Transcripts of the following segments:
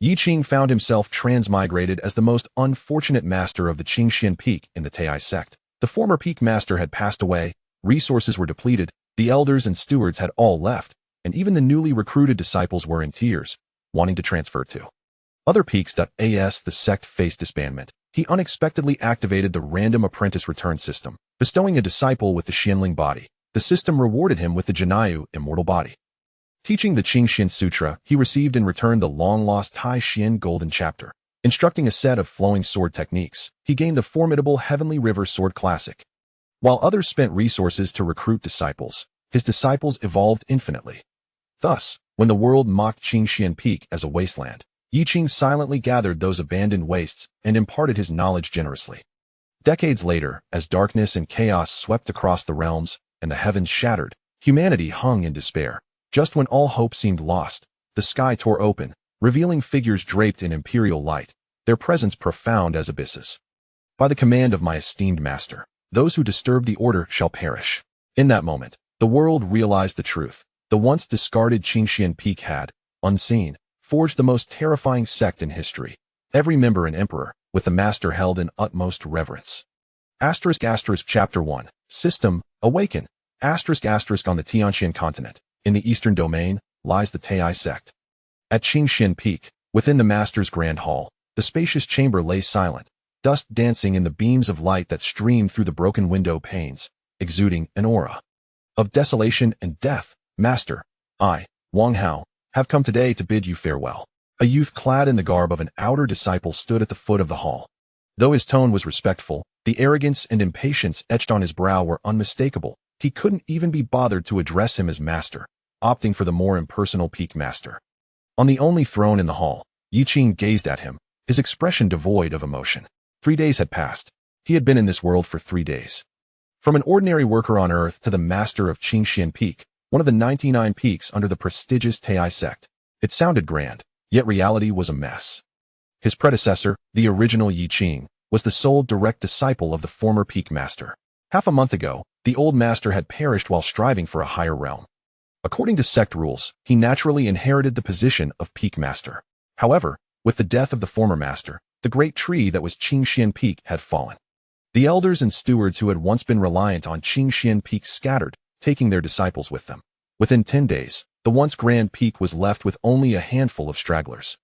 Yi Qing found himself transmigrated as the most unfortunate master of the Qingxuan peak in the Taiyi Sect. The former peak master had passed away, resources were depleted, the elders and stewards had all left, and even the newly recruited disciples were in tears, wanting to transfer to other peaks. As the sect faced disbandment, he unexpectedly activated the random apprentice return system, bestowing a disciple with the Qianling body. The system rewarded him with the Heavenly Immortal Body. Teaching the Qingxuan Sutra, he received in return the long-lost Taixuan Golden Chapter. Instructing a set of flowing sword techniques, he gained the formidable Heavenly River Sword Classic. While others spent resources to recruit disciples, his disciples evolved infinitely. Thus, when the world mocked Qingxuan Peak as a wasteland, Yi Qing silently gathered those abandoned wastes and imparted his knowledge generously. Decades later, as darkness and chaos swept across the realms and the heavens shattered, humanity hung in despair. Just when all hope seemed lost, the sky tore open, revealing figures draped in imperial light, their presence profound as abysses. By the command of my esteemed master, those who disturb the order shall perish. In that moment, the world realized the truth. The once discarded Qingxuan Peak had, unseen, forged the most terrifying sect in history. Every member an emperor, with the master held in utmost reverence. Chapter 1. System, Awaken. On the Tianxian continent, in the eastern domain, lies the Taiyi Sect. At Qingxuan Peak, within the master's grand hall, the spacious chamber lay silent, dust dancing in the beams of light that streamed through the broken window panes, exuding an aura of desolation and death. Master, I, Wang Hao, have come today to bid you farewell. A youth clad in the garb of an outer disciple stood at the foot of the hall. Though his tone was respectful, the arrogance and impatience etched on his brow were unmistakable. He couldn't even be bothered to address him as master, opting for the more impersonal peak master. On the only throne in the hall, Yi Qing gazed at him, his expression devoid of emotion. 3 days had passed. He had been in this world for 3 days. From an ordinary worker on earth to the master of Qingxuan Peak, one of the 99 peaks under the prestigious Taiyi Sect. It sounded grand, yet reality was a mess. His predecessor, the original Yi Qing, was the sole direct disciple of the former peak master. Half a month ago, the old master had perished while striving for a higher realm. According to sect rules, he naturally inherited the position of peak master. However, with the death of the former master, the great tree that was Qingxuan Peak had fallen. The elders and stewards who had once been reliant on Qingxuan Peak scattered, taking their disciples with them. Within 10 days, the once grand peak was left with only a handful of stragglers.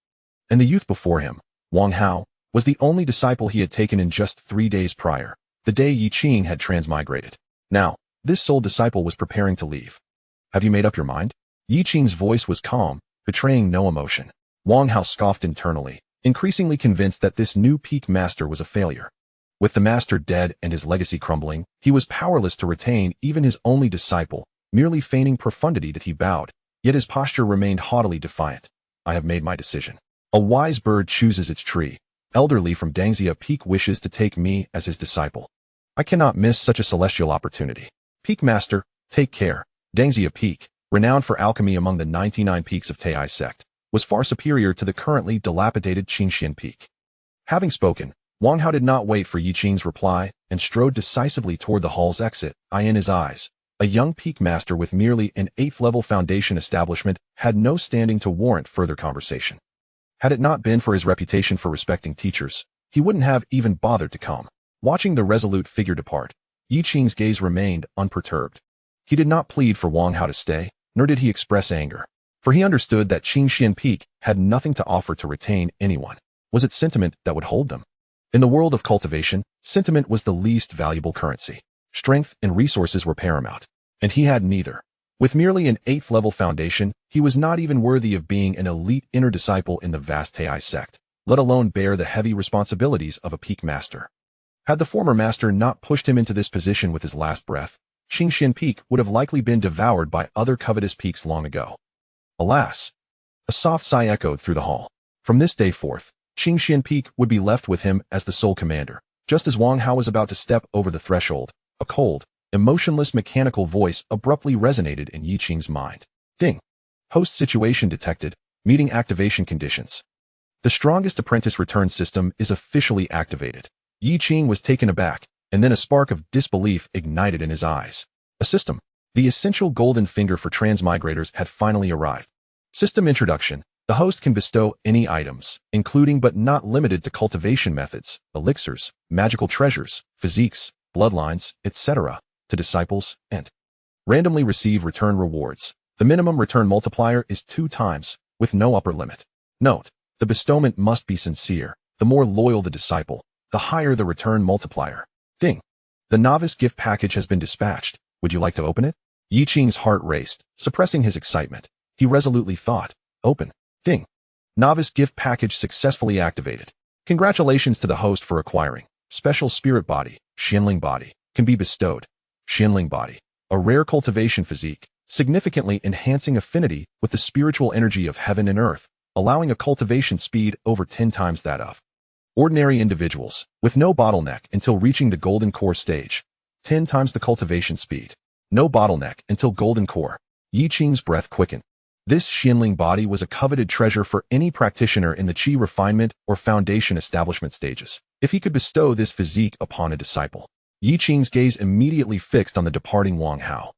And the youth before him, Wang Hao, was the only disciple he had taken in just 3 days prior, the day Yi Qing had transmigrated. Now, this sole disciple was preparing to leave. Have you made up your mind? Yi Qing's voice was calm, betraying no emotion. Wang Hao scoffed internally, increasingly convinced that this new peak master was a failure. With the master dead and his legacy crumbling, he was powerless to retain even his only disciple, merely feigning profundity that he bowed, yet his posture remained haughtily defiant. I have made my decision. A wise bird chooses its tree. Elderly from Dangxia Peak wishes to take me as his disciple. I cannot miss such a celestial opportunity. Peak Master, take care. Dangxia Peak, renowned for alchemy among the 99 peaks of Taiyi Sect, was far superior to the currently dilapidated Qingxuan Peak. Having spoken, Wang Hao did not wait for Yi Qing's reply and strode decisively toward the hall's exit, eye in his eyes. A young peak master with merely an 8th-level foundation establishment had no standing to warrant further conversation. Had it not been for his reputation for respecting teachers, he wouldn't have even bothered to come. Watching the resolute figure depart, Yi Qing's gaze remained unperturbed. He did not plead for Wang Hao to stay, nor did he express anger, for he understood that Qingxuan Peak had nothing to offer to retain anyone. Was it sentiment that would hold them? In the world of cultivation, sentiment was the least valuable currency. Strength and resources were paramount, and he had neither. With merely an 8th-level foundation, he was not even worthy of being an elite inner disciple in the vast Taiyi Sect, let alone bear the heavy responsibilities of a peak master. Had the former master not pushed him into this position with his last breath, Qingxuan Peak would have likely been devoured by other covetous peaks long ago. Alas! A soft sigh echoed through the hall. From this day forth, Qingxuan Peak would be left with him as the sole commander. Just as Wang Hao was about to step over the threshold, a cold, emotionless mechanical voice abruptly resonated in Yi Qing's mind. Ding! Host situation detected. Meeting activation conditions. The strongest apprentice return system is officially activated. Yi Qing was taken aback, and then a spark of disbelief ignited in his eyes. A system. The essential golden finger for transmigrators had finally arrived. System introduction. The host can bestow any items, including but not limited to cultivation methods, elixirs, magical treasures, physiques, bloodlines, etc., to disciples, and randomly receive return rewards. The minimum return multiplier is 2 times, with no upper limit. Note, the bestowment must be sincere. The more loyal the disciple, the higher the return multiplier. Ding. The novice gift package has been dispatched. Would you like to open it? Yi Qing's heart raced, suppressing his excitement. He resolutely thought, open. Ding. Novice gift package successfully activated. Congratulations to the host for acquiring. Special spirit body, Qianling body, can be bestowed. Qianling body, a rare cultivation physique, significantly enhancing affinity with the spiritual energy of heaven and earth, allowing a cultivation speed over 10 times that of ordinary individuals, with no bottleneck until reaching the golden core stage. 10 times the cultivation speed. No bottleneck until golden core. Yi Qing's breath quickened. This Qianling body was a coveted treasure for any practitioner in the Qi refinement or foundation establishment stages. If he could bestow this physique upon a disciple, Yi Qing's gaze immediately fixed on the departing Wang Hao.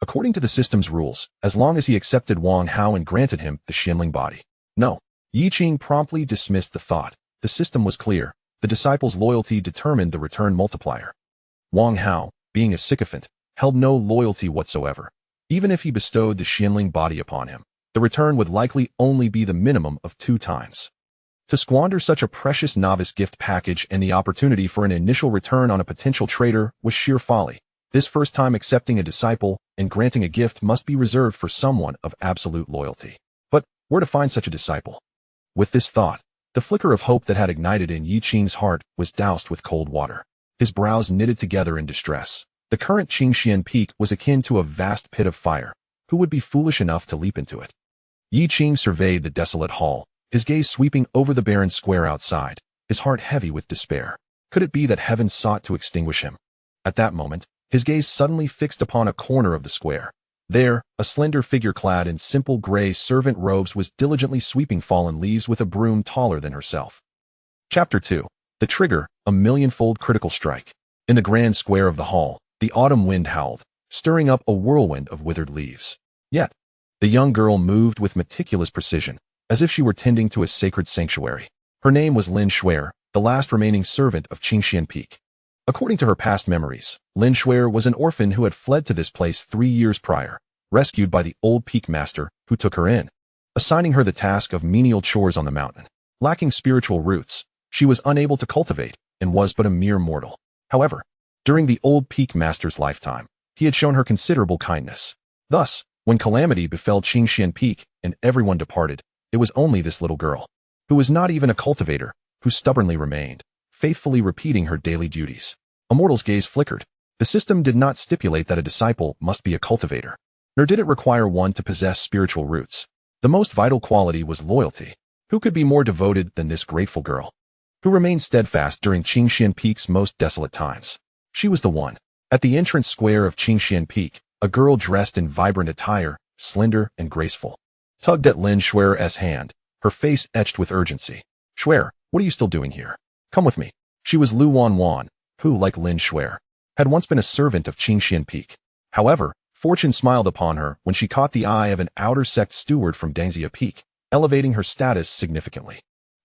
According to the system's rules, as long as he accepted Wang Hao and granted him the Qianling body. No. Yi Qing promptly dismissed the thought. The system was clear. The disciple's loyalty determined the return multiplier. Wang Hao, being a sycophant, held no loyalty whatsoever. Even if he bestowed the Qianling body upon him, the return would likely only be the minimum of 2 times. To squander such a precious novice gift package and the opportunity for an initial return on a potential traitor was sheer folly. This first time accepting a disciple and granting a gift must be reserved for someone of absolute loyalty. But where to find such a disciple? With this thought, the flicker of hope that had ignited in Yi Qing's heart was doused with cold water. His brows knitted together in distress. The current Qingxian Peak was akin to a vast pit of fire. Who would be foolish enough to leap into it? Yi Qing surveyed the desolate hall, his gaze sweeping over the barren square outside, his heart heavy with despair. Could it be that heaven sought to extinguish him? At that moment, his gaze suddenly fixed upon a corner of the square. There, a slender figure clad in simple gray servant robes was diligently sweeping fallen leaves with a broom taller than herself. Chapter 2. The Trigger, a millionfold critical strike. In the grand square of the hall, the autumn wind howled, stirring up a whirlwind of withered leaves. Yet, the young girl moved with meticulous precision, as if she were tending to a sacred sanctuary. Her name was Lin Shuer, the last remaining servant of Qingxian Peak. According to her past memories, Lin Shuer was an orphan who had fled to this place 3 years prior, rescued by the old peak master who took her in, assigning her the task of menial chores on the mountain. Lacking spiritual roots, she was unable to cultivate and was but a mere mortal. However, during the old peak master's lifetime, he had shown her considerable kindness. Thus, when calamity befell Qingxian Peak and everyone departed, it was only this little girl, who was not even a cultivator, who stubbornly remained, faithfully repeating her daily duties. A mortal's gaze flickered. The system did not stipulate that a disciple must be a cultivator, nor did it require one to possess spiritual roots. The most vital quality was loyalty. Who could be more devoted than this grateful girl, who remained steadfast during Qingxian Peak's most desolate times? She was the one. At the entrance square of Qingxian Peak, a girl dressed in vibrant attire, slender and graceful, tugged at Lin Shuer's hand, her face etched with urgency. Shuer, what are you still doing here? Come with me. She was Lu Wanwan, who, like Lin Shuer, had once been a servant of Qingxian Peak. However, fortune smiled upon her when she caught the eye of an outer sect steward from Dangxia Peak, elevating her status significantly.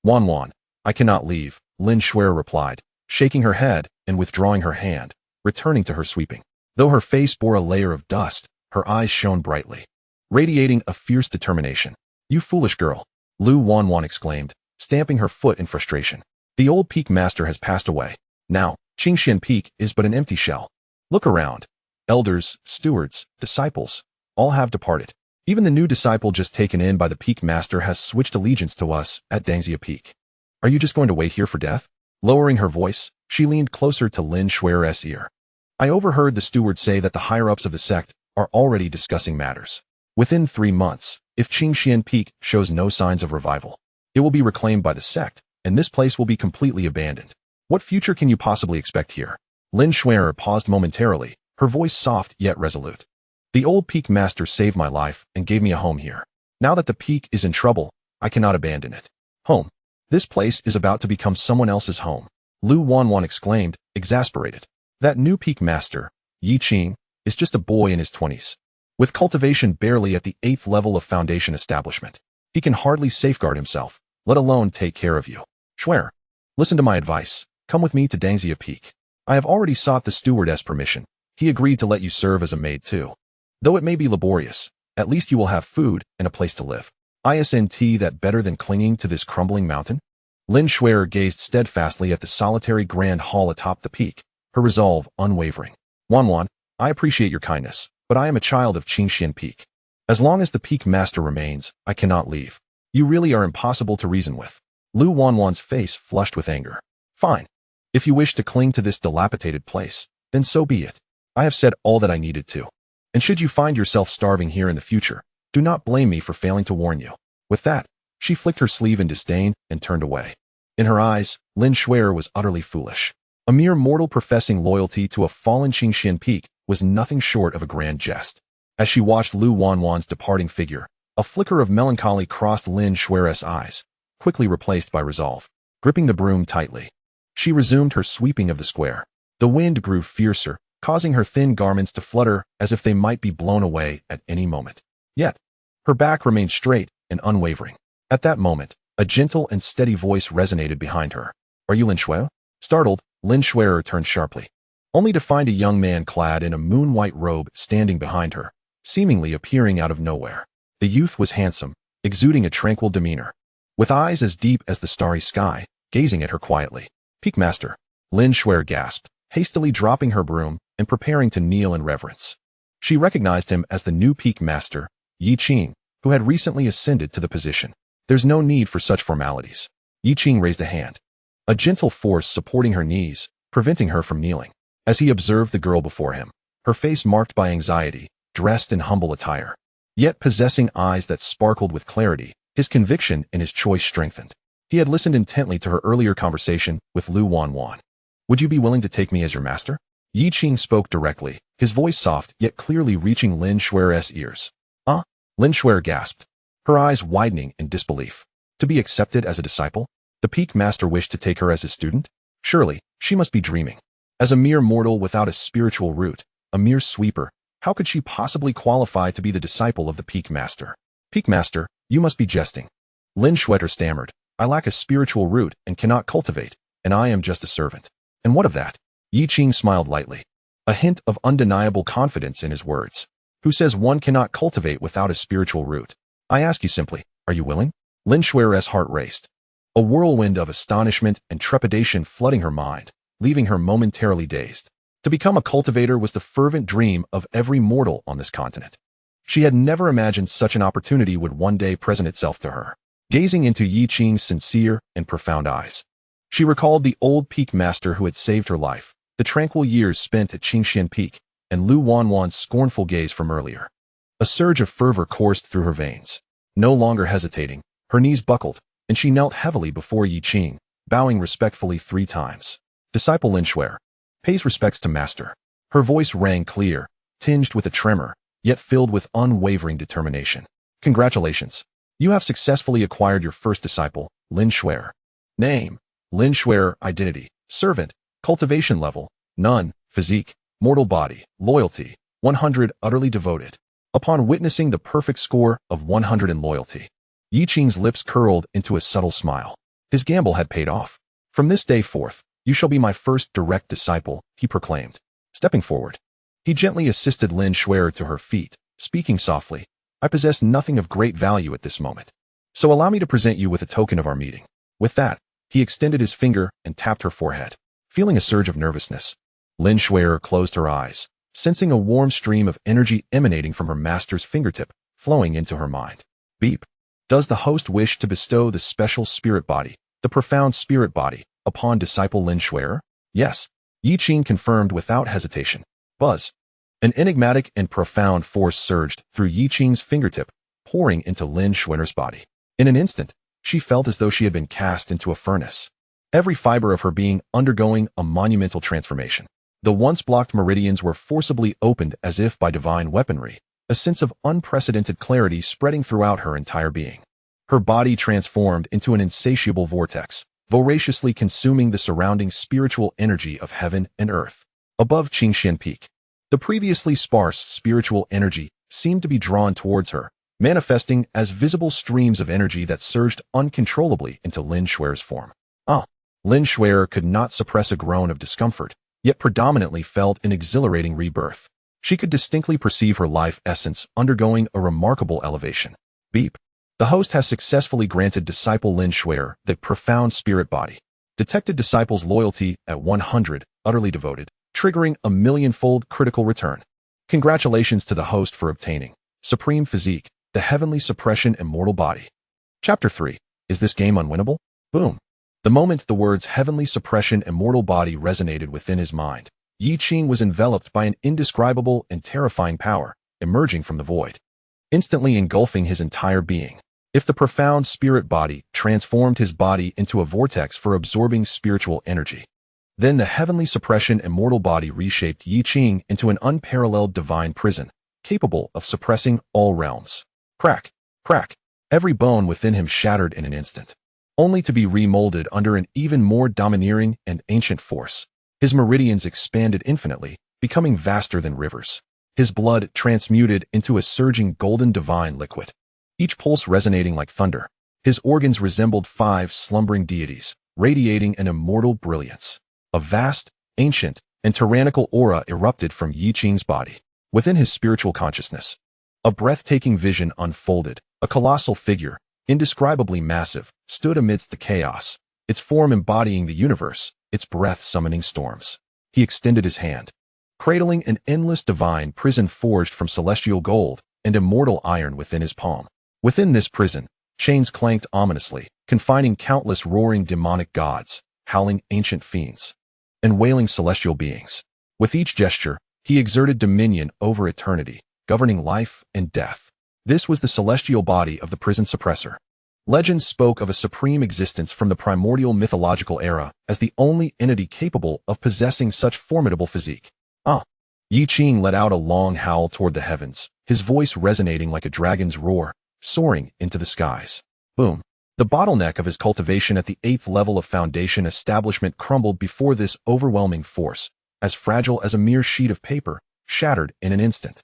Wanwan, I cannot leave, Lin Shuer replied, shaking her head and withdrawing her hand, returning to her sweeping. Though her face bore a layer of dust, her eyes shone brightly, radiating a fierce determination. You foolish girl, Lu Wanwan exclaimed, stamping her foot in frustration. The old peak master has passed away. Now, Qingxian Peak is but an empty shell. Look around. Elders, stewards, disciples, all have departed. Even the new disciple just taken in by the peak master has switched allegiance to us at Dangxia Peak. Are you just going to wait here for death? Lowering her voice, she leaned closer to Lin Shuer's ear. I overheard the steward say that the higher-ups of the sect are already discussing matters. Within 3 months, if Qingxian Peak shows no signs of revival, it will be reclaimed by the sect, and this place will be completely abandoned. What future can you possibly expect here? Lin Shuer paused momentarily, her voice soft yet resolute. The old peak master saved my life and gave me a home here. Now that the peak is in trouble, I cannot abandon it. Home. This place is about to become someone else's home. Lu Wanwan exclaimed, exasperated. That new peak master, Yi Qing, is just a boy in his 20s, with cultivation barely at the 8th level of foundation establishment. He can hardly safeguard himself, let alone take care of you. Swear. Listen to my advice. Come with me to Dangxia Peak. I have already sought the stewardess permission. He agreed to let you serve as a maid too. Though it may be laborious, at least you will have food and a place to live. Isn't that better than clinging to this crumbling mountain? Lin Shuer gazed steadfastly at the solitary grand hall atop the peak, her resolve unwavering. Wanwan, I appreciate your kindness, but I am a child of Qingxuan Peak. As long as the peak master remains, I cannot leave. You really are impossible to reason with. Lu Wanwan's face flushed with anger. Fine. If you wish to cling to this dilapidated place, then so be it. I have said all that I needed to. And should you find yourself starving here in the future, do not blame me for failing to warn you. With that, she flicked her sleeve in disdain and turned away. In her eyes, Lin Shuer was utterly foolish. A mere mortal professing loyalty to a fallen Qingxuan Peak was nothing short of a grand jest. As she watched Lu Wanwan's departing figure, a flicker of melancholy crossed Lin Shuer's eyes, quickly replaced by resolve. Gripping the broom tightly, she resumed her sweeping of the square. The wind grew fiercer, causing her thin garments to flutter as if they might be blown away at any moment. Yet, her back remained straight and unwavering. At that moment, a gentle and steady voice resonated behind her. Are you Lin Shuer? Startled, Lin Shuer turned sharply, only to find a young man clad in a moon-white robe standing behind her, seemingly appearing out of nowhere. The youth was handsome, exuding a tranquil demeanor, with eyes as deep as the starry sky, gazing at her quietly. Peak Master, Lin Shuer gasped, hastily dropping her broom and preparing to kneel in reverence. She recognized him as the new Peak Master, Yi Qing, who had recently ascended to the position. There's no need for such formalities. Yi Qing raised a hand, a gentle force supporting her knees, preventing her from kneeling. As he observed the girl before him, her face marked by anxiety, dressed in humble attire, yet possessing eyes that sparkled with clarity, his conviction in his choice strengthened. He had listened intently to her earlier conversation with Lu Wanwan. Would you be willing to take me as your master? Yi Qing spoke directly, his voice soft yet clearly reaching Lin Shuer's ears. Lin Shuer gasped, her eyes widening in disbelief. To be accepted as a disciple? The Peak Master wished to take her as his student? Surely, she must be dreaming. As a mere mortal without a spiritual root, a mere sweeper, how could she possibly qualify to be the disciple of the Peak Master? Peak Master, you must be jesting. Lin Shuer stammered, I lack a spiritual root and cannot cultivate, and I am just a servant. And what of that? Yi Qing smiled lightly, a hint of undeniable confidence in his words. Who says one cannot cultivate without a spiritual root? I ask you simply, are you willing? Lin Shuer's heart raced, a whirlwind of astonishment and trepidation flooding her mind, leaving her momentarily dazed. To become a cultivator was the fervent dream of every mortal on this continent. She had never imagined such an opportunity would one day present itself to her. Gazing into Yi Qing's sincere and profound eyes, she recalled the old Peak Master who had saved her life, the tranquil years spent at Qingxuan Peak, and Lu Wanwan's scornful gaze from earlier. A surge of fervor coursed through her veins. No longer hesitating, her knees buckled, and she knelt heavily before Yi Qing, bowing respectfully 3 times. Disciple Lin Shuer, pays respects to Master. Her voice rang clear, tinged with a tremor, yet filled with unwavering determination. Congratulations. You have successfully acquired your first disciple, Lin Shuer. Name, Lin Shuer. Identity, servant. Cultivation level, none. Physique, mortal body. Loyalty, 100. Utterly devoted. Upon witnessing the perfect score of 100 in loyalty, Yi Qing's lips curled into a subtle smile. His gamble had paid off. From this day forth, you shall be my first direct disciple, he proclaimed. Stepping forward, he gently assisted Lin Shuer to her feet, speaking softly, I possess nothing of great value at this moment, so allow me to present you with a token of our meeting. With that, he extended his finger and tapped her forehead. Feeling a surge of nervousness, Lin Shuer closed her eyes, sensing a warm stream of energy emanating from her master's fingertip, flowing into her mind. Beep. Does the host wish to bestow the special spirit body, the profound spirit body, upon disciple Lin Shuer? Yes. Yi Qing confirmed without hesitation. Buzz. An enigmatic and profound force surged through Yi Qing's fingertip, pouring into Lin Shuer's body. In an instant, she felt as though she had been cast into a furnace, every fiber of her being undergoing a monumental transformation. The once blocked meridians were forcibly opened as if by divine weaponry, a sense of unprecedented clarity spreading throughout her entire being. Her body transformed into an insatiable vortex, voraciously consuming the surrounding spiritual energy of heaven and earth. Above Qingxuan Peak, the previously sparse spiritual energy seemed to be drawn towards her, manifesting as visible streams of energy that surged uncontrollably into Lin Shuer's form. Lin Shuer could not suppress a groan of discomfort, yet predominantly felt an exhilarating rebirth. She could distinctly perceive her life essence undergoing a remarkable elevation. Beep. The host has successfully granted disciple Lin Shuer the profound spirit body. Detected disciple's loyalty at 100, utterly devoted, triggering a millionfold critical return. Congratulations to the host for obtaining Supreme Physique, the Heavenly Suppression Immortal Body. Chapter 3. Is this game unwinnable? Boom. The moment the words Heavenly Suppression Immortal Body resonated within his mind, Yi Qing was enveloped by an indescribable and terrifying power, emerging from the void, instantly engulfing his entire being. If the profound spirit body transformed his body into a vortex for absorbing spiritual energy, then the Heavenly Suppression Immortal Body reshaped Yi Qing into an unparalleled divine prison, capable of suppressing all realms. Crack, crack. Every bone within him shattered in an instant, only to be remolded under an even more domineering and ancient force. His meridians expanded infinitely, becoming vaster than rivers. His blood transmuted into a surging golden divine liquid, each pulse resonating like thunder. His organs resembled 5 slumbering deities, radiating an immortal brilliance. A vast, ancient, and tyrannical aura erupted from Yi Qing's body. Within his spiritual consciousness, a breathtaking vision unfolded. A colossal figure, indescribably massive, stood amidst the chaos, its form embodying the universe, its breath summoning storms. He extended his hand, cradling an endless divine prison forged from celestial gold and immortal iron within his palm. Within this prison, chains clanked ominously, confining countless roaring demonic gods, howling ancient fiends, and wailing celestial beings. With each gesture, he exerted dominion over eternity, governing life and death. This was the celestial body of the prison suppressor. Legends spoke of a supreme existence from the primordial mythological era as the only entity capable of possessing such formidable physique. Yi Qing let out a long howl toward the heavens, his voice resonating like a dragon's roar, soaring into the skies. Boom. The bottleneck of his cultivation at the 8th level of foundation establishment crumbled before this overwhelming force, as fragile as a mere sheet of paper, shattered in an instant.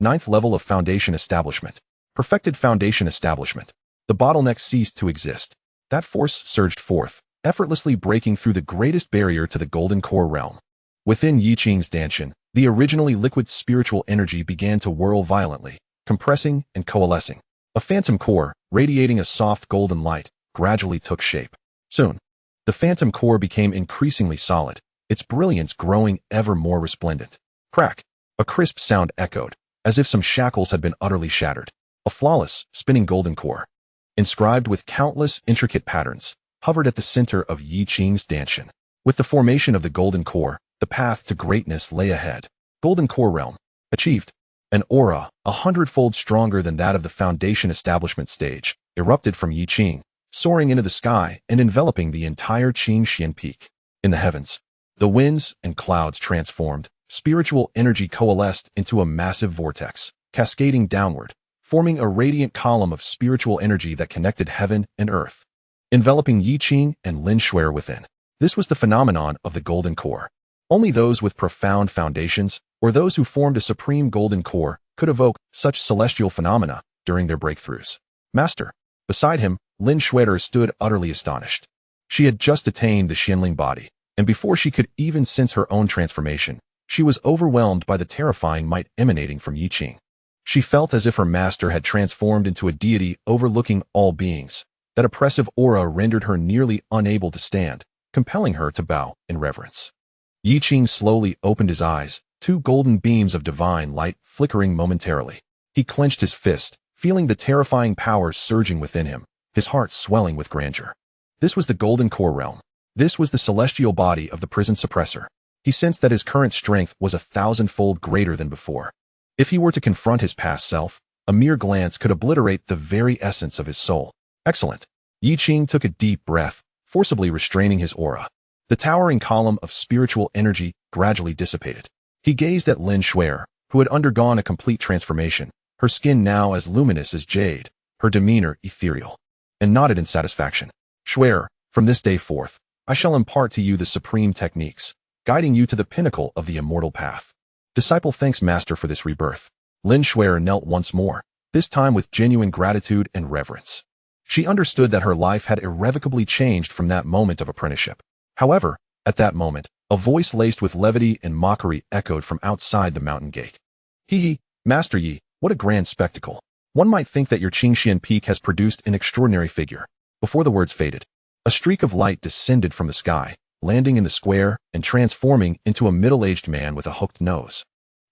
9th level of foundation establishment. Perfected foundation establishment. The bottleneck ceased to exist. That force surged forth, effortlessly breaking through the greatest barrier to the golden core realm. Within Yi Qing's Danshan, the originally liquid spiritual energy began to whirl violently, compressing and coalescing. A phantom core, radiating a soft golden light, gradually took shape. Soon, the phantom core became increasingly solid, its brilliance growing ever more resplendent. Crack! A crisp sound echoed, as if some shackles had been utterly shattered. A flawless, spinning golden core, inscribed with countless intricate patterns, hovered at the center of Yi Qing's Danshan. With the formation of the golden core, the path to greatness lay ahead. Golden core realm. Achieved. An aura, 100-fold stronger than that of the foundation establishment stage, erupted from Yi Qing, soaring into the sky and enveloping the entire Qingxuan peak. In the heavens, the winds and clouds transformed, spiritual energy coalesced into a massive vortex, cascading downward, forming a radiant column of spiritual energy that connected heaven and earth, enveloping Yi Qing and Lin Shuer within. This was the phenomenon of the golden core. Only those with profound foundations, or those who formed a supreme golden core, could evoke such celestial phenomena during their breakthroughs. Master. Beside him, Lin Shuer stood utterly astonished. She had just attained the Xianling body, and before she could even sense her own transformation, she was overwhelmed by the terrifying might emanating from Yi Qing. She felt as if her master had transformed into a deity overlooking all beings. That oppressive aura rendered her nearly unable to stand, compelling her to bow in reverence. Yi Qing slowly opened his eyes, 2 golden beams of divine light flickering momentarily. He clenched his fist, feeling the terrifying power surging within him, his heart swelling with grandeur. This was the golden core realm. This was the celestial body of the prison suppressor. He sensed that his current strength was 1,000-fold greater than before. If he were to confront his past self, a mere glance could obliterate the very essence of his soul. Excellent. Yi Qing took a deep breath, forcibly restraining his aura. The towering column of spiritual energy gradually dissipated. He gazed at Lin Shuer, who had undergone a complete transformation, her skin now as luminous as jade, her demeanor ethereal, and nodded in satisfaction. Shuer, from this day forth, I shall impart to you the supreme techniques, guiding you to the pinnacle of the immortal path. Disciple thanks Master for this rebirth. Lin Shuer knelt once more, this time with genuine gratitude and reverence. She understood that her life had irrevocably changed from that moment of apprenticeship. However, at that moment, a voice laced with levity and mockery echoed from outside the mountain gate. Hee, Master Yi, what a grand spectacle. One might think that your Qingxuan peak has produced an extraordinary figure. Before the words faded, a streak of light descended from the sky, landing in the square and transforming into a middle-aged man with a hooked nose.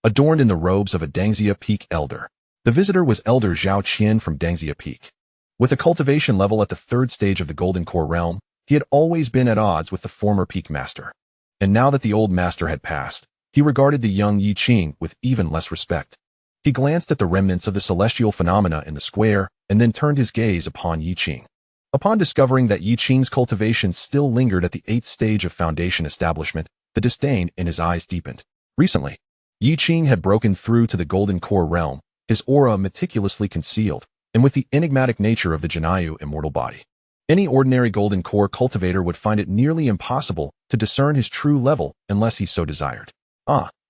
Adorned in the robes of a Dangxia Peak elder, the visitor was Elder Zhao Qian from Dangxia Peak. With a cultivation level at the 3rd stage of the Golden Core realm, he had always been at odds with the former Peak Master. And now that the old master had passed, he regarded the young Yi Qing with even less respect. He glanced at the remnants of the celestial phenomena in the square and then turned his gaze upon Yi Qing. Upon discovering that Yi Qing's cultivation still lingered at the 8th stage of foundation establishment, the disdain in his eyes deepened. Recently, Yi Qing had broken through to the Golden Core realm, his aura meticulously concealed, and with the enigmatic nature of the Qingxuan Immortal Body. Any ordinary Golden Core cultivator would find it nearly impossible to discern his true level unless he so desired.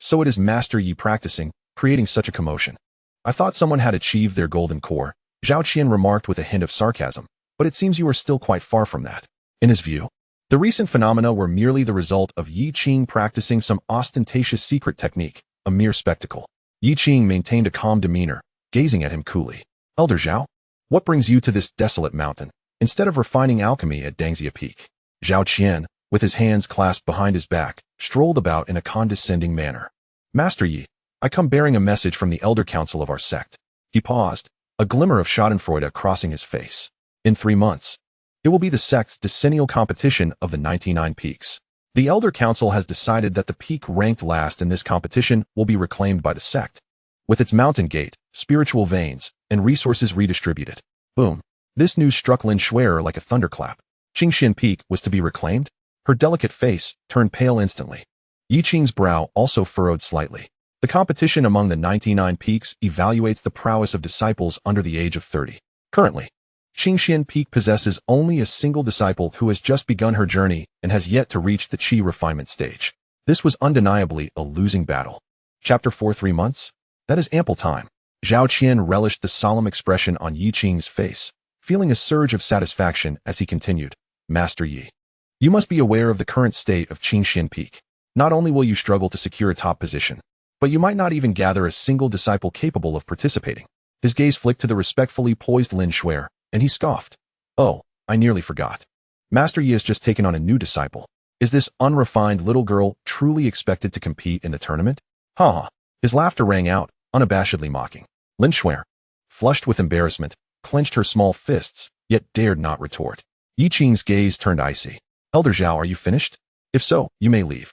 So it is Master Yi practicing, creating such a commotion. I thought someone had achieved their Golden Core, Zhao Qian remarked with a hint of sarcasm, but it seems you are still quite far from that. In his view, the recent phenomena were merely the result of Yi Qing practicing some ostentatious secret technique, a mere spectacle. Yi Qing maintained a calm demeanor, gazing at him coolly. Elder Zhao, what brings you to this desolate mountain, instead of refining alchemy at Dangxia Peak? Zhao Qian, with his hands clasped behind his back, strolled about in a condescending manner. Master Yi, I come bearing a message from the Elder Council of our sect. He paused, a glimmer of schadenfreude crossing his face. In 3 months, it will be the sect's decennial competition of the 99 peaks. The Elder Council has decided that the peak ranked last in this competition will be reclaimed by the sect, with its mountain gate, spiritual veins, and resources redistributed. Boom. This news struck Lin Shuer like a thunderclap. Qingxuan Peak was to be reclaimed? Her delicate face turned pale instantly. Yi Qing's brow also furrowed slightly. The competition among the 99 peaks evaluates the prowess of disciples under the age of 30. Currently, Qingxuan Peak possesses only a single disciple who has just begun her journey and has yet to reach the Qi refinement stage. This was undeniably a losing battle. Chapter 4 3 months? That is ample time. Zhao Qian relished the solemn expression on Yi Qing's face, feeling a surge of satisfaction as he continued. Master Yi, you must be aware of the current state of Qingxuan Peak. Not only will you struggle to secure a top position, but you might not even gather a single disciple capable of participating. His gaze flicked to the respectfully poised Lin Shuer, and he scoffed. Oh, I nearly forgot. Master Yi has just taken on a new disciple. Is this unrefined little girl truly expected to compete in the tournament? Ha! His laughter rang out, unabashedly mocking. Lin Shuer, flushed with embarrassment, clenched her small fists, yet dared not retort. Yi Qing's gaze turned icy. Elder Zhao, are you finished? If so, you may leave.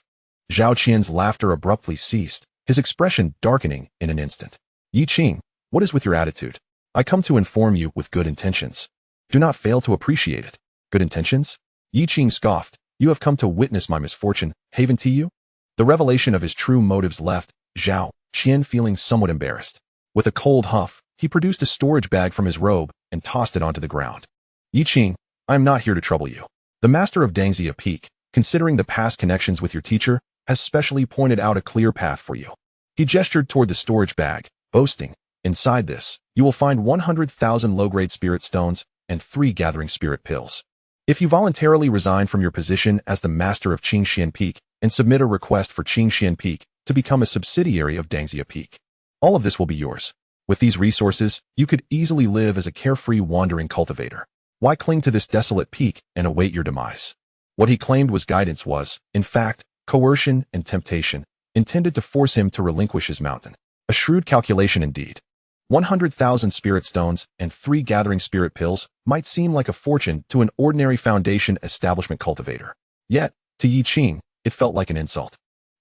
Zhao Qian's laughter abruptly ceased, his expression darkening in an instant. Yi Qing, what is with your attitude? I come to inform you with good intentions. Do not fail to appreciate it. Good intentions? Yi Qing scoffed. You have come to witness my misfortune, haven't you? The revelation of his true motives left Zhao Qian feeling somewhat embarrassed. With a cold huff, he produced a storage bag from his robe and tossed it onto the ground. Yi Qing, I am not here to trouble you. The master of Dangxia Peak, considering the past connections with your teacher, has specially pointed out a clear path for you. He gestured toward the storage bag, boasting, inside this, you will find 100,000 low-grade spirit stones and 3 gathering spirit pills. If you voluntarily resign from your position as the master of Qingxuan Peak and submit a request for Qingxuan Peak to become a subsidiary of Dangxia Peak, all of this will be yours. With these resources, you could easily live as a carefree wandering cultivator. Why cling to this desolate peak and await your demise? What he claimed was guidance was, in fact, coercion and temptation, intended to force him to relinquish his mountain. A shrewd calculation indeed. 100,000 spirit stones and 3 gathering spirit pills might seem like a fortune to an ordinary foundation establishment cultivator. Yet, to Yi Qing, it felt like an insult.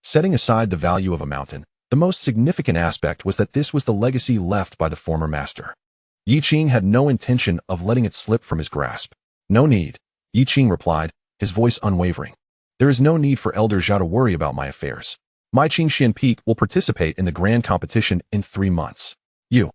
Setting aside the value of a mountain, the most significant aspect was that this was the legacy left by the former master. Yi Qing had no intention of letting it slip from his grasp. No need, Yi Qing replied, his voice unwavering. There is no need for Elder Zhao to worry about my affairs. My Qingxuan Peak will participate in the grand competition in 3 months. You.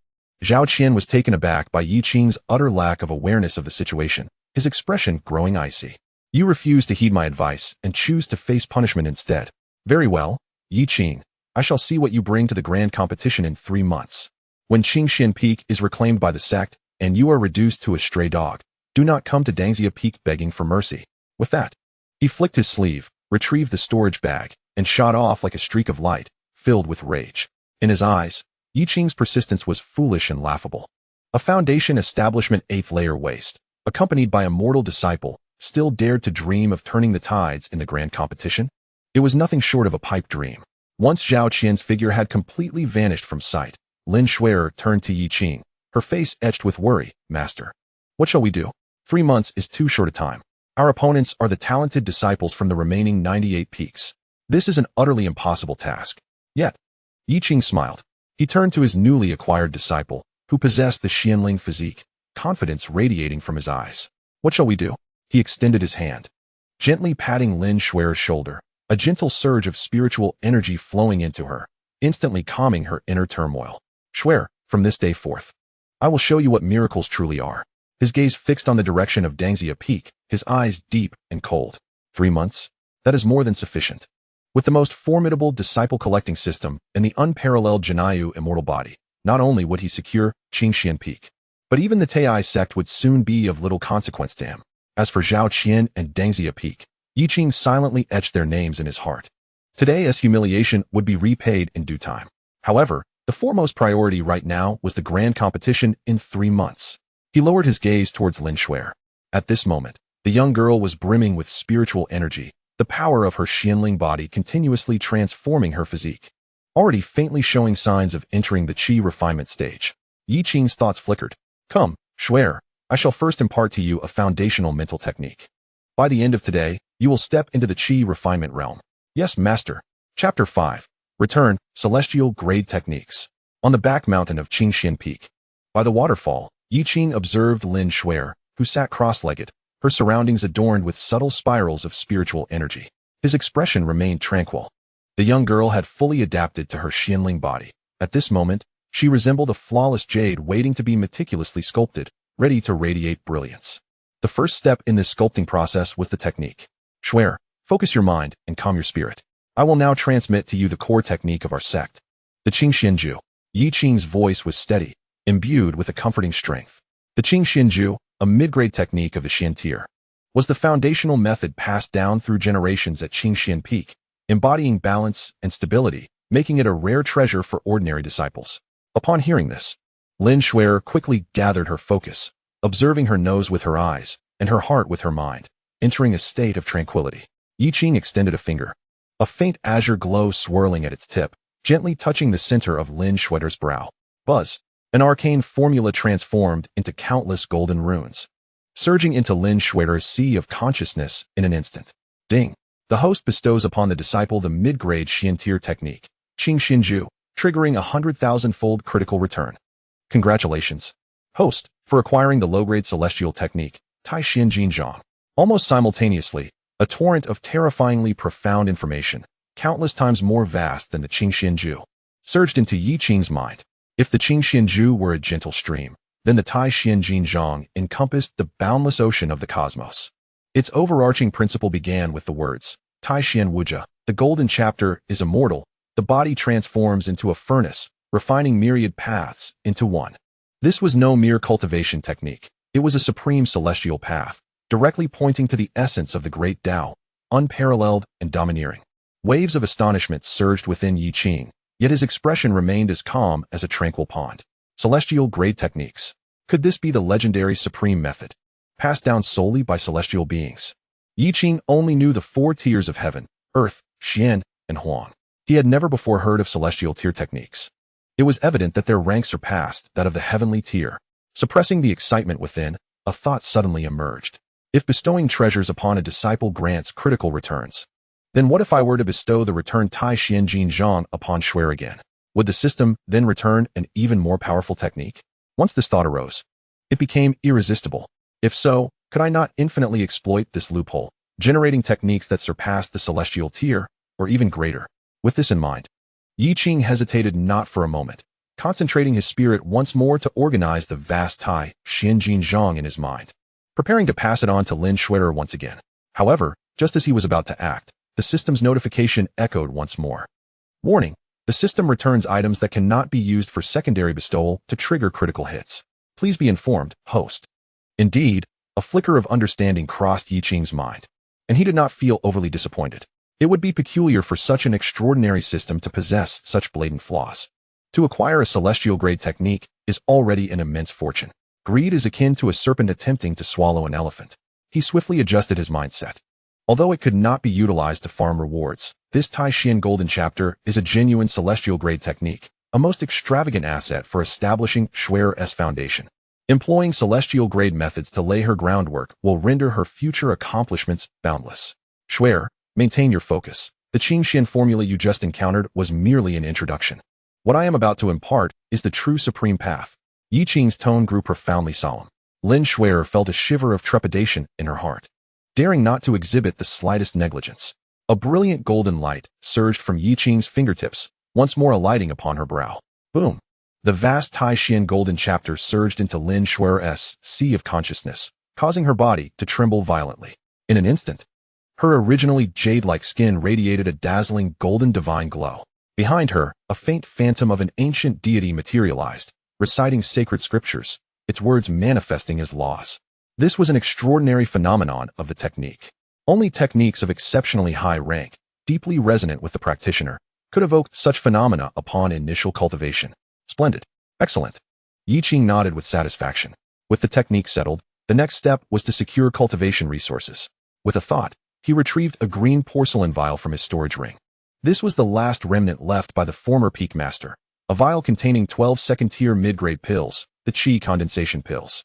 Zhao Qian was taken aback by Yi Qing's utter lack of awareness of the situation, his expression growing icy. You refuse to heed my advice and choose to face punishment instead. Very well, Yi Qing, I shall see what you bring to the grand competition in 3 months. When Qingxuan Peak is reclaimed by the sect, and you are reduced to a stray dog, do not come to Dangxia Peak begging for mercy. With that, he flicked his sleeve, retrieved the storage bag, and shot off like a streak of light, filled with rage. In his eyes, Yi Qing's persistence was foolish and laughable. A Foundation establishment 8th layer waste, accompanied by a mortal disciple, still dared to dream of turning the tides in the grand competition? It was nothing short of a pipe dream. Once Zhao Qian's figure had completely vanished from sight, Lin Shuer turned to Yi Qing, her face etched with worry. Master, what shall we do? 3 months is too short a time. Our opponents are the talented disciples from the remaining 98 peaks. This is an utterly impossible task. Yet, Yi Qing smiled. He turned to his newly acquired disciple, who possessed the Xianling physique, confidence radiating from his eyes. What shall we do? He extended his hand, gently patting Lin Shuer's shoulder, a gentle surge of spiritual energy flowing into her, instantly calming her inner turmoil. Shuer, from this day forth, I will show you what miracles truly are. His gaze fixed on the direction of Dangxia Peak, his eyes deep and cold. 3 months? That is more than sufficient. With the most formidable disciple collecting system in the unparalleled Jinyu Immortal Body, not only would he secure Qingxuan Peak, but even the Taiyi Sect would soon be of little consequence to him. As for Zhao Qian and Dangxia Peak, Yi Qing silently etched their names in his heart. Today, as humiliation would be repaid in due time. However, the foremost priority right now was the grand competition in 3 months. He lowered his gaze towards Lin Shuer. At this moment, the young girl was brimming with spiritual energy, the power of her Xianling body continuously transforming her physique, already faintly showing signs of entering the Qi refinement stage. Yi Qing's thoughts flickered. Come, Shuer, I shall first impart to you a foundational mental technique. By the end of today, you will step into the Qi refinement realm. Yes, Master. Chapter 5. Return, Celestial Grade Techniques. On the back mountain of Qingxuan Peak, by the waterfall, Yi Qing observed Lin Shuer, who sat cross-legged, her surroundings adorned with subtle spirals of spiritual energy. His expression remained tranquil. The young girl had fully adapted to her Xianling body. At this moment, she resembled a flawless jade waiting to be meticulously sculpted, ready to radiate brilliance. The first step in this sculpting process was the technique. Shuer, focus your mind and calm your spirit. I will now transmit to you the core technique of our sect, the Qingxianju. Yi Qing's voice was steady, imbued with a comforting strength. The Qingxianju, a mid-grade technique of the Xian tier, was the foundational method passed down through generations at Qingxuan Peak, embodying balance and stability, making it a rare treasure for ordinary disciples. Upon hearing this, Lin Shuer quickly gathered her focus, observing her nose with her eyes and her heart with her mind, entering a state of tranquility. Yi Qing extended a finger, a faint azure glow swirling at its tip, gently touching the center of Lin Shuer's brow. Buzz, an arcane formula transformed into countless golden runes, surging into Lin Shuer's sea of consciousness in an instant. Ding! The host bestows upon the disciple the mid-grade Xian tier technique, Qingxianju, triggering 100,000-fold critical return. Congratulations, host, for acquiring the low-grade celestial technique, Taixuan Golden. Almost simultaneously, a torrent of terrifyingly profound information, countless times more vast than the Qingxianju, surged into Yi Qing's mind. If the Qingxianju were a gentle stream, then the Taixuan Golden encompassed the boundless ocean of the cosmos. Its overarching principle began with the words, Taixuan Wuja, the golden chapter is immortal, the body transforms into a furnace, refining myriad paths into one. This was no mere cultivation technique. It was a supreme celestial path, directly pointing to the essence of the great Tao, unparalleled and domineering. Waves of astonishment surged within Yi Qing, yet his expression remained as calm as a tranquil pond. Celestial grade techniques. Could this be the legendary supreme method, passed down solely by celestial beings? Yi Qing only knew the 4 tiers of heaven, earth, Xian, and Huang. He had never before heard of celestial tier techniques. It was evident that their rank surpassed that of the heavenly tier. Suppressing the excitement within, a thought suddenly emerged. If bestowing treasures upon a disciple grants critical returns, then what if I were to bestow the return Taixuan Golden upon Shuer again? Would the system then return an even more powerful technique? Once this thought arose, it became irresistible. If so, could I not infinitely exploit this loophole, generating techniques that surpassed the celestial tier, or even greater? With this in mind, Yi Qing hesitated not for a moment, concentrating his spirit once more to organize the vast Taixuan Golden in his mind, preparing to pass it on to Lin Shuer once again. However, just as he was about to act, the system's notification echoed once more. Warning, The system returns items that cannot be used for secondary bestowal to trigger critical hits. Please be informed, host. Indeed, a flicker of understanding crossed Yi Qing's mind, and he did not feel overly disappointed. It would be peculiar for such an extraordinary system to possess such blatant flaws. To acquire a celestial-grade technique is already an immense fortune. Greed is akin to a serpent attempting to swallow an elephant. He swiftly adjusted his mindset. Although it could not be utilized to farm rewards, this Taixuan Golden Chapter is a genuine celestial-grade technique, a most extravagant asset for establishing Schwer's foundation. Employing celestial-grade methods to lay her groundwork will render her future accomplishments boundless. Schwer, maintain your focus. The Qingxuan formula you just encountered was merely an introduction. What I am about to impart is the true supreme path. Yi Qing's tone grew profoundly solemn. Lin Schwer felt a shiver of trepidation in her heart, daring not to exhibit the slightest negligence. A brilliant golden light surged from Yi Qing's fingertips, once more alighting upon her brow. Boom! The vast Taixuan Golden Chapter surged into Lin Schwer's sea of consciousness, causing her body to tremble violently. In an instant, her originally jade-like skin radiated a dazzling golden divine glow. Behind her, a faint phantom of an ancient deity materialized, reciting sacred scriptures, its words manifesting as laws. This was an extraordinary phenomenon of the technique. Only techniques of exceptionally high rank, deeply resonant with the practitioner, could evoke such phenomena upon initial cultivation. Splendid. Excellent. Yi Qing nodded with satisfaction. With the technique settled, the next step was to secure cultivation resources. With a thought, he retrieved a green porcelain vial from his storage ring. This was the last remnant left by the former Peak Master, a vial containing 12 second-tier mid-grade pills, the Qi condensation pills.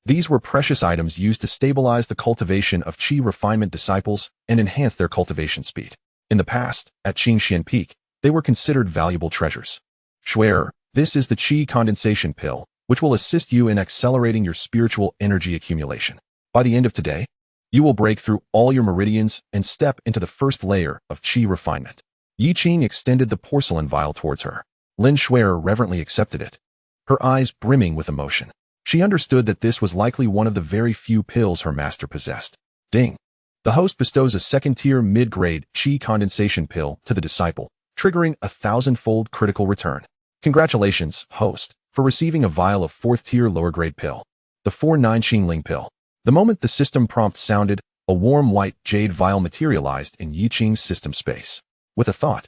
These were precious items used to stabilize the cultivation of Qi refinement disciples and enhance their cultivation speed. In the past, at Qingxuan Peak, they were considered valuable treasures. Schwer, this is the Qi condensation pill, which will assist you in accelerating your spiritual energy accumulation. By the end of today, you will break through all your meridians and step into the first layer of Qi refinement. Yi Qing extended the porcelain vial towards her. Lin Schwer reverently accepted it, her eyes brimming with emotion. She understood that this was likely one of the very few pills her master possessed. Ding! The host bestows a second-tier mid-grade Qi condensation pill to the disciple, triggering a 1,000-fold critical return. Congratulations, host, for receiving a vial of 4th-tier lower-grade pill, the 4-9 Qingling pill. The moment the system prompt sounded, a warm white jade vial materialized in Yi Qing's system space. With a thought,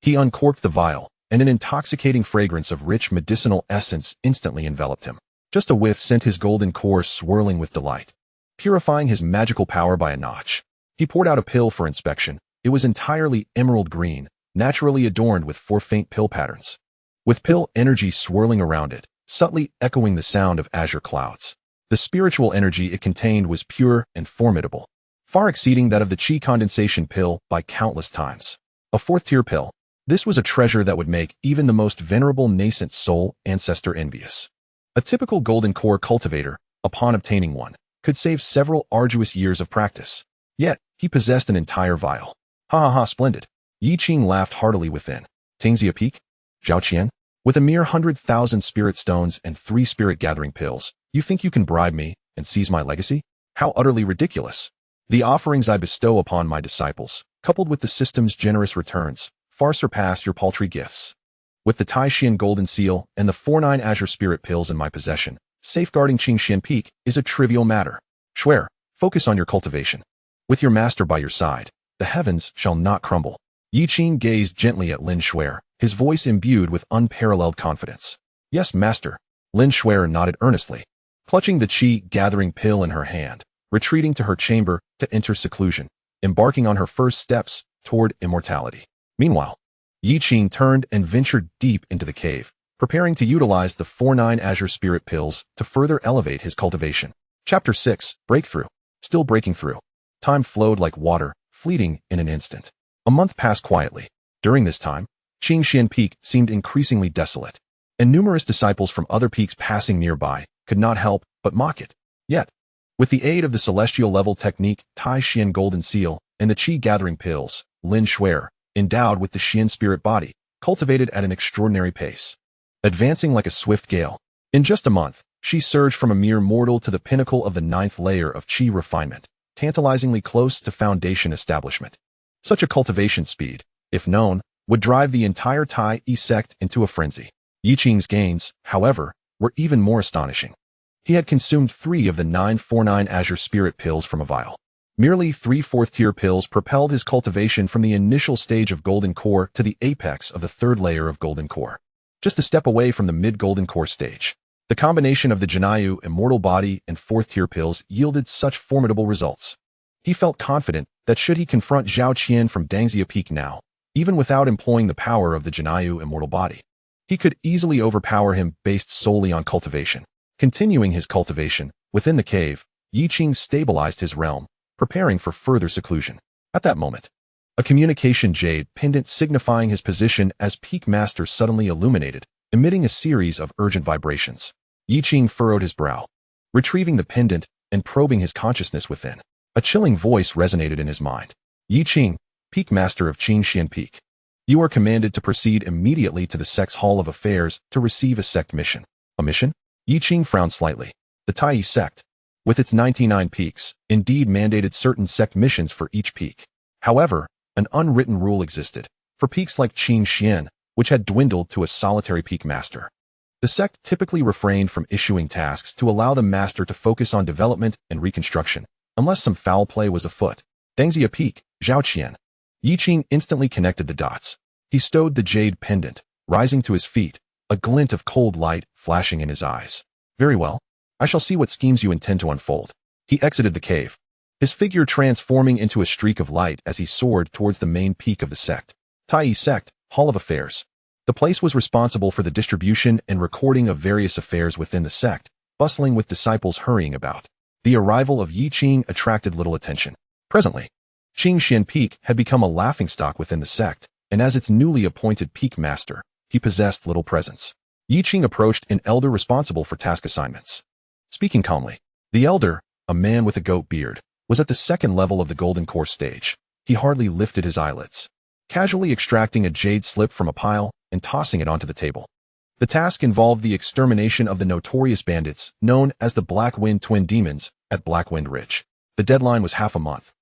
he uncorked the vial, and an intoxicating fragrance of rich medicinal essence instantly enveloped him. Just a whiff sent his golden core swirling with delight, purifying his magical power by a notch. He poured out a pill for inspection. It was entirely emerald green, naturally adorned with 4 faint pill patterns, with pill energy swirling around it, subtly echoing the sound of azure clouds. The spiritual energy it contained was pure and formidable, far exceeding that of the Qi condensation pill by countless times. A 4th-tier pill. This was a treasure that would make even the most venerable nascent soul ancestor envious. A typical golden core cultivator, upon obtaining one, could save several arduous years of practice. Yet, he possessed an entire vial. Ha ha ha, splendid. Yi Qing laughed heartily within. Tingxia Peak? Zhao Qian? With a mere 100,000 spirit stones and 3 spirit-gathering pills, you think you can bribe me and seize my legacy? How utterly ridiculous. The offerings I bestow upon my disciples, coupled with the system's generous returns, far surpass your paltry gifts. With the Taixuan Golden Seal and the 4-9 Azure Spirit pills in my possession, safeguarding Qingxuan Peak is a trivial matter. Schwer, focus on your cultivation. With your master by your side, the heavens shall not crumble. Yi Qing gazed gently at Lin Schwer, his voice imbued with unparalleled confidence. Yes, master. Lin Schwer nodded earnestly, clutching the Qi gathering pill in her hand, retreating to her chamber to enter seclusion, embarking on her first steps toward immortality. Meanwhile, Yi Qing turned and ventured deep into the cave, preparing to utilize the 4-9 Azure Spirit pills to further elevate his cultivation. Chapter 6, Breakthrough. Still breaking through. Time flowed like water, fleeting in an instant. A month passed quietly. During this time, Qingxuan Peak seemed increasingly desolate, and numerous disciples from other peaks passing nearby could not help but mock it. Yet, with the aid of the celestial level technique Taixuan Golden Seal and the Qi gathering pills, Lin Schwer, endowed with the Xian spirit body, cultivated at an extraordinary pace, advancing like a swift gale. In just a month, she surged from a mere mortal to the pinnacle of the 9th layer of Qi refinement, tantalizingly close to foundation establishment. Such a cultivation speed, if known, would drive the entire Taiyi Sect into a frenzy. Yi Qing's gains, however, were even more astonishing. He had consumed 3 of the 949 Azure Spirit pills from a vial. Merely 3 4th-tier pills propelled his cultivation from the initial stage of Golden Core to the apex of the 3rd layer of Golden Core, just a step away from the mid-Golden Core stage. The combination of the Qingxuan Immortal Body and 4th-tier pills yielded such formidable results. He felt confident that should he confront Zhao Qian from Dangxia Peak now, even without employing the power of the Qingxuan Immortal Body, he could easily overpower him based solely on cultivation. Continuing his cultivation, within the cave, Yi Qing stabilized his realm, preparing for further seclusion. At that moment, a communication jade pendant signifying his position as Peak Master suddenly illuminated, emitting a series of urgent vibrations. Yi Qing furrowed his brow, retrieving the pendant and probing his consciousness within. A chilling voice resonated in his mind. Yi Qing, Peak Master of Qingxuan Peak. You are commanded to proceed immediately to the sect's Hall of Affairs to receive a sect mission. A mission? Yi Qing frowned slightly. The Taiyi Sect, with its 99 peaks, indeed mandated certain sect missions for each peak. However, an unwritten rule existed for peaks like Qingxuan, which had dwindled to a solitary peak master. The sect typically refrained from issuing tasks to allow the master to focus on development and reconstruction, unless some foul play was afoot. Dangxia Peak, Zhao Qian. Yi Qing instantly connected the dots. He stowed the jade pendant, rising to his feet, a glint of cold light flashing in his eyes. Very well. I shall see what schemes you intend to unfold. He exited the cave, his figure transforming into a streak of light as he soared towards the main peak of the sect. Taiyi Sect, Hall of Affairs. The place was responsible for the distribution and recording of various affairs within the sect, bustling with disciples hurrying about. The arrival of Yi Qing attracted little attention. Presently, Qingxuan Peak had become a laughingstock within the sect, and as its newly appointed peak master, he possessed little presence. Yi Qing approached an elder responsible for task assignments. Speaking calmly, the elder, a man with a goat beard, was at the 2nd level of the Golden Core stage. He hardly lifted his eyelids, casually extracting a jade slip from a pile and tossing it onto the table. The task involved the extermination of the notorious bandits known as the Blackwind Twin Demons at Blackwind Ridge. The deadline was half a month,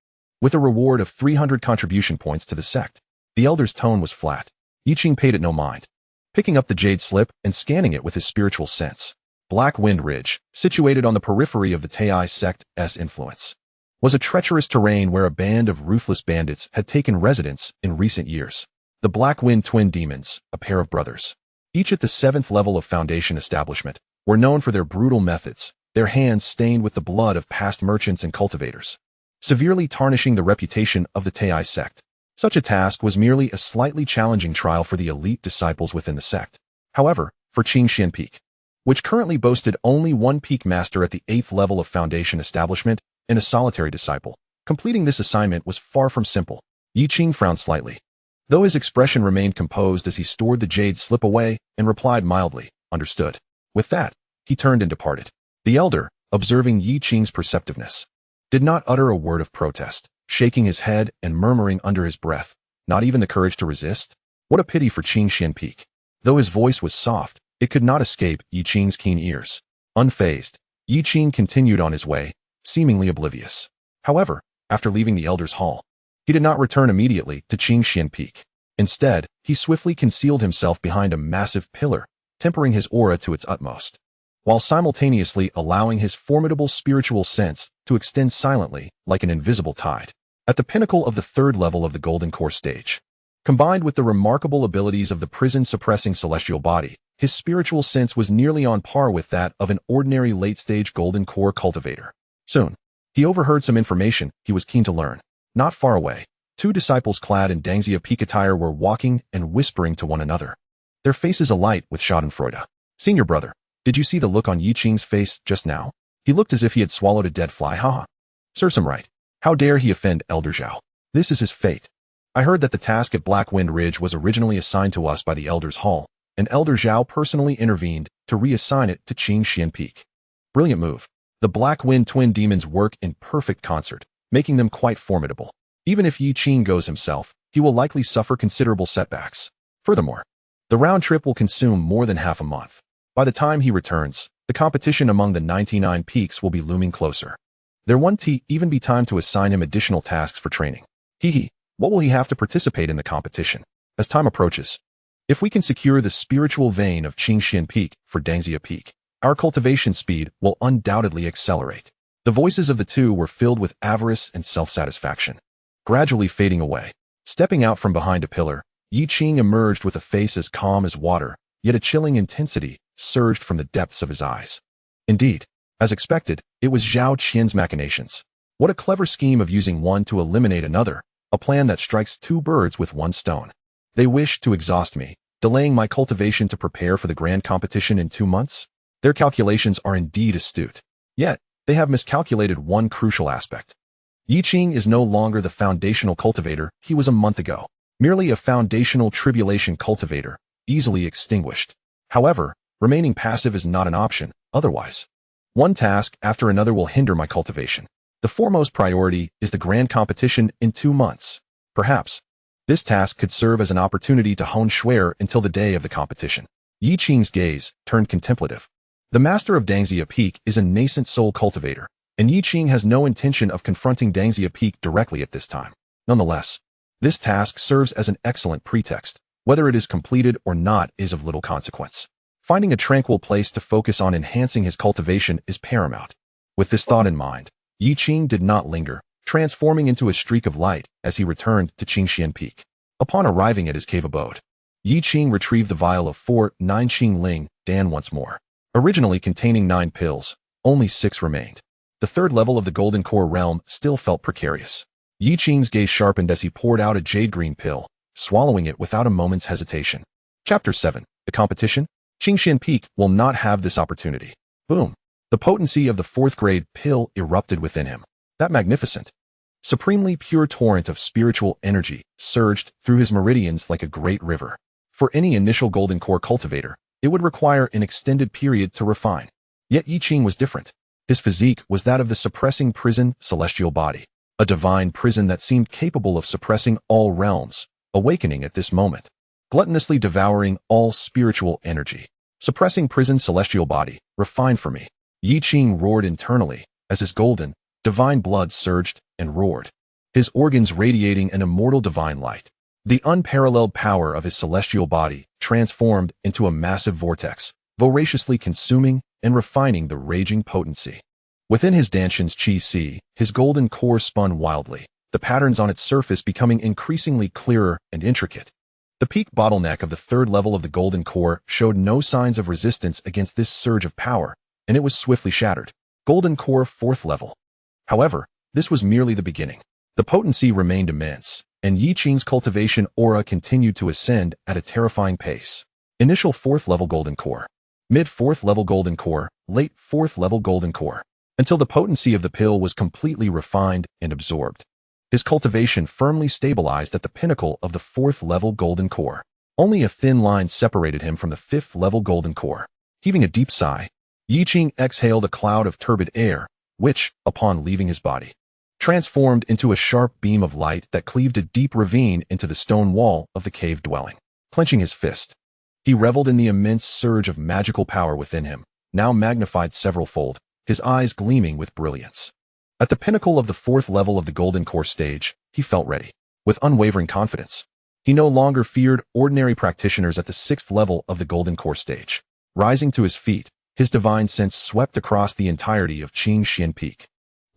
with a reward of 300 contribution points to the sect. The elder's tone was flat. Yi Qing paid it no mind, picking up the jade slip and scanning it with his spiritual sense. Blackwind Ridge, situated on the periphery of the Taiyi Sect's influence, was a treacherous terrain where a band of ruthless bandits had taken residence in recent years. The Blackwind Twin Demons, a pair of brothers, each at the 7th level of Foundation establishment, were known for their brutal methods, their hands stained with the blood of past merchants and cultivators, severely tarnishing the reputation of the Taiyi Sect. Such a task was merely a slightly challenging trial for the elite disciples within the sect. However, for Qingxuan Peak, which currently boasted only one peak master at the 8th level of Foundation establishment and a solitary disciple, completing this assignment was far from simple. Yi Qing frowned slightly, though his expression remained composed as he stored the jade slip away and replied mildly, "Understood." With that, he turned and departed. The elder, observing Yi Qing's perceptiveness, did not utter a word of protest, shaking his head and murmuring under his breath, "Not even the courage to resist? What a pity for Qingxuan Peak." Though his voice was soft, it could not escape Yi Qing's keen ears. Unfazed, Yi Qing continued on his way, seemingly oblivious. However, after leaving the elder's hall, he did not return immediately to Qingxuan Peak. Instead, he swiftly concealed himself behind a massive pillar, tempering his aura to its utmost, while simultaneously allowing his formidable spiritual sense to extend silently like an invisible tide. At the pinnacle of the 3rd level of the Golden Core stage, combined with the remarkable abilities of the prison-suppressing celestial body, his spiritual sense was nearly on par with that of an ordinary late-stage Golden Core cultivator. Soon, he overheard some information he was keen to learn. Not far away, 2 disciples clad in Dangxia Peak attire were walking and whispering to one another, their faces alight with schadenfreude. "Senior brother, did you see the look on Yi Qing's face just now? He looked as if he had swallowed a dead fly, haha. Serves him right. How dare he offend Elder Zhao? This is his fate. I heard that the task at Blackwind Ridge was originally assigned to us by the Elder's Hall, and Elder Zhao personally intervened to reassign it to Qingxuan Peak. Brilliant move. The Blackwind Twin Demons work in perfect concert, making them quite formidable. Even if Yi Qing goes himself, he will likely suffer considerable setbacks. Furthermore, the round trip will consume more than half a month. By the time he returns, the competition among the 99 peaks will be looming closer. There won't even be time to assign him additional tasks for training. What will he have to participate in the competition? as time approaches. If we can secure the spiritual vein of Qingxuan Peak for Dangxia Peak, our cultivation speed will undoubtedly accelerate. The voices of the two were filled with avarice and self-satisfaction, gradually fading away. Stepping out from behind a pillar, Yi Qing emerged with a face as calm as water, yet a chilling intensity surged from the depths of his eyes. Indeed, as expected, it was Zhao Qian's machinations. What a clever scheme of using one to eliminate another, a plan that strikes two birds with one stone. They wish to exhaust me, delaying my cultivation to prepare for the grand competition in 2 months? Their calculations are indeed astute. Yet, they have miscalculated one crucial aspect. Yi Qing is no longer the foundational cultivator he was a month ago, merely a foundational tribulation cultivator, easily extinguished. However, remaining passive is not an option, otherwise. One task after another will hinder my cultivation. The foremost priority is the grand competition in 2 months. Perhaps, this task could serve as an opportunity to hone Shuer until the day of the competition. Yi Qing's gaze turned contemplative. The master of Dangxia Peak is a nascent soul cultivator, and Yi Qing has no intention of confronting Dangxia Peak directly at this time. Nonetheless, this task serves as an excellent pretext. Whether it is completed or not is of little consequence. Finding a tranquil place to focus on enhancing his cultivation is paramount. With this thought in mind, Yi Qing did not linger, transforming into a streak of light as he returned to Qingxuan Peak. Upon arriving at his cave abode, Yi Qing retrieved the vial of 4-9 Qing Ling Dan once more. Originally containing 9 pills, only 6 remained. The third level of the Golden Core realm still felt precarious. Yi Qing's gaze sharpened as he poured out a jade green pill, swallowing it without a moment's hesitation. Chapter 7. The competition? Qingxuan Peak will not have this opportunity. Boom. The potency of the 4th grade pill erupted within him. That magnificent, supremely pure torrent of spiritual energy surged through his meridians like a great river. For any initial Golden Core cultivator, it would require an extended period to refine. Yet Yi Qing was different. His physique was that of the suppressing prison-celestial body, a divine prison that seemed capable of suppressing all realms, awakening at this moment, gluttonously devouring all spiritual energy. Suppressing prison-celestial body, refine for me. Yi Qing roared internally, as his golden, divine blood surged and roared, his organs radiating an immortal divine light. The unparalleled power of his celestial body transformed into a massive vortex, voraciously consuming and refining the raging potency. Within his Danshan's Qi Si, his golden core spun wildly, the patterns on its surface becoming increasingly clearer and intricate. The peak bottleneck of the 3rd level of the Golden Core showed no signs of resistance against this surge of power, and it was swiftly shattered. Golden Core 4th level. However, this was merely the beginning. The potency remained immense, and Yi Qing's cultivation aura continued to ascend at a terrifying pace. Initial 4th level Golden Core, mid 4th level Golden Core, late 4th level Golden Core, until the potency of the pill was completely refined and absorbed. His cultivation firmly stabilized at the pinnacle of the 4th level Golden Core. Only a thin line separated him from the 5th level Golden Core. Heaving a deep sigh, Yi Qing exhaled a cloud of turbid air, which, upon leaving his body, transformed into a sharp beam of light that cleaved a deep ravine into the stone wall of the cave dwelling. Clenching his fist, he reveled in the immense surge of magical power within him, now magnified several-fold, his eyes gleaming with brilliance. At the pinnacle of the 4th level of the Golden Core stage, he felt ready, with unwavering confidence. He no longer feared ordinary practitioners at the 6th level of the Golden Core stage. Rising to his feet, his divine sense swept across the entirety of Qingxuan Peak,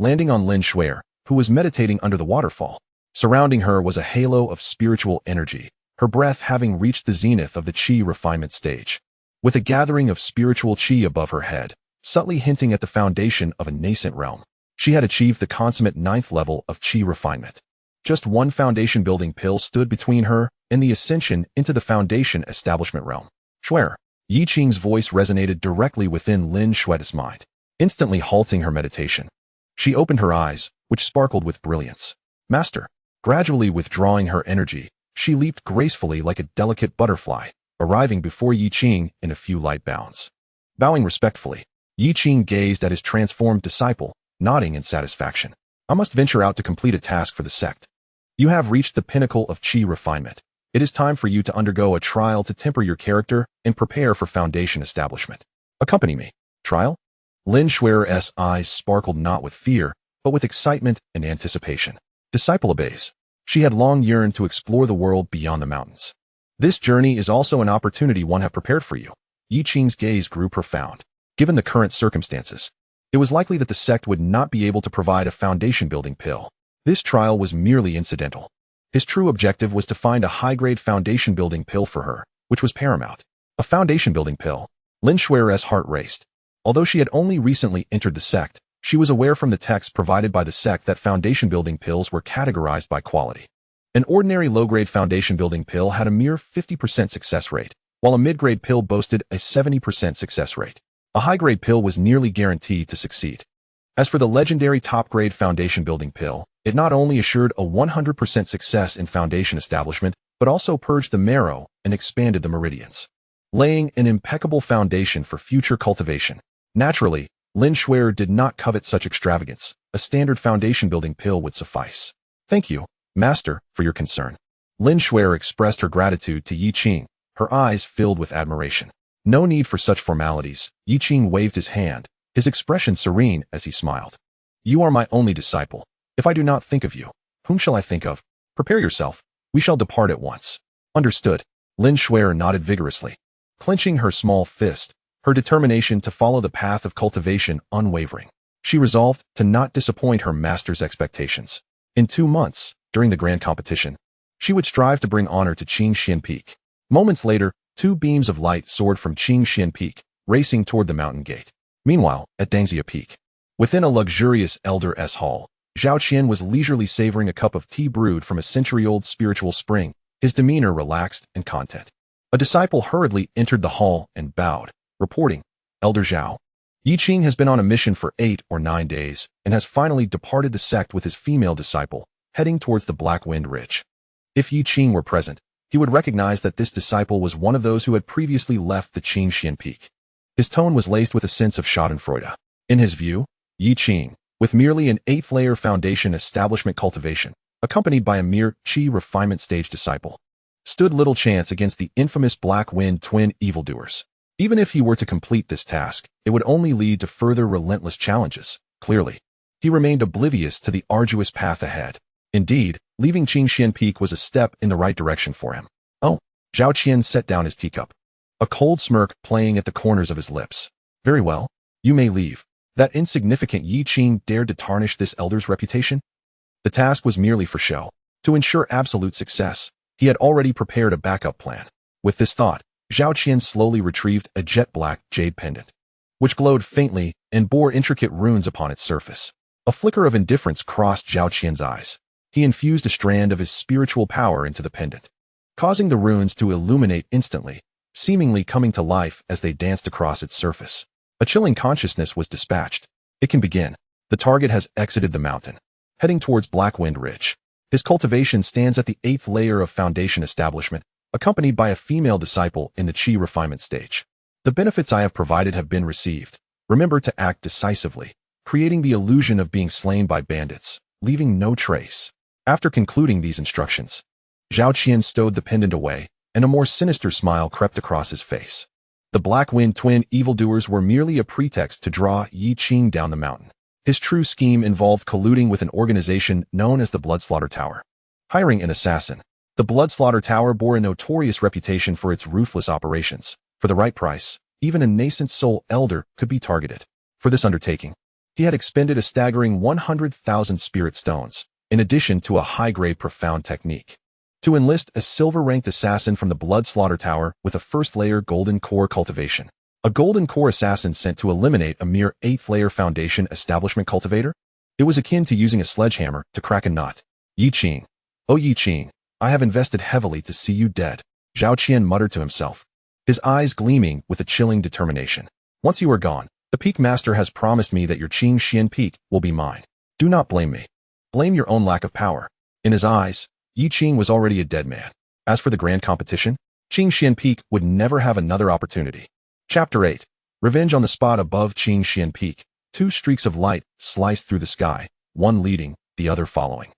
landing on Lin Shuer, who was meditating under the waterfall. Surrounding her was a halo of spiritual energy, her breath having reached the zenith of the Qi refinement stage. With a gathering of spiritual Qi above her head, subtly hinting at the foundation of a nascent realm, she had achieved the consummate 9th level of Qi refinement. Just one foundation-building pill stood between her and the ascension into the foundation establishment realm. Shuer. Yi Qing's voice resonated directly within Lin Shuer's mind, instantly halting her meditation. She opened her eyes, which sparkled with brilliance. Master. Gradually withdrawing her energy, she leaped gracefully like a delicate butterfly, arriving before Yi Qing in a few light bounds. Bowing respectfully, Yi Qing gazed at his transformed disciple, nodding in satisfaction. I must venture out to complete a task for the sect. You have reached the pinnacle of Qi refinement. It is time for you to undergo a trial to temper your character and prepare for foundation establishment. Accompany me. Trial? Lin Shuer's eyes sparkled not with fear, but with excitement and anticipation. Disciple obeys. She had long yearned to explore the world beyond the mountains. This journey is also an opportunity one have prepared for you. Yi Qing's gaze grew profound. Given the current circumstances, it was likely that the sect would not be able to provide a foundation-building pill. This trial was merely incidental. His true objective was to find a high-grade foundation-building pill for her, which was paramount. A foundation-building pill. Lin Shui's heart raced. Although she had only recently entered the sect, she was aware from the texts provided by the sect that foundation-building pills were categorized by quality. An ordinary low-grade foundation-building pill had a mere 50% success rate, while a mid-grade pill boasted a 70% success rate. A high-grade pill was nearly guaranteed to succeed. As for the legendary top-grade foundation-building pill, it not only assured a 100% success in foundation establishment, but also purged the marrow and expanded the meridians, laying an impeccable foundation for future cultivation. Naturally, Lin Shui did not covet such extravagance. A standard foundation-building pill would suffice. Thank you, Master, for your concern. Lin Shui expressed her gratitude to Yi Qing, her eyes filled with admiration. No need for such formalities. Yi Qing waved his hand, his expression serene as he smiled. You are my only disciple. If I do not think of you, whom shall I think of? Prepare yourself. We shall depart at once. Understood. Lin Shui nodded vigorously, clenching her small fist, her determination to follow the path of cultivation unwavering. She resolved to not disappoint her master's expectations. In 2 months, during the grand competition, she would strive to bring honor to Qingxuan Peak. Moments later, 2 beams of light soared from Qingxuan Peak, racing toward the mountain gate. Meanwhile, at Dangxia Peak, within a luxurious Elder's hall, Zhao Qian was leisurely savoring a cup of tea brewed from a century-old spiritual spring, his demeanor relaxed and content. A disciple hurriedly entered the hall and bowed, reporting, Elder Zhao. Yi Qing has been on a mission for 8 or 9 days and has finally departed the sect with his female disciple, heading towards the Black Wind Ridge. If Yi Qing were present, he would recognize that this disciple was one of those who had previously left the Qingxuan Peak. His tone was laced with a sense of schadenfreude. In his view, Yi Qing, with merely an 8th-layer foundation establishment cultivation, accompanied by a mere Qi refinement stage disciple, stood little chance against the infamous Black Wind twin evildoers. Even if he were to complete this task, it would only lead to further relentless challenges. Clearly, he remained oblivious to the arduous path ahead. Indeed, leaving Qingxuan Peak was a step in the right direction for him. Oh, Zhao Qian set down his teacup, a cold smirk playing at the corners of his lips. Very well, you may leave. That insignificant Yi Qing dared to tarnish this elder's reputation? The task was merely for show. To ensure absolute success, he had already prepared a backup plan. With this thought, Zhao Qian slowly retrieved a jet-black jade pendant, which glowed faintly and bore intricate runes upon its surface. A flicker of indifference crossed Zhao Qian's eyes. He infused a strand of his spiritual power into the pendant, causing the runes to illuminate instantly, seemingly coming to life as they danced across its surface. A chilling consciousness was dispatched. It can begin. The target has exited the mountain, heading towards Black Wind Ridge. His cultivation stands at the 8th layer of foundation establishment, accompanied by a female disciple in the Qi refinement stage. The benefits I have provided have been received. Remember to act decisively, creating the illusion of being slain by bandits, leaving no trace. After concluding these instructions, Zhao Qian stowed the pendant away, and a more sinister smile crept across his face. The Black Wind twin evildoers were merely a pretext to draw Yi Qing down the mountain. His true scheme involved colluding with an organization known as the Bloodslaughter Tower, hiring an assassin. The Bloodslaughter Tower bore a notorious reputation for its ruthless operations. For the right price, even a nascent soul elder could be targeted. For this undertaking, he had expended a staggering 100,000 spirit stones, in addition to a high-grade profound technique, to enlist a silver-ranked assassin from the Bloodslaughter Tower with a first-layer golden core cultivation. A golden core assassin sent to eliminate a mere 8th-layer foundation establishment cultivator? It was akin to using a sledgehammer to crack a nut. Yi Qing. Oh Yi Qing, I have invested heavily to see you dead, Zhao Qian muttered to himself, his eyes gleaming with a chilling determination. Once you are gone, the Peak Master has promised me that your Qingxuan Peak will be mine. Do not blame me. Blame your own lack of power. In his eyes, Yi Qing was already a dead man. As for the grand competition, Qingxuan Peak would never have another opportunity. Chapter 8. Revenge on the spot above Qingxuan Peak. 2 streaks of light sliced through the sky, one leading, the other following.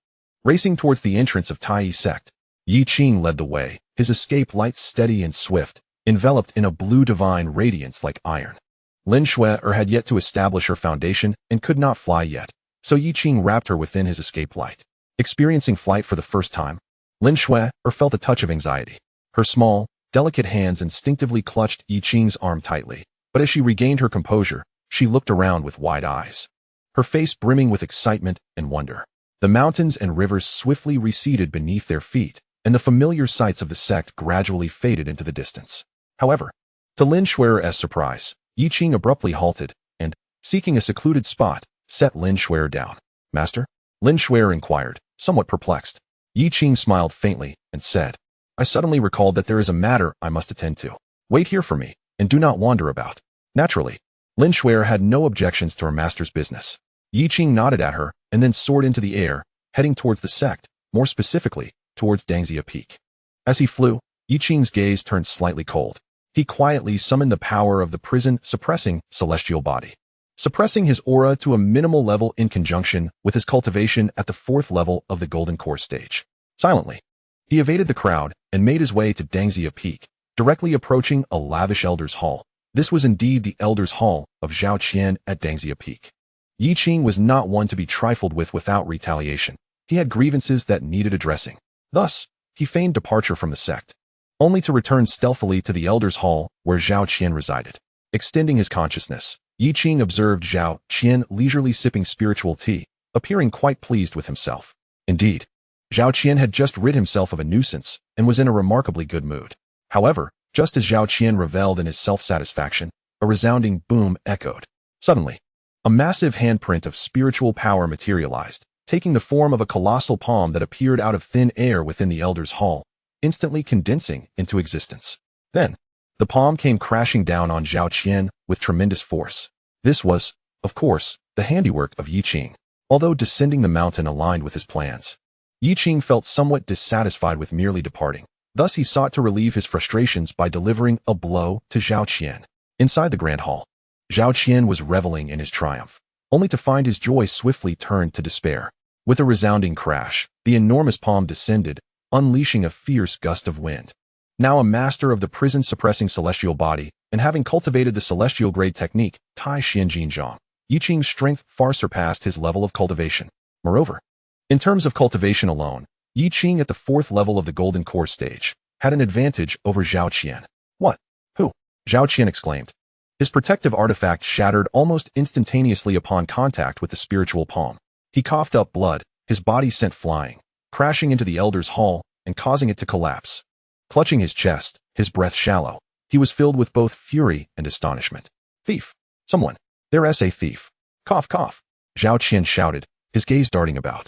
Racing towards the entrance of Taiyi Sect, Yi Qing led the way, his escape light steady and swift, enveloped in a blue divine radiance like iron. Lin Shui had yet to establish her foundation and could not fly yet, so Yi Qing wrapped her within his escape light. Experiencing flight for the first time, Lin Shui felt a touch of anxiety. Her small, delicate hands instinctively clutched Yi Qing's arm tightly, but as she regained her composure, she looked around with wide eyes, her face brimming with excitement and wonder. The mountains and rivers swiftly receded beneath their feet, and the familiar sights of the sect gradually faded into the distance. However, to Lin Shuer's surprise, Yi Qing abruptly halted, and, seeking a secluded spot, set Lin Shuer down. "Master?" Lin Shuer inquired, somewhat perplexed. Yi Qing smiled faintly and said, "I suddenly recalled that there is a matter I must attend to. Wait here for me, and do not wander about." Naturally, Lin Shuer had no objections to her master's business. Yi Qing nodded at her and then soared into the air, heading towards the sect, more specifically, towards Dangxia Peak. As he flew, Yi Qing's gaze turned slightly cold. He quietly summoned the power of the prison-suppressing celestial body, suppressing his aura to a minimal level in conjunction with his cultivation at the 4th level of the Golden Core stage. Silently, he evaded the crowd and made his way to Dangxia Peak, directly approaching a lavish Elder's Hall. This was indeed the Elder's Hall of Zhao Qian at Dangxia Peak. Yi Qing was not one to be trifled with without retaliation. He had grievances that needed addressing. Thus, he feigned departure from the sect, only to return stealthily to the Elder's Hall where Zhao Qian resided. Extending his consciousness, Yi Qing observed Zhao Qian leisurely sipping spiritual tea, appearing quite pleased with himself. Indeed, Zhao Qian had just rid himself of a nuisance and was in a remarkably good mood. However, just as Zhao Qian reveled in his self-satisfaction, a resounding boom echoed. Suddenly, a massive handprint of spiritual power materialized, taking the form of a colossal palm that appeared out of thin air within the Elder's Hall, instantly condensing into existence. Then, the palm came crashing down on Zhao Qian with tremendous force. This was, of course, the handiwork of Yi Qing. Although descending the mountain aligned with his plans, Yi Qing felt somewhat dissatisfied with merely departing. Thus he sought to relieve his frustrations by delivering a blow to Zhao Qian. Inside the Grand Hall, Zhao Qian was reveling in his triumph, only to find his joy swiftly turned to despair. With a resounding crash, the enormous palm descended, unleashing a fierce gust of wind. Now a master of the prison-suppressing celestial body, and having cultivated the celestial grade technique, Tai Xian Jinzhong, Yi Qing's strength far surpassed his level of cultivation. Moreover, in terms of cultivation alone, Yi Qing at the 4th level of the Golden Core stage had an advantage over Zhao Qian. "What? Who?" Zhao Qian exclaimed. His protective artifact shattered almost instantaneously upon contact with the spiritual palm. He coughed up blood, his body sent flying, crashing into the Elder's Hall and causing it to collapse. Clutching his chest, his breath shallow, he was filled with both fury and astonishment. "Thief! Someone! There's a thief! Cough, cough!" Zhao Qian shouted, his gaze darting about.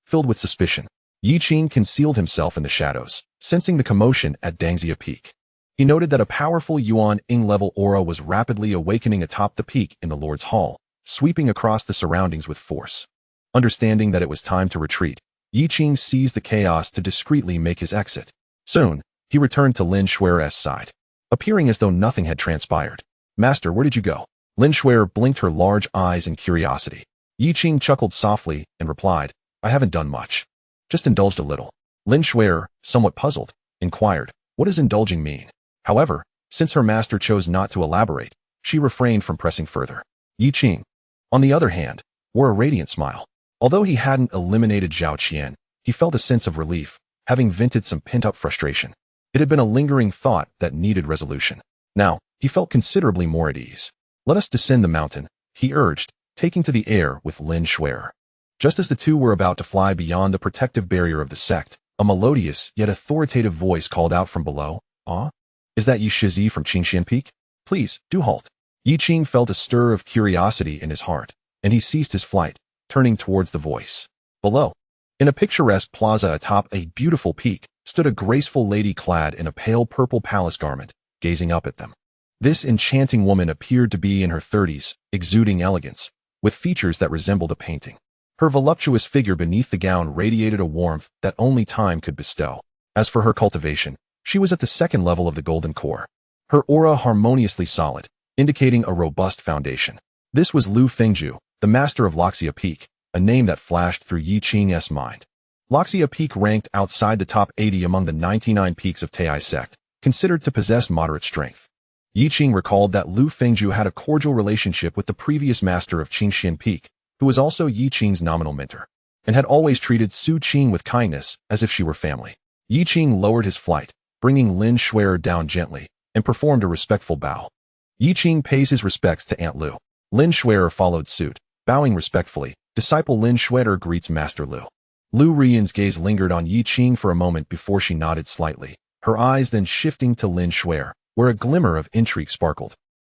Filled with suspicion, Yi Qing concealed himself in the shadows, sensing the commotion at Dangxia Peak. He noted that a powerful Yuan-Ing level aura was rapidly awakening atop the peak in the Lord's Hall, sweeping across the surroundings with force. Understanding that it was time to retreat, Yi Qing seized the chaos to discreetly make his exit. Soon, he returned to Lin Shuer's side, appearing as though nothing had transpired. "Master, where did you go?" Lin Shuer blinked her large eyes in curiosity. Yi Qing chuckled softly and replied, "I haven't done much. Just indulged a little." Lin Shuer, somewhat puzzled, inquired, "What does indulging mean?" However, since her master chose not to elaborate, she refrained from pressing further. Yi Qing, on the other hand, wore a radiant smile. Although he hadn't eliminated Zhao Qian, he felt a sense of relief, having vented some pent-up frustration. It had been a lingering thought that needed resolution. Now, he felt considerably more at ease. "Let us descend the mountain," he urged, taking to the air with Lin Shuer. Just as the two were about to fly beyond the protective barrier of the sect, a melodious yet authoritative voice called out from below, "Ah? Is that Yi Shizi from Qingxuan Peak? Please, do halt." Yi Qing felt a stir of curiosity in his heart, and he ceased his flight, turning towards the voice. Below, in a picturesque plaza atop a beautiful peak, stood a graceful lady clad in a pale purple palace garment, gazing up at them. This enchanting woman appeared to be in her 30s, exuding elegance, with features that resembled a painting. Her voluptuous figure beneath the gown radiated a warmth that only time could bestow. As for her cultivation, she was at the 2nd level of the Golden Core, her aura harmoniously solid, indicating a robust foundation. This was Lu Fengju, the master of Dangxia Peak, a name that flashed through Yi Qing's mind. Dangxia Peak ranked outside the top 80 among the 99 peaks of Taiyi Sect, considered to possess moderate strength. Yi Qing recalled that Lu Fengju had a cordial relationship with the previous master of Qingxuan Peak, who was also Yi Qing's nominal mentor, and had always treated Su Qing with kindness as if she were family. Yi Qing lowered his flight, bringing Lin Shuer down gently, and performed a respectful bow. Yi Qing pays his respects to Aunt Lu. Lin Shuer followed suit, bowing respectfully. Disciple Lin Shuer greets Master Lu. Lu Rian's gaze lingered on Yi Qing for a moment before she nodded slightly, her eyes then shifting to Lin Shuer, where a glimmer of intrigue sparkled.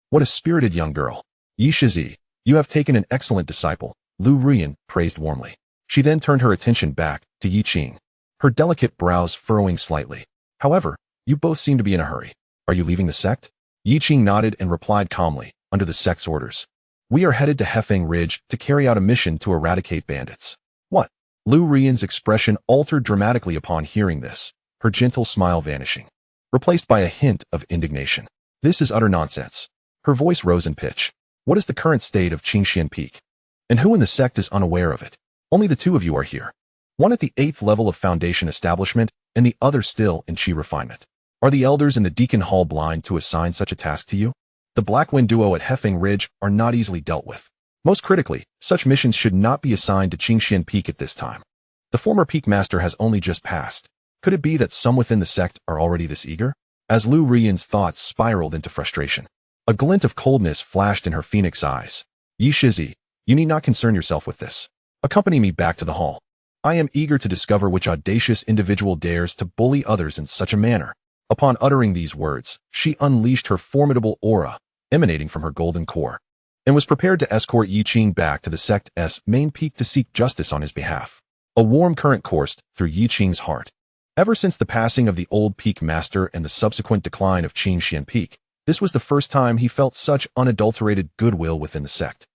What a spirited young girl. Yi Shizi, you have taken an excellent disciple, Lu Rian praised warmly. She then turned her attention back to Yi Qing, her delicate brows furrowing slightly. However, you both seem to be in a hurry. Are you leaving the sect? Yi Qing nodded and replied calmly, under the sect's orders. We are headed to Hefeng Ridge to carry out a mission to eradicate bandits. What? Lu Rian's expression altered dramatically upon hearing this, her gentle smile vanishing, replaced by a hint of indignation. This is utter nonsense. Her voice rose in pitch. What is the current state of Qingxuan Peak? And who in the sect is unaware of it? Only the two of you are here. One at the 8th level of Foundation establishment, and the other still in Qi refinement. Are the elders in the Deacon Hall blind to assign such a task to you? The Blackwind duo at Hefeng Ridge are not easily dealt with. Most critically, such missions should not be assigned to Qingxuan Peak at this time. The former Peak Master has only just passed. Could it be that some within the sect are already this eager? As Lu Rian's thoughts spiraled into frustration, a glint of coldness flashed in her phoenix eyes. Yi Shizi, you need not concern yourself with this. Accompany me back to the hall. I am eager to discover which audacious individual dares to bully others in such a manner. Upon uttering these words, she unleashed her formidable aura, emanating from her golden core, and was prepared to escort Yi Qing back to the sect's main peak to seek justice on his behalf. A warm current coursed through Yi Qing's heart. Ever since the passing of the old Peak Master and the subsequent decline of Qingxuan Peak, this was the first time he felt such unadulterated goodwill within the sect.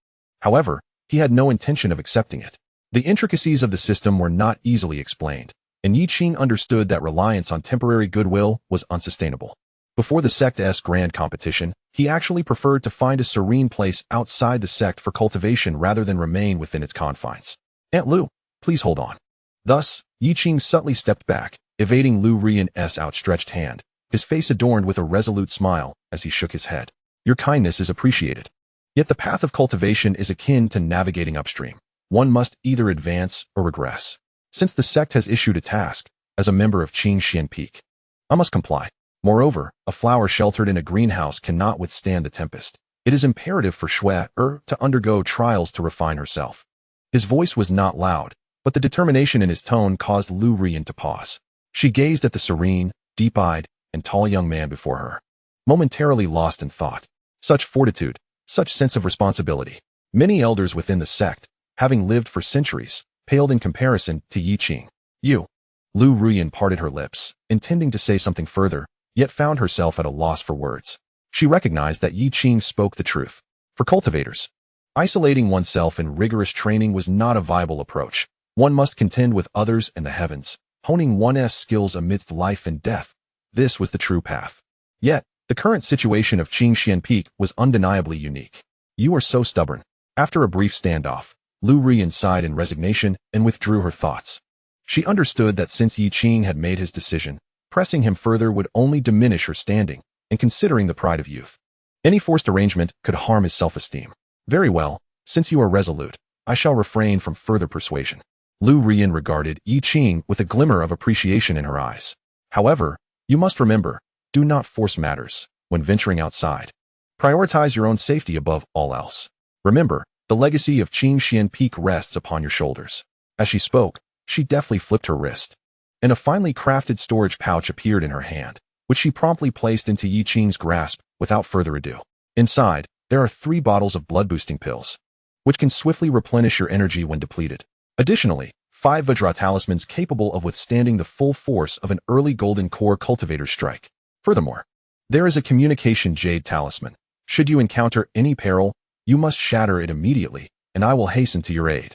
However, he had no intention of accepting it. The intricacies of the system were not easily explained, and Yi Qing understood that reliance on temporary goodwill was unsustainable. Before the sect's grand competition, he actually preferred to find a serene place outside the sect for cultivation rather than remain within its confines. Aunt Lu, please hold on. Thus, Yi Qing subtly stepped back, evading Lu Rian's outstretched hand, his face adorned with a resolute smile as he shook his head. Your kindness is appreciated. Yet the path of cultivation is akin to navigating upstream. One must either advance or regress. Since the sect has issued a task, as a member of Qingxuan Peak, I must comply. Moreover, a flower sheltered in a greenhouse cannot withstand the tempest. It is imperative for Shuer to undergo trials to refine herself. His voice was not loud, but the determination in his tone caused Lu Rian to pause. She gazed at the serene, deep-eyed, and tall young man before her, momentarily lost in thought. Such fortitude, such sense of responsibility. Many elders within the sect, having lived for centuries, paled in comparison to Yi Qing. You. Lu Rian parted her lips, intending to say something further, yet found herself at a loss for words. She recognized that Yi Qing spoke the truth. For cultivators, isolating oneself in rigorous training was not a viable approach. One must contend with others and the heavens, honing one's skills amidst life and death. This was the true path. Yet, the current situation of Qingxuan Peak was undeniably unique. You are so stubborn. After a brief standoff, Lu Rian sighed in resignation and withdrew her thoughts. She understood that since Yi Qing had made his decision, pressing him further would only diminish her standing, and considering the pride of youth, any forced arrangement could harm his self-esteem. Very well, since you are resolute, I shall refrain from further persuasion. Lu Rian regarded Yi Qing with a glimmer of appreciation in her eyes. However, you must remember, do not force matters when venturing outside. Prioritize your own safety above all else. Remember, the legacy of Qingxuan Peak rests upon your shoulders. As she spoke, she deftly flipped her wrist, and a finely crafted storage pouch appeared in her hand, which she promptly placed into Yi Qing's grasp without further ado. Inside, there are 3 bottles of blood-boosting pills, which can swiftly replenish your energy when depleted. Additionally, 5 Vajra talismans capable of withstanding the full force of an early golden core cultivator's strike. Furthermore, there is a communication jade talisman. Should you encounter any peril, you must shatter it immediately, and I will hasten to your aid.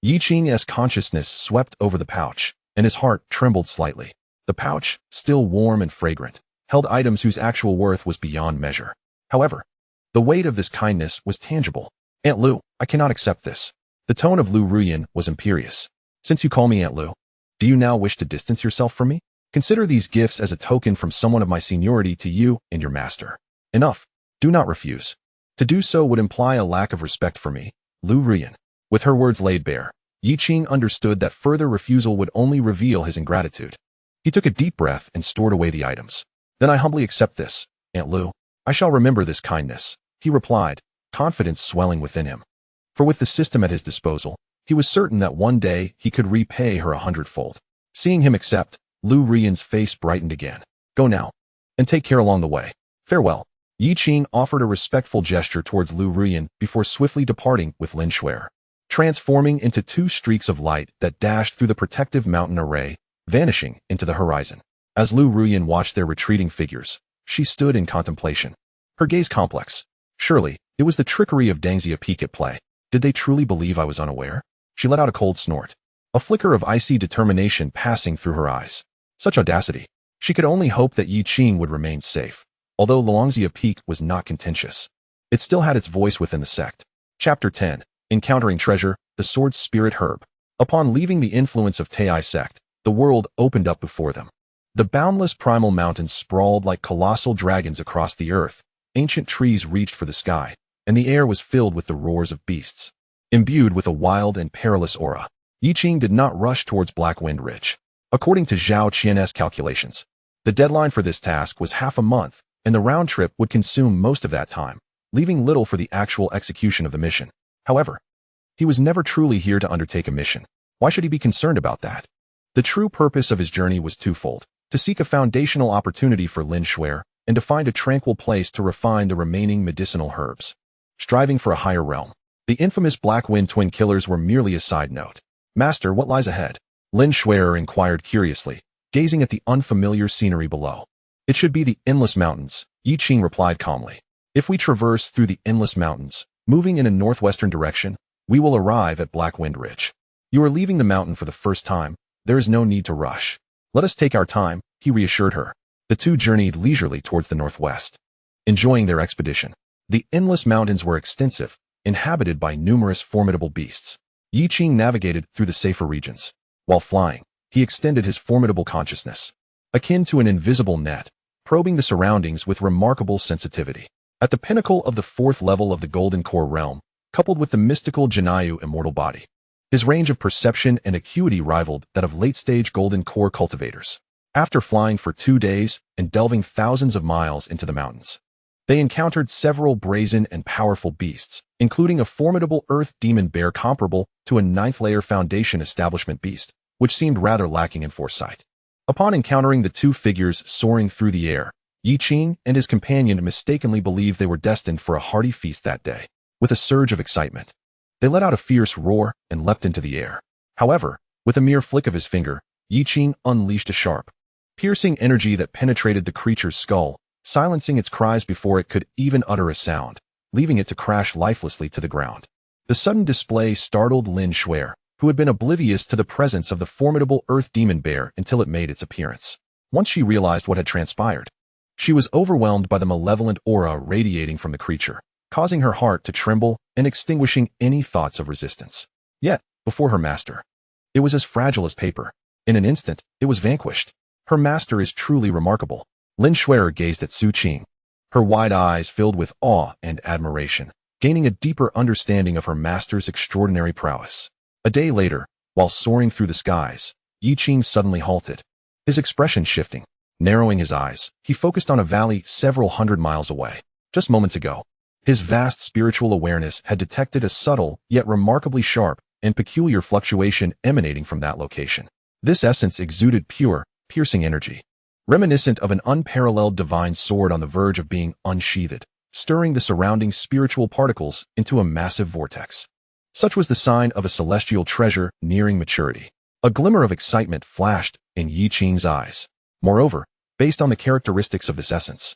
Yi Qing's consciousness swept over the pouch, and his heart trembled slightly. The pouch, still warm and fragrant, held items whose actual worth was beyond measure. However, the weight of this kindness was tangible. Aunt Lu, I cannot accept this. The tone of Lu Rian was imperious. Since you call me Aunt Lu, do you now wish to distance yourself from me? Consider these gifts as a token from someone of my seniority to you and your master. Enough. Do not refuse. To do so would imply a lack of respect for me, Lu Rian. With her words laid bare, Yi Qing understood that further refusal would only reveal his ingratitude. He took a deep breath and stored away the items. Then I humbly accept this, Aunt Lu. I shall remember this kindness, he replied, confidence swelling within him. For with the system at his disposal, he was certain that one day he could repay her 100-fold. Seeing him accept, Lu Rian's face brightened again. Go now, and take care along the way. Farewell. Yi Qing offered a respectful gesture towards Lu Rian before swiftly departing with Lin Shuer, transforming into two streaks of light that dashed through the protective mountain array, vanishing into the horizon. As Lu Rian watched their retreating figures, she stood in contemplation. Her gaze complex. Surely, it was the trickery of Deng Xiaoping at play. Did they truly believe I was unaware? She let out a cold snort, a flicker of icy determination passing through her eyes. Such audacity. She could only hope that Yi Qing would remain safe. Although Luang Xiaoping was not contentious, it still had its voice within the sect. Chapter 10. Encountering Treasure, the Sword Spirit Herb. Upon leaving the influence of Taiyi Sect, the world opened up before them. The boundless primal mountains sprawled like colossal dragons across the earth, ancient trees reached for the sky, and the air was filled with the roars of beasts. Imbued with a wild and perilous aura, Yi Qing did not rush towards Black Wind Ridge. According to Zhao Qian's calculations, the deadline for this task was half a month, and the round trip would consume most of that time, leaving little for the actual execution of the mission. However, he was never truly here to undertake a mission. Why should he be concerned about that? The true purpose of his journey was twofold: to seek a foundational opportunity for Lin Shuer, and to find a tranquil place to refine the remaining medicinal herbs. Striving for a higher realm. The infamous Black Wind Twin Killers were merely a side note. Master, what lies ahead? Lin Shuer inquired curiously, gazing at the unfamiliar scenery below. It should be the Endless Mountains, Yi Qing replied calmly. If we traverse through the Endless Mountains, moving in a northwestern direction, we will arrive at Black Wind Ridge. You are leaving the mountain for the first time. There is no need to rush. Let us take our time, he reassured her. The two journeyed leisurely towards the northwest, enjoying their expedition. The Endless Mountains were extensive, inhabited by numerous formidable beasts. Yi Qing navigated through the safer regions. While flying, he extended his formidable consciousness, akin to an invisible net, probing the surroundings with remarkable sensitivity. At the pinnacle of the fourth level of the Golden Core realm, coupled with the mystical Qingxuan Immortal Body, his range of perception and acuity rivaled that of late-stage Golden Core cultivators. After flying for 2 days and delving thousands of miles into the mountains, they encountered several brazen and powerful beasts, including a formidable earth demon bear comparable to a 9th-layer Foundation establishment beast, which seemed rather lacking in foresight. Upon encountering the two figures soaring through the air, Yi Qing and his companion mistakenly believed they were destined for a hearty feast that day. With a surge of excitement, they let out a fierce roar and leapt into the air. However, with a mere flick of his finger, Yi Qing unleashed a sharp, piercing energy that penetrated the creature's skull, silencing its cries before it could even utter a sound, leaving it to crash lifelessly to the ground. The sudden display startled Lin Shuer, who had been oblivious to the presence of the formidable earth demon bear until it made its appearance. Once she realized what had transpired, she was overwhelmed by the malevolent aura radiating from the creature, causing her heart to tremble and extinguishing any thoughts of resistance. Yet, before her master, it was as fragile as paper. In an instant, it was vanquished. Her master is truly remarkable. Lin Shuer gazed at Su Qing, her wide eyes filled with awe and admiration, gaining a deeper understanding of her master's extraordinary prowess. A day later, while soaring through the skies, Yi Qing suddenly halted, his expression shifting. Narrowing his eyes, he focused on a valley several hundred miles away. Just moments ago, his vast spiritual awareness had detected a subtle, yet remarkably sharp, and peculiar fluctuation emanating from that location. This essence exuded pure, piercing energy, reminiscent of an unparalleled divine sword on the verge of being unsheathed, stirring the surrounding spiritual particles into a massive vortex. Such was the sign of a celestial treasure nearing maturity. A glimmer of excitement flashed in Yi Qing's eyes. Moreover, based on the characteristics of this essence,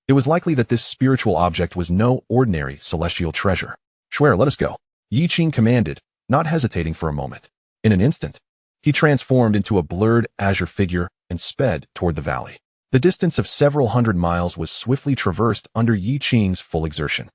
it was likely that this spiritual object was no ordinary celestial treasure. Shuer, let us go, Yi Qing commanded, not hesitating for a moment. In an instant, he transformed into a blurred azure figure and sped toward the valley. The distance of several hundred miles was swiftly traversed under Yi Qing's full exertion.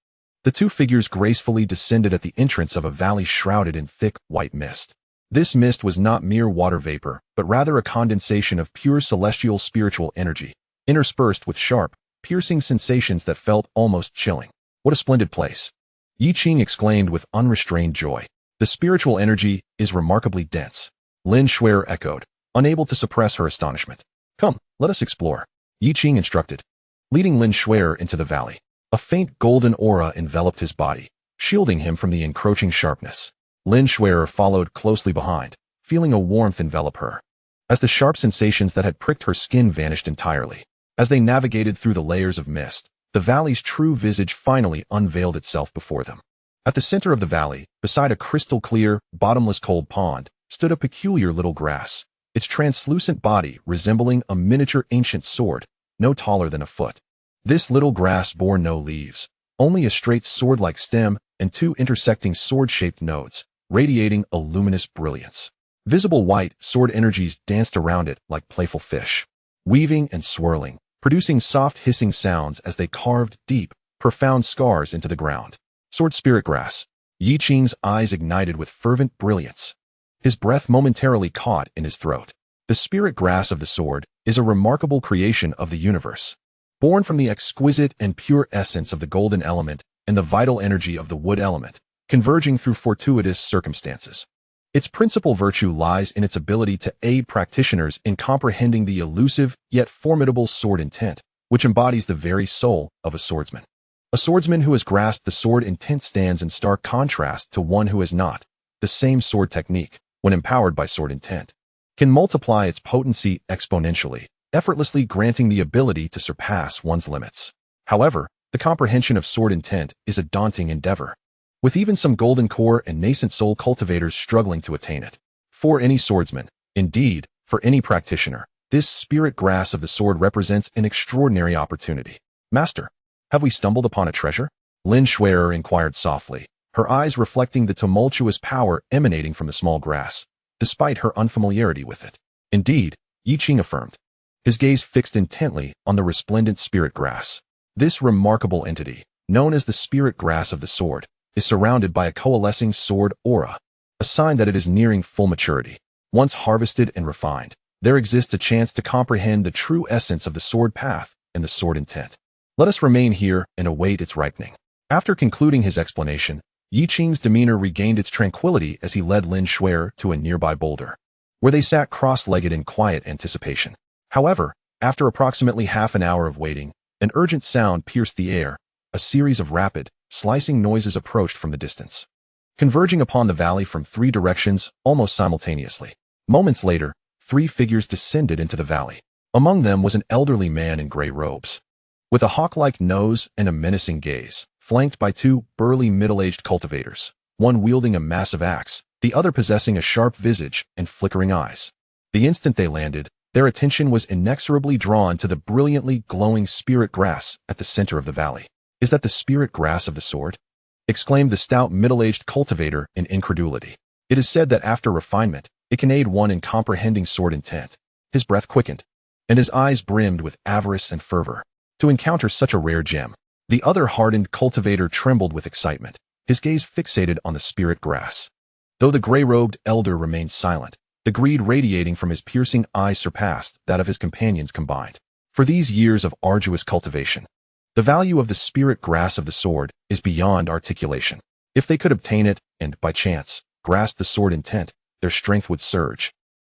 The two figures gracefully descended at the entrance of a valley shrouded in thick, white mist. This mist was not mere water vapor, but rather a condensation of pure celestial spiritual energy, interspersed with sharp, piercing sensations that felt almost chilling. What a splendid place! Yi Qing exclaimed with unrestrained joy. The spiritual energy is remarkably dense. Lin Shuer echoed, unable to suppress her astonishment. Come, let us explore, Yi Qing instructed, leading Lin Shuer into the valley. A faint golden aura enveloped his body, shielding him from the encroaching sharpness. Lin Shuer followed closely behind, feeling a warmth envelop her, as the sharp sensations that had pricked her skin vanished entirely. As they navigated through the layers of mist, the valley's true visage finally unveiled itself before them. At the center of the valley, beside a crystal-clear, bottomless cold pond, stood a peculiar little grass, its translucent body resembling a miniature ancient sword, no taller than a foot. This little grass bore no leaves, only a straight sword-like stem and two intersecting sword-shaped nodes, radiating a luminous brilliance. Visible white sword energies danced around it like playful fish, weaving and swirling, producing soft hissing sounds as they carved deep, profound scars into the ground. Sword spirit grass. Yi Qing's eyes ignited with fervent brilliance. His breath momentarily caught in his throat. The spirit grass of the sword is a remarkable creation of the universe. Born from the exquisite and pure essence of the golden element and the vital energy of the wood element, converging through fortuitous circumstances. Its principal virtue lies in its ability to aid practitioners in comprehending the elusive yet formidable sword intent, which embodies the very soul of a swordsman. A swordsman who has grasped the sword intent stands in stark contrast to one who has not. The same sword technique, when empowered by sword intent, can multiply its potency exponentially, effortlessly granting the ability to surpass one's limits. However, the comprehension of sword intent is a daunting endeavor, with even some golden core and nascent soul cultivators struggling to attain it. For any swordsman, indeed, for any practitioner, this spirit grass of the sword represents an extraordinary opportunity. Master, have we stumbled upon a treasure? Lin Shuer inquired softly, her eyes reflecting the tumultuous power emanating from the small grass, despite her unfamiliarity with it. Indeed, Yi Qing affirmed, his gaze fixed intently on the resplendent spirit grass. This remarkable entity, known as the spirit grass of the sword, is surrounded by a coalescing sword aura, a sign that it is nearing full maturity. Once harvested and refined, there exists a chance to comprehend the true essence of the sword path and the sword intent. Let us remain here and await its ripening. After concluding his explanation, Yi Qing's demeanor regained its tranquility as he led Lin Shuer to a nearby boulder, where they sat cross-legged in quiet anticipation. However, after approximately half an hour of waiting, an urgent sound pierced the air. A series of rapid, slicing noises approached from the distance, converging upon the valley from three directions almost simultaneously. Moments later, three figures descended into the valley. Among them was an elderly man in gray robes, with a hawk-like nose and a menacing gaze, flanked by two burly middle-aged cultivators, one wielding a massive axe, the other possessing a sharp visage and flickering eyes. The instant they landed, their attention was inexorably drawn to the brilliantly glowing spirit grass at the center of the valley. "Is that the spirit grass of the sword?" exclaimed the stout middle-aged cultivator in incredulity. "It is said that after refinement, it can aid one in comprehending sword intent." His breath quickened, and his eyes brimmed with avarice and fervor. To encounter such a rare gem, the other hardened cultivator trembled with excitement, his gaze fixated on the spirit grass. Though the gray-robed elder remained silent, the greed radiating from his piercing eyes surpassed that of his companions combined. For these years of arduous cultivation, the value of the spirit grass of the sword is beyond articulation. If they could obtain it and, by chance, grasp the sword intent, their strength would surge,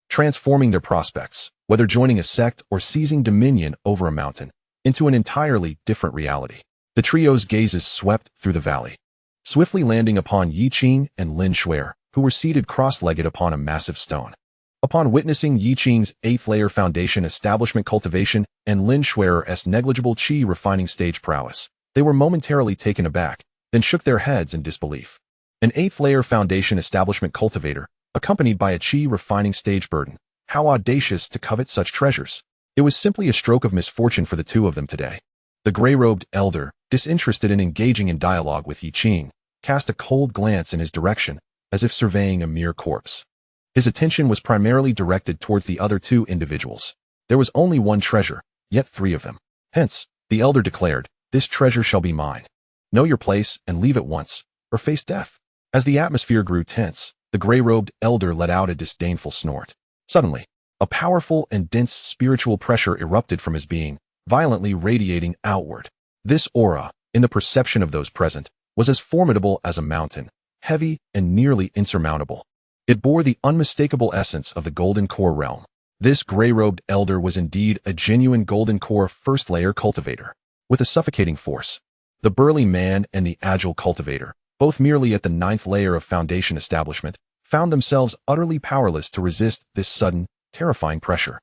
transforming their prospects, whether joining a sect or seizing dominion over a mountain, into an entirely different reality. The trio's gazes swept through the valley, swiftly landing upon Yi Qing and Lin Shuer, who were seated cross-legged upon a massive stone. Upon witnessing Yi Qing's 8th-layer foundation establishment cultivation and Lin Shuer's negligible qi refining stage prowess, they were momentarily taken aback, then shook their heads in disbelief. An 8th-layer foundation establishment cultivator, accompanied by a qi refining stage burden. How audacious to covet such treasures! It was simply a stroke of misfortune for the two of them today. The gray-robed elder, disinterested in engaging in dialogue with Yi Qing, cast a cold glance in his direction, as if surveying a mere corpse. His attention was primarily directed towards the other two individuals. There was only one treasure, yet three of them. Hence, the elder declared, "This treasure shall be mine. Know your place and leave at once, or face death." As the atmosphere grew tense, the gray-robed elder let out a disdainful snort. Suddenly, a powerful and dense spiritual pressure erupted from his being, violently radiating outward. This aura, in the perception of those present, was as formidable as a mountain, heavy and nearly insurmountable. It bore the unmistakable essence of the golden core realm. This gray-robed elder was indeed a genuine golden core first-layer cultivator, with a suffocating force. The burly man and the agile cultivator, both merely at the 9th layer of foundation establishment, found themselves utterly powerless to resist this sudden, terrifying pressure.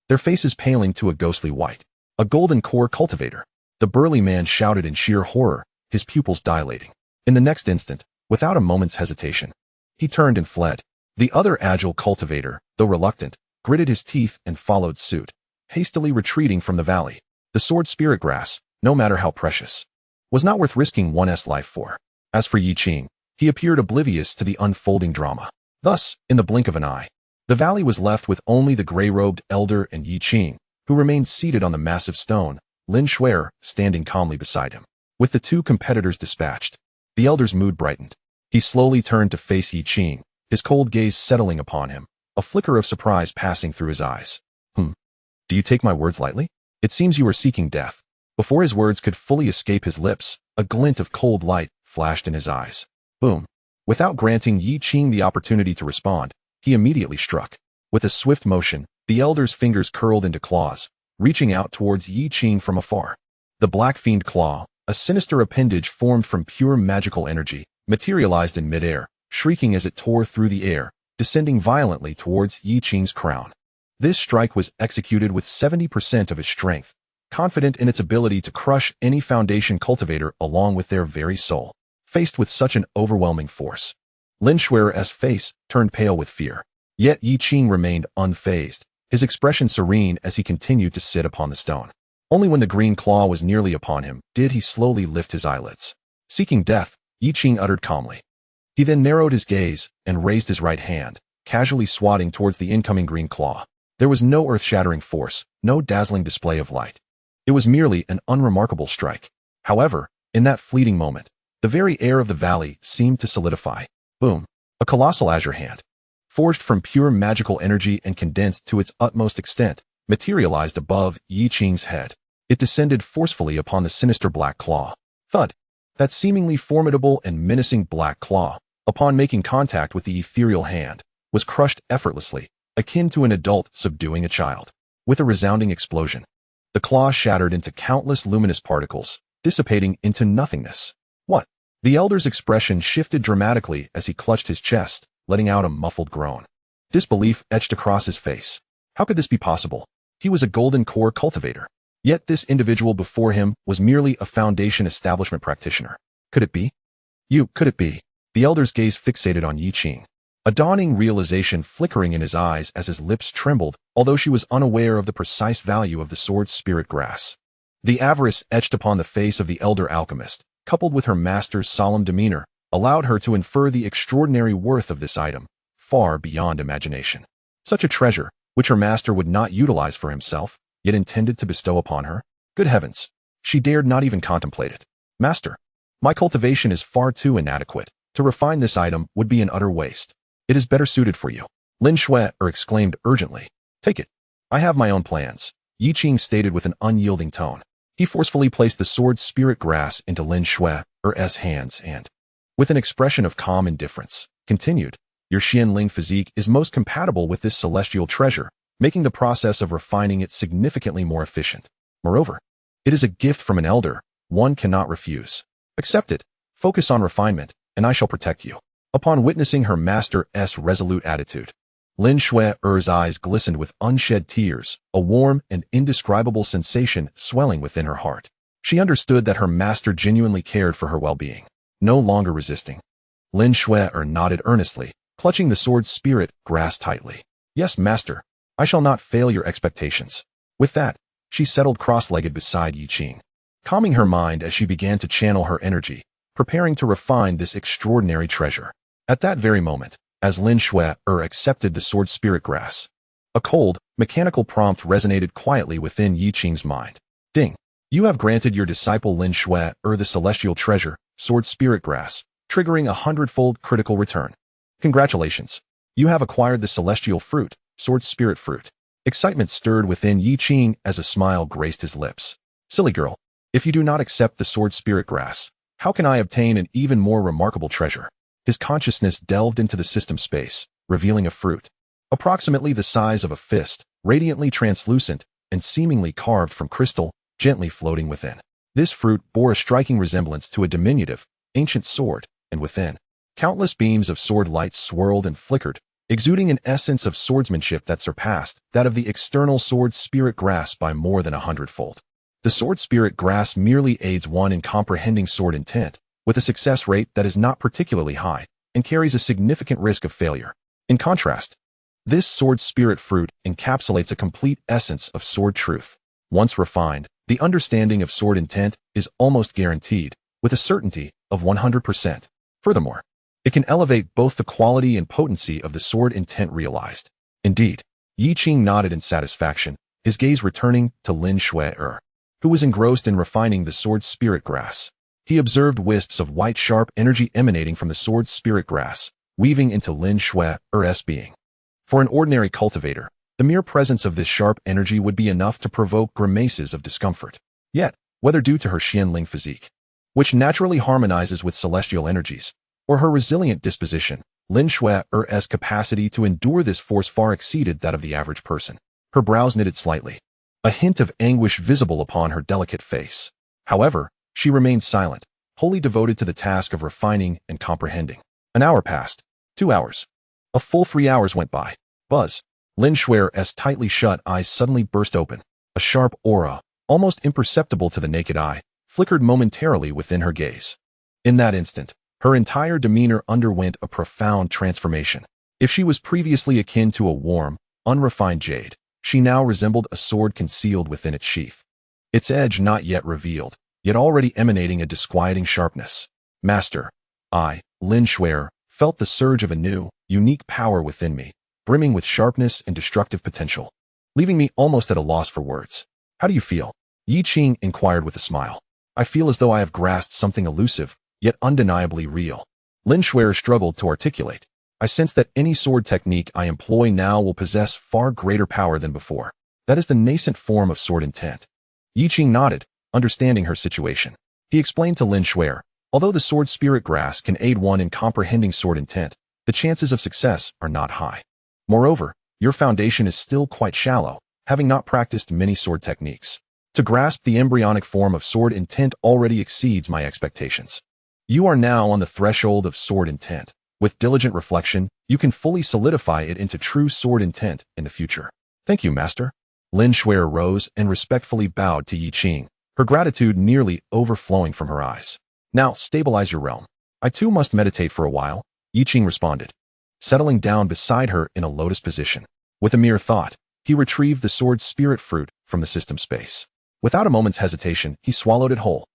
Their faces paling to a ghostly white. A golden core cultivator. The burly man shouted in sheer horror, his pupils dilating. In the next instant, without a moment's hesitation, he turned and fled. The other agile cultivator, though reluctant, gritted his teeth and followed suit, hastily retreating from the valley. The sword spirit grass, no matter how precious, was not worth risking one's life for. As for Yi Qing, he appeared oblivious to the unfolding drama. Thus, in the blink of an eye, the valley was left with only the gray-robed elder and Yi Qing, who remained seated on the massive stone, Lin Shuer standing calmly beside him. With the two competitors dispatched, the elder's mood brightened. He slowly turned to face Yi Qing, his cold gaze settling upon him, a flicker of surprise passing through his eyes. Do you take my words lightly? It seems you are seeking death. Before his words could fully escape his lips, a glint of cold light flashed in his eyes. Boom. Without granting Yi Qing the opportunity to respond, he immediately struck. With a swift motion, the elder's fingers curled into claws, reaching out towards Yi Qing from afar. The Black Fiend Claw, a sinister appendage formed from pure magical energy, materialized in midair, shrieking as it tore through the air, descending violently towards Yi Qing's crown. This strike was executed with 70% of its strength, confident in its ability to crush any foundation cultivator along with their very soul. Faced with such an overwhelming force, Lin Shuer's face turned pale with fear. Yet Yi Qing remained unfazed, his expression serene as he continued to sit upon the stone. Only when the green claw was nearly upon him did he slowly lift his eyelids. Seeking death, Yi Qing uttered calmly. He then narrowed his gaze and raised his right hand, casually swatting towards the incoming green claw. There was no earth-shattering force, no dazzling display of light. It was merely an unremarkable strike. However, in that fleeting moment, the very air of the valley seemed to solidify. Boom. A colossal azure hand, forged from pure magical energy and condensed to its utmost extent, materialized above Yi Qing's head. It descended forcefully upon the sinister black claw. Thud. That seemingly formidable and menacing black claw, upon making contact with the ethereal hand, was crushed effortlessly, akin to an adult subduing a child. With a resounding explosion, the claw shattered into countless luminous particles, dissipating into nothingness. What? The elder's expression shifted dramatically as he clutched his chest, letting out a muffled groan. Disbelief etched across his face. How could this be possible? He was a golden core cultivator. Yet this individual before him was merely a foundation establishment practitioner. Could it be? Could it be? The elder's gaze fixated on Yi Qing, a dawning realization flickering in his eyes as his lips trembled, although she was unaware of the precise value of the sword's spirit grass. The avarice etched upon the face of the elder alchemist, coupled with her master's solemn demeanor, allowed her to infer the extraordinary worth of this item, far beyond imagination. Such a treasure, which her master would not utilize for himself, yet intended to bestow upon her? Good heavens! She dared not even contemplate it. Master, my cultivation is far too inadequate. To refine this item would be an utter waste. It is better suited for you. Lin Shuer exclaimed urgently. Take it. I have my own plans, Yi Qing stated with an unyielding tone. He forcefully placed the sword's spirit grass into Lin Shuer's hands and, with an expression of calm indifference, continued, Your Xianling physique is most compatible with this celestial treasure, making the process of refining it significantly more efficient. Moreover, it is a gift from an elder, one cannot refuse. Accept it, focus on refinement, and I shall protect you. Upon witnessing her master's resolute attitude, Lin Shuer's eyes glistened with unshed tears, a warm and indescribable sensation swelling within her heart. She understood that her master genuinely cared for her well-being. No longer resisting, Lin Shuer nodded earnestly, clutching the sword's spirit grass tightly. Yes, master. I shall not fail your expectations. With that, she settled cross-legged beside Yi Qing, calming her mind as she began to channel her energy, preparing to refine this extraordinary treasure. At that very moment, as Lin Shuer accepted the sword spirit grass, a cold, mechanical prompt resonated quietly within Yi Qing's mind. Ding! You have granted your disciple Lin Shuer the celestial treasure, sword spirit grass, triggering a 100-fold critical return. Congratulations! You have acquired the celestial fruit, sword spirit fruit. Excitement stirred within Yi Qing as a smile graced his lips. Silly girl, if you do not accept the sword spirit grass, how can I obtain an even more remarkable treasure? His consciousness delved into the system space, revealing a fruit, approximately the size of a fist, radiantly translucent and seemingly carved from crystal, gently floating within. This fruit bore a striking resemblance to a diminutive, ancient sword, and within, countless beams of sword light swirled and flickered, exuding an essence of swordsmanship that surpassed that of the external sword spirit grasp by more than 100-fold. The sword spirit grasp merely aids one in comprehending sword intent, with a success rate that is not particularly high, and carries a significant risk of failure. In contrast, this sword spirit fruit encapsulates a complete essence of sword truth. Once refined, the understanding of sword intent is almost guaranteed, with a certainty of 100%. Furthermore, it can elevate both the quality and potency of the sword intent realized. Indeed, Yi Qing nodded in satisfaction, his gaze returning to Lin Shui, who was engrossed in refining the sword spirit grass. He observed wisps of white sharp energy emanating from the sword spirit grass, weaving into Lin Shui's being. For an ordinary cultivator, the mere presence of this sharp energy would be enough to provoke grimaces of discomfort. Yet, whether due to her Xianling physique, which naturally harmonizes with celestial energies, or her resilient disposition, Lin Shui's capacity to endure this force far exceeded that of the average person. Her brows knitted slightly, a hint of anguish visible upon her delicate face. However, she remained silent, wholly devoted to the task of refining and comprehending. An hour passed. 2 hours. A full 3 hours went by. Buzz. Lin Shui's tightly shut eyes suddenly burst open. A sharp aura, almost imperceptible to the naked eye, flickered momentarily within her gaze. In that instant, her entire demeanor underwent a profound transformation. If she was previously akin to a warm, unrefined jade, she now resembled a sword concealed within its sheath. Its edge not yet revealed, yet already emanating a disquieting sharpness. Master, I, Lin Shui, felt the surge of a new, unique power within me, brimming with sharpness and destructive potential, leaving me almost at a loss for words. How do you feel? Yi Qing inquired with a smile. I feel as though I have grasped something elusive, yet undeniably real. Lin Shui struggled to articulate. I sense that any sword technique I employ now will possess far greater power than before. That is the nascent form of sword intent. Yi Qing nodded, understanding her situation. He explained to Lin Shui, although the sword spirit grass can aid one in comprehending sword intent, the chances of success are not high. Moreover, your foundation is still quite shallow, having not practiced many sword techniques. To grasp the embryonic form of sword intent already exceeds my expectations. You are now on the threshold of sword intent. With diligent reflection, you can fully solidify it into true sword intent in the future. Thank you, Master. Lin Shui rose and respectfully bowed to Yi Qing, her gratitude nearly overflowing from her eyes. Now, stabilize your realm. I too must meditate for a while, Yi Qing responded, settling down beside her in a lotus position. With a mere thought, he retrieved the sword spirit fruit from the system space. Without a moment's hesitation, he swallowed it whole.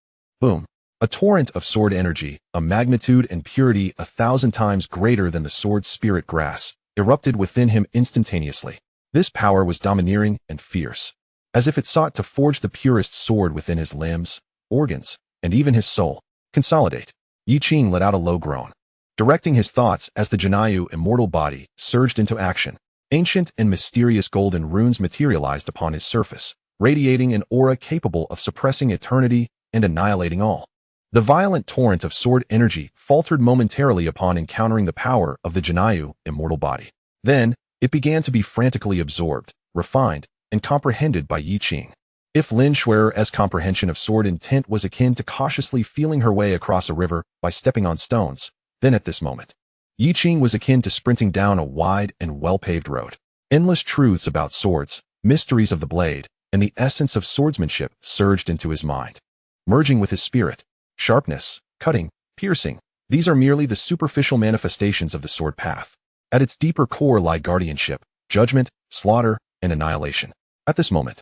Boom. A torrent of sword energy, a magnitude and purity 1,000 times greater than the sword spirit grass, erupted within him instantaneously. This power was domineering and fierce, as if it sought to forge the purest sword within his limbs, organs, and even his soul. Consolidate. Yi Qing let out a low groan, directing his thoughts as the Qingxuan Immortal Body surged into action. Ancient and mysterious golden runes materialized upon his surface, radiating an aura capable of suppressing eternity and annihilating all. The violent torrent of sword energy faltered momentarily upon encountering the power of the Qingxuan Immortal Body. Then, it began to be frantically absorbed, refined, and comprehended by Yi Qing. If Lin Shui's comprehension of sword intent was akin to cautiously feeling her way across a river by stepping on stones, then at this moment, Yi Qing was akin to sprinting down a wide and well-paved road. Endless truths about swords, mysteries of the blade, and the essence of swordsmanship surged into his mind, merging with his spirit. Sharpness, cutting, piercing, these are merely the superficial manifestations of the sword path. At its deeper core lie guardianship, judgment, slaughter, and annihilation. At this moment,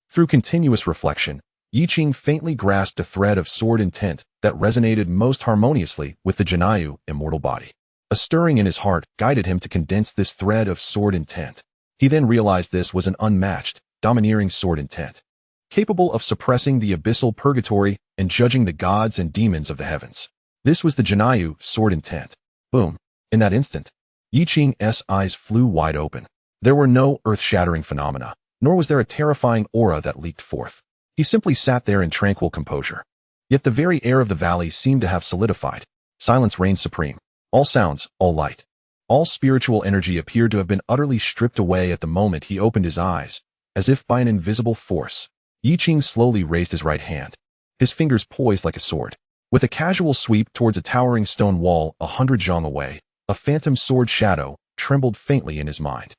through continuous reflection, Yi Qing faintly grasped a thread of sword intent that resonated most harmoniously with the Qingxuan Immortal Body. A stirring in his heart guided him to condense this thread of sword intent. He then realized this was an unmatched, domineering sword intent, capable of suppressing the abyssal purgatory and judging the gods and demons of the heavens. This was the Qingxuan sword intent. Boom. In that instant, Yi Qing's eyes flew wide open. There were no earth-shattering phenomena, nor was there a terrifying aura that leaked forth. He simply sat there in tranquil composure. Yet the very air of the valley seemed to have solidified. Silence reigned supreme. All sounds, all light, All spiritual energy appeared to have been utterly stripped away at the moment he opened his eyes, as if by an invisible force. Yi Qing slowly raised his right hand, his fingers poised like a sword. With a casual sweep towards a towering stone wall 100 zhang away, a phantom sword shadow trembled faintly in his mind.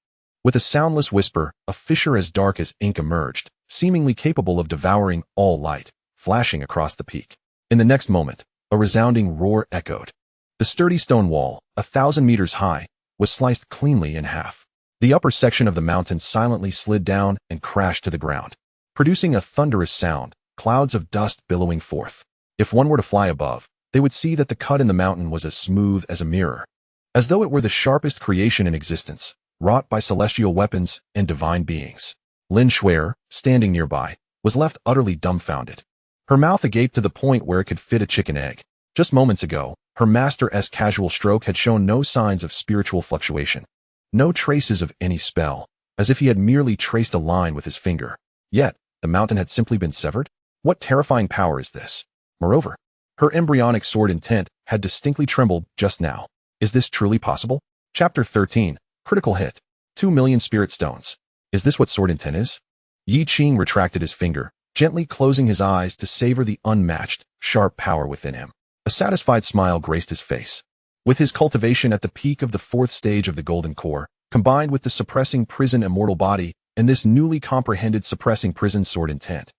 With a soundless whisper, a fissure as dark as ink emerged, seemingly capable of devouring all light, flashing across the peak. In the next moment, a resounding roar echoed. The sturdy stone wall, 1,000 meters high, was sliced cleanly in half. The upper section of the mountain silently slid down and crashed to the ground, producing a thunderous sound, clouds of dust billowing forth. If one were to fly above, they would see that the cut in the mountain was as smooth as a mirror, as though it were the sharpest creation in existence, wrought by celestial weapons and divine beings. Lin Shuer, standing nearby, was left utterly dumbfounded. Her mouth agape to the point where it could fit a chicken egg. Just moments ago, her master's casual stroke had shown no signs of spiritual fluctuation, no traces of any spell, as if he had merely traced a line with his finger. Yet, the mountain had simply been severed? What terrifying power is this? Moreover, her embryonic sword intent had distinctly trembled just now. Is this truly possible? Chapter 13. Critical hit. 2 million spirit stones. Is this what sword intent is? Yi Qing retracted his finger, gently closing his eyes to savor the unmatched, sharp power within him. A satisfied smile graced his face. With his cultivation at the peak of the 4th stage of the Golden Core, combined with the suppressing prison immortal body and this newly comprehended suppressing prison sword intent,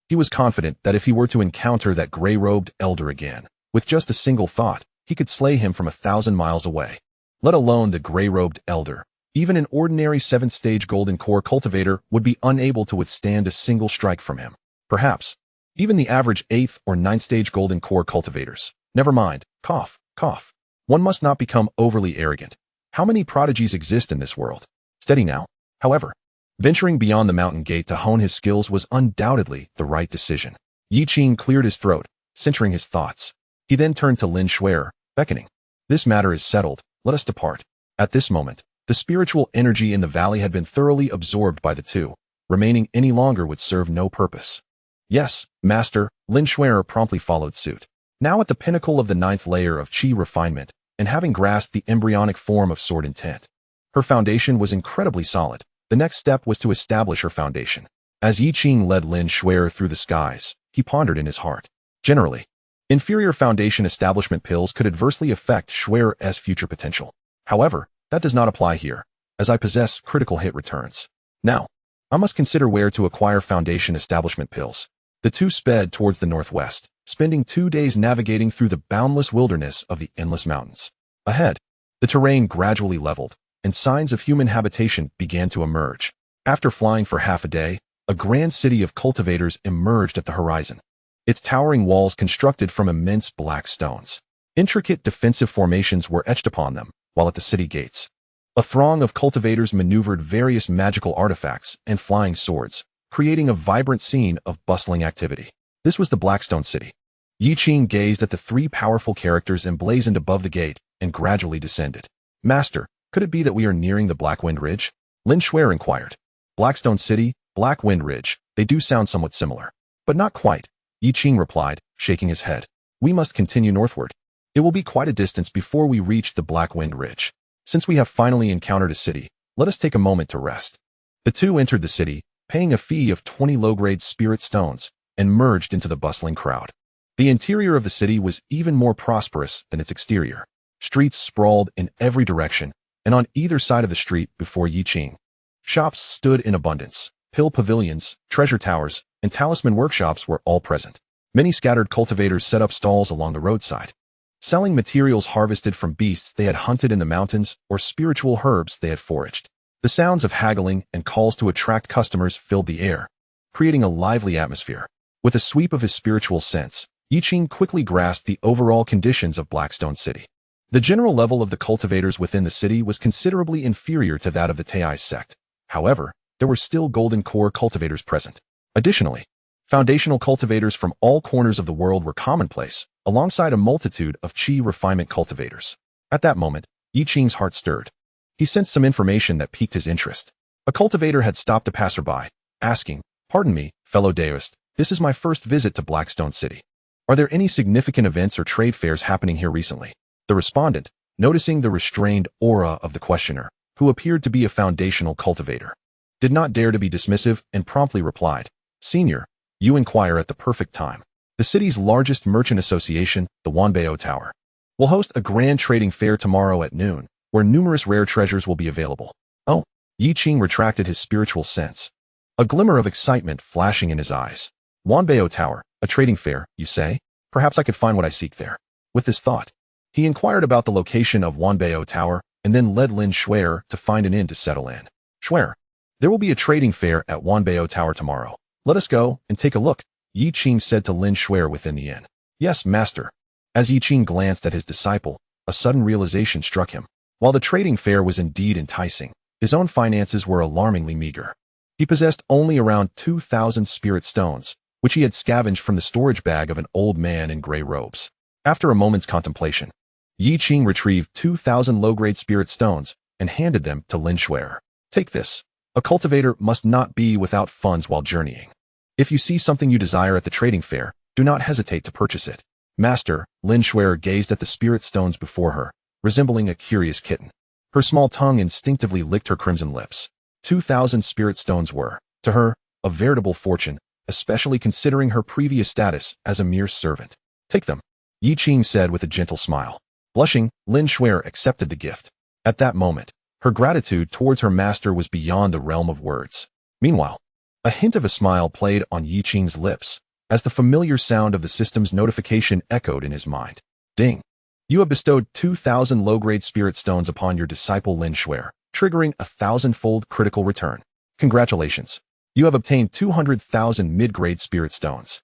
he was confident that if he were to encounter that gray-robed elder again, with just a single thought, he could slay him from 1,000 miles away. Let alone the gray-robed elder. Even an ordinary 7th-stage Golden Core cultivator would be unable to withstand a single strike from him. Perhaps even the average 8th or 9th-stage Golden Core cultivators. Never mind. Cough, cough. One must not become overly arrogant. How many prodigies exist in this world? Steady now. However, venturing beyond the mountain gate to hone his skills was undoubtedly the right decision. Yi Qing cleared his throat, centering his thoughts. He then turned to Lin Shuer, beckoning. This matter is settled. Let us depart. At this moment, the spiritual energy in the valley had been thoroughly absorbed by the two. Remaining any longer would serve no purpose. Yes, master, Lin Shuer promptly followed suit. Now at the pinnacle of the 9th layer of Qi refinement, and having grasped the embryonic form of sword intent, her foundation was incredibly solid. The next step was to establish her foundation. As Yi Qing led Lin Shuer through the skies, he pondered in his heart. Generally, inferior foundation establishment pills could adversely affect Shuer's future potential. However, that does not apply here, as I possess critical hit returns. Now, I must consider where to acquire foundation establishment pills. The two sped towards the northwest, spending 2 days navigating through the boundless wilderness of the endless mountains. Ahead, the terrain gradually leveled, and signs of human habitation began to emerge. After flying for half a day, a grand city of cultivators emerged at the horizon, its towering walls constructed from immense black stones. Intricate defensive formations were etched upon them, while at the city gates, a throng of cultivators maneuvered various magical artifacts and flying swords, creating a vibrant scene of bustling activity. This was the Blackstone City. Yi Qing gazed at the 3 powerful characters emblazoned above the gate and gradually descended. Master, could it be that we are nearing the Blackwind Ridge? Lin Shuer inquired. Blackstone City, Blackwind Ridge, they do sound somewhat similar. But not quite, Yi Qing replied, shaking his head. We must continue northward. It will be quite a distance before we reach the Blackwind Ridge. Since we have finally encountered a city, let us take a moment to rest. The two entered the city, paying a fee of 20 low-grade spirit stones, and merged into the bustling crowd. The interior of the city was even more prosperous than its exterior. Streets sprawled in every direction, and on either side of the street before Yi Qing, shops stood in abundance. Pill pavilions, treasure towers, and talisman workshops were all present. Many scattered cultivators set up stalls along the roadside, selling materials harvested from beasts they had hunted in the mountains or spiritual herbs they had foraged. The sounds of haggling and calls to attract customers filled the air, creating a lively atmosphere. With a sweep of his spiritual sense, Yi Qing quickly grasped the overall conditions of Blackstone City. The general level of the cultivators within the city was considerably inferior to that of the Taiyi Sect. However, there were still Golden Core cultivators present. Additionally, foundational cultivators from all corners of the world were commonplace, alongside a multitude of Qi refinement cultivators. At that moment, Yi Qing's heart stirred. He sensed some information that piqued his interest. A cultivator had stopped a passerby, asking, "Pardon me, fellow deist, this is my first visit to Blackstone City. Are there any significant events or trade fairs happening here recently?" The respondent, noticing the restrained aura of the questioner, who appeared to be a foundational cultivator. Did not dare to be dismissive and promptly replied, "Senior, you inquire at the perfect time. The city's largest merchant association, the Wanbao Tower, will host a grand trading fair tomorrow at noon, where numerous rare treasures will be available." Oh, Yi Qing retracted his spiritual sense, a glimmer of excitement flashing in his eyes. Wanbao Tower, a trading fair, you say? Perhaps I could find what I seek there. With this thought, he inquired about the location of Wanbao Tower and then led Lin Shuer to find an inn to settle in. "Shuer, there will be a trading fair at Wanbao Tower tomorrow. Let us go and take a look," Yi Qing said to Lin Shuer within the inn. "Yes, master." As Yi Qing glanced at his disciple, a sudden realization struck him. While the trading fair was indeed enticing, his own finances were alarmingly meager. He possessed only around 2,000 spirit stones, which he had scavenged from the storage bag of an old man in gray robes. After a moment's contemplation, Yi Qing retrieved 2,000 low-grade spirit stones and handed them to Lin Shuer. "Take this. A cultivator must not be without funds while journeying. If you see something you desire at the trading fair, do not hesitate to purchase it." "Master," Lin Shuer gazed at the spirit stones before her, resembling a curious kitten. Her small tongue instinctively licked her crimson lips. 2,000 spirit stones were, to her, a veritable fortune, especially considering her previous status as a mere servant. "Take them," Yi Qing said with a gentle smile. Blushing, Lin Shuer accepted the gift. At that moment, her gratitude towards her master was beyond the realm of words. Meanwhile, a hint of a smile played on Yi Qing's lips, as the familiar sound of the system's notification echoed in his mind. "Ding. You have bestowed 2,000 low-grade spirit stones upon your disciple Lin Shuer, triggering a 1,000-fold critical return. Congratulations. You have obtained 200,000 mid-grade spirit stones."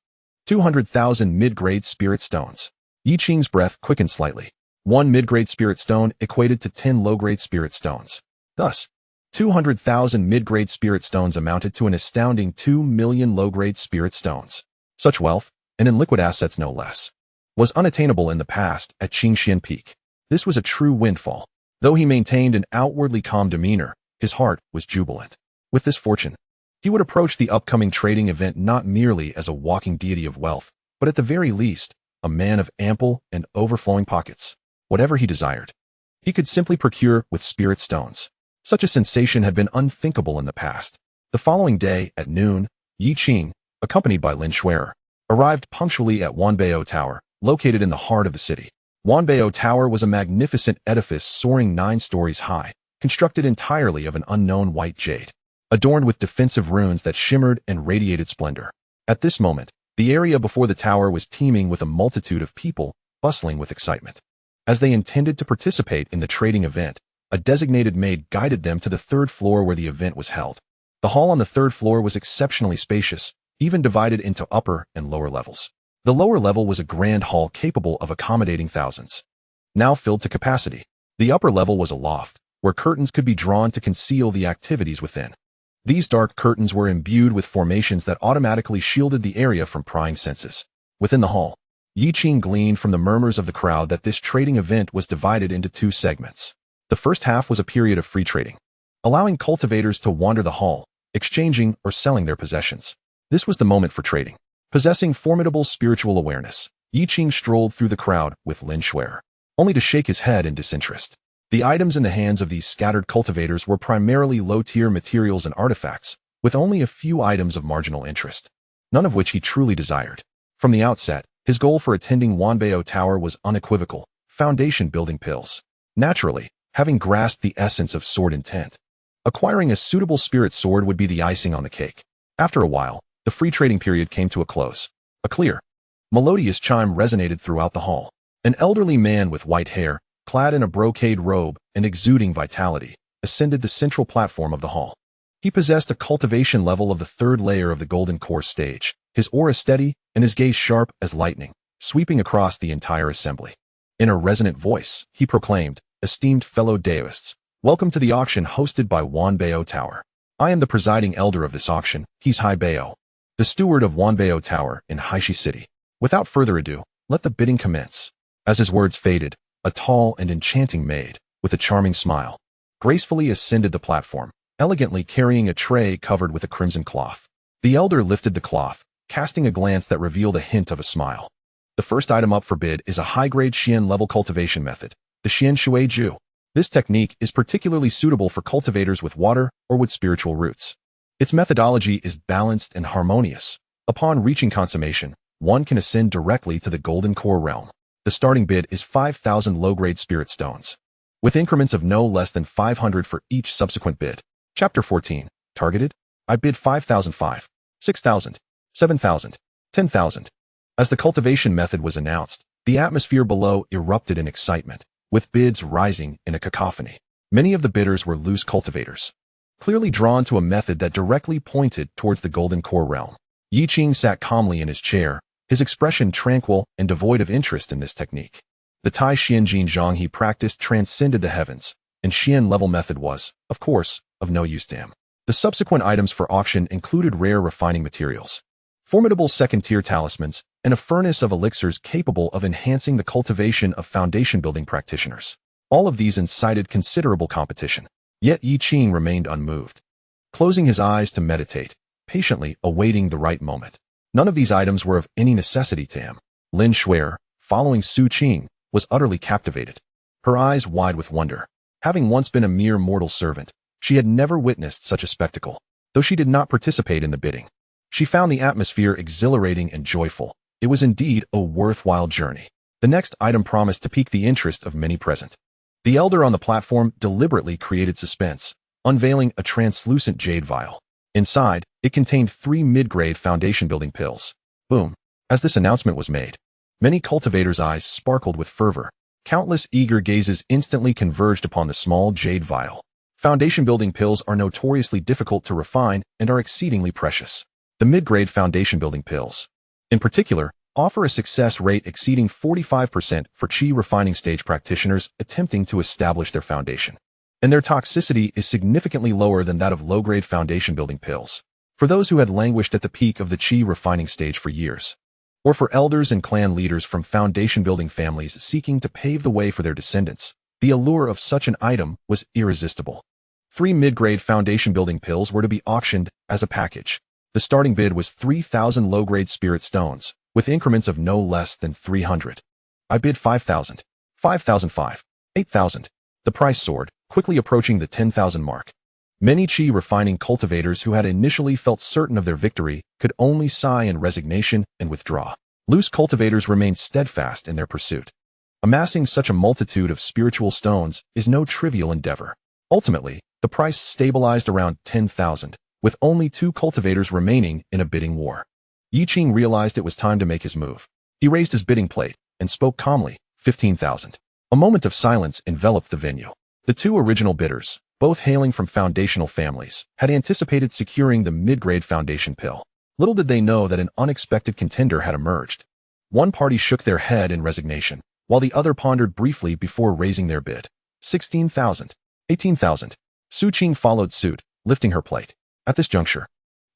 200,000 mid-grade spirit stones. Yi Qing's breath quickened slightly. One mid-grade spirit stone equated to 10 low-grade spirit stones. Thus, 200,000 mid-grade spirit stones amounted to an astounding 2 million low-grade spirit stones. Such wealth, and in liquid assets no less, was unattainable in the past at Qingxuan Peak. This was a true windfall. Though he maintained an outwardly calm demeanor, his heart was jubilant. With this fortune, he would approach the upcoming trading event not merely as a walking deity of wealth, but at the very least, a man of ample and overflowing pockets. Whatever he desired, he could simply procure with spirit stones. Such a sensation had been unthinkable in the past. The following day, at noon, Yi Qing, accompanied by Lin Shuer, arrived punctually at Wanbao Tower, located in the heart of the city. Wanbao Tower was a magnificent edifice soaring 9 stories high, constructed entirely of an unknown white jade, adorned with defensive runes that shimmered and radiated splendor. At this moment, the area before the tower was teeming with a multitude of people, bustling with excitement. As they intended to participate in the trading event, a designated maid guided them to the 3rd floor where the event was held. The hall on the 3rd floor was exceptionally spacious, even divided into upper and lower levels. The lower level was a grand hall capable of accommodating thousands, now filled to capacity. The upper level was a loft, where curtains could be drawn to conceal the activities within. These dark curtains were imbued with formations that automatically shielded the area from prying senses. Within the hall, Yi Qing gleaned from the murmurs of the crowd that this trading event was divided into 2 segments. The first half was a period of free trading, allowing cultivators to wander the hall, exchanging or selling their possessions. This was the moment for trading. Possessing formidable spiritual awareness, Yi Qing strolled through the crowd with Lin Shuer, only to shake his head in disinterest. The items in the hands of these scattered cultivators were primarily low-tier materials and artifacts, with only a few items of marginal interest, none of which he truly desired. From the outset, his goal for attending Wanbao Tower was unequivocal: foundation-building pills. Naturally, having grasped the essence of sword intent, acquiring a suitable spirit sword would be the icing on the cake. After a while, the free trading period came to a close. A clear, melodious chime resonated throughout the hall. An elderly man with white hair, clad in a brocade robe and exuding vitality, ascended the central platform of the hall. He possessed a cultivation level of the 3rd layer of the Golden Core stage, his aura steady and his gaze sharp as lightning, sweeping across the entire assembly. In a resonant voice, he proclaimed, "Esteemed fellow Daoists, welcome to the auction hosted by Wanbao Tower. I am the presiding elder of this auction, He's Hai Bao, the steward of Wanbao Tower in Haishi City. Without further ado, let the bidding commence." As his words faded, a tall and enchanting maid, with a charming smile, gracefully ascended the platform, elegantly carrying a tray covered with a crimson cloth. The elder lifted the cloth, casting a glance that revealed a hint of a smile. "The first item up for bid is a high-grade Xian-level cultivation method. the Xian Shui Ju. This technique is particularly suitable for cultivators with water or with spiritual roots. Its methodology is balanced and harmonious. Upon reaching consummation, one can ascend directly to the Golden Core realm. The starting bid is 5,000 low-grade spirit stones, with increments of no less than 500 for each subsequent bid. Chapter 14. Targeted? I bid 5,005, 6,000, 7,000, 10,000. As the cultivation method was announced, the atmosphere below erupted in excitement, with bids rising in a cacophony. Many of the bidders were loose cultivators, clearly drawn to a method that directly pointed towards the Golden Core realm. Yi Qing sat calmly in his chair, his expression tranquil and devoid of interest in this technique. The Tai Xian Zhang he practiced transcended the heavens, and Xian-level method was, of course, of no use to him. The subsequent items for auction included rare refining materials, formidable second-tier talismans, and a furnace of elixirs capable of enhancing the cultivation of foundation-building practitioners. All of these incited considerable competition. Yet Yi Qing remained unmoved, closing his eyes to meditate, patiently awaiting the right moment. None of these items were of any necessity to him. Lin Shuer, following Su Qing, was utterly captivated, her eyes wide with wonder. Having once been a mere mortal servant, she had never witnessed such a spectacle. Though she did not participate in the bidding, she found the atmosphere exhilarating and joyful. It was indeed a worthwhile journey. The next item promised to pique the interest of many present. The elder on the platform deliberately created suspense, unveiling a translucent jade vial. Inside, it contained 3 mid-grade foundation-building pills. Boom. As this announcement was made, many cultivators' eyes sparkled with fervor. Countless eager gazes instantly converged upon the small jade vial. Foundation-building pills are notoriously difficult to refine and are exceedingly precious. The mid-grade foundation-building pills, in particular, offer a success rate exceeding 45% for Qi refining stage practitioners attempting to establish their foundation, and their toxicity is significantly lower than that of low-grade foundation-building pills. For those who had languished at the peak of the Qi refining stage for years, or for elders and clan leaders from foundation-building families seeking to pave the way for their descendants, the allure of such an item was irresistible. 3 mid-grade foundation-building pills were to be auctioned as a package. The starting bid was 3,000 low-grade spirit stones, with increments of no less than 300. I bid 5,000, 5,005, 8,000. The price soared, quickly approaching the 10,000 mark. Many Qi refining cultivators who had initially felt certain of their victory could only sigh in resignation and withdraw. Loose cultivators remained steadfast in their pursuit. Amassing such a multitude of spiritual stones is no trivial endeavor. Ultimately, the price stabilized around 10,000, with only 2 cultivators remaining in a bidding war. Yi Qing realized it was time to make his move. He raised his bidding plate and spoke calmly, 15,000. A moment of silence enveloped the venue. The 2 original bidders, both hailing from foundational families, had anticipated securing the mid-grade foundation pill. Little did they know that an unexpected contender had emerged. One party shook their head in resignation, while the other pondered briefly before raising their bid. 16,000, 18,000. Su Qing followed suit, lifting her plate. At this juncture,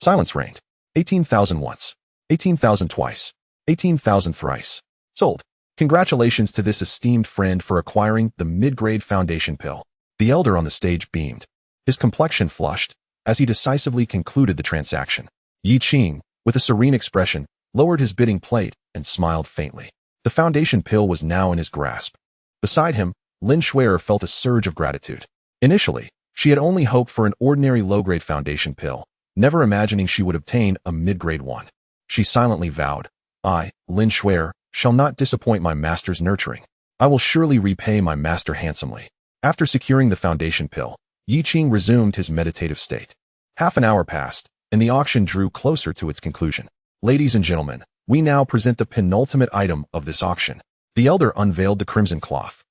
silence reigned. 18,000 once, 18,000 twice, 18,000 thrice. Sold. Congratulations to this esteemed friend for acquiring the mid-grade foundation pill. The elder on the stage beamed. His complexion flushed as he decisively concluded the transaction. Yi Qing, with a serene expression, lowered his bidding plate and smiled faintly. The foundation pill was now in his grasp. Beside him, Lin Shuer felt a surge of gratitude. Initially, she had only hoped for an ordinary low-grade foundation pill, never imagining she would obtain a mid-grade one. She silently vowed, I, Lin Shuer, shall not disappoint my master's nurturing. I will surely repay my master handsomely. After securing the foundation pill, Yi Qing resumed his meditative state. Half an hour passed, and the auction drew closer to its conclusion. Ladies and gentlemen, we now present the penultimate item of this auction. The elder unveiled the crimson cloth.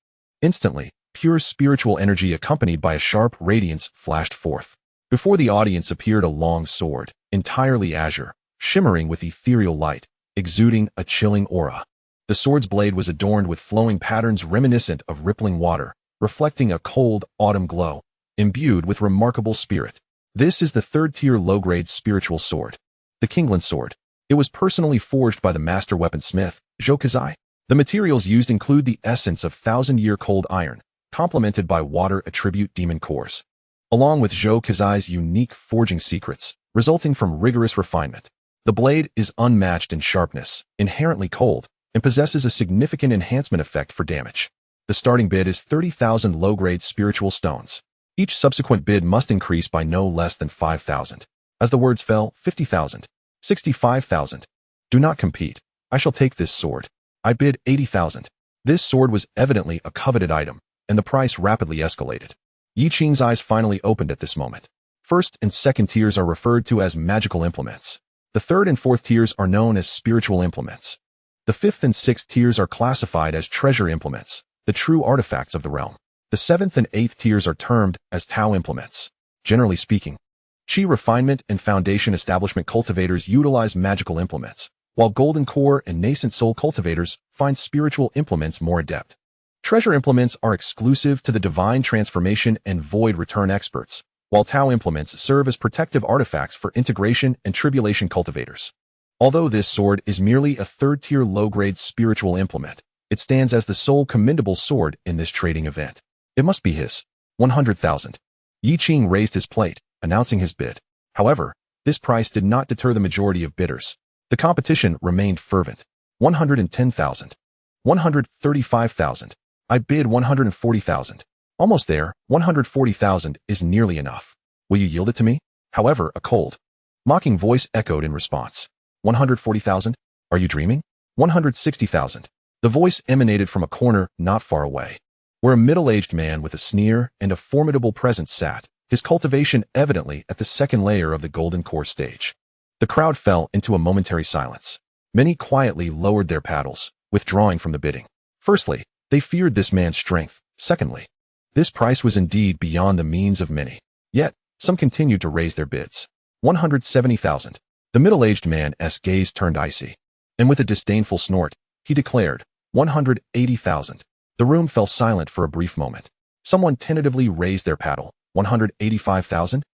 Instantly, pure spiritual energy accompanied by a sharp radiance flashed forth. Before the audience appeared a long sword, entirely azure, shimmering with ethereal light, exuding a chilling aura. The sword's blade was adorned with flowing patterns reminiscent of rippling water, reflecting a cold autumn glow, imbued with remarkable spirit. This is the 3rd-tier low-grade spiritual sword, the Qingxuan sword. It was personally forged by the master weaponsmith, Zhou Kazai. The materials used include the essence of 1,000-year cold iron, complemented by water attribute demon cores, along with Zhou Kazai's unique forging secrets, resulting from rigorous refinement. The blade is unmatched in sharpness, inherently cold, and possesses a significant enhancement effect for damage. The starting bid is 30,000 low-grade spiritual stones. Each subsequent bid must increase by no less than 5,000. As the words fell, 50,000, 65,000. Do not compete. I shall take this sword. I bid 80,000. This sword was evidently a coveted item, and the price rapidly escalated. Yi Qing's eyes finally opened at this moment. First and second tiers are referred to as magical implements. The third and fourth tiers are known as spiritual implements. The fifth and sixth tiers are classified as treasure implements, the true artifacts of the realm. The seventh and eighth tiers are termed as Tao implements. Generally speaking, Qi refinement and foundation establishment cultivators utilize magical implements, while golden core and nascent soul cultivators find spiritual implements more adept. Treasure implements are exclusive to the divine transformation and void return experts, while Tao implements serve as protective artifacts for integration and tribulation cultivators. Although this sword is merely a third-tier low-grade spiritual implement, it stands as the sole commendable sword in this trading event. It must be his. 100,000. Yi Qing raised his plate, announcing his bid. However, this price did not deter the majority of bidders. The competition remained fervent. 110,000. 135,000. I bid 140,000. Almost there, 140,000 is nearly enough. Will you yield it to me? However, a cold, mocking voice echoed in response. 140,000? Are you dreaming? 160,000. The voice emanated from a corner not far away, where a middle-aged man with a sneer and a formidable presence sat, his cultivation evidently at the second layer of the golden core stage. The crowd fell into a momentary silence. Many quietly lowered their paddles, withdrawing from the bidding. Firstly, they feared this man's strength. Secondly, this price was indeed beyond the means of many. Yet, some continued to raise their bids. 170,000. The middle-aged man's gaze turned icy, and with a disdainful snort, he declared, 180,000. The room fell silent for a brief moment. Someone tentatively raised their paddle. 185,000?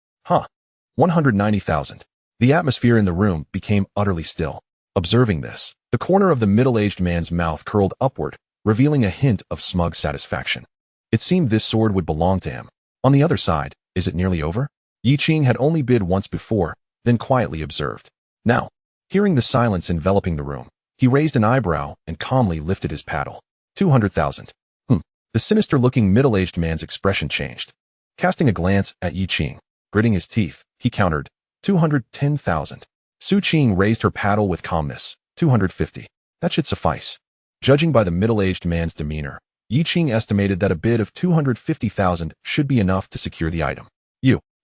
190,000. The atmosphere in the room became utterly still. Observing this, the corner of the middle-aged man's mouth curled upward, revealing a hint of smug satisfaction. It seemed this sword would belong to him. On the other side, is it nearly over? Yi Qing had only bid once before, then quietly observed. Now, hearing the silence enveloping the room, he raised an eyebrow and calmly lifted his paddle. 200,000. The sinister-looking middle-aged man's expression changed. Casting a glance at Yi Qing, gritting his teeth, he countered, 210,000. Su Qing raised her paddle with calmness. 250. That should suffice. Judging by the middle-aged man's demeanor, Yi Qing estimated that a bid of 250,000 should be enough to secure the item.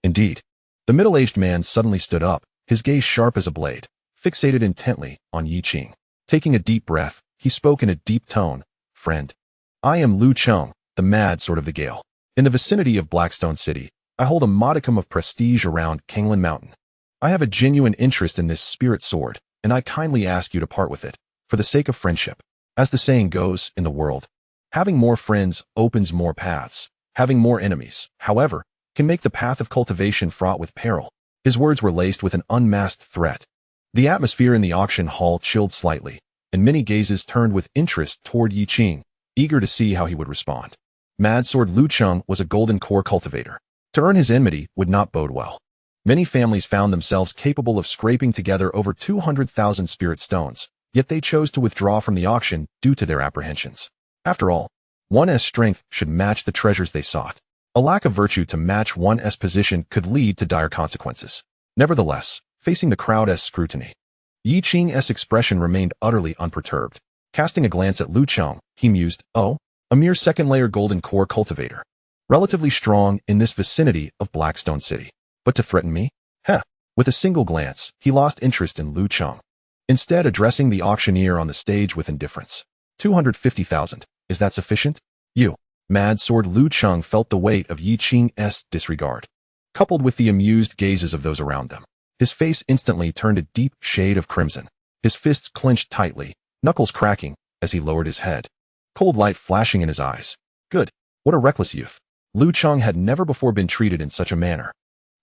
Indeed. The middle-aged man suddenly stood up, his gaze sharp as a blade, fixated intently on Yi Qing. Taking a deep breath, he spoke in a deep tone. Friend, I am Lu Cheng, the mad sword of the Gale. In the vicinity of Blackstone City, I hold a modicum of prestige around Qinglan Mountain. I have a genuine interest in this spirit sword, and I kindly ask you to part with it, for the sake of friendship. As the saying goes in the world, having more friends opens more paths. Having more enemies, however, can make the path of cultivation fraught with peril. His words were laced with an unmasked threat. The atmosphere in the auction hall chilled slightly, and many gazes turned with interest toward Yi Qing, eager to see how he would respond. Mad Sword Lu Cheng was a golden core cultivator. To earn his enmity would not bode well. Many families found themselves capable of scraping together over 200,000 spirit stones, yet they chose to withdraw from the auction due to their apprehensions. After all, one's strength should match the treasures they sought. A lack of virtue to match one's position could lead to dire consequences. Nevertheless, facing the crowd's scrutiny, Yi Qing's expression remained utterly unperturbed. Casting a glance at Lu Cheng, he mused, oh, a mere second-layer golden core cultivator. Relatively strong in this vicinity of Blackstone City. But to threaten me? With a single glance, he lost interest in Lu Cheng, instead addressing the auctioneer on the stage with indifference. 250,000. Is that sufficient? Mad Sword Lu Cheng felt the weight of Yi Qing's disregard, coupled with the amused gazes of those around them. His face instantly turned a deep shade of crimson. His fists clenched tightly, knuckles cracking, as he lowered his head. Cold light flashing in his eyes. Good. What a reckless youth. Lu Cheng had never before been treated in such a manner.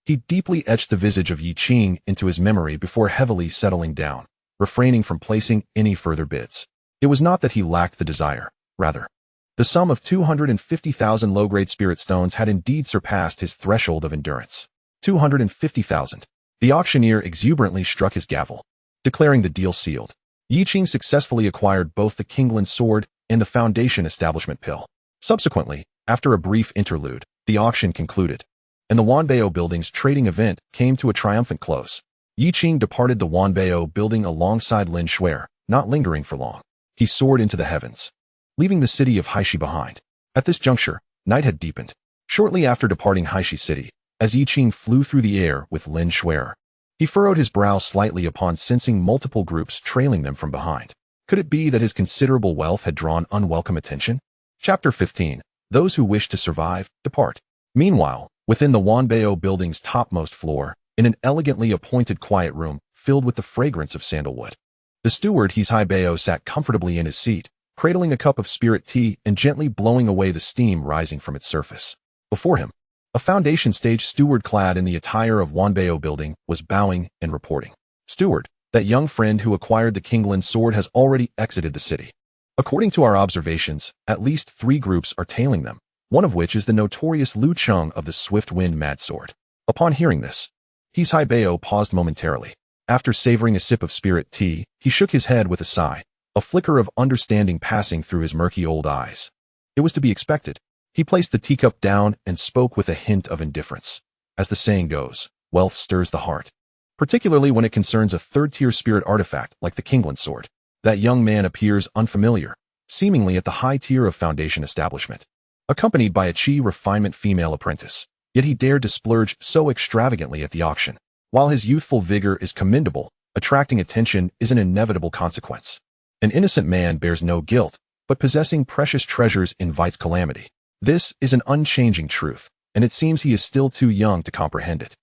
He deeply etched the visage of Yi Qing into his memory before heavily settling down, refraining from placing any further bids. It was not that he lacked the desire, rather. The sum of 250,000 low-grade spirit stones had indeed surpassed his threshold of endurance. 250,000. The auctioneer exuberantly struck his gavel, declaring the deal sealed. Yi Qing successfully acquired both the Qinglan sword and the Foundation establishment pill. Subsequently, after a brief interlude, the auction concluded, and the Wanbao Building's trading event came to a triumphant close. Yi Qing departed the Wanbao Building alongside Lin Shuer, not lingering for long. He soared into the heavens, leaving the city of Haishi behind. At this juncture, night had deepened. Shortly after departing Haishi City, as Yi Qing flew through the air with Lin Shuer, he furrowed his brow slightly upon sensing multiple groups trailing them from behind. Could it be that his considerable wealth had drawn unwelcome attention? Chapter 15. Those who wish to survive, depart. Meanwhile, within the Wanbao Building's topmost floor, in an elegantly appointed quiet room filled with the fragrance of sandalwood, the steward Heisai Bao sat comfortably in his seat, cradling a cup of spirit tea and gently blowing away the steam rising from its surface. Before him, a foundation stage steward clad in the attire of Wanbao Building was bowing and reporting. Steward, that young friend who acquired the Qinglan sword has already exited the city. According to our observations, at least 3 groups are tailing them, one of which is the notorious Lu Cheng of the Swift Wind Mad Sword. Upon hearing this, Heisai Bao paused momentarily. After savoring a sip of spirit tea, he shook his head with a sigh, a flicker of understanding passing through his murky old eyes. It was to be expected. He placed the teacup down and spoke with a hint of indifference. As the saying goes, wealth stirs the heart, particularly when it concerns a third-tier spirit artifact like the Qinglan sword. That young man appears unfamiliar, seemingly at the high tier of foundation establishment, accompanied by a Qi refinement female apprentice. Yet he dared to splurge so extravagantly at the auction. While his youthful vigor is commendable, attracting attention is an inevitable consequence. An innocent man bears no guilt, but possessing precious treasures invites calamity. This is an unchanging truth, and it seems he is still too young to comprehend it.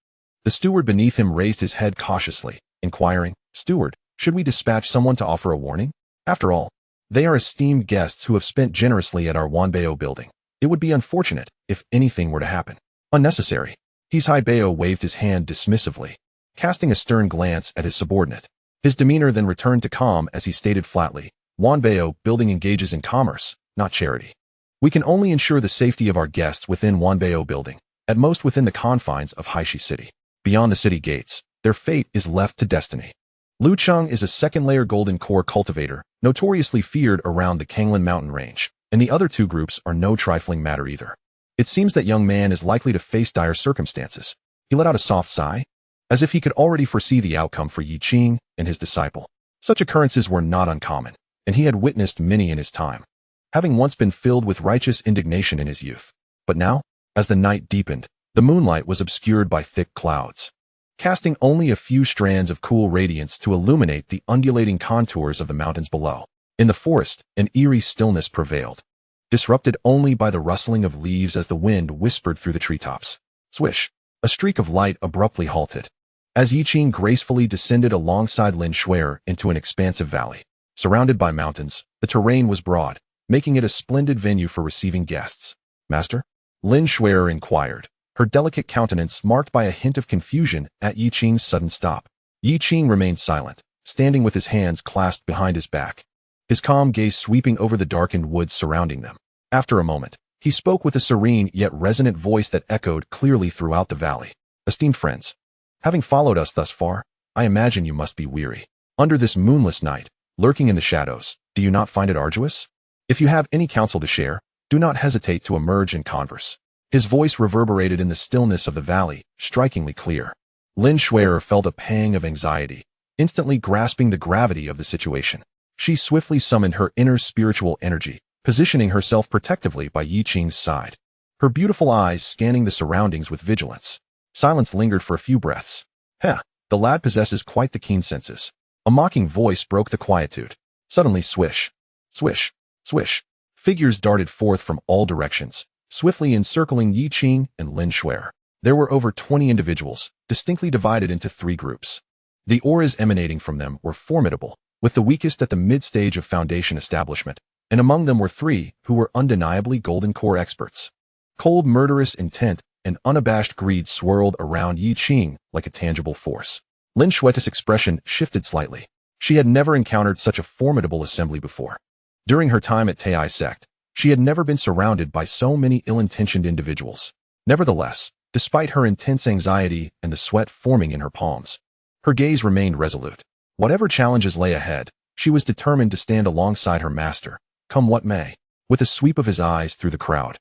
The steward beneath him raised his head cautiously, inquiring, "Steward, should we dispatch someone to offer a warning? After all, they are esteemed guests who have spent generously at our Wanbao Building. It would be unfortunate if anything were to happen." "Unnecessary." Heisai Bao waved his hand dismissively, casting a stern glance at his subordinate. His demeanor then returned to calm as he stated flatly, "Wanbao Building engages in commerce, not charity. We can only ensure the safety of our guests within Wanbao Building, at most within the confines of Haishi City. Beyond the city gates, their fate is left to destiny." Lu Cheng is a second-layer golden core cultivator, notoriously feared around the Qinglan mountain range, and the other 2 groups are no trifling matter either. It seems that young man is likely to face dire circumstances. He let out a soft sigh, as if he could already foresee the outcome for Yi Qing and his disciple. Such occurrences were not uncommon, and he had witnessed many in his time, having once been filled with righteous indignation in his youth. But now, as the night deepened, the moonlight was obscured by thick clouds, casting only a few strands of cool radiance to illuminate the undulating contours of the mountains below. In the forest, an eerie stillness prevailed, disrupted only by the rustling of leaves as the wind whispered through the treetops. Swish! A streak of light abruptly halted, as Yi Qing gracefully descended alongside Lin Shuer into an expansive valley. Surrounded by mountains, the terrain was broad, making it a splendid venue for receiving guests. "Master?" Lin Shuer inquired, her delicate countenance marked by a hint of confusion at Yi Qing's sudden stop. Yi Qing remained silent, standing with his hands clasped behind his back, his calm gaze sweeping over the darkened woods surrounding them. After a moment, he spoke with a serene yet resonant voice that echoed clearly throughout the valley. "Esteemed friends, having followed us thus far, I imagine you must be weary. Under this moonless night, lurking in the shadows, do you not find it arduous? If you have any counsel to share, do not hesitate to emerge and converse." His voice reverberated in the stillness of the valley, strikingly clear. Lin Shuer felt a pang of anxiety, instantly grasping the gravity of the situation. She swiftly summoned her inner spiritual energy, positioning herself protectively by Yi Qing's side, her beautiful eyes scanning the surroundings with vigilance. Silence lingered for a few breaths. "Heh, the lad possesses quite the keen senses." A mocking voice broke the quietude. Suddenly swish, swish, swish. Figures darted forth from all directions, swiftly encircling Yi Qing and Lin Shuer. There were over 20 individuals, distinctly divided into 3 groups. The auras emanating from them were formidable, with the weakest at the mid-stage of foundation establishment, and among them were 3 who were undeniably golden core experts. Cold murderous intent and unabashed greed swirled around Yi Qing like a tangible force. Lin Shuer's expression shifted slightly. She had never encountered such a formidable assembly before. During her time at Taiyi Sect, she had never been surrounded by so many ill-intentioned individuals. Nevertheless, despite her intense anxiety and the sweat forming in her palms, her gaze remained resolute. Whatever challenges lay ahead, she was determined to stand alongside her master, come what may. With a sweep of his eyes through the crowd,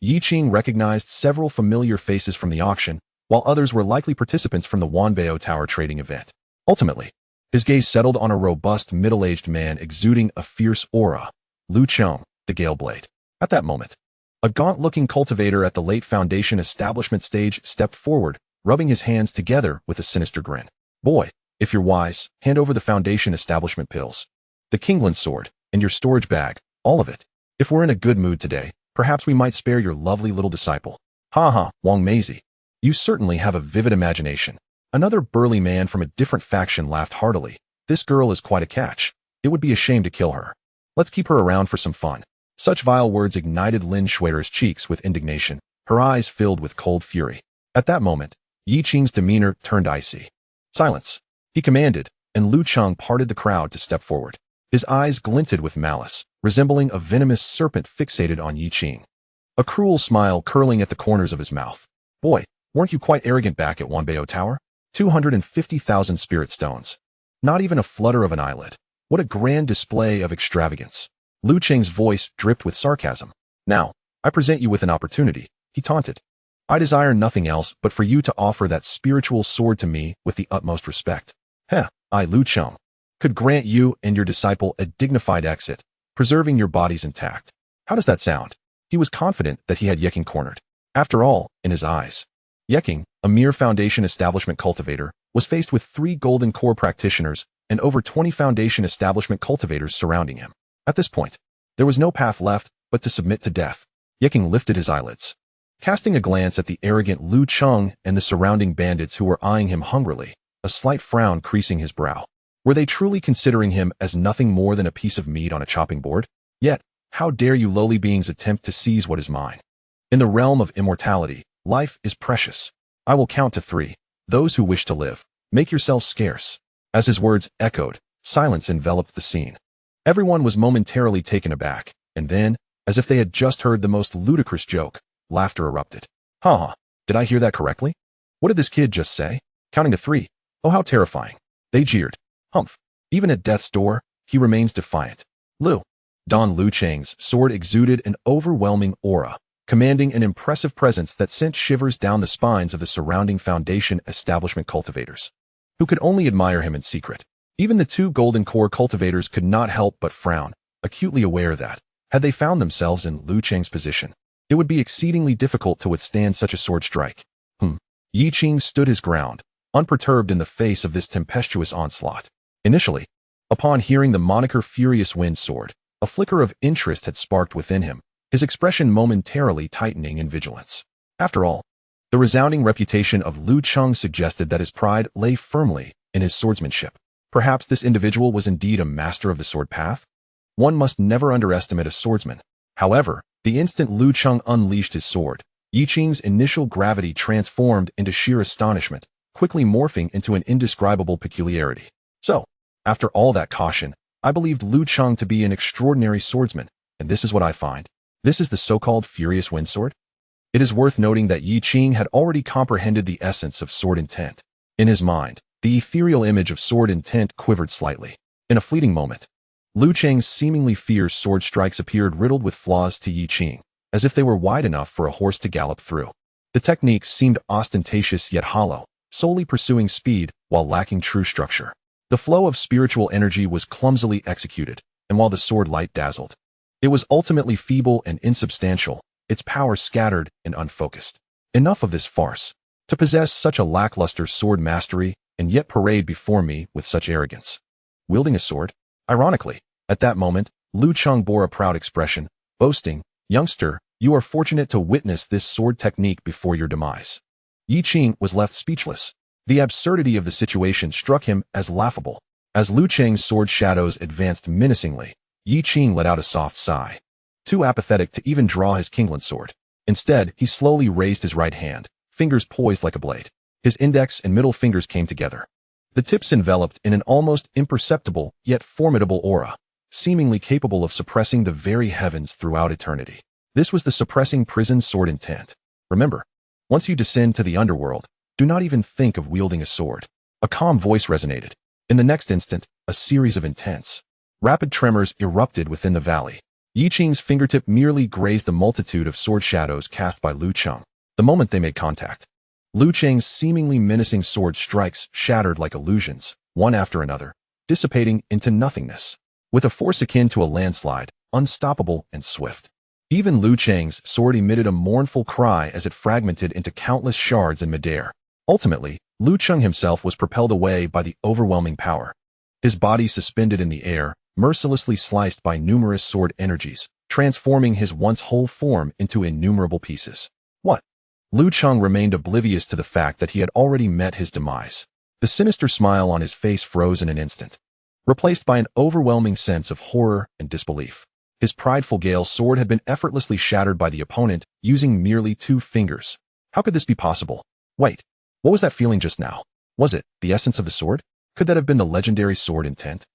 Yi Qing recognized several familiar faces from the auction, while others were likely participants from the Wanbao Tower trading event. Ultimately, his gaze settled on a robust, middle-aged man exuding a fierce aura, Lu Cheng, the Galeblade. At that moment, a gaunt-looking cultivator at the late Foundation establishment stage stepped forward, rubbing his hands together with a sinister grin. Boy, if you're wise, hand over the Foundation establishment pills, the Qingxuan sword, and your storage bag, all of it. If we're in a good mood today, perhaps we might spare your lovely little disciple. Ha ha, Wang Meizi. You certainly have a vivid imagination. Another burly man from a different faction laughed heartily. This girl is quite a catch. It would be a shame to kill her. Let's keep her around for some fun. Such vile words ignited Lin Shui's cheeks with indignation, her eyes filled with cold fury. At that moment, Yi Qing's demeanor turned icy. Silence, he commanded, and Lu Cheng parted the crowd to step forward. His eyes glinted with malice, resembling a venomous serpent fixated on Yi Qing. A cruel smile curling at the corners of his mouth. Boy, weren't you quite arrogant back at Wanbao Tower? 250,000 spirit stones. Not even a flutter of an eyelid. What a grand display of extravagance. Lu Cheng's voice dripped with sarcasm. Now, I present you with an opportunity, he taunted. I desire nothing else but for you to offer that spiritual sword to me with the utmost respect. Heh, I, Lu Cheng, could grant you and your disciple a dignified exit, preserving your bodies intact. How does that sound? He was confident that he had Yeking cornered. After all, in his eyes, Yeking, a mere Foundation establishment cultivator, was faced with 3 Golden Core practitioners and over 20 Foundation establishment cultivators surrounding him. At this point, there was no path left but to submit to death. Yeking lifted his eyelids, casting a glance at the arrogant Lu Cheng and the surrounding bandits who were eyeing him hungrily, a slight frown creasing his brow. Were they truly considering him as nothing more than a piece of meat on a chopping board? Yet, how dare you lowly beings attempt to seize what is mine? In the realm of immortality, life is precious. I will count to 3. Those who wish to live, make yourselves scarce. As his words echoed, silence enveloped the scene. Everyone was momentarily taken aback, and then, as if they had just heard the most ludicrous joke, laughter erupted. Ha! Did I hear that correctly? What did this kid just say? Counting to 3. Oh, how terrifying. They jeered. Humph. Even at death's door, he remains defiant. Don Lu Cheng's sword exuded an overwhelming aura, commanding an impressive presence that sent shivers down the spines of the surrounding Foundation establishment cultivators, who could only admire him in secret. Even the 2 Golden Core cultivators could not help but frown, acutely aware that, had they found themselves in Lu Cheng's position, it would be exceedingly difficult to withstand such a sword strike. Yi Qing stood his ground, unperturbed in the face of this tempestuous onslaught. Initially, upon hearing the moniker Furious Wind Sword, a flicker of interest had sparked within him, his expression momentarily tightening in vigilance. After all, the resounding reputation of Lu Cheng suggested that his pride lay firmly in his swordsmanship. Perhaps this individual was indeed a master of the sword path? One must never underestimate a swordsman. However, the instant Lu Cheng unleashed his sword, Yi Qing's initial gravity transformed into sheer astonishment, quickly morphing into an indescribable peculiarity. So, after all that caution, I believed Lu Cheng to be an extraordinary swordsman, and this is what I find. This is the so-called Furious Wind Sword? It is worth noting that Yi Qing had already comprehended the essence of sword intent. In his mind, the ethereal image of sword intent quivered slightly. In a fleeting moment, Lu Cheng's seemingly fierce sword strikes appeared riddled with flaws to Yi Qing, as if they were wide enough for a horse to gallop through. The techniques seemed ostentatious yet hollow, solely pursuing speed while lacking true structure. The flow of spiritual energy was clumsily executed, and while the sword light dazzled, it was ultimately feeble and insubstantial, its power scattered and unfocused. Enough of this farce. To possess such a lackluster sword mastery and yet parade before me with such arrogance. Wielding a sword? Ironically, at that moment, Lu Cheng bore a proud expression, boasting, "Youngster, you are fortunate to witness this sword technique before your demise." Yi Qing was left speechless. The absurdity of the situation struck him as laughable. As Lu Cheng's sword shadows advanced menacingly, Yi Qing let out a soft sigh. Too apathetic to even draw his Qingxuan sword. Instead, he slowly raised his right hand, fingers poised like a blade. His index and middle fingers came together. The tips enveloped in an almost imperceptible yet formidable aura, seemingly capable of suppressing the very heavens throughout eternity. This was the suppressing prison sword intent. Remember, once you descend to the underworld, do not even think of wielding a sword. A calm voice resonated. In the next instant, a series of intense, rapid tremors erupted within the valley. Yi Qing's fingertip merely grazed the multitude of sword shadows cast by Lu Cheng. The moment they made contact, Lu Cheng's seemingly menacing sword strikes shattered like illusions, one after another, dissipating into nothingness. With a force akin to a landslide, unstoppable and swift. Even Lu Cheng's sword emitted a mournful cry as it fragmented into countless shards in midair. Ultimately, Lu Cheng himself was propelled away by the overwhelming power. His body suspended in the air, mercilessly sliced by numerous sword energies, transforming his once whole form into innumerable pieces. What? Lu Cheng remained oblivious to the fact that he had already met his demise. The sinister smile on his face froze in an instant, replaced by an overwhelming sense of horror and disbelief. His prideful Gale sword had been effortlessly shattered by the opponent using merely 2 fingers. How could this be possible? Wait, what was that feeling just now? Was it the essence of the sword? Could that have been the legendary sword intent?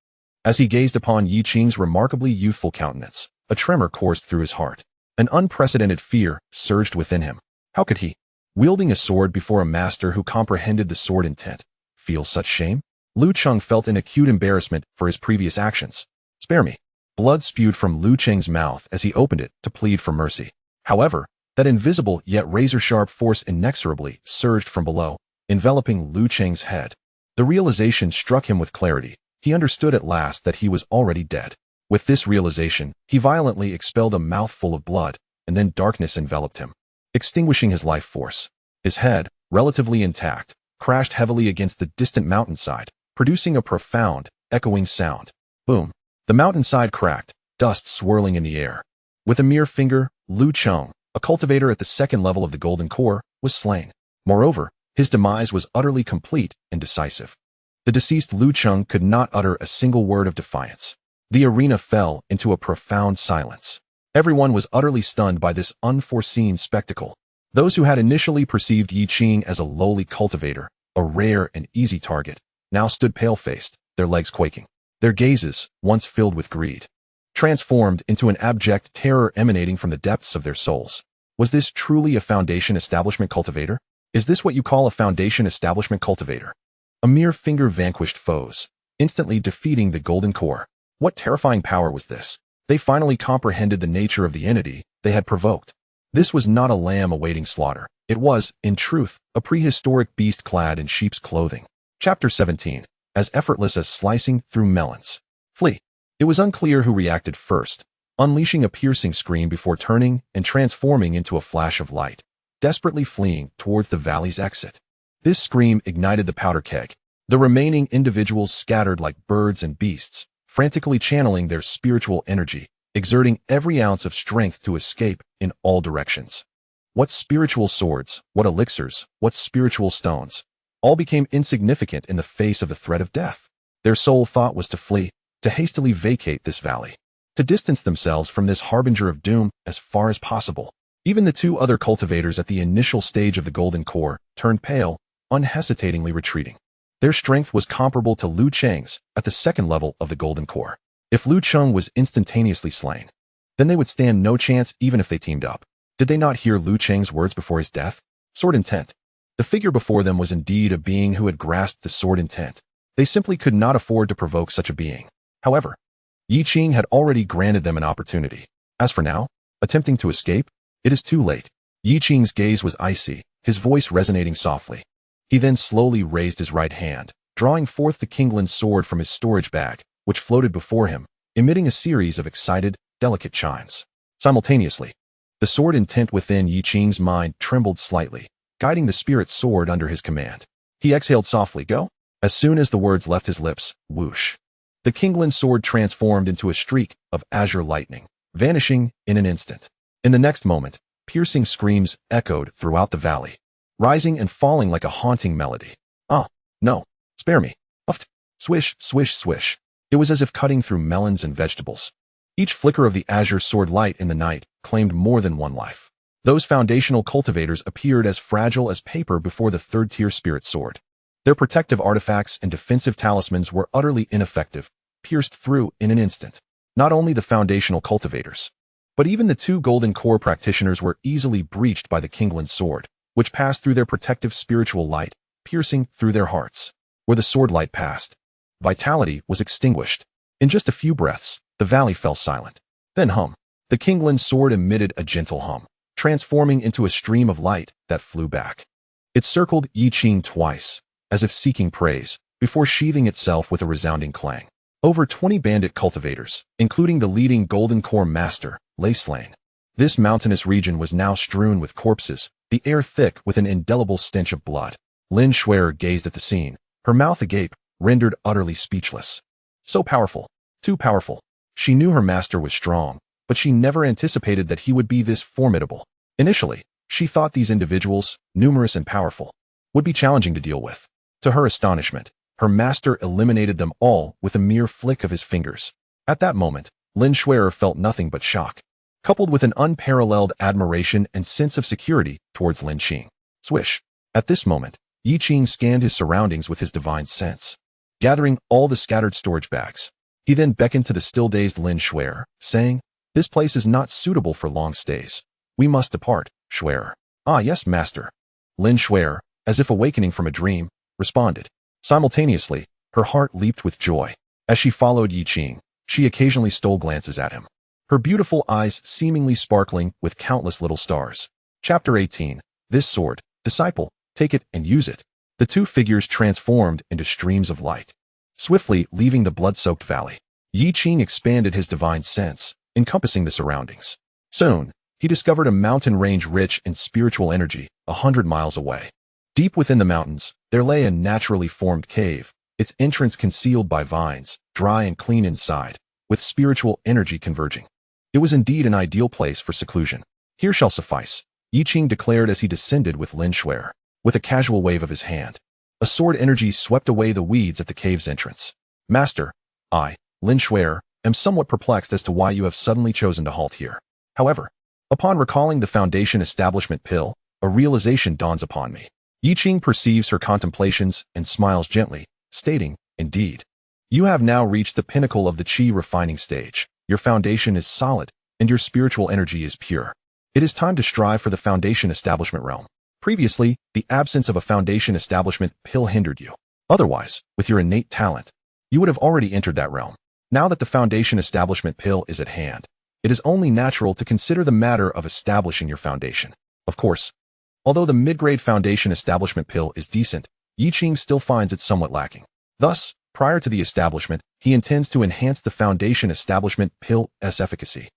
As he gazed upon Yi Qing's remarkably youthful countenance, a tremor coursed through his heart. An unprecedented fear surged within him. How could he, wielding a sword before a master who comprehended the sword intent, feel such shame? Lu Cheng felt an acute embarrassment for his previous actions. Spare me. Blood spewed from Lu Cheng's mouth as he opened it to plead for mercy. However, that invisible yet razor-sharp force inexorably surged from below, enveloping Lu Cheng's head. The realization struck him with clarity. He understood at last that he was already dead. With this realization, he violently expelled a mouthful of blood, and then darkness enveloped him, extinguishing his life force. His head, relatively intact, crashed heavily against the distant mountainside, producing a profound, echoing sound. Boom. The mountainside cracked, dust swirling in the air. With a mere finger, Lu Cheng, a cultivator at the 2nd level of the Golden Core, was slain. Moreover, his demise was utterly complete and decisive. The deceased Lu Cheng could not utter a single word of defiance. The arena fell into a profound silence. Everyone was utterly stunned by this unforeseen spectacle. Those who had initially perceived Yi Qing as a lowly cultivator, a rare and easy target, now stood pale-faced, their legs quaking. Their gazes, once filled with greed, transformed into an abject terror emanating from the depths of their souls. Was this truly a Foundation Establishment cultivator? Is this what you call a Foundation Establishment cultivator? A mere finger vanquished foes, instantly defeating the Golden Core. What terrifying power was this? They finally comprehended the nature of the entity they had provoked. This was not a lamb awaiting slaughter. It was, in truth, a prehistoric beast clad in sheep's clothing. Chapter 17. As effortless as slicing through melons. Flee. It was unclear who reacted first, unleashing a piercing scream before turning and transforming into a flash of light, desperately fleeing towards the valley's exit. This scream ignited the powder keg. The remaining individuals scattered like birds and beasts, frantically channeling their spiritual energy, exerting every ounce of strength to escape in all directions. What spiritual swords, what elixirs, what spiritual stones, all became insignificant in the face of the threat of death. Their sole thought was to flee, to hastily vacate this valley, to distance themselves from this harbinger of doom as far as possible. Even the 2 other cultivators at the initial stage of the Golden Core turned pale, unhesitatingly retreating. Their strength was comparable to Lu Cheng's at the 2nd level of the Golden Core. If Lu Cheng was instantaneously slain, then they would stand no chance even if they teamed up. Did they not hear Lu Cheng's words before his death? Sword intent. The figure before them was indeed a being who had grasped the sword intent. They simply could not afford to provoke such a being. However, Yi Qing had already granted them an opportunity. As for now, attempting to escape, it is too late. Yi Qing's gaze was icy, his voice resonating softly. He then slowly raised his right hand, drawing forth the Qingxuan sword from his storage bag, which floated before him, emitting a series of excited, delicate chimes. Simultaneously, the sword intent within Yi Qing's mind trembled slightly, guiding the spirit sword under his command. He exhaled softly, "Go." As soon as the words left his lips, whoosh. The Qingxuan sword transformed into a streak of azure lightning, vanishing in an instant. In the next moment, piercing screams echoed throughout the valley, rising and falling like a haunting melody. "Ah, no, spare me." Uft. Swish, swish, swish. It was as if cutting through melons and vegetables. Each flicker of the azure sword light in the night claimed more than one life. Those foundational cultivators appeared as fragile as paper before the 3rd-tier spirit sword. Their protective artifacts and defensive talismans were utterly ineffective, pierced through in an instant. Not only the foundational cultivators, but even the 2 Golden Core practitioners were easily breached by the Qingxuan sword, which passed through their protective spiritual light, piercing through their hearts. Where the sword light passed, vitality was extinguished. In just a few breaths, the valley fell silent. Then The Qingxuan sword emitted a gentle hum, transforming into a stream of light that flew back. It circled Yi Qing twice, as if seeking praise, before sheathing itself with a resounding clang. Over 20 bandit cultivators, including the leading Golden Core master, lay slain. This mountainous region was now strewn with corpses, the air thick with an indelible stench of blood. Lin Shuer gazed at the scene, her mouth agape, rendered utterly speechless. So powerful, too powerful. She knew her master was strong, but she never anticipated that he would be this formidable. Initially, she thought these individuals, numerous and powerful, would be challenging to deal with. To her astonishment, her master eliminated them all with a mere flick of his fingers. At that moment, Lin Shuer felt nothing but shock, coupled with an unparalleled admiration and sense of security towards Lin Qing. Swish. At this moment, Yi Qing scanned his surroundings with his divine sense, gathering all the scattered storage bags. He then beckoned to the still-dazed Lin Shuer, saying, "This place is not suitable for long stays. We must depart, Shuer." "Ah, yes, master." Lin Shuer, as if awakening from a dream, responded. Simultaneously, her heart leaped with joy. As she followed Yi Qing, she occasionally stole glances at him, her beautiful eyes seemingly sparkling with countless little stars. Chapter 18. This sword, disciple, take it and use it. The two figures transformed into streams of light, swiftly leaving the blood-soaked valley. Yi Qing expanded his divine sense, encompassing the surroundings. Soon, he discovered a mountain range rich in spiritual energy, 100 miles away. Deep within the mountains, there lay a naturally formed cave, its entrance concealed by vines, dry and clean inside, with spiritual energy converging. It was indeed an ideal place for seclusion. "Here shall suffice," Yi Qing declared as he descended with Lin Shuer. With a casual wave of his hand, a sword energy swept away the weeds at the cave's entrance. "Master, I, Lin Shuer, am somewhat perplexed as to why you have suddenly chosen to halt here. However, upon recalling the Foundation establishment pill, a realization dawns upon me." Yi Qing perceives her contemplations and smiles gently, stating, "Indeed, you have now reached the pinnacle of the Qi refining stage. Your foundation is solid, and your spiritual energy is pure. It is time to strive for the Foundation establishment realm. Previously, the absence of a Foundation establishment pill hindered you. Otherwise, with your innate talent, you would have already entered that realm. Now that the Foundation establishment pill is at hand, it is only natural to consider the matter of establishing your foundation. Of course, although the mid-grade Foundation establishment pill is decent, Yi Qing still finds it somewhat lacking. Thus, prior to the establishment, he intends to enhance the Foundation establishment pill's efficacy."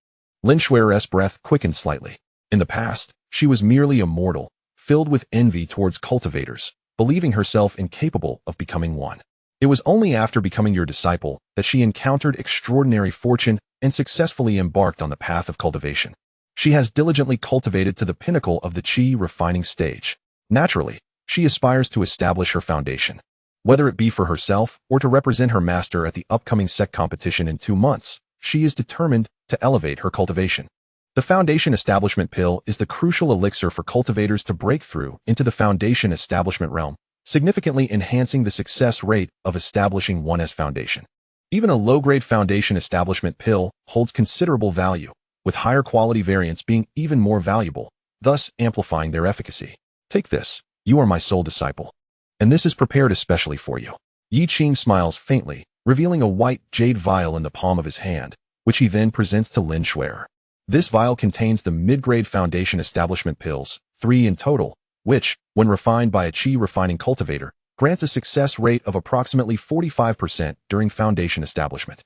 Lin Shuer's breath quickened slightly. In the past, she was merely a mortal, filled with envy towards cultivators, believing herself incapable of becoming one. It was only after becoming your disciple that she encountered extraordinary fortune and successfully embarked on the path of cultivation. She has diligently cultivated to the pinnacle of the Qi refining stage. Naturally, she aspires to establish her foundation. Whether it be for herself or to represent her master at the upcoming sect competition in 2 months, she is determined to elevate her cultivation. The Foundation establishment pill is the crucial elixir for cultivators to break through into the Foundation establishment realm, significantly enhancing the success rate of establishing one's foundation. Even a low-grade Foundation establishment pill holds considerable value, with higher quality variants being even more valuable, thus amplifying their efficacy. "Take this, you are my sole disciple, and this is prepared especially for you." Yi Qing smiles faintly, revealing a white jade vial in the palm of his hand, which he then presents to Lin Shuer. This vial contains the mid-grade Foundation establishment pills, 3 in total, which, when refined by a Qi refining cultivator, grants a success rate of approximately 45% during Foundation establishment.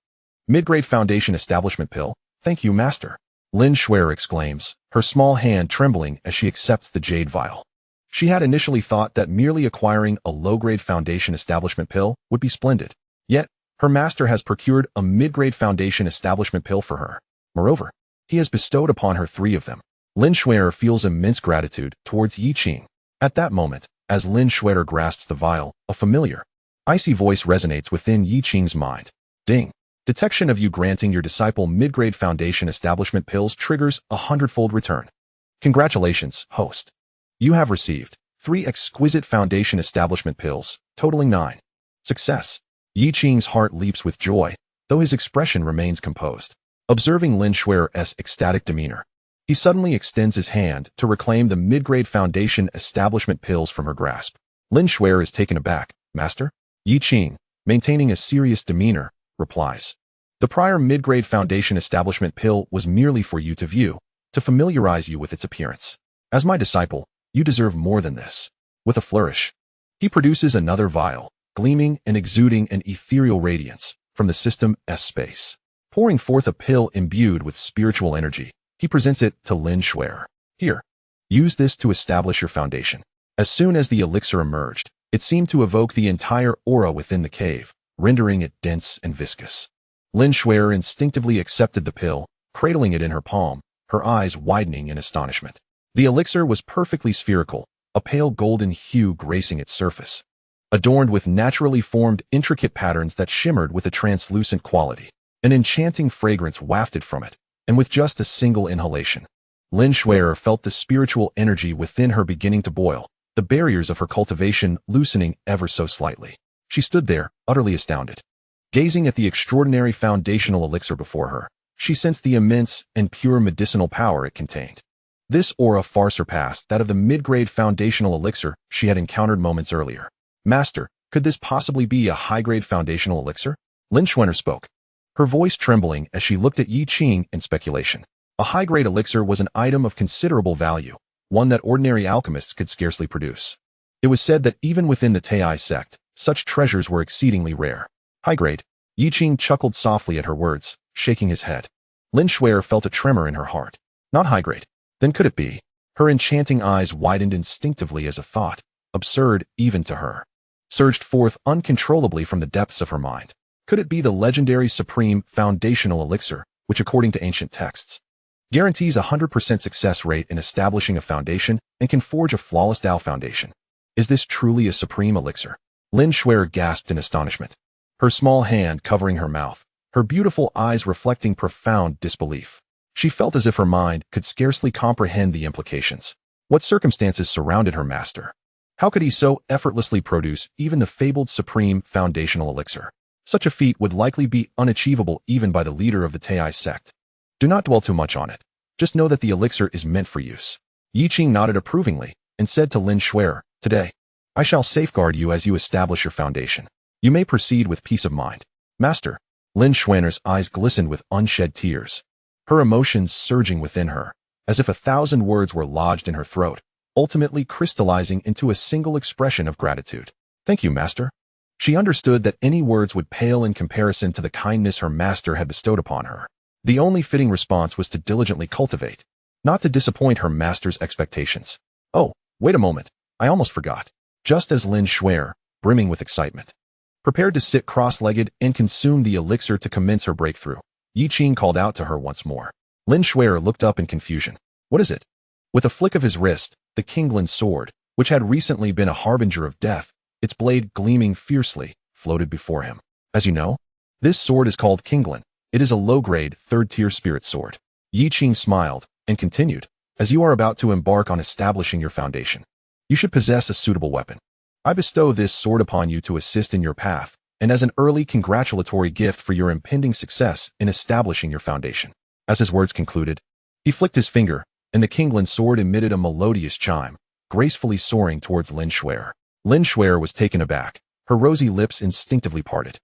"Mid-grade Foundation establishment pill, thank you, master," Lin Shuer exclaims, her small hand trembling as she accepts the jade vial. She had initially thought that merely acquiring a low-grade Foundation establishment pill would be splendid. Yet, her master has procured a mid-grade Foundation establishment pill for her. Moreover, he has bestowed upon her 3 of them. Lin Shuer feels immense gratitude towards Yi Qing. At that moment, as Lin Shuer grasps the vial, a familiar, icy voice resonates within Yi Qing's mind. "Ding. Detection of you granting your disciple mid-grade Foundation establishment pills triggers a 100-fold return. Congratulations, host. You have received 3 exquisite Foundation establishment pills, totaling 9. Success." Yi Qing's heart leaps with joy, though his expression remains composed. Observing Lin Shuer's ecstatic demeanor, he suddenly extends his hand to reclaim the mid-grade Foundation establishment pills from her grasp. Lin Shuer is taken aback. "Master?" Yi Qing, maintaining a serious demeanor, replies, The prior mid-grade foundation establishment pill was merely for you to view, to familiarize you with its appearance. As my disciple, you deserve more than this. With a flourish, he produces another vial, gleaming and exuding an ethereal radiance from the system's space. Pouring forth a pill imbued with spiritual energy, he presents it to Lin Shuer. Here, use this to establish your foundation. As soon as the elixir emerged, it seemed to evoke the entire aura within the cave, rendering it dense and viscous. Lin Shuer instinctively accepted the pill, cradling it in her palm, her eyes widening in astonishment. The elixir was perfectly spherical, a pale golden hue gracing its surface, adorned with naturally formed intricate patterns that shimmered with a translucent quality. An enchanting fragrance wafted from it, and with just a single inhalation, Lin Shuer felt the spiritual energy within her beginning to boil, the barriers of her cultivation loosening ever so slightly. She stood there, utterly astounded. Gazing at the extraordinary foundational elixir before her, she sensed the immense and pure medicinal power it contained. This aura far surpassed that of the mid-grade foundational elixir she had encountered moments earlier. Master, could this possibly be a high-grade foundational elixir? Lin Shuer spoke, her voice trembling as she looked at Yi Qing in speculation. A high-grade elixir was an item of considerable value, one that ordinary alchemists could scarcely produce. It was said that even within the Taiyi Sect, such treasures were exceedingly rare. High-grade? Yi Qing chuckled softly at her words, shaking his head. Lin Shuer felt a tremor in her heart. Not high-grade. Then could it be? Her enchanting eyes widened instinctively as a thought, absurd even to her, surged forth uncontrollably from the depths of her mind. Could it be the legendary supreme foundational elixir, which according to ancient texts, guarantees a 100% success rate in establishing a foundation and can forge a flawless Tao foundation? Is this truly a supreme elixir? Lin Shuer gasped in astonishment, her small hand covering her mouth, her beautiful eyes reflecting profound disbelief. She felt as if her mind could scarcely comprehend the implications. What circumstances surrounded her master? How could he so effortlessly produce even the fabled supreme foundational elixir? Such a feat would likely be unachievable even by the leader of the Taiyi Sect. Do not dwell too much on it. Just know that the elixir is meant for use. Yi Qing nodded approvingly and said to Lin Shuer, today, I shall safeguard you as you establish your foundation. You may proceed with peace of mind. Master. Lin Shuer's eyes glistened with unshed tears, her emotions surging within her, as if 1,000 words were lodged in her throat, ultimately crystallizing into a single expression of gratitude. Thank you, Master. She understood that any words would pale in comparison to the kindness her master had bestowed upon her. The only fitting response was to diligently cultivate, not to disappoint her master's expectations. Oh, wait a moment, I almost forgot. Just as Lin Shuer, brimming with excitement, prepared to sit cross-legged and consume the elixir to commence her breakthrough, Yi Qing called out to her once more. Lin Shuer looked up in confusion. What is it? With a flick of his wrist, the Qingxuan sword, which had recently been a harbinger of death, its blade gleaming fiercely, floated before him. As you know, this sword is called Qingxuan. It is a low-grade, third-tier spirit sword. Yi Qing smiled and continued, as you are about to embark on establishing your foundation, you should possess a suitable weapon. I bestow this sword upon you to assist in your path, and as an early congratulatory gift for your impending success in establishing your foundation. As his words concluded, he flicked his finger, and the Qingxuan sword emitted a melodious chime, gracefully soaring towards Lin Shuer. Lin Shuer was taken aback, her rosy lips instinctively parted.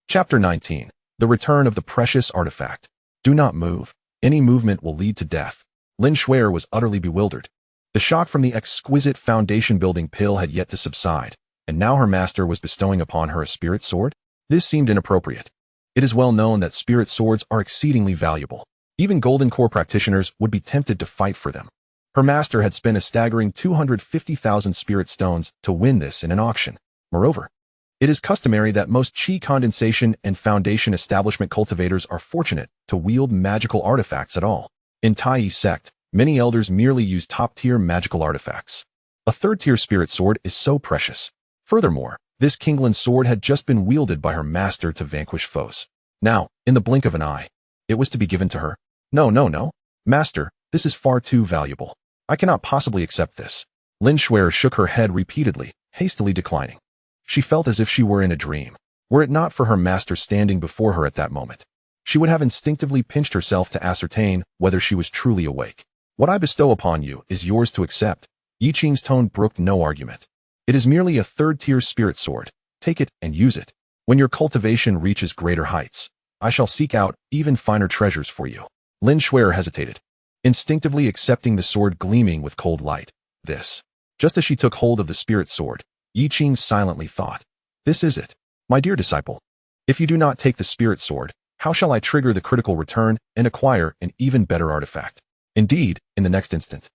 Chapter 19. The Return of the Precious Artifact. Do not move. Any movement will lead to death. Lin Shuer was utterly bewildered. The shock from the exquisite foundation-building pill had yet to subside, and now her master was bestowing upon her a spirit sword? This seemed inappropriate. It is well known that spirit swords are exceedingly valuable. Even Golden Core practitioners would be tempted to fight for them. Her master had spent a staggering 250,000 spirit stones to win this in an auction. Moreover, it is customary that most Qi condensation and foundation establishment cultivators are fortunate to wield magical artifacts at all. In Taiyi Sect, many elders merely use top-tier magical artifacts. A third-tier spirit sword is so precious. Furthermore, this Qingxuan sword had just been wielded by her master to vanquish foes. Now, in the blink of an eye, it was to be given to her. No. Master, this is far too valuable. I cannot possibly accept this. Lin Shuer shook her head repeatedly, hastily declining. She felt as if she were in a dream. Were it not for her master standing before her at that moment, she would have instinctively pinched herself to ascertain whether she was truly awake. What I bestow upon you is yours to accept. Yi Qing's tone brooked no argument. It is merely a third-tier spirit sword. Take it and use it. When your cultivation reaches greater heights, I shall seek out even finer treasures for you. Lin Shuer hesitated, instinctively accepting the sword gleaming with cold light. This. Just as she took hold of the spirit sword, Yi Qing silently thought, this is it. My dear disciple. If you do not take the spirit sword, how shall I trigger the critical return and acquire an even better artifact? Indeed, in the next instant,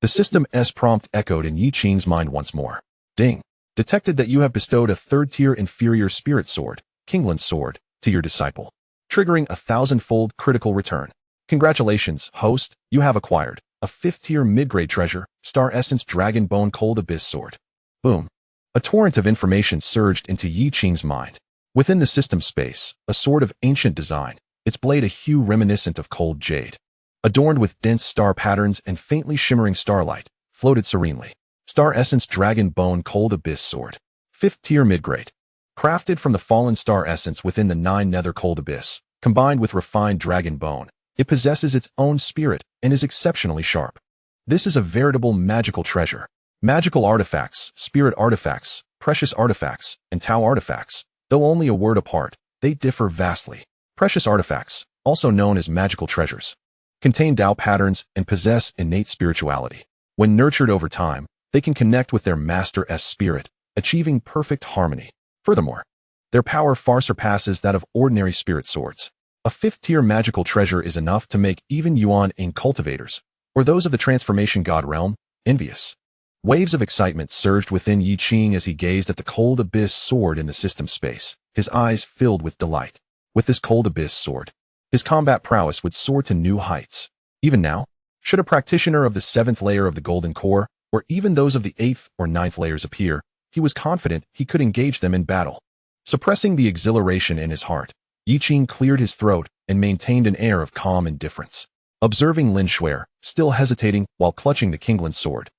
the system's prompt echoed in Yi Qing's mind once more. Ding. Detected that you have bestowed a third-tier inferior spirit sword, Qingxuan sword, to your disciple, triggering a 1,000-fold critical return. Congratulations, host, you have acquired a 5th-tier mid-grade treasure, Star Essence Dragon Bone Cold Abyss Sword. Boom. A torrent of information surged into Yi Qing's mind. Within the system space, a sword of ancient design, its blade a hue reminiscent of cold jade, adorned with dense star patterns and faintly shimmering starlight, floated serenely. Star Essence Dragon Bone Cold Abyss Sword. 5th-tier mid-grade. Crafted from the fallen star essence within the 9 nether cold abyss, combined with refined dragon bone, it possesses its own spirit and is exceptionally sharp. This is a veritable magical treasure. Magical artifacts, spirit artifacts, precious artifacts, and Tao artifacts, though only a word apart, they differ vastly. Precious artifacts, also known as magical treasures, contain Tao patterns and possess innate spirituality. When nurtured over time, they can connect with their master's spirit, achieving perfect harmony. Furthermore, their power far surpasses that of ordinary spirit swords. A 5th-tier magical treasure is enough to make even Yuan in cultivators, or those of the transformation god realm, envious. Waves of excitement surged within Yi Qing as he gazed at the cold abyss sword in the system space, his eyes filled with delight. With this cold abyss sword, his combat prowess would soar to new heights. Even now, should a practitioner of the 7th layer of the Golden Core, or even those of the 8th or 9th layers appear, he was confident he could engage them in battle. Suppressing the exhilaration in his heart, Yi Qing cleared his throat and maintained an air of calm indifference. Observing Lin Shuer, still hesitating while clutching the Qingxuan sword,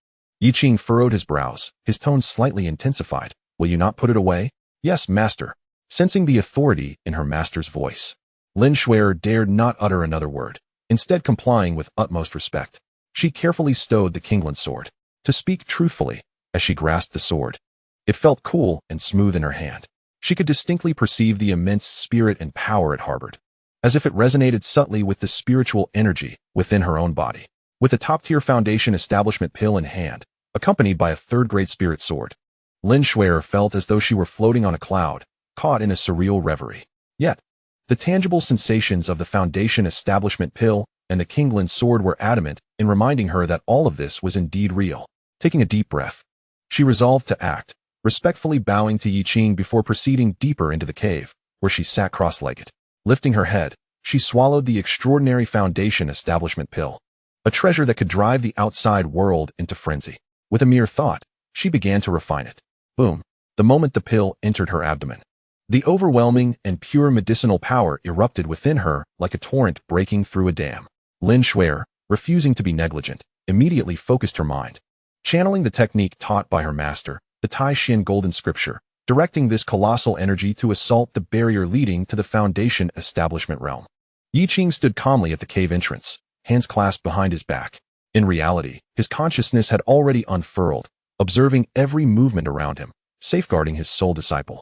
Yi Qing furrowed his brows, his tone slightly intensified. Will you not put it away? Yes, master. Sensing the authority in her master's voice, Lin Shuer dared not utter another word, instead complying with utmost respect. She carefully stowed the Qingxuan sword. To speak truthfully, as she grasped the sword, it felt cool and smooth in her hand. She could distinctly perceive the immense spirit and power it harbored, as if it resonated subtly with the spiritual energy within her own body. With a top-tier foundation establishment pill in hand, accompanied by a 3rd-grade spirit sword, Lin Shuer felt as though she were floating on a cloud, caught in a surreal reverie. Yet, the tangible sensations of the foundation establishment pill and the Qingxuan sword were adamant in reminding her that all of this was indeed real. Taking a deep breath, she resolved to act, respectfully bowing to Yi Qing before proceeding deeper into the cave, where she sat cross-legged. Lifting her head, she swallowed the extraordinary foundation establishment pill, a treasure that could drive the outside world into frenzy. With a mere thought, she began to refine it. Boom. The moment the pill entered her abdomen, the overwhelming and pure medicinal power erupted within her like a torrent breaking through a dam. Lin Shuer, refusing to be negligent, immediately focused her mind, channeling the technique taught by her master, the Taixuan Golden Scripture, directing this colossal energy to assault the barrier leading to the foundation establishment realm. Yi Qing stood calmly at the cave entrance, hands clasped behind his back. In reality, his consciousness had already unfurled, observing every movement around him, safeguarding his soul disciple.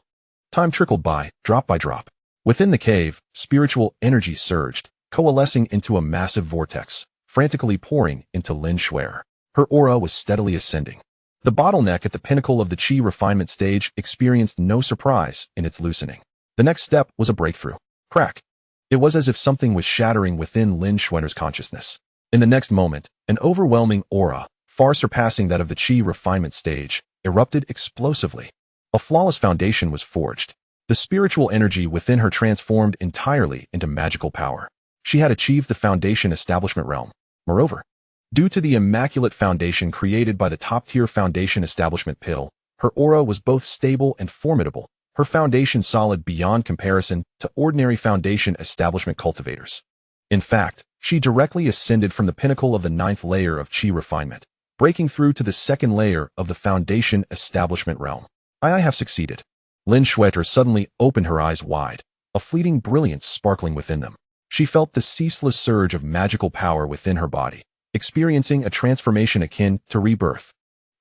Time trickled by, drop by drop. Within the cave, spiritual energy surged, coalescing into a massive vortex, frantically pouring into Lin Shuer. Her aura was steadily ascending. The bottleneck at the pinnacle of the Qi refinement stage experienced no surprise in its loosening. The next step was a breakthrough. Crack. It was as if something was shattering within Lin Shuer's consciousness. In the next moment, an overwhelming aura, far surpassing that of the Qi refinement stage, erupted explosively. A flawless foundation was forged. The spiritual energy within her transformed entirely into magical power. She had achieved the foundation establishment realm. Moreover, due to the immaculate foundation created by the top-tier foundation establishment pill, her aura was both stable and formidable, her foundation solid beyond comparison to ordinary foundation establishment cultivators. In fact, she directly ascended from the pinnacle of the 9th layer of Qi refinement, breaking through to the 2nd layer of the foundation establishment realm. I have succeeded. Lin Shuer suddenly opened her eyes wide, a fleeting brilliance sparkling within them. She felt the ceaseless surge of magical power within her body, experiencing a transformation akin to rebirth.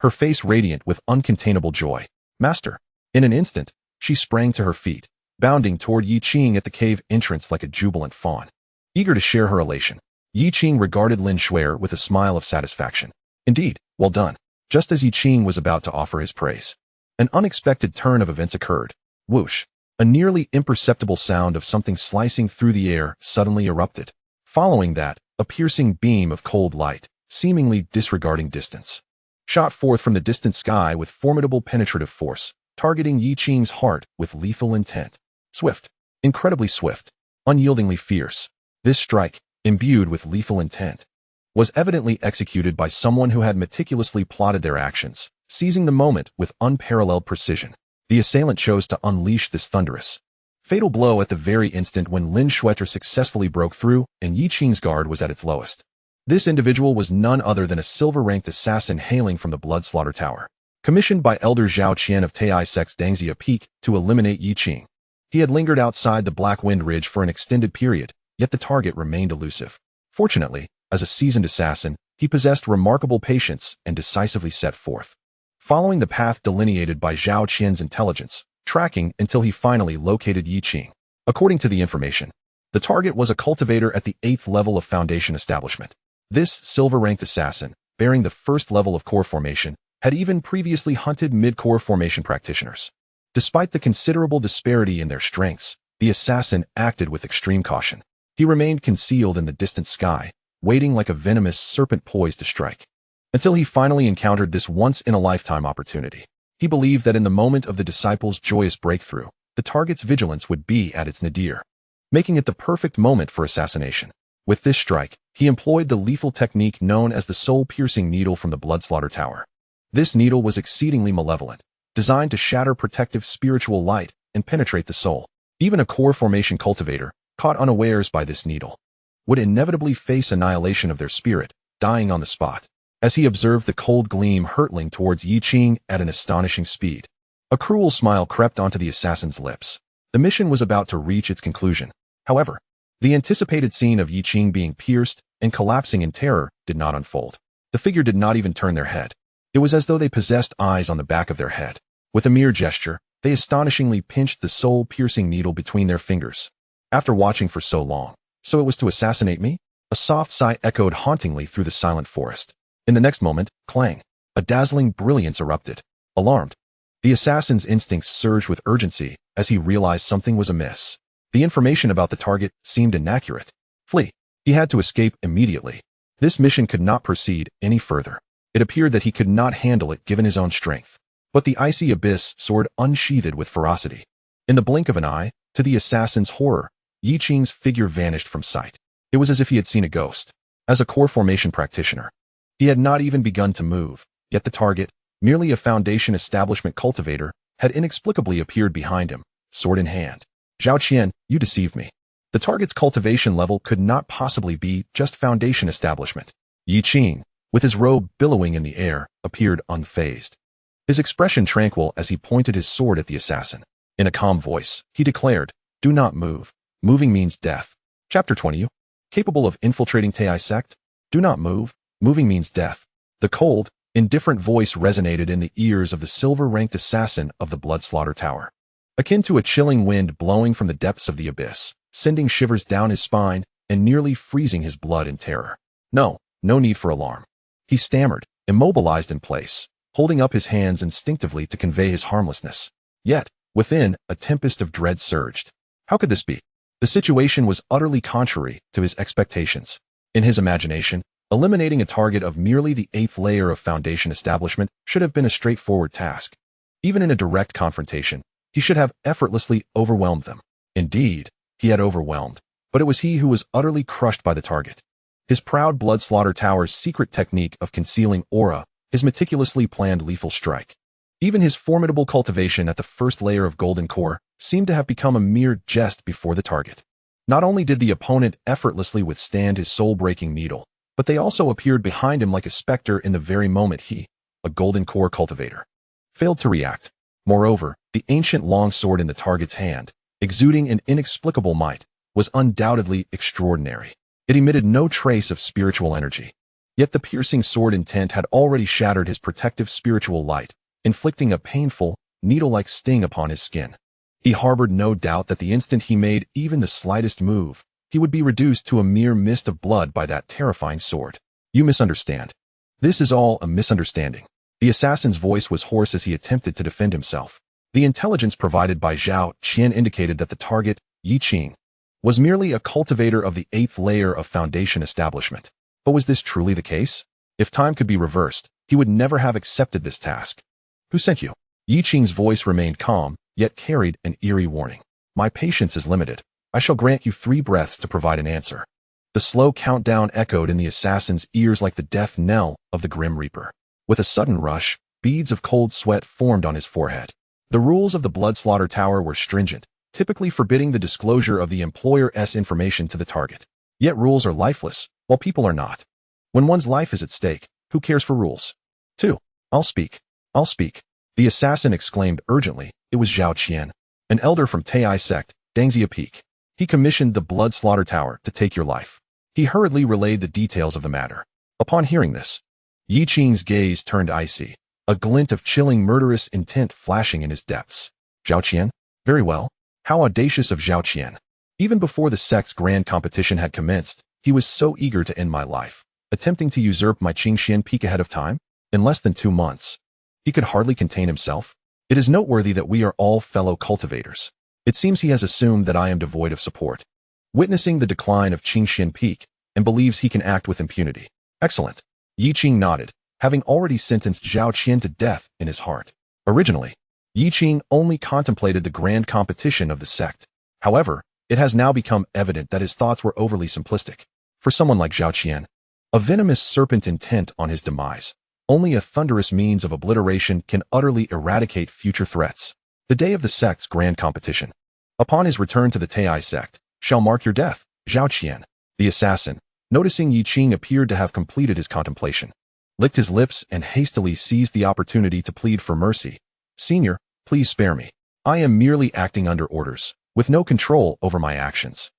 Her face radiant with uncontainable joy. Master. In an instant, she sprang to her feet, bounding toward Yi Qing at the cave entrance like a jubilant fawn. Eager to share her elation, Yi Qing regarded Lin Shuer with a smile of satisfaction. Indeed, well done. Just as Yi Qing was about to offer his praise, an unexpected turn of events occurred. Whoosh! A nearly imperceptible sound of something slicing through the air suddenly erupted. Following that, a piercing beam of cold light, seemingly disregarding distance, shot forth from the distant sky with formidable penetrative force, targeting Yi Qing's heart with lethal intent. Swift, incredibly swift, unyieldingly fierce, this strike, imbued with lethal intent, was evidently executed by someone who had meticulously plotted their actions, seizing the moment with unparalleled precision. The assailant chose to unleash this thunderous, fatal blow at the very instant when Lin Shuer successfully broke through and Yi Qing's guard was at its lowest. This individual was none other than a silver-ranked assassin hailing from the Blood Slaughter Tower, commissioned by Elder Zhao Qian of Taiyi Sect's Dangxia Peak to eliminate Yi Qing. He had lingered outside the Black Wind Ridge for an extended period, yet the target remained elusive. Fortunately, as a seasoned assassin, he possessed remarkable patience and decisively set forth, following the path delineated by Zhao Qian's intelligence, tracking until he finally located Yi Qing. According to the information, the target was a cultivator at the 8th level of Foundation establishment. This silver-ranked assassin, bearing the 1st level of core formation, had even previously hunted mid-core formation practitioners. Despite the considerable disparity in their strengths, the assassin acted with extreme caution. He remained concealed in the distant sky, waiting like a venomous serpent poised to strike, until he finally encountered this once-in-a-lifetime opportunity. He believed that in the moment of the disciples' joyous breakthrough, the target's vigilance would be at its nadir, making it the perfect moment for assassination. With this strike, he employed the lethal technique known as the soul-piercing needle from the Blood Slaughter Tower. This needle was exceedingly malevolent, designed to shatter protective spiritual light and penetrate the soul. Even a core formation cultivator, caught unawares by this needle, would inevitably face annihilation of their spirit, dying on the spot. As he observed the cold gleam hurtling towards Yi Qing at an astonishing speed, a cruel smile crept onto the assassin's lips. The mission was about to reach its conclusion. However, the anticipated scene of Yi Qing being pierced and collapsing in terror did not unfold. The figure did not even turn their head. It was as though they possessed eyes on the back of their head. With a mere gesture, they astonishingly pinched the soul-piercing needle between their fingers. After watching for so long, so it was to assassinate me? A soft sigh echoed hauntingly through the silent forest. In the next moment, clang, a dazzling brilliance erupted. Alarmed, the assassin's instincts surged with urgency as he realized something was amiss. The information about the target seemed inaccurate. Flee. He had to escape immediately. This mission could not proceed any further. It appeared that he could not handle it given his own strength. But the icy abyss soared unsheathed with ferocity. In the blink of an eye, to the assassin's horror, Yi Qing's figure vanished from sight. It was as if he had seen a ghost. As a core formation practitioner, he had not even begun to move, yet the target, merely a Foundation establishment cultivator, had inexplicably appeared behind him, sword in hand. Zhao Qian, you deceived me. The target's cultivation level could not possibly be just Foundation establishment. Yi Qing, with his robe billowing in the air, appeared unfazed, his expression tranquil as he pointed his sword at the assassin. In a calm voice, he declared, "Do not move. Moving means death." Chapter 20. Capable of infiltrating Taiyi Sect? Do not move. Moving means death. The cold, indifferent voice resonated in the ears of the silver-ranked assassin of the Blood Slaughter Tower, akin to a chilling wind blowing from the depths of the abyss, sending shivers down his spine and nearly freezing his blood in terror. No need for alarm. He stammered, immobilized in place, holding up his hands instinctively to convey his harmlessness. Yet, within, a tempest of dread surged. How could this be? The situation was utterly contrary to his expectations. In his imagination, eliminating a target of merely the 8th layer of Foundation establishment should have been a straightforward task. Even in a direct confrontation, he should have effortlessly overwhelmed them. Indeed, he had overwhelmed, but it was he who was utterly crushed by the target. His proud Blood Slaughter Tower's secret technique of concealing aura, his meticulously planned lethal strike, even his formidable cultivation at the 1st layer of Golden Core seemed to have become a mere jest before the target. Not only did the opponent effortlessly withstand his soul-breaking needle, but they also appeared behind him like a specter in the very moment he, a Golden Core cultivator, failed to react. Moreover, the ancient longsword in the target's hand, exuding an inexplicable might, was undoubtedly extraordinary. It emitted no trace of spiritual energy. Yet the piercing sword intent had already shattered his protective spiritual light, inflicting a painful, needle-like sting upon his skin. He harbored no doubt that the instant he made even the slightest move, he would be reduced to a mere mist of blood by that terrifying sword. You misunderstand. This is all a misunderstanding. The assassin's voice was hoarse as he attempted to defend himself. The intelligence provided by Zhao Qian indicated that the target, Yi Qing, was merely a cultivator of the 8th layer of Foundation establishment. But was this truly the case? If time could be reversed, he would never have accepted this task. Who sent you? Yi Qing's voice remained calm, yet carried an eerie warning. My patience is limited. I shall grant you 3 breaths to provide an answer. The slow countdown echoed in the assassin's ears like the death knell of the Grim Reaper. With a sudden rush, beads of cold sweat formed on his forehead. The rules of the Blood Slaughter Tower were stringent, typically forbidding the disclosure of the employer's information to the target. Yet rules are lifeless, while people are not. When one's life is at stake, who cares for rules? 2. I'll speak. I'll speak. The assassin exclaimed urgently. It was Zhao Qian, an elder from Taiyi Sect, Dangxia Peak. He commissioned the Blood Slaughter Tower to take your life. He hurriedly relayed the details of the matter. Upon hearing this, Yi Qing's gaze turned icy, a glint of chilling murderous intent flashing in his depths. Zhao Qian? Very well. How audacious of Zhao Qian. Even before the sect's grand competition had commenced, he was so eager to end my life, attempting to usurp my Qingxuan peak ahead of time? In less than 2 months. He could hardly contain himself. It is noteworthy that we are all fellow cultivators. It seems he has assumed that I am devoid of support, witnessing the decline of Qingxuan Peak, and believes he can act with impunity. Excellent. Yi Qing nodded, having already sentenced Zhao Qian to death in his heart. Originally, Yi Qing only contemplated the grand competition of the sect. However, it has now become evident that his thoughts were overly simplistic. For someone like Zhao Qian, a venomous serpent intent on his demise, only a thunderous means of obliteration can utterly eradicate future threats. The day of the sect's grand competition, upon his return to the Taiyi Sect, shall mark your death, Zhao Qian. The assassin, noticing Yi Qing appeared to have completed his contemplation, licked his lips and hastily seized the opportunity to plead for mercy. Senior, please spare me. I am merely acting under orders, with no control over my actions.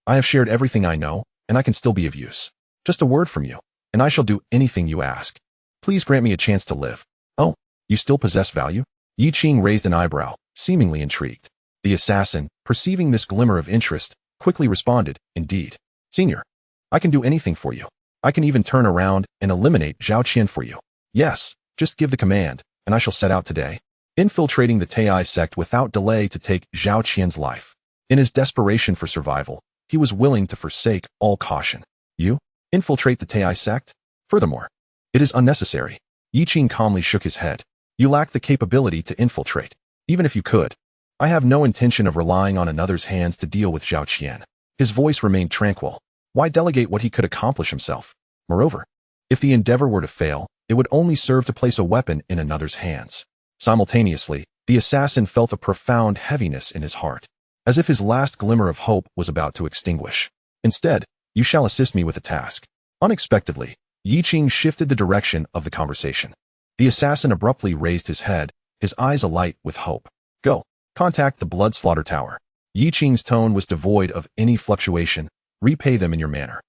I have shared everything I know, and I can still be of use. Just a word from you, and I shall do anything you ask. Please grant me a chance to live. Oh, you still possess value? Yi Qing raised an eyebrow, seemingly intrigued. The assassin, perceiving this glimmer of interest, quickly responded, Indeed. Senior, I can do anything for you. I can even turn around and eliminate Zhao Qian for you. Yes, just give the command, and I shall set out today, infiltrating the Taiyi Sect without delay to take Zhao Qian's life. In his desperation for survival, he was willing to forsake all caution. You? Infiltrate the Taiyi Sect? Furthermore, it is unnecessary. Yi Qing calmly shook his head. You lack the capability to infiltrate. Even if you could, I have no intention of relying on another's hands to deal with Zhao Qian. His voice remained tranquil. Why delegate what he could accomplish himself? Moreover, if the endeavor were to fail, it would only serve to place a weapon in another's hands. Simultaneously, the assassin felt a profound heaviness in his heart, as if his last glimmer of hope was about to extinguish. Instead, you shall assist me with a task. Unexpectedly, Yi Qing shifted the direction of the conversation. The assassin abruptly raised his head, his eyes alight with hope. Go. Contact the Blood Slaughter Tower. Yi Qing's tone was devoid of any fluctuation. Repay them in your manner,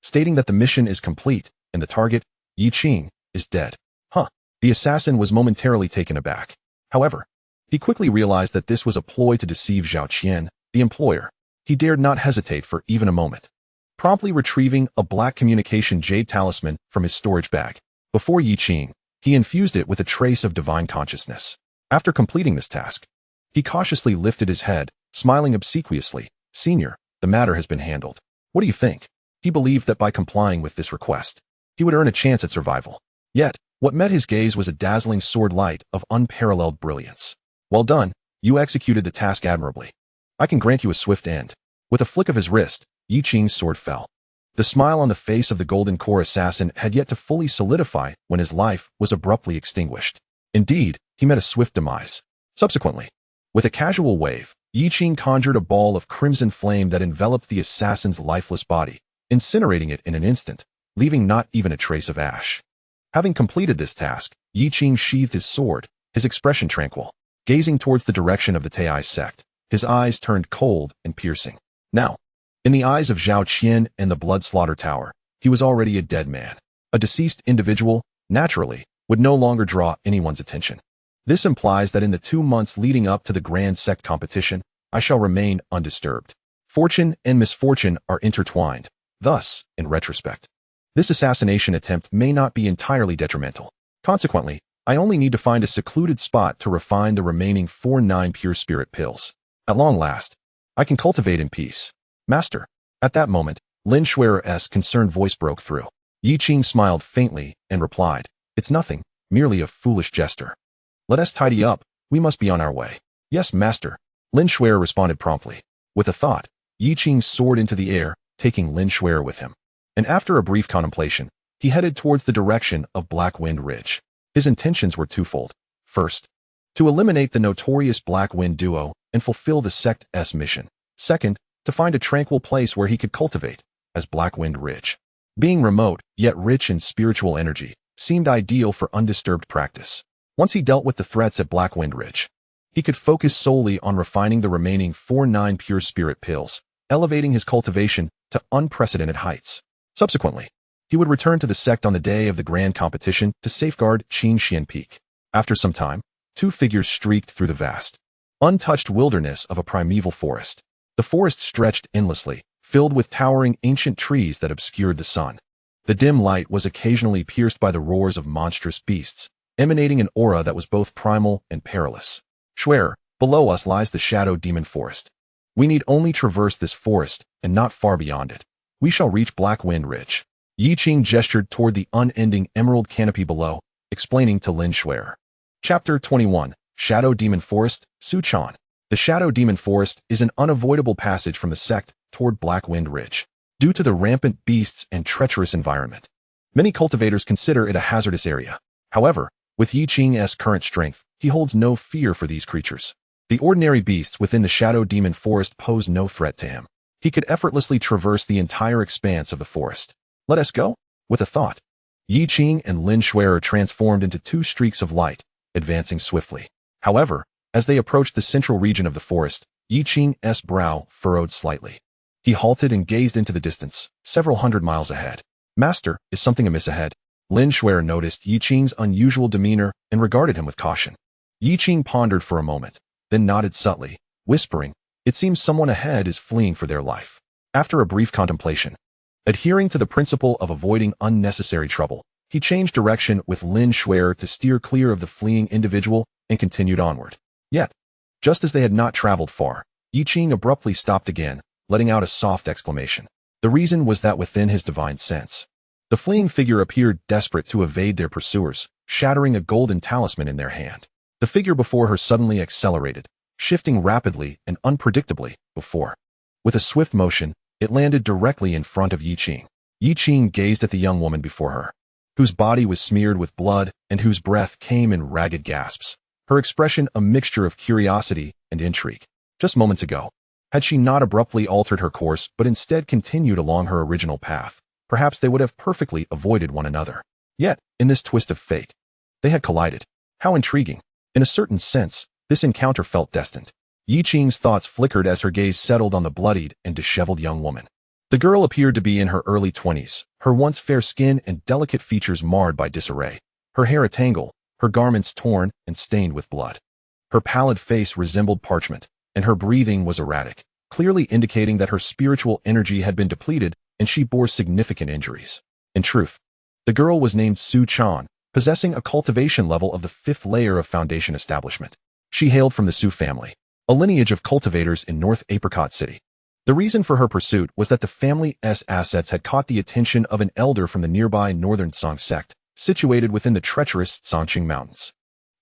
stating that the mission is complete and the target, Yi Qing, is dead. Huh. The assassin was momentarily taken aback. However, he quickly realized that this was a ploy to deceive Zhao Qian, the employer. He dared not hesitate for even a moment, promptly retrieving a black communication jade talisman from his storage bag. Before Yi Qing, he infused it with a trace of divine consciousness. After completing this task, he cautiously lifted his head, smiling obsequiously. Senior, the matter has been handled. What do you think? He believed that by complying with this request, he would earn a chance at survival. Yet, what met his gaze was a dazzling sword light of unparalleled brilliance. Well done, you executed the task admirably. I can grant you a swift end. With a flick of his wrist, Yi Qing's sword fell. The smile on the face of the Golden Core assassin had yet to fully solidify when his life was abruptly extinguished. Indeed, he met a swift demise. Subsequently, with a casual wave, Yi Qing conjured a ball of crimson flame that enveloped the assassin's lifeless body, incinerating it in an instant, leaving not even a trace of ash. Having completed this task, Yi Qing sheathed his sword, his expression tranquil, gazing towards the direction of the Taiyi Sect. His eyes turned cold and piercing. Now, in the eyes of Zhao Qian and the Blood Slaughter Tower, he was already a dead man. A deceased individual, naturally, would no longer draw anyone's attention. This implies that in the 2 months leading up to the Grand Sect competition, I shall remain undisturbed. Fortune and misfortune are intertwined. Thus, in retrospect, this assassination attempt may not be entirely detrimental. Consequently, I only need to find a secluded spot to refine the remaining 4 pure spirit pills. At long last, I can cultivate in peace. Master. At that moment, Lin Shuer's concerned voice broke through. Yi Qing smiled faintly and replied, "It's nothing, merely a foolish gesture. Let us tidy up, we must be on our way." "Yes, master," Lin Shuer responded promptly. With a thought, Yi Qing soared into the air, taking Lin Shuer with him. And after a brief contemplation, he headed towards the direction of Black Wind Ridge. His intentions were twofold. First, to eliminate the notorious Black Wind duo and fulfill the Sect's mission. Second, to find a tranquil place where he could cultivate, as Black Wind Ridge, being remote yet rich in spiritual energy, seemed ideal for undisturbed practice. Once he dealt with the threats at Black Wind Ridge, he could focus solely on refining the remaining 4 pure spirit pills, elevating his cultivation to unprecedented heights. Subsequently, he would return to the sect on the day of the grand competition to safeguard Qingxuan Peak. After some time, 2 figures streaked through the vast, untouched wilderness of a primeval forest. The forest stretched endlessly, filled with towering ancient trees that obscured the sun. The dim light was occasionally pierced by the roars of monstrous beasts, emanating an aura that was both primal and perilous. "Shuer, below us lies the Shadow Demon Forest. We need only traverse this forest, and not far beyond it. We shall reach Black Wind Ridge." Yi Qing gestured toward the unending emerald canopy below, explaining to Lin Shuer. Chapter 21, Shadow Demon Forest, Suchan. The Shadow Demon Forest is an unavoidable passage from the sect toward Black Wind Ridge, due to the rampant beasts and treacherous environment. Many cultivators consider it a hazardous area. However, with Yi Qing's current strength, he holds no fear for these creatures. The ordinary beasts within the Shadow Demon Forest pose no threat to him. He could effortlessly traverse the entire expanse of the forest. "Let us go?" With a thought, Yi Qing and Lin Shuer transformed into 2 streaks of light, advancing swiftly. However, as they approached the central region of the forest, Yi Qing's brow furrowed slightly. He halted and gazed into the distance, several hundred miles ahead. "Master, is something amiss ahead?" Lin Shuer noticed Yi Qing's unusual demeanor and regarded him with caution. Yi Qing pondered for a moment, then nodded subtly, whispering, "It seems someone ahead is fleeing for their life." After a brief contemplation, adhering to the principle of avoiding unnecessary trouble, he changed direction with Lin Shuer to steer clear of the fleeing individual and continued onward. Yet, just as they had not traveled far, Yi Qing abruptly stopped again, letting out a soft exclamation. The reason was that within his divine sense, the fleeing figure appeared desperate to evade their pursuers, shattering a golden talisman in their hand. The figure before her suddenly accelerated, shifting rapidly and unpredictably before. With a swift motion, it landed directly in front of Yi Qing. Yi Qing gazed at the young woman before her, whose body was smeared with blood and whose breath came in ragged gasps, her expression a mixture of curiosity and intrigue. Just moments ago, had she not abruptly altered her course but instead continued along her original path, perhaps they would have perfectly avoided one another. Yet, in this twist of fate, they had collided. How intriguing. In a certain sense, this encounter felt destined. Yi Qing's thoughts flickered as her gaze settled on the bloodied and disheveled young woman. The girl appeared to be in her early 20s, her once fair skin and delicate features marred by disarray, her hair a tangle, her garments torn and stained with blood. Her pallid face resembled parchment, and her breathing was erratic, clearly indicating that her spiritual energy had been depleted and she bore significant injuries. In truth, the girl was named Suchan, possessing a cultivation level of the 5th layer of Foundation establishment. She hailed from the Su family, a lineage of cultivators in North Apricot City. The reason for her pursuit was that the family's assets had caught the attention of an elder from the nearby Northern Song Sect, situated within the treacherous Songqing Mountains.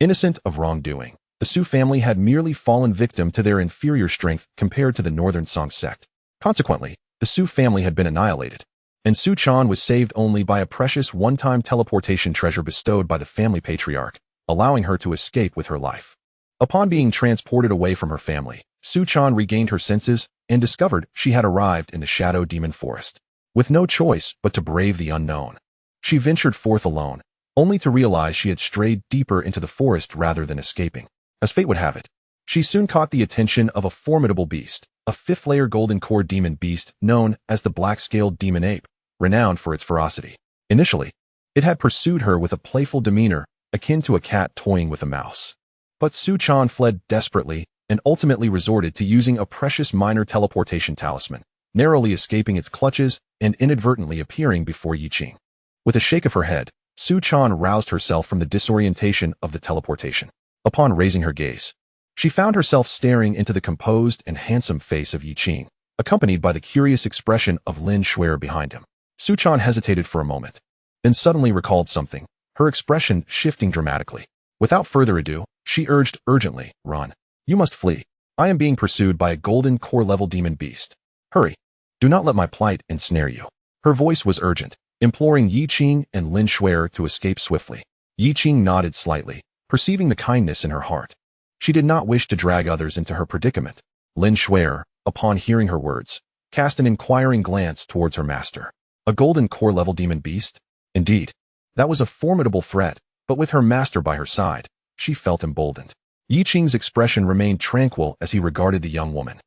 Innocent of wrongdoing, the Su family had merely fallen victim to their inferior strength compared to the Northern Song Sect. Consequently, the Su family had been annihilated, and Suchan was saved only by a precious one-time teleportation treasure bestowed by the family patriarch, allowing her to escape with her life. Upon being transported away from her family, Suchan regained her senses and discovered she had arrived in the Shadow Demon Forest. With no choice but to brave the unknown, she ventured forth alone, only to realize she had strayed deeper into the forest rather than escaping. As fate would have it, she soon caught the attention of a formidable beast, a 5th-layer golden core demon beast known as the black-scaled demon ape, renowned for its ferocity. Initially, it had pursued her with a playful demeanor, akin to a cat toying with a mouse. But Su Chan fled desperately and ultimately resorted to using a precious minor teleportation talisman, narrowly escaping its clutches and inadvertently appearing before Yi Qing. With a shake of her head, Su Chan roused herself from the disorientation of the teleportation. Upon raising her gaze, she found herself staring into the composed and handsome face of Yi Qing, accompanied by the curious expression of Lin Shuer behind him. Su Chan hesitated for a moment, then suddenly recalled something, her expression shifting dramatically. Without further ado, she urged urgently, "Run. You must flee. I am being pursued by a golden core-level demon beast. Hurry. Do not let my plight ensnare you." Her voice was urgent, imploring Yi Qing and Lin Shuer to escape swiftly. Yi Qing nodded slightly, perceiving the kindness in her heart. She did not wish to drag others into her predicament. Lin Shuer, upon hearing her words, cast an inquiring glance towards her master. A golden core-level demon beast? Indeed, that was a formidable threat, but with her master by her side, she felt emboldened. Yi Qing's expression remained tranquil as he regarded the young woman,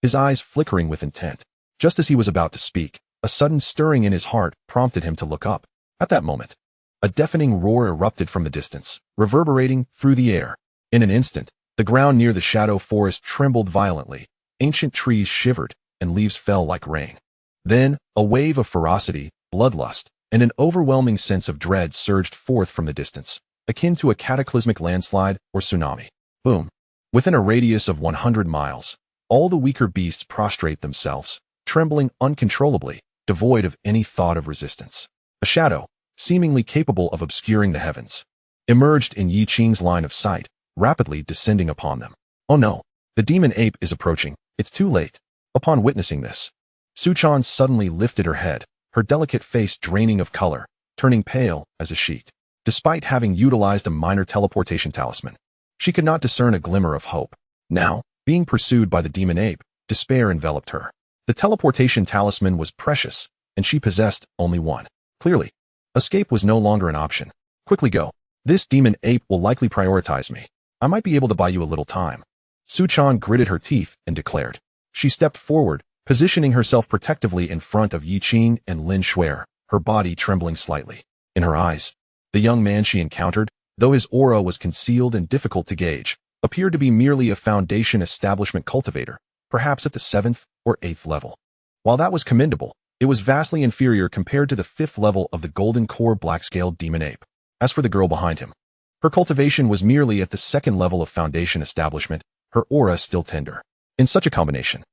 his eyes flickering with intent. Just as he was about to speak, a sudden stirring in his heart prompted him to look up. At that moment, a deafening roar erupted from the distance, reverberating through the air. In an instant, the ground near the shadow forest trembled violently, ancient trees shivered, and leaves fell like rain. Then, a wave of ferocity, bloodlust, and an overwhelming sense of dread surged forth from the distance, akin to a cataclysmic landslide or tsunami. Boom. Within a radius of 100 miles, all the weaker beasts prostrate themselves, trembling uncontrollably, devoid of any thought of resistance. A shadow, seemingly capable of obscuring the heavens, emerged in Yi Qing's line of sight, rapidly descending upon them. Oh no, the demon ape is approaching. It's too late. Upon witnessing this, Su Chan suddenly lifted her head, her delicate face draining of color, turning pale as a sheet. Despite having utilized a minor teleportation talisman, she could not discern a glimmer of hope. Now, being pursued by the demon ape, despair enveloped her. The teleportation talisman was precious, and she possessed only one. Clearly, escape was no longer an option. Quickly go. This demon ape will likely prioritize me. I might be able to buy you a little time. Su Chan gritted her teeth and declared. She stepped forward, positioning herself protectively in front of Yi Qing and Lin Shuer, her body trembling slightly. In her eyes, the young man she encountered, though his aura was concealed and difficult to gauge, appeared to be merely a foundation establishment cultivator, perhaps at the 7th or 8th level. While that was commendable, it was vastly inferior compared to the 5th level of the golden core black-scaled demon ape. As for the girl behind him, her cultivation was merely at the 2nd level of foundation establishment, her aura still tender. In such a combination,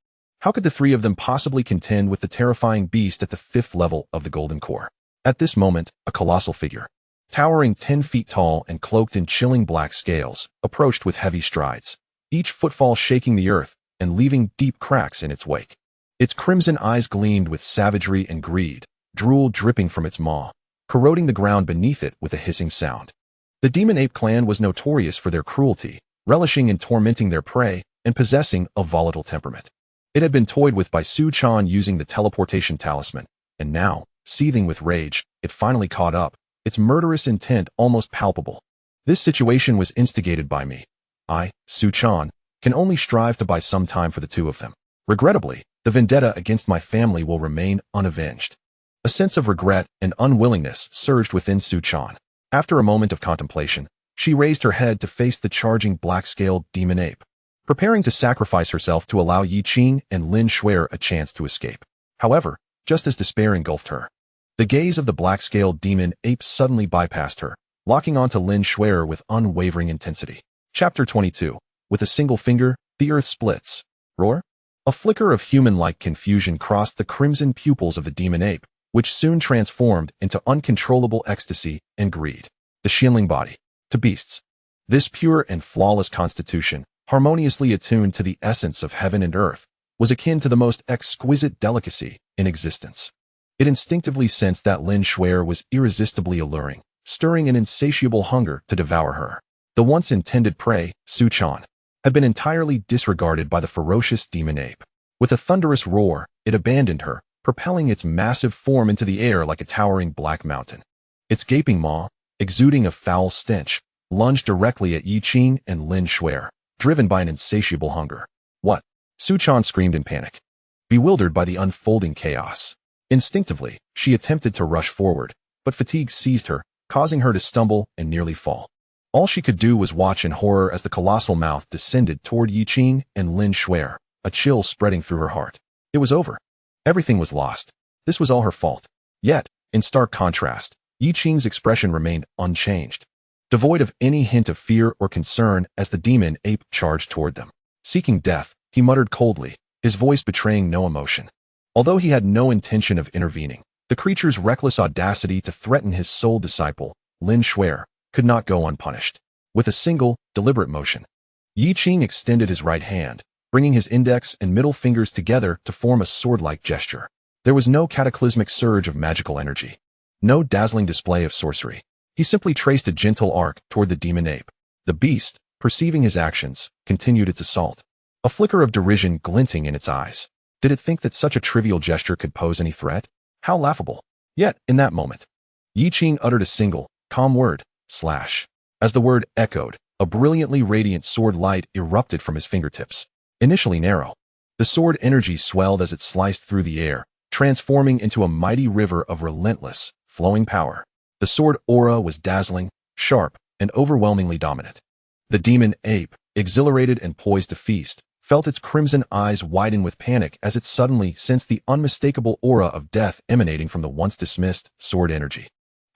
how could the three of them possibly contend with the terrifying beast at the 5th level of the golden core? At this moment, a colossal figure, towering 10 feet tall and cloaked in chilling black scales, approached with heavy strides, each footfall shaking the earth and leaving deep cracks in its wake. Its crimson eyes gleamed with savagery and greed, drool dripping from its maw, corroding the ground beneath it with a hissing sound. The demon ape clan was notorious for their cruelty, relishing in tormenting their prey and possessing a volatile temperament. It had been toyed with by Su Chan using the teleportation talisman, and now, seething with rage, it finally caught up, its murderous intent almost palpable. This situation was instigated by me. I, Su Chan, can only strive to buy some time for the two of them. Regrettably, the vendetta against my family will remain unavenged. A sense of regret and unwillingness surged within Su Chan. After a moment of contemplation, she raised her head to face the charging black-scaled demon ape, preparing to sacrifice herself to allow Yi Qing and Lin Shuer a chance to escape. However, just as despair engulfed her, the gaze of the black-scaled demon ape suddenly bypassed her, locking onto Lin Shuer with unwavering intensity. Chapter 22. With a single finger, the earth splits. Roar? A flicker of human-like confusion crossed the crimson pupils of the demon ape, which soon transformed into uncontrollable ecstasy and greed. The shielding body. To beasts. This pure and flawless constitution, harmoniously attuned to the essence of heaven and earth, was akin to the most exquisite delicacy in existence. It instinctively sensed that Lin Shuer was irresistibly alluring, stirring an insatiable hunger to devour her. The once intended prey, Su Chan, had been entirely disregarded by the ferocious demon ape. With a thunderous roar, it abandoned her, propelling its massive form into the air like a towering black mountain. Its gaping maw, exuding a foul stench, lunged directly at Yi Qing and Lin Shuer, driven by an insatiable hunger. What? Su Chan screamed in panic, bewildered by the unfolding chaos. Instinctively, she attempted to rush forward, but fatigue seized her, causing her to stumble and nearly fall. All she could do was watch in horror as the colossal mouth descended toward Yi Qing and Lin Shuer, a chill spreading through her heart. It was over. Everything was lost. This was all her fault. Yet, in stark contrast, Yi Qing's expression remained unchanged, devoid of any hint of fear or concern as the demon ape charged toward them. Seeking death, he muttered coldly, his voice betraying no emotion. Although he had no intention of intervening, the creature's reckless audacity to threaten his sole disciple, Lin Shuer, could not go unpunished. With a single, deliberate motion, Yi Qing extended his right hand, bringing his index and middle fingers together to form a sword-like gesture. There was no cataclysmic surge of magical energy, no dazzling display of sorcery. He simply traced a gentle arc toward the demon ape. The beast, perceiving his actions, continued its assault, a flicker of derision glinting in its eyes. Did it think that such a trivial gesture could pose any threat? How laughable. Yet, in that moment, Yi Qing uttered a single, calm word, slash. As the word echoed, a brilliantly radiant sword light erupted from his fingertips. Initially narrow, the sword energy swelled as it sliced through the air, transforming into a mighty river of relentless, flowing power. The sword aura was dazzling, sharp, and overwhelmingly dominant. The demon ape, exhilarated and poised to feast, felt its crimson eyes widen with panic as it suddenly sensed the unmistakable aura of death emanating from the once dismissed sword energy.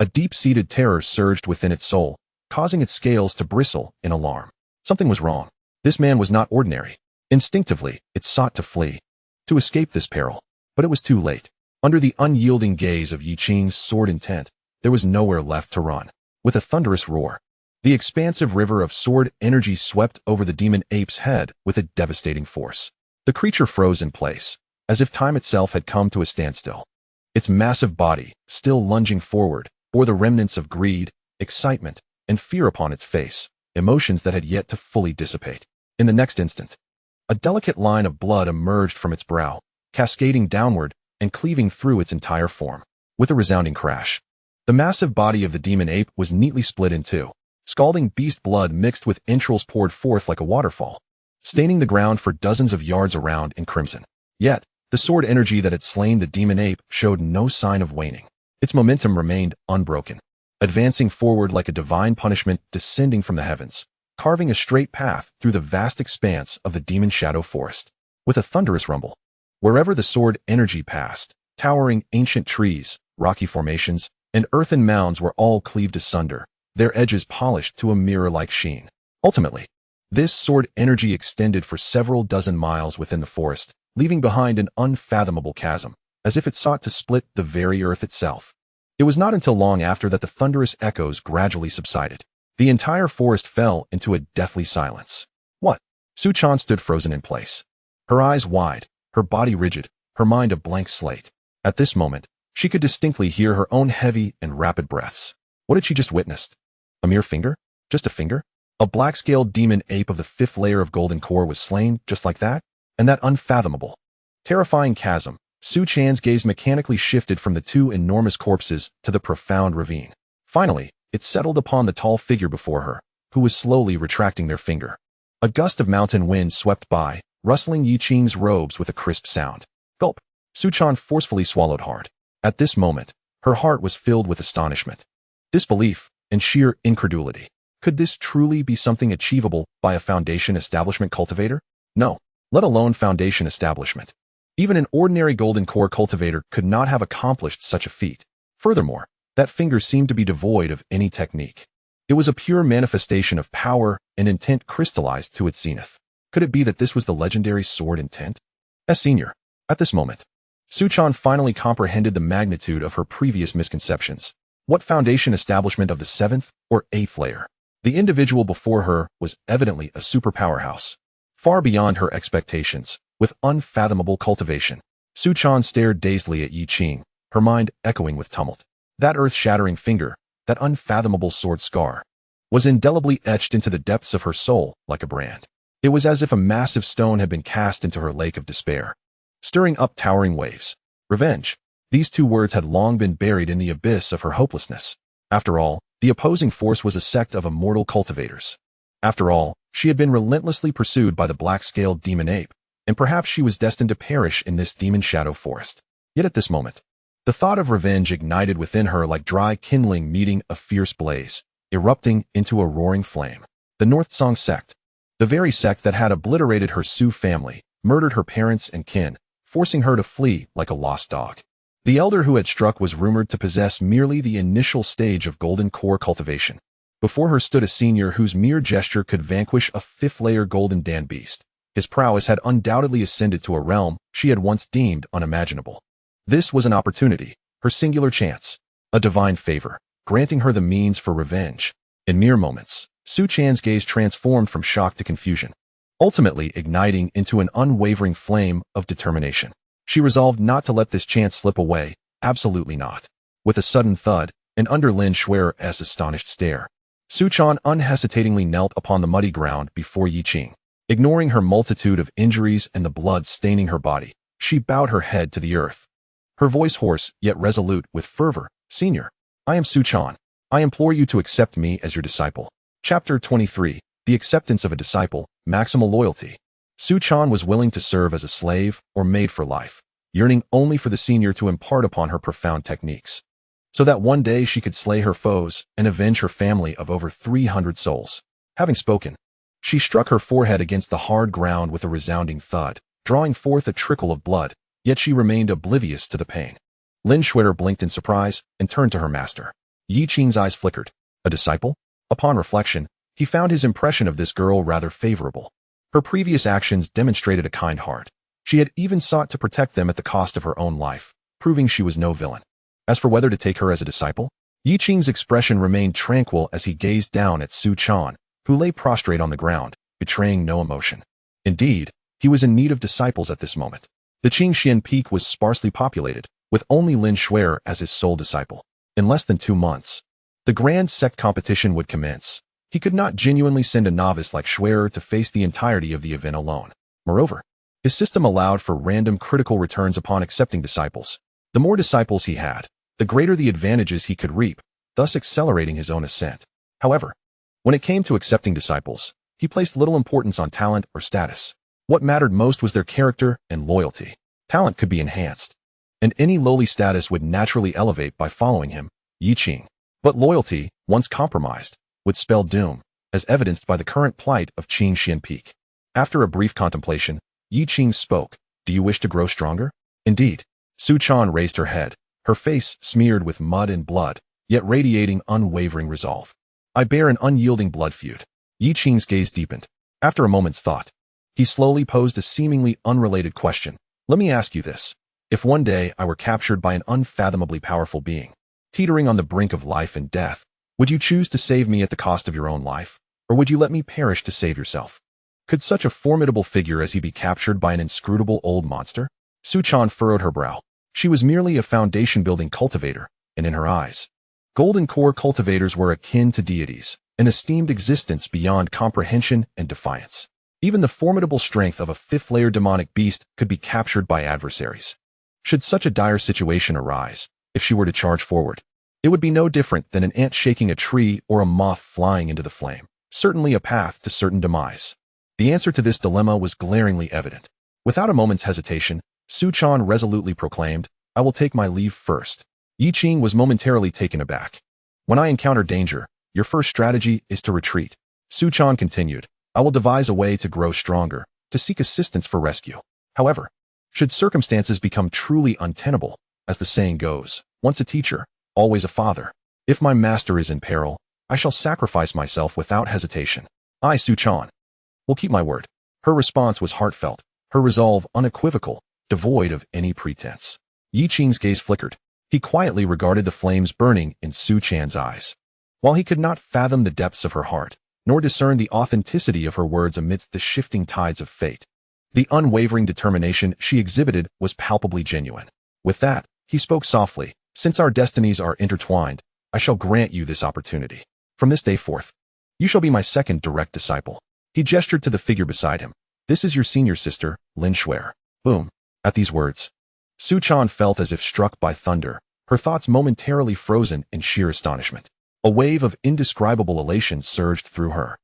A deep-seated terror surged within its soul, causing its scales to bristle in alarm. Something was wrong. This man was not ordinary. Instinctively, it sought to flee, to escape this peril. But it was too late. Under the unyielding gaze of Yi Qing's sword intent, there was nowhere left to run. With a thunderous roar, the expansive river of sword energy swept over the demon ape's head with a devastating force. The creature froze in place, as if time itself had come to a standstill. Its massive body, still lunging forward, bore the remnants of greed, excitement, and fear upon its face, emotions that had yet to fully dissipate. In the next instant, a delicate line of blood emerged from its brow, cascading downward and cleaving through its entire form. With a resounding crash, the massive body of the demon ape was neatly split in two. Scalding beast blood mixed with entrails poured forth like a waterfall, staining the ground for dozens of yards around in crimson. Yet, the sword energy that had slain the demon ape showed no sign of waning. Its momentum remained unbroken, advancing forward like a divine punishment descending from the heavens, carving a straight path through the vast expanse of the demon shadow forest. With a thunderous rumble, wherever the sword energy passed, towering ancient trees, rocky formations, and earthen mounds were all cleaved asunder, their edges polished to a mirror-like sheen. Ultimately, this sword energy extended for several dozen miles within the forest, leaving behind an unfathomable chasm, as if it sought to split the very earth itself. It was not until long after that the thunderous echoes gradually subsided. The entire forest fell into a deathly silence. What? Su Chan stood frozen in place, her eyes wide, her body rigid, her mind a blank slate. At this moment, she could distinctly hear her own heavy and rapid breaths. What had she just witnessed? A mere finger? Just a finger? A black-scaled demon ape of the 5th layer of golden core was slain just like that? And that unfathomable, terrifying chasm, Su Chan's gaze mechanically shifted from the two enormous corpses to the profound ravine. Finally, it settled upon the tall figure before her, who was slowly retracting their finger. A gust of mountain wind swept by, rustling Yi Qing's robes with a crisp sound. Gulp. Su Chan forcefully swallowed hard. At this moment, her heart was filled with astonishment, disbelief, and sheer incredulity. Could this truly be something achievable by a Foundation establishment cultivator? No, let alone Foundation establishment. Even an ordinary golden core cultivator could not have accomplished such a feat. Furthermore, that finger seemed to be devoid of any technique. It was a pure manifestation of power and intent crystallized to its zenith. Could it be that this was the legendary sword intent? As senior, at this moment, Su Chan finally comprehended the magnitude of her previous misconceptions. What Foundation establishment of the 7th or 8th layer? The individual before her was evidently a super powerhouse, far beyond her expectations, with unfathomable cultivation. Su Chan stared dazedly at Yi Qing, her mind echoing with tumult. That earth-shattering finger, that unfathomable sword scar, was indelibly etched into the depths of her soul like a brand. It was as if a massive stone had been cast into her lake of despair, stirring up towering waves. Revenge. These two words had long been buried in the abyss of her hopelessness. After all, the opposing force was a sect of immortal cultivators. After all, she had been relentlessly pursued by the black-scaled demon ape, and perhaps she was destined to perish in this demon shadow forest. Yet at this moment, the thought of revenge ignited within her like dry kindling meeting a fierce blaze. erupting into a roaring flame. The Northsong Sect. The very sect that had obliterated her Su family, murdered her parents and kin, forcing her to flee like a lost dog. The elder who had struck was rumored to possess merely the initial stage of golden core cultivation. Before her stood a senior whose mere gesture could vanquish a fifth-layer golden Dan beast. His prowess had undoubtedly ascended to a realm she had once deemed unimaginable. This was an opportunity, her singular chance, a divine favor, granting her the means for revenge. In mere moments, Su Chan's gaze transformed from shock to confusion, ultimately igniting into an unwavering flame of determination. She resolved not to let this chance slip away, absolutely not. With a sudden thud, and under Lin Shuer's astonished stare, Su Chan unhesitatingly knelt upon the muddy ground before Yi Qing. Ignoring her multitude of injuries and the blood staining her body, she bowed her head to the earth. Her voice hoarse, yet resolute with fervor. Senior, I am Su Chan. I implore you to accept me as your disciple. Chapter 23. The Acceptance of a Disciple, Maximal Loyalty. Su Chan was willing to serve as a slave or maid for life, yearning only for the senior to impart upon her profound techniques, so that one day she could slay her foes and avenge her family of over 300 souls. Having spoken, she struck her forehead against the hard ground with a resounding thud, drawing forth a trickle of blood, yet she remained oblivious to the pain. Lin Shuer blinked in surprise and turned to her master. Yi Qing's eyes flickered. A disciple? Upon reflection, he found his impression of this girl rather favorable. Her previous actions demonstrated a kind heart. She had even sought to protect them at the cost of her own life, proving she was no villain. As for whether to take her as a disciple, Yi Qing's expression remained tranquil as he gazed down at Su Chan, who lay prostrate on the ground, betraying no emotion. Indeed, he was in need of disciples at this moment. The Qingxuan Peak was sparsely populated, with only Lin Shuer as his sole disciple. In less than 2 months, the grand sect competition would commence. He could not genuinely send a novice like Shuer to face the entirety of the event alone. Moreover, his system allowed for random critical returns upon accepting disciples. The more disciples he had, the greater the advantages he could reap, thus accelerating his own ascent. However, when it came to accepting disciples, he placed little importance on talent or status. What mattered most was their character and loyalty. Talent could be enhanced, and any lowly status would naturally elevate by following him, Yi Qing. But loyalty, once compromised, would spell doom, as evidenced by the current plight of Qingxuan Peak. After a brief contemplation, Yi Qing spoke. Do you wish to grow stronger? Indeed. Su Chan raised her head, her face smeared with mud and blood, yet radiating unwavering resolve. I bear an unyielding blood feud. Yi Qing's gaze deepened. After a moment's thought, he slowly posed a seemingly unrelated question. Let me ask you this. If one day I were captured by an unfathomably powerful being, teetering on the brink of life and death, would you choose to save me at the cost of your own life, or would you let me perish to save yourself? Could such a formidable figure as he be captured by an inscrutable old monster? Su Chan furrowed her brow. She was merely a foundation-building cultivator, and in her eyes, golden core cultivators were akin to deities, an esteemed existence beyond comprehension and defiance. Even the formidable strength of a fifth-layer demonic beast could be captured by adversaries. Should such a dire situation arise, if she were to charge forward, it would be no different than an ant shaking a tree or a moth flying into the flame, certainly a path to certain demise. The answer to this dilemma was glaringly evident. Without a moment's hesitation, Su Chan resolutely proclaimed, I will take my leave first. Yi Qing was momentarily taken aback. When I encounter danger, your first strategy is to retreat. Su Chan continued, I will devise a way to grow stronger, to seek assistance for rescue. However, should circumstances become truly untenable, as the saying goes, once a teacher, always a father. If my master is in peril, I shall sacrifice myself without hesitation. I, Su Chan, will keep my word. Her response was heartfelt, her resolve unequivocal, devoid of any pretense. Yi Qing's gaze flickered. He quietly regarded the flames burning in Su Chan's eyes. While he could not fathom the depths of her heart, nor discern the authenticity of her words amidst the shifting tides of fate, the unwavering determination she exhibited was palpably genuine. With that, he spoke softly, Since our destinies are intertwined, I shall grant you this opportunity. From this day forth, you shall be my second direct disciple. He gestured to the figure beside him. This is your senior sister, Lin Shuer. Boom. At these words, Su Chan felt as if struck by thunder, her thoughts momentarily frozen in sheer astonishment. A wave of indescribable elation surged through her,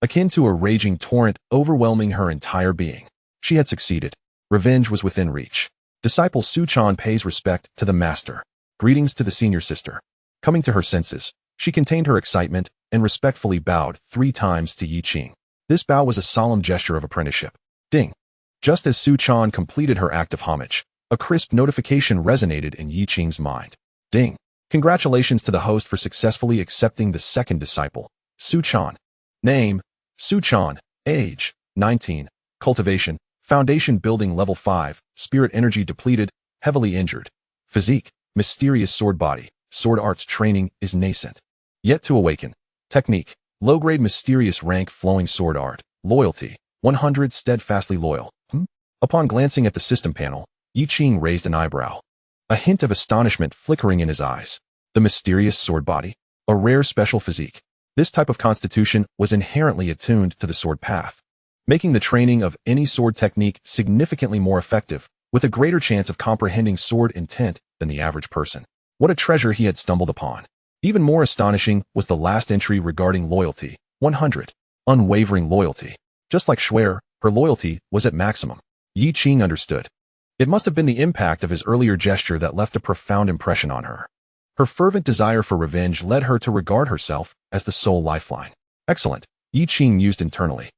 akin to a raging torrent overwhelming her entire being. She had succeeded. Revenge was within reach. Disciple Su Chan pays respect to the master. Greetings to the senior sister. Coming to her senses, She contained her excitement and respectfully bowed 3 times to Yi Qing. This bow was a solemn gesture of apprenticeship. Ding! Just as Su Chan completed her act of homage, a crisp notification resonated in Yi Qing's mind. Ding! Congratulations to the host for successfully accepting the second disciple, Su Chan. Name, Su Chan. Age, 19. Cultivation, Foundation Building Level 5, Spirit Energy Depleted, Heavily Injured. Physique, Mysterious Sword Body, Sword Arts Training is nascent. Yet to awaken. Technique, Low-grade Mysterious Rank Flowing Sword Art. Loyalty, 100 Steadfastly Loyal. Upon glancing at the system panel, Yi Qing raised an eyebrow. A hint of astonishment flickering in his eyes. The Mysterious Sword Body? A rare special physique. This type of constitution was inherently attuned to the sword path, making the training of any sword technique significantly more effective, with a greater chance of comprehending sword intent than the average person. What a treasure he had stumbled upon. Even more astonishing was the last entry regarding loyalty, 100. Unwavering loyalty. Just like Shuer, her loyalty was at maximum. Yi Qing understood. It must have been the impact of his earlier gesture that left a profound impression on her. Her fervent desire for revenge led her to regard herself as the sole lifeline. Excellent, Yi Qing mused internally.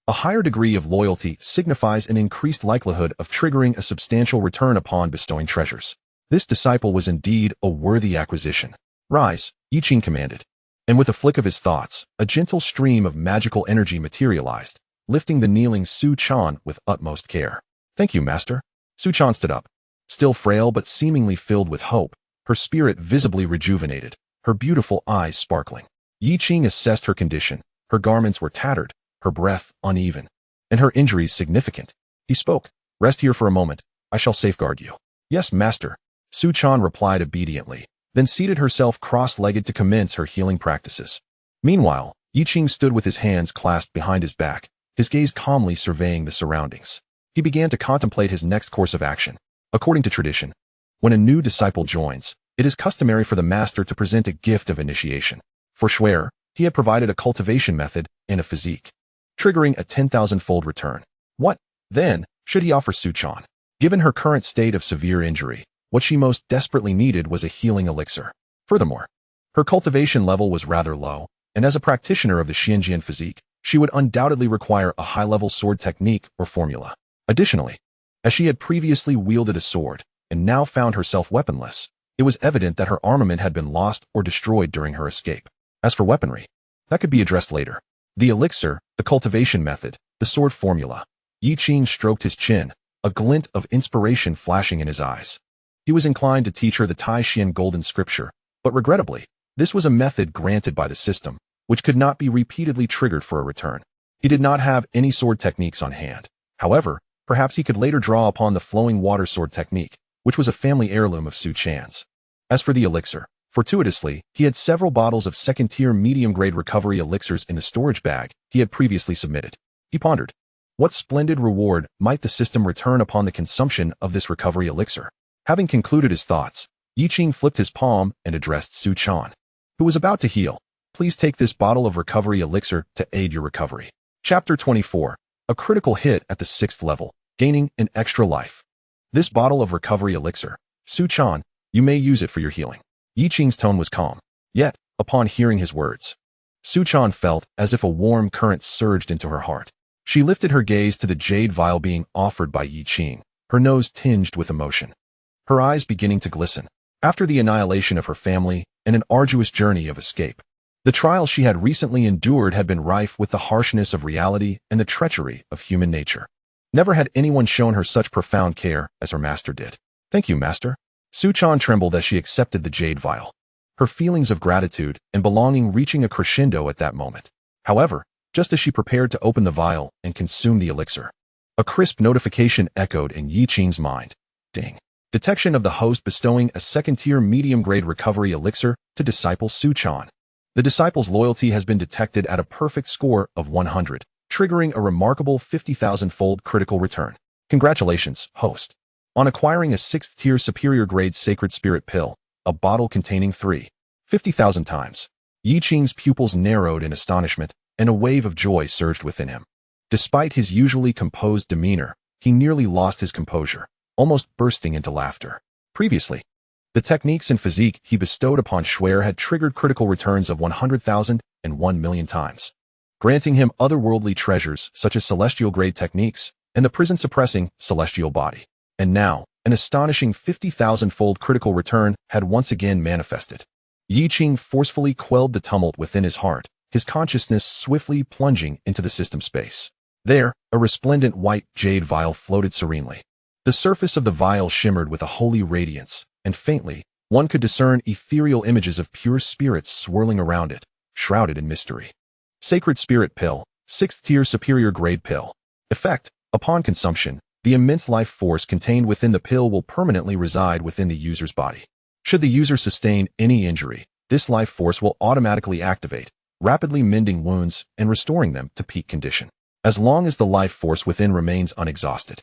A higher degree of loyalty signifies an increased likelihood of triggering a substantial return upon bestowing treasures. This disciple was indeed a worthy acquisition. Rise, Yi Qing commanded. And with a flick of his thoughts, a gentle stream of magical energy materialized, lifting the kneeling Su Chan with utmost care. Thank you, master. Su Chan stood up. Still frail but seemingly filled with hope, her spirit visibly rejuvenated, her beautiful eyes sparkling. Yi Qing assessed her condition. Her garments were tattered, her breath uneven, and her injuries significant. He spoke. Rest here for a moment. I shall safeguard you. Yes, master. Su Chan replied obediently, then seated herself cross-legged to commence her healing practices. Meanwhile, Yi Qing stood with his hands clasped behind his back, his gaze calmly surveying the surroundings. He began to contemplate his next course of action. According to tradition, when a new disciple joins, it is customary for the master to present a gift of initiation. For Shuer, he had provided a cultivation method and a physique, triggering a 10,000-fold return. What, then, should he offer Su Chan? Given her current state of severe injury, what she most desperately needed was a healing elixir. Furthermore, her cultivation level was rather low, and as a practitioner of the Xianjian physique, she would undoubtedly require a high-level sword technique or formula. Additionally, as she had previously wielded a sword and now found herself weaponless, it was evident that her armament had been lost or destroyed during her escape. As for weaponry, that could be addressed later. The elixir, the cultivation method, the sword formula. Yi Qing stroked his chin, a glint of inspiration flashing in his eyes. He was inclined to teach her the Taixuan Golden Scripture, but regrettably, this was a method granted by the system, which could not be repeatedly triggered for a return. He did not have any sword techniques on hand. However, perhaps he could later draw upon the flowing water sword technique, which was a family heirloom of Su Chan's. As for the elixir, fortuitously, he had several bottles of second-tier medium-grade recovery elixirs in the storage bag he had previously submitted. He pondered. What splendid reward might the system return upon the consumption of this recovery elixir? Having concluded his thoughts, Yi Qing flipped his palm and addressed Su Chan, who was about to heal. Please take this bottle of recovery elixir to aid your recovery. Chapter 24. A critical hit at the 6th level, gaining an extra life. This bottle of recovery elixir, Su Chan, you may use it for your healing. Yi Qing's tone was calm. Yet, upon hearing his words, Su Chan felt as if a warm current surged into her heart. She lifted her gaze to the jade vial being offered by Yi Qing, her nose tinged with emotion, her eyes beginning to glisten. After the annihilation of her family and an arduous journey of escape, the trial she had recently endured had been rife with the harshness of reality and the treachery of human nature. Never had anyone shown her such profound care as her master did. Thank you, master. Su Chan trembled as she accepted the jade vial, her feelings of gratitude and belonging reaching a crescendo at that moment. However, just as she prepared to open the vial and consume the elixir, a crisp notification echoed in Yi Qing's mind. Ding. Detection of the host bestowing a second-tier medium-grade recovery elixir to disciple Su Chan. The disciple's loyalty has been detected at a perfect score of 100, triggering a remarkable 50,000-fold critical return. Congratulations, host, on acquiring a 6th-tier superior-grade sacred spirit pill, a bottle containing 50,000 times. Yi Qing's pupils narrowed in astonishment, and a wave of joy surged within him. Despite his usually composed demeanor, he nearly lost his composure, almost bursting into laughter. Previously, The techniques and physique he bestowed upon Schwer had triggered critical returns of 100,000 and 1,000,000 times, granting him otherworldly treasures such as celestial-grade techniques and the prison-suppressing celestial body. And now, an astonishing 50,000-fold critical return had once again manifested. Yi Qing forcefully quelled the tumult within his heart, his consciousness swiftly plunging into the system space. There, a resplendent white jade vial floated serenely. The surface of the vial shimmered with a holy radiance, and faintly, one could discern ethereal images of pure spirits swirling around it, shrouded in mystery. Sacred Spirit Pill, 6th tier superior grade pill. Effect: upon consumption, the immense life force contained within the pill will permanently reside within the user's body. Should the user sustain any injury, this life force will automatically activate, rapidly mending wounds and restoring them to peak condition, as long as the life force within remains unexhausted.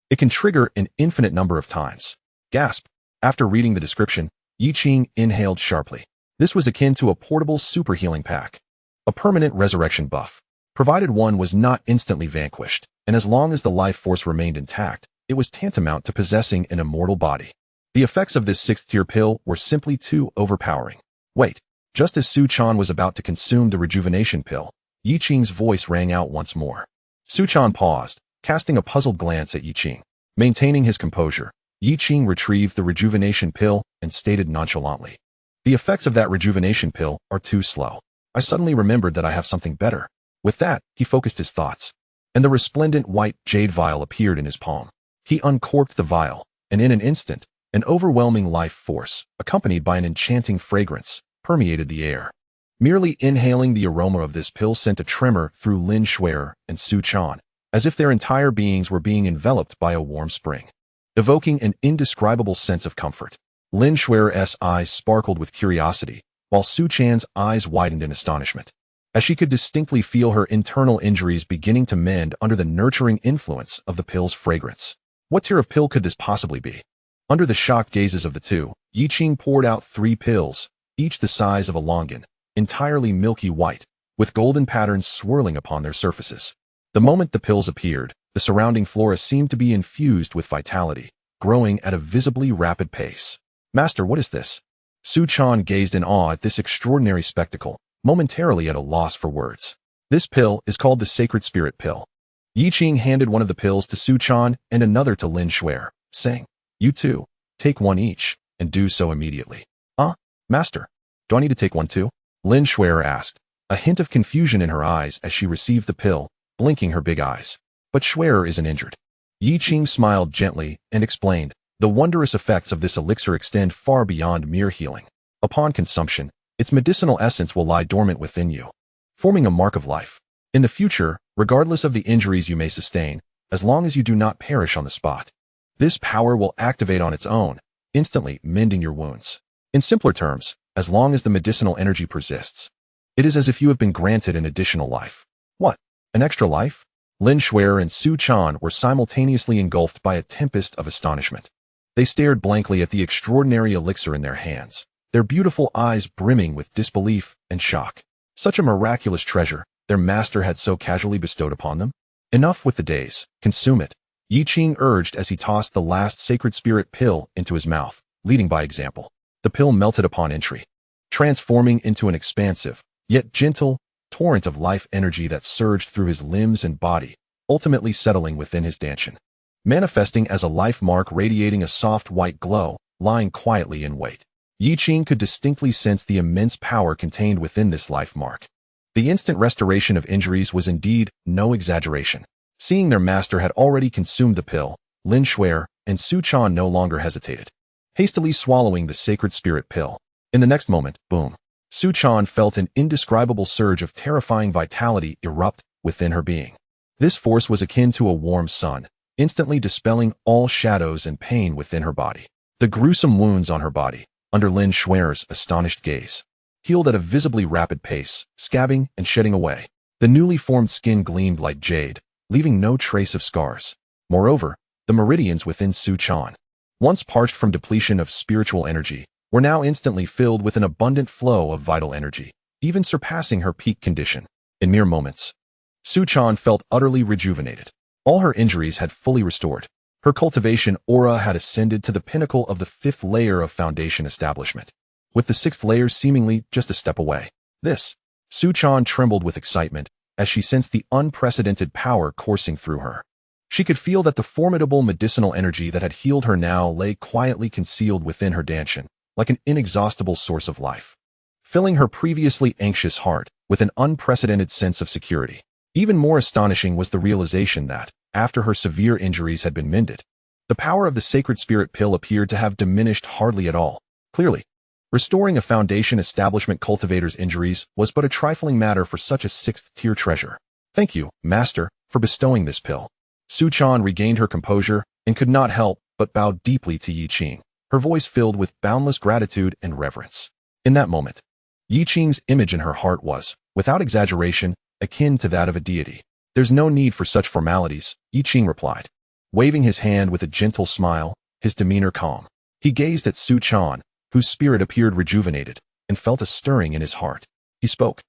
It can trigger an infinite number of times. Gasp! After reading the description, Yi Qing inhaled sharply. This was akin to a portable super healing pack. A permanent resurrection buff, provided one was not instantly vanquished, and as long as the life force remained intact, it was tantamount to possessing an immortal body. The effects of this 6th tier pill were simply too overpowering. Wait, just as Su Chan was about to consume the rejuvenation pill, Yi Qing's voice rang out once more. Su Chan paused, casting a puzzled glance at Yi Qing. Maintaining his composure, Yi Qing retrieved the rejuvenation pill and stated nonchalantly, "The effects of that rejuvenation pill are too slow. I suddenly remembered that I have something better." With that, he focused his thoughts, and the resplendent white jade vial appeared in his palm. He uncorked the vial, and in an instant, an overwhelming life force, accompanied by an enchanting fragrance, permeated the air. Merely inhaling the aroma of this pill sent a tremor through Lin Schwer and Su Chan, as if their entire beings were being enveloped by a warm spring, evoking an indescribable sense of comfort. Lin Schwer's eyes sparkled with curiosity, while Su Chan's eyes widened in astonishment, as she could distinctly feel her internal injuries beginning to mend under the nurturing influence of the pill's fragrance. What tier of pill could this possibly be? Under the shocked gazes of the two, Yi Qing poured out 3 pills, each the size of a longan, entirely milky white, with golden patterns swirling upon their surfaces. The moment the pills appeared, the surrounding flora seemed to be infused with vitality, growing at a visibly rapid pace. "Master, what is this?" Su Chan gazed in awe at this extraordinary spectacle, momentarily at a loss for words. "This pill is called the Sacred Spirit Pill." Yi Qing handed one of the pills to Su Chan and another to Lin Schwer, saying, "You two, take one each, and do so immediately." Master, do I need to take one too?" Lin Schwer asked, a hint of confusion in her eyes as she received the pill, blinking her big eyes. "But Schwer isn't injured." Yi Qing smiled gently and explained, "The wondrous effects of this elixir extend far beyond mere healing. Upon consumption, its medicinal essence will lie dormant within you, forming a mark of life. In the future, regardless of the injuries you may sustain, as long as you do not perish on the spot, this power will activate on its own, instantly mending your wounds. In simpler terms, as long as the medicinal energy persists, it is as if you have been granted an additional life." "What? An extra life?" Lin Schwer and Su Chan were simultaneously engulfed by a tempest of astonishment. They stared blankly at the extraordinary elixir in their hands, their beautiful eyes brimming with disbelief and shock. Such a miraculous treasure their master had so casually bestowed upon them? "Enough with the days, consume it," Yi Qing urged as he tossed the last sacred spirit pill into his mouth, leading by example. The pill melted upon entry, transforming into an expansive, yet gentle, torrent of life energy that surged through his limbs and body, ultimately settling within his dantian, manifesting as a life mark radiating a soft white glow, lying quietly in wait. Yi Qing could distinctly sense the immense power contained within this life mark. The instant restoration of injuries was indeed no exaggeration. Seeing their master had already consumed the pill, Lin Schwer and Su Chan no longer hesitated, hastily swallowing the sacred spirit pill. In the next moment, boom, Su Chan felt an indescribable surge of terrifying vitality erupt within her being. This force was akin to a warm sun, instantly dispelling all shadows and pain within her body. The gruesome wounds on her body, under Lin Schwer's astonished gaze, healed at a visibly rapid pace, scabbing and shedding away. The newly formed skin gleamed like jade, leaving no trace of scars. Moreover, the meridians within Su Chan, once parched from depletion of spiritual energy, were now instantly filled with an abundant flow of vital energy, even surpassing her peak condition. In mere moments, Su Chan felt utterly rejuvenated. All her injuries had fully restored. Her cultivation aura had ascended to the pinnacle of the 5th layer of foundation establishment, with the 6th layer seemingly just a step away. Su Chan trembled with excitement as she sensed the unprecedented power coursing through her. She could feel that the formidable medicinal energy that had healed her now lay quietly concealed within her Danshan, like an inexhaustible source of life, filling her previously anxious heart with an unprecedented sense of security. Even more astonishing was the realization that, after her severe injuries had been mended, the power of the sacred spirit pill appeared to have diminished hardly at all. Clearly, restoring a foundation establishment cultivator's injuries was but a trifling matter for such a 6th-tier treasure. "Thank you, Master, for bestowing this pill." Su Chan regained her composure and could not help but bow deeply to Yi Qing, her voice filled with boundless gratitude and reverence. In that moment, Yi Qing's image in her heart was, without exaggeration, akin to that of a deity. "There's no need for such formalities," Yi Qing replied, waving his hand with a gentle smile, his demeanor calm. He gazed at Su Chan, whose spirit appeared rejuvenated, and felt a stirring in his heart. He spoke.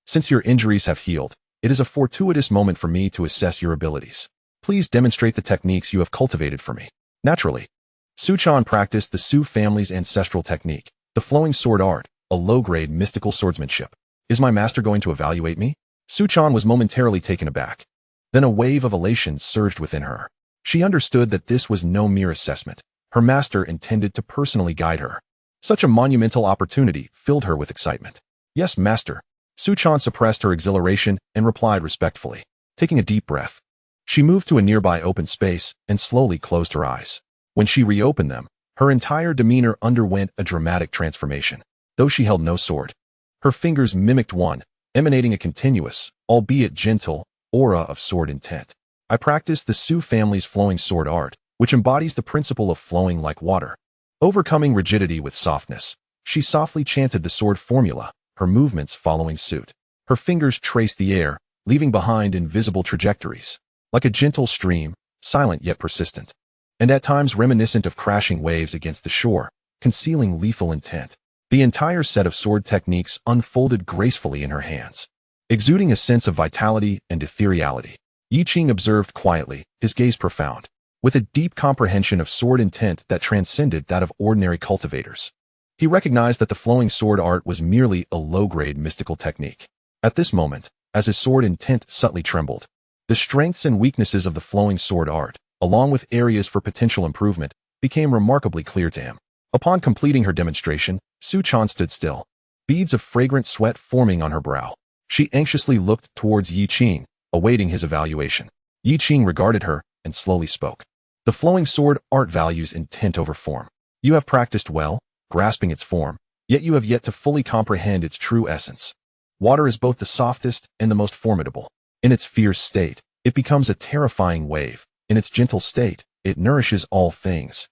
"Since your injuries have healed, it is a fortuitous moment for me to assess your abilities. Please demonstrate the techniques you have cultivated for me." Naturally, Su Chan practiced the Su family's ancestral technique, the flowing sword art, a low-grade mystical swordsmanship. "Is my master going to evaluate me?" Su Chan was momentarily taken aback. Then a wave of elation surged within her. She understood that this was no mere assessment. Her master intended to personally guide her. Such a monumental opportunity filled her with excitement. "Yes, master." Su Chan suppressed her exhilaration and replied respectfully. Taking a deep breath, she moved to a nearby open space and slowly closed her eyes. When she reopened them, her entire demeanor underwent a dramatic transformation. Though she held no sword, her fingers mimicked one, emanating a continuous, albeit gentle, aura of sword intent. "I practice the Su family's flowing sword art, which embodies the principle of flowing like water." Overcoming rigidity with softness, she softly chanted the sword formula, her movements following suit. Her fingers traced the air, leaving behind invisible trajectories, like a gentle stream, silent yet persistent, and at times reminiscent of crashing waves against the shore, concealing lethal intent. The entire set of sword techniques unfolded gracefully in her hands, exuding a sense of vitality and ethereality. Yi Qing observed quietly, his gaze profound, with a deep comprehension of sword intent that transcended that of ordinary cultivators. He recognized that the flowing sword art was merely a low-grade mystical technique. At this moment, as his sword intent subtly trembled, the strengths and weaknesses of the flowing sword art, along with areas for potential improvement, became remarkably clear to him. Upon completing her demonstration, Su Chan stood still, beads of fragrant sweat forming on her brow. She anxiously looked towards Yi Qing, awaiting his evaluation. Yi Qing regarded her and slowly spoke. "The flowing sword art values intent over form. You have practiced well, grasping its form, yet you have yet to fully comprehend its true essence. Water is both the softest and the most formidable. In its fierce state, it becomes a terrifying wave. In its gentle state, it nourishes all things,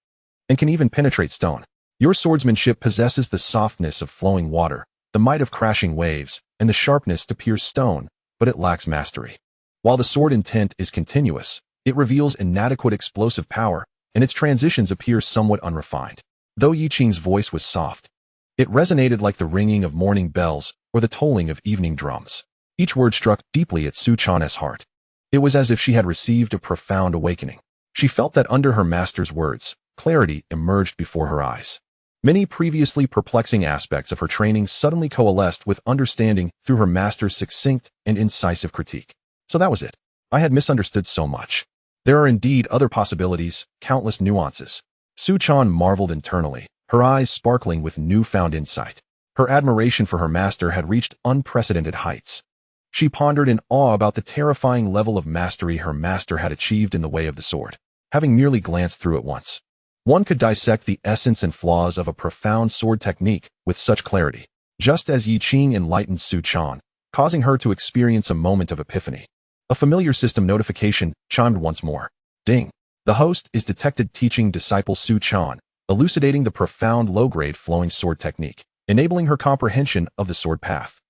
and can even penetrate stone. Your swordsmanship possesses the softness of flowing water, the might of crashing waves, and the sharpness to pierce stone, but it lacks mastery. While the sword intent is continuous, it reveals inadequate explosive power, and its transitions appear somewhat unrefined." Though Yi Qing's voice was soft, it resonated like the ringing of morning bells or the tolling of evening drums. Each word struck deeply at Su Chan's heart. It was as if she had received a profound awakening. She felt that under her master's words, clarity emerged before her eyes. Many previously perplexing aspects of her training suddenly coalesced with understanding through her master's succinct and incisive critique. So that was it. I had misunderstood so much. There are indeed other possibilities, countless nuances. Su Chan marveled internally, her eyes sparkling with newfound insight. Her admiration for her master had reached unprecedented heights. She pondered in awe about the terrifying level of mastery her master had achieved in the way of the sword. Having merely glanced through it once, one could dissect the essence and flaws of a profound sword technique with such clarity, just as Yi Qing enlightened Su Chan, causing her to experience a moment of epiphany. A familiar system notification chimed once more. Ding. The host is detected teaching disciple Su Chan, elucidating the profound low-grade flowing sword technique, enabling her comprehension of the sword path.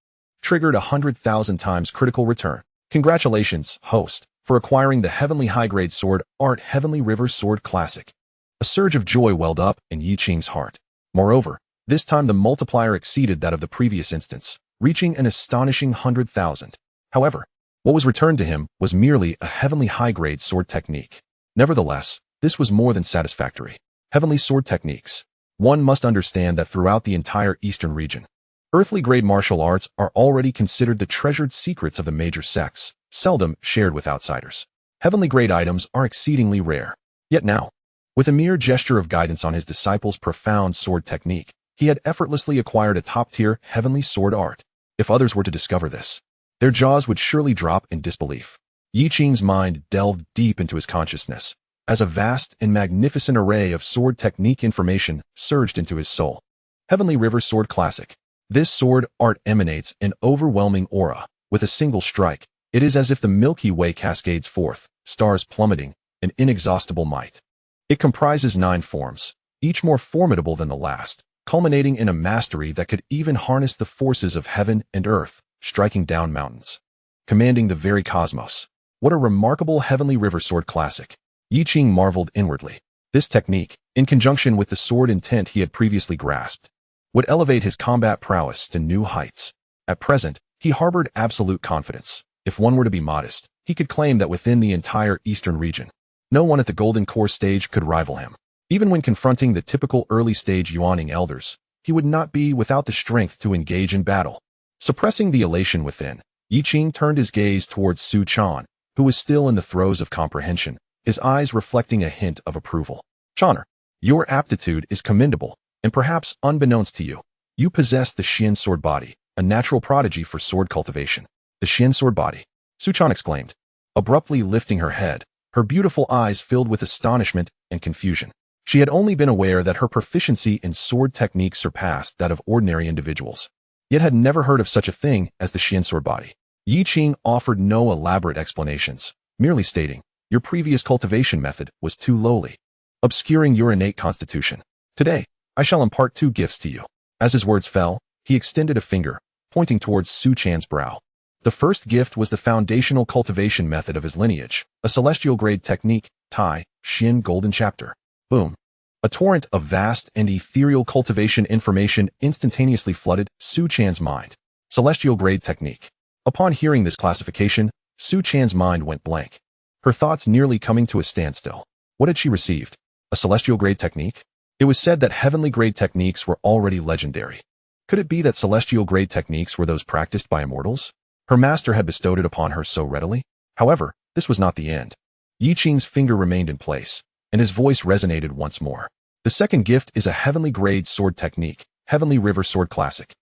Triggered 100,000 times critical return. Congratulations, host, for acquiring the Heavenly High-Grade Sword Art Heavenly River Sword Classic. A surge of joy welled up in Yi Qing's heart. Moreover, this time the multiplier exceeded that of the previous instance, reaching an astonishing 100,000. However, what was returned to him was merely a heavenly high-grade sword technique. Nevertheless, this was more than satisfactory. Heavenly sword techniques. One must understand that throughout the entire eastern region, earthly-grade martial arts are already considered the treasured secrets of the major sects, seldom shared with outsiders. Heavenly-grade items are exceedingly rare. Yet now, with a mere gesture of guidance on his disciple's profound sword technique, he had effortlessly acquired a top-tier heavenly sword art. If others were to discover this, their jaws would surely drop in disbelief. Yi Qing's mind delved deep into his consciousness, as a vast and magnificent array of sword technique information surged into his soul. Heavenly River Sword Classic. This sword art emanates an overwhelming aura. With a single strike, it is as if the Milky Way cascades forth, stars plummeting, an inexhaustible might. It comprises 9 forms, each more formidable than the last, culminating in a mastery that could even harness the forces of heaven and earth, striking down mountains, commanding the very cosmos. What a remarkable Heavenly River Sword Classic! Yi Qing marveled inwardly. This technique, in conjunction with the sword intent he had previously grasped, would elevate his combat prowess to new heights. At present, he harbored absolute confidence. If one were to be modest, he could claim that within the entire eastern region, no one at the Golden Core stage could rival him. Even when confronting the typical early-stage Yuaning elders, he would not be without the strength to engage in battle. Suppressing the elation within, Yi Qing turned his gaze towards Su Chan, who was still in the throes of comprehension, his eyes reflecting a hint of approval. Channer, your aptitude is commendable, and perhaps unbeknownst to you, you possess the Xian sword body, a natural prodigy for sword cultivation. The Xian sword body, Su Chan exclaimed, abruptly lifting her head, her beautiful eyes filled with astonishment and confusion. She had only been aware that her proficiency in sword technique surpassed that of ordinary individuals, yet had never heard of such a thing as the Xian sword body. Yi Qing offered no elaborate explanations, merely stating, your previous cultivation method was too lowly, obscuring your innate constitution. Today, I shall impart 2 gifts to you. As his words fell, he extended a finger, pointing towards Su Chan's brow. The first gift was the foundational cultivation method of his lineage, a celestial-grade technique, Taixuan Golden Chapter. Boom. A torrent of vast and ethereal cultivation information instantaneously flooded Su Chan's mind. Celestial-grade technique. Upon hearing this classification, Su Chan's mind went blank, her thoughts nearly coming to a standstill. What had she received? A celestial-grade technique? It was said that heavenly-grade techniques were already legendary. Could it be that celestial-grade techniques were those practiced by immortals? Her master had bestowed it upon her so readily? However, this was not the end. Yi Qing's finger remained in place, and his voice resonated once more. The second gift is a heavenly-grade sword technique, Heavenly River Sword Classic.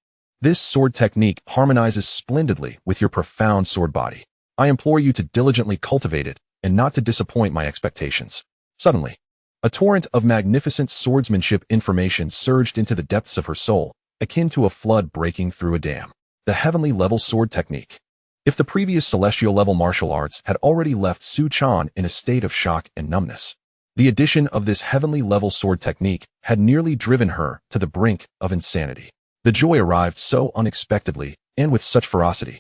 This sword technique harmonizes splendidly with your profound sword body. I implore you to diligently cultivate it and not to disappoint my expectations. Suddenly, a torrent of magnificent swordsmanship information surged into the depths of her soul, akin to a flood breaking through a dam. The heavenly level sword technique. If the previous celestial level martial arts had already left Su Chan in a state of shock and numbness, the addition of this heavenly level sword technique had nearly driven her to the brink of insanity. The joy arrived so unexpectedly and with such ferocity.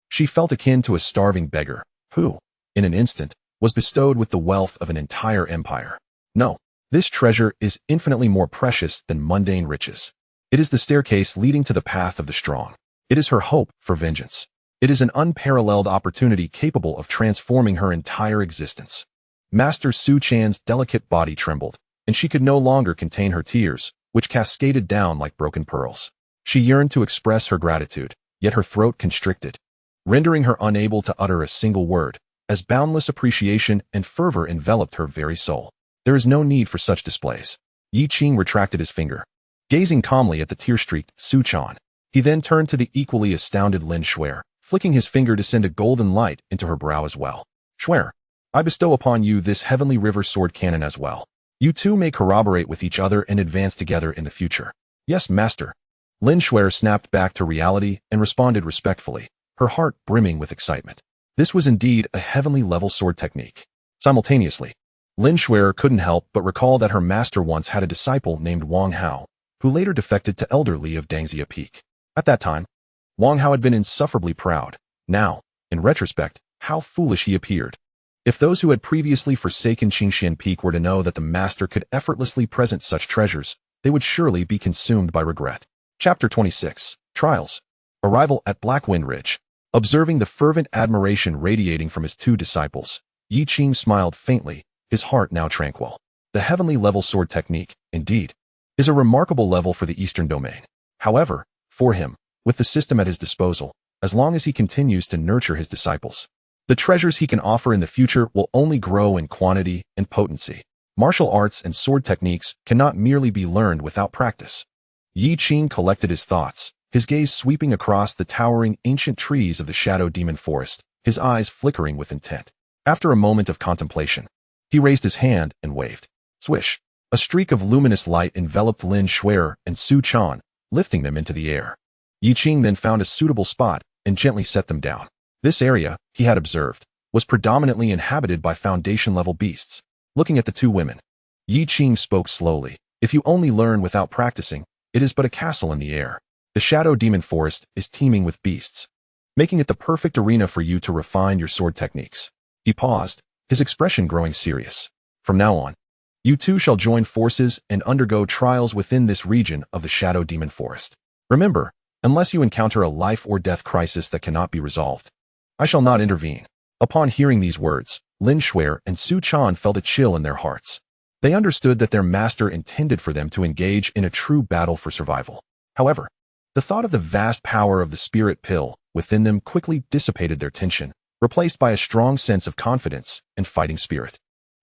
She felt akin to a starving beggar who, in an instant, was bestowed with the wealth of an entire empire. No, this treasure is infinitely more precious than mundane riches. It is the staircase leading to the path of the strong. It is her hope for vengeance. It is an unparalleled opportunity capable of transforming her entire existence. Master Su Chan's delicate body trembled, and she could no longer contain her tears, which cascaded down like broken pearls. She yearned to express her gratitude, yet her throat constricted, rendering her unable to utter a single word, as boundless appreciation and fervor enveloped her very soul. There is no need for such displays. Yi Qing retracted his finger, gazing calmly at the tear-streaked Su Chan. He then turned to the equally astounded Lin Shuer, flicking his finger to send a golden light into her brow as well. Shuer, I bestow upon you this Heavenly River Sword Canon as well. You two may corroborate with each other and advance together in the future. Yes, master. Lin Shuer snapped back to reality and responded respectfully, her heart brimming with excitement. This was indeed a heavenly level sword technique. Simultaneously, Lin Shuer couldn't help but recall that her master once had a disciple named Wang Hao, who later defected to Elder Li of Dangxia Peak. At that time, Wang Hao had been insufferably proud. Now, in retrospect, how foolish he appeared. If those who had previously forsaken Qingxuan Peak were to know that the master could effortlessly present such treasures, they would surely be consumed by regret. Chapter 26. Trials. Arrival at Blackwind Ridge. Observing the fervent admiration radiating from his 2 disciples, Yi Qing smiled faintly, his heart now tranquil. The heavenly level sword technique, indeed, is a remarkable level for the Eastern domain. However, for him, with the system at his disposal, as long as he continues to nurture his disciples, the treasures he can offer in the future will only grow in quantity and potency. Martial arts and sword techniques cannot merely be learned without practice. Yi Qing collected his thoughts, his gaze sweeping across the towering ancient trees of the Shadow Demon Forest, his eyes flickering with intent. After a moment of contemplation, he raised his hand and waved. Swish! A streak of luminous light enveloped Lin Shuer and Su Chan, lifting them into the air. Yi Qing then found a suitable spot and gently set them down. This area, he had observed, was predominantly inhabited by foundation-level beasts. Looking at the two women, Yi Qing spoke slowly. If you only learn without practicing, it is but a castle in the air. The Shadow Demon Forest is teeming with beasts, making it the perfect arena for you to refine your sword techniques. He paused, his expression growing serious. From now on, you two shall join forces and undergo trials within this region of the Shadow Demon Forest. Remember, unless you encounter a life or death crisis that cannot be resolved, I shall not intervene. Upon hearing these words, Lin Shuer and Su Chan felt a chill in their hearts. They understood that their master intended for them to engage in a true battle for survival. However, the thought of the vast power of the spirit pill within them quickly dissipated their tension, replaced by a strong sense of confidence and fighting spirit.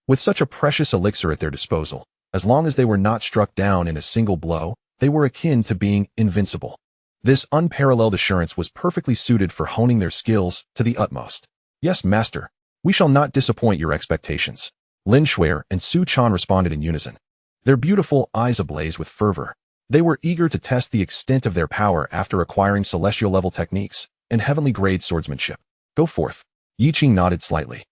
With such a precious elixir at their disposal, as long as they were not struck down in a single blow, they were akin to being invincible. This unparalleled assurance was perfectly suited for honing their skills to the utmost. Yes, master, we shall not disappoint your expectations. Lin Shuer and Su Chan responded in unison, their beautiful eyes ablaze with fervor. They were eager to test the extent of their power after acquiring celestial-level techniques and heavenly-grade swordsmanship. Go forth. Yi Qing nodded slightly,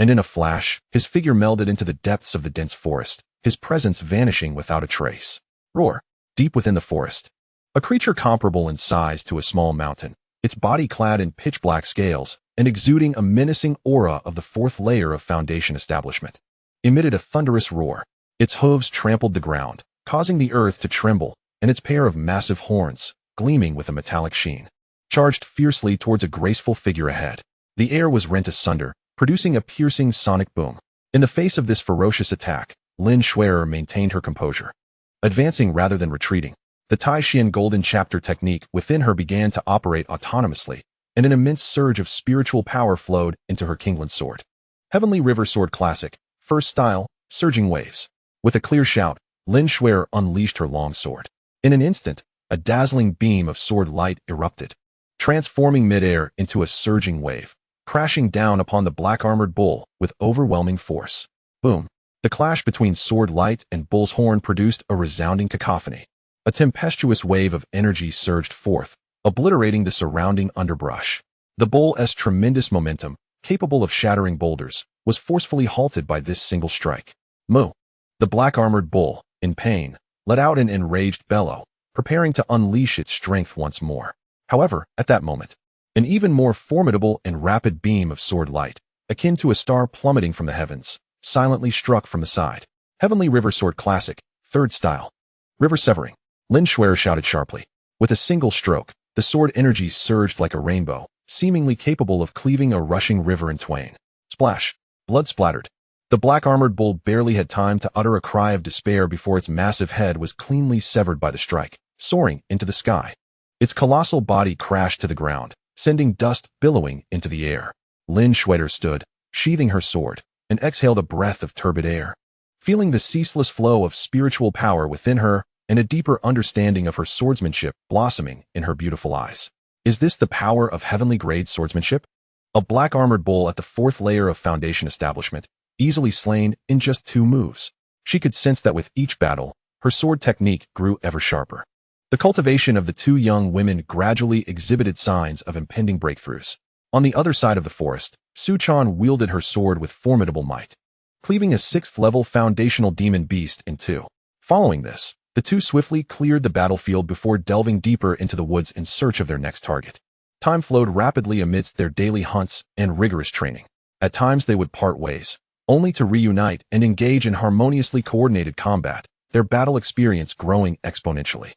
and in a flash, his figure melded into the depths of the dense forest, his presence vanishing without a trace. Roar! Deep within the forest, a creature comparable in size to a small mountain, its body clad in pitch-black scales and exuding a menacing aura of the fourth layer of foundation establishment, emitted a thunderous roar. Its hooves trampled the ground, causing the earth to tremble, and its pair of massive horns, gleaming with a metallic sheen, charged fiercely towards a graceful figure ahead. The air was rent asunder, producing a piercing sonic boom. In the face of this ferocious attack, Lin Shuer maintained her composure. Advancing rather than retreating, the Taixuan Golden Chapter technique within her began to operate autonomously, and an immense surge of spiritual power flowed into her Qingxuan sword. Heavenly River Sword Classic, First Style, Surging Waves. With a clear shout, Lin Shuer unleashed her long sword. In an instant, a dazzling beam of sword light erupted, transforming midair into a surging wave, crashing down upon the black-armored bull with overwhelming force. Boom! The clash between sword light and bull's horn produced a resounding cacophony. A tempestuous wave of energy surged forth, obliterating the surrounding underbrush. The bull's tremendous momentum, capable of shattering boulders, was forcefully halted by this single strike. Moo! The black-armored bull, in pain, let out an enraged bellow, preparing to unleash its strength once more. However, at that moment, an even more formidable and rapid beam of sword light, akin to a star plummeting from the heavens, silently struck from the side. Heavenly River Sword Classic, Third Style. River Severing. Lin Shuer shouted sharply. With a single stroke, the sword energy surged like a rainbow, seemingly capable of cleaving a rushing river in twain. Splash! Blood splattered. The black-armored bull barely had time to utter a cry of despair before its massive head was cleanly severed by the strike, soaring into the sky. Its colossal body crashed to the ground, sending dust billowing into the air. Lin Shuer stood, sheathing her sword, and exhaled a breath of turbid air. Feeling the ceaseless flow of spiritual power within her and a deeper understanding of her swordsmanship blossoming in her beautiful eyes. Is this the power of heavenly-grade swordsmanship? A black-armored bull at the fourth layer of foundation establishment, easily slain in just 2 moves. She could sense that with each battle, her sword technique grew ever sharper. The cultivation of the 2 young women gradually exhibited signs of impending breakthroughs. On the other side of the forest, Su Chan wielded her sword with formidable might, cleaving a 6th-level foundational demon beast in 2. Following this, the 2 swiftly cleared the battlefield before delving deeper into the woods in search of their next target. Time flowed rapidly amidst their daily hunts and rigorous training. At times they would part ways, only to reunite and engage in harmoniously coordinated combat, their battle experience growing exponentially.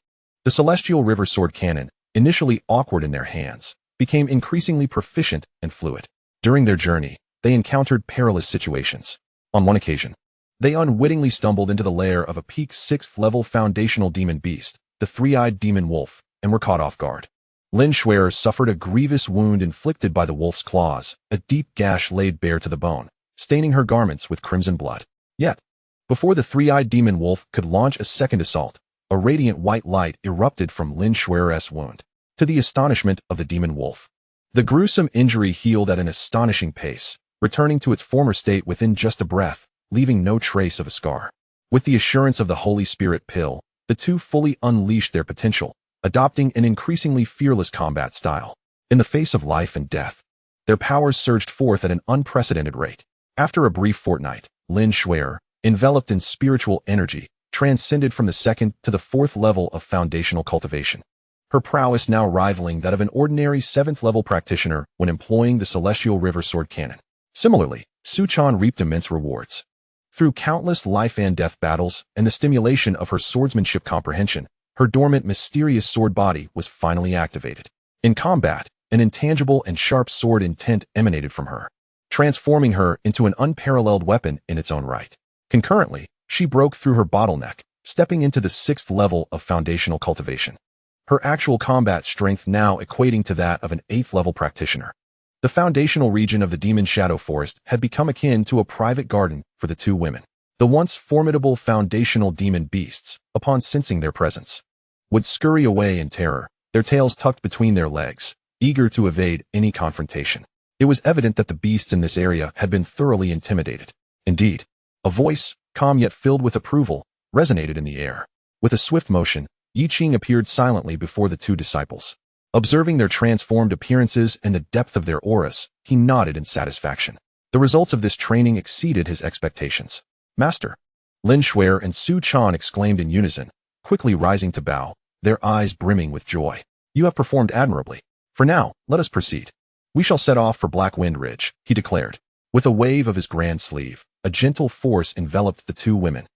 The Celestial River Sword Canon, initially awkward in their hands, became increasingly proficient and fluid. During their journey, they encountered perilous situations. On one occasion, They unwittingly stumbled into the lair of a peak 6th level foundational demon beast, the three-eyed demon wolf, and were caught off guard. Lin Shuer suffered a grievous wound inflicted by the wolf's claws, a deep gash laid bare to the bone, staining her garments with crimson blood. Yet, before the three-eyed demon wolf could launch a second assault, a radiant white light erupted from Lin Shuer's wound. To the astonishment of the demon wolf, the gruesome injury healed at an astonishing pace, returning to its former state within just a breath, leaving no trace of a scar. With the assurance of the Holy Spirit pill, the two fully unleashed their potential, adopting an increasingly fearless combat style. In the face of life and death, their powers surged forth at an unprecedented rate. After a brief fortnight, Lin Shuer, enveloped in spiritual energy, transcended from the 2nd to the 4th level of foundational cultivation. Her prowess now rivaling that of an ordinary 7th level practitioner when employing the Celestial River Sword Canon. Similarly, Su Chan reaped immense rewards. Through countless life and death battles and the stimulation of her swordsmanship comprehension, her dormant mysterious sword body was finally activated. In combat, an intangible and sharp sword intent emanated from her, transforming her into an unparalleled weapon in its own right. Concurrently, she broke through her bottleneck, stepping into the 6th level of foundational cultivation. Her actual combat strength now equating to that of an 8th level practitioner. The foundational region of the Demon Shadow Forest had become akin to a private garden for the two women. The once formidable foundational demon beasts, upon sensing their presence, would scurry away in terror, their tails tucked between their legs, eager to evade any confrontation. It was evident that the beasts in this area had been thoroughly intimidated. Indeed, a voice, calm yet filled with approval, resonated in the air. With a swift motion, Yi Qing appeared silently before the two disciples. Observing their transformed appearances and the depth of their auras, he nodded in satisfaction. The results of this training exceeded his expectations. Master! Lin Shuer and Su Chan exclaimed in unison, quickly rising to bow, their eyes brimming with joy. You have performed admirably. For now, let us proceed. We shall set off for Black Wind Ridge, he declared. With a wave of his grand sleeve, a gentle force enveloped the two women,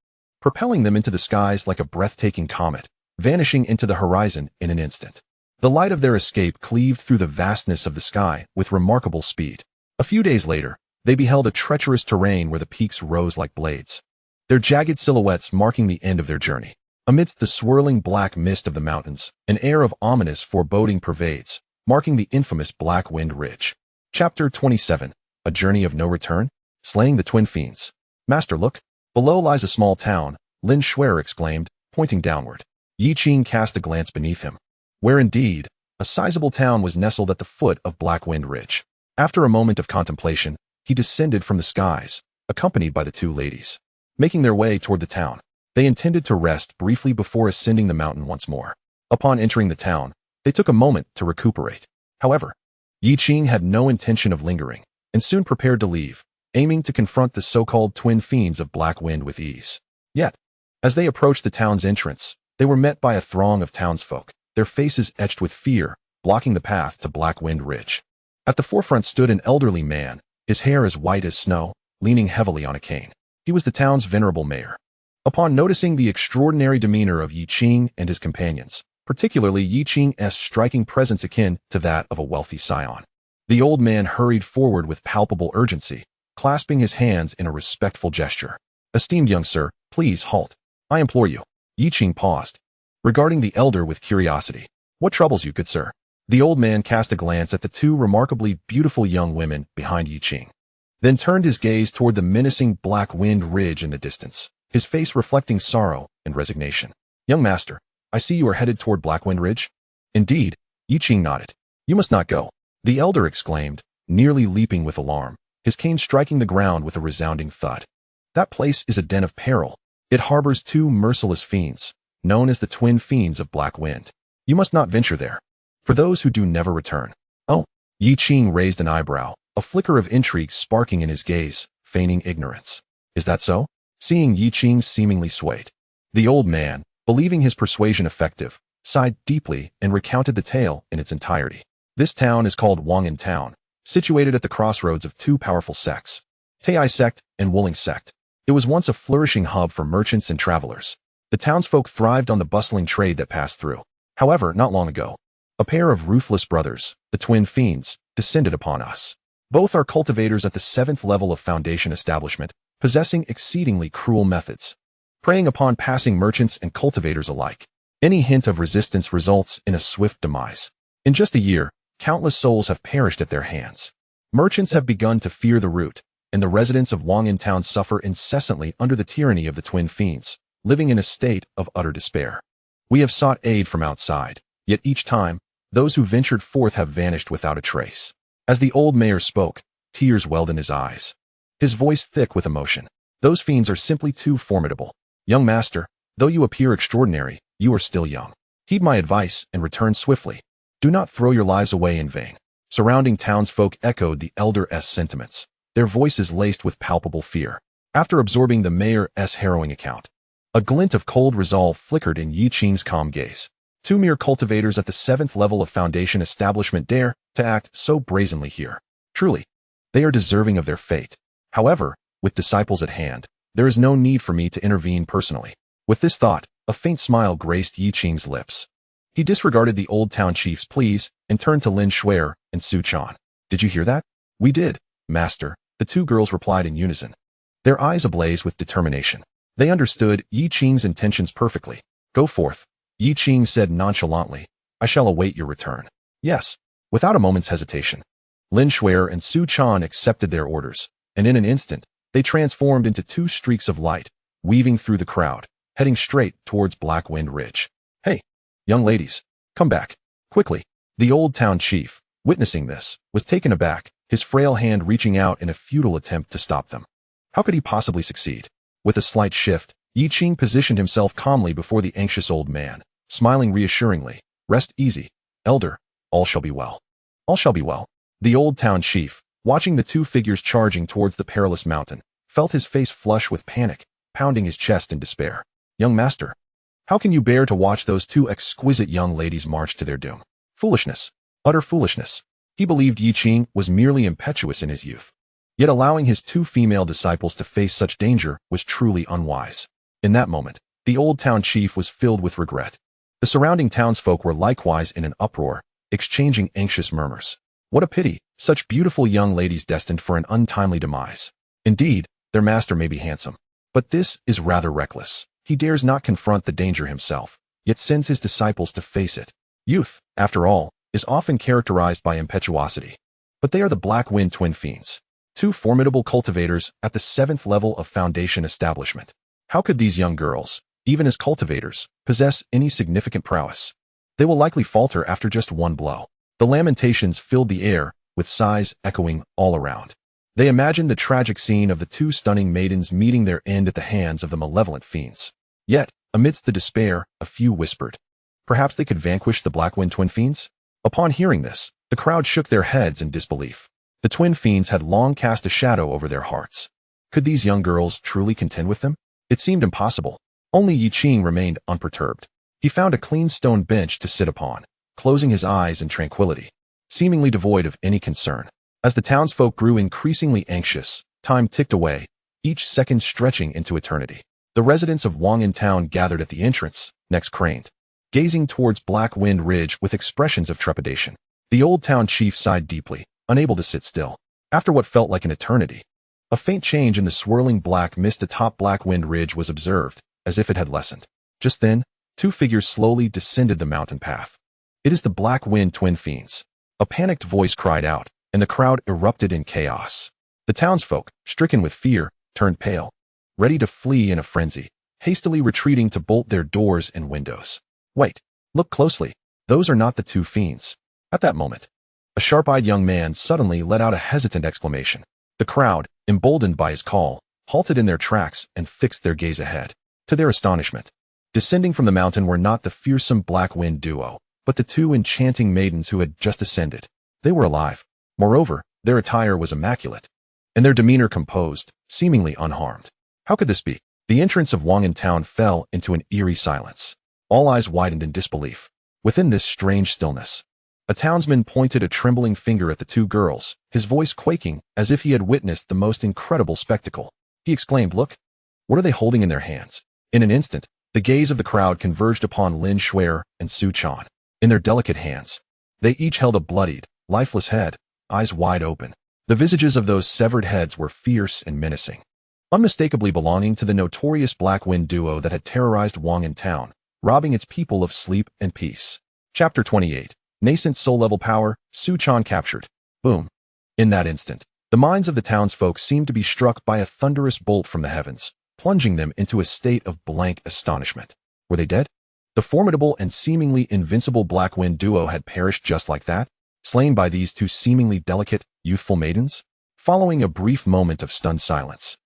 propelling them into the skies like a breathtaking comet, vanishing into the horizon in an instant. The light of their escape cleaved through the vastness of the sky with remarkable speed. A few days later, they beheld a treacherous terrain where the peaks rose like blades, their jagged silhouettes marking the end of their journey. Amidst the swirling black mist of the mountains, an air of ominous foreboding pervades, marking the infamous Black Wind Ridge. Chapter 27, A Journey of No Return? Slaying the Twin Fiends. Master, look. Below lies a small town, Lin Shuer exclaimed, pointing downward. Yi Qing cast a glance beneath him, where indeed, a sizable town was nestled at the foot of Black Wind Ridge. After a moment of contemplation, he descended from the skies, accompanied by the two ladies. Making their way toward the town, they intended to rest briefly before ascending the mountain once more. Upon entering the town, they took a moment to recuperate. However, Yi Qing had no intention of lingering, and soon prepared to leave, aiming to confront the so-called twin fiends of Black Wind with ease. Yet, as they approached the town's entrance, they were met by a throng of townsfolk, their faces etched with fear, blocking the path to Black Wind Ridge. At the forefront stood an elderly man, his hair as white as snow, leaning heavily on a cane. He was the town's venerable mayor. Upon noticing the extraordinary demeanor of Yi Qing and his companions, particularly Yi Qing's striking presence akin to that of a wealthy scion, the old man hurried forward with palpable urgency, clasping his hands in a respectful gesture. Esteemed young sir, please halt. I implore you. Yi Qing paused, regarding the elder with curiosity. What troubles you, good sir? The old man cast a glance at the two remarkably beautiful young women behind Yi Qing, then turned his gaze toward the menacing Black Wind Ridge in the distance, his face reflecting sorrow and resignation. Young master, I see you are headed toward Black Wind Ridge. Indeed, Yi Qing nodded. You must not go, the elder exclaimed, nearly leaping with alarm, his cane striking the ground with a resounding thud. That place is a den of peril. It harbors two merciless fiends, known as the Twin Fiends of Black Wind. You must not venture there. For those who do never return. Oh, Yi Qing raised an eyebrow, a flicker of intrigue sparking in his gaze, feigning ignorance. Is that so? Seeing Yi Qing seemingly swayed, the old man, believing his persuasion effective, sighed deeply and recounted the tale in its entirety. This town is called Wang'an Town, situated at the crossroads of two powerful sects, Taiyi Sect and Wulling Sect. It was once a flourishing hub for merchants and travelers. The townsfolk thrived on the bustling trade that passed through. However, not long ago, a pair of ruthless brothers, the Twin Fiends, descended upon us. Both are cultivators at the 7th level of Foundation establishment, possessing exceedingly cruel methods, preying upon passing merchants and cultivators alike. Any hint of resistance results in a swift demise. In just a year, countless souls have perished at their hands. Merchants have begun to fear the root, and the residents of Wangin Town suffer incessantly under the tyranny of the twin fiends, living in a state of utter despair. We have sought aid from outside, yet each time, those who ventured forth have vanished without a trace. As the old mayor spoke, tears welled in his eyes, his voice thick with emotion. Those fiends are simply too formidable. Young master, though you appear extraordinary, you are still young. Heed my advice and return swiftly. Do not throw your lives away in vain. Surrounding townsfolk echoed the elder's sentiments, their voices laced with palpable fear. After absorbing the mayor's harrowing account, a glint of cold resolve flickered in Yi Qing's calm gaze. Two mere cultivators at the 7th level of Foundation establishment dare to act so brazenly here. Truly, they are deserving of their fate. However, with disciples at hand, there is no need for me to intervene personally. With this thought, a faint smile graced Yi Qing's lips. He disregarded the old town chief's pleas and turned to Lin Shuer and Su Chan. Did you hear that? We did, master, the two girls replied in unison, their eyes ablaze with determination. They understood Yi Qing's intentions perfectly. Go forth, Yi Qing said nonchalantly. I shall await your return. Yes, without a moment's hesitation. Lin Shuer and Su Chan accepted their orders, and in an instant, they transformed into two streaks of light, weaving through the crowd, heading straight towards Black Wind Ridge. Hey, young ladies, come back, quickly. The old town chief, witnessing this, was taken aback, his frail hand reaching out in a futile attempt to stop them. How could he possibly succeed? With a slight shift, Yi Qing positioned himself calmly before the anxious old man, smiling reassuringly. Rest easy, elder, all shall be well. All shall be well. The old town chief, watching the two figures charging towards the perilous mountain, felt his face flush with panic, pounding his chest in despair. Young master, how can you bear to watch those two exquisite young ladies march to their doom? Foolishness, utter foolishness. He believed Yi Qing was merely impetuous in his youth. Yet allowing his two female disciples to face such danger was truly unwise. In that moment, the old town chief was filled with regret. The surrounding townsfolk were likewise in an uproar, exchanging anxious murmurs. What a pity, such beautiful young ladies destined for an untimely demise. Indeed, their master may be handsome, but this is rather reckless. He dares not confront the danger himself, yet sends his disciples to face it. Youth, after all, is often characterized by impetuosity. But they are the Black Wind twin fiends, two formidable cultivators at the 7th level of Foundation establishment. How could these young girls, even as cultivators, possess any significant prowess? They will likely falter after just one blow. The lamentations filled the air, with sighs echoing all around. They imagined the tragic scene of the two stunning maidens meeting their end at the hands of the malevolent fiends. Yet, amidst the despair, a few whispered, perhaps they could vanquish the Black Wind twin fiends? Upon hearing this, the crowd shook their heads in disbelief. The twin fiends had long cast a shadow over their hearts. Could these young girls truly contend with them? It seemed impossible. Only Yi Qing remained unperturbed. He found a clean stone bench to sit upon, closing his eyes in tranquility, seemingly devoid of any concern. As the townsfolk grew increasingly anxious, time ticked away, each second stretching into eternity. The residents of Wangin Town gathered at the entrance, necks craned, gazing towards Black Wind Ridge with expressions of trepidation. The old town chief sighed deeply, unable to sit still. After what felt like an eternity, a faint change in the swirling black mist atop Black Wind Ridge was observed, as if it had lessened. Just then, two figures slowly descended the mountain path. It is the Black Wind twin fiends. A panicked voice cried out, and the crowd erupted in chaos. The townsfolk, stricken with fear, turned pale, ready to flee in a frenzy, hastily retreating to bolt their doors and windows. Wait, look closely. Those are not the two fiends. At that moment, a sharp-eyed young man suddenly let out a hesitant exclamation. The crowd, emboldened by his call, halted in their tracks and fixed their gaze ahead. To their astonishment, descending from the mountain were not the fearsome Black Wind duo, but the two enchanting maidens who had just ascended. They were alive. Moreover, their attire was immaculate, and their demeanor composed, seemingly unharmed. How could this be? The entrance of Wangin Town fell into an eerie silence. All eyes widened in disbelief. Within this strange stillness, a townsman pointed a trembling finger at the two girls, his voice quaking as if he had witnessed the most incredible spectacle. He exclaimed, "Look! What are they holding in their hands?" In an instant, the gaze of the crowd converged upon Lin Shuer and Su Chan. In their delicate hands, they each held a bloodied, lifeless head, eyes wide open. The visages of those severed heads were fierce and menacing. unmistakably belonging to the notorious Black Wind duo that had terrorized Wang'an town, robbing its people of sleep and peace. Chapter 28. Nascent soul-level power, Su Chan captured. Boom. In that instant, the minds of the townsfolk seemed to be struck by a thunderous bolt from the heavens, plunging them into a state of blank astonishment. Were they dead? The formidable and seemingly invincible Black Wind duo had perished just like that, slain by these two seemingly delicate, youthful maidens? Following a brief moment of stunned silence,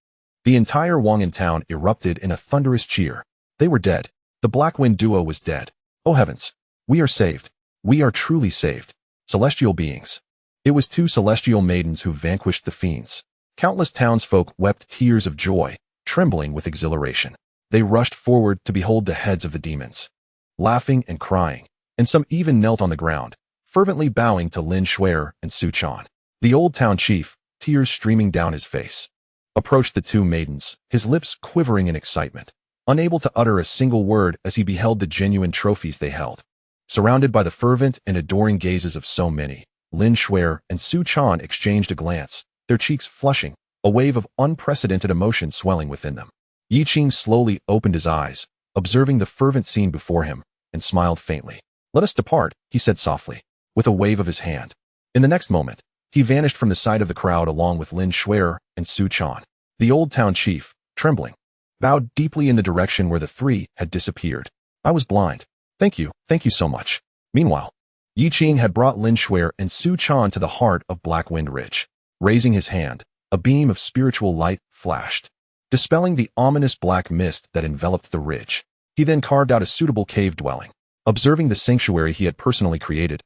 the entire Wang'an town erupted in a thunderous cheer. They were dead. The Black Wind duo was dead. Oh heavens! We are saved. We are truly saved. Celestial beings. It was two celestial maidens who vanquished the fiends. Countless townsfolk wept tears of joy, trembling with exhilaration. They rushed forward to behold the heads of the demons, laughing and crying, and some even knelt on the ground, fervently bowing to Lin Shuer and Su Chan. The old town chief, tears streaming down his face, approached the two maidens, his lips quivering in excitement, unable to utter a single word as he beheld the genuine trophies they held. Surrounded by the fervent and adoring gazes of so many, Lin Shuer and Su Chan exchanged a glance, their cheeks flushing, a wave of unprecedented emotion swelling within them. Yi Qing slowly opened his eyes, observing the fervent scene before him, and smiled faintly. "Let us depart," he said softly, with a wave of his hand. In the next moment, he vanished from the sight of the crowd along with Lin Shuer and Su Chan. The old town chief, trembling, bowed deeply in the direction where the three had disappeared. "I was blind. Thank you so much." Meanwhile, Yi Qing had brought Lin Shuer and Su Chan to the heart of Black Wind Ridge. Raising his hand, a beam of spiritual light flashed, dispelling the ominous black mist that enveloped the ridge. He then carved out a suitable cave dwelling. Observing the sanctuary he had personally created,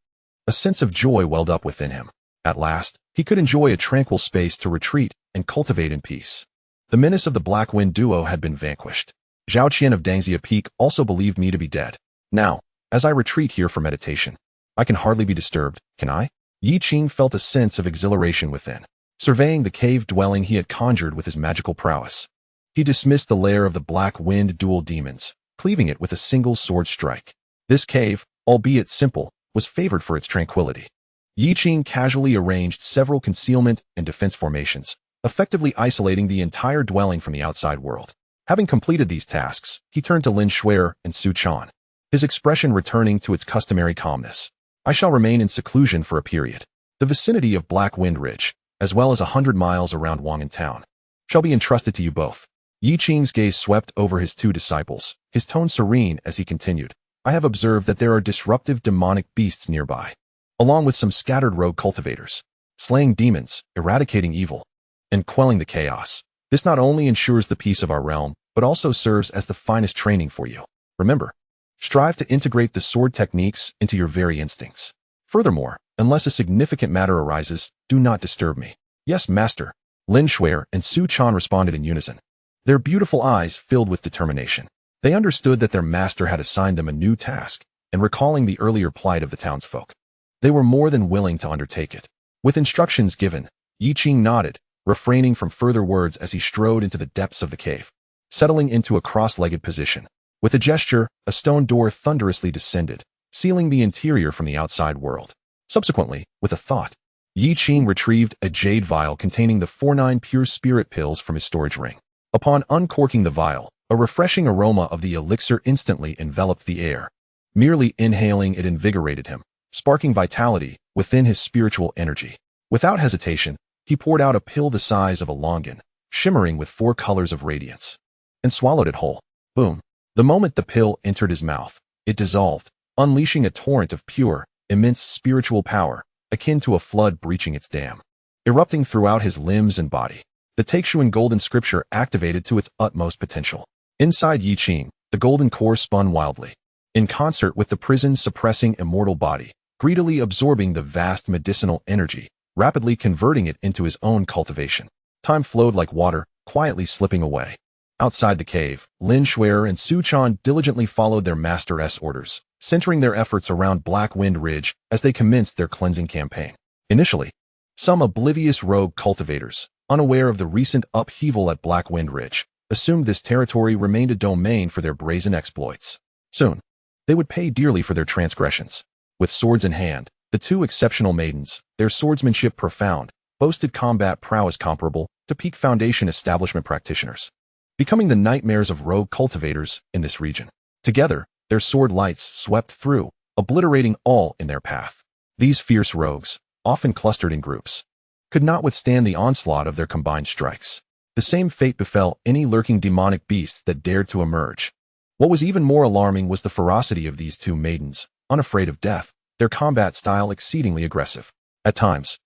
a sense of joy welled up within him. At last, he could enjoy a tranquil space to retreat and cultivate in peace. The menace of the Black Wind duo had been vanquished. Zhao Qian of Dangxia Peak also believed me to be dead. Now, as I retreat here for meditation, I can hardly be disturbed, can I? Yi Qing felt a sense of exhilaration within, surveying the cave dwelling he had conjured with his magical prowess. He dismissed the lair of the Black Wind dual demons, cleaving it with a single sword strike. This cave, albeit simple, was favored for its tranquility. Yi Qing casually arranged several concealment and defense formations, effectively isolating the entire dwelling from the outside world. Having completed these tasks, he turned to Lin Shuer and Su Chan, his expression returning to its customary calmness. "I shall remain in seclusion for a period. The vicinity of Black Wind Ridge, as well as 100 miles around Wang'an town, shall be entrusted to you both." Yi Qing's gaze swept over his two disciples, his tone serene as he continued. "I have observed that there are disruptive demonic beasts nearby, along with some scattered rogue cultivators, slaying demons, eradicating evil, and quelling the chaos. This not only ensures the peace of our realm, but also serves as the finest training for you. Remember, strive to integrate the sword techniques into your very instincts. Furthermore, unless a significant matter arises, do not disturb me." "Yes, master," Lin Shuer and Su Chan responded in unison, their beautiful eyes filled with determination. They understood that their master had assigned them a new task, and recalling the earlier plight of the townsfolk, they were more than willing to undertake it. With instructions given, Yi Qing nodded, refraining from further words as he strode into the depths of the cave, settling into a cross-legged position. With a gesture, a stone door thunderously descended, sealing the interior from the outside world. Subsequently, with a thought, Yi Qing retrieved a jade vial containing the 49 pure spirit pills from his storage ring. Upon uncorking the vial, a refreshing aroma of the elixir instantly enveloped the air. Merely inhaling it invigorated him, sparking vitality within his spiritual energy. Without hesitation, he poured out a pill the size of a longan, shimmering with 4 colors of radiance, and swallowed it whole. Boom. The moment the pill entered his mouth, it dissolved, unleashing a torrent of pure, immense spiritual power, akin to a flood breaching its dam, erupting throughout his limbs and body. The Taixuan Golden Scripture activated to its utmost potential. Inside Yi Qing, the golden core spun wildly, in concert with the prison-suppressing immortal body, greedily absorbing the vast medicinal energy, rapidly converting it into his own cultivation. Time flowed like water, quietly slipping away. Outside the cave, Lin Shuer and Su Chan diligently followed their master's orders, centering their efforts around Black Wind Ridge as they commenced their cleansing campaign. Initially, some oblivious rogue cultivators, unaware of the recent upheaval at Black Wind Ridge, assumed this territory remained a domain for their brazen exploits. Soon, they would pay dearly for their transgressions. With swords in hand, the two exceptional maidens, their swordsmanship profound, boasted combat prowess comparable to peak Foundation establishment practitioners, becoming the nightmares of rogue cultivators in this region. Together, their sword lights swept through, obliterating all in their path. These fierce rogues, often clustered in groups, could not withstand the onslaught of their combined strikes. The same fate befell any lurking demonic beasts that dared to emerge. What was even more alarming was the ferocity of these two maidens, unafraid of death, their combat style exceedingly aggressive. At times,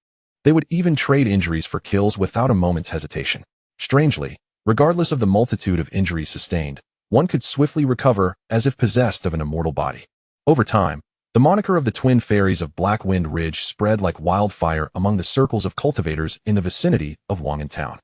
they would even trade injuries for kills without a moment's hesitation. Strangely, regardless of the multitude of injuries sustained, one could swiftly recover as if possessed of an immortal body. Over time, the moniker of the twin fairies of Blackwind Ridge spread like wildfire among the circles of cultivators in the vicinity of Wangan Town.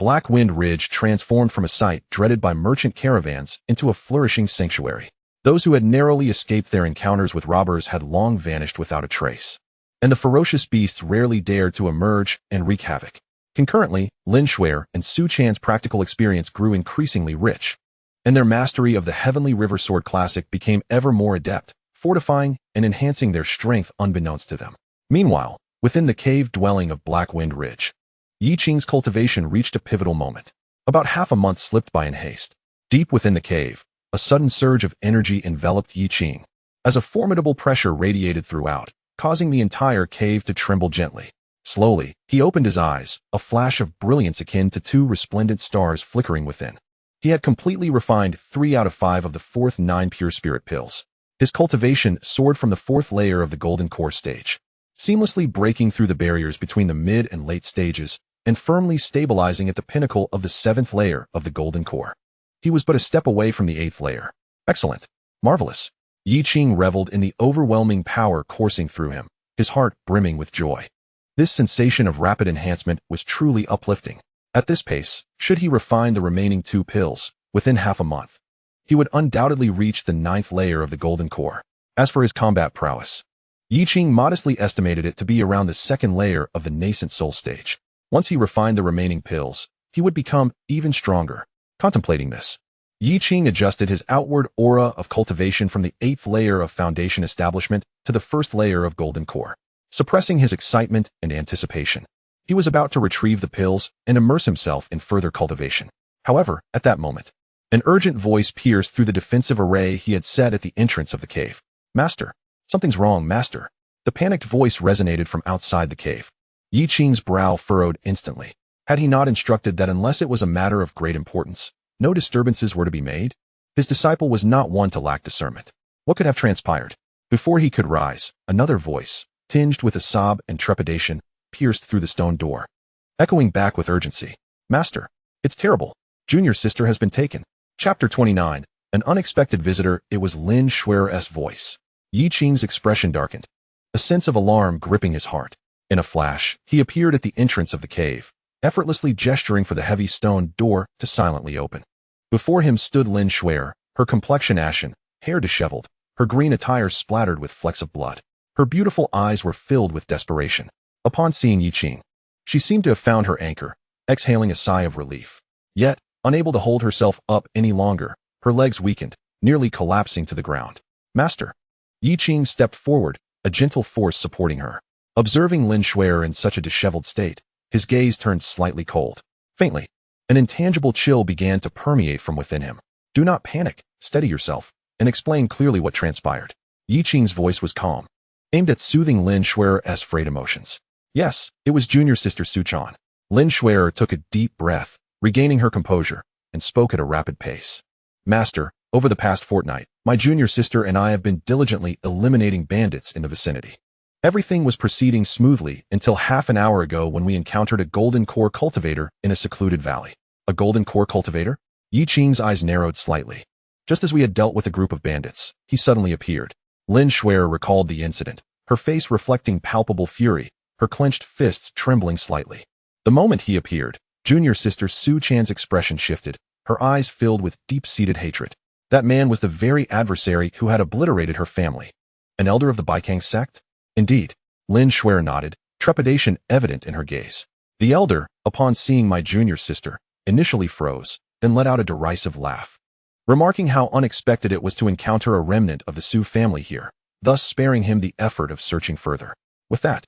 Blackwind Ridge transformed from a site dreaded by merchant caravans into a flourishing sanctuary. Those who had narrowly escaped their encounters with robbers had long vanished without a trace, and the ferocious beasts rarely dared to emerge and wreak havoc. Concurrently, Lin Shuer and Su Chan's practical experience grew increasingly rich, and their mastery of the Heavenly River Sword Classic became ever more adept, fortifying and enhancing their strength unbeknownst to them. Meanwhile, within the cave dwelling of Blackwind Ridge, Yi Qing's cultivation reached a pivotal moment. About half a month slipped by in haste. Deep within the cave, a sudden surge of energy enveloped Yi Qing, as a formidable pressure radiated throughout, causing the entire cave to tremble gently. Slowly, he opened his eyes, a flash of brilliance akin to two resplendent stars flickering within. He had completely refined 3 out of 5 of the fourth 9 pure spirit pills. His cultivation soared from the 4th layer of the golden core stage, seamlessly breaking through the barriers between the mid and late stages, and firmly stabilizing at the pinnacle of the 7th layer of the golden core. He was but a step away from the 8th layer. Excellent. Marvelous. Yi Qing reveled in the overwhelming power coursing through him, his heart brimming with joy. This sensation of rapid enhancement was truly uplifting. At this pace, should he refine the remaining 2 pills, within half a month, he would undoubtedly reach the 9th layer of the golden core. As for his combat prowess, Yi Qing modestly estimated it to be around the 2nd layer of the nascent soul stage. Once he refined the remaining pills, he would become even stronger. Contemplating this, Yi Qing adjusted his outward aura of cultivation from the 8th layer of foundation establishment to the 1st layer of golden core, suppressing his excitement and anticipation. He was about to retrieve the pills and immerse himself in further cultivation. However, at that moment, an urgent voice pierced through the defensive array he had set at the entrance of the cave. "Master, something's wrong, Master." The panicked voice resonated from outside the cave. Yi Qing's brow furrowed instantly. Had he not instructed that unless it was a matter of great importance, no disturbances were to be made? His disciple was not one to lack discernment. What could have transpired? Before he could rise, another voice, tinged with a sob and trepidation, pierced through the stone door, echoing back with urgency. "Master, it's terrible. Junior's sister has been taken." Chapter 29. An unexpected visitor. It was Lin Shuer's voice. Yi Qing's expression darkened, a sense of alarm gripping his heart. In a flash, he appeared at the entrance of the cave, effortlessly gesturing for the heavy stone door to silently open. Before him stood Lin Shuer, her complexion ashen, hair disheveled, her green attire splattered with flecks of blood. Her beautiful eyes were filled with desperation. Upon seeing Yi Qing, she seemed to have found her anchor, exhaling a sigh of relief. Yet, unable to hold herself up any longer, her legs weakened, nearly collapsing to the ground. "Master." Yi Qing stepped forward, a gentle force supporting her. Observing Lin Shuer in such a disheveled state, his gaze turned slightly cold. Faintly, an intangible chill began to permeate from within him. "Do not panic, steady yourself, and explain clearly what transpired." Yi Qing's voice was calm, aimed at soothing Lin Shuer's frayed emotions. "Yes, it was junior sister Su Chan." Lin Shuer took a deep breath, regaining her composure, and spoke at a rapid pace. "Master, over the past fortnight, my junior sister and I have been diligently eliminating bandits in the vicinity. Everything was proceeding smoothly until half an hour ago when we encountered a golden core cultivator in a secluded valley." "A golden core cultivator?" Yi Qing's eyes narrowed slightly. Just as we had dealt with a group of bandits, he suddenly appeared. Lin Shuer recalled the incident, her face reflecting palpable fury, her clenched fists trembling slightly. The moment he appeared, junior sister Su Chan's expression shifted, her eyes filled with deep-seated hatred. That man was the very adversary who had obliterated her family. An elder of the Taiyi Sect? Indeed. Lin Shuer nodded, trepidation evident in her gaze. The elder, upon seeing my junior sister, initially froze, then let out a derisive laugh, remarking how unexpected it was to encounter a remnant of the Su family here, thus sparing him the effort of searching further. With that,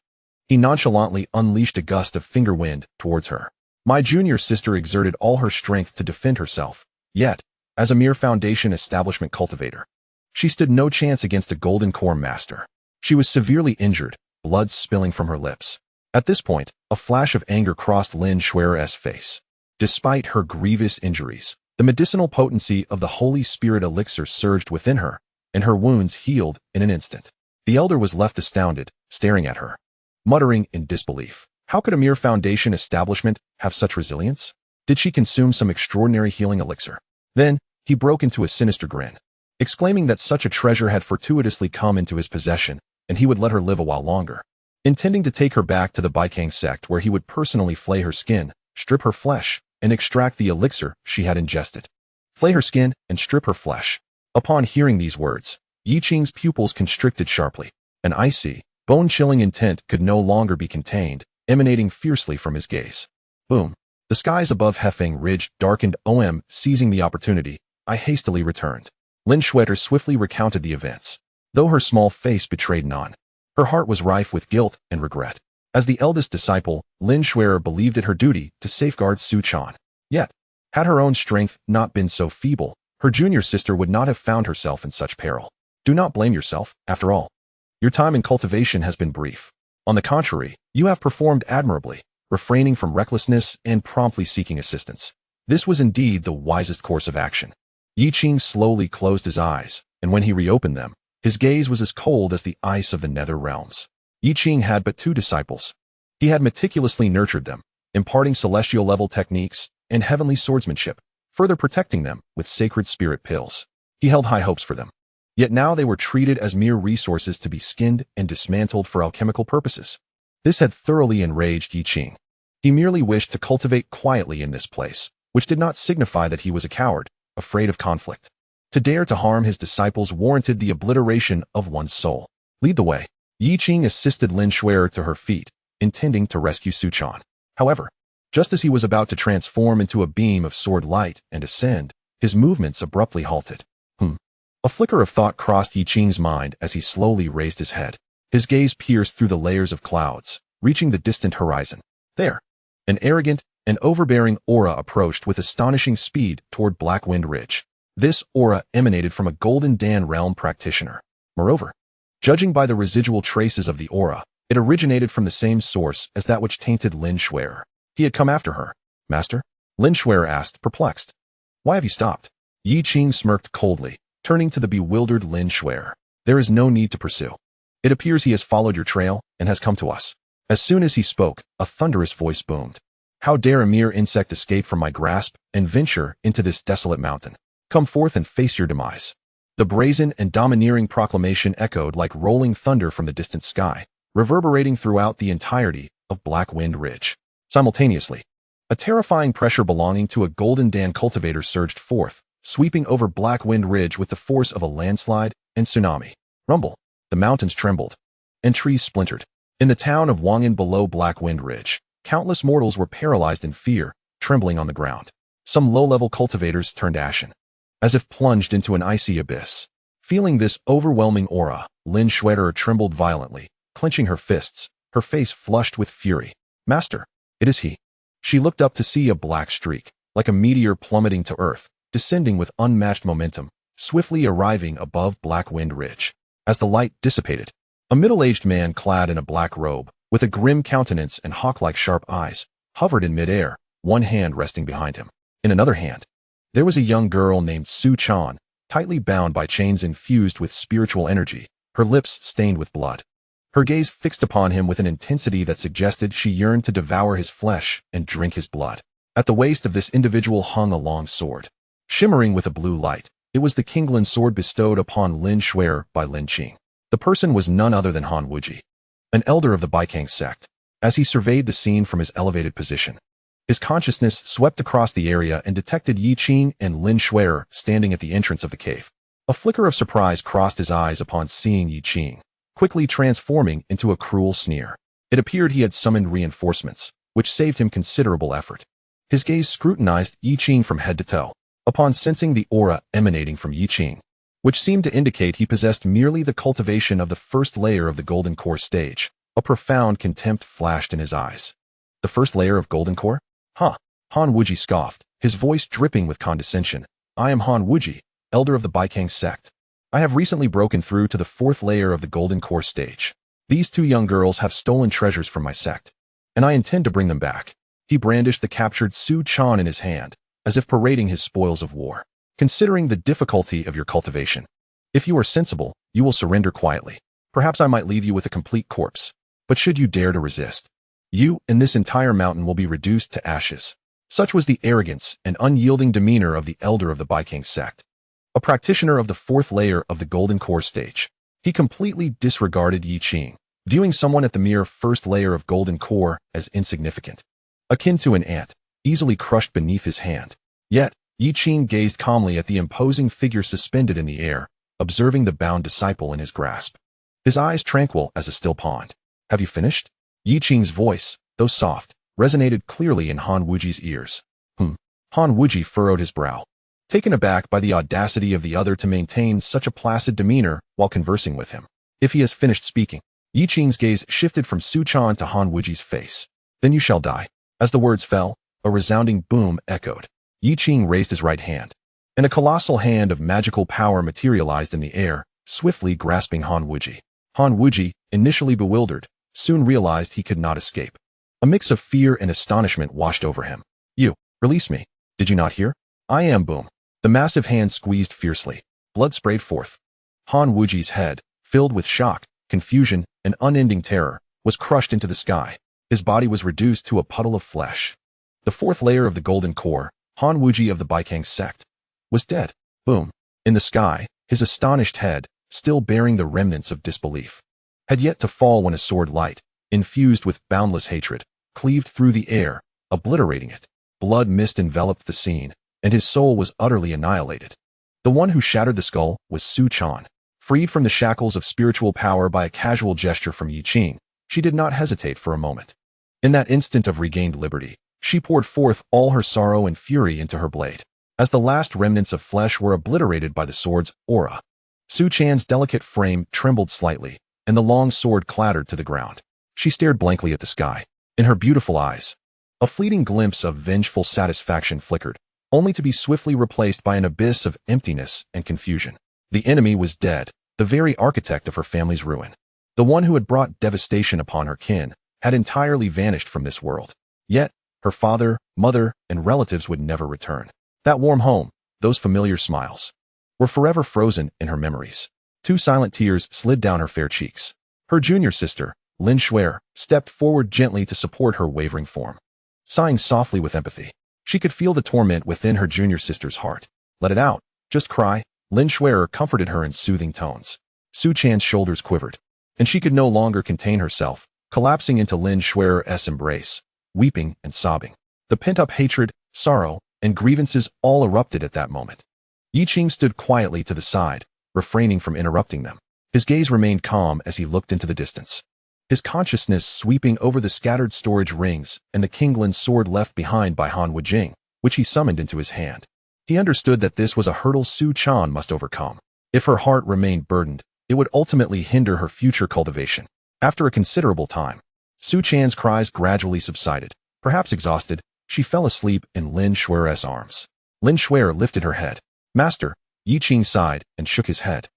he nonchalantly unleashed a gust of finger wind towards her. My junior sister exerted all her strength to defend herself, yet, as a mere foundation establishment cultivator, she stood no chance against a golden core master. She was severely injured, blood spilling from her lips. At this point, a flash of anger crossed Lin Shuer's face. Despite her grievous injuries, the medicinal potency of the Holy Spirit elixir surged within her, and her wounds healed in an instant. The elder was left astounded, staring at her, muttering in disbelief. How could a mere foundation establishment have such resilience? Did she consume some extraordinary healing elixir? Then, he broke into a sinister grin, exclaiming that such a treasure had fortuitously come into his possession, and he would let her live a while longer. Intending to take her back to the Taiyi Sect where he would personally flay her skin, strip her flesh, and extract the elixir she had ingested. Flay her skin and strip her flesh. Upon hearing these words, Yi Qing's pupils constricted sharply. An icy, bone-chilling intent could no longer be contained, emanating fiercely from his gaze. Boom. The skies above Hefeng Ridge darkened. Seizing the opportunity, I hastily returned. Lin Shuer swiftly recounted the events. Though her small face betrayed none, her heart was rife with guilt and regret. As the eldest disciple, Lin Shuer believed it her duty to safeguard Su Chan. Yet, had her own strength not been so feeble, her junior sister would not have found herself in such peril. Do not blame yourself, after all. Your time in cultivation has been brief. On the contrary, you have performed admirably, refraining from recklessness and promptly seeking assistance. This was indeed the wisest course of action. Yi Qing slowly closed his eyes, and when he reopened them, his gaze was as cold as the ice of the nether realms. Yi Qing had but 2 disciples. He had meticulously nurtured them, imparting celestial-level techniques and heavenly swordsmanship, further protecting them with sacred spirit pills. He held high hopes for them. Yet now they were treated as mere resources to be skinned and dismantled for alchemical purposes. This had thoroughly enraged Yi Qing. He merely wished to cultivate quietly in this place, which did not signify that he was a coward, afraid of conflict. To dare to harm his disciples warranted the obliteration of one's soul. Lead the way. Yi Qing assisted Lin Shuer to her feet, intending to rescue Su Chan. However, just as he was about to transform into a beam of sword light and ascend, his movements abruptly halted. A flicker of thought crossed Yi Qing's mind as he slowly raised his head. His gaze pierced through the layers of clouds, reaching the distant horizon. There, an arrogant and overbearing aura approached with astonishing speed toward Blackwind Ridge. This aura emanated from a Golden Dan realm practitioner. Moreover, judging by the residual traces of the aura, it originated from the same source as that which tainted Lin Shuer. He had come after her. Master? Lin Shuer asked, perplexed. Why have you stopped? Yi Qing smirked coldly, turning to the bewildered Lin Shuer. There is no need to pursue. It appears he has followed your trail and has come to us. As soon as he spoke, a thunderous voice boomed. How dare a mere insect escape from my grasp and venture into this desolate mountain? Come forth and face your demise. The brazen and domineering proclamation echoed like rolling thunder from the distant sky, reverberating throughout the entirety of Blackwind Ridge. Simultaneously, a terrifying pressure belonging to a Golden Dan cultivator surged forth, sweeping over Blackwind Ridge with the force of a landslide and tsunami. Rumble. The mountains trembled, and trees splintered. In the town of Wangin below Blackwind Ridge, countless mortals were paralyzed in fear, trembling on the ground. Some low-level cultivators turned ashen, as if plunged into an icy abyss. Feeling this overwhelming aura, Lin Shuer trembled violently, clenching her fists, her face flushed with fury. Master, it is he. She looked up to see a black streak, like a meteor plummeting to earth, descending with unmatched momentum, swiftly arriving above Blackwind Ridge. As the light dissipated, a middle-aged man clad in a black robe, with a grim countenance and hawk-like sharp eyes, hovered in midair, one hand resting behind him. In another hand, there was a young girl named Su Chan, tightly bound by chains infused with spiritual energy, her lips stained with blood. Her gaze fixed upon him with an intensity that suggested she yearned to devour his flesh and drink his blood. At the waist of this individual hung a long sword, shimmering with a blue light. It was the Qingxuan sword bestowed upon Lin Shuer by Lin Qing. The person was none other than Han Wuji, an elder of the Taiyi Sect. As he surveyed the scene from his elevated position, his consciousness swept across the area and detected Yi Qing and Lin Shuer standing at the entrance of the cave. A flicker of surprise crossed his eyes upon seeing Yi Qing, quickly transforming into a cruel sneer. It appeared he had summoned reinforcements, which saved him considerable effort. His gaze scrutinized Yi Qing from head to toe. Upon sensing the aura emanating from Yi Qing, which seemed to indicate he possessed merely the cultivation of the first layer of the Golden Core stage, a profound contempt flashed in his eyes. The first layer of Golden Core? Huh? Han Wuji scoffed, his voice dripping with condescension. I am Han Wuji, elder of the Taiyi Sect. I have recently broken through to the 4th layer of the Golden Core stage. These 2 young girls have stolen treasures from my sect, and I intend to bring them back. He brandished the captured Su Chan in his hand, as if parading his spoils of war. Considering the difficulty of your cultivation, if you are sensible, you will surrender quietly. Perhaps I might leave you with a complete corpse. But should you dare to resist, you and this entire mountain will be reduced to ashes. Such was the arrogance and unyielding demeanor of the elder of the Taiyi Sect. A practitioner of the 4th layer of the Golden Core stage, he completely disregarded Yi Qing, viewing someone at the mere 1st layer of Golden Core as insignificant, akin to an ant, easily crushed beneath his hand. Yet, Yi Qing gazed calmly at the imposing figure suspended in the air, observing the bound disciple in his grasp. His eyes tranquil as a still pond. Have you finished? Yi Qing's voice, though soft, resonated clearly in Han Wuji's ears. Han Wuji furrowed his brow, taken aback by the audacity of the other to maintain such a placid demeanor while conversing with him. If he has finished speaking, Yi Qing's gaze shifted from Su Chan to Han Wuji's face. Then you shall die. As the words fell, a resounding boom echoed. Yi Qing raised his right hand, and a colossal hand of magical power materialized in the air, swiftly grasping Han Wuji. Han Wuji, initially bewildered, soon realized he could not escape. A mix of fear and astonishment washed over him. You, release me. Did you not hear? I am boom. The massive hand squeezed fiercely. Blood sprayed forth. Han Wuji's head, filled with shock, confusion, and unending terror, was crushed into the sky. His body was reduced to a puddle of flesh. The 4th layer of the Golden Core, Han Wuji of the Taiyi Sect, was dead. Boom. In the sky, his astonished head, still bearing the remnants of disbelief, had yet to fall when a sword light, infused with boundless hatred, cleaved through the air, obliterating it. Blood mist enveloped the scene, and his soul was utterly annihilated. The one who shattered the skull was Su Chan. Freed from the shackles of spiritual power by a casual gesture from Yi Qing, she did not hesitate for a moment. In that instant of regained liberty, she poured forth all her sorrow and fury into her blade. As the last remnants of flesh were obliterated by the sword's aura, Su Chan's delicate frame trembled slightly, and the long sword clattered to the ground. She stared blankly at the sky. In her beautiful eyes, a fleeting glimpse of vengeful satisfaction flickered, only to be swiftly replaced by an abyss of emptiness and confusion. The enemy was dead, the very architect of her family's ruin. The one who had brought devastation upon her kin had entirely vanished from this world. Yet, her father, mother, and relatives would never return. That warm home, those familiar smiles, were forever frozen in her memories. 2 silent tears slid down her fair cheeks. Her junior sister, Lin Shuer, stepped forward gently to support her wavering form. Sighing softly with empathy, she could feel the torment within her junior sister's heart. Let it out. Just cry. Lin Shuer comforted her in soothing tones. Su Chan's shoulders quivered, and she could no longer contain herself, collapsing into Lin Shuer's embrace, weeping and sobbing. The pent-up hatred, sorrow, and grievances all erupted at that moment. Yi Qing stood quietly to the side, refraining from interrupting them. His gaze remained calm as he looked into the distance, his consciousness sweeping over the scattered storage rings and the Qinglan sword left behind by Han Wujing, which he summoned into his hand. He understood that this was a hurdle Su Chan must overcome. If her heart remained burdened, it would ultimately hinder her future cultivation. After a considerable time, Su Chan's cries gradually subsided. Perhaps exhausted, she fell asleep in Lin Shuer's arms. Lin Shuer lifted her head. Master, Yi Qing sighed and shook his head,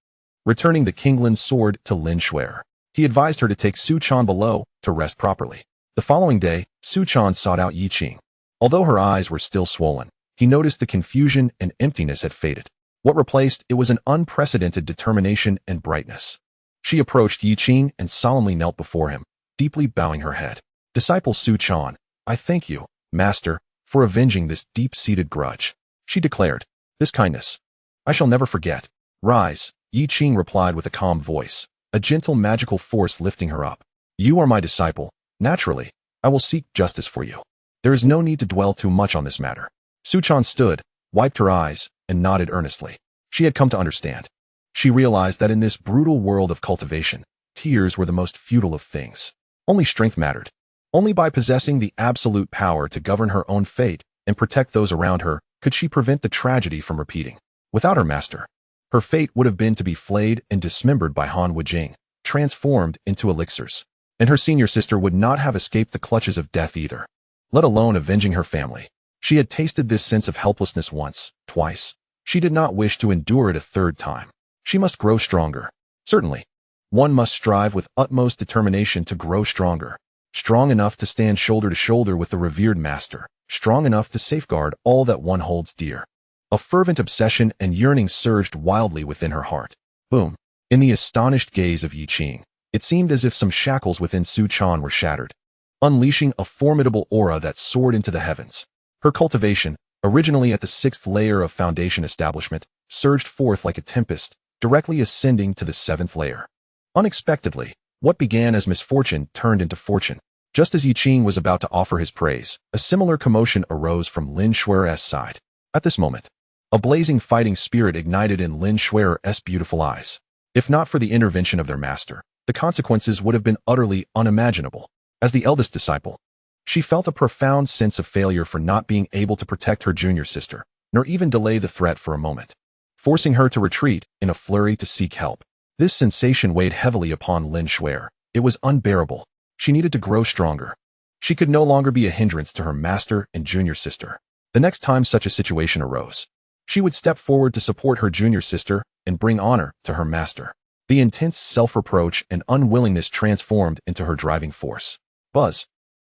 returning the Qinglan sword to Lin Shuer. He advised her to take Su Chan below to rest properly. The following day, Su Chan sought out Yi Qing. Although her eyes were still swollen, he noticed the confusion and emptiness had faded. What replaced it was an unprecedented determination and brightness. She approached Yi Qing and solemnly knelt before him, deeply bowing her head. Disciple Su Chan, I thank you, Master, for avenging this deep-seated grudge. She declared, this kindness I shall never forget. Rise, Yi Qing replied with a calm voice, a gentle magical force lifting her up. You are my disciple. Naturally, I will seek justice for you. There is no need to dwell too much on this matter. Su Chan stood, wiped her eyes, and nodded earnestly. She had come to understand. She realized that in this brutal world of cultivation, tears were the most futile of things. Only strength mattered. Only by possessing the absolute power to govern her own fate and protect those around her could she prevent the tragedy from repeating. Without her master, her fate would have been to be flayed and dismembered by Han Wujing, transformed into elixirs. And her senior sister would not have escaped the clutches of death either. let alone avenging her family. She had tasted this sense of helplessness once, twice. She did not wish to endure it a third time. She must grow stronger. Certainly. One must strive with utmost determination to grow stronger. Strong enough to stand shoulder to shoulder with the revered master. Strong enough to safeguard all that one holds dear. A fervent obsession and yearning surged wildly within her heart. Boom. In the astonished gaze of Yi Qing, it seemed as if some shackles within Su Chan were shattered, unleashing a formidable aura that soared into the heavens. Her cultivation, originally at the 6th layer of foundation establishment, surged forth like a tempest, directly ascending to the 7th layer. Unexpectedly, what began as misfortune turned into fortune. Just as Yi Qing was about to offer his praise, a similar commotion arose from Lin Shuer's side. At this moment, a blazing fighting spirit ignited in Lin Shuer's beautiful eyes. If not for the intervention of their master, the consequences would have been utterly unimaginable. As the eldest disciple, she felt a profound sense of failure for not being able to protect her junior sister, nor even delay the threat for a moment, forcing her to retreat in a flurry to seek help. This sensation weighed heavily upon Lin Shuer. It was unbearable. She needed to grow stronger. She could no longer be a hindrance to her master and junior sister. The next time such a situation arose, she would step forward to support her junior sister and bring honor to her master. The intense self-reproach and unwillingness transformed into her driving force. Buzz.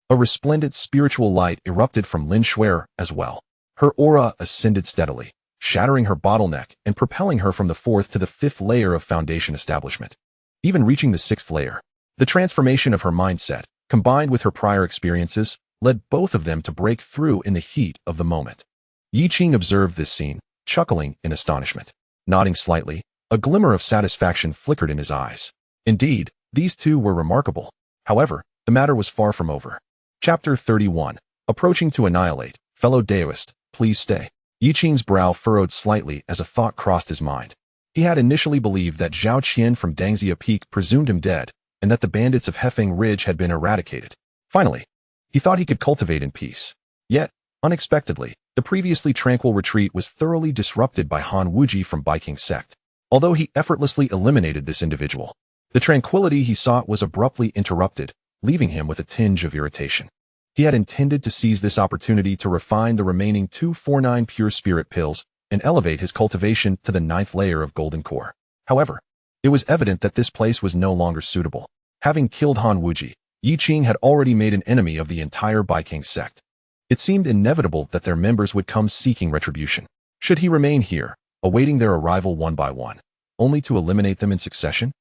A resplendent spiritual light erupted from Lin Shuer as well. Her aura ascended steadily, shattering her bottleneck and propelling her from the 4th to the 5th layer of foundation establishment. Even reaching the 6th layer, the transformation of her mindset, combined with her prior experiences, led both of them to break through in the heat of the moment. Yi Qing observed this scene, chuckling in astonishment. Nodding slightly, a glimmer of satisfaction flickered in his eyes. Indeed, these two were remarkable. However, the matter was far from over. Chapter 31. Approaching to annihilate. Fellow Daoist, please stay. Yi Qing's brow furrowed slightly as a thought crossed his mind. He had initially believed that Zhao Qian from Dangxia Peak presumed him dead, and that the bandits of Hefeng Ridge had been eradicated. Finally, he thought he could cultivate in peace. Yet, unexpectedly, the previously tranquil retreat was thoroughly disrupted by Han Wuji from Taiyi Sect. Although he effortlessly eliminated this individual, the tranquility he sought was abruptly interrupted, leaving him with a tinge of irritation. He had intended to seize this opportunity to refine the remaining 249 pure spirit pills and elevate his cultivation to the 9th layer of golden core. However, it was evident that this place was no longer suitable. Having killed Han Wuji, Yi Qing had already made an enemy of the entire Taiyi Sect. It seemed inevitable that their members would come seeking retribution. Should he remain here, awaiting their arrival one by one, only to eliminate them in succession?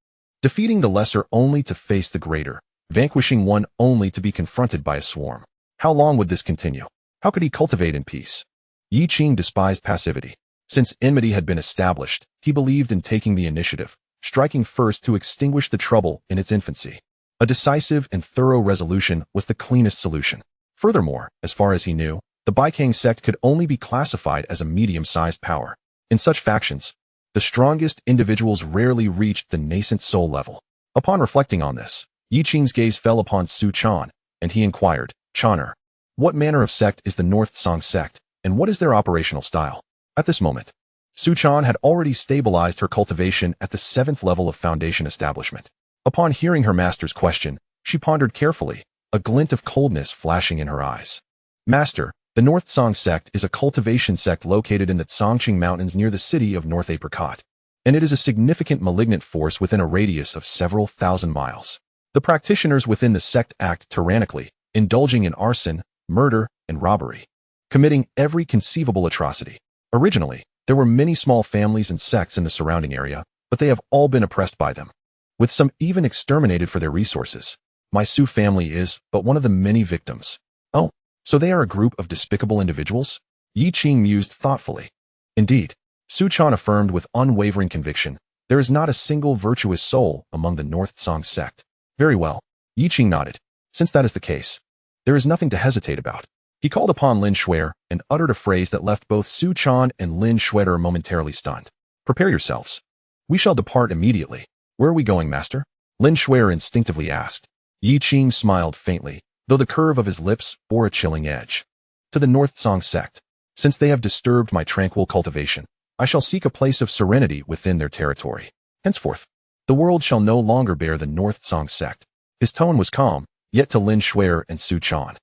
Defeating the lesser only to face the greater, vanquishing one only to be confronted by a swarm. How long would this continue? How could he cultivate in peace? Yi Qing despised passivity. Since enmity had been established, he believed in taking the initiative, striking first to extinguish the trouble in its infancy. A decisive and thorough resolution was the cleanest solution. Furthermore, as far as he knew, the Taiyi Sect could only be classified as a medium-sized power. In such factions, the strongest individuals rarely reached the nascent soul level. Upon reflecting on this, Yi Qing's gaze fell upon Su Chan, and he inquired, Chaner, what manner of sect is the North Song Sect, and what is their operational style? At this moment, Su Chan had already stabilized her cultivation at the 7th level of foundation establishment. Upon hearing her master's question, she pondered carefully, a glint of coldness flashing in her eyes. Master, the North Song Sect is a cultivation sect located in the Tsangqing Mountains near the city of North Apricot, and it is a significant malignant force within a radius of several thousand miles. The practitioners within the sect act tyrannically, indulging in arson, murder, and robbery, committing every conceivable atrocity. Originally, there were many small families and sects in the surrounding area, but they have all been oppressed by them, with some even exterminated for their resources. My Su family is but one of the many victims. Oh, so they are a group of despicable individuals? Yi Qing mused thoughtfully. Indeed, Su Chan affirmed with unwavering conviction, there is not a single virtuous soul among the North Song Sect. Very well, Yi Qing nodded. Since that is the case, there is nothing to hesitate about. He called upon Lin Shuer and uttered a phrase that left both Su Chan and Lin Shuer momentarily stunned. Prepare yourselves. We shall depart immediately. Where are we going, master? Lin Shuer instinctively asked. Yi Qing smiled faintly, though the curve of his lips bore a chilling edge. To the North Song Sect. Since they have disturbed my tranquil cultivation, I shall seek a place of serenity within their territory. Henceforth, the world shall no longer bear the North Song Sect. His tone was calm, yet to Lin Shuer and Su Chan,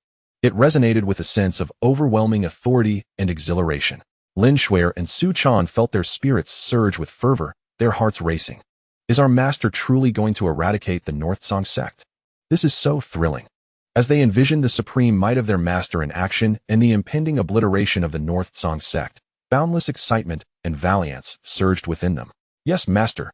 It resonated with a sense of overwhelming authority and exhilaration. Lin Shuer and Su Chan felt their spirits surge with fervor, their hearts racing. Is our master truly going to eradicate the Northsong sect? This is so thrilling. As they envisioned the supreme might of their master in action and the impending obliteration of the Northsong sect, boundless excitement and valiance surged within them. Yes, master.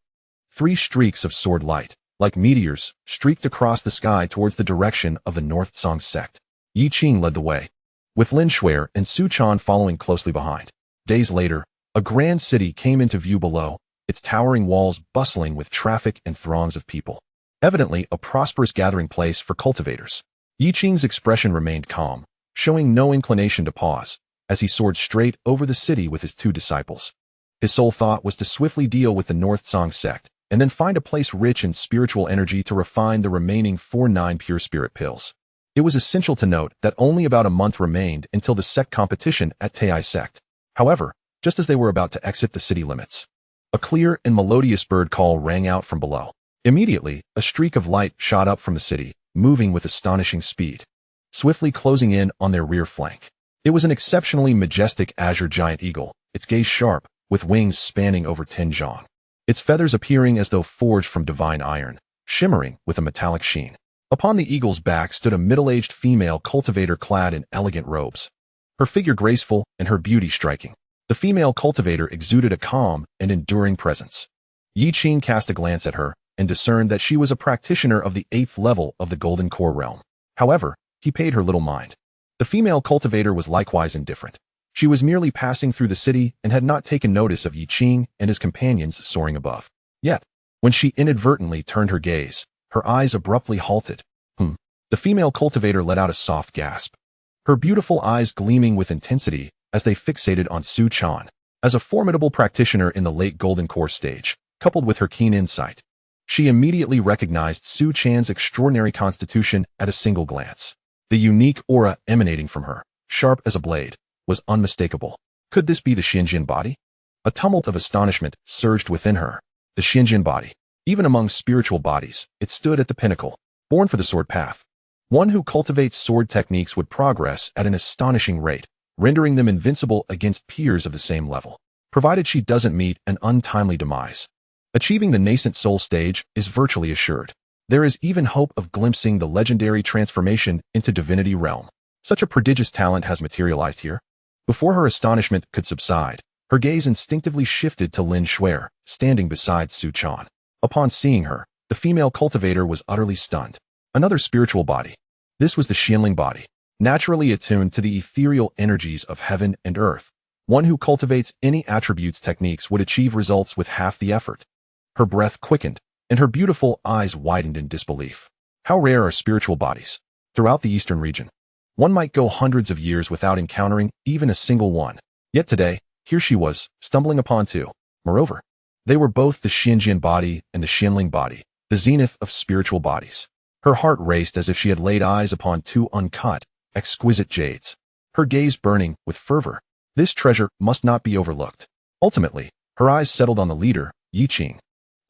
3 streaks of sword light, like meteors, streaked across the sky towards the direction of the Northsong sect. Yi Qing led the way, with Lin Shuer and Su Chan following closely behind. Days later, a grand city came into view below, its towering walls bustling with traffic and throngs of people. Evidently a prosperous gathering place for cultivators. Yi Qing's expression remained calm, showing no inclination to pause, as he soared straight over the city with his 2 disciples. His sole thought was to swiftly deal with the Northsong sect, and then find a place rich in spiritual energy to refine the remaining 4 9 pure spirit pills. It was essential to note that only about a month remained until the sect competition at Taiyi Sect. However, just as they were about to exit the city limits, a clear and melodious bird call rang out from below. Immediately, a streak of light shot up from the city, moving with astonishing speed, swiftly closing in on their rear flank. It was an exceptionally majestic azure giant eagle, its gaze sharp, with wings spanning over 10 zhang. Its feathers appearing as though forged from divine iron, shimmering with a metallic sheen. Upon the eagle's back stood a middle-aged female cultivator clad in elegant robes, her figure graceful and her beauty striking. The female cultivator exuded a calm and enduring presence. Yi Qing cast a glance at her and discerned that she was a practitioner of the 8th level of the Golden Core realm. However, he paid her little mind. The female cultivator was likewise indifferent. She was merely passing through the city and had not taken notice of Yi Qing and his companions soaring above. Yet, when she inadvertently turned her gaze, her eyes abruptly halted. The female cultivator let out a soft gasp, her beautiful eyes gleaming with intensity as they fixated on Su Chan. As a formidable practitioner in the late Golden Core stage, coupled with her keen insight, she immediately recognized Su Chan's extraordinary constitution at a single glance. The unique aura emanating from her, sharp as a blade, was unmistakable. Could this be the Qingxuan body? A tumult of astonishment surged within her. The Qingxuan body. Even among spiritual bodies, it stood at the pinnacle, born for the sword path. One who cultivates sword techniques would progress at an astonishing rate, rendering them invincible against peers of the same level, provided she doesn't meet an untimely demise. Achieving the nascent soul stage is virtually assured. There is even hope of glimpsing the legendary transformation into divinity realm. Such a prodigious talent has materialized here. Before her astonishment could subside, her gaze instinctively shifted to Lin Shuer, standing beside Su Chan. Upon seeing her, the female cultivator was utterly stunned. Another spiritual body. This was the Xianling body, naturally attuned to the ethereal energies of heaven and earth. One who cultivates any attributes techniques would achieve results with half the effort. Her breath quickened, and her beautiful eyes widened in disbelief. How rare are spiritual bodies? Throughout the eastern region, one might go hundreds of years without encountering even a single one. Yet today, here she was, stumbling upon 2. Moreover, they were both the Qingxuan body and the Xianling body, the zenith of spiritual bodies. Her heart raced as if she had laid eyes upon 2 uncut, exquisite jades, her gaze burning with fervor. This treasure must not be overlooked. Ultimately, her eyes settled on the leader, Yi Qing.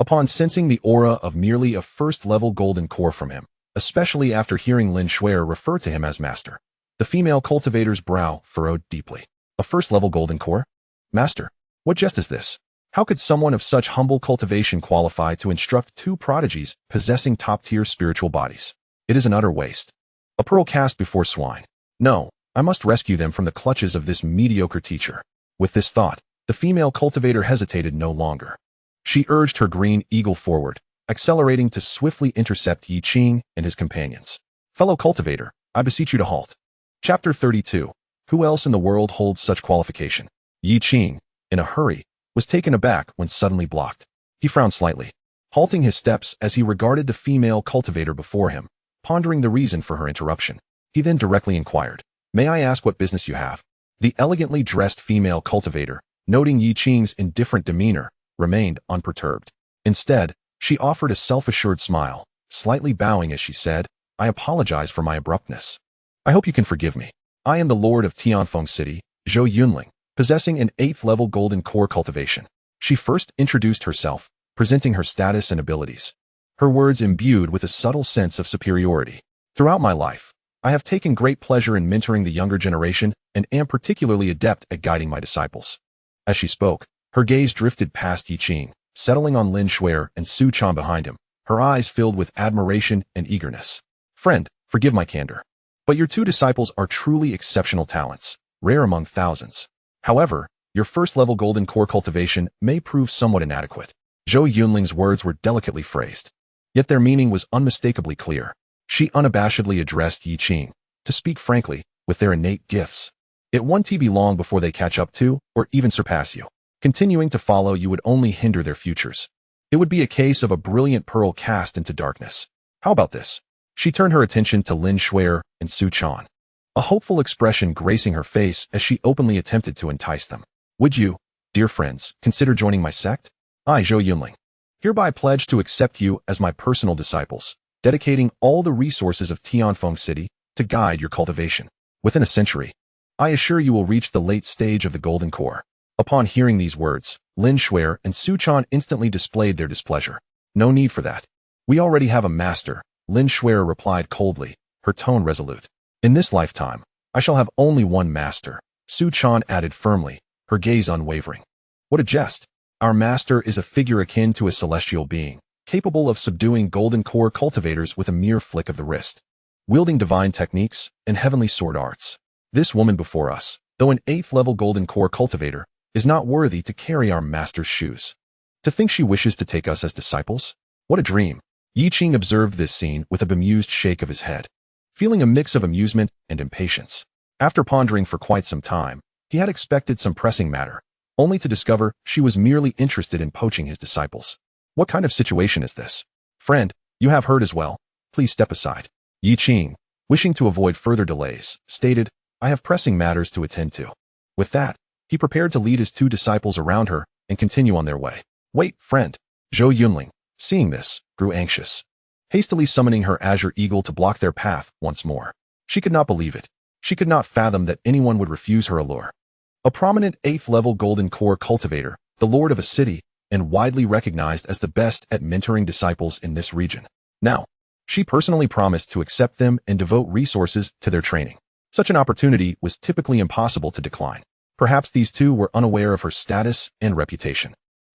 Upon sensing the aura of merely a first-level golden core from him, especially after hearing Lin Shuer refer to him as master, the female cultivator's brow furrowed deeply. A first-level golden core? Master, what jest is this? How could someone of such humble cultivation qualify to instruct 2 prodigies possessing top-tier spiritual bodies? It is an utter waste. A pearl cast before swine. No, I must rescue them from the clutches of this mediocre teacher. With this thought, the female cultivator hesitated no longer. She urged her green eagle forward, accelerating to swiftly intercept Yi Qing and his companions. Fellow cultivator, I beseech you to halt. Chapter 32. Who else in the world holds such qualification? Yi Qing, in a hurry, was taken aback when suddenly blocked. He frowned slightly, halting his steps as he regarded the female cultivator before him, pondering the reason for her interruption. He then directly inquired, "May I ask what business you have?" The elegantly dressed female cultivator, noting Yi Qing's indifferent demeanor, remained unperturbed. Instead, she offered a self-assured smile, slightly bowing as she said, "I apologize for my abruptness. I hope you can forgive me. I am the Lord of Tianfeng City, Zhou Yunling, possessing an 8th-level golden core cultivation." She first introduced herself, presenting her status and abilities, her words imbued with a subtle sense of superiority. "Throughout my life, I have taken great pleasure in mentoring the younger generation and am particularly adept at guiding my disciples. As she spoke, her gaze drifted past Yi Qing, settling on Lin Shuer and Su Chan behind him, her eyes filled with admiration and eagerness. Friend, forgive my candor, but your two disciples are truly exceptional talents, rare among thousands. However, your first-level golden core cultivation may prove somewhat inadequate. Zhou Yunling's words were delicately phrased, yet their meaning was unmistakably clear. She unabashedly addressed Yi Qing, to speak frankly, with their innate gifts. It won't be long before they catch up to, or even surpass you. Continuing to follow you would only hinder their futures. It would be a case of a brilliant pearl cast into darkness. How about this? She turned her attention to Lin Shuer and Su Chan, a hopeful expression gracing her face as she openly attempted to entice them. Would you, dear friends, consider joining my sect? I, Zhou Yunling, hereby pledge to accept you as my personal disciples, dedicating all the resources of Tianfeng City to guide your cultivation. Within a century, I assure you will reach the late stage of the Golden Core. Upon hearing these words, Lin Shuer and Su Chan instantly displayed their displeasure. No need for that. We already have a master, Lin Shuer replied coldly, her tone resolute. In this lifetime, I shall have only one master, Su Chan added firmly, her gaze unwavering. What a jest! Our master is a figure akin to a celestial being, capable of subduing golden core cultivators with a mere flick of the wrist, wielding divine techniques and heavenly sword arts. This woman before us, though an 8th-level golden core cultivator, is not worthy to carry our master's shoes. To think she wishes to take us as disciples? What a dream! Yi Qing observed this scene with a bemused shake of his head, feeling a mix of amusement and impatience. After pondering for quite some time, he had expected some pressing matter, only to discover she was merely interested in poaching his disciples. What kind of situation is this? Friend, you have heard as well. Please step aside. Yi Qing, wishing to avoid further delays, stated, I have pressing matters to attend to. With that, he prepared to lead his two disciples around her and continue on their way. Wait, friend. Zhou Yunling, seeing this, grew anxious, hastily summoning her azure eagle to block their path once more. She could not believe it. She could not fathom that anyone would refuse her allure. A prominent 8th-level golden core cultivator, the lord of a city, and widely recognized as the best at mentoring disciples in this region. Now, she personally promised to accept them and devote resources to their training. Such an opportunity was typically impossible to decline. Perhaps these two were unaware of her status and reputation.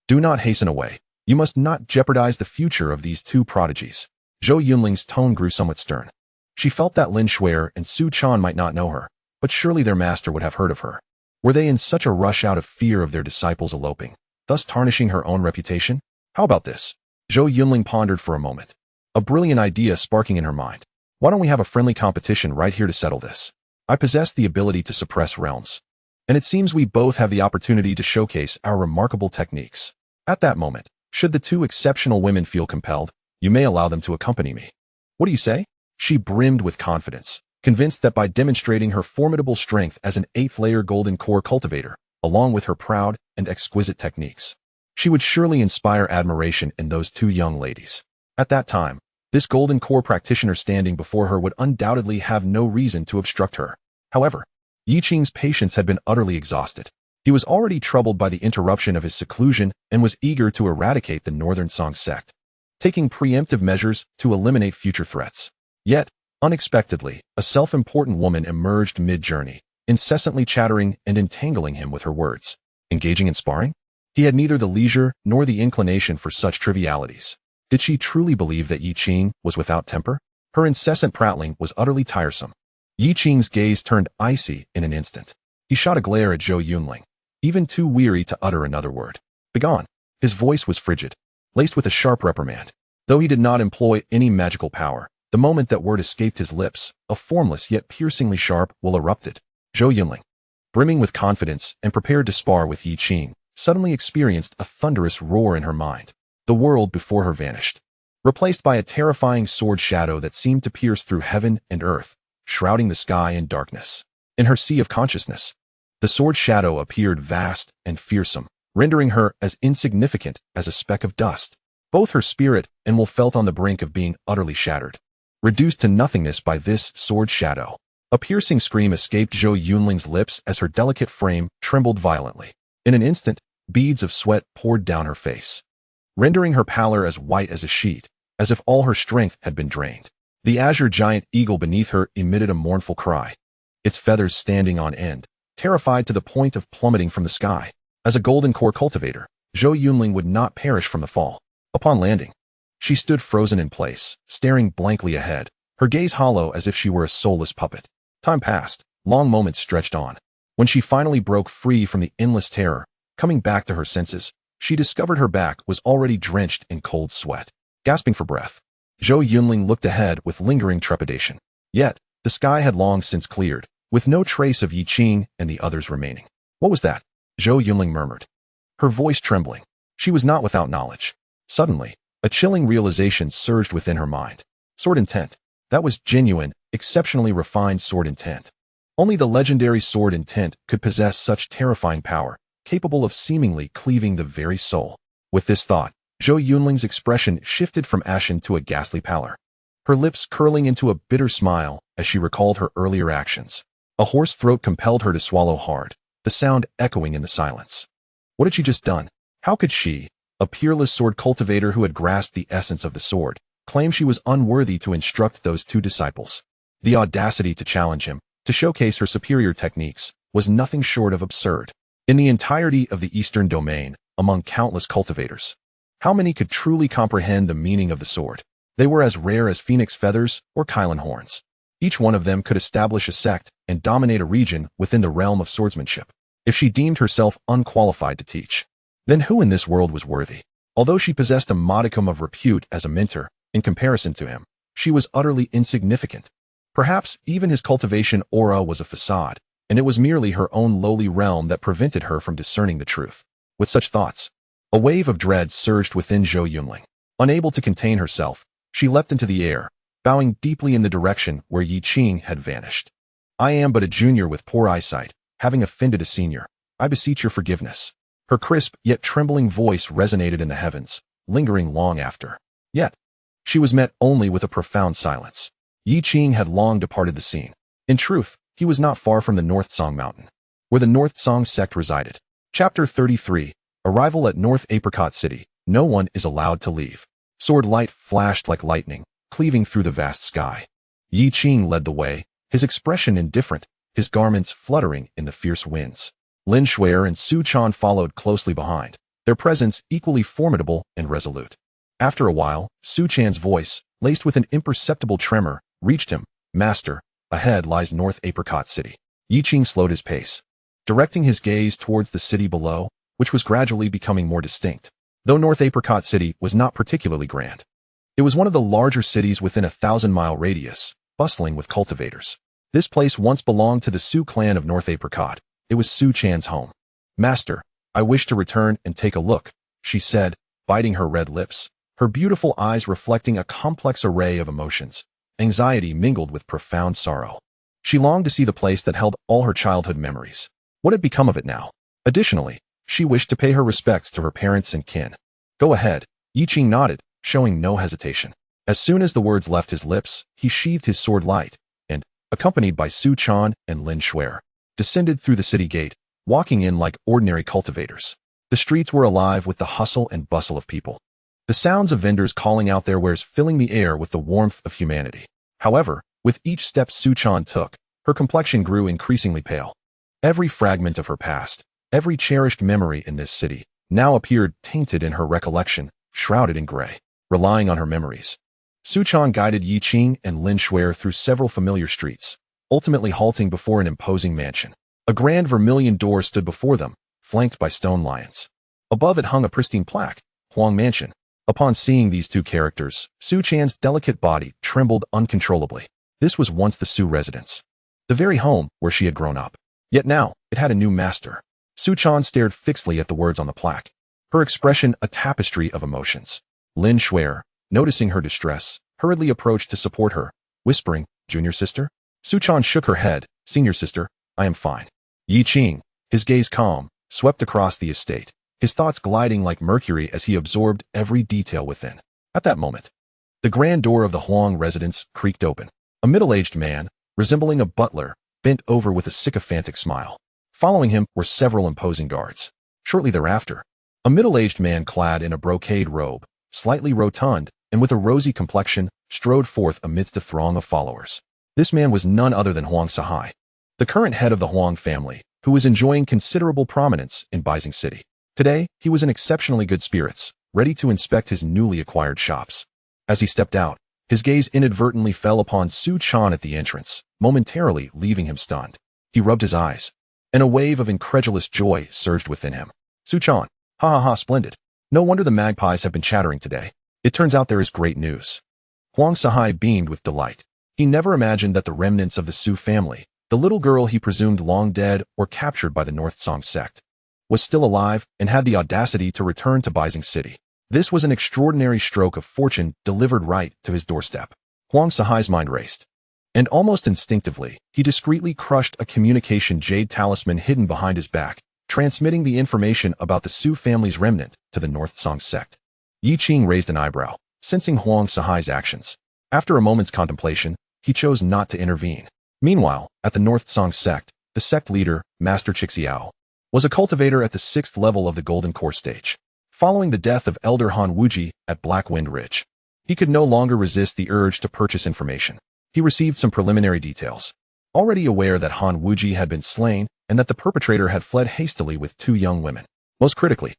Do not hasten away. You must not jeopardize the future of these two prodigies. Zhou Yunling's tone grew somewhat stern. She felt that Lin Shuer and Su Chan might not know her, but surely their master would have heard of her. Were they in such a rush out of fear of their disciples eloping, thus tarnishing her own reputation? How about this? Zhou Yunling pondered for a moment, a brilliant idea sparking in her mind. Why don't we have a friendly competition right here to settle this? I possess the ability to suppress realms, and it seems we both have the opportunity to showcase our remarkable techniques. At that moment, should the two exceptional women feel compelled, you may allow them to accompany me. What do you say? She brimmed with confidence, convinced that by demonstrating her formidable strength as an 8th-layer golden core cultivator, along with her proud and exquisite techniques, she would surely inspire admiration in those two young ladies. At that time, this golden core practitioner standing before her would undoubtedly have no reason to obstruct her. However, Yi Qing's patience had been utterly exhausted. He was already troubled by the interruption of his seclusion and was eager to eradicate the Northern Song sect, taking preemptive measures to eliminate future threats. Yet, unexpectedly, a self-important woman emerged mid-journey, incessantly chattering and entangling him with her words. Engaging in sparring? He had neither the leisure nor the inclination for such trivialities. Did she truly believe that Yi Qing was without temper? Her incessant prattling was utterly tiresome. Yi Qing's gaze turned icy in an instant. He shot a glare at Zhou Yunling, even too weary to utter another word. Begone. His voice was frigid, laced with a sharp reprimand. Though he did not employ any magical power, the moment that word escaped his lips, a formless yet piercingly sharp will erupted. Zhou Yunling, brimming with confidence and prepared to spar with Yi Qing, suddenly experienced a thunderous roar in her mind. The world before her vanished, replaced by a terrifying sword shadow that seemed to pierce through heaven and earth, shrouding the sky in darkness. In her sea of consciousness, the sword shadow appeared vast and fearsome, rendering her as insignificant as a speck of dust. Both her spirit and will felt on the brink of being utterly shattered, reduced to nothingness by this sword shadow. A piercing scream escaped Zhou Yunling's lips as her delicate frame trembled violently. In an instant, beads of sweat poured down her face, rendering her pallor as white as a sheet, as if all her strength had been drained. The azure giant eagle beneath her emitted a mournful cry, its feathers standing on end, terrified to the point of plummeting from the sky. As a golden core cultivator, Zhou Yunling would not perish from the fall. Upon landing, she stood frozen in place, staring blankly ahead, her gaze hollow as if she were a soulless puppet. Time passed, long moments stretched on. When she finally broke free from the endless terror, coming back to her senses, she discovered her back was already drenched in cold sweat. Gasping for breath, Zhou Yunling looked ahead with lingering trepidation. Yet, the sky had long since cleared, with no trace of Yi Qing and the others remaining. What was that? Zhou Yunling murmured, her voice trembling. She was not without knowledge. Suddenly, a chilling realization surged within her mind. Sword intent. That was genuine, exceptionally refined sword intent. Only the legendary sword intent could possess such terrifying power, capable of seemingly cleaving the very soul. With this thought, Zhou Yunling's expression shifted from ashen to a ghastly pallor, her lips curling into a bitter smile as she recalled her earlier actions. A hoarse throat compelled her to swallow hard, the sound echoing in the silence. What had she just done? How could she, a peerless sword cultivator who had grasped the essence of the sword, claim she was unworthy to instruct those two disciples? The audacity to challenge him, to showcase her superior techniques, was nothing short of absurd. In the entirety of the Eastern Domain, among countless cultivators, how many could truly comprehend the meaning of the sword? They were as rare as phoenix feathers or Qingxuan horns. Each one of them could establish a sect and dominate a region within the realm of swordsmanship, if she deemed herself unqualified to teach. Then who in this world was worthy? Although she possessed a modicum of repute as a mentor, in comparison to him, she was utterly insignificant. Perhaps even his cultivation aura was a facade, and it was merely her own lowly realm that prevented her from discerning the truth. With such thoughts, a wave of dread surged within Zhou Yunling. Unable to contain herself, she leapt into the air, bowing deeply in the direction where Yi Qing had vanished. I am but a junior with poor eyesight, having offended a senior. I beseech your forgiveness. Her crisp yet trembling voice resonated in the heavens, lingering long after. Yet, she was met only with a profound silence. Yi Qing had long departed the scene. In truth, he was not far from the North Song Mountain, where the North Song sect resided. Chapter 33, Arrival at North Apricot City. No one is allowed to leave. Sword light flashed like lightning, cleaving through the vast sky. Yi Qing led the way, his expression indifferent, his garments fluttering in the fierce winds. Lin Shuer and Su Chan followed closely behind, their presence equally formidable and resolute. After a while, Su Chan's voice, laced with an imperceptible tremor, reached him. Master, ahead lies North Apricot City. Yi Qing slowed his pace, directing his gaze towards the city below, which was gradually becoming more distinct. Though North Apricot City was not particularly grand, it was one of the larger cities within a 1,000-mile radius, bustling with cultivators. This place once belonged to the Su clan of North Apricot. It was Su Chan's home. Master, I wish to return and take a look, she said, biting her red lips, her beautiful eyes reflecting a complex array of emotions, anxiety mingled with profound sorrow. She longed to see the place that held all her childhood memories. What had become of it now? Additionally, she wished to pay her respects to her parents and kin. Go ahead, Yi Qing nodded, showing no hesitation. As soon as the words left his lips, he sheathed his sword light, and, accompanied by Su Chan and Lin Shuer, descended through the city gate, walking in like ordinary cultivators. The streets were alive with the hustle and bustle of people, the sounds of vendors calling out their wares filling the air with the warmth of humanity. However, with each step Su Chan took, her complexion grew increasingly pale. Every fragment of her past, every cherished memory in this city, now appeared tainted in her recollection, shrouded in gray. Relying on her memories, Su Chan guided Yi Qing and Lin Shuer through several familiar streets, ultimately halting before an imposing mansion. A grand vermilion door stood before them, flanked by stone lions. Above it hung a pristine plaque, Huang Mansion. Upon seeing these two characters, Su Chan's delicate body trembled uncontrollably. This was once the Su residence, the very home where she had grown up. Yet now, it had a new master. Su Chan stared fixedly at the words on the plaque, her expression a tapestry of emotions. Lin Shuer, noticing her distress, hurriedly approached to support her, whispering, "Junior sister?" Su Chan shook her head. "Senior sister, I am fine." Yi Qing, his gaze calm, swept across the estate, his thoughts gliding like mercury as he absorbed every detail within. At that moment, the grand door of the Huang residence creaked open. A middle-aged man, resembling a butler, bent over with a sycophantic smile. Following him were several imposing guards. Shortly thereafter, a middle-aged man clad in a brocade robe, slightly rotund, and with a rosy complexion, strode forth amidst a throng of followers. This man was none other than Huang Sahai, the current head of the Huang family, who was enjoying considerable prominence in Beijing City. Today, he was in exceptionally good spirits, ready to inspect his newly acquired shops. As he stepped out, his gaze inadvertently fell upon Su Chan at the entrance, momentarily leaving him stunned. He rubbed his eyes, and a wave of incredulous joy surged within him. Su Chan, ha ha ha, splendid. No wonder the magpies have been chattering today. It turns out there is great news. Huang Sahai beamed with delight. He never imagined that the remnants of the Su family, the little girl he presumed long dead or captured by the North Song sect, was still alive and had the audacity to return to Beijing City. This was an extraordinary stroke of fortune delivered right to his doorstep. Huang Sahai's mind raced, and almost instinctively, he discreetly crushed a communication jade talisman hidden behind his back, transmitting the information about the Su family's remnant to the North Song sect. Yi Qing raised an eyebrow, sensing Huang Sahai's actions. After a moment's contemplation, he chose not to intervene. Meanwhile, at the North Song sect, the sect leader, Master Qingxiao, was a cultivator at the 6th level of the Golden Core stage. Following the death of Elder Han Wuji at Black Wind Ridge, he could no longer resist the urge to purchase information. He received some preliminary details. Already aware that Han Wuji had been slain and that the perpetrator had fled hastily with 2 young women. Most critically,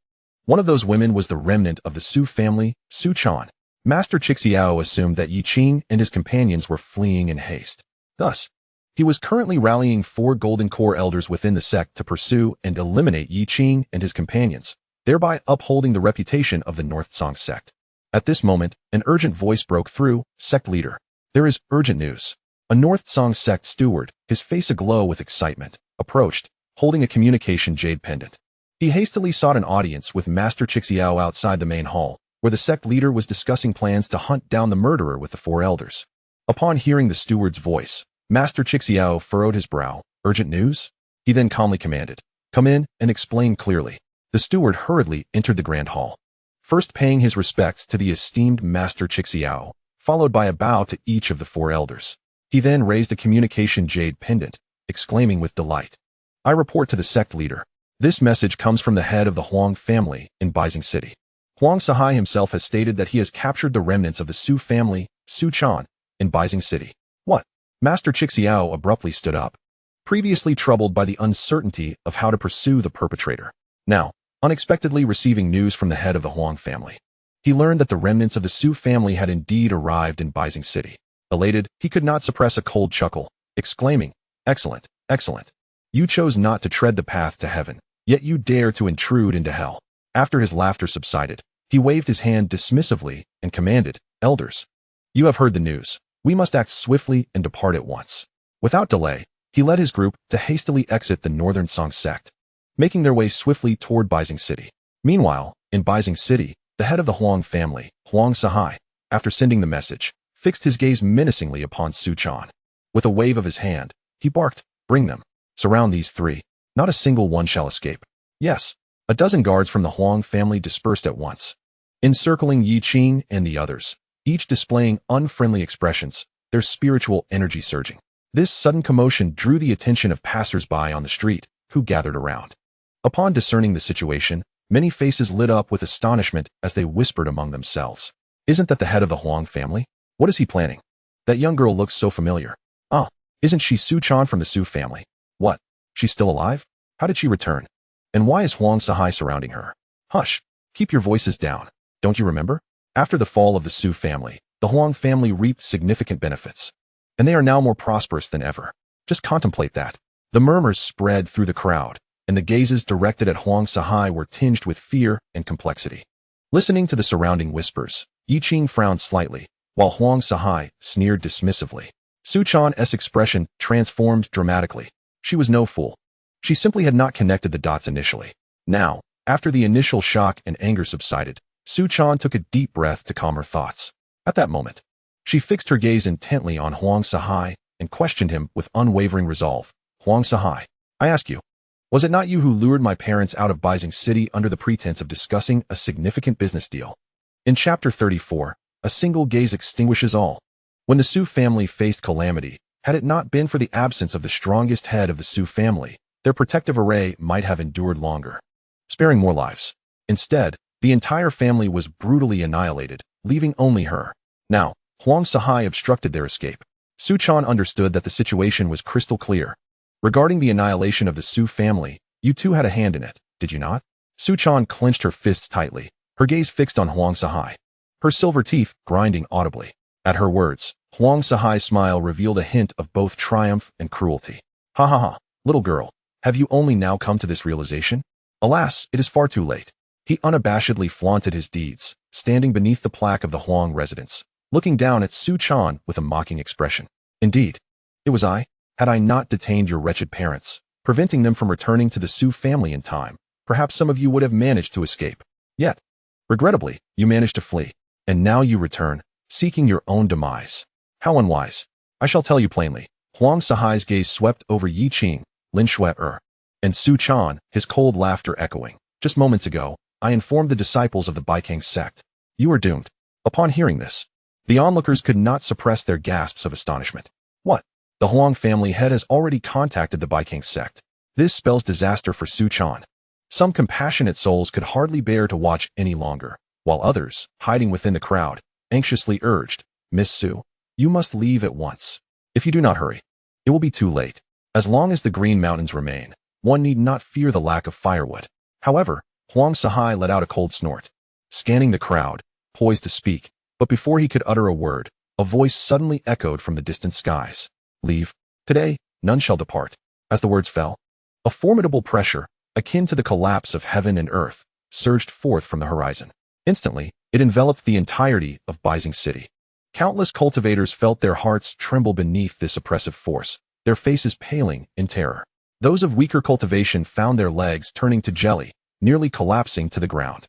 one of those women was the remnant of the Su family, Su Chan. Master Qingxiao assumed that Yi Qing and his companions were fleeing in haste. Thus, he was currently rallying 4 Golden Core elders within the sect to pursue and eliminate Yi Qing and his companions, thereby upholding the reputation of the North Song sect. At this moment, an urgent voice broke through. Sect leader, there is urgent news. A North Song sect steward, his face aglow with excitement, approached, holding a communication jade pendant. He hastily sought an audience with Master Qingxiao outside the main hall, where the sect leader was discussing plans to hunt down the murderer with the 4 elders. Upon hearing the steward's voice, Master Qingxiao furrowed his brow. Urgent news? He then calmly commanded, come in and explain clearly. The steward hurriedly entered the grand hall, first paying his respects to the esteemed Master Qingxiao, followed by a bow to each of the 4 elders. He then raised a communication jade pendant, exclaiming with delight, I report to the sect leader. This message comes from the head of the Huang family in Beijing City. Huang Sahai himself has stated that he has captured the remnants of the Su family, Su Chan, in Beijing City. What? Master Qingxiao abruptly stood up, previously troubled by the uncertainty of how to pursue the perpetrator. Now, unexpectedly receiving news from the head of the Huang family, he learned that the remnants of the Su family had indeed arrived in Beijing City. Elated, he could not suppress a cold chuckle, exclaiming, Excellent, excellent. You chose not to tread the path to heaven, yet you dare to intrude into hell. After his laughter subsided, he waved his hand dismissively and commanded, Elders, you have heard the news. We must act swiftly and depart at once. Without delay, he led his group to hastily exit the Northern Song sect, making their way swiftly toward Beijing City. Meanwhile, in Beijing City, the head of the Huang family, Huang Sahai, after sending the message, fixed his gaze menacingly upon Su Chan. With a wave of his hand, he barked, Bring them. Surround these 3. Not a single one shall escape. Yes, a dozen guards from the Huang family dispersed at once, encircling Yi Qing and the others, each displaying unfriendly expressions, their spiritual energy surging. This sudden commotion drew the attention of passers-by on the street, who gathered around. Upon discerning the situation, many faces lit up with astonishment as they whispered among themselves. Isn't that the head of the Huang family? What is he planning? That young girl looks so familiar. Ah, isn't she Su Chan from the Su family? What? She's still alive? How did she return? And why is Huang Sahai surrounding her? Hush, keep your voices down. Don't you remember? After the fall of the Su family, the Huang family reaped significant benefits, and they are now more prosperous than ever. Just contemplate that. The murmurs spread through the crowd, and the gazes directed at Huang Sahai were tinged with fear and complexity. Listening to the surrounding whispers, Yi Qing frowned slightly, while Huang Sahai sneered dismissively. Su Chan's expression transformed dramatically. She was no fool. She simply had not connected the dots initially. Now, after the initial shock and anger subsided, Su Chan took a deep breath to calm her thoughts. At that moment, she fixed her gaze intently on Huang Sahai and questioned him with unwavering resolve. Huang Sahai, I ask you, was it not you who lured my parents out of Beijing City under the pretense of discussing a significant business deal? In Chapter 34, a single gaze extinguishes all. When the Su family faced calamity, had it not been for the absence of the strongest head of the Su family, their protective array might have endured longer, sparing more lives. Instead, the entire family was brutally annihilated, leaving only her. Now, Huang Sahai obstructed their escape. Su Chan understood that the situation was crystal clear. Regarding the annihilation of the Su family, you two had a hand in it, did you not? Su Chan clenched her fists tightly, her gaze fixed on Huang Sahai, her silver teeth grinding audibly. At her words, Huang Sahai's smile revealed a hint of both triumph and cruelty. Ha ha ha, little girl, have you only now come to this realization? Alas, it is far too late. He unabashedly flaunted his deeds, standing beneath the plaque of the Huang residence, looking down at Su Chan with a mocking expression. Indeed, it was I. Had I not detained your wretched parents, preventing them from returning to the Su family in time, perhaps some of you would have managed to escape. Yet, regrettably, you managed to flee, and now you return, seeking your own demise. How unwise. I shall tell you plainly. Huang Sahai's gaze swept over Yi Qing, Lin Shui, and Su Chan, his cold laughter echoing. Just moments ago, I informed the disciples of the Qing sect. You are doomed. Upon hearing this, the onlookers could not suppress their gasps of astonishment. What? The Huang family head has already contacted the Qing sect. This spells disaster for Su Chan. Some compassionate souls could hardly bear to watch any longer, while others, hiding within the crowd, anxiously urged, Miss Su, you must leave at once. If you do not hurry, it will be too late. As long as the Green Mountains remain, one need not fear the lack of firewood. However, Huang Sahai let out a cold snort, scanning the crowd, poised to speak, but before he could utter a word, a voice suddenly echoed from the distant skies. Leave. Today, none shall depart. As the words fell, a formidable pressure, akin to the collapse of heaven and earth, surged forth from the horizon. Instantly, it enveloped the entirety of Beijing City. Countless cultivators felt their hearts tremble beneath this oppressive force, their faces paling in terror. Those of weaker cultivation found their legs turning to jelly, nearly collapsing to the ground.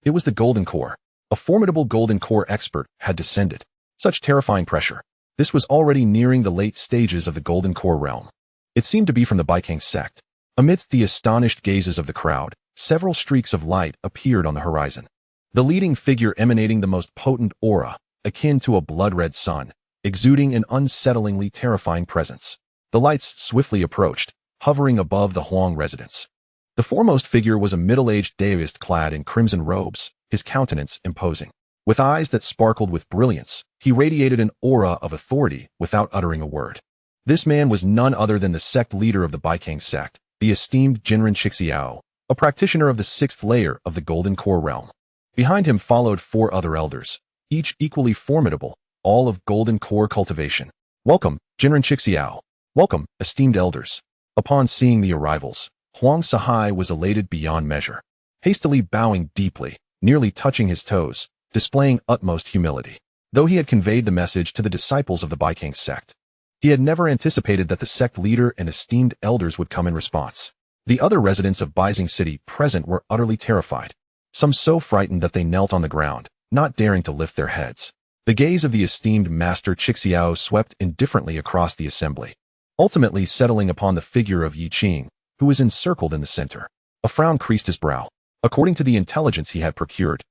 It was the Golden Core. A formidable Golden Core expert had descended. Such terrifying pressure. This was already nearing the late stages of the Golden Core realm. It seemed to be from the Qing sect. Amidst the astonished gazes of the crowd, several streaks of light appeared on the horizon. The leading figure emanating the most potent aura, akin to a blood-red sun, exuding an unsettlingly terrifying presence. The lights swiftly approached, hovering above the Huang residence. The foremost figure was a middle-aged deist clad in crimson robes, his countenance imposing. With eyes that sparkled with brilliance, he radiated an aura of authority without uttering a word. This man was none other than the sect leader of the Qing sect, the esteemed Jinren Xixiao, a practitioner of the sixth layer of the Golden Core realm. Behind him followed 4 other elders, each equally formidable, all of Golden Core cultivation. Welcome, Jinren Xixiao. Welcome, esteemed elders. Upon seeing the arrivals, Huang Sahai was elated beyond measure. Hastily bowing deeply, nearly touching his toes, displaying utmost humility. Though he had conveyed the message to the disciples of the Qing sect, he had never anticipated that the sect leader and esteemed elders would come in response. The other residents of Beijing City present were utterly terrified, some so frightened that they knelt on the ground, not daring to lift their heads. The gaze of the esteemed Master Qixiao swept indifferently across the assembly, ultimately settling upon the figure of Yi Qing, who was encircled in the center. A frown creased his brow. According to the intelligence he had procured,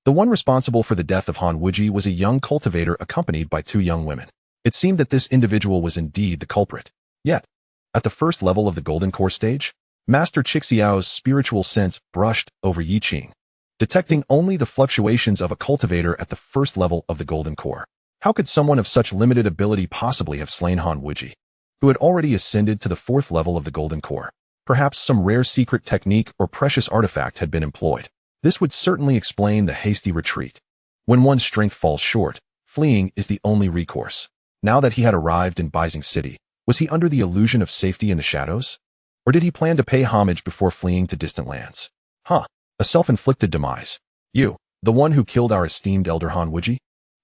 the one responsible for the death of Han Wuji was a young cultivator accompanied by 2 young women. It seemed that this individual was indeed the culprit. Yet, at the first level of the Golden Core stage, Master Qixiao's spiritual sense brushed over Yi Qing, detecting only the fluctuations of a cultivator at the first level of the Golden Core. How could someone of such limited ability possibly have slain Han Wuji, who had already ascended to the 4th level of the Golden Core? Perhaps some rare secret technique or precious artifact had been employed. This would certainly explain the hasty retreat. When one's strength falls short, fleeing is the only recourse. Now that he had arrived in Beijing City, was he under the illusion of safety in the shadows? Or did he plan to pay homage before fleeing to distant lands? A self-inflicted demise. You, the one who killed our esteemed elder Han Wuji?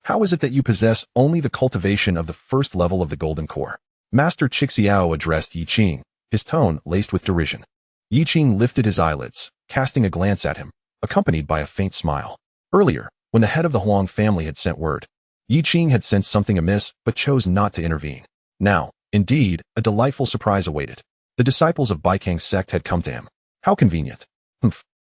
How is it that you possess only the cultivation of the 1st level of the Golden Core? Master Qixiao addressed Yi Qing, his tone laced with derision. Yi Qing lifted his eyelids, casting a glance at him, accompanied by a faint smile. Earlier, when the head of the Huang family had sent word, Yi Qing had sensed something amiss but chose not to intervene. Now, indeed, a delightful surprise awaited. The disciples of Qing sect had come to him. How convenient.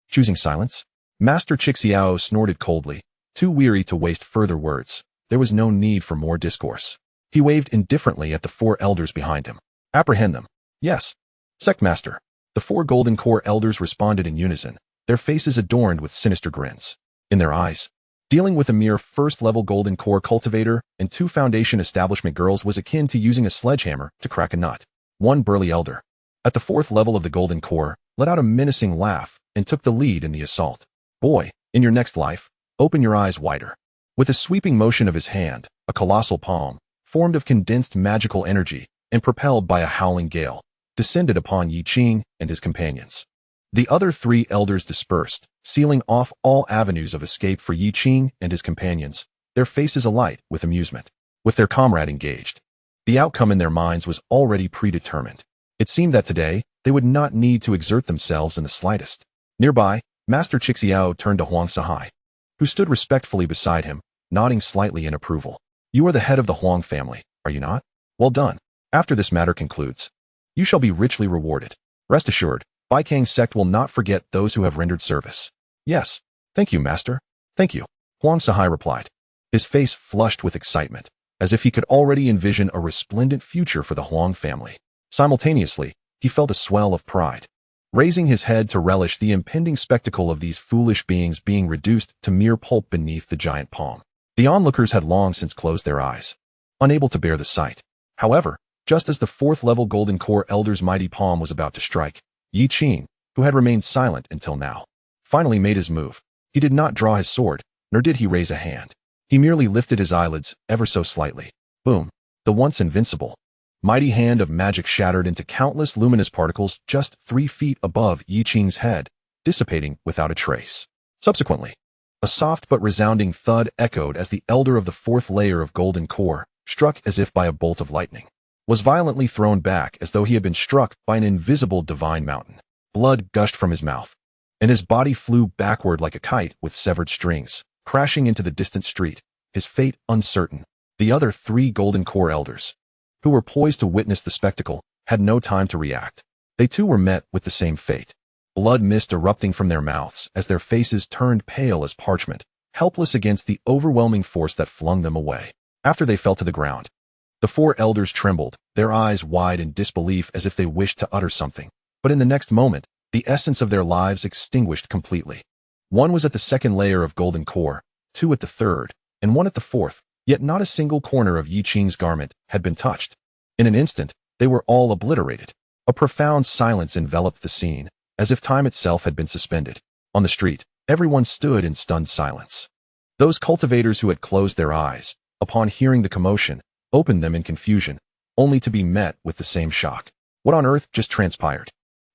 Choosing silence, Master Qixiao snorted coldly, too weary to waste further words. There was no need for more discourse. He waved indifferently at the 4 elders behind him. Apprehend them. Yes. Sect Master. The 4 Golden Core elders responded in unison, their faces adorned with sinister grins. In their eyes, Dealing with a mere first-level Golden Core cultivator and 2 Foundation establishment girls was akin to using a sledgehammer to crack a nut. One burly elder, at the 4th level of the Golden Core, let out a menacing laugh and took the lead in the assault. Boy, in your next life, open your eyes wider. With a sweeping motion of his hand, a colossal palm, formed of condensed magical energy and propelled by a howling gale, descended upon Yi Qing and his companions. The other 3 elders dispersed, sealing off all avenues of escape for Yi Qing and his companions, their faces alight with amusement. With their comrade engaged, the outcome in their minds was already predetermined. It seemed that today, they would not need to exert themselves in the slightest. Nearby, Master Qixiao turned to Huang Sahai, who stood respectfully beside him, nodding slightly in approval. You are the head of the Huang family, are you not? Well done. After this matter concludes, you shall be richly rewarded. Rest assured, Taiyi Sect will not forget those who have rendered service. Yes. Thank you, master. Thank you, Huang Sahai replied. His face flushed with excitement, as if he could already envision a resplendent future for the Huang family. Simultaneously, he felt a swell of pride. Raising his head to relish the impending spectacle of these foolish beings being reduced to mere pulp beneath the giant palm. The onlookers had long since closed their eyes, unable to bear the sight. However, just as the 4th-level Golden Core Elder's mighty palm was about to strike, Yi Qing, who had remained silent until now, finally made his move. He did not draw his sword, nor did he raise a hand. He merely lifted his eyelids ever so slightly. Boom! The once invincible, mighty hand of magic shattered into countless luminous particles just 3 feet above Yi Qing's head, dissipating without a trace. Subsequently, a soft but resounding thud echoed as the elder of the 4th layer of Golden Core, struck as if by a bolt of lightning, was violently thrown back as though he had been struck by an invisible divine mountain. Blood gushed from his mouth, and his body flew backward like a kite with severed strings, crashing into the distant street, his fate uncertain. The other 3 Golden Core elders, who were poised to witness the spectacle, had no time to react. They too were met with the same fate. Blood mist erupting from their mouths as their faces turned pale as parchment, helpless against the overwhelming force that flung them away. After they fell to the ground, the 4 elders trembled, their eyes wide in disbelief as if they wished to utter something. But in the next moment, the essence of their lives extinguished completely. One was at the 2nd layer of Golden Core, 2 at the 3rd, and 1 at the 4th, yet not a single corner of Yi Qing's garment had been touched. In an instant, they were all obliterated. A profound silence enveloped the scene, as if time itself had been suspended. On the street, everyone stood in stunned silence. Those cultivators who had closed their eyes, upon hearing the commotion, opened them in confusion, only to be met with the same shock. What on earth just transpired?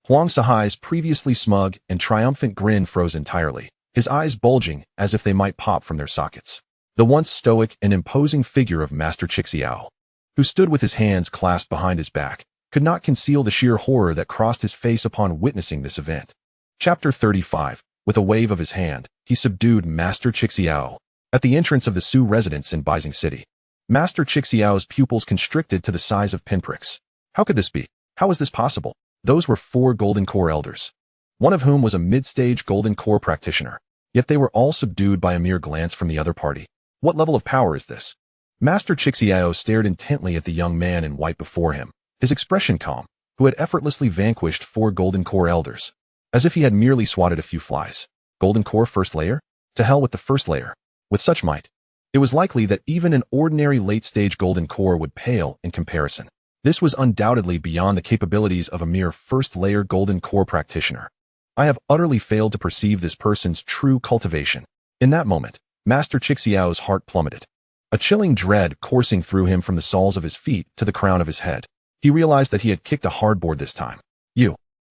Huang Sahai's previously smug and triumphant grin froze entirely, his eyes bulging as if they might pop from their sockets. The once stoic and imposing figure of Master Qixiao, who stood with his hands clasped behind his back, could not conceal the sheer horror that crossed his face upon witnessing this event. Chapter 35. With a wave of his hand, he subdued Master Qixiao. At the entrance of the Su residence in Beijing City, Master Qixiao's pupils constricted to the size of pinpricks. How could this be? How was this possible? Those were 4 Golden Core elders, one of whom was a mid-stage Golden Core practitioner, yet they were all subdued by a mere glance from the other party. What level of power is this? Master Qixiao stared intently at the young man in white before him, his expression calm, who had effortlessly vanquished 4 Golden Core elders, as if he had merely swatted a few flies. Golden Core 1st layer? To hell with the 1st layer. With such might, it was likely that even an ordinary late-stage Golden Core would pale in comparison. This was undoubtedly beyond the capabilities of a mere 1st-layer Golden Core practitioner. I have utterly failed to perceive this person's true cultivation. In that moment, Master Qixiao's heart plummeted, a chilling dread coursing through him from the soles of his feet to the crown of his head. He realized that he had kicked a hardboard this time.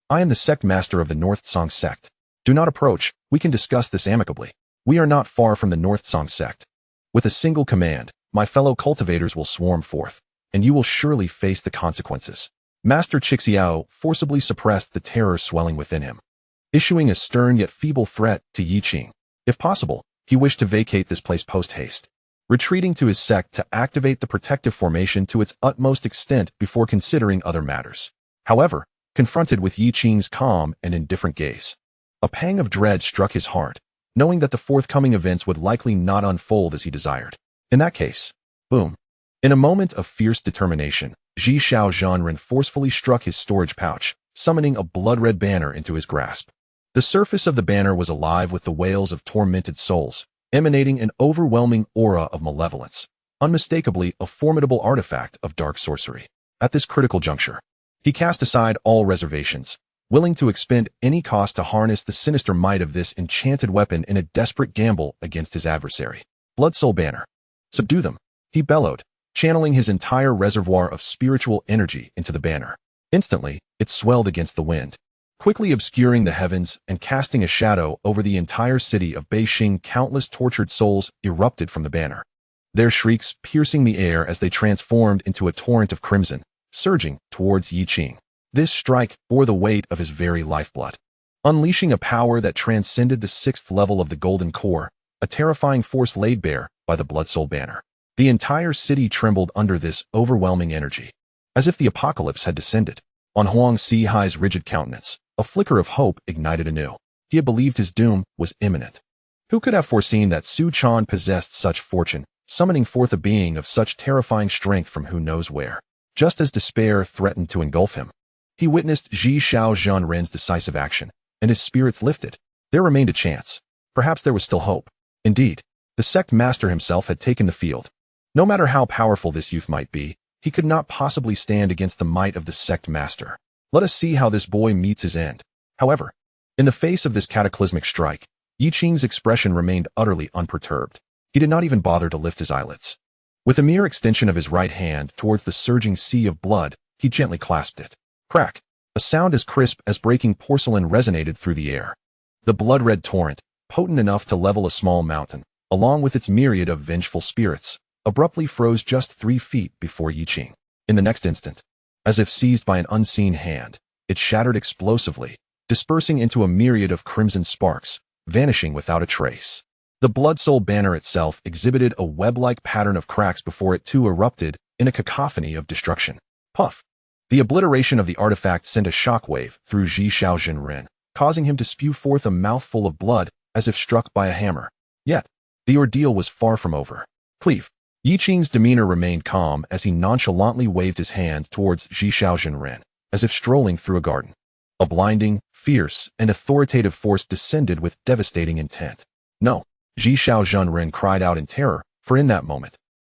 I am the sect master of the North Song sect. Do not approach, we can discuss this amicably. We are not far from the North Song sect. With a single command, my fellow cultivators will swarm forth, and you will surely face the consequences. Master Qixiao forcibly suppressed the terror swelling within him, issuing a stern yet feeble threat to Yi Qing. If possible, he wished to vacate this place post-haste, retreating to his sect to activate the protective formation to its utmost extent before considering other matters. However, confronted with Yi Qing's calm and indifferent gaze, a pang of dread struck his heart, knowing that the forthcoming events would likely not unfold as he desired. In that case, boom. In a moment of fierce determination, Zhi Xiaozhanren forcefully struck his storage pouch, summoning a blood-red banner into his grasp. The surface of the banner was alive with the wails of tormented souls, emanating an overwhelming aura of malevolence, unmistakably a formidable artifact of dark sorcery. At this critical juncture, he cast aside all reservations, willing to expend any cost to harness the sinister might of this enchanted weapon in a desperate gamble against his adversary. Blood Soul Banner. Subdue them, he bellowed, channeling his entire reservoir of spiritual energy into the banner. Instantly, it swelled against the wind, quickly obscuring the heavens and casting a shadow over the entire city of Beijing. Countless tortured souls erupted from the banner, their shrieks piercing the air as they transformed into a torrent of crimson, surging towards Yi Qing. This strike bore the weight of his very lifeblood, unleashing a power that transcended the 6th level of the Golden Core, a terrifying force laid bare by the Blood Soul Banner. The entire city trembled under this overwhelming energy, as if the apocalypse had descended. On Huang Sihai's rigid countenance, a flicker of hope ignited anew. He had believed his doom was imminent. Who could have foreseen that Su Chan possessed such fortune, summoning forth a being of such terrifying strength from who knows where? Just as despair threatened to engulf him, he witnessed Zhi Xiao Zhenren's decisive action, and his spirits lifted. There remained a chance. Perhaps there was still hope. Indeed, the sect master himself had taken the field. No matter how powerful this youth might be, he could not possibly stand against the might of the sect master. Let us see how this boy meets his end. However, in the face of this cataclysmic strike, Yi Qing's expression remained utterly unperturbed. He did not even bother to lift his eyelids. With a mere extension of his right hand towards the surging sea of blood, he gently clasped it. Crack! A sound as crisp as breaking porcelain resonated through the air. The blood-red torrent, potent enough to level a small mountain, along with its myriad of vengeful spirits, abruptly froze just 3 feet before Yi Qing. In the next instant, as if seized by an unseen hand, it shattered explosively, dispersing into a myriad of crimson sparks, vanishing without a trace. The Blood Soul Banner itself exhibited a web-like pattern of cracks before it too erupted in a cacophony of destruction. Puff! The obliteration of the artifact sent a shockwave through Zhi Xiao Zhenren, causing him to spew forth a mouthful of blood as if struck by a hammer. Yet, the ordeal was far from over. Cleave. Yi Qing's demeanor remained calm as he nonchalantly waved his hand towards Zhi Xiao Zhenren, as if strolling through a garden. A blinding, fierce, and authoritative force descended with devastating intent. No, Zhi Xiao Zhenren cried out in terror, for in that moment,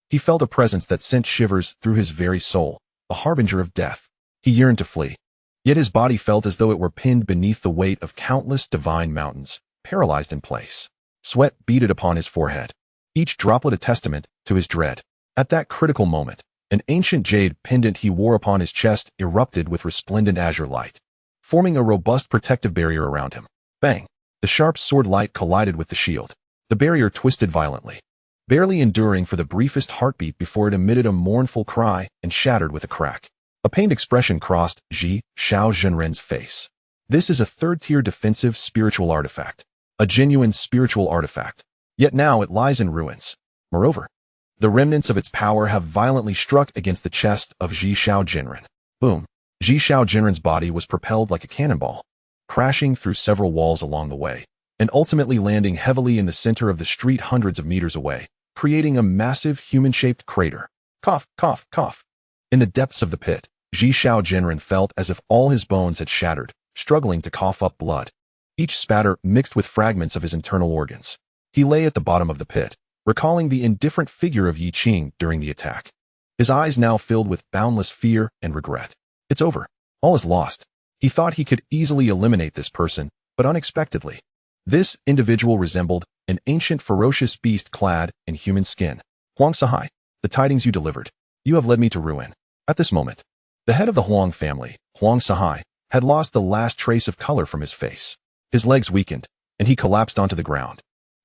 he felt a presence that sent shivers through his very soul, a harbinger of death. He yearned to flee, yet his body felt as though it were pinned beneath the weight of countless divine mountains, paralyzed in place. Sweat beaded upon his forehead, each droplet a testament to his dread. At that critical moment, an ancient jade pendant he wore upon his chest erupted with resplendent azure light, forming a robust protective barrier around him. Bang! The sharp sword light collided with the shield. The barrier twisted violently, barely enduring for the briefest heartbeat before it emitted a mournful cry and shattered with a crack. A pained expression crossed Zhi Xiao Zhenren's face. This is a 3rd-tier defensive spiritual artifact, a genuine spiritual artifact. Yet now it lies in ruins. Moreover, the remnants of its power have violently struck against the chest of Zhi Xiao Zhenren. Boom! Zhi Xiao Zhenren's body was propelled like a cannonball, crashing through several walls along the way, and ultimately landing heavily in the center of the street hundreds of meters away, creating a massive human-shaped crater. Cough, cough, cough. In the depths of the pit, Zhi Xiao Zhenren felt as if all his bones had shattered, struggling to cough up blood. Each spatter mixed with fragments of his internal organs. He lay at the bottom of the pit, recalling the indifferent figure of Yi Qing during the attack. His eyes now filled with boundless fear and regret. It's over. All is lost. He thought he could easily eliminate this person, but unexpectedly, this individual resembled an ancient ferocious beast clad in human skin. Huang Sihai, the tidings you delivered. You have led me to ruin. At this moment, the head of the Huang family, Huang Sihai, had lost the last trace of color from his face. His legs weakened, and he collapsed onto the ground,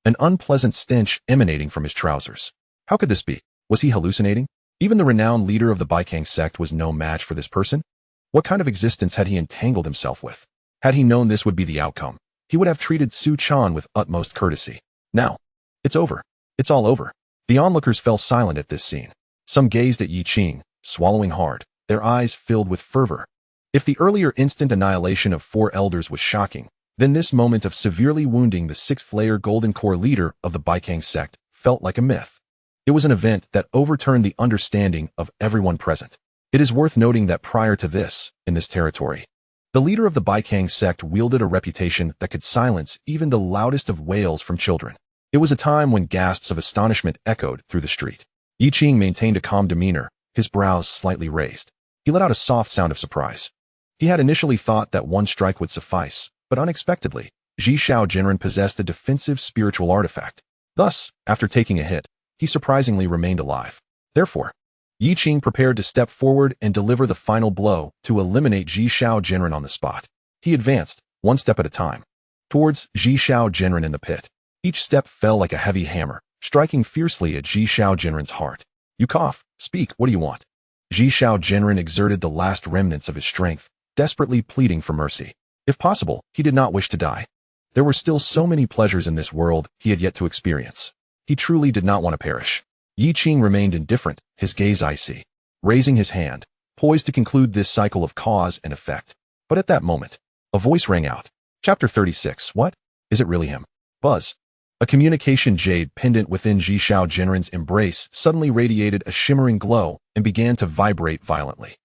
an unpleasant stench emanating from his trousers. How could this be? Was he hallucinating? Even the renowned leader of the Taiyi Sect was no match for this person. What kind of existence had he entangled himself with? Had he known this would be the outcome, he would have treated Su Chan with utmost courtesy. Now, it's over. It's all over. The onlookers fell silent at this scene. Some gazed at Yi Qing, swallowing hard, their eyes filled with fervor. If the earlier instant annihilation of 4 elders was shocking, then this moment of severely wounding the 6th-layer Golden Core leader of the Taiyi Sect felt like a myth. It was an event that overturned the understanding of everyone present. It is worth noting that prior to this, in this territory, the leader of the Taiyi Sect wielded a reputation that could silence even the loudest of wails from children. It was a time when gasps of astonishment echoed through the street. Yi Qing maintained a calm demeanor, his brows slightly raised. He let out a soft sound of surprise. He had initially thought that one strike would suffice, but unexpectedly, Ji Shao Jinren possessed a defensive spiritual artifact. Thus, after taking a hit, he surprisingly remained alive. Therefore, Yi Qing prepared to step forward and deliver the final blow to eliminate Ji Shao Jinren on the spot. He advanced, one step at a time, towards Ji Shao Jinren in the pit. Each step fell like a heavy hammer, striking fiercely at Ji Shao Jinren's heart. You cough. Speak, what do you want? Ji Shao Jinren exerted the last remnants of his strength, desperately pleading for mercy. If possible, he did not wish to die. There were still so many pleasures in this world he had yet to experience. He truly did not want to perish. Yi Qing remained indifferent, his gaze icy, raising his hand, poised to conclude this cycle of cause and effect. But at that moment, a voice rang out. Chapter 36. What? Is it really him? Buzz. A communication jade pendant within Ji Shao Jinren's embrace suddenly radiated a shimmering glow and began to vibrate violently.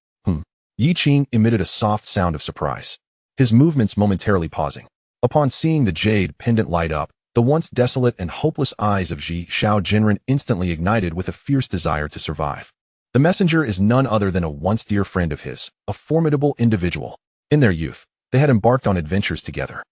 Yi Qing emitted a soft sound of surprise, his movements momentarily pausing. Upon seeing the jade pendant light up, the once desolate and hopeless eyes of Ji Shao Jinren instantly ignited with a fierce desire to survive. The messenger is none other than a once dear friend of his, a formidable individual. In their youth, they had embarked on adventures together.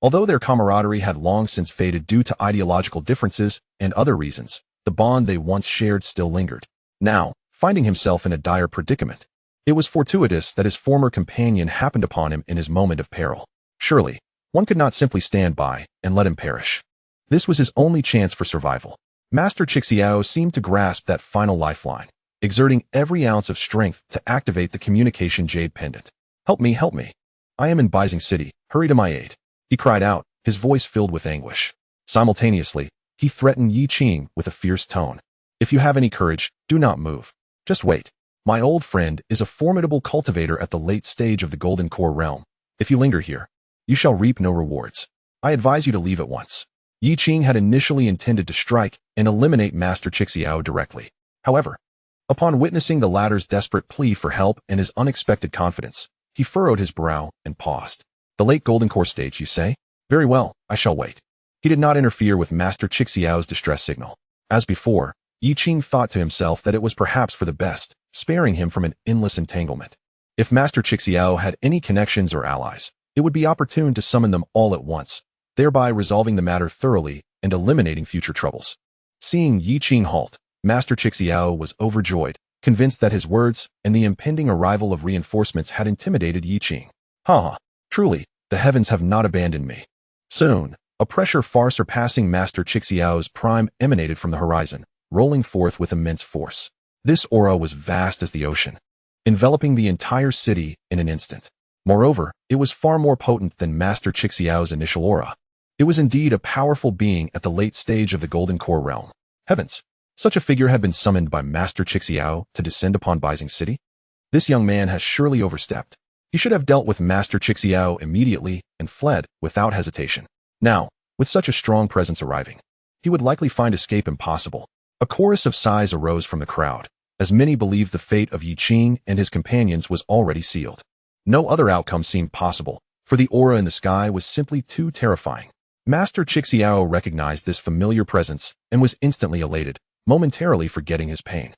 Although their camaraderie had long since faded due to ideological differences and other reasons, the bond they once shared still lingered. Now, finding himself in a dire predicament, it was fortuitous that his former companion happened upon him in his moment of peril. Surely, one could not simply stand by and let him perish. This was his only chance for survival. Master Qingxiao seemed to grasp that final lifeline, exerting every ounce of strength to activate the communication jade pendant. Help me, help me. I am in Beijing City, hurry to my aid. He cried out, his voice filled with anguish. Simultaneously, he threatened Yi Qing with a fierce tone. If you have any courage, do not move. Just wait. My old friend is a formidable cultivator at the late stage of the Golden Core realm. If you linger here, you shall reap no rewards. I advise you to leave at once. Yi Qing had initially intended to strike and eliminate Master Qingxiao directly. However, upon witnessing the latter's desperate plea for help and his unexpected confidence, he furrowed his brow and paused. The late Golden Core stage, you say? Very well, I shall wait. He did not interfere with Master Qingxiao's distress signal. As before, Yi Qing thought to himself that it was perhaps for the best, sparing him from an endless entanglement. If Master Qingxiao had any connections or allies, it would be opportune to summon them all at once, thereby resolving the matter thoroughly and eliminating future troubles. Seeing Yi Qing halt, Master Qingxiao was overjoyed, convinced that his words and the impending arrival of reinforcements had intimidated Yi Qing. Truly, the heavens have not abandoned me. Soon, a pressure far surpassing Master Qingxiao's prime emanated from the horizon, rolling forth with immense force. This aura was vast as the ocean, enveloping the entire city in an instant. Moreover, it was far more potent than Master Qingxiao's initial aura. It was indeed a powerful being at the late stage of the Golden Core realm. Heavens! Such a figure had been summoned by Master Qingxiao to descend upon Beijing City? This young man has surely overstepped. He should have dealt with Master Qingxiao immediately and fled without hesitation. Now, with such a strong presence arriving, he would likely find escape impossible. A chorus of sighs arose from the crowd, as many believed the fate of Yi Qing and his companions was already sealed. No other outcome seemed possible, for the aura in the sky was simply too terrifying. Master Qingxiao recognized this familiar presence and was instantly elated, momentarily forgetting his pain.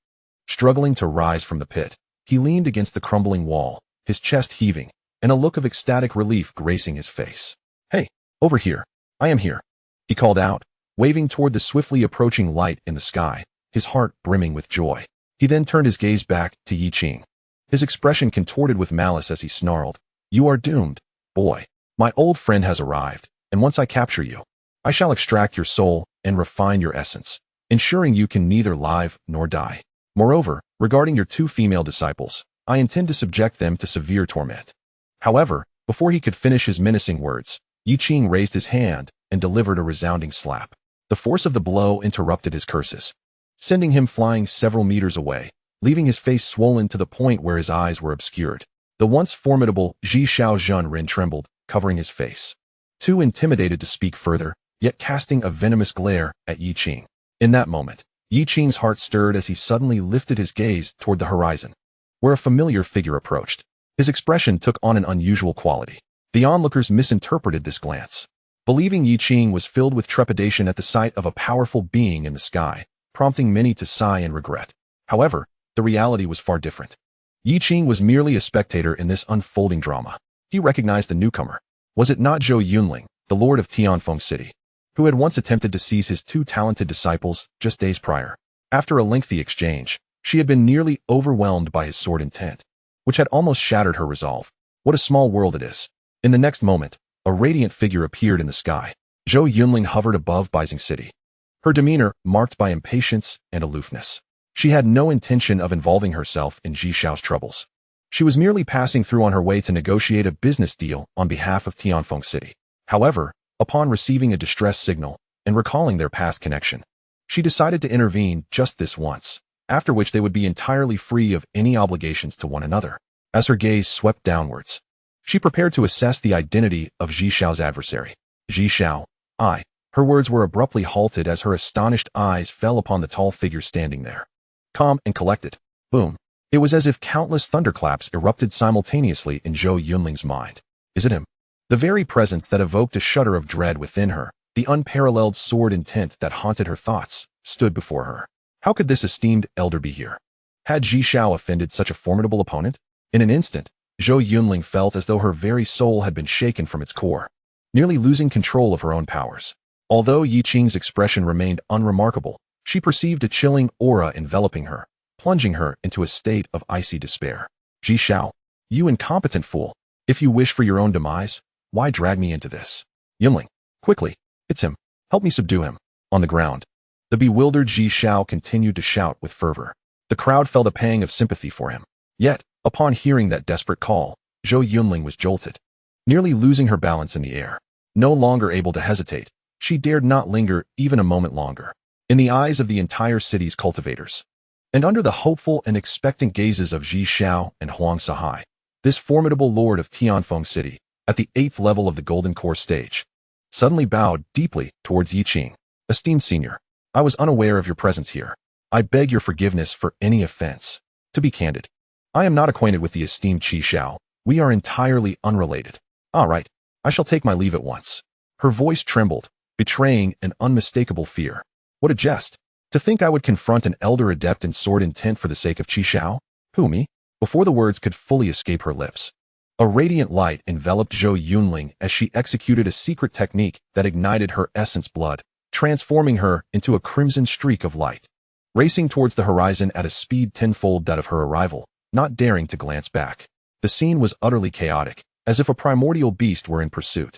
Struggling to rise from the pit, he leaned against the crumbling wall, his chest heaving, and a look of ecstatic relief gracing his face. Hey, over here. I am here, he called out, waving toward the swiftly approaching light in the sky, his heart brimming with joy. He then turned his gaze back to Yi Qing. His expression contorted with malice as he snarled, "You are doomed, boy. My old friend has arrived, and once I capture you, I shall extract your soul and refine your essence, ensuring you can neither live nor die. Moreover, regarding your two female disciples, I intend to subject them to severe torment." However, before he could finish his menacing words, Yi Qing raised his hand and delivered a resounding slap. The force of the blow interrupted his curses, sending him flying several meters away, leaving his face swollen to the point where his eyes were obscured. The once formidable Ji Shao Jinren trembled, covering his face, too intimidated to speak further, yet casting a venomous glare at Yi Qing. In that moment, Yi Qing's heart stirred as he suddenly lifted his gaze toward the horizon, where a familiar figure approached. His expression took on an unusual quality. The onlookers misinterpreted this glance. Believing Yi Qing was filled with trepidation at the sight of a powerful being in the sky, prompting many to sigh in regret. However, the reality was far different. Yi Qing was merely a spectator in this unfolding drama. He recognized the newcomer. Was it not Zhou Yunling, the lord of Tianfeng City, who had once attempted to seize his two talented disciples just days prior? After a lengthy exchange, she had been nearly overwhelmed by his sword intent, which had almost shattered her resolve. What a small world it is. In the next moment, a radiant figure appeared in the sky. Zhou Yunling hovered above Beijing City, her demeanor marked by impatience and aloofness. She had no intention of involving herself in Ji Shao's troubles. She was merely passing through on her way to negotiate a business deal on behalf of Tianfeng City. However, upon receiving a distress signal and recalling their past connection, she decided to intervene just this once, after which they would be entirely free of any obligations to one another. As her gaze swept downwards, she prepared to assess the identity of Ji Shao's adversary. Ji Shao, I. Her words were abruptly halted as her astonished eyes fell upon the tall figure standing there. Calm and collected. Boom. It was as if countless thunderclaps erupted simultaneously in Zhou Yunling's mind. Is it him? The very presence that evoked a shudder of dread within her, the unparalleled sword intent that haunted her thoughts, stood before her. How could this esteemed elder be here? Had Ji Shao offended such a formidable opponent? In an instant, Zhou Yunling felt as though her very soul had been shaken from its core, nearly losing control of her own powers. Although Yi Qing's expression remained unremarkable, she perceived a chilling aura enveloping her, plunging her into a state of icy despair. Ji Shao, you incompetent fool. If you wish for your own demise, why drag me into this? Yunling, quickly, it's him. Help me subdue him. On the ground, the bewildered Ji Shao continued to shout with fervor. The crowd felt a pang of sympathy for him. Yet, upon hearing that desperate call, Zhou Yunling was jolted, nearly losing her balance in the air. No longer able to hesitate, she dared not linger even a moment longer. In the eyes of the entire city's cultivators, and under the hopeful and expectant gazes of Ji Shao and Huang Sahai, this formidable lord of Tianfeng City, at the 8th level of the Golden Core stage, suddenly bowed deeply towards Yi Qing. Esteemed senior, I was unaware of your presence here. I beg your forgiveness for any offense. To be candid, I am not acquainted with the esteemed Ji Shao. We are entirely unrelated. All right, I shall take my leave at once. Her voice trembled, betraying an unmistakable fear. What a jest! To think I would confront an elder adept in sword intent for the sake of Ji Shao? Who, me? Before the words could fully escape her lips, a radiant light enveloped Zhou Yunling as she executed a secret technique that ignited her essence blood, transforming her into a crimson streak of light. Racing towards the horizon at a speed tenfold that of her arrival, not daring to glance back. The scene was utterly chaotic, as if a primordial beast were in pursuit.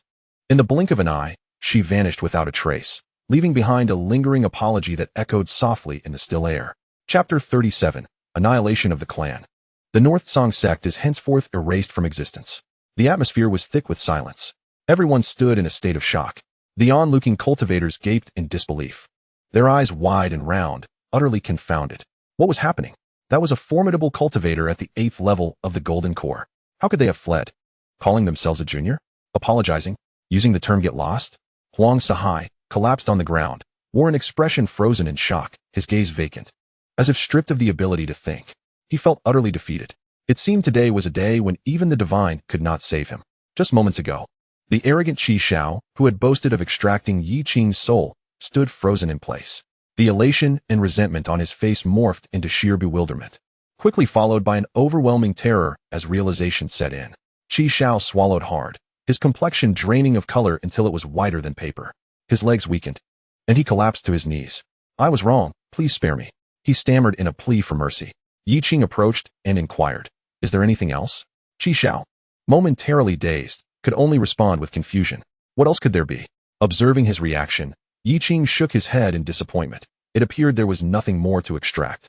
In the blink of an eye, she vanished without a trace, leaving behind a lingering apology that echoed softly in the still air. Chapter 37. Annihilation of the Clan. The North Song sect is henceforth erased from existence. The atmosphere was thick with silence. Everyone stood in a state of shock. The onlooking cultivators gaped in disbelief, their eyes wide and round, utterly confounded. What was happening? That was a formidable cultivator at the 8th level of the Golden Core. How could they have fled? Calling themselves a junior? Apologizing? Using the term get lost? Huang Sahai collapsed on the ground, wore an expression frozen in shock, his gaze vacant, as if stripped of the ability to think. He felt utterly defeated. It seemed today was a day when even the divine could not save him. Just moments ago, the arrogant Ji Shao, who had boasted of extracting Yi Qing's soul, stood frozen in place. The elation and resentment on his face morphed into sheer bewilderment, quickly followed by an overwhelming terror as realization set in. Ji Shao swallowed hard, his complexion draining of color until it was whiter than paper. His legs weakened, and he collapsed to his knees. I was wrong, please spare me. He stammered in a plea for mercy. Yi Qing approached and inquired, is there anything else? Ji Shao, momentarily dazed, could only respond with confusion. What else could there be? Observing his reaction, Yi Qing shook his head in disappointment. It appeared there was nothing more to extract.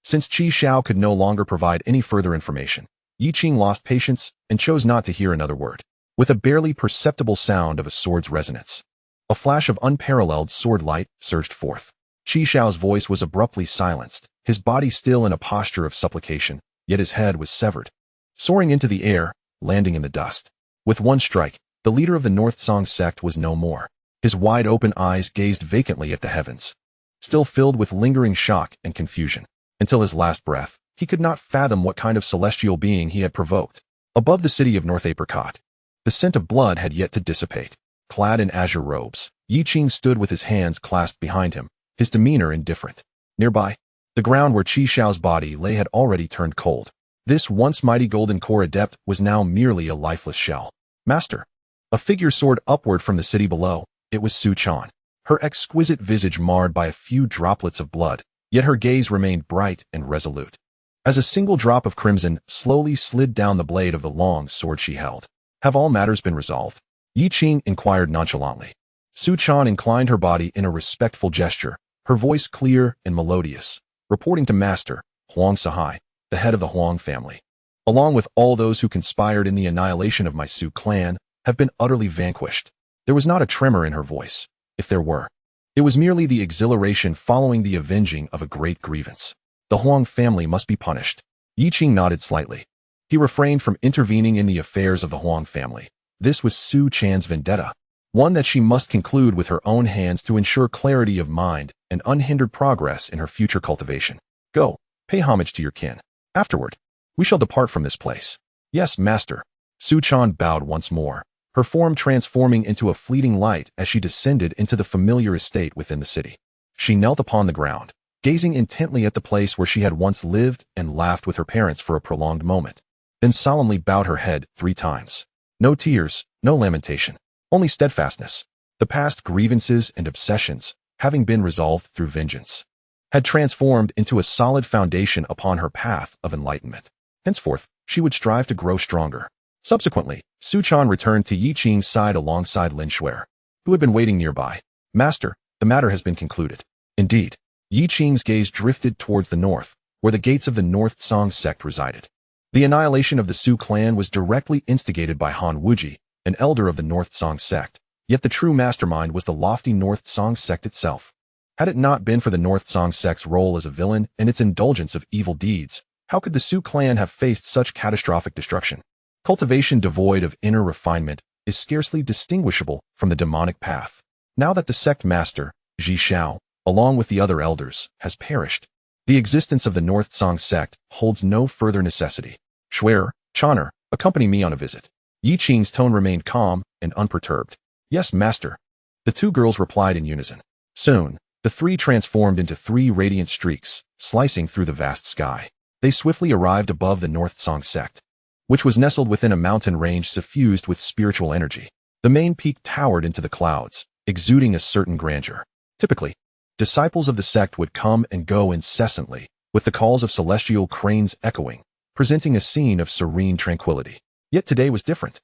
Since Ji Shao could no longer provide any further information, Yi Qing lost patience and chose not to hear another word. With a barely perceptible sound of a sword's resonance, a flash of unparalleled sword light surged forth. Ji Shao's voice was abruptly silenced, his body still in a posture of supplication, yet his head was severed, soaring into the air, landing in the dust. With one strike, the leader of the North Song sect was no more. His wide-open eyes gazed vacantly at the heavens, still filled with lingering shock and confusion. Until his last breath, he could not fathom what kind of celestial being he had provoked. Above the city of North Apricot, the scent of blood had yet to dissipate. clad in azure robes. Yi Qing stood with his hands clasped behind him, his demeanor indifferent. Nearby, the ground where Qi Xiao's body lay had already turned cold. This once mighty golden core adept was now merely a lifeless shell. Master. A figure soared upward from the city below. It was Su Chan. Her exquisite visage marred by a few droplets of blood, yet her gaze remained bright and resolute. As a single drop of crimson slowly slid down the blade of the long sword she held. Have all matters been resolved? Yi Qing inquired nonchalantly. Su Chan inclined her body in a respectful gesture, her voice clear and melodious, reporting to Master Huang Sahai, the head of the Huang family. Along with all those who conspired in the annihilation of my Su clan, have been utterly vanquished. There was not a tremor in her voice, if there were. It was merely the exhilaration following the avenging of a great grievance. The Huang family must be punished. Yi Qing nodded slightly. He refrained from intervening in the affairs of the Huang family. This was Su Chan's vendetta, one that she must conclude with her own hands to ensure clarity of mind and unhindered progress in her future cultivation. Go, pay homage to your kin. Afterward, we shall depart from this place. Yes, master. Su Chan bowed once more, her form transforming into a fleeting light as she descended into the familiar estate within the city. She knelt upon the ground, gazing intently at the place where she had once lived and laughed with her parents for a prolonged moment, then solemnly bowed her head 3 times. No tears, no lamentation, only steadfastness. The past grievances and obsessions, having been resolved through vengeance, had transformed into a solid foundation upon her path of enlightenment. Henceforth, she would strive to grow stronger. Subsequently, Su Chan returned to Yi Qing's side alongside Lin Shuer, who had been waiting nearby. Master, the matter has been concluded. Indeed. Yi Qing's gaze drifted towards the north, where the gates of the North Song sect resided. The annihilation of the Su clan was directly instigated by Han Wuji, an elder of the North Song sect, yet the true mastermind was the lofty North Song sect itself. Had it not been for the North Song sect's role as a villain and its indulgence of evil deeds, how could the Su clan have faced such catastrophic destruction? Cultivation devoid of inner refinement is scarcely distinguishable from the demonic path. Now that the sect master, Ji Xiao, along with the other elders, has perished, the existence of the North Song sect holds no further necessity. Shuer, Chan'er, accompany me on a visit. Yi Qing's tone remained calm and unperturbed. Yes, master. The 2 girls replied in unison. Soon, the 3 transformed into 3 radiant streaks, slicing through the vast sky. They swiftly arrived above the North Song sect, which was nestled within a mountain range suffused with spiritual energy. The main peak towered into the clouds, exuding a certain grandeur. Typically, disciples of the sect would come and go incessantly, with the calls of celestial cranes echoing, presenting a scene of serene tranquility. Yet today was different.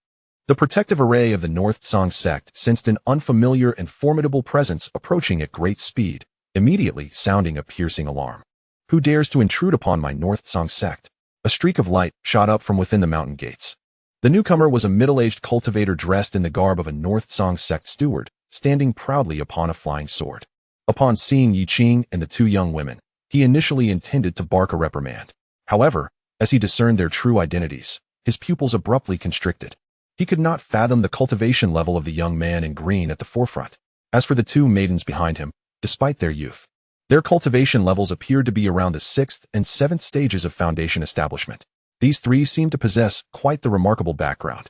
The protective array of the North Song sect sensed an unfamiliar and formidable presence approaching at great speed, immediately sounding a piercing alarm. Who dares to intrude upon my North Song sect? A streak of light shot up from within the mountain gates. The newcomer was a middle-aged cultivator dressed in the garb of a North Song sect steward, standing proudly upon a flying sword. Upon seeing Yi Qing and the 2 young women, he initially intended to bark a reprimand. However, as he discerned their true identities, his pupils abruptly constricted. He could not fathom the cultivation level of the young man in green at the forefront. As for the 2 maidens behind him, despite their youth, their cultivation levels appeared to be around the 6th and 7th stages of foundation establishment. These 3 seemed to possess quite the remarkable background.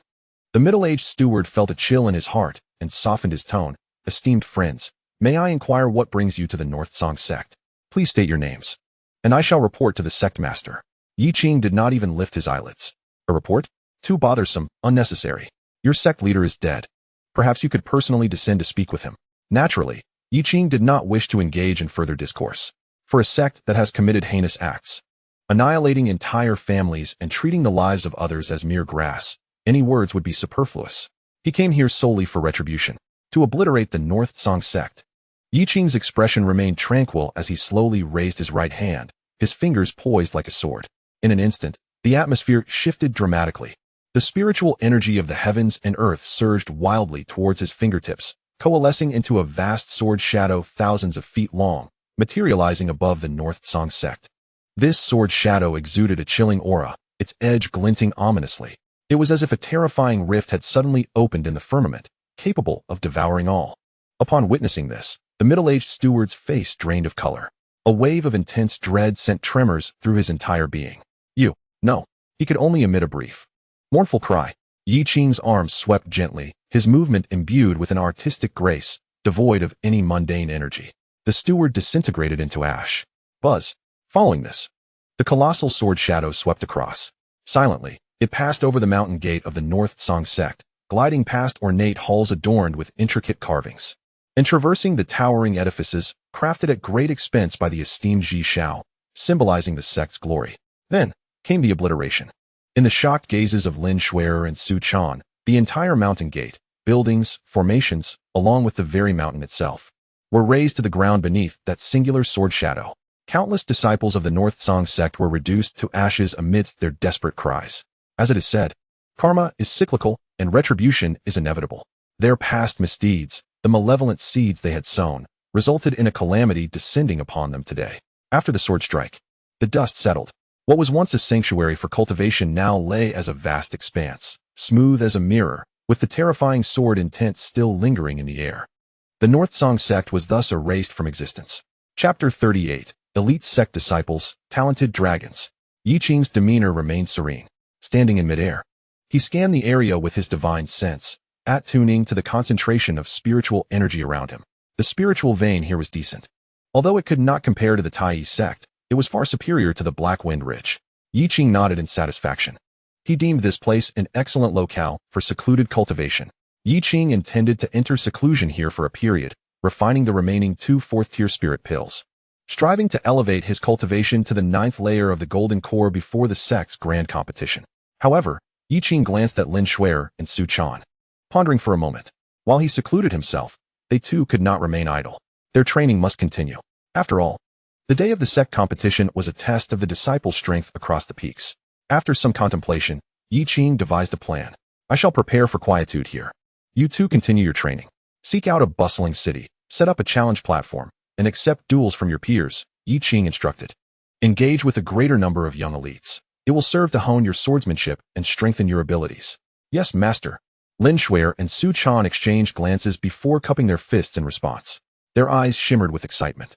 The middle-aged steward felt a chill in his heart and softened his tone. Esteemed friends, may I inquire what brings you to the North Song sect? Please state your names, and I shall report to the sect master. Yi Qing did not even lift his eyelids. A report? Too bothersome, unnecessary. Your sect leader is dead. Perhaps you could personally descend to speak with him. Naturally, Yi Qing did not wish to engage in further discourse. For a sect that has committed heinous acts, annihilating entire families and treating the lives of others as mere grass, any words would be superfluous. He came here solely for retribution, to obliterate the North Song sect. Yi Qing's expression remained tranquil as he slowly raised his right hand, his fingers poised like a sword. In an instant, the atmosphere shifted dramatically. The spiritual energy of the heavens and earth surged wildly towards his fingertips, coalescing into a vast sword shadow thousands of feet long, materializing above the North Song sect. This sword shadow exuded a chilling aura, its edge glinting ominously. It was as if a terrifying rift had suddenly opened in the firmament, capable of devouring all. Upon witnessing this, the middle-aged steward's face drained of color. A wave of intense dread sent tremors through his entire being. No. He could only emit a brief, mournful cry. Yi Qing's arms swept gently, his movement imbued with an artistic grace, devoid of any mundane energy. The steward disintegrated into ash. Buzz. Following this, the colossal sword shadow swept across. Silently, it passed over the mountain gate of the Taiyi Sect, gliding past ornate halls adorned with intricate carvings, and traversing the towering edifices crafted at great expense by the esteemed Ji Shao, symbolizing the sect's glory. Then came the obliteration. In the shocked gazes of Lin Shuer and Su Chan, the entire mountain gate, buildings, formations, along with the very mountain itself, were razed to the ground beneath that singular sword shadow. Countless disciples of the Taiyi Sect were reduced to ashes amidst their desperate cries. As it is said, karma is cyclical and retribution is inevitable. Their past misdeeds, the malevolent seeds they had sown, resulted in a calamity descending upon them today. After the sword strike, the dust settled. What was once a sanctuary for cultivation now lay as a vast expanse, smooth as a mirror, with the terrifying sword intent still lingering in the air. The Taiyi Sect was thus erased from existence. Chapter 38. Elite Sect Disciples, Talented Dragons. Yi Qing's demeanor remained serene. Standing in midair, he scanned the area with his divine sense, attuning to the concentration of spiritual energy around him. The spiritual vein here was decent. Although it could not compare to the Taiyi Sect, it was far superior to the Black Wind Ridge. Yi Qing nodded in satisfaction. He deemed this place an excellent locale for secluded cultivation. Yi Qing intended to enter seclusion here for a period, refining the remaining 2 fourth-tier spirit pills, striving to elevate his cultivation to the 9th layer of the golden core before the sect's grand competition. However, Yi Qing glanced at Lin Shuer and Su Chan, pondering for a moment. While he secluded himself, they too could not remain idle. Their training must continue. After all, the day of the sect competition was a test of the disciples' strength across the peaks. After some contemplation, Yi Qing devised a plan. I shall prepare for quietude here. You two continue your training. Seek out a bustling city, set up a challenge platform, and accept duels from your peers, Yi Qing instructed. Engage with a greater number of young elites. It will serve to hone your swordsmanship and strengthen your abilities. Yes, master. Lin Shuer and Su Chan exchanged glances before cupping their fists in response. Their eyes shimmered with excitement.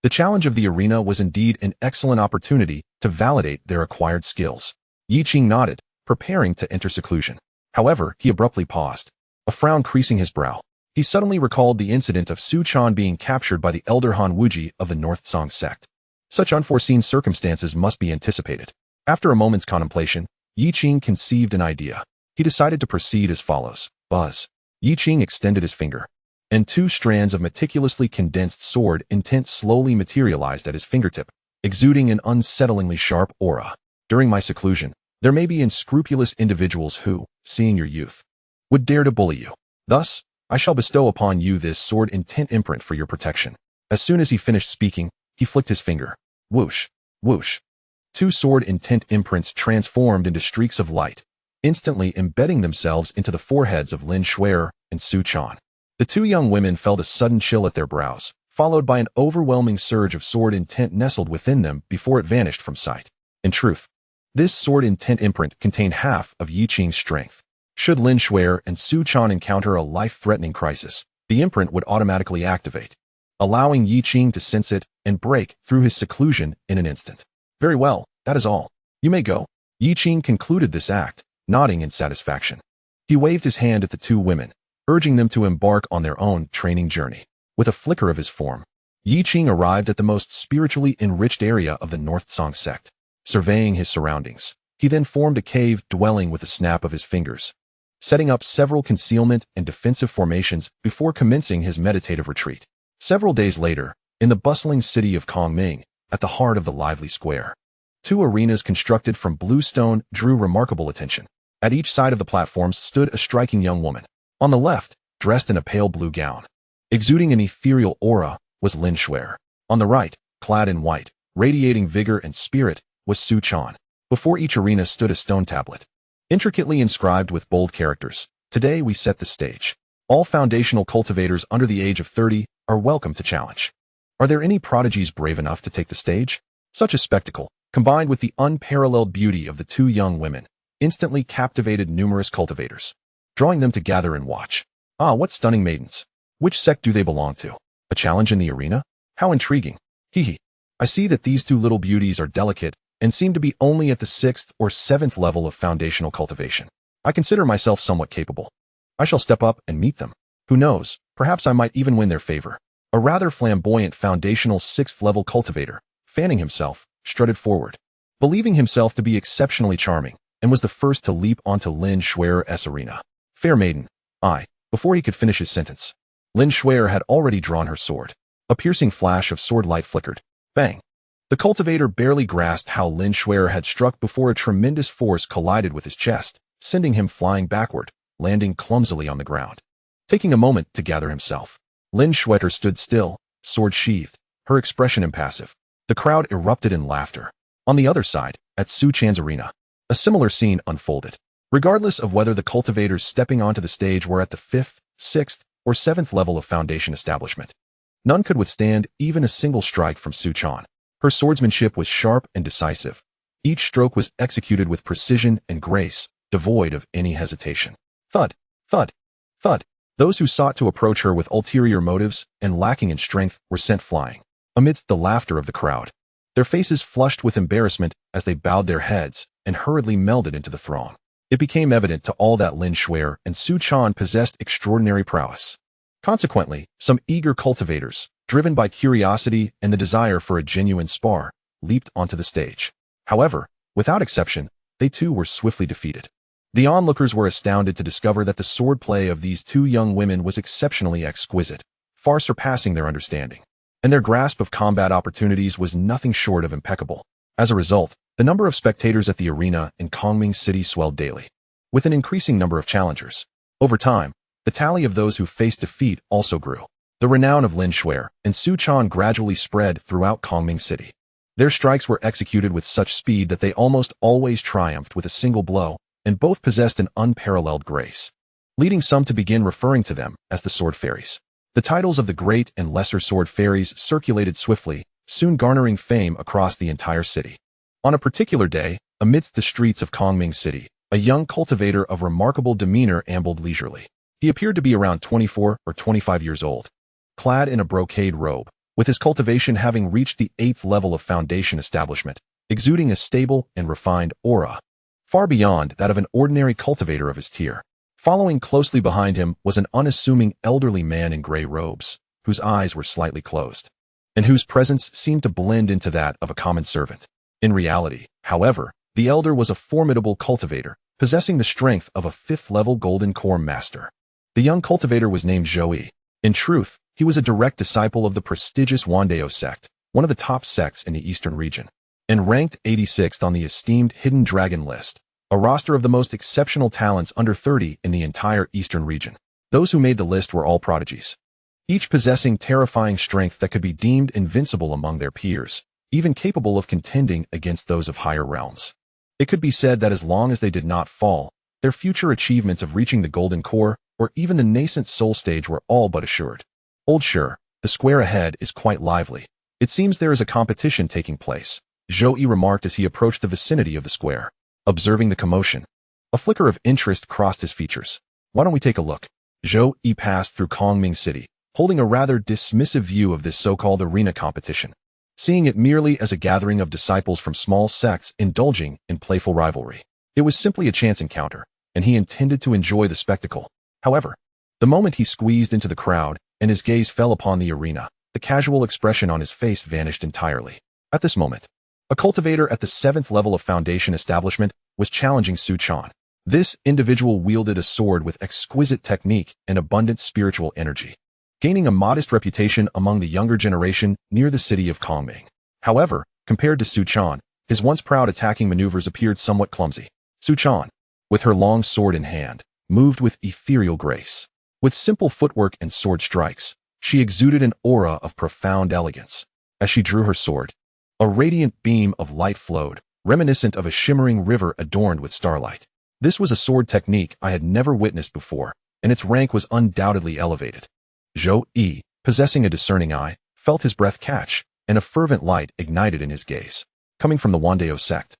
The challenge of the arena was indeed an excellent opportunity to validate their acquired skills. Yi Qing nodded, preparing to enter seclusion. However, he abruptly paused, a frown creasing his brow. He suddenly recalled the incident of Su Chan being captured by the Elder Han Wuji of the Taiyi Sect. Such unforeseen circumstances must be anticipated. After a moment's contemplation, Yi Qing conceived an idea. He decided to proceed as follows. Buzz. Yi Qing extended his finger, and 2 strands of meticulously condensed sword intent slowly materialized at his fingertip, exuding an unsettlingly sharp aura. During my seclusion, there may be unscrupulous individuals who, seeing your youth, would dare to bully you. Thus, I shall bestow upon you this sword intent imprint for your protection. As soon as he finished speaking, he flicked his finger. Whoosh, whoosh. 2 sword intent imprints transformed into streaks of light, instantly embedding themselves into the foreheads of Lin Shuer and Su Chan. The 2 young women felt a sudden chill at their brows, followed by an overwhelming surge of sword intent nestled within them before it vanished from sight. In truth, this sword intent imprint contained half of Yi Qing's strength. Should Lin Shuer and Su Chan encounter a life-threatening crisis, the imprint would automatically activate, allowing Yi Qing to sense it and break through his seclusion in an instant. Very well, that is all. You may go. Yi Qing concluded this act, nodding in satisfaction. He waved his hand at the 2 women, urging them to embark on their own training journey. With a flicker of his form, Yi Qing arrived at the most spiritually enriched area of the Taiyi Sect. Surveying his surroundings, he then formed a cave dwelling with a snap of his fingers, setting up several concealment and defensive formations before commencing his meditative retreat. Several days later, in the bustling city of Kongming, at the heart of the lively square, 2 arenas constructed from blue stone drew remarkable attention. At each side of the platforms stood a striking young woman. On the left, dressed in a pale blue gown, exuding an ethereal aura, was Lin Shuer. On the right, clad in white, radiating vigor and spirit, was Su Chan. Before each arena stood a stone tablet, intricately inscribed with bold characters. Today we set the stage. All foundational cultivators under the age of 30 are welcome to challenge. Are there any prodigies brave enough to take the stage? Such a spectacle, combined with the unparalleled beauty of the 2 young women, instantly captivated numerous cultivators, drawing them to gather and watch. Ah, what stunning maidens. Which sect do they belong to? A challenge in the arena? How intriguing. Hee. I see that these 2 little beauties are delicate and seem to be only at the 6th or 7th level of foundational cultivation. I consider myself somewhat capable. I shall step up and meet them. Who knows, perhaps I might even win their favor. A rather flamboyant foundational 6th-level cultivator, fanning himself, strutted forward, believing himself to be exceptionally charming, and was the first to leap onto Lin Shuer's arena. Fair maiden, before he could finish his sentence, Lin Shuer had already drawn her sword. A piercing flash of sword light flickered. Bang! The cultivator barely grasped how Lin Shuer had struck before a tremendous force collided with his chest, sending him flying backward, landing clumsily on the ground. Taking a moment to gather himself, Lin Shuer stood still, sword sheathed, her expression impassive. The crowd erupted in laughter. On the other side, at Su Chan's arena, a similar scene unfolded. Regardless of whether the cultivators stepping onto the stage were at the 5th, 6th, or 7th level of foundation establishment, none could withstand even a single strike from Su Chan. Her swordsmanship was sharp and decisive. Each stroke was executed with precision and grace, devoid of any hesitation. Thud, thud, thud. Those who sought to approach her with ulterior motives and lacking in strength were sent flying. Amidst the laughter of the crowd, their faces flushed with embarrassment as they bowed their heads and hurriedly melded into the throng. It became evident to all that Lin Shuer and Su Chan possessed extraordinary prowess. Consequently, some eager cultivators, driven by curiosity and the desire for a genuine spar, leaped onto the stage. However, without exception, they too were swiftly defeated. The onlookers were astounded to discover that the swordplay of these two young women was exceptionally exquisite, far surpassing their understanding, and their grasp of combat opportunities was nothing short of impeccable. As a result, the number of spectators at the arena in Qingming City swelled daily, with an increasing number of challengers. Over time, the tally of those who faced defeat also grew. The renown of Lin Shuer and Su Chan gradually spread throughout Qingming City. Their strikes were executed with such speed that they almost always triumphed with a single blow, and both possessed an unparalleled grace, leading some to begin referring to them as the Sword Fairies. The titles of the Great and Lesser Sword Fairies circulated swiftly, soon garnering fame across the entire city. On a particular day, amidst the streets of Qingming City, a young cultivator of remarkable demeanor ambled leisurely. He appeared to be around 24 or 25 years old, clad in a brocade robe, with his cultivation having reached the 8th level of foundation establishment, exuding a stable and refined aura, far beyond that of an ordinary cultivator of his tier. Following closely behind him was an unassuming elderly man in gray robes, whose eyes were slightly closed, and whose presence seemed to blend into that of a common servant. In reality, however, the elder was a formidable cultivator, possessing the strength of a 5th-level Golden Core master. The young cultivator was named Zhou. In truth, he was a direct disciple of the prestigious Taiyi Sect, one of the top sects in the eastern region, and ranked 86th on the esteemed Hidden Dragon list, a roster of the most exceptional talents under 30 in the entire eastern region. Those who made the list were all prodigies, each possessing terrifying strength that could be deemed invincible among their peers, even capable of contending against those of higher realms. It could be said that as long as they did not fall, their future achievements of reaching the Golden Core or even the nascent soul stage were all but assured. Old sure, the square ahead is quite lively. It seems there is a competition taking place, Zhou remarked as he approached the vicinity of the square. Observing the commotion, a flicker of interest crossed his features. Why don't we take a look? Zhou passed through Qingming City, holding a rather dismissive view of this so-called arena competition, seeing it merely as a gathering of disciples from small sects indulging in playful rivalry. It was simply a chance encounter, and he intended to enjoy the spectacle. However, the moment he squeezed into the crowd and his gaze fell upon the arena, the casual expression on his face vanished entirely. At this moment, a cultivator at the 7th level of foundation establishment was challenging Su Chan. This individual wielded a sword with exquisite technique and abundant spiritual energy, gaining a modest reputation among the younger generation near the city of Qingming. However, compared to Su Chan, his once proud attacking maneuvers appeared somewhat clumsy. Su Chan, with her long sword in hand, moved with ethereal grace. With simple footwork and sword strikes, she exuded an aura of profound elegance. As she drew her sword, a radiant beam of light flowed, reminiscent of a shimmering river adorned with starlight. This was a sword technique I had never witnessed before, and its rank was undoubtedly elevated. Zhou, possessing a discerning eye, felt his breath catch, and a fervent light ignited in his gaze. Coming from the Taiyi Sect,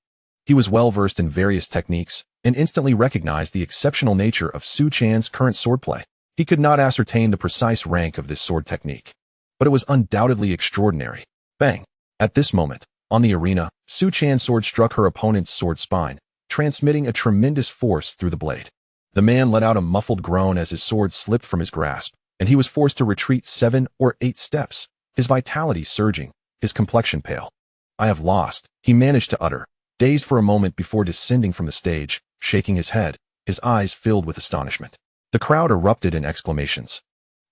he was well versed in various techniques, and instantly recognized the exceptional nature of Su Chan's current swordplay. He could not ascertain the precise rank of this sword technique, but it was undoubtedly extraordinary. Bang! At this moment, on the arena, Su Chan's sword struck her opponent's sword spine, transmitting a tremendous force through the blade. The man let out a muffled groan as his sword slipped from his grasp, and he was forced to retreat 7 or 8 steps, his vitality surging, his complexion pale. "I have lost," he managed to utter, dazed for a moment before descending from the stage, shaking his head, his eyes filled with astonishment. The crowd erupted in exclamations,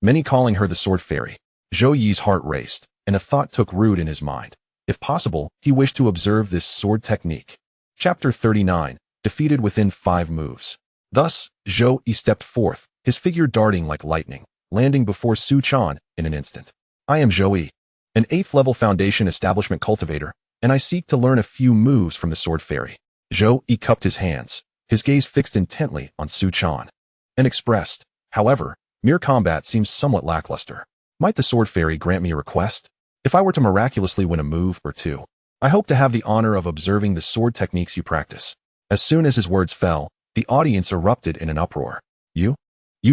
many calling her the Sword Fairy. Zhou Yi's heart raced, and a thought took root in his mind. If possible, he wished to observe this sword technique. Chapter 39, defeated within 5 moves. Thus, Zhou Yi stepped forth, his figure darting like lightning, landing before Su Chan in an instant. "I am Zhou Yi, an 8th level foundation establishment cultivator, and I seek to learn a few moves from the Sword Fairy." Zhou Yi cupped his hands, his gaze fixed intently on Su Chan, and expressed, "However, mere combat seems somewhat lackluster. Might the Sword Fairy grant me a request? If I were to miraculously win a move or 2, I hope to have the honor of observing the sword techniques you practice." As soon as his words fell, the audience erupted in an uproar. You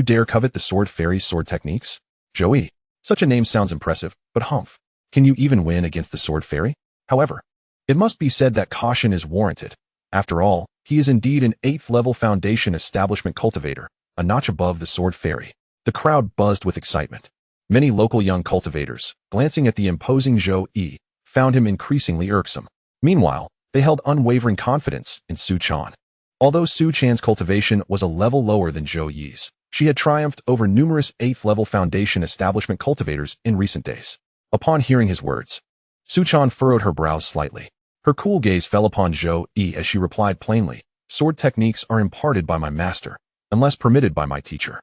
dare covet the Sword Fairy's sword techniques? Zhou Yi, such a name sounds impressive, but humph. Can you even win against the Sword Fairy? However, it must be said that caution is warranted. After all, he is indeed an 8th level foundation establishment cultivator, a notch above the Sword Fairy. The crowd buzzed with excitement. Many local young cultivators, glancing at the imposing Zhou Yi, found him increasingly irksome. Meanwhile, they held unwavering confidence in Su Chan. Although Su Chan's cultivation was a level lower than Zhou Yi's, she had triumphed over numerous 8th level foundation establishment cultivators in recent days. Upon hearing his words, Su Chan furrowed her brows slightly. Her cool gaze fell upon Zhou Yi as she replied plainly, "Sword techniques are imparted by my master, unless permitted by my teacher.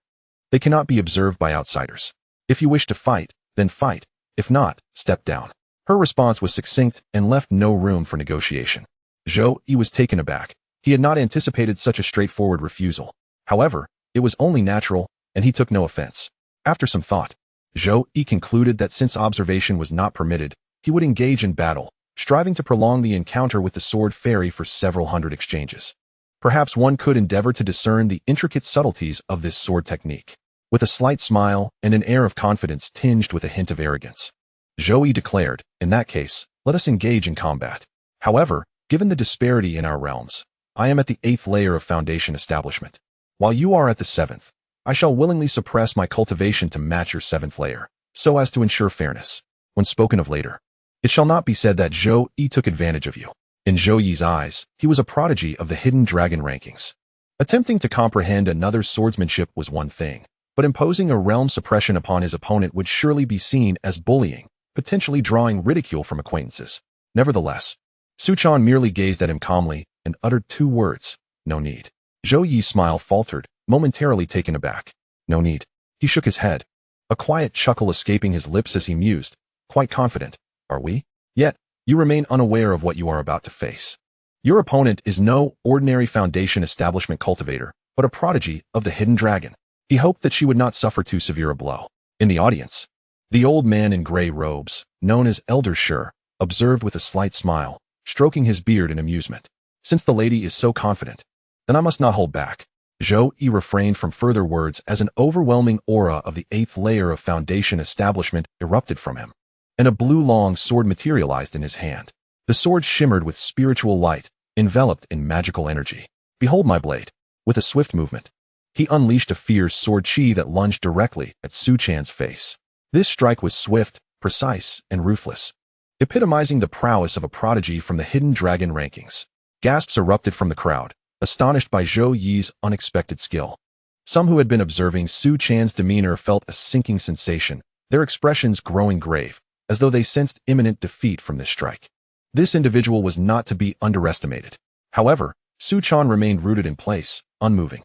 They cannot be observed by outsiders. If you wish to fight, then fight. If not, step down." Her response was succinct and left no room for negotiation. Zhou Yi was taken aback. He had not anticipated such a straightforward refusal. However, it was only natural, and he took no offense. After some thought, Zhou Yi concluded that since observation was not permitted, he would engage in battle, striving to prolong the encounter with the Sword Fairy for several hundred exchanges. Perhaps one could endeavor to discern the intricate subtleties of this sword technique. With a slight smile and an air of confidence tinged with a hint of arrogance, Zhou Yi declared, "In that case, let us engage in combat. However, given the disparity in our realms, I am at the 8th layer of foundation establishment, while you are at the 7th. I shall willingly suppress my cultivation to match your 7th layer, so as to ensure fairness. When spoken of later, it shall not be said that Zhou Yi took advantage of you." In Zhou Yi's eyes, he was a prodigy of the hidden dragon rankings. Attempting to comprehend another's swordsmanship was one thing, but imposing a realm suppression upon his opponent would surely be seen as bullying, potentially drawing ridicule from acquaintances. Nevertheless, Su Chan merely gazed at him calmly and uttered 2 words, "No need." Zhou Yi's smile faltered, momentarily taken aback. "No need." He shook his head, a quiet chuckle escaping his lips as he mused, quite confident. "Are we? Yet, you remain unaware of what you are about to face. Your opponent is no ordinary foundation establishment cultivator, but a prodigy of the hidden dragon." He hoped that she would not suffer too severe a blow. In the audience, the old man in gray robes, known as Elder Sure, observed with a slight smile, stroking his beard in amusement. "Since the lady is so confident, then I must not hold back." Zhou Yi refrained from further words as an overwhelming aura of the 8th layer of foundation establishment erupted from him, and a blue long sword materialized in his hand. The sword shimmered with spiritual light, enveloped in magical energy. "Behold my blade." With a swift movement, he unleashed a fierce sword chi that lunged directly at Su Chan's face. This strike was swift, precise, and ruthless, epitomizing the prowess of a prodigy from the hidden dragon rankings. Gasps erupted from the crowd, astonished by Zhou Yi's unexpected skill. Some who had been observing Su Chan's demeanor felt a sinking sensation, their expressions growing grave, as though they sensed imminent defeat from this strike. This individual was not to be underestimated. However, Su Chan remained rooted in place, unmoving.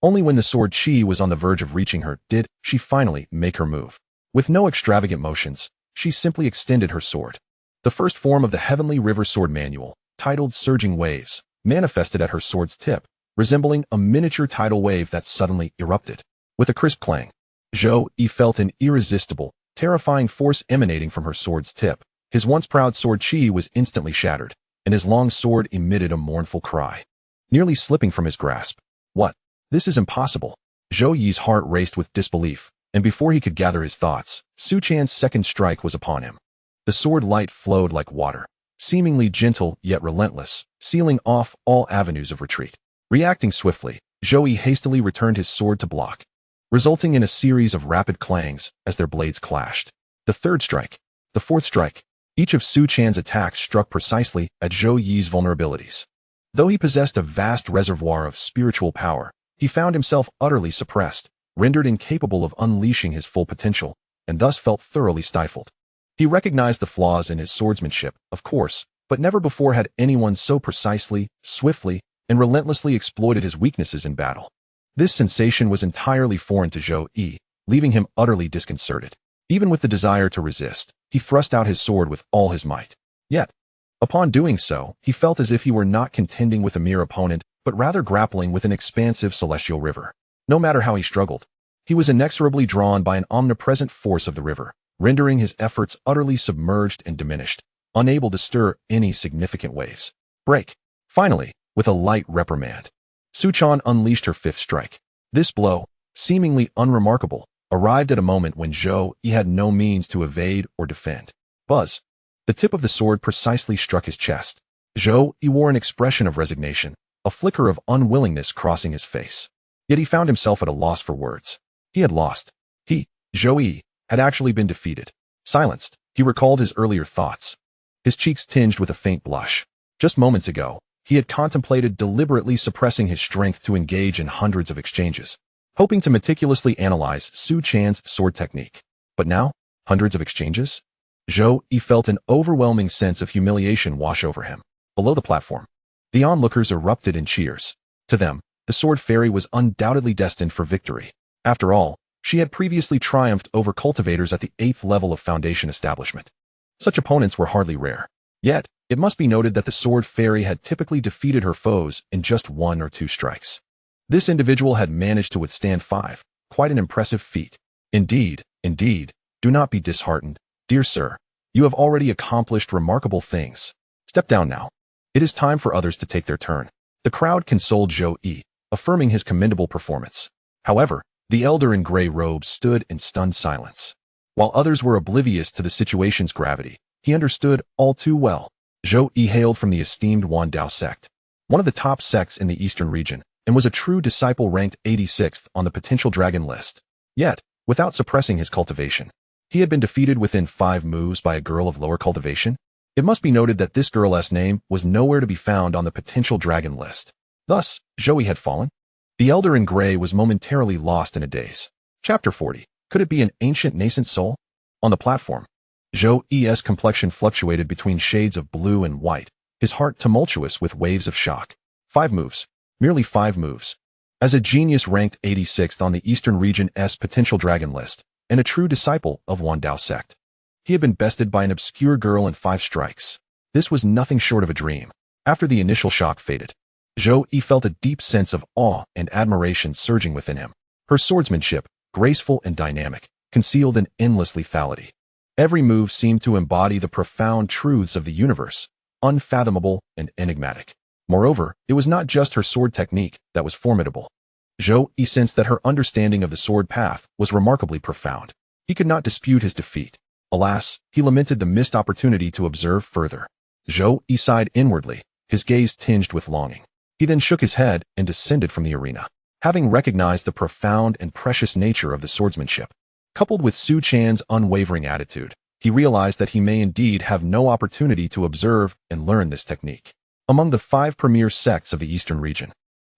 Only when the sword chi was on the verge of reaching her did she finally make her move. With no extravagant motions, she simply extended her sword. The first form of the Heavenly River Sword Manual, titled Surging Waves, manifested at her sword's tip, resembling a miniature tidal wave that suddenly erupted. With a crisp clang, Zhou Yi felt an irresistible, terrifying force emanating from her sword's tip. His once proud sword chi was instantly shattered, and his long sword emitted a mournful cry, nearly slipping from his grasp. "What? This is impossible." Zhou Yi's heart raced with disbelief, and before he could gather his thoughts, Su Chan's second strike was upon him. The sword light flowed like water, seemingly gentle yet relentless, sealing off all avenues of retreat. Reacting swiftly, Zhou hastily returned his sword to block, resulting in a series of rapid clangs as their blades clashed. The third strike, the fourth strike, each of Su Chan's attacks struck precisely at Zhou Yi's vulnerabilities. Though he possessed a vast reservoir of spiritual power, he found himself utterly suppressed, rendered incapable of unleashing his full potential, and thus felt thoroughly stifled. He recognized the flaws in his swordsmanship, of course, but never before had anyone so precisely, swiftly, and relentlessly exploited his weaknesses in battle. This sensation was entirely foreign to Zhou Yi, leaving him utterly disconcerted. Even with the desire to resist, he thrust out his sword with all his might. Yet, upon doing so, he felt as if he were not contending with a mere opponent, but rather grappling with an expansive celestial river. No matter how he struggled, he was inexorably drawn by an omnipresent force of the river, rendering his efforts utterly submerged and diminished, unable to stir any significant waves. Break. Finally, with a light reprimand, Su Chan unleashed her fifth strike. This blow, seemingly unremarkable, arrived at a moment when Zhou Yi had no means to evade or defend. Buzz. The tip of the sword precisely struck his chest. Zhou Yi wore an expression of resignation, a flicker of unwillingness crossing his face. Yet he found himself at a loss for words. He had lost. He, Zhou Yi, had actually been defeated. Silenced, he recalled his earlier thoughts. His cheeks tinged with a faint blush. Just moments ago, he had contemplated deliberately suppressing his strength to engage in hundreds of exchanges, hoping to meticulously analyze Su Chan's sword technique. But now, hundreds of exchanges? Zhou Yi felt an overwhelming sense of humiliation wash over him. Below the platform, the onlookers erupted in cheers. To them, the sword fairy was undoubtedly destined for victory. After all, she had previously triumphed over cultivators at the 8th level of Foundation establishment. Such opponents were hardly rare. Yet, it must be noted that the sword fairy had typically defeated her foes in just 1 or 2 strikes. This individual had managed to withstand 5, quite an impressive feat. Indeed, do not be disheartened, dear sir. You have already accomplished remarkable things. Step down now. It is time for others to take their turn. The crowd consoled Zhou Yi, affirming his commendable performance. However, the elder in gray robes stood in stunned silence. While others were oblivious to the situation's gravity, he understood all too well. Zhou Yi hailed from the esteemed Wandao sect, one of the top sects in the eastern region, and was a true disciple ranked 86th on the potential dragon list. Yet, without suppressing his cultivation, he had been defeated within 5 moves by a girl of lower cultivation. It must be noted that this girl's name was nowhere to be found on the potential dragon list. Thus, Zhou Yi had fallen. The elder in gray was momentarily lost in a daze. Chapter 40. Could it be an ancient nascent soul? On the platform, Zhou Yi's complexion fluctuated between shades of blue and white, his heart tumultuous with waves of shock. 5 moves. Merely 5 moves. As a genius ranked 86th on the Eastern Region's potential dragon list, and a true disciple of Wandao sect, he had been bested by an obscure girl in 5 strikes. This was nothing short of a dream. After the initial shock faded, Zhou Yi felt a deep sense of awe and admiration surging within him. Her swordsmanship, graceful and dynamic, concealed an endless lethality. Every move seemed to embody the profound truths of the universe, unfathomable and enigmatic. Moreover, it was not just her sword technique that was formidable. Zhou Yi sensed that her understanding of the sword path was remarkably profound. He could not dispute his defeat. Alas, he lamented the missed opportunity to observe further. Zhou Yi sighed inwardly, his gaze tinged with longing. He then shook his head and descended from the arena. Having recognized the profound and precious nature of the swordsmanship, coupled with Su Chan's unwavering attitude, he realized that he may indeed have no opportunity to observe and learn this technique. Among the 5 premier sects of the Eastern region,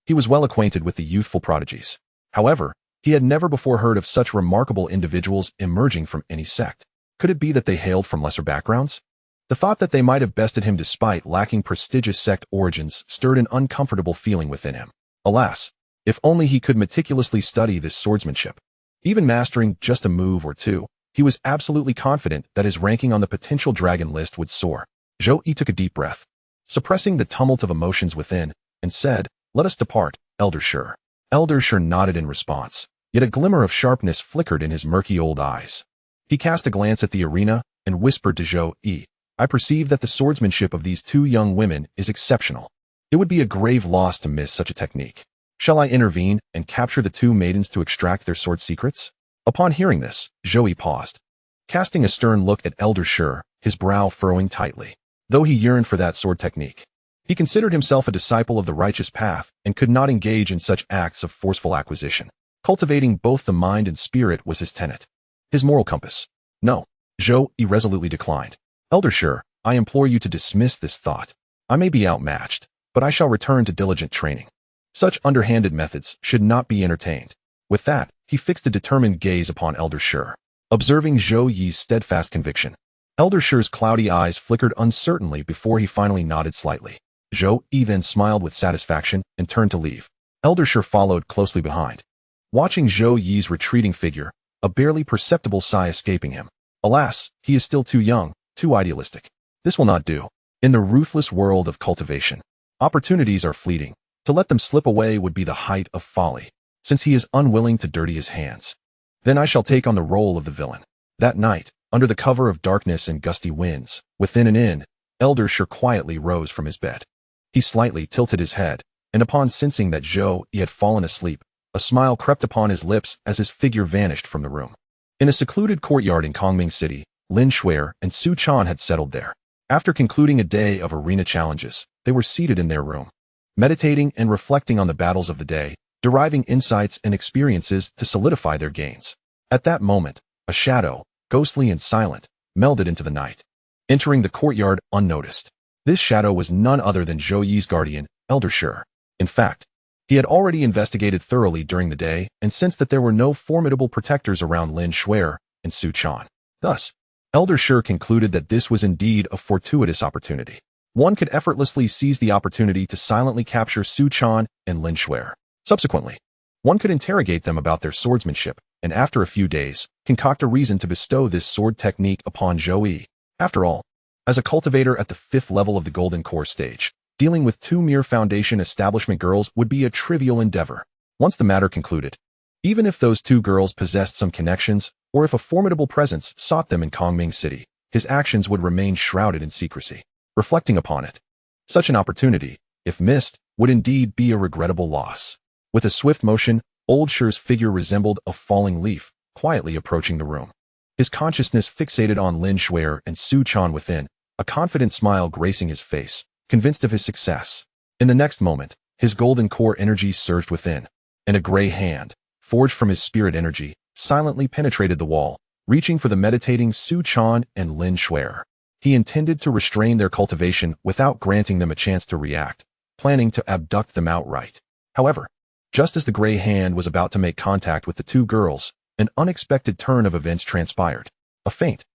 he was well acquainted with the youthful prodigies. However, he had never before heard of such remarkable individuals emerging from any sect. Could it be that they hailed from lesser backgrounds? The thought that they might have bested him despite lacking prestigious sect origins stirred an uncomfortable feeling within him. Alas, if only he could meticulously study this swordsmanship. Even mastering just a move or 2, he was absolutely confident that his ranking on the potential dragon list would soar. Zhou Yi took a deep breath, suppressing the tumult of emotions within, and said, "Let us depart, Elder Sure." Elder Sure nodded in response, yet a glimmer of sharpness flickered in his murky old eyes. He cast a glance at the arena and whispered to Zhou Yi, "I perceive that the swordsmanship of these 2 young women is exceptional. It would be a grave loss to miss such a technique. Shall I intervene and capture the 2 maidens to extract their sword secrets?" Upon hearing this, Zhou Yi paused, casting a stern look at Elder Sure, his brow furrowing tightly. Though he yearned for that sword technique, He considered himself a disciple of the righteous path and could not engage in such acts of forceful acquisition. Cultivating both the mind and spirit was his tenet. His moral compass. No, Zhou irresolutely declined. Elder Shi, I implore you to dismiss this thought. I may be outmatched, but I shall return to diligent training. Such underhanded methods should not be entertained. With that, he fixed a determined gaze upon Elder Shi. Observing Zhou Yi's steadfast conviction, Elder Shi's cloudy eyes flickered uncertainly before he finally nodded slightly. Zhou Yi then smiled with satisfaction and turned to leave. Elder Shi followed closely behind. Watching Zhou Yi's retreating figure, a barely perceptible sigh escaping him. Alas, he is still too young, too idealistic. This will not do. In the ruthless world of cultivation, opportunities are fleeting. To let them slip away would be the height of folly, since he is unwilling to dirty his hands. Then I shall take on the role of the villain. That night, under the cover of darkness and gusty winds, within an inn, Elder Shi quietly rose from his bed. He slightly tilted his head, and upon sensing that Zhou Yi had fallen asleep, a smile crept upon his lips as his figure vanished from the room. In a secluded courtyard in Qingming City, Lin Shuai and Su Chan had settled there. After concluding a day of arena challenges, they were seated in their room, meditating and reflecting on the battles of the day, deriving insights and experiences to solidify their gains. At that moment, a shadow, ghostly and silent, melded into the night, entering the courtyard unnoticed. This shadow was none other than Zhou Yi's guardian, Elder Shi. In fact, he had already investigated thoroughly during the day and sensed that there were no formidable protectors around Lin Shuai and Su Chan. Thus, Elder Shi concluded that this was indeed a fortuitous opportunity. One could effortlessly seize the opportunity to silently capture Su Chan and Lin Shuai. Subsequently, one could interrogate them about their swordsmanship, and after a few days, concoct a reason to bestow this sword technique upon Zhou Yi. After all, as a cultivator at the 5th level of the Golden Core stage, dealing with 2 mere foundation establishment girls would be a trivial endeavor. Once the matter concluded, even if those 2 girls possessed some connections, or if a formidable presence sought them in Qingming City, his actions would remain shrouded in secrecy. Reflecting upon it, such an opportunity, if missed, would indeed be a regrettable loss. With a swift motion, Old Shi's figure resembled a falling leaf, quietly approaching the room. His consciousness fixated on Lin Shuai and Su Chan within, a confident smile gracing his face, convinced of his success. In the next moment, his golden core energy surged within, and a gray hand, forged from his spirit energy, silently penetrated the wall, reaching for the meditating Su Chan and Lin Shuai. He intended to restrain their cultivation without granting them a chance to react, planning to abduct them outright. However, just as the gray hand was about to make contact with the 2 girls, an unexpected turn of events transpired. A faint,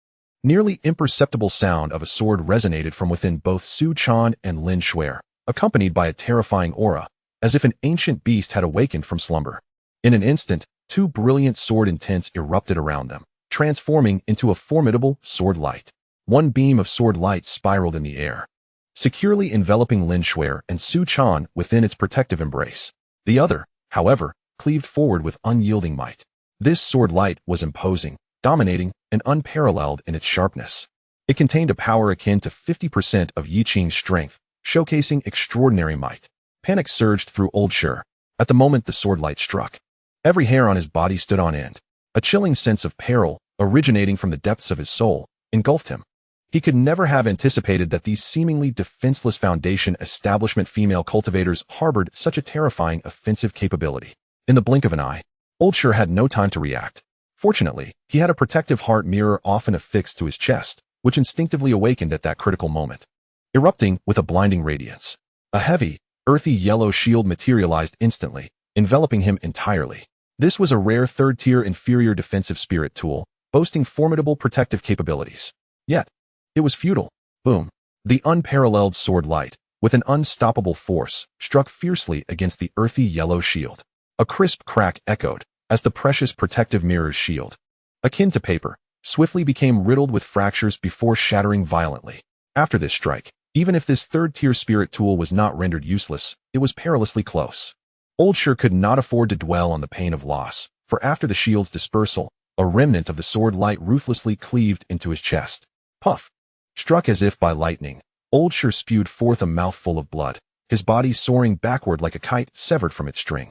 nearly imperceptible sound of a sword resonated from within both Su Chan and Lin Shuai, accompanied by a terrifying aura, as if an ancient beast had awakened from slumber. In an instant, 2 brilliant sword intents erupted around them, transforming into a formidable sword light. One beam of sword light spiraled in the air, securely enveloping Lin Shuai and Su Chan within its protective embrace. The other, however, cleaved forward with unyielding might. This sword light was imposing, dominating, and unparalleled in its sharpness. It contained a power akin to 50% of Yi Qing's strength, showcasing extraordinary might. Panic surged through Old Shi. At the moment the sword light struck, every hair on his body stood on end. A chilling sense of peril, originating from the depths of his soul, engulfed him. He could never have anticipated that these seemingly defenseless foundation establishment female cultivators harbored such a terrifying offensive capability. In the blink of an eye, Old Shi had no time to react. Fortunately, he had a protective heart mirror often affixed to his chest, which instinctively awakened at that critical moment. Erupting with a blinding radiance, a heavy, earthy yellow shield materialized instantly, enveloping him entirely. This was a rare 3rd-tier inferior defensive spirit tool, boasting formidable protective capabilities. Yet, it was futile. Boom. The unparalleled sword light, with an unstoppable force, struck fiercely against the earthy yellow shield. A crisp crack echoed, as the precious protective mirror's shield, akin to paper, swiftly became riddled with fractures before shattering violently. After this strike, even if this 3rd-tier spirit tool was not rendered useless, it was perilously close. Old Shi could not afford to dwell on the pain of loss, for after the shield's dispersal, a remnant of the sword light ruthlessly cleaved into his chest. Puff! Struck as if by lightning, Old Shi spewed forth a mouthful of blood, his body soaring backward like a kite severed from its string.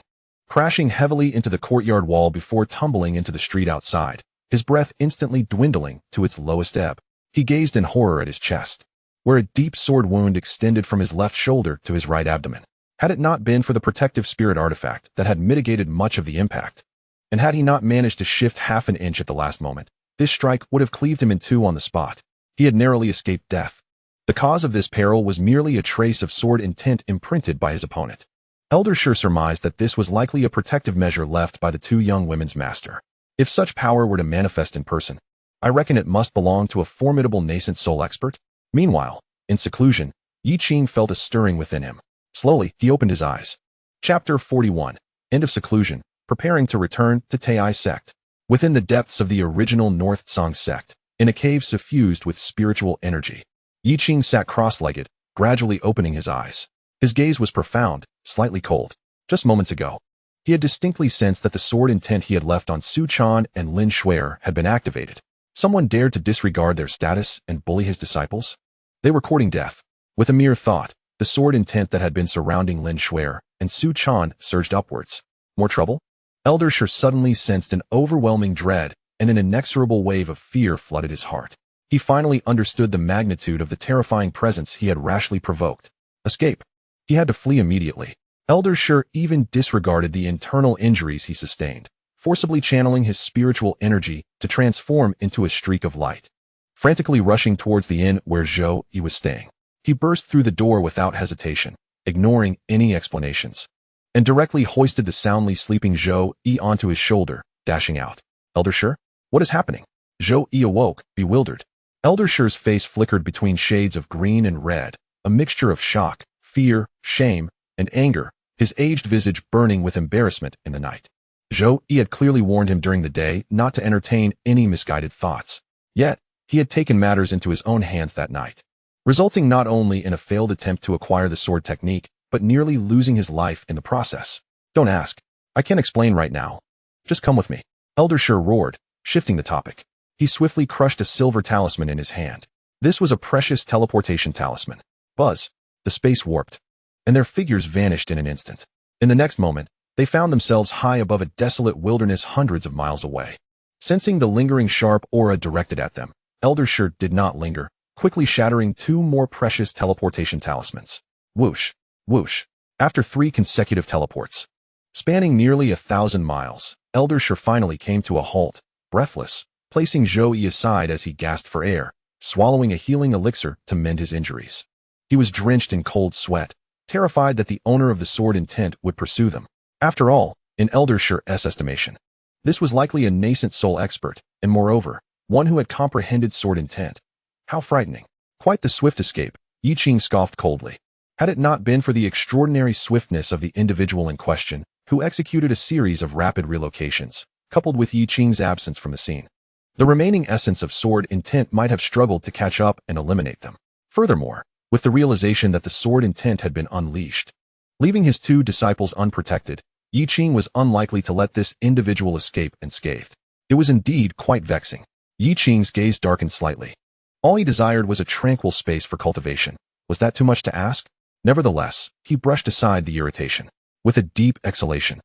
Crashing heavily into the courtyard wall before tumbling into the street outside, his breath instantly dwindling to its lowest ebb. He gazed in horror at his chest. where a deep sword wound extended from his left shoulder to his right abdomen. Had it not been for the protective spirit artifact that had mitigated much of the impact, and had he not managed to shift half an inch at the last moment, this strike would have cleaved him in two on the spot. He had narrowly escaped death. The cause of this peril was merely a trace of sword intent imprinted by his opponent. Elder sure surmised that this was likely a protective measure left by the two young women's master. If such power were to manifest in person, I reckon it must belong to a formidable nascent soul expert. Meanwhile, in seclusion, Yi Qing felt a stirring within him. Slowly, he opened his eyes. Chapter 41. End of seclusion, preparing to return to Taiyi Sect. Within the depths of the original North Tsang sect, in a cave suffused with spiritual energy, Yi Qing sat cross-legged, gradually opening his eyes. His gaze was profound, slightly cold. Just moments ago, he had distinctly sensed that the sword intent he had left on Su Chan and Lin Shuer had been activated. Someone dared to disregard their status and bully his disciples? They were courting death. With a mere thought, the sword intent that had been surrounding Lin Shuer and Su Chan surged upwards. More trouble? Elder sure suddenly sensed an overwhelming dread, and an inexorable wave of fear flooded his heart. He finally understood the magnitude of the terrifying presence he had rashly provoked. Escape. He had to flee immediately. Elder sure even disregarded the internal injuries he sustained, forcibly channeling his spiritual energy to transform into a streak of light. Frantically rushing towards the inn where Zhou Yi was staying, he burst through the door without hesitation, ignoring any explanations, and directly hoisted the soundly sleeping Zhou Yi onto his shoulder, dashing out. Elder Sure? What is happening? Zhou Yi awoke, bewildered. Elder Sure's face flickered between shades of green and red, a mixture of shock, fear, shame, and anger, his aged visage burning with embarrassment in the night. Zhou Yi had clearly warned him during the day not to entertain any misguided thoughts. Yet, he had taken matters into his own hands that night, resulting not only in a failed attempt to acquire the sword technique, but nearly losing his life in the process. Don't ask. I can't explain right now. Just come with me. Elder Sure roared, shifting the topic. He swiftly crushed a silver talisman in his hand. This was a precious teleportation talisman. Buzz. The space warped, and their figures vanished in an instant. In the next moment, they found themselves high above a desolate wilderness hundreds of miles away. Sensing the lingering sharp aura directed at them, Elder Sure did not linger, quickly shattering two more precious teleportation talismans. Whoosh, whoosh. After 3 consecutive teleports, spanning nearly 1,000 miles, Elder Sure finally came to a halt, breathless, placing Zhou Yi aside as he gasped for air, swallowing a healing elixir to mend his injuries. He was drenched in cold sweat, terrified that the owner of the sword intent would pursue them. After all, in Elder Sure's estimation, this was likely a nascent soul expert, and moreover, one who had comprehended sword intent. How frightening. Quite the swift escape, Yi Qing scoffed coldly. Had it not been for the extraordinary swiftness of the individual in question, who executed a series of rapid relocations, coupled with Yi Qing's absence from the scene, the remaining essence of sword intent might have struggled to catch up and eliminate them. Furthermore, with the realization that the sword intent had been unleashed, leaving his 2 disciples unprotected, Yi Qing was unlikely to let this individual escape unscathed. It was indeed quite vexing. Yi Qing's gaze darkened slightly. All he desired was a tranquil space for cultivation. Was that too much to ask? Nevertheless, he brushed aside the irritation. With a deep exhalation,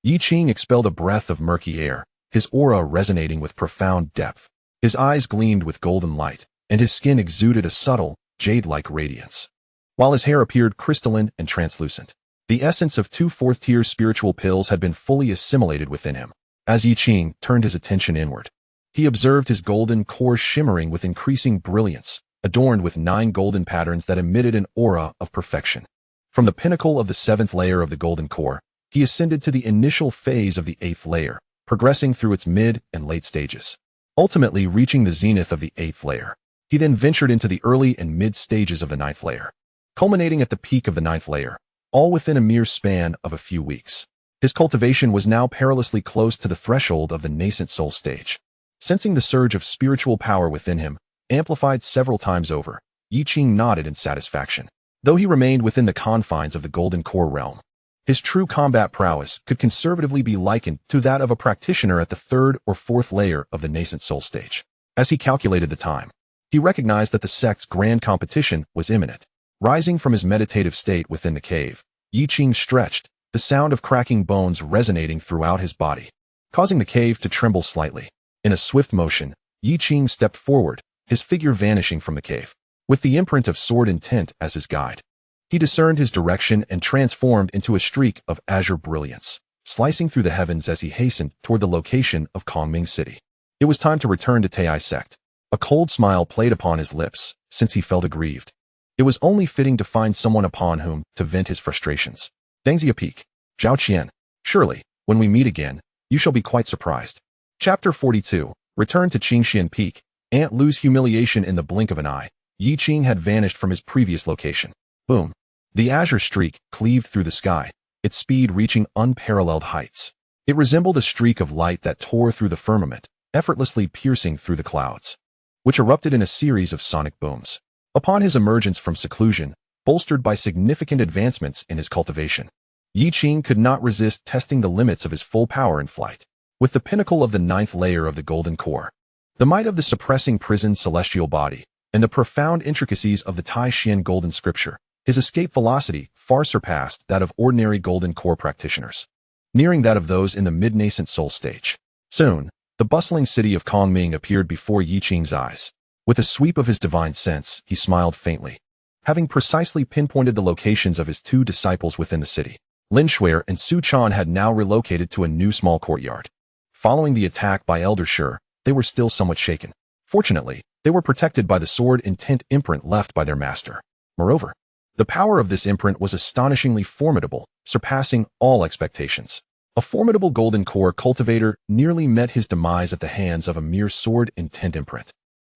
Yi Qing expelled a breath of murky air, his aura resonating with profound depth. His eyes gleamed with golden light, and his skin exuded a subtle, jade-like radiance, while his hair appeared crystalline and translucent. The essence of 2 4th-tier spiritual pills had been fully assimilated within him. As Yi Qing turned his attention inward, he observed his golden core shimmering with increasing brilliance, adorned with 9 golden patterns that emitted an aura of perfection. From the pinnacle of the 7th layer of the golden core, he ascended to the initial phase of the 8th layer, progressing through its mid and late stages, ultimately reaching the zenith of the 8th layer. He then ventured into the early and mid stages of the 9th layer, culminating at the peak of the 9th layer, all within a mere span of a few weeks. His cultivation was now perilously close to the threshold of the nascent soul stage. Sensing the surge of spiritual power within him, amplified several times over, Yi Qing nodded in satisfaction. Though he remained within the confines of the golden core realm, his true combat prowess could conservatively be likened to that of a practitioner at the 3rd or 4th layer of the nascent soul stage. As he calculated the time, he recognized that the sect's grand competition was imminent. Rising from his meditative state within the cave, Yi Qing stretched, the sound of cracking bones resonating throughout his body, causing the cave to tremble slightly. In a swift motion, Yi Qing stepped forward, his figure vanishing from the cave. with the imprint of sword intent as his guide. He discerned his direction and transformed into a streak of azure brilliance, slicing through the heavens as he hastened toward the location of Qingming City. It was time to return to Taiyi Sect. A cold smile played upon his lips, since he felt aggrieved. It was only fitting to find someone upon whom to vent his frustrations. Dengzia Peak. Zhao Qian. Surely, when we meet again, you shall be quite surprised. Chapter 42. Return to Qingxuan Peak. Ant lose humiliation in the blink of an eye. Yi Qing had vanished from his previous location. Boom. The azure streak cleaved through the sky, its speed reaching unparalleled heights. It resembled a streak of light that tore through the firmament, effortlessly piercing through the clouds, which erupted in a series of sonic booms. Upon his emergence from seclusion, bolstered by significant advancements in his cultivation, Yi Qing could not resist testing the limits of his full power in flight. With the pinnacle of the 9th layer of the golden core, the might of the suppressing prison celestial body, and the profound intricacies of the Taixuan Golden Scripture, his escape velocity far surpassed that of ordinary golden core practitioners, nearing that of those in the mid-nascent soul stage. Soon, the bustling city of Qingming appeared before Yi Qing's eyes. With a sweep of his divine sense, he smiled faintly, having precisely pinpointed the locations of his 2 disciples within the city. Lin Shuer and Su Chan had now relocated to a new small courtyard. Following the attack by Elder Shuer, they were still somewhat shaken. Fortunately, they were protected by the sword intent imprint left by their master. Moreover, the power of this imprint was astonishingly formidable, surpassing all expectations. A formidable golden core cultivator nearly met his demise at the hands of a mere sword intent imprint.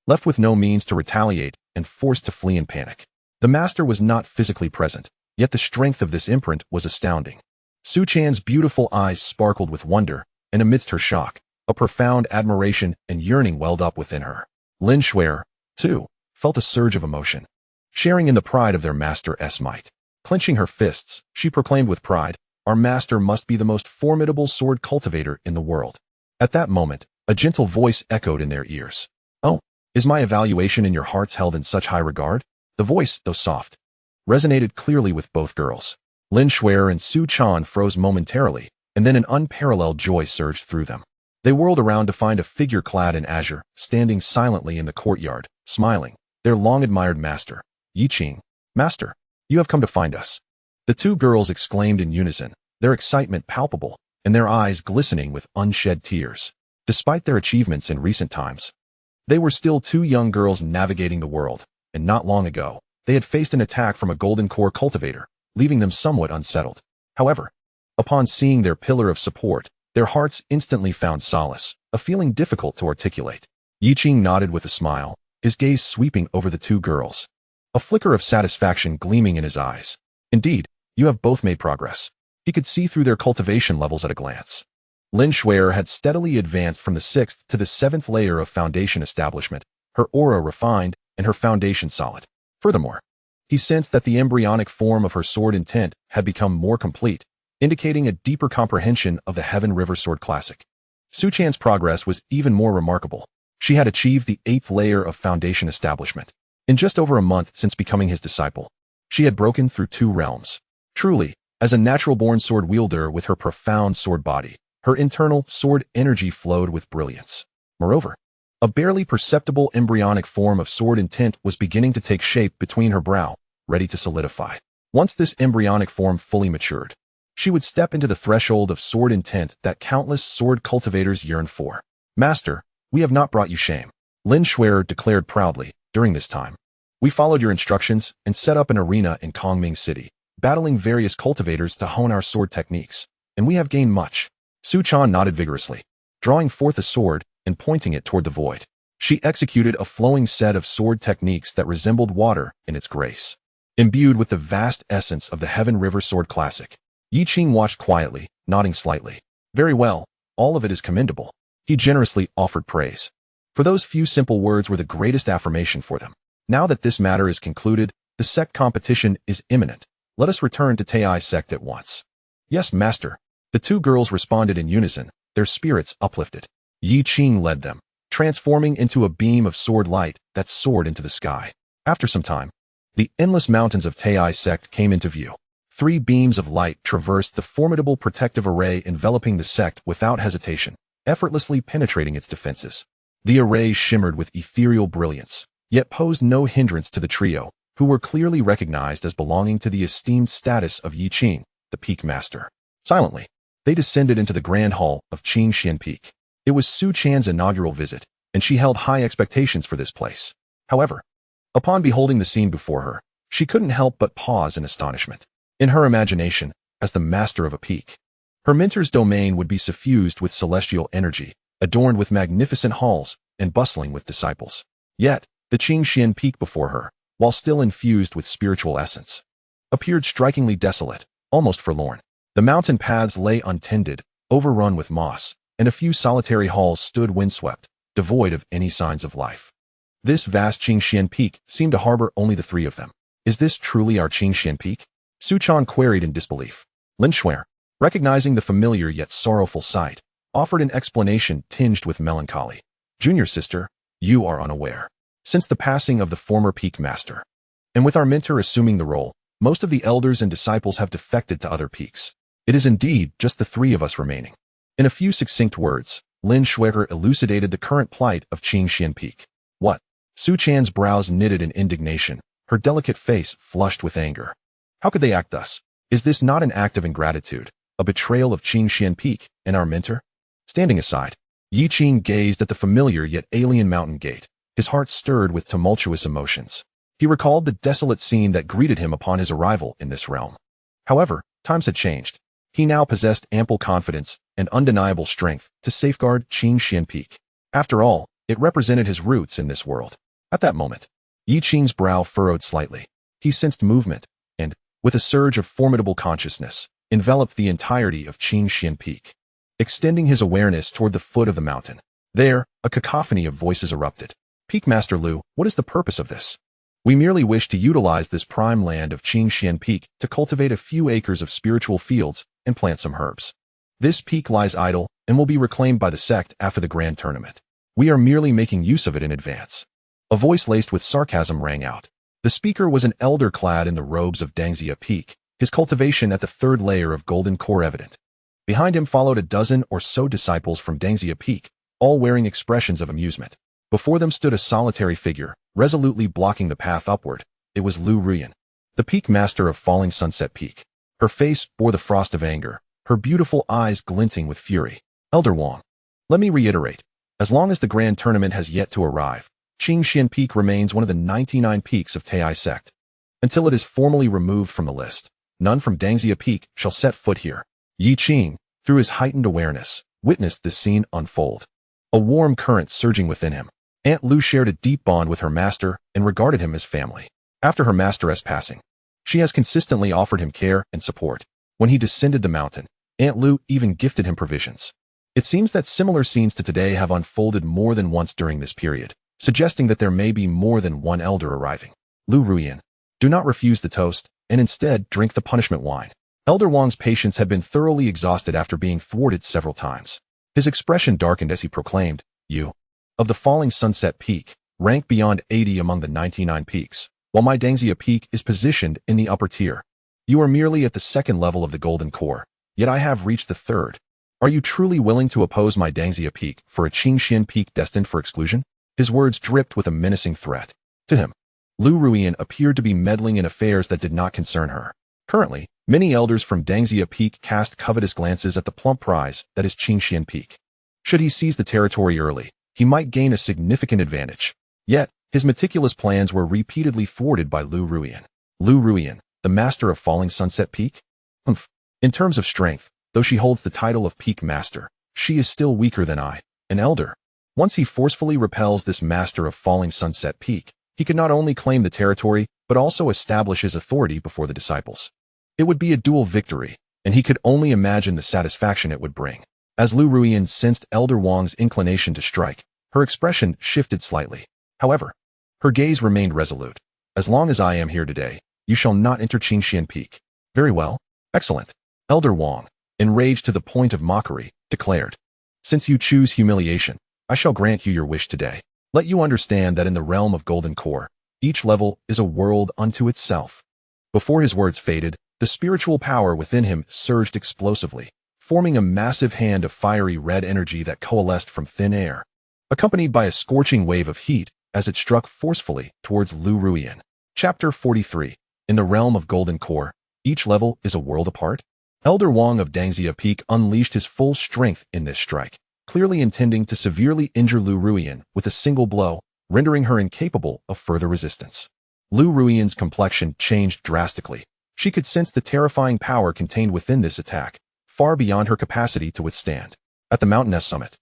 Left with no means to retaliate and forced to flee in panic. The master was not physically present, yet the strength of this imprint was astounding. Su Chan's beautiful eyes sparkled with wonder, and amidst her shock, a profound admiration and yearning welled up within her. Lin Shuer, too, felt a surge of emotion, sharing in the pride of their master's might. Clenching her fists, she proclaimed with pride, "Our master must be the most formidable sword cultivator in the world." At that moment, a gentle voice echoed in their ears. "Oh, is my evaluation in your hearts held in such high regard?" The voice, though soft, resonated clearly with both girls. Lin Shuer and Su Chan froze momentarily, and then an unparalleled joy surged through them. They whirled around to find a figure clad in azure, standing silently in the courtyard, smiling, their long-admired master. "Yi Qing, Master, you have come to find us." The 2 girls exclaimed in unison, their excitement palpable, and their eyes glistening with unshed tears. Despite their achievements in recent times, they were still 2 young girls navigating the world, and not long ago, they had faced an attack from a golden core cultivator, leaving them somewhat unsettled. However, upon seeing their pillar of support, their hearts instantly found solace, a feeling difficult to articulate. Yi Qing nodded with a smile, his gaze sweeping over the 2 girls, a flicker of satisfaction gleaming in his eyes. "Indeed, you have both made progress." He could see through their cultivation levels at a glance. Lin Shuer had steadily advanced from the 6th to the 7th layer of foundation establishment, her aura refined and her foundation solid. Furthermore, he sensed that the embryonic form of her sword intent had become more complete, indicating a deeper comprehension of the Heavenly River Sword Classic. Su Chan's progress was even more remarkable. She had achieved the 8th layer of foundation establishment. In just over a month since becoming his disciple, she had broken through 2 realms. Truly, as a natural-born sword wielder with her profound sword body, her internal sword energy flowed with brilliance. Moreover, a barely perceptible embryonic form of sword intent was beginning to take shape between her brow, ready to solidify. Once this embryonic form fully matured, she would step into the threshold of sword intent that countless sword cultivators yearn for. "Master, we have not brought you shame," Lin Shuer declared proudly. "During this time, we followed your instructions and set up an arena in Qingming City, battling various cultivators to hone our sword techniques, and we have gained much." Su Chan nodded vigorously, drawing forth a sword and pointing it toward the void. She executed a flowing set of sword techniques that resembled water in its grace, imbued with the vast essence of the Heavenly River Sword Classic. Yi Qing watched quietly, nodding slightly. "Very well, all of it is commendable." He generously offered praise, for those few simple words were the greatest affirmation for them. "Now that this matter is concluded, the sect competition is imminent. Let us return to Taiyi Sect at once." "Yes, Master." The 2 girls responded in unison, their spirits uplifted. Yi Qing led them, transforming into a beam of sword light that soared into the sky. After some time, the endless mountains of Taiyi Sect came into view. 3 beams of light traversed the formidable protective array enveloping the sect without hesitation, effortlessly penetrating its defenses. The array shimmered with ethereal brilliance, yet posed no hindrance to the trio, who were clearly recognized as belonging to the esteemed status of Yi Qing, the Peak Master. Silently, they descended into the Grand Hall of Qingxuan Peak. It was Su Chan's inaugural visit, and she held high expectations for this place. However, upon beholding the scene before her, she couldn't help but pause in astonishment. In her imagination, as the master of a peak, her mentor's domain would be suffused with celestial energy, adorned with magnificent halls, and bustling with disciples. Yet, the Qingxuan Peak before her, while still infused with spiritual essence, appeared strikingly desolate, almost forlorn. The mountain paths lay untended, overrun with moss, and a few solitary halls stood windswept, devoid of any signs of life. This vast Qingxuan Peak seemed to harbor only the three of them. Is this truly our Qingxuan Peak? Su Chan queried in disbelief. Lin Shuer, recognizing the familiar yet sorrowful sight, offered an explanation tinged with melancholy. Junior sister, you are unaware. Since the passing of the former Peak Master, and with our mentor assuming the role, most of the elders and disciples have defected to other peaks. It is indeed just the three of us remaining. In a few succinct words, Lin Shuer elucidated the current plight of Qingxuan Peak. What? Su Chan's brows knitted in indignation, her delicate face flushed with anger. How could they act thus? Is this not an act of ingratitude, a betrayal of Qingxuan Peak and our mentor? Standing aside, Yi Qing gazed at the familiar yet alien mountain gate, his heart stirred with tumultuous emotions. He recalled the desolate scene that greeted him upon his arrival in this realm. However, times had changed. He now possessed ample confidence and undeniable strength to safeguard Qingxuan Peak. After all, it represented his roots in this world. At that moment, Yi Qing's brow furrowed slightly. He sensed movement, and, with a surge of formidable consciousness, enveloped the entirety of Qingxuan Peak. Extending his awareness toward the foot of the mountain, there, a cacophony of voices erupted. Peak Master Lu, what is the purpose of this? We merely wish to utilize this prime land of Qingxuan Peak to cultivate a few acres of spiritual fields and plant some herbs. This peak lies idle and will be reclaimed by the sect after the grand tournament. We are merely making use of it in advance. A voice laced with sarcasm rang out. The speaker was an elder clad in the robes of Dangxia Peak, his cultivation at the third layer of golden core evident. Behind him followed a dozen or so disciples from Dangxia Peak, all wearing expressions of amusement. Before them stood a solitary figure, resolutely blocking the path upward. It was Lu Ruyan, the Peak Master of Falling Sunset Peak. Her face bore the frost of anger, her beautiful eyes glinting with fury. Elder Wang, let me reiterate, as long as the grand tournament has yet to arrive, Qingxuan Peak remains one of the 99 peaks of Taiyi Sect. Until it is formally removed from the list, none from Dangxia Peak shall set foot here. Yi Qing, through his heightened awareness, witnessed this scene unfold. A warm current surging within him. Aunt Lu shared a deep bond with her master and regarded him as family. After her master's passing, she has consistently offered him care and support. When he descended the mountain, Aunt Lu even gifted him provisions. It seems that similar scenes to today have unfolded more than once during this period, suggesting that there may be more than one elder arriving. Lu Ruyan, do not refuse the toast, and instead drink the punishment wine. Elder Wang's patience had been thoroughly exhausted after being thwarted several times. His expression darkened as he proclaimed, You, of the Falling Sunset Peak, rank beyond 80 among the 99 peaks, while my Dangxia Peak is positioned in the upper tier. You are merely at the second level of the Golden Core, yet I have reached the third. Are you truly willing to oppose my Dangxia Peak for a Qingxuan Peak destined for exclusion? His words dripped with a menacing threat. To him, Lu Ruyan appeared to be meddling in affairs that did not concern her. Currently, many elders from Dangxia Peak cast covetous glances at the plump prize that is Qingxuan Peak. Should he seize the territory early, he might gain a significant advantage. Yet, his meticulous plans were repeatedly thwarted by Lu Ruyan. Lu Ruyan, the master of Falling Sunset Peak? In terms of strength, though she holds the title of Peak Master, she is still weaker than I, an elder. Once he forcefully repels this master of Falling Sunset Peak, he could not only claim the territory, but also establish his authority before the disciples. It would be a dual victory, and he could only imagine the satisfaction it would bring. As Lu Ruyan sensed Elder Wang's inclination to strike, her expression shifted slightly. However, her gaze remained resolute. As long as I am here today, you shall not enter Qingxuan Peak. Very well. Excellent. Elder Wang, enraged to the point of mockery, declared, Since you choose humiliation, I shall grant you your wish today. Let you understand that in the realm of Golden Core, each level is a world unto itself. Before his words faded, the spiritual power within him surged explosively, forming a massive hand of fiery red energy that coalesced from thin air. Accompanied by a scorching wave of heat, as it struck forcefully towards Lu Ruiyan. Chapter 43. In the realm of Golden Core, each level is a world apart. Elder Wang of Dangxia Peak unleashed his full strength in this strike, clearly intending to severely injure Lu Ruiyan with a single blow, rendering her incapable of further resistance. Lu Ruiyan's complexion changed drastically. She could sense the terrifying power contained within this attack, far beyond her capacity to withstand. At the mountain's summit,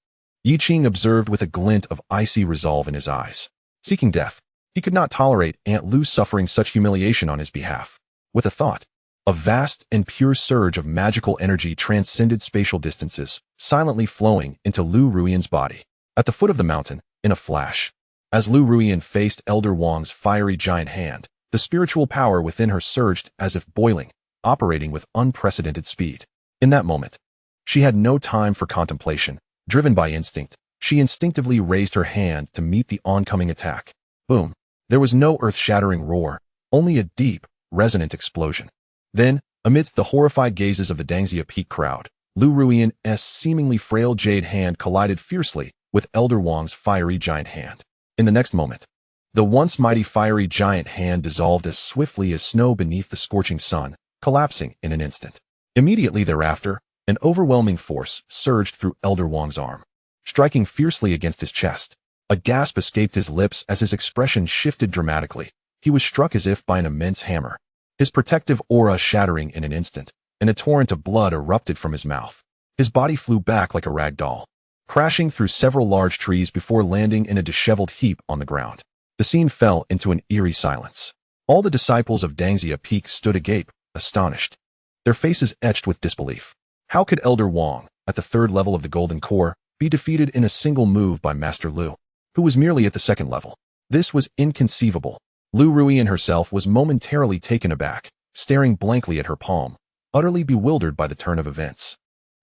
Yi Qing observed with a glint of icy resolve in his eyes. Seeking death, he could not tolerate Aunt Lu suffering such humiliation on his behalf. With a thought, a vast and pure surge of magical energy transcended spatial distances, silently flowing into Lu Ruiyan's body. At the foot of the mountain, in a flash, as Lu Ruiyan faced Elder Wang's fiery giant hand, the spiritual power within her surged as if boiling, operating with unprecedented speed. In that moment, she had no time for contemplation. Driven by instinct, she instinctively raised her hand to meet the oncoming attack. Boom! There was no earth-shattering roar, only a deep, resonant explosion. Then, amidst the horrified gazes of the Dangxia Peak crowd, Lu Ruiyan's seemingly frail jade hand collided fiercely with Elder Wang's fiery giant hand. In the next moment, the once mighty fiery giant hand dissolved as swiftly as snow beneath the scorching sun, collapsing in an instant. Immediately thereafter, an overwhelming force surged through Elder Wang's arm, striking fiercely against his chest. A gasp escaped his lips as his expression shifted dramatically. He was struck as if by an immense hammer, his protective aura shattering in an instant, and a torrent of blood erupted from his mouth. His body flew back like a rag doll, crashing through several large trees before landing in a disheveled heap on the ground. The scene fell into an eerie silence. All the disciples of Dangxia Peak stood agape, astonished, their faces etched with disbelief. How could Elder Wang, at the third level of the Golden Core, be defeated in a single move by Master Lu, who was merely at the second level? This was inconceivable. Lu Ruiyan herself was momentarily taken aback, staring blankly at her palm, utterly bewildered by the turn of events.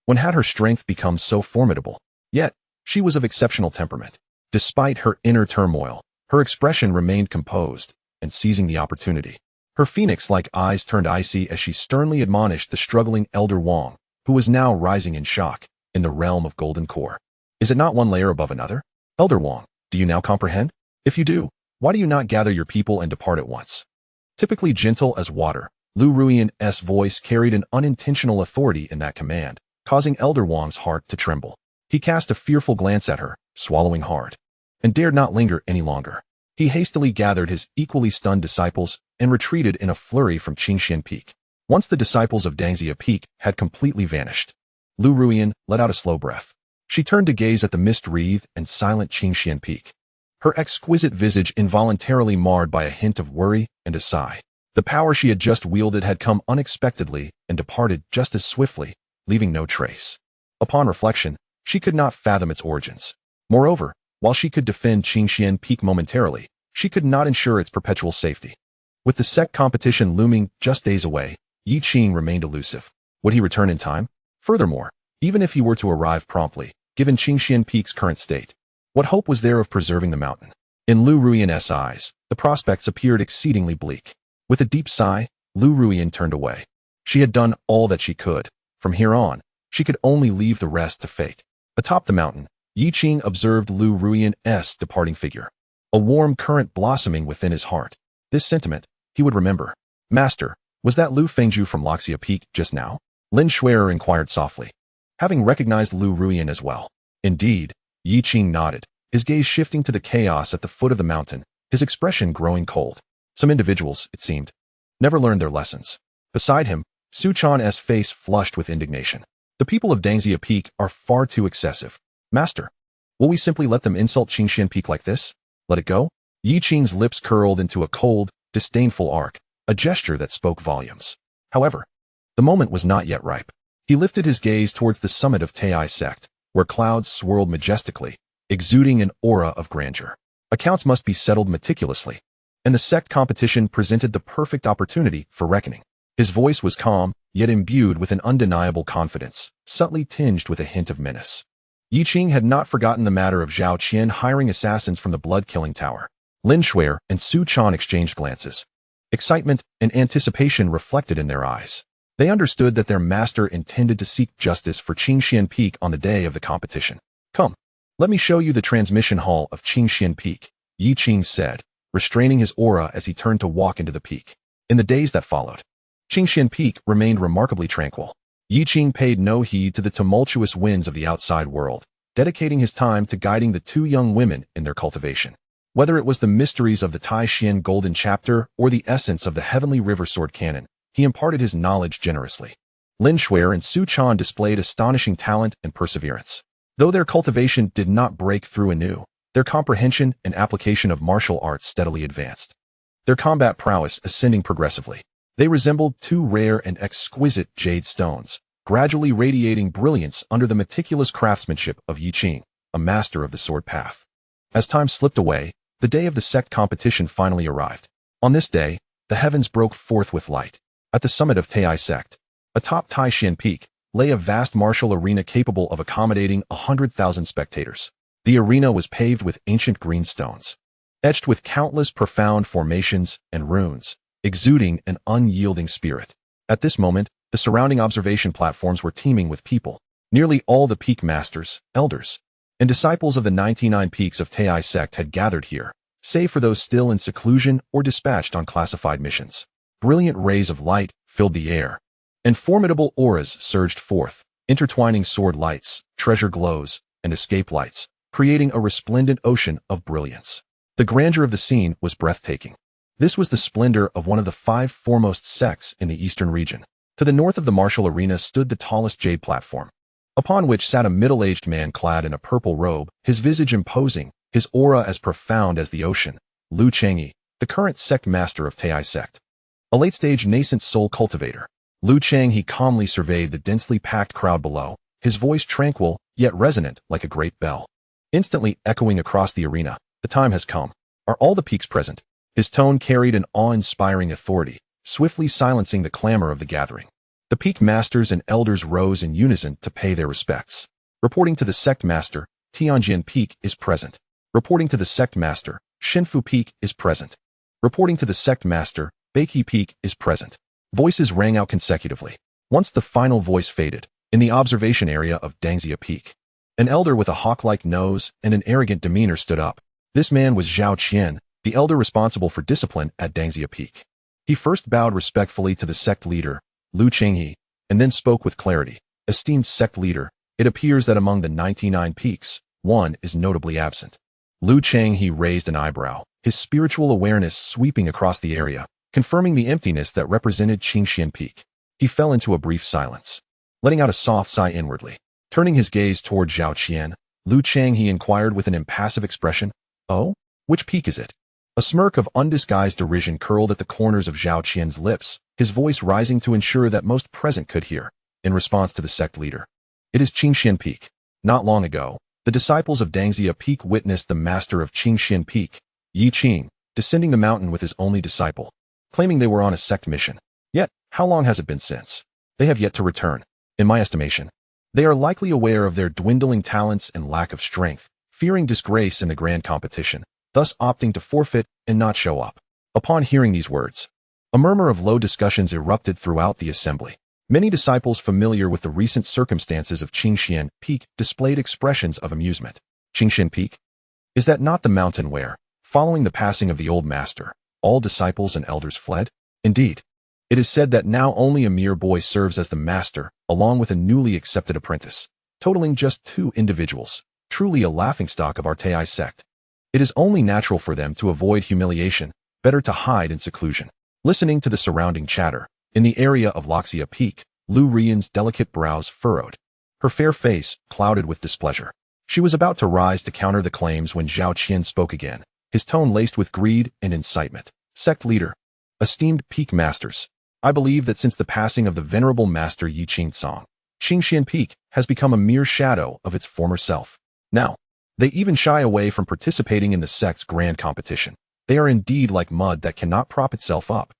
When had her strength become so formidable? Yet, she was of exceptional temperament. Despite her inner turmoil, her expression remained composed, and seizing the opportunity, her phoenix-like eyes turned icy as she sternly admonished the struggling Elder Wang, who was now rising in shock, in the realm of Golden Core. Is it not one layer above another? Elder Wang, do you now comprehend? If you do, why do you not gather your people and depart at once? Typically gentle as water, Lu Ruiyan's voice carried an unintentional authority in that command, causing Elder Wang's heart to tremble. He cast a fearful glance at her, swallowing hard, and dared not linger any longer. He hastily gathered his equally stunned disciples and retreated in a flurry from Qingxuan Peak. Once the disciples of Dangxia Peak had completely vanished, Lu Ruiyan let out a slow breath. She turned to gaze at the mist-wreathed and silent Qingxuan Peak, her exquisite visage involuntarily marred by a hint of worry and a sigh. The power she had just wielded had come unexpectedly and departed just as swiftly, leaving no trace. Upon reflection, she could not fathom its origins. Moreover, while she could defend Qingxuan Peak momentarily, she could not ensure its perpetual safety. With the sect competition looming just days away, Yi Qing remained elusive. Would he return in time? Furthermore, even if he were to arrive promptly, given Qingxuan Peak's current state, what hope was there of preserving the mountain? In Lu Ruiyan's eyes, the prospects appeared exceedingly bleak. With a deep sigh, Lu Ruiyan turned away. She had done all that she could. From here on, she could only leave the rest to fate. Atop the mountain, Yi Qing observed Lu Ruiyan's departing figure, a warm current blossoming within his heart. This sentiment, he would remember. Master, was that Lu Fengzhu from Loxia Peak just now? Lin Shui'er inquired softly, having recognized Lu Ruiyan as well. Indeed, Yi Qing nodded, his gaze shifting to the chaos at the foot of the mountain, his expression growing cold. Some individuals, it seemed, never learned their lessons. Beside him, Su Chan's face flushed with indignation. The people of Dangxia Peak are far too excessive. Master, will we simply let them insult Qingxuan Peak like this? Let it go? Yi Qing's lips curled into a cold, disdainful arc, a gesture that spoke volumes. However, the moment was not yet ripe. He lifted his gaze towards the summit of Taiyi Sect, where clouds swirled majestically, exuding an aura of grandeur. Accounts must be settled meticulously, and the sect competition presented the perfect opportunity for reckoning. His voice was calm, yet imbued with an undeniable confidence, subtly tinged with a hint of menace. Yi Qing had not forgotten the matter of Zhao Qian hiring assassins from the blood-killing tower. Lin Shui'er and Su Chan exchanged glances. Excitement and anticipation reflected in their eyes. They understood that their master intended to seek justice for Qingxuan Peak on the day of the competition. Come, let me show you the transmission hall of Qingxuan Peak, Yi Qing said, restraining his aura as he turned to walk into the peak. In the days that followed, Qingxuan Peak remained remarkably tranquil. Yi Qing paid no heed to the tumultuous winds of the outside world, dedicating his time to guiding the two young women in their cultivation. Whether it was the mysteries of the Taixuan Golden Chapter or the essence of the Heavenly River Sword Canon, he imparted his knowledge generously. Lin Shuer and Su Chan displayed astonishing talent and perseverance. Though their cultivation did not break through anew, their comprehension and application of martial arts steadily advanced. Their combat prowess ascending progressively. They resembled two rare and exquisite jade stones, gradually radiating brilliance under the meticulous craftsmanship of Yi Qing, a master of the sword path. As time slipped away, the day of the sect competition finally arrived. On this day, the heavens broke forth with light. At the summit of Taiyi Sect, atop Taixuan Peak, lay a vast martial arena capable of accommodating 100,000 spectators. The arena was paved with ancient green stones, etched with countless profound formations and runes, exuding an unyielding spirit. At this moment, the surrounding observation platforms were teeming with people. Nearly all the peak masters, elders, and disciples of the 99 peaks of Taiyi Sect had gathered here, save for those still in seclusion or dispatched on classified missions. Brilliant rays of light filled the air, and formidable auras surged forth, intertwining sword lights, treasure glows, and escape lights, creating a resplendent ocean of brilliance. The grandeur of the scene was breathtaking. This was the splendor of one of the 5 foremost sects in the eastern region. To the north of the martial arena stood the tallest jade platform, upon which sat a middle-aged man clad in a purple robe, his visage imposing, his aura as profound as the ocean. Lu Changyi, the current sect master of Taiyi Sect. A late-stage nascent soul cultivator, Lu Changyi calmly surveyed the densely packed crowd below, his voice tranquil, yet resonant like a great bell. Instantly echoing across the arena, the time has come. Are all the peaks present? His tone carried an awe-inspiring authority, swiftly silencing the clamor of the gathering. The peak masters and elders rose in unison to pay their respects. Reporting to the sect master, Tianjin Peak is present. Reporting to the sect master, Shenfu Peak is present. Reporting to the sect master, Beiki Peak is present. Voices rang out consecutively. Once the final voice faded, in the observation area of Dangxia Peak, an elder with a hawk-like nose and an arrogant demeanor stood up. This man was Zhao Qian, the elder responsible for discipline at Dangxia Peak. He first bowed respectfully to the sect leader, Lu Changyi, and then spoke with clarity. Esteemed sect leader, it appears that among the 99 peaks, one is notably absent. Lu Changyi raised an eyebrow, his spiritual awareness sweeping across the area, confirming the emptiness that represented Qingxuan Peak. He fell into a brief silence, letting out a soft sigh inwardly. Turning his gaze toward Zhao Qian, Lu Changyi inquired with an impassive expression, "Oh? Which peak is it?" A smirk of undisguised derision curled at the corners of Zhao Qian's lips, his voice rising to ensure that most present could hear. In response to the sect leader, "It is Qingxuan Peak." Not long ago, the disciples of Dangxia Peak witnessed the master of Qingxuan Peak, Yi Qing, descending the mountain with his only disciple, claiming they were on a sect mission. Yet, how long has it been since? They have yet to return. In my estimation, they are likely aware of their dwindling talents and lack of strength, fearing disgrace in the grand competition, thus opting to forfeit and not show up. Upon hearing these words, a murmur of low discussions erupted throughout the assembly. Many disciples familiar with the recent circumstances of Qingxuan Peak displayed expressions of amusement. Qingxuan Peak? Is that not the mountain where, following the passing of the old master, all disciples and elders fled? Indeed, it is said that now only a mere boy serves as the master, along with a newly accepted apprentice, totaling just 2 individuals, truly a laughingstock of our Taiyi Sect. It is only natural for them to avoid humiliation, better to hide in seclusion. Listening to the surrounding chatter, in the area of Loxia Peak, Lu Rian's delicate brows furrowed, her fair face clouded with displeasure. She was about to rise to counter the claims when Zhao Qian spoke again, his tone laced with greed and incitement. Sect leader, esteemed peak masters, I believe that since the passing of the venerable master Yi Qingtsong, Qingxuan Peak has become a mere shadow of its former self. Now, they even shy away from participating in the sect's grand competition. They are indeed like mud that cannot prop itself up.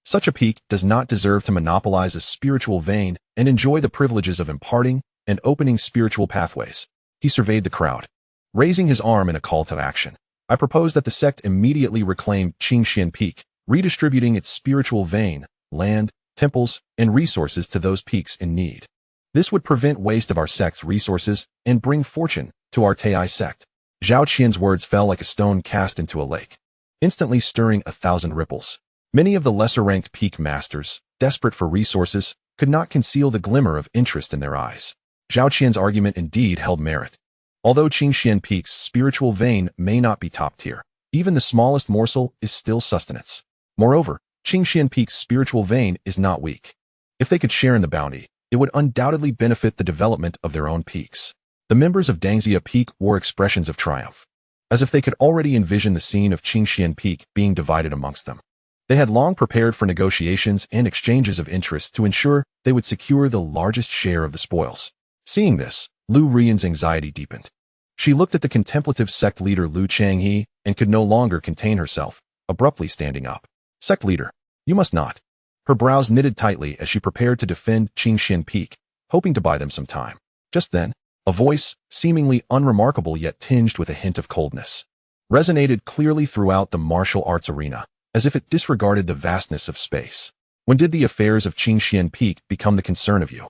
Such a peak does not deserve to monopolize a spiritual vein and enjoy the privileges of imparting and opening spiritual pathways. He surveyed the crowd, raising his arm in a call to action. I propose that the sect immediately reclaim Qingxuan Peak, redistributing its spiritual vein, land, temples, and resources to those peaks in need. This would prevent waste of our sect's resources and bring fortune to our Taiyi Sect. Zhao Qian's words fell like a stone cast into a lake, instantly stirring 1,000 ripples. Many of the lesser-ranked peak masters, desperate for resources, could not conceal the glimmer of interest in their eyes. Zhao Qian's argument indeed held merit. Although Qingxuan Peak's spiritual vein may not be top tier, even the smallest morsel is still sustenance. Moreover, Qingxuan Peak's spiritual vein is not weak. If they could share in the bounty, it would undoubtedly benefit the development of their own peaks. The members of Dangxia Peak wore expressions of triumph, as if they could already envision the scene of Qingxuan Peak being divided amongst them. They had long prepared for negotiations and exchanges of interest to ensure they would secure the largest share of the spoils. Seeing this, Lu Rian's anxiety deepened. She looked at the contemplative sect leader Lu Changhe and could no longer contain herself, abruptly standing up. Sect leader, you must not. Her brows knitted tightly as she prepared to defend Qingxuan Peak, hoping to buy them some time. Just then, a voice, seemingly unremarkable yet tinged with a hint of coldness, resonated clearly throughout the martial arts arena, as if it disregarded the vastness of space. When did the affairs of Qingxuan Peak become the concern of you?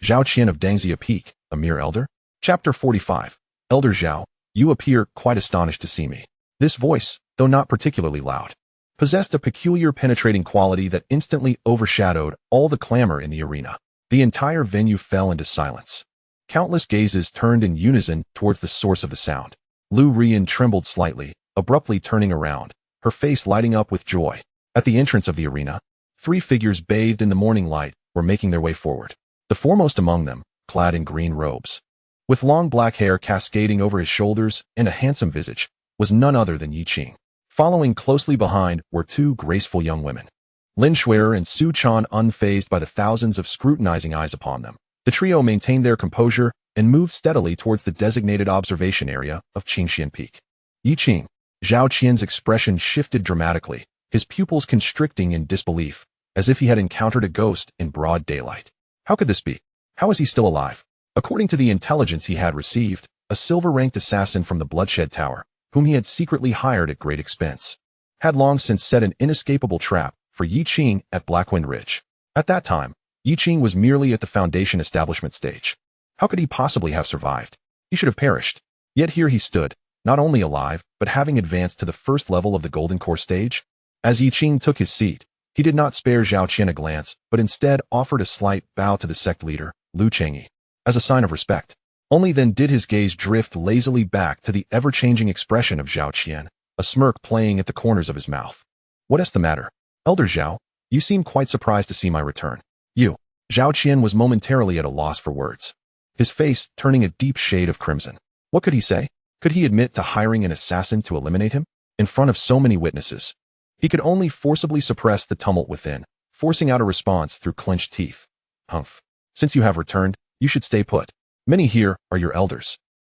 Zhao Qian of Dangxia Peak, a mere elder? Chapter 45. Elder Zhao, you appear quite astonished to see me. This voice, though not particularly loud, possessed a peculiar penetrating quality that instantly overshadowed all the clamor in the arena. The entire venue fell into silence. Countless gazes turned in unison towards the source of the sound. Lu Rian trembled slightly, abruptly turning around, her face lighting up with joy. At the entrance of the arena, 3 figures bathed in the morning light were making their way forward. The foremost among them, clad in green robes, with long black hair cascading over his shoulders and a handsome visage, was none other than Yi Qing. Following closely behind were 2 graceful young women, Lin Shuer and Su Chan, unfazed by the thousands of scrutinizing eyes upon them. The trio maintained their composure and moved steadily towards the designated observation area of Qingxuan Peak. Yi Qing, Zhao Qian's expression shifted dramatically, his pupils constricting in disbelief, as if he had encountered a ghost in broad daylight. How could this be? How is he still alive? According to the intelligence he had received, a silver-ranked assassin from the Bloodshed Tower, whom he had secretly hired at great expense, had long since set an inescapable trap for Yi Qing at Blackwind Ridge. At that time, Yi Qing was merely at the Foundation establishment stage. How could he possibly have survived? He should have perished. Yet here he stood, not only alive, but having advanced to the first level of the Golden Core stage. As Yi Qing took his seat, he did not spare Zhao Qian a glance, but instead offered a slight bow to the sect leader, Lu Changhe, as a sign of respect. Only then did his gaze drift lazily back to the ever-changing expression of Zhao Qian, a smirk playing at the corners of his mouth. What is the matter? Elder Zhao, you seem quite surprised to see my return. You. Zhao Qian was momentarily at a loss for words, his face turning a deep shade of crimson. What could he say? Could he admit to hiring an assassin to eliminate him? In front of so many witnesses. He could only forcibly suppress the tumult within, forcing out a response through clenched teeth. Humph. Since you have returned, you should stay put. Many here are your elders.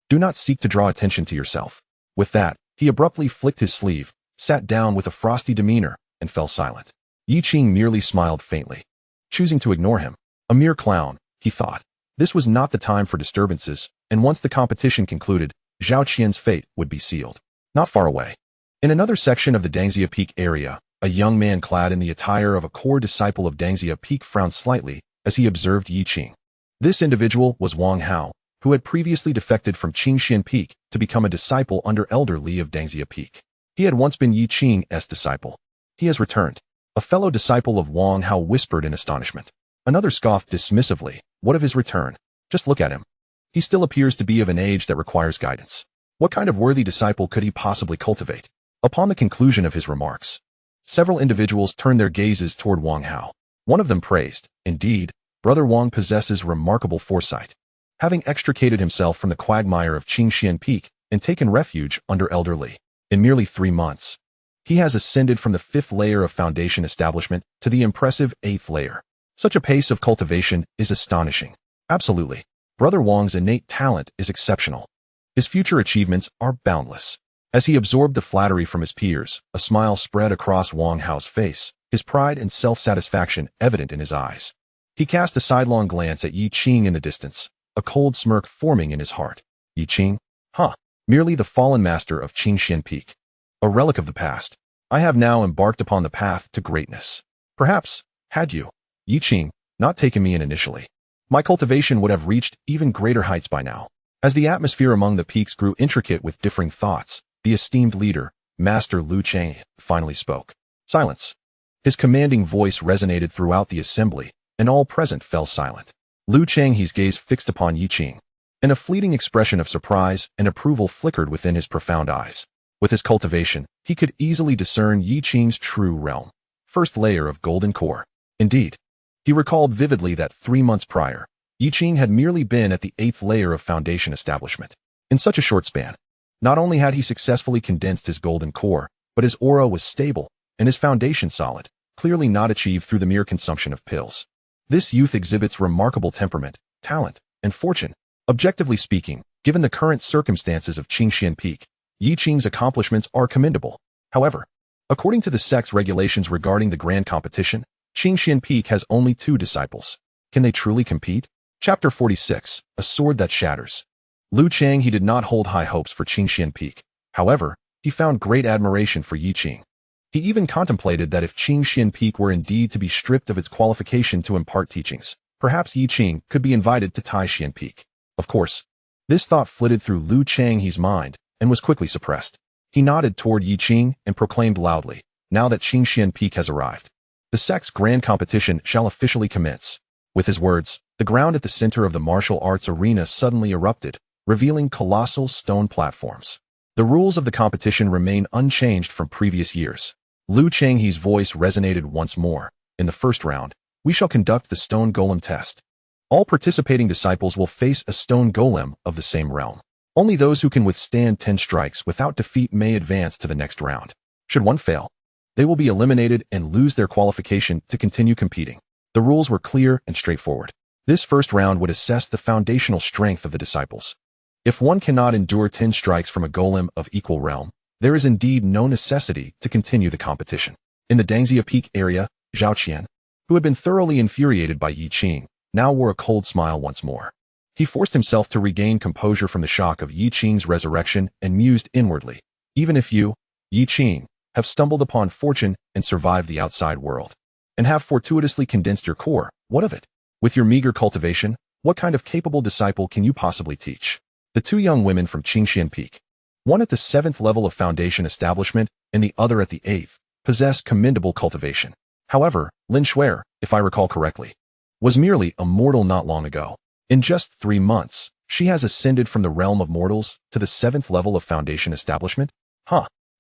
Do not seek to draw attention to yourself. With that, he abruptly flicked his sleeve, sat down with a frosty demeanor, and fell silent. Yi Qing merely smiled faintly, choosing to ignore him. A mere clown, he thought. This was not the time for disturbances, and once the competition concluded, Zhao Qian's fate would be sealed. Not far away, in another section of the Dangxia Peak area, a young man clad in the attire of a core disciple of Dangxia Peak frowned slightly as he observed Yi Qing. This individual was Wang Hao, who had previously defected from Qingxuan Peak to become a disciple under Elder Li of Dangxia Peak. He had once been Yi Qing's disciple. He has returned. A fellow disciple of Wang Hao whispered in astonishment. Another scoffed dismissively. What of his return? Just look at him. He still appears to be of an age that requires guidance. What kind of worthy disciple could he possibly cultivate? Upon the conclusion of his remarks, several individuals turned their gazes toward Wang Hao. One of them praised, indeed, Brother Wang possesses remarkable foresight, having extricated himself from the quagmire of Qingxuan Peak and taken refuge under Elder Li. In merely 3 months, he has ascended from the 5th layer of Foundation establishment to the impressive 8th layer. Such a pace of cultivation is astonishing. Absolutely. Brother Wang's innate talent is exceptional. His future achievements are boundless. As he absorbed the flattery from his peers, a smile spread across Wang Hao's face, his pride and self-satisfaction evident in his eyes. He cast a sidelong glance at Yi Qing in the distance, a cold smirk forming in his heart. Yi Qing? Huh. Merely the fallen master of Qingxuan Peak. A relic of the past. I have now embarked upon the path to greatness. Perhaps, had you, Yi Qing, not taken me in initially, my cultivation would have reached even greater heights by now. As the atmosphere among the peaks grew intricate with differing thoughts, the esteemed leader, Master Lu Cheng, finally spoke. Silence. His commanding voice resonated throughout the assembly, and all present fell silent. Lu Cheng's gaze fixed upon Yi Qing, and a fleeting expression of surprise and approval flickered within his profound eyes. With his cultivation, he could easily discern Yi Qing's true realm, first layer of golden core. Indeed, he recalled vividly that 3 months prior, Yi Qing had merely been at the 8th layer of foundation establishment. In such a short span, not only had he successfully condensed his golden core, but his aura was stable, and his foundation solid, clearly not achieved through the mere consumption of pills. This youth exhibits remarkable temperament, talent, and fortune. Objectively speaking, given the current circumstances of Qingxuan Peak, Yi Qing's accomplishments are commendable. However, according to the sect's regulations regarding the grand competition, Qingxuan Peak has only 2 disciples. Can they truly compete? Chapter 46, A Sword That Shatters. Lu Cheng did not hold high hopes for Qingxuan Peak. However, he found great admiration for Yi Qing. He even contemplated that if Qingxuan Peak were indeed to be stripped of its qualification to impart teachings, perhaps Yi Qing could be invited to Taixuan Peak. Of course, this thought flitted through Lu Cheng's mind and was quickly suppressed. He nodded toward Yi Qing and proclaimed loudly, "Now that Qingxuan Peak has arrived, the sect's grand competition shall officially commence." With his words, the ground at the center of the martial arts arena suddenly erupted, revealing colossal stone platforms. The rules of the competition remain unchanged from previous years. Lu Cheng's voice resonated once more. In the first round, we shall conduct the stone golem test. All participating disciples will face a stone golem of the same realm. Only those who can withstand 10 strikes without defeat may advance to the next round. Should one fail, they will be eliminated and lose their qualification to continue competing. The rules were clear and straightforward. This first round would assess the foundational strength of the disciples. If one cannot endure 10 strikes from a golem of equal realm, there is indeed no necessity to continue the competition. In the Dangxia Peak area, Zhao Qian, who had been thoroughly infuriated by Yi Qing, now wore a cold smile once more. He forced himself to regain composure from the shock of Yi Qing's resurrection and mused inwardly. Even if you, Yi Qing, have stumbled upon fortune and survived the outside world, and have fortuitously condensed your core, what of it? With your meager cultivation, what kind of capable disciple can you possibly teach? The 2 young women from Qingxuan Peak, one at the 7th level of foundation establishment and the other at the 8th, possess commendable cultivation. However, Lin Shuer, if I recall correctly, was merely a mortal not long ago. In just 3 months, she has ascended from the realm of mortals to the 7th level of foundation establishment?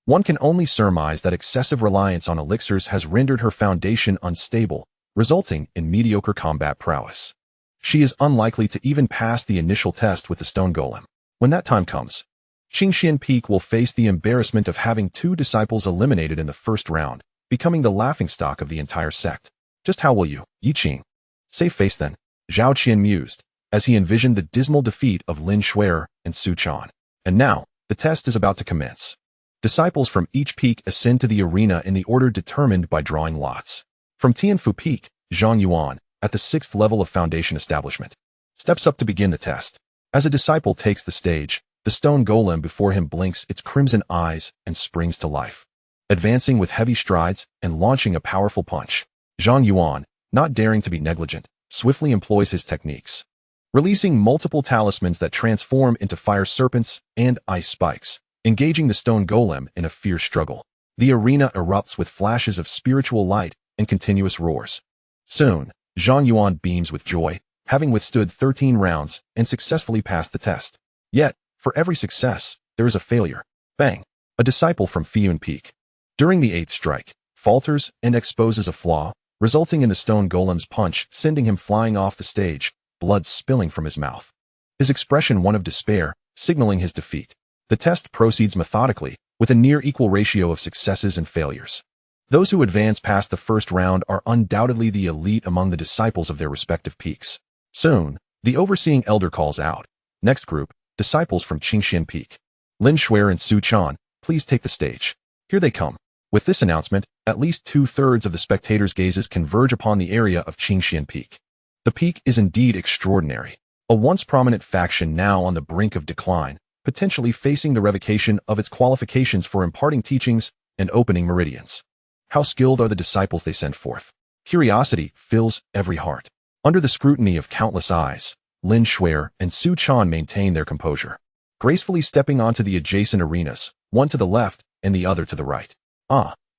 One can only surmise that excessive reliance on elixirs has rendered her foundation unstable, resulting in mediocre combat prowess. She is unlikely to even pass the initial test with the stone golem. When that time comes, Qingxuan Peak will face the embarrassment of having 2 disciples eliminated in the first round, becoming the laughingstock of the entire sect. Just how will you, Yi Qing? Save face then, Zhao Qian mused, as he envisioned the dismal defeat of Lin Shuer and Su Chan. And now, the test is about to commence. Disciples from each peak ascend to the arena in the order determined by drawing lots. From Tianfu Peak, Zhang Yuan, at the 6th level of foundation establishment, steps up to begin the test. As a disciple takes the stage, the stone golem before him blinks its crimson eyes and springs to life. Advancing with heavy strides and launching a powerful punch, Zhang Yuan, not daring to be negligent, swiftly employs his techniques, releasing multiple talismans that transform into fire serpents and ice spikes, engaging the stone golem in a fierce struggle. The arena erupts with flashes of spiritual light and continuous roars. Soon, Zhang Yuan beams with joy, having withstood 13 rounds and successfully passed the test. Yet, for every success, there is a failure. Bang! A disciple from Fiyun Peak, during the 8th strike, falters and exposes a flaw, resulting in the stone golem's punch sending him flying off the stage, blood spilling from his mouth. His expression one of despair, signaling his defeat. The test proceeds methodically, with a near equal ratio of successes and failures. Those who advance past the first round are undoubtedly the elite among the disciples of their respective peaks. Soon, the overseeing elder calls out, "Next group, disciples from Qingxuan Peak. Lin Shuer and Su Chan, please take the stage. Here they come." With this announcement, at least 2/3 of the spectators' gazes converge upon the area of Qingxuan Peak. The peak is indeed extraordinary. A once prominent faction now on the brink of decline, potentially facing the revocation of its qualifications for imparting teachings and opening meridians. How skilled are the disciples they send forth? Curiosity fills every heart. Under the scrutiny of countless eyes, Lin Shuer and Su Chan maintained their composure, gracefully stepping onto the adjacent arenas, one to the left and the other to the right.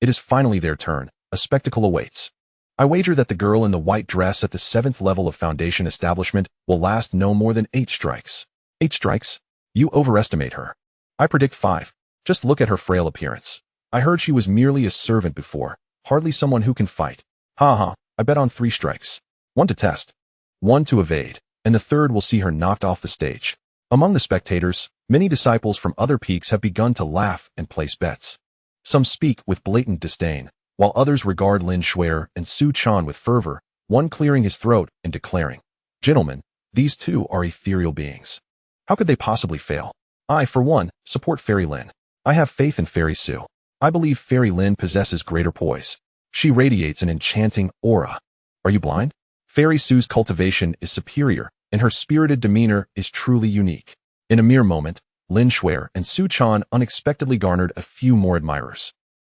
It is finally their turn. A spectacle awaits. I wager that the girl in the white dress at the 7th level of Foundation establishment will last no more than 8 strikes. 8 strikes? You overestimate her. I predict 5. Just look at her frail appearance. I heard she was merely a servant before, hardly someone who can fight. I bet on 3 strikes. 1 to test, 1 to evade, and the 3rd will see her knocked off the stage. Among the spectators, many disciples from other peaks have begun to laugh and place bets. Some speak with blatant disdain, while others regard Lin Shuer and Su Chan with fervor, one clearing his throat and declaring, "Gentlemen, these two are ethereal beings. How could they possibly fail? I, for one, support Fairy Lin. I have faith in Fairy Su. I believe Fairy Lin possesses greater poise. She radiates an enchanting aura. Are you blind? Fairy Su's cultivation is superior, and her spirited demeanor is truly unique." In a mere moment, Lin Shuer and Su Chan unexpectedly garnered a few more admirers.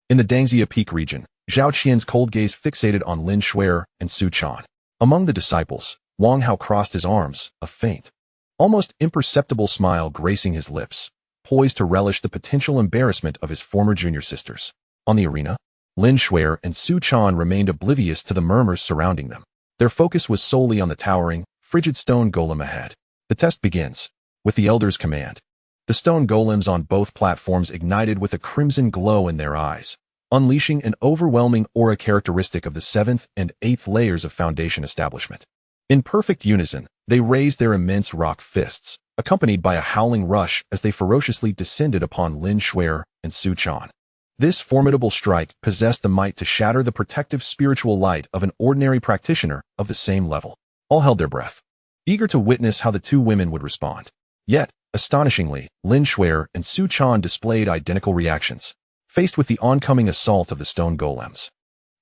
In the Dangxia Peak region, Zhao Qian's cold gaze fixated on Lin Shuer and Su Chan. Among the disciples, Wang Hao crossed his arms, a faint, almost imperceptible smile gracing his lips, poised to relish the potential embarrassment of his former junior sisters. On the arena, Lin Shuer and Su Chan remained oblivious to the murmurs surrounding them. Their focus was solely on the towering, frigid stone golem ahead. The test begins. With the Elder's command, the stone golems on both platforms ignited with a crimson glow in their eyes, unleashing an overwhelming aura characteristic of the 7th and 8th layers of Foundation establishment. In perfect unison, they raised their immense rock fists, accompanied by a howling rush as they ferociously descended upon Lin Shuer and Su Chan. This formidable strike possessed the might to shatter the protective spiritual light of an ordinary practitioner of the same level. All held their breath, eager to witness how the two women would respond. Yet, astonishingly, Lin Shuer and Su Chan displayed identical reactions, faced with the oncoming assault of the stone golems.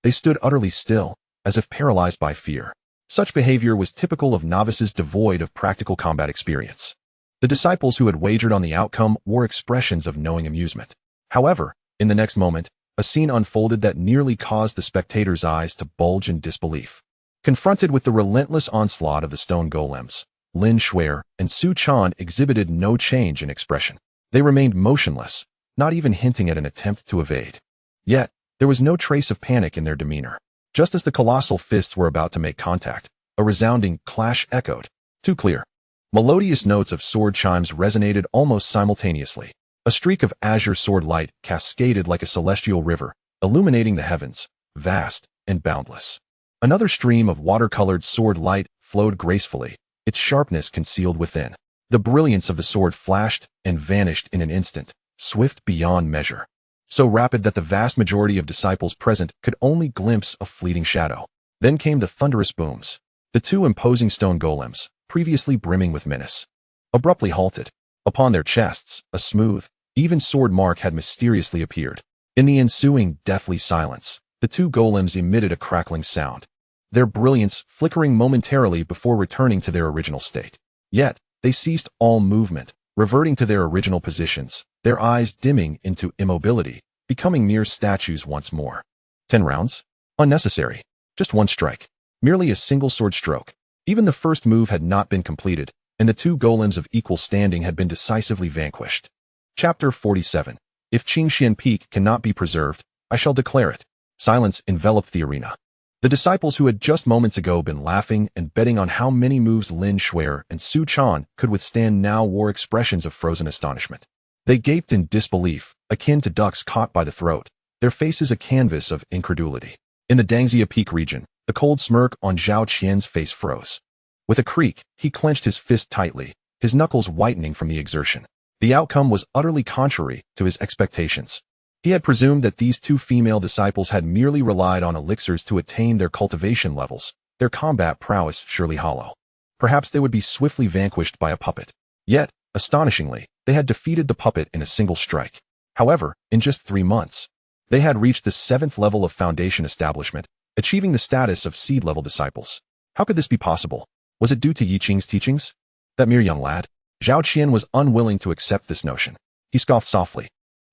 They stood utterly still, as if paralyzed by fear. Such behavior was typical of novices devoid of practical combat experience. The disciples who had wagered on the outcome wore expressions of knowing amusement. However, in the next moment, a scene unfolded that nearly caused the spectators' eyes to bulge in disbelief. Confronted with the relentless onslaught of the stone golems, Lin Shuer and Su Chan exhibited no change in expression. They remained motionless, not even hinting at an attempt to evade. Yet, there was no trace of panic in their demeanor. Just as the colossal fists were about to make contact, a resounding clash echoed. Too clear. Melodious notes of sword chimes resonated almost simultaneously. A streak of azure sword light cascaded like a celestial river, illuminating the heavens, vast and boundless. Another stream of watercolored sword light flowed gracefully, its sharpness concealed within. The brilliance of the sword flashed and vanished in an instant, swift beyond measure. So rapid that the vast majority of disciples present could only glimpse a fleeting shadow. Then came the thunderous booms. The two imposing stone golems, previously brimming with menace, abruptly halted. Upon their chests, a smooth, even sword mark had mysteriously appeared. In the ensuing deathly silence, the two golems emitted a crackling sound, their brilliance flickering momentarily before returning to their original state. Yet, they ceased all movement, reverting to their original positions, their eyes dimming into immobility, becoming mere statues once more. 10 rounds? Unnecessary. Just 1 strike. Merely a single sword stroke. Even the first move had not been completed, and the two golems of equal standing had been decisively vanquished. Chapter 47. If Qingxuan Peak cannot be preserved, I shall declare it. Silence enveloped the arena. The disciples who had just moments ago been laughing and betting on how many moves Lin Shuer and Su Chan could withstand now wore expressions of frozen astonishment. They gaped in disbelief, akin to ducks caught by the throat, their faces a canvas of incredulity. In the Dangxia Peak region, the cold smirk on Zhao Qian's face froze. With a creak, he clenched his fist tightly, his knuckles whitening from the exertion. The outcome was utterly contrary to his expectations. He had presumed that these two female disciples had merely relied on elixirs to attain their cultivation levels, their combat prowess surely hollow. Perhaps they would be swiftly vanquished by a puppet. Yet, astonishingly, they had defeated the puppet in a single strike. However, in just 3 months, they had reached the 7th level of Foundation establishment, achieving the status of seed-level disciples. How could this be possible? Was it due to Yi Qing's teachings? That mere young lad? Zhao Qian was unwilling to accept this notion. He scoffed softly,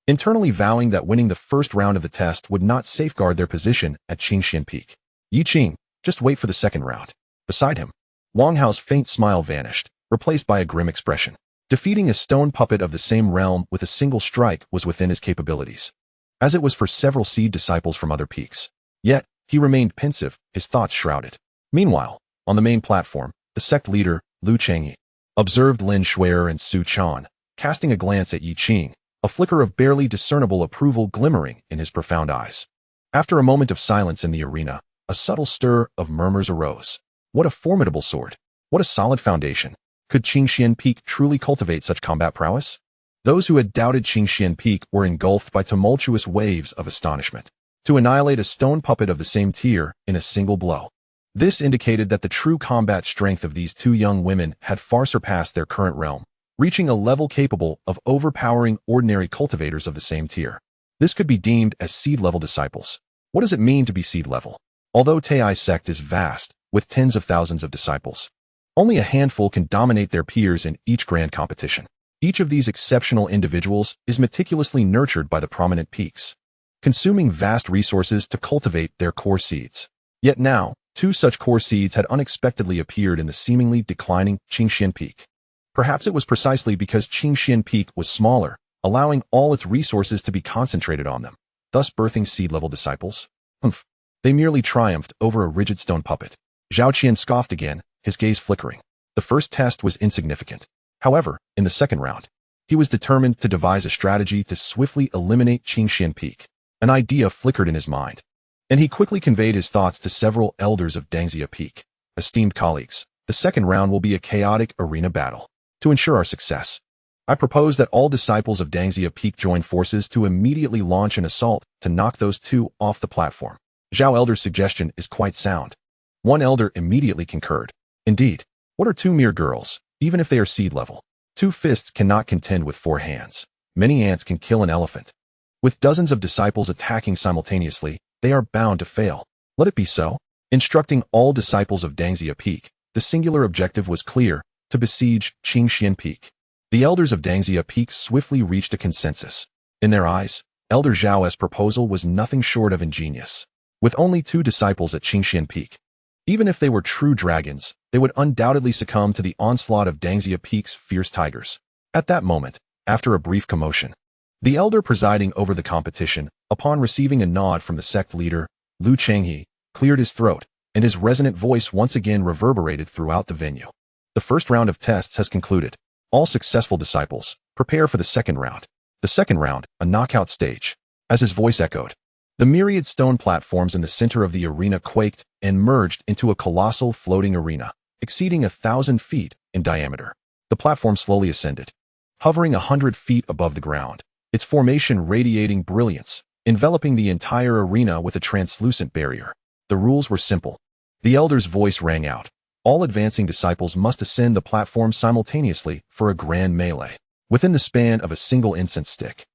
internally vowing that winning the first round of the test would not safeguard their position at Qingxuan Peak. Yi Qing, just wait for the second round. Beside him, Wang Hao's faint smile vanished, replaced by a grim expression. Defeating a stone puppet of the same realm with a single strike was within his capabilities, as it was for several seed disciples from other peaks. Yet, he remained pensive, his thoughts shrouded. Meanwhile, on the main platform, the sect leader, Lu Chengyi, observed Lin Shuer and Su Chan, casting a glance at Yi Qing, a flicker of barely discernible approval glimmering in his profound eyes. After a moment of silence in the arena, a subtle stir of murmurs arose. What a formidable sword! What a solid foundation! Could Qingxuan Peak truly cultivate such combat prowess? Those who had doubted Qingxuan Peak were engulfed by tumultuous waves of astonishment. To annihilate a stone puppet of the same tier in a single blow. This indicated that the true combat strength of these two young women had far surpassed their current realm, reaching a level capable of overpowering ordinary cultivators of the same tier. This could be deemed as seed-level disciples. What does it mean to be seed-level? Although Taiyi Sect is vast, with tens of thousands of disciples, only a handful can dominate their peers in each grand competition. Each of these exceptional individuals is meticulously nurtured by the prominent peaks, consuming vast resources to cultivate their core seeds. Yet now, two such core seeds had unexpectedly appeared in the seemingly declining Qingxuan Peak. Perhaps it was precisely because Qingxuan Peak was smaller, allowing all its resources to be concentrated on them, thus birthing seed-level disciples. They merely triumphed over a rigid stone puppet. Zhao Qian scoffed again, his gaze flickering. The first test was insignificant. However, in the second round, he was determined to devise a strategy to swiftly eliminate Qingxuan Peak. An idea flickered in his mind, and he quickly conveyed his thoughts to several elders of Dangxia Peak. Esteemed colleagues, the second round will be a chaotic arena battle. To ensure our success, I propose that all disciples of Dangxia Peak join forces to immediately launch an assault to knock those two off the platform. Zhao Elder's suggestion is quite sound. One elder immediately concurred. Indeed, what are two mere girls, even if they are seed level? Two fists cannot contend with four hands. Many ants can kill an elephant. With dozens of disciples attacking simultaneously, they are bound to fail. Let it be so. Instructing all disciples of Dangxia Peak, the singular objective was clear: to besiege Qingxuan Peak. The elders of Dangxia Peak swiftly reached a consensus. In their eyes, Elder Zhao's proposal was nothing short of ingenious. With only two disciples at Qingxuan Peak, even if they were true dragons, they would undoubtedly succumb to the onslaught of Dangxia Peak's fierce tigers. At that moment, after a brief commotion, the elder presiding over the competition, upon receiving a nod from the sect leader, Lu Chengyi, cleared his throat, and his resonant voice once again reverberated throughout the venue. The first round of tests has concluded. All successful disciples, prepare for the second round. The second round, a knockout stage. As his voice echoed, the myriad stone platforms in the center of the arena quaked and merged into a colossal floating arena, exceeding 1,000 feet in diameter. The platform slowly ascended, hovering 100 feet above the ground, its formation radiating brilliance, enveloping the entire arena with a translucent barrier. The rules were simple. The elder's voice rang out. All advancing disciples must ascend the platform simultaneously for a grand melee, within the span of a single incense stick.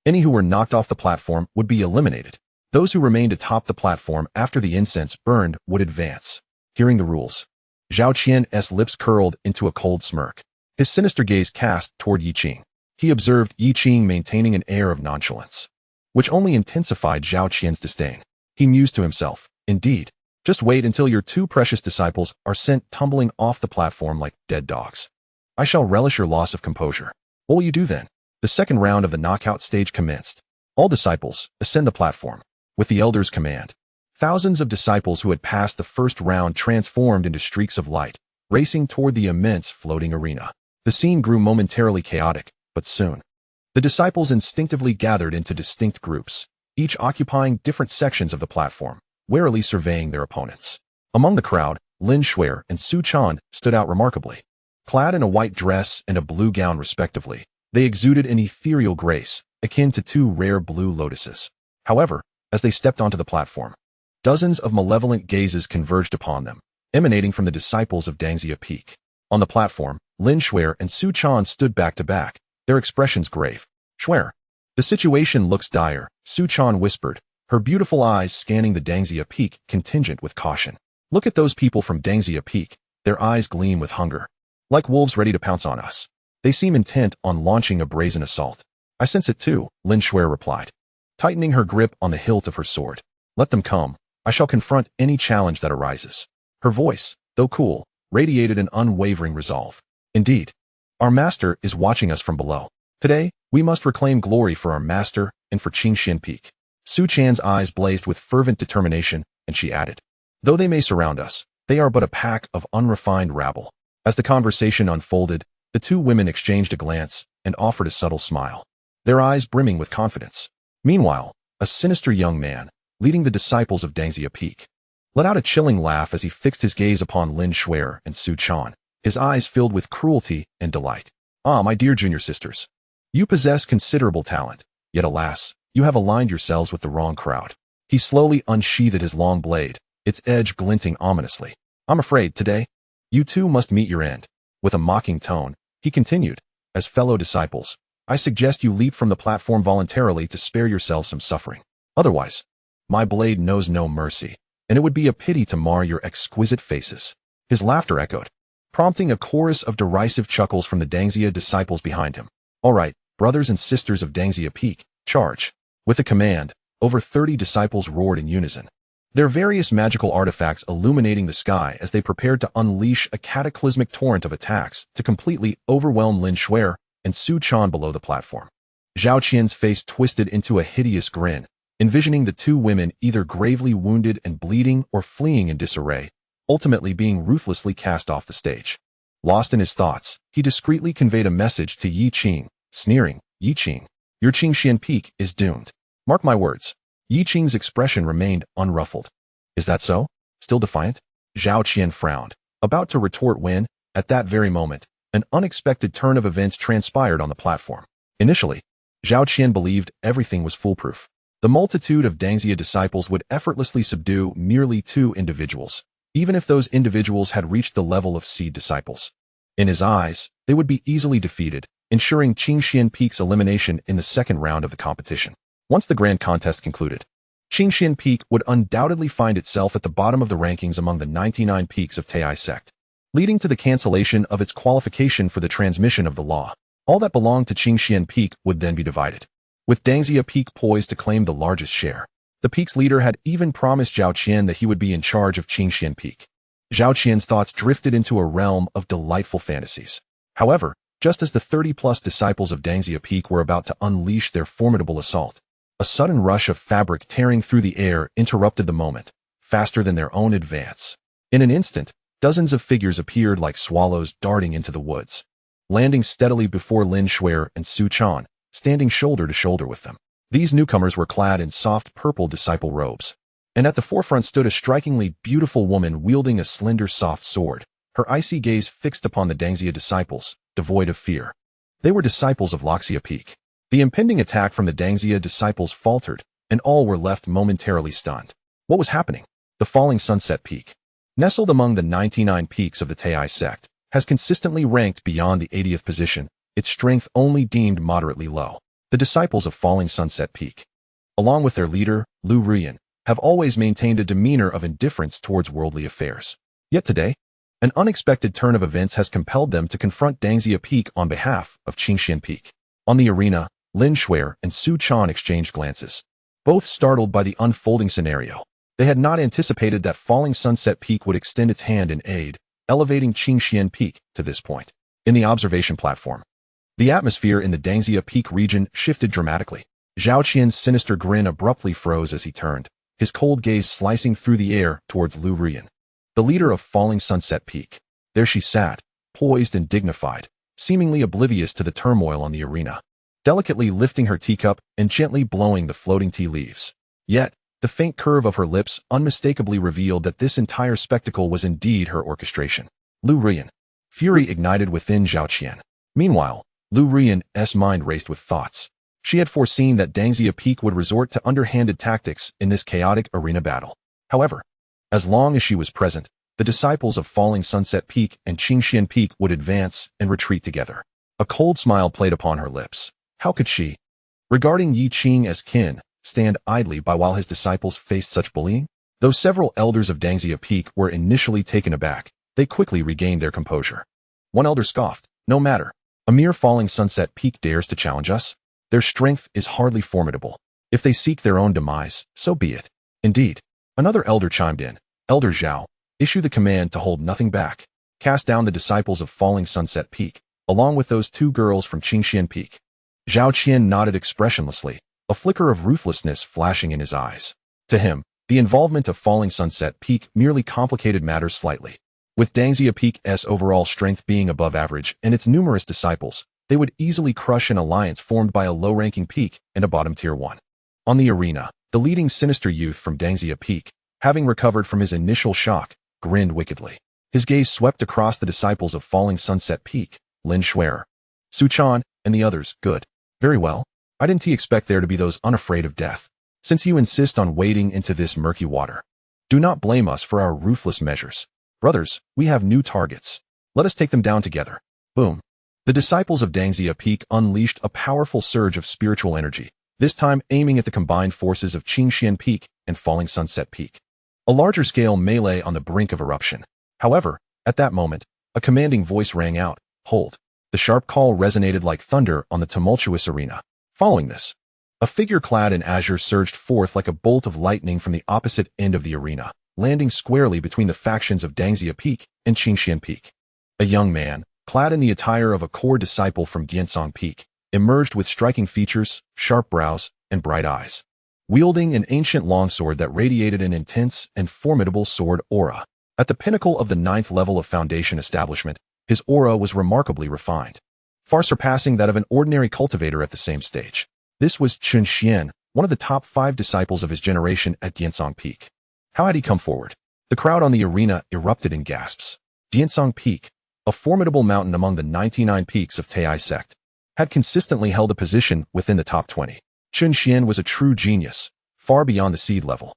Any who were knocked off the platform would be eliminated. Those who remained atop the platform after the incense burned would advance. Hearing the rules, Zhao Qian's lips curled into a cold smirk. His sinister gaze cast toward Yi Qing. He observed Yi Qing maintaining an air of nonchalance, which only intensified Zhao Qian's disdain. He mused to himself, indeed, just wait until your two precious disciples are sent tumbling off the platform like dead dogs. I shall relish your loss of composure. What will you do then? The second round of the knockout stage commenced. All disciples, ascend the platform. With the elder's command, thousands of disciples who had passed the first round transformed into streaks of light, racing toward the immense floating arena. The scene grew momentarily chaotic, but soon, the disciples instinctively gathered into distinct groups, each occupying different sections of the platform, warily surveying their opponents. Among the crowd, Lin Shuer and Su Chan stood out remarkably. Clad in a white dress and a blue gown respectively, they exuded an ethereal grace, akin to two rare blue lotuses. However, as they stepped onto the platform, dozens of malevolent gazes converged upon them, emanating from the disciples of Dangxia Peak. On the platform, Lin Shuer and Su Chan stood back to back, their expressions grave. Shuer, the situation looks dire, Su Chan whispered, her beautiful eyes scanning the Dangxia Peak contingent with caution. Look at those people from Dangxia Peak, their eyes gleam with hunger. Like wolves ready to pounce on us. They seem intent on launching a brazen assault. I sense it too, Lin Shuer replied, tightening her grip on the hilt of her sword. Let them come. I shall confront any challenge that arises. Her voice, though cool, radiated an unwavering resolve. Indeed, our master is watching us from below. Today, we must reclaim glory for our master and for Qingxuan Peak. Su Chan's eyes blazed with fervent determination, and she added, though they may surround us, they are but a pack of unrefined rabble. As the conversation unfolded, the two women exchanged a glance and offered a subtle smile, their eyes brimming with confidence. Meanwhile, a sinister young man, leading the disciples of Dangxia Peak, let out a chilling laugh as he fixed his gaze upon Lin Shuer and Su Chan, his eyes filled with cruelty and delight. Ah, my dear junior sisters, you possess considerable talent, yet alas, you have aligned yourselves with the wrong crowd. He slowly unsheathed his long blade, its edge glinting ominously. I'm afraid, today, you two must meet your end. With a mocking tone, he continued, as fellow disciples, I suggest you leap from the platform voluntarily to spare yourselves some suffering. Otherwise, my blade knows no mercy, and it would be a pity to mar your exquisite faces. His laughter echoed, prompting a chorus of derisive chuckles from the Dangxia disciples behind him. All right, brothers and sisters of Dangxia Peak, charge. With a command, over 30 disciples roared in unison, their various magical artifacts illuminating the sky as they prepared to unleash a cataclysmic torrent of attacks to completely overwhelm Lin Shuer and Su Chan below the platform. Zhao Qian's face twisted into a hideous grin, envisioning the two women either gravely wounded and bleeding or fleeing in disarray, ultimately being ruthlessly cast off the stage. Lost in his thoughts, he discreetly conveyed a message to Yi Qing, sneering, Yi Qing, your Qingxuan Peak is doomed. Mark my words. Yi Qing's expression remained unruffled. Is that so? Still defiant? Zhao Qian frowned, about to retort when, at that very moment, an unexpected turn of events transpired on the platform. Initially, Zhao Qian believed everything was foolproof. The multitude of Dangxia disciples would effortlessly subdue merely two individuals, even if those individuals had reached the level of seed disciples. In his eyes, they would be easily defeated, ensuring Qingxuan Peak's elimination in the second round of the competition. Once the grand contest concluded, Qingxuan Peak would undoubtedly find itself at the bottom of the rankings among the 99 peaks of Taiyi Sect, leading to the cancellation of its qualification for the transmission of the law. All that belonged to Qingxuan Peak would then be divided, with Dangxia Peak poised to claim the largest share. The peak's leader had even promised Zhao Qian that he would be in charge of Qingxuan Peak. Zhao Qian's thoughts drifted into a realm of delightful fantasies. However, just as the 30-plus disciples of Dangxia Peak were about to unleash their formidable assault, a sudden rush of fabric tearing through the air interrupted the moment, faster than their own advance. In an instant, dozens of figures appeared like swallows darting into the woods, landing steadily before Lin Shuer and Su Chan, standing shoulder to shoulder with them. These newcomers were clad in soft purple disciple robes, and at the forefront stood a strikingly beautiful woman wielding a slender soft sword, her icy gaze fixed upon the Dangxia disciples, devoid of fear. They were disciples of Loxia Peak. The impending attack from the Dangxia disciples faltered, and all were left momentarily stunned. What was happening? The falling Sunset Peak, nestled among the 99 peaks of the Taiyi Sect, has consistently ranked beyond the 80th position, its strength only deemed moderately low. The disciples of Falling Sunset Peak, along with their leader, Lu Ruyan, have always maintained a demeanor of indifference towards worldly affairs. Yet today, an unexpected turn of events has compelled them to confront Dangxia Peak on behalf of Qingxuan Peak. On the arena, Lin Shuer and Su Chan exchanged glances, both startled by the unfolding scenario. They had not anticipated that Falling Sunset Peak would extend its hand in aid, elevating Qingxuan Peak to this point. In the observation platform, the atmosphere in the Dangxia Peak region shifted dramatically. Zhao Qian's sinister grin abruptly froze as he turned, his cold gaze slicing through the air towards Lu Ruyan, the leader of Falling Sunset Peak. There she sat, poised and dignified, seemingly oblivious to the turmoil on the arena, delicately lifting her teacup and gently blowing the floating tea leaves. Yet, the faint curve of her lips unmistakably revealed that this entire spectacle was indeed her orchestration. Lu Ruyan. Fury ignited within Zhao Qian. Meanwhile, Lu Ruyan's mind raced with thoughts. She had foreseen that Dangxia Peak would resort to underhanded tactics in this chaotic arena battle. However, as long as she was present, the disciples of Falling Sunset Peak and Qingxuan Peak would advance and retreat together. A cold smile played upon her lips. How could she, regarding Yi Qing as kin, stand idly by while his disciples faced such bullying? Though several elders of Dangxia Peak were initially taken aback, they quickly regained their composure. One elder scoffed, "No matter. A mere Falling Sunset Peak dares to challenge us? Their strength is hardly formidable. If they seek their own demise, so be it." Indeed, another elder chimed in, "Elder Zhao, issue the command to hold nothing back." cast down the disciples of Falling Sunset Peak, along with those two girls from Qingxuan Peak. Zhao Qian nodded expressionlessly, a flicker of ruthlessness flashing in his eyes. To him, the involvement of Falling Sunset Peak merely complicated matters slightly. With Dangxia Peak's overall strength being above average and its numerous disciples, they would easily crush an alliance formed by a low-ranking peak and a bottom-tier one. On the arena, the leading sinister youth from Dangxia Peak, having recovered from his initial shock, grinned wickedly. His gaze swept across the disciples of Falling Sunset Peak, Lin Shuer, Su Chan, and the others. Good. Very well. I didn't expect there to be those unafraid of death. Since you insist on wading into this murky water, do not blame us for our ruthless measures. Brothers, we have new targets. Let us take them down together. Boom. The disciples of Dangxia Peak unleashed a powerful surge of spiritual energy, this time aiming at the combined forces of Qingxuan Peak and Falling Sunset Peak. A larger-scale melee on the brink of eruption. However, at that moment, a commanding voice rang out, "Hold." The sharp call resonated like thunder on the tumultuous arena. Following this, a figure clad in azure surged forth like a bolt of lightning from the opposite end of the arena, landing squarely between the factions of Dangxia Peak and Qingxuan Peak. A young man, clad in the attire of a core disciple from Qingxuan Peak, emerged with striking features, sharp brows, and bright eyes. Wielding an ancient longsword that radiated an intense and formidable sword aura. At the pinnacle of the 9th level of Foundation establishment, his aura was remarkably refined, far surpassing that of an ordinary cultivator at the same stage. This was Qingxuan, one of the top 5 disciples of his generation at Qingxuan Peak. How had he come forward? The crowd on the arena erupted in gasps. Qingxuan Peak, a formidable mountain among the 99 peaks of Taiyi Sect, had consistently held a position within the top 20. Qingxuan was a true genius, far beyond the seed level,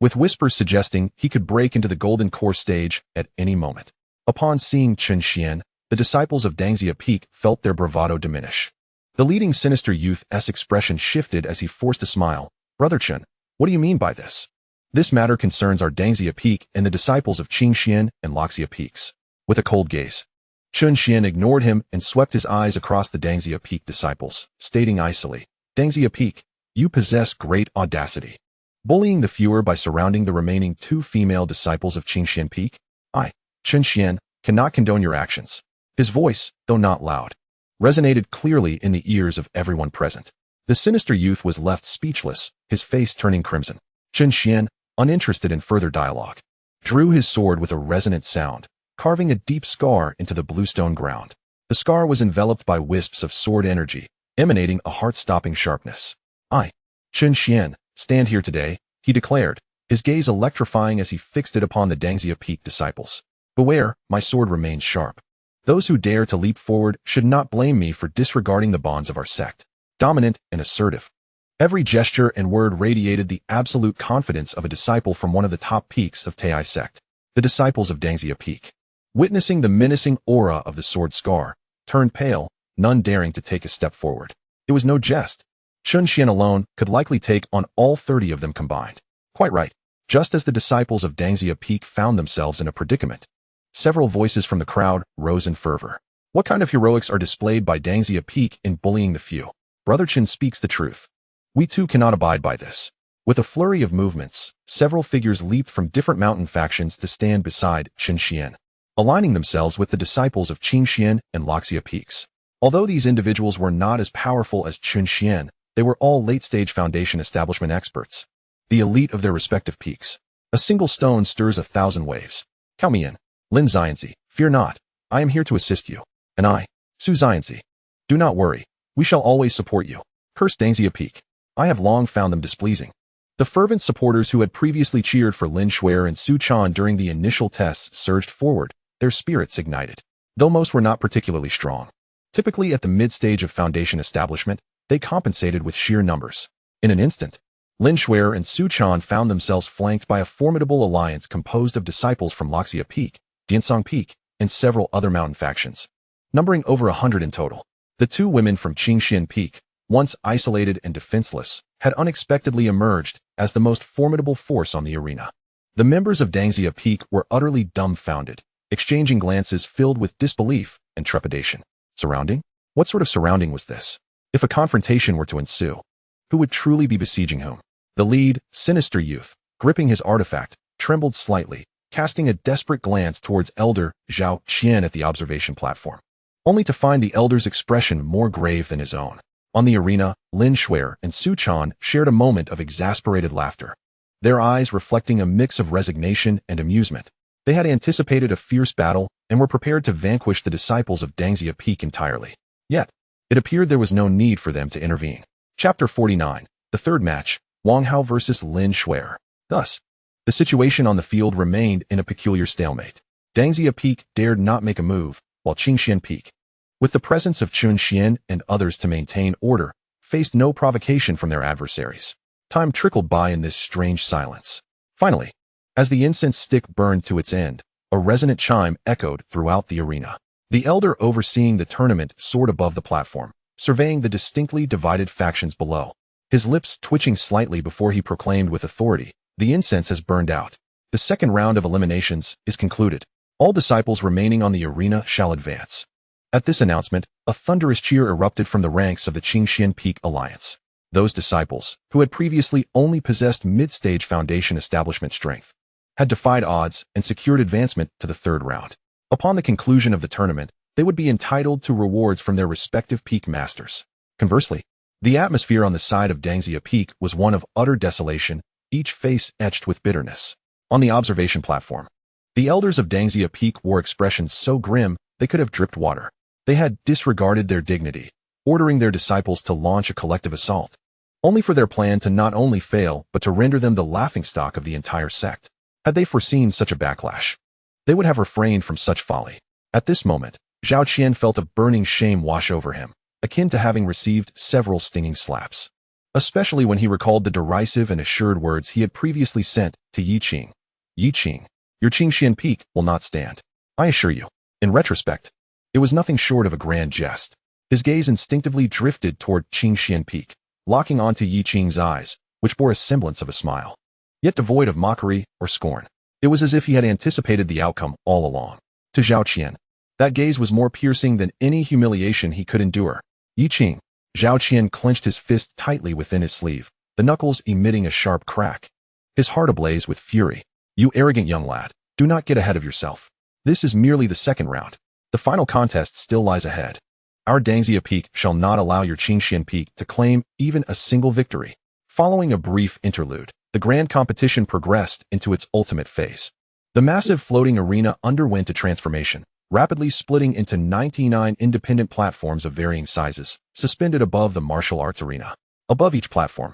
with whispers suggesting he could break into the Golden Core stage at any moment. Upon seeing Qingxuan, the disciples of Dangxia Peak felt their bravado diminish. The leading sinister youth's expression shifted as he forced a smile. "Brother Chen, what do you mean by this? This matter concerns our Dangxia Peak and the disciples of Qingxuan and Loxia Peaks." With a cold gaze, Qingxuan ignored him and swept his eyes across the Dangxia Peak disciples, stating icily, "Dangxia Peak, you possess great audacity. Bullying the fewer by surrounding the remaining 2 female disciples of Qingxuan Peak? I, Qingxuan, cannot condone your actions." His voice, though not loud, resonated clearly in the ears of everyone present. The sinister youth was left speechless, his face turning crimson. Qingxuan, uninterested in further dialogue, drew his sword with a resonant sound, carving a deep scar into the bluestone ground. The scar was enveloped by wisps of sword energy, emanating a heart-stopping sharpness. "I, Qingxuan, stand here today," he declared, his gaze electrifying as he fixed it upon the Dangxia Peak disciples. "Beware, my sword remains sharp. Those who dare to leap forward should not blame me for disregarding the bonds of our sect." Dominant and assertive, every gesture and word radiated the absolute confidence of a disciple from one of the top peaks of Taiyi Sect. The disciples of Dangxia Peak, witnessing the menacing aura of the sword scar, turned pale, none daring to take a step forward. It was no jest. Qingxuan alone could likely take on all 30 of them combined. Quite right. Just as the disciples of Dangxia Peak found themselves in a predicament, several voices from the crowd rose in fervor. What kind of heroics are displayed by Dangxia Peak in bullying the few? Brother Chen speaks the truth. We too cannot abide by this. With a flurry of movements, several figures leaped from different mountain factions to stand beside Qingxuan, aligning themselves with the disciples of Qingxuan and Loxia Peaks. Although these individuals were not as powerful as Qingxuan, they were all late-stage Foundation establishment experts, the elite of their respective peaks. A single stone stirs 1,000 waves. Count me in. Lin Xianzi, fear not. I am here to assist you. And I, Su Xianzi. Do not worry. We shall always support you. Curse Dangxia Peak. I have long found them displeasing. The fervent supporters who had previously cheered for Lin Shuer and Su Chan during the initial tests surged forward, their spirits ignited. Though most were not particularly strong. Typically at the mid-stage of Foundation establishment, they compensated with sheer numbers. In an instant, Lin Shuer and Su Chan found themselves flanked by a formidable alliance composed of disciples from Loxia Peak, Qingxuan Peak, and several other mountain factions, numbering over 100 in total. The 2 women from Qingxuan Peak, once isolated and defenseless, had unexpectedly emerged as the most formidable force on the arena. The members of Dangxia Peak were utterly dumbfounded, exchanging glances filled with disbelief and trepidation. Surrounding? What sort of surrounding was this? If a confrontation were to ensue, who would truly be besieging whom? The lead, sinister youth, gripping his artifact, trembled slightly, casting a desperate glance towards Elder Zhao Qian at the observation platform, only to find the elder's expression more grave than his own. On the arena, Lin Shuer and Su Chan shared a moment of exasperated laughter, their eyes reflecting a mix of resignation and amusement. They had anticipated a fierce battle and were prepared to vanquish the disciples of Dangxia Peak entirely. Yet, it appeared there was no need for them to intervene. Chapter 49. The third match, Wang Hao versus Lin Shuer. Thus, the situation on the field remained in a peculiar stalemate. Dangxia Peak dared not make a move, while Qingxuan Peak, with the presence of Chun Xian and others to maintain order, faced no provocation from their adversaries. Time trickled by in this strange silence. Finally, as the incense stick burned to its end, a resonant chime echoed throughout the arena. The elder overseeing the tournament soared above the platform, surveying the distinctly divided factions below, his lips twitching slightly before he proclaimed with authority, "The incense has burned out. The second round of eliminations is concluded. All disciples remaining on the arena shall advance." At this announcement, a thunderous cheer erupted from the ranks of the Qingxuan Peak Alliance. Those disciples, who had previously only possessed mid-stage foundation establishment strength, had defied odds and secured advancement to the third round. Upon the conclusion of the tournament, they would be entitled to rewards from their respective peak masters. Conversely, the atmosphere on the side of Dangxia Peak was one of utter desolation, each face etched with bitterness. On the observation platform, the elders of Dangxia Peak wore expressions so grim they could have dripped water. They had disregarded their dignity, ordering their disciples to launch a collective assault, only for their plan to not only fail but to render them the laughingstock of the entire sect. Had they foreseen such a backlash, they would have refrained from such folly. At this moment, Zhao Qian felt a burning shame wash over him, akin to having received several stinging slaps, especially when he recalled the derisive and assured words he had previously sent to Yi Qing. "Yi Qing, your Qingxuan Peak will not stand. I assure you." In retrospect, it was nothing short of a grand jest. His gaze instinctively drifted toward Qingxuan Peak, locking onto Yi Qing's eyes, which bore a semblance of a smile, yet devoid of mockery or scorn. It was as if he had anticipated the outcome all along. To Zhao Qian, that gaze was more piercing than any humiliation he could endure. "Yi Qing." Zhao Qian clenched his fist tightly within his sleeve, the knuckles emitting a sharp crack, his heart ablaze with fury. "You arrogant young lad, do not get ahead of yourself. This is merely the second round. The final contest still lies ahead. Our Dangxia Peak shall not allow your Qingxuan Peak to claim even a single victory." Following a brief interlude, the grand competition progressed into its ultimate phase. The massive floating arena underwent a transformation, rapidly splitting into 99 independent platforms of varying sizes, suspended above the martial arts arena. Above each platform,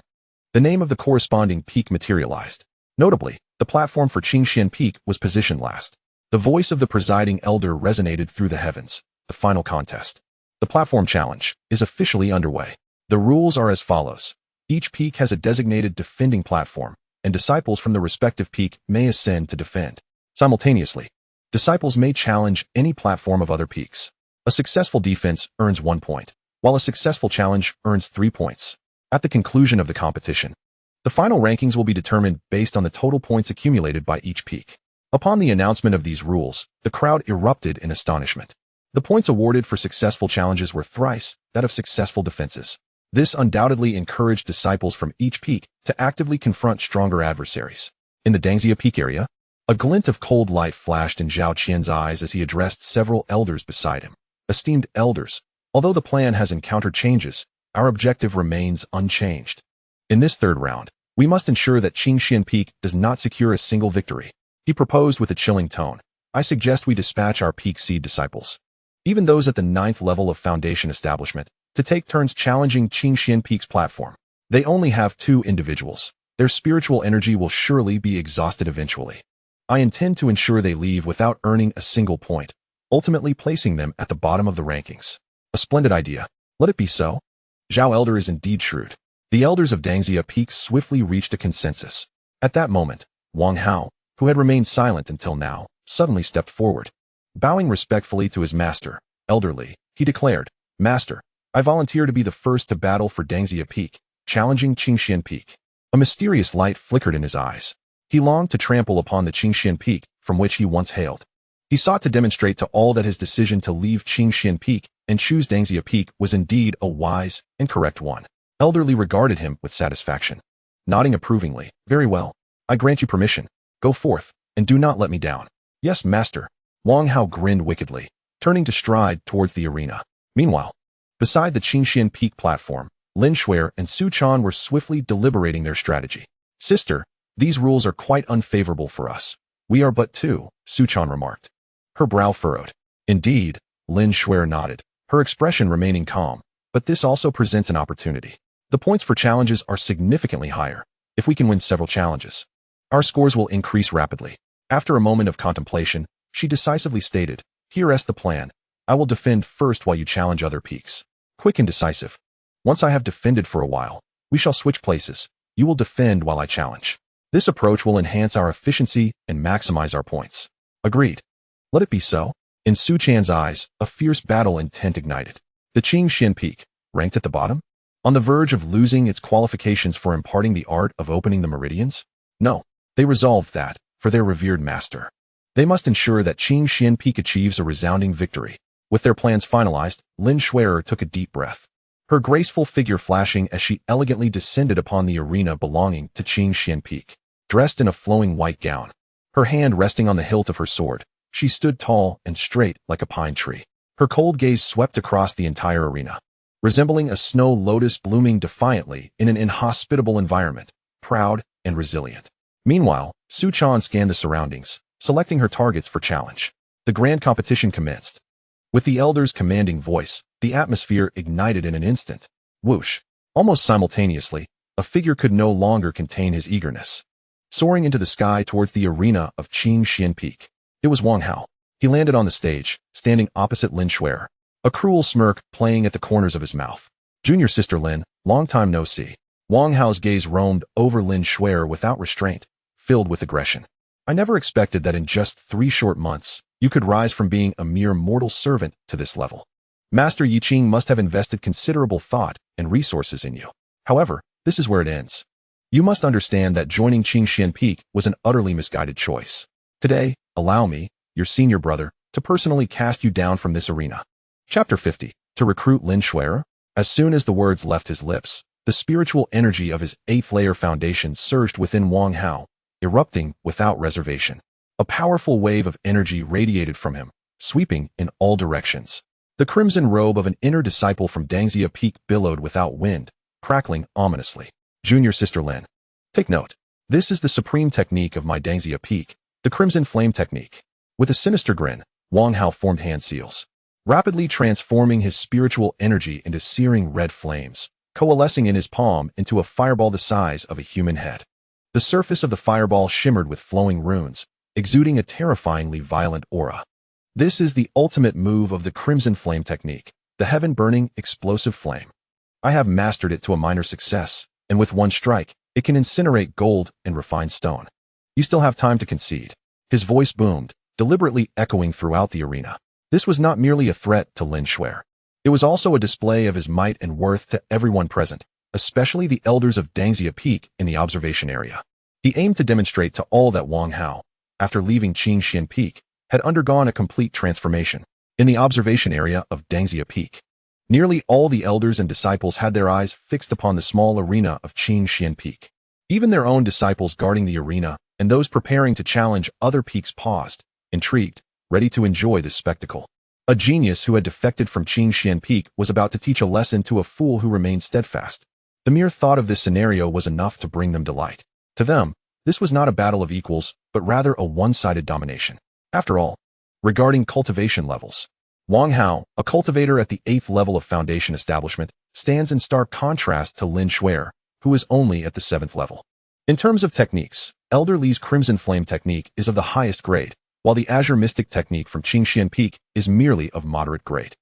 the name of the corresponding peak materialized. Notably, the platform for Qingxuan Peak was positioned last. The voice of the presiding elder resonated through the heavens. The final contest, the platform challenge, is officially underway. The rules are as follows. Each peak has a designated defending platform, and disciples from the respective peak may ascend to defend. Simultaneously, disciples may challenge any platform of other peaks. A successful defense earns 1 point, while a successful challenge earns 3 points. At the conclusion of the competition, the final rankings will be determined based on the total points accumulated by each peak. Upon the announcement of these rules, the crowd erupted in astonishment. The points awarded for successful challenges were thrice that of successful defenses. This undoubtedly encouraged disciples from each peak to actively confront stronger adversaries. In the Dangxia Peak area, a glint of cold light flashed in Zhao Qian's eyes as he addressed several elders beside him. "Esteemed elders, although the plan has encountered changes, our objective remains unchanged. In this third round, we must ensure that Qingxuan Peak does not secure a single victory." He proposed with a chilling tone. "I suggest we dispatch our peak seed disciples, even those at the 9th level of foundation establishment, to take turns challenging Qingxuan Peak's platform. They only have 2 individuals. Their spiritual energy will surely be exhausted eventually. I intend to ensure they leave without earning a single point, ultimately placing them at the bottom of the rankings." A splendid idea. Let it be so. Zhao Elder is indeed shrewd. The elders of Dangxia Peak swiftly reached a consensus. At that moment, Wang Hao, who had remained silent until now, suddenly stepped forward. Bowing respectfully to his master, Elderly, he declared, "Master, I volunteer to be the first to battle for Dangxia Peak, challenging Qingxuan Peak." A mysterious light flickered in his eyes. He longed to trample upon the Qingxuan Peak from which he once hailed. He sought to demonstrate to all that his decision to leave Qingxuan Peak and choose Dangxia Peak was indeed a wise and correct one. Elderly regarded him with satisfaction. Nodding approvingly, "Very well. I grant you permission. Go forth and do not let me down. Yes, master. Wang Hao grinned wickedly, turning to stride towards the arena. Meanwhile, beside the Qingxuan Peak platform, Lin Shuer and Su Chan were swiftly deliberating their strategy. Sister, these rules are quite unfavorable for us. We are but two, Su Chan remarked. Her brow furrowed. Indeed, Lin Shuer nodded, her expression remaining calm, but this also presents an opportunity. The points for challenges are significantly higher. If we can win several challenges, our scores will increase rapidly. After a moment of contemplation, she decisively stated, Here is the plan. I will defend first while you challenge other peaks. Quick and decisive. Once I have defended for a while, we shall switch places. You will defend while I challenge. This approach will enhance our efficiency and maximize our points. Agreed. Let it be so. In Su Chan's eyes, a fierce battle intent ignited. The Qingxuan Peak, ranked at the bottom? On the verge of losing its qualifications for imparting the art of opening the meridians? No, they resolved that, for their revered master, they must ensure that Qingxuan Peak achieves a resounding victory. With their plans finalized, Lin Shuer took a deep breath, her graceful figure flashing as she elegantly descended upon the arena belonging to Qingxuan Peak. Dressed in a flowing white gown, her hand resting on the hilt of her sword, she stood tall and straight like a pine tree. Her cold gaze swept across the entire arena, resembling a snow lotus blooming defiantly in an inhospitable environment, proud and resilient. Meanwhile, Su Chan scanned the surroundings, selecting her targets for challenge. The grand competition commenced. With the elder's commanding voice, the atmosphere ignited in an instant. Whoosh! Almost simultaneously, a figure could no longer contain his eagerness, soaring into the sky towards the arena of Qingxuan Peak. It was Wang Hao. He landed on the stage, standing opposite Lin Shuer, a cruel smirk playing at the corners of his mouth. Junior sister Lin, long time no see. Wang Hao's gaze roamed over Lin Shuer without restraint, filled with aggression. I never expected that in just 3 short months, you could rise from being a mere mortal servant to this level. Master Yi Qing must have invested considerable thought and resources in you. However, this is where it ends. You must understand that joining Qingxuan Peak was an utterly misguided choice. Today, allow me, your senior brother, to personally cast you down from this arena. Chapter 50. To recruit Lin Shuer? As soon as the words left his lips, the spiritual energy of his 8th-layer foundation surged within Wang Hao, erupting without reservation. A powerful wave of energy radiated from him, sweeping in all directions. The crimson robe of an inner disciple from Dangxia Peak billowed without wind, crackling ominously. Junior sister Lin. Take note. This is the supreme technique of my Dangxia Peak, the Crimson Flame technique. With a sinister grin, Wang Hao formed hand seals, rapidly transforming his spiritual energy into searing red flames, coalescing in his palm into a fireball the size of a human head. The surface of the fireball shimmered with flowing runes, exuding a terrifyingly violent aura. This is the ultimate move of the Crimson Flame technique, the heaven-burning explosive flame. I have mastered it to a minor success, and with one strike, it can incinerate gold and refine stone. You still have time to concede. His voice boomed, deliberately echoing throughout the arena. This was not merely a threat to Lin Shuer. It was also a display of his might and worth to everyone present, especially the elders of Dangxia Peak in the observation area. He aimed to demonstrate to all that Wang Hao, after leaving Qingxuan Peak, had undergone a complete transformation. In the observation area of Dangxia Peak, nearly all the elders and disciples had their eyes fixed upon the small arena of Qingxuan Peak. Even their own disciples guarding the arena and those preparing to challenge other peaks paused, intrigued, ready to enjoy this spectacle. A genius who had defected from Qingxuan Peak was about to teach a lesson to a fool who remained steadfast. The mere thought of this scenario was enough to bring them delight. To them, this was not a battle of equals, but rather a one-sided domination. After all, regarding cultivation levels, Wang Hao, a cultivator at the 8th level of foundation establishment, stands in stark contrast to Lin Shuer, who is only at the 7th level. In terms of techniques, Elder Li's Crimson Flame technique is of the highest grade, while the Azure Mystic technique from Qingxuan Peak is merely of moderate grade.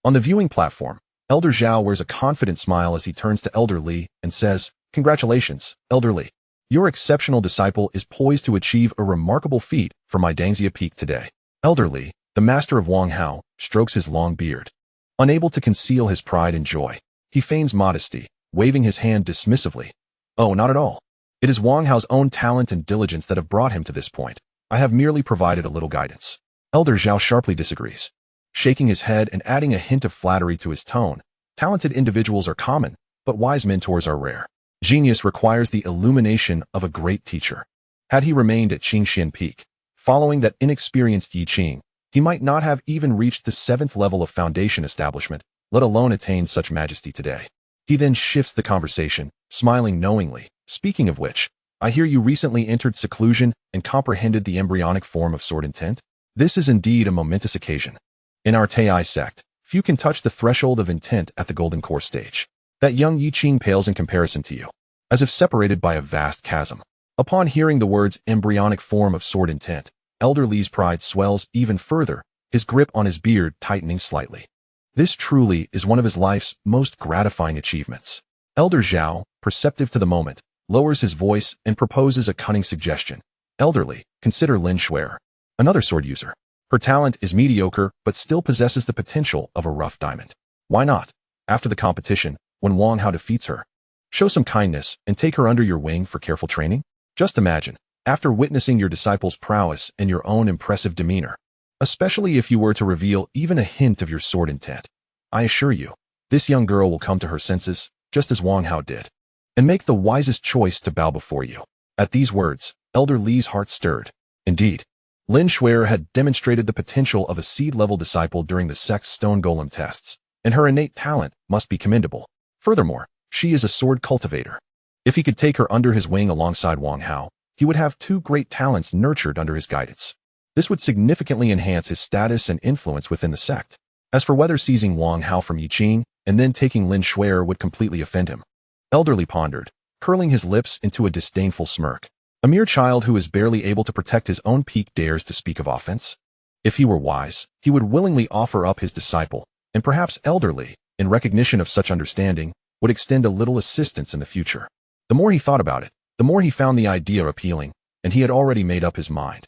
On the viewing platform, Elder Zhao wears a confident smile as he turns to Elder Li and says, "Congratulations, Elder Li. Your exceptional disciple is poised to achieve a remarkable feat for my Dangxia Peak today." Elder Li, the master of Wang Hao, strokes his long beard. Unable to conceal his pride and joy, he feigns modesty, waving his hand dismissively. "Oh, not at all. It is Wang Hao's own talent and diligence that have brought him to this point. I have merely provided a little guidance." Elder Zhao sharply disagrees, shaking his head and adding a hint of flattery to his tone. Talented individuals are common, but wise mentors are rare. Genius requires the illumination of a great teacher. Had he remained at Qingxuan Peak, Following that inexperienced Yi Qing, he might not have even reached the 7th level of foundation establishment, let alone attain such majesty today. He then shifts the conversation, smiling knowingly. Speaking of which, I hear you recently entered seclusion and comprehended the embryonic form of sword intent. This is indeed a momentous occasion. In our Taiyi Sect, few can touch the threshold of intent at the Golden Core stage. That young Yi Qing pales in comparison to you, as if separated by a vast chasm. Upon hearing the words embryonic form of sword intent, Elder Li's pride swells even further, his grip on his beard tightening slightly. This truly is one of his life's most gratifying achievements. Elder Zhao, perceptive to the moment, lowers his voice and proposes a cunning suggestion. Elderly, consider Lin Shuer, another sword user. Her talent is mediocre but still possesses the potential of a rough diamond. Why not, after the competition, when Wang Hao defeats her, show some kindness and take her under your wing for careful training? Just imagine, after witnessing your disciple's prowess and your own impressive demeanor, especially if you were to reveal even a hint of your sword intent. I assure you, this young girl will come to her senses, just as Wang Hao did, and make the wisest choice to bow before you. At these words, Elder Li's heart stirred. Indeed, Lin Shuer had demonstrated the potential of a seed-level disciple during the sect's stone golem tests, and her innate talent must be commendable. Furthermore, she is a sword cultivator. If he could take her under his wing alongside Wang Hao, he would have 2 great talents nurtured under his guidance. This would significantly enhance his status and influence within the sect. As for whether seizing Wang Hao from Yi Qing and then taking Lin Shuer would completely offend him, Elderly pondered, curling his lips into a disdainful smirk. A mere child who is barely able to protect his own peak dares to speak of offense? If he were wise, he would willingly offer up his disciple, and perhaps Elderly, in recognition of such understanding, would extend a little assistance in the future. The more he thought about it, the more he found the idea appealing, and he had already made up his mind.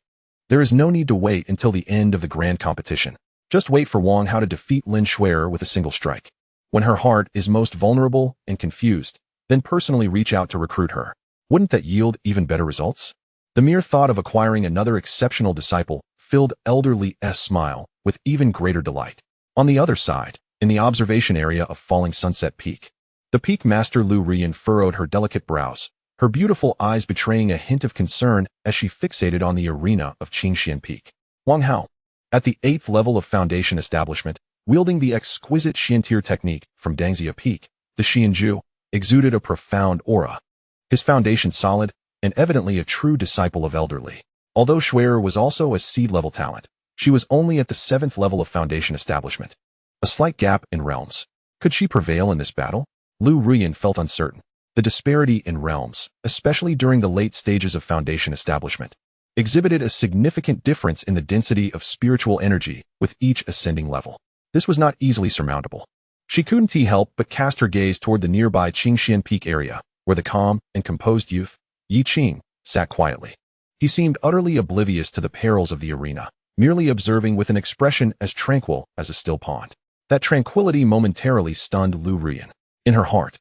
There is no need to wait until the end of the grand competition. Just wait for Wang Hao to defeat Lin Shuer with a single strike. When her heart is most vulnerable and confused, then personally reach out to recruit her. Wouldn't that yield even better results? The mere thought of acquiring another exceptional disciple filled Elder Li's smile with even greater delight. On the other side, in the observation area of Falling Sunset Peak, the Peak Master Lu Rian furrowed her delicate brows, her beautiful eyes betraying a hint of concern as she fixated on the arena of Qingxuan Peak. Wang Hao, at the 8th level of foundation establishment, wielding the exquisite Xiantier technique from Dangxia Peak, the Xianju, exuded a profound aura. His foundation solid, and evidently a true disciple of Elder Li. Although Shuer was also a seed-level talent, she was only at the 7th level of foundation establishment. A slight gap in realms. Could she prevail in this battle? Lu Rian felt uncertain. The disparity in realms, especially during the late stages of foundation establishment, exhibited a significant difference in the density of spiritual energy with each ascending level. This was not easily surmountable. She couldn't help but cast her gaze toward the nearby Qingxuan Peak area, where the calm and composed youth, Yi Qing, sat quietly. He seemed utterly oblivious to the perils of the arena, merely observing with an expression as tranquil as a still pond. That tranquility momentarily stunned Lu Rian. In her heart,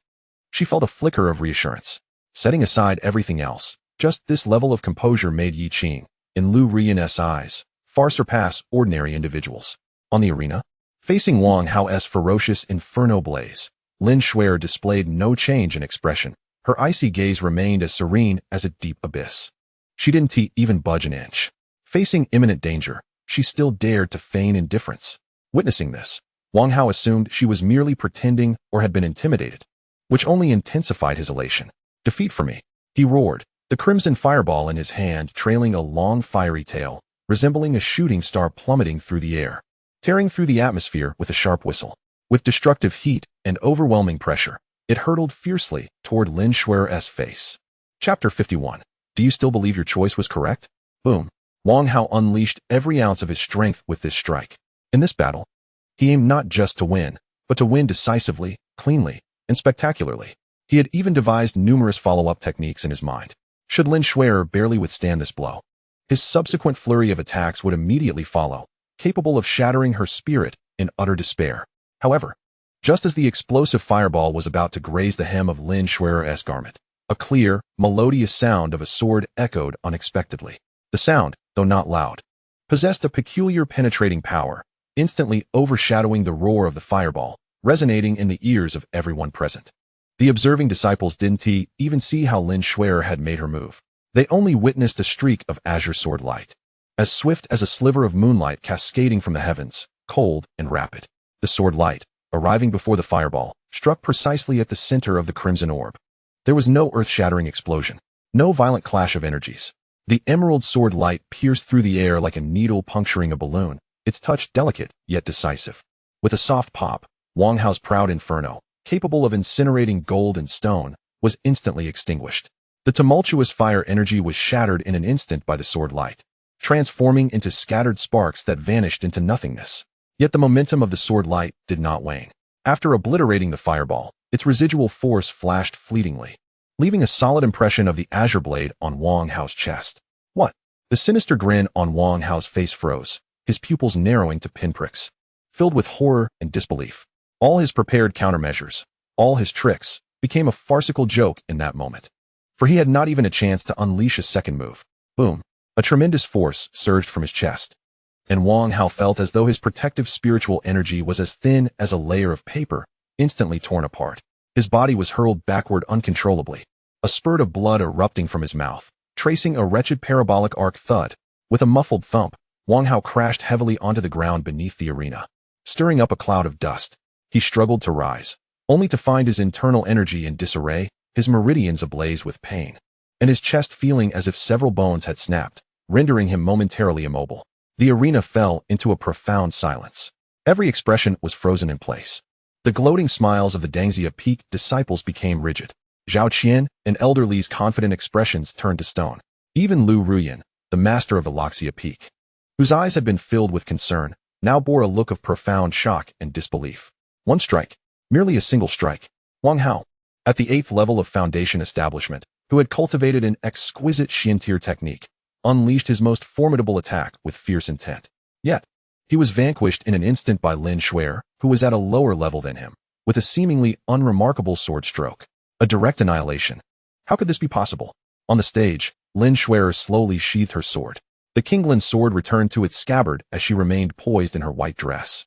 she felt a flicker of reassurance. Setting aside everything else, just this level of composure made Yi Qing, in Lu Rian's eyes, far surpass ordinary individuals. On the arena, facing Wang Hao's ferocious inferno blaze, Lin Shuer displayed no change in expression. Her icy gaze remained as serene as a deep abyss. She didn't even budge an inch. Facing imminent danger, she still dared to feign indifference. Witnessing this, Wang Hao assumed she was merely pretending or had been intimidated, which only intensified his elation. Defeat for me, he roared, the crimson fireball in his hand trailing a long fiery tail, resembling a shooting star plummeting through the air, tearing through the atmosphere with a sharp whistle. With destructive heat and overwhelming pressure, it hurtled fiercely toward Lin Shuer's face. Chapter 51. Do you still believe your choice was correct? Boom. Wang Hao unleashed every ounce of his strength with this strike. In this battle, he aimed not just to win, but to win decisively, cleanly, and spectacularly. He had even devised numerous follow-up techniques in his mind. Should Lin Shuer barely withstand this blow, his subsequent flurry of attacks would immediately follow, capable of shattering her spirit in utter despair. However, just as the explosive fireball was about to graze the hem of Lin Shuer's garment, a clear, melodious sound of a sword echoed unexpectedly. The sound, though not loud, possessed a peculiar penetrating power, instantly overshadowing the roar of the fireball, resonating in the ears of everyone present. The observing disciples didn't even see how Lin Shuer had made her move. They only witnessed a streak of azure sword light. as swift as a sliver of moonlight cascading from the heavens, cold and rapid. The sword light, arriving before the fireball, struck precisely at the center of the crimson orb. There was no earth-shattering explosion, no violent clash of energies. The emerald sword light pierced through the air like a needle puncturing a balloon, its touch delicate yet decisive. With a soft pop, Wang Hao's proud inferno, capable of incinerating gold and stone, was instantly extinguished. The tumultuous fire energy was shattered in an instant by the sword light, transforming into scattered sparks that vanished into nothingness. Yet the momentum of the sword light did not wane. After obliterating the fireball, its residual force flashed fleetingly, leaving a solid impression of the azure blade on Wang Hao's chest. What? The sinister grin on Wang Hao's face froze, his pupils narrowing to pinpricks. Filled with horror and disbelief, all his prepared countermeasures, all his tricks, became a farcical joke in that moment. For he had not even a chance to unleash a second move. Boom! A tremendous force surged from his chest, and Wang Hao felt as though his protective spiritual energy was as thin as a layer of paper, instantly torn apart. His body was hurled backward uncontrollably, a spurt of blood erupting from his mouth, tracing a wretched parabolic arc thud. With a muffled thump, Wang Hao crashed heavily onto the ground beneath the arena, stirring up a cloud of dust. He struggled to rise, only to find his internal energy in disarray, his meridians ablaze with pain, and his chest feeling as if several bones had snapped, rendering him momentarily immobile. The arena fell into a profound silence. Every expression was frozen in place. The gloating smiles of the Dangxia Peak disciples became rigid. Zhao Qian and Elder Li's confident expressions turned to stone. Even Lu Ruyan, the master of the Loxia Peak, whose eyes had been filled with concern, now bore a look of profound shock and disbelief. One strike, merely a single strike. Wang Hao, at the 8th level of Foundation establishment, who had cultivated an exquisite Xiantier technique, unleashed his most formidable attack with fierce intent. Yet, he was vanquished in an instant by Lin Shuer, who was at a lower level than him, with a seemingly unremarkable sword stroke. A direct annihilation. How could this be possible? On the stage, Lin Shuer slowly sheathed her sword. The Qingxuan sword returned to its scabbard as she remained poised in her white dress,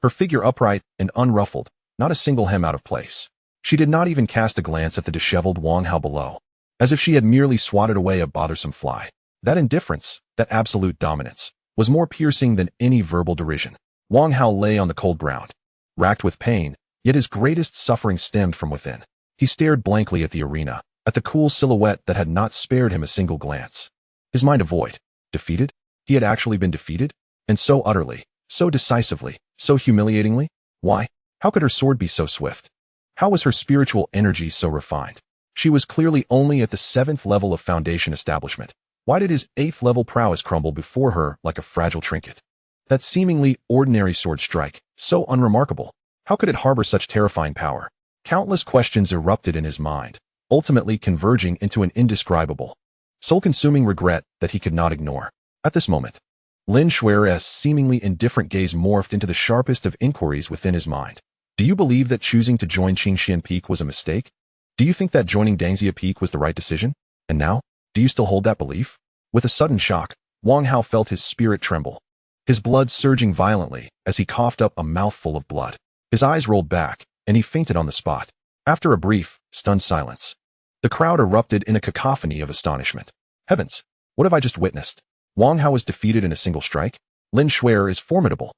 her figure upright and unruffled, not a single hem out of place. She did not even cast a glance at the disheveled Wang Hao below, as if she had merely swatted away a bothersome fly. That indifference, that absolute dominance, was more piercing than any verbal derision. Wang Hao lay on the cold ground, racked with pain, yet his greatest suffering stemmed from within. He stared blankly at the arena, at the cool silhouette that had not spared him a single glance. His mind a void. Defeated? He had actually been defeated? And so utterly, so decisively, so humiliatingly? Why? How could her sword be so swift? How was her spiritual energy so refined? She was clearly only at the 7th level of Foundation establishment. Why did his 8th level prowess crumble before her like a fragile trinket? That seemingly ordinary sword strike, so unremarkable. How could it harbor such terrifying power? Countless questions erupted in his mind, ultimately converging into an indescribable, soul-consuming regret that he could not ignore. At this moment, Lin Shuer's seemingly indifferent gaze morphed into the sharpest of inquiries within his mind. Do you believe that choosing to join Qingxuan Peak was a mistake? Do you think that joining Dangxia Peak was the right decision? And now, do you still hold that belief? With a sudden shock, Wang Hao felt his spirit tremble, his blood surging violently as he coughed up a mouthful of blood. His eyes rolled back, and he fainted on the spot. After a brief, stunned silence, the crowd erupted in a cacophony of astonishment. Heavens, what have I just witnessed? Wang Hao was defeated in a single strike? Lin Shuer is formidable.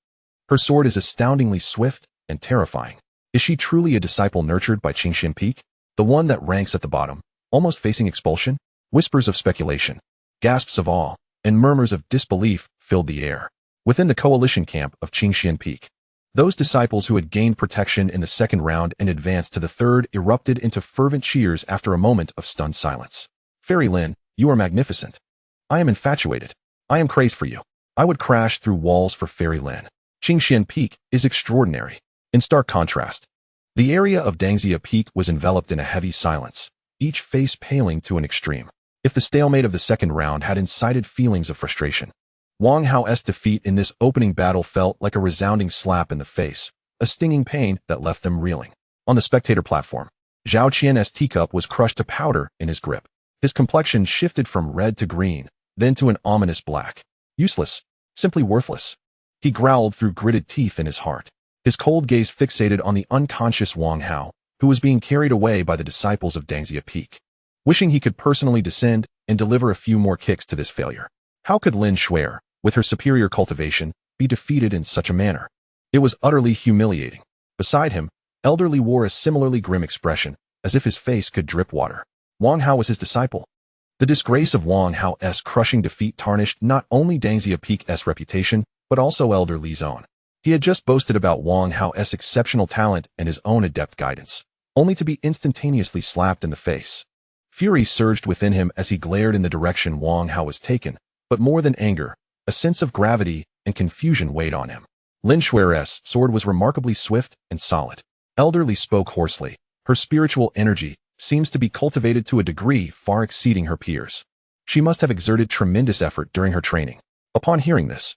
Her sword is astoundingly swift and terrifying. Is she truly a disciple nurtured by Qingxuan Peak? The one that ranks at the bottom, almost facing expulsion? Whispers of speculation, gasps of awe, and murmurs of disbelief filled the air. Within the coalition camp of Qingxuan Peak, those disciples who had gained protection in the 2nd round and advanced to the 3rd erupted into fervent cheers after a moment of stunned silence. Fairy Lin, you are magnificent. I am infatuated. I am crazed for you. I would crash through walls for Fairy Lin. Qingxuan Peak is extraordinary. In stark contrast, the area of Dangxia Peak was enveloped in a heavy silence, each face paling to an extreme. If the stalemate of the 2nd round had incited feelings of frustration, Wang Hao's defeat in this opening battle felt like a resounding slap in the face, a stinging pain that left them reeling. On the spectator platform, Zhao Qian's teacup was crushed to powder in his grip. His complexion shifted from red to green, then to an ominous black. Useless, simply worthless. He growled through gritted teeth in his heart, his cold gaze fixated on the unconscious Wang Hao, who was being carried away by the disciples of Dangxia Peak. Wishing he could personally descend and deliver a few more kicks to this failure. How could Lin Shuer, with her superior cultivation, be defeated in such a manner. It was utterly humiliating. Beside him, Elderly wore a similarly grim expression, as if his face could drip water. Wang Hao was his disciple. The disgrace of Wang Hao's crushing defeat tarnished not only Dang Xiapeke's reputation, but also Elder Li's own. He had just boasted about Wang Hao's exceptional talent and his own adept guidance, only to be instantaneously slapped in the face. Fury surged within him as he glared in the direction Wang Hao was taken, but more than anger, a sense of gravity and confusion weighed on him. Lin Shui's sword was remarkably swift and solid. Elderly spoke hoarsely. Her spiritual energy seems to be cultivated to a degree far exceeding her peers. She must have exerted tremendous effort during her training. Upon hearing this,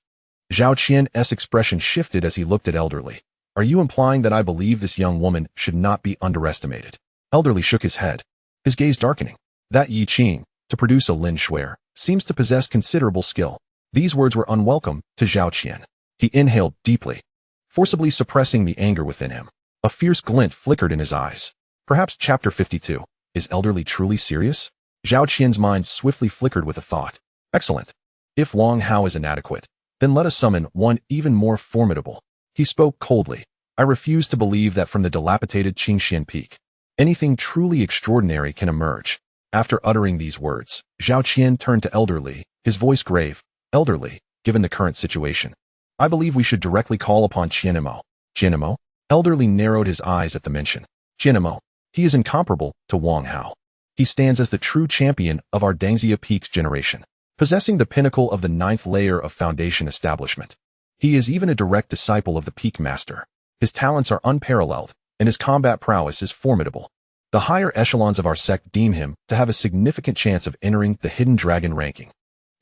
Zhao Qian's expression shifted as he looked at Elderly. Are you implying that I believe this young woman should not be underestimated? Elderly shook his head, his gaze darkening. That Yi Qing, to produce a Lin Shui, seems to possess considerable skill. These words were unwelcome to Zhao Qian. He inhaled deeply, forcibly suppressing the anger within him. A fierce glint flickered in his eyes. Perhaps Chapter 52. Is Elderly truly serious? Zhao Qian's mind swiftly flickered with a thought. Excellent. If Wang Hao is inadequate, then let us summon one even more formidable. He spoke coldly. I refuse to believe that from the dilapidated Qingxuan Peak, anything truly extraordinary can emerge. After uttering these words, Zhao Qian turned to Elderly, his voice grave. Elderly, given the current situation, I believe we should directly call upon Qianmo. Qianmo? Elderly narrowed his eyes at the mention. Qianmo. He is incomparable to Wang Hao. He stands as the true champion of our Dangxia Peak's generation, possessing the pinnacle of the 9th layer of foundation establishment. He is even a direct disciple of the Peak Master. His talents are unparalleled, and his combat prowess is formidable. The higher echelons of our sect deem him to have a significant chance of entering the Hidden Dragon ranking.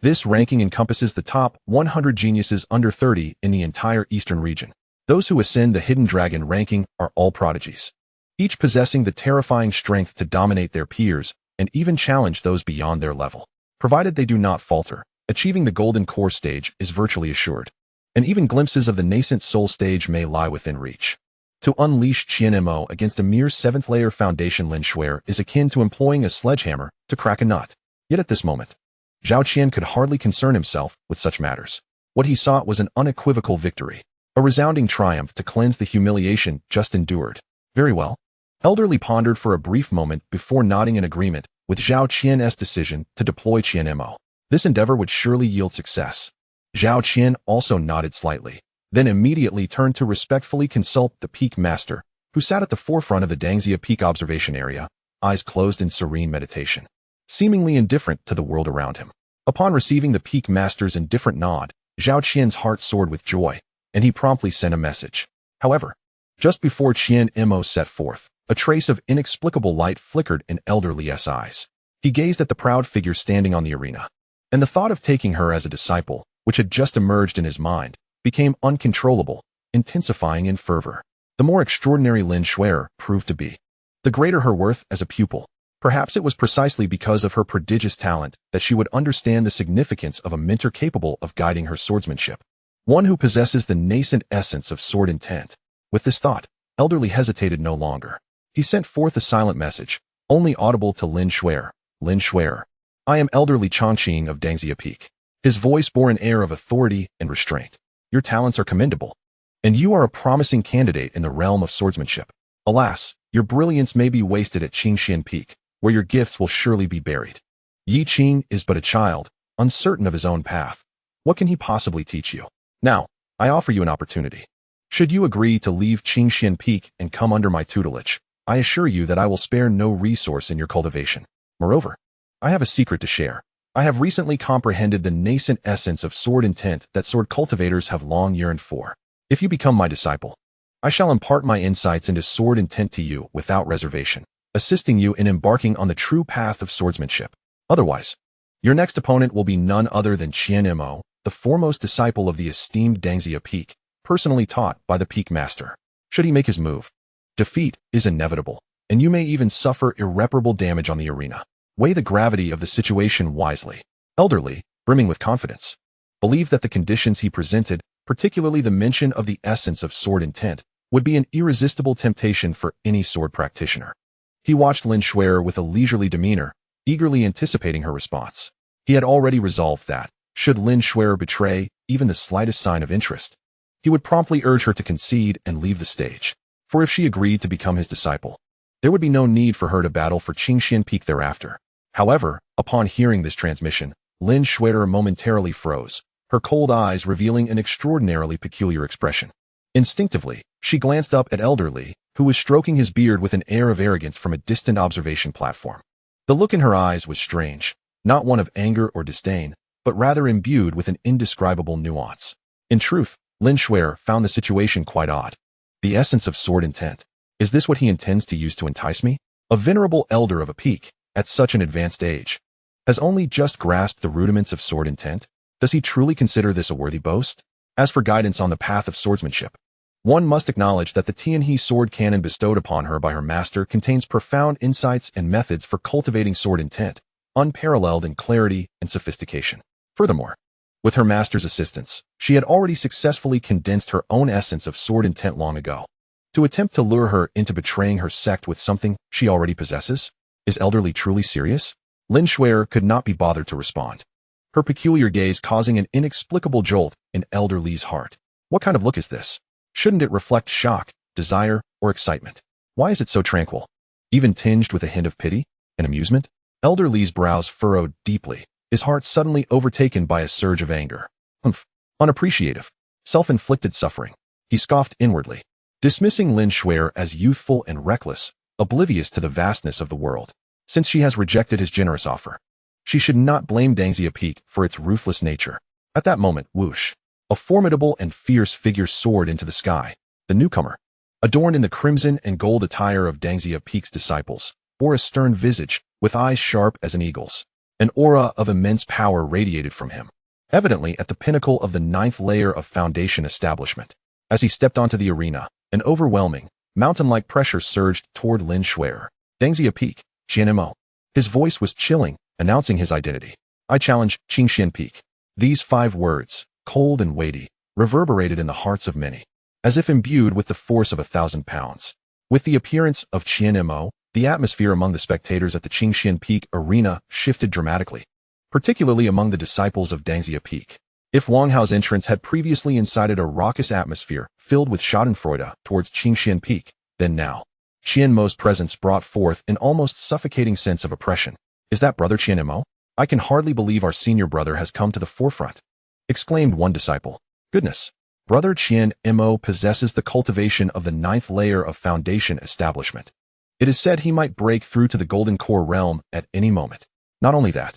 This ranking encompasses the top 100 geniuses under 30 in the entire eastern region. Those who ascend the Hidden Dragon ranking are all prodigies, each possessing the terrifying strength to dominate their peers and even challenge those beyond their level. Provided they do not falter, achieving the Golden Core stage is virtually assured, and even glimpses of the nascent Soul stage may lie within reach. To unleash Qianmo against a mere 7th layer foundation Lin Shui is akin to employing a sledgehammer to crack a nut. Yet at this moment, Zhao Qian could hardly concern himself with such matters. What he sought was an unequivocal victory, a resounding triumph to cleanse the humiliation just endured. Very well. Elderly pondered for a brief moment before nodding in agreement with Zhao Qian's decision to deploy Qianmo. This endeavor would surely yield success. Zhao Qian also nodded slightly, then immediately turned to respectfully consult the Peak Master, who sat at the forefront of the Dangxia Peak observation area, eyes closed in serene meditation, seemingly indifferent to the world around him. Upon receiving the Peak Master's indifferent nod, Zhao Qian's heart soared with joy, and he promptly sent a message. However, just before Qianmo set forth, a trace of inexplicable light flickered in Elderly's eyes. He gazed at the proud figure standing on the arena, and the thought of taking her as a disciple, which had just emerged in his mind, became uncontrollable, intensifying in fervor. The more extraordinary Lin Shui proved to be, the greater her worth as a pupil. Perhaps it was precisely because of her prodigious talent that she would understand the significance of a mentor capable of guiding her swordsmanship, one who possesses the nascent essence of sword intent. With this thought, Elderly hesitated no longer. He sent forth a silent message, only audible to Lin Shui. Lin Shui, I am Elderly Chongqing of Dangxia Peak. His voice bore an air of authority and restraint. Your talents are commendable, and you are a promising candidate in the realm of swordsmanship. Alas, your brilliance may be wasted at Qingxuan Peak, where your gifts will surely be buried. Yi Qing is but a child, uncertain of his own path. What can he possibly teach you? Now, I offer you an opportunity. Should you agree to leave Qingxuan Peak and come under my tutelage, I assure you that I will spare no resource in your cultivation. Moreover, I have a secret to share. I have recently comprehended the nascent essence of sword intent that sword cultivators have long yearned for. If you become my disciple, I shall impart my insights into sword intent to you without reservation, assisting you in embarking on the true path of swordsmanship. Otherwise, your next opponent will be none other than Qianmo, the foremost disciple of the esteemed Dangxia Peak, personally taught by the Peak Master. Should he make his move, defeat is inevitable, and you may even suffer irreparable damage on the arena. Weigh the gravity of the situation wisely. Elderly, brimming with confidence, believed that the conditions he presented, particularly the mention of the essence of sword intent, would be an irresistible temptation for any sword practitioner. He watched Lin Shui with a leisurely demeanor, eagerly anticipating her response. He had already resolved that, should Lin Shui betray, even the slightest sign of interest, he would promptly urge her to concede and leave the stage. For if she agreed to become his disciple, there would be no need for her to battle for Qingxuan Peak thereafter. However, upon hearing this transmission, Lin Shui'er momentarily froze, her cold eyes revealing an extraordinarily peculiar expression. Instinctively, she glanced up at Elder Li, who was stroking his beard with an air of arrogance from a distant observation platform. The look in her eyes was strange, not one of anger or disdain, but rather imbued with an indescribable nuance. In truth, Lin Shui'er found the situation quite odd. The essence of sword intent. Is this what he intends to use to entice me? A venerable elder of a peak, at such an advanced age, has only just grasped the rudiments of sword intent? Does he truly consider this a worthy boast? As for guidance on the path of swordsmanship, one must acknowledge that the Taiyi Sword Canon bestowed upon her by her master contains profound insights and methods for cultivating sword intent, unparalleled in clarity and sophistication. Furthermore, with her master's assistance, she had already successfully condensed her own essence of sword intent long ago. To attempt to lure her into betraying her sect with something she already possesses? Is Elder Li truly serious? Lin Shui'er could not be bothered to respond, her peculiar gaze causing an inexplicable jolt in Elder Li's heart. What kind of look is this? Shouldn't it reflect shock, desire, or excitement? Why is it so tranquil? Even tinged with a hint of pity and amusement? Elder Li's brows furrowed deeply, his heart suddenly overtaken by a surge of anger. Unappreciative, self-inflicted suffering. He scoffed inwardly, dismissing Lin Shui'er as youthful and reckless, oblivious to the vastness of the world. Since she has rejected his generous offer, she should not blame Dangxia Peak for its ruthless nature. At that moment, whoosh, a formidable and fierce figure soared into the sky. The newcomer, adorned in the crimson and gold attire of Dangxia Peak's disciples, bore a stern visage, with eyes sharp as an eagle's. An aura of immense power radiated from him, evidently at the pinnacle of the 9th layer of Foundation establishment. As he stepped onto the arena, an overwhelming, mountain-like pressure surged toward Lin Shui'er. Dangxia Peak, Qianmo. His voice was chilling, announcing his identity. I challenge Qingxuan Peak. These 5 words, cold and weighty, reverberated in the hearts of many, as if imbued with the force of 1,000 pounds. With the appearance of Qianmo, the atmosphere among the spectators at the Qingxuan Peak arena shifted dramatically, particularly among the disciples of Dangxia Peak. If Wang Hao's entrance had previously incited a raucous atmosphere filled with schadenfreude towards Qingxuan Peak, then now, Qianmo's presence brought forth an almost suffocating sense of oppression. Is that Brother Qianmo? I can hardly believe our senior brother has come to the forefront, exclaimed one disciple. Goodness, Brother Qianmo possesses the cultivation of the 9th layer of Foundation establishment. It is said he might break through to the Golden Core realm at any moment. Not only that,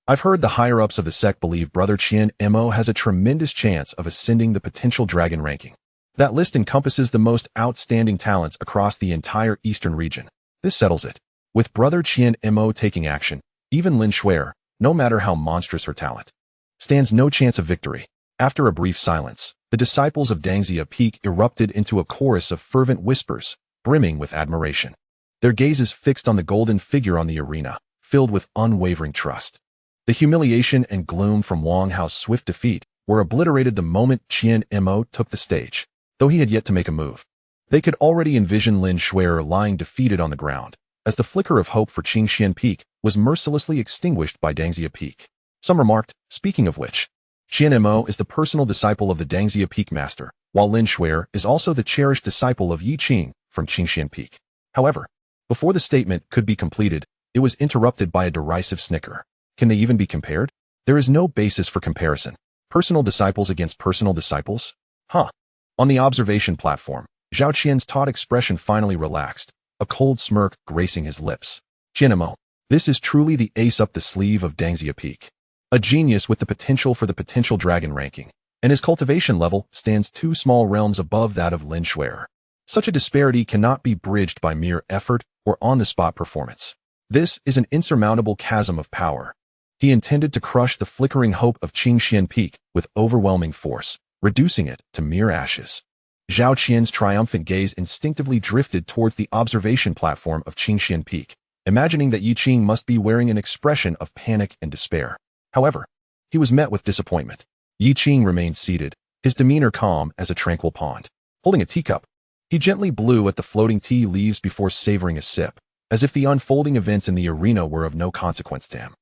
I've heard the higher-ups of the sect believe Brother Qianmo has a tremendous chance of ascending the potential dragon ranking. That list encompasses the most outstanding talents across the entire eastern region. This settles it. With Brother Qianmo taking action, even Lin Shui'er, no matter how monstrous her talent, stands no chance of victory. After a brief silence, the disciples of Dangxia Peak erupted into a chorus of fervent whispers, brimming with admiration. Their gazes fixed on the golden figure on the arena, filled with unwavering trust. The humiliation and gloom from Wang Hao's swift defeat were obliterated the moment Qianmo took the stage. Though he had yet to make a move, they could already envision Lin Shui'er lying defeated on the ground, as the flicker of hope for Qingxuan Peak was mercilessly extinguished by Dangxia Peak. Some remarked, speaking of which, Qianmo is the personal disciple of the Dangxia Peak master, while Lin Shui'er is also the cherished disciple of Yi Qing from Qingxuan Peak. However, before the statement could be completed, it was interrupted by a derisive snicker. Can they even be compared? There is no basis for comparison. Personal disciples against personal disciples? Huh. On the observation platform, Zhao Qian's taut expression finally relaxed, a cold smirk gracing his lips. Qianmo, this is truly the ace up the sleeve of Dangxia Peak. A genius with the potential for the potential dragon ranking, and his cultivation level stands 2 small realms above that of Lin Shui'er. Such a disparity cannot be bridged by mere effort or on-the-spot performance. This is an insurmountable chasm of power. He intended to crush the flickering hope of Qingxuan Peak with overwhelming force, reducing it to mere ashes. Zhao Qian's triumphant gaze instinctively drifted towards the observation platform of Qingxuan Peak, imagining that Yi Qing must be wearing an expression of panic and despair. However, he was met with disappointment. Yi Qing remained seated, his demeanor calm as a tranquil pond. Holding a teacup, he gently blew at the floating tea leaves before savoring a sip, as if the unfolding events in the arena were of no consequence to him.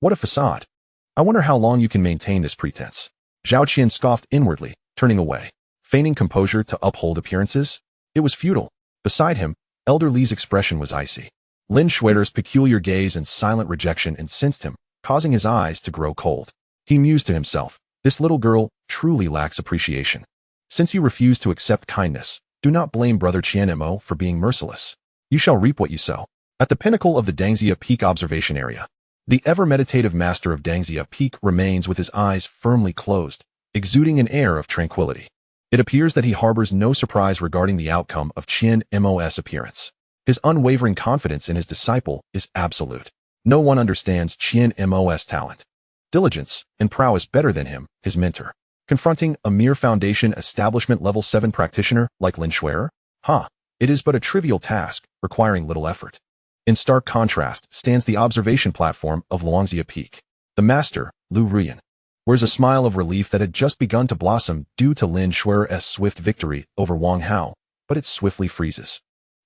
What a facade. I wonder how long you can maintain this pretense. Zhao Qian scoffed inwardly, turning away. Feigning composure to uphold appearances? It was futile. Beside him, Elder Li's expression was icy. Lin Shuer's peculiar gaze and silent rejection incensed him, causing his eyes to grow cold. He mused to himself, this little girl truly lacks appreciation. Since you refuse to accept kindness, do not blame Brother Qian Mo for being merciless. You shall reap what you sow. At the pinnacle of the Dangxia Peak observation area, the ever-meditative master of Dangxia Peak remains with his eyes firmly closed, exuding an air of tranquility. It appears that he harbors no surprise regarding the outcome of Qian Mo's appearance. His unwavering confidence in his disciple is absolute. No one understands Qian Mo's talent, diligence, and prowess better than him, his mentor. Confronting a mere Foundation Establishment Level 7 practitioner like Lin Shuer? It is but a trivial task, requiring little effort. In stark contrast stands the observation platform of Luangxia Peak. The master, Lu Ruyan, wears a smile of relief that had just begun to blossom due to Lin Shuer's swift victory over Wang Hao, but it swiftly freezes.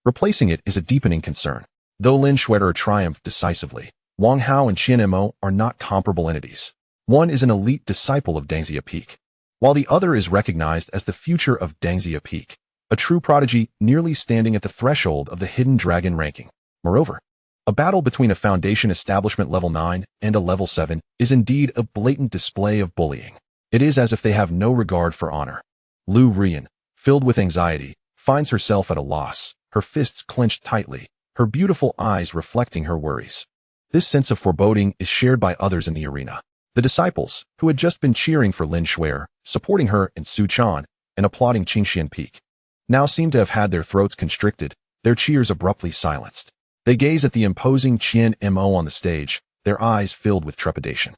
Replacing it is a deepening concern. Though Lin Shuer triumphed decisively, Wang Hao and Qian Mo are not comparable entities. One is an elite disciple of Dangxia Peak, while the other is recognized as the future of Dangxia Peak, a true prodigy nearly standing at the threshold of the Hidden Dragon ranking. Moreover, a battle between a Foundation Establishment Level 9 and a Level 7 is indeed a blatant display of bullying. It is as if they have no regard for honor. Lu Ruyan, filled with anxiety, finds herself at a loss, her fists clenched tightly, her beautiful eyes reflecting her worries. This sense of foreboding is shared by others in the arena. The disciples, who had just been cheering for Lin Shuer, supporting her in Suchan, and applauding Qingxuan Peak, now seem to have had their throats constricted, their cheers abruptly silenced. They gaze at the imposing Qian Mo on the stage, their eyes filled with trepidation.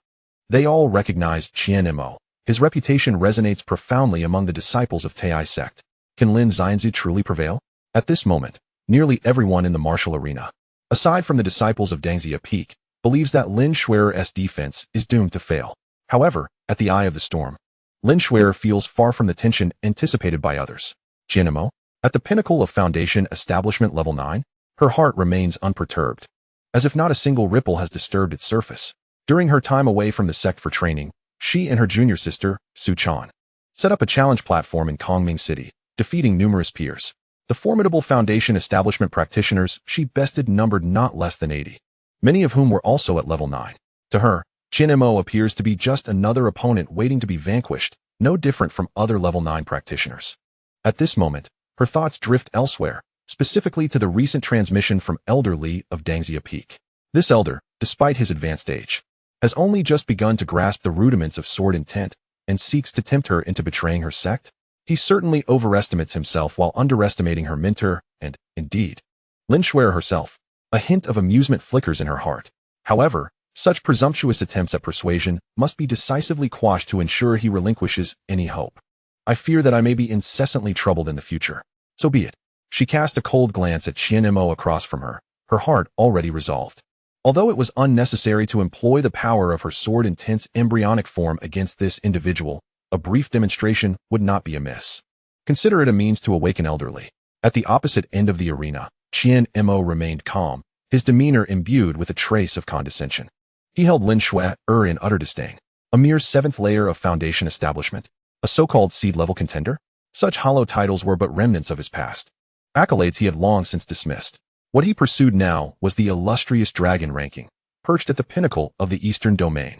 They all recognize Qian Mo. His reputation resonates profoundly among the disciples of Taiyi Sect. Can Lin Xianzi truly prevail? At this moment, nearly everyone in the martial arena, aside from the disciples of Dangxia Peak, believes that Lin Shuer's defense is doomed to fail. However, at the eye of the storm, Lin Shuer feels far from the tension anticipated by others. Qian Mo, at the pinnacle of Foundation Establishment Level 9, her heart remains unperturbed, as if not a single ripple has disturbed its surface. During her time away from the sect for training, she and her junior sister, Su Chan, set up a challenge platform in Kongming City, defeating numerous peers. The formidable Foundation Establishment practitioners she bested numbered not less than 80, many of whom were also at Level 9. To her, Qian Mo appears to be just another opponent waiting to be vanquished, no different from other Level 9 practitioners. At this moment, her thoughts drift elsewhere, specifically to the recent transmission from Elder Li of Dangxia Peak. This elder, despite his advanced age, has only just begun to grasp the rudiments of sword intent and seeks to tempt her into betraying her sect. He certainly overestimates himself while underestimating her mentor and, indeed, Lin Shuer herself. A hint of amusement flickers in her heart. However, such presumptuous attempts at persuasion must be decisively quashed to ensure he relinquishes any hope. I fear that I may be incessantly troubled in the future. So be it. She cast a cold glance at Qian Mo across from her, her heart already resolved. Although it was unnecessary to employ the power of her sword-intense embryonic form against this individual, a brief demonstration would not be amiss. Consider it a means to awaken Elder Li. At the opposite end of the arena, Qian Mo remained calm, his demeanor imbued with a trace of condescension. He held Lin Shuer in utter disdain. A mere 7th layer of Foundation Establishment, a so-called seed-level contender? Such hollow titles were but remnants of his past. Accolades he had long since dismissed. What he pursued now was the illustrious dragon ranking, perched at the pinnacle of the Eastern Domain.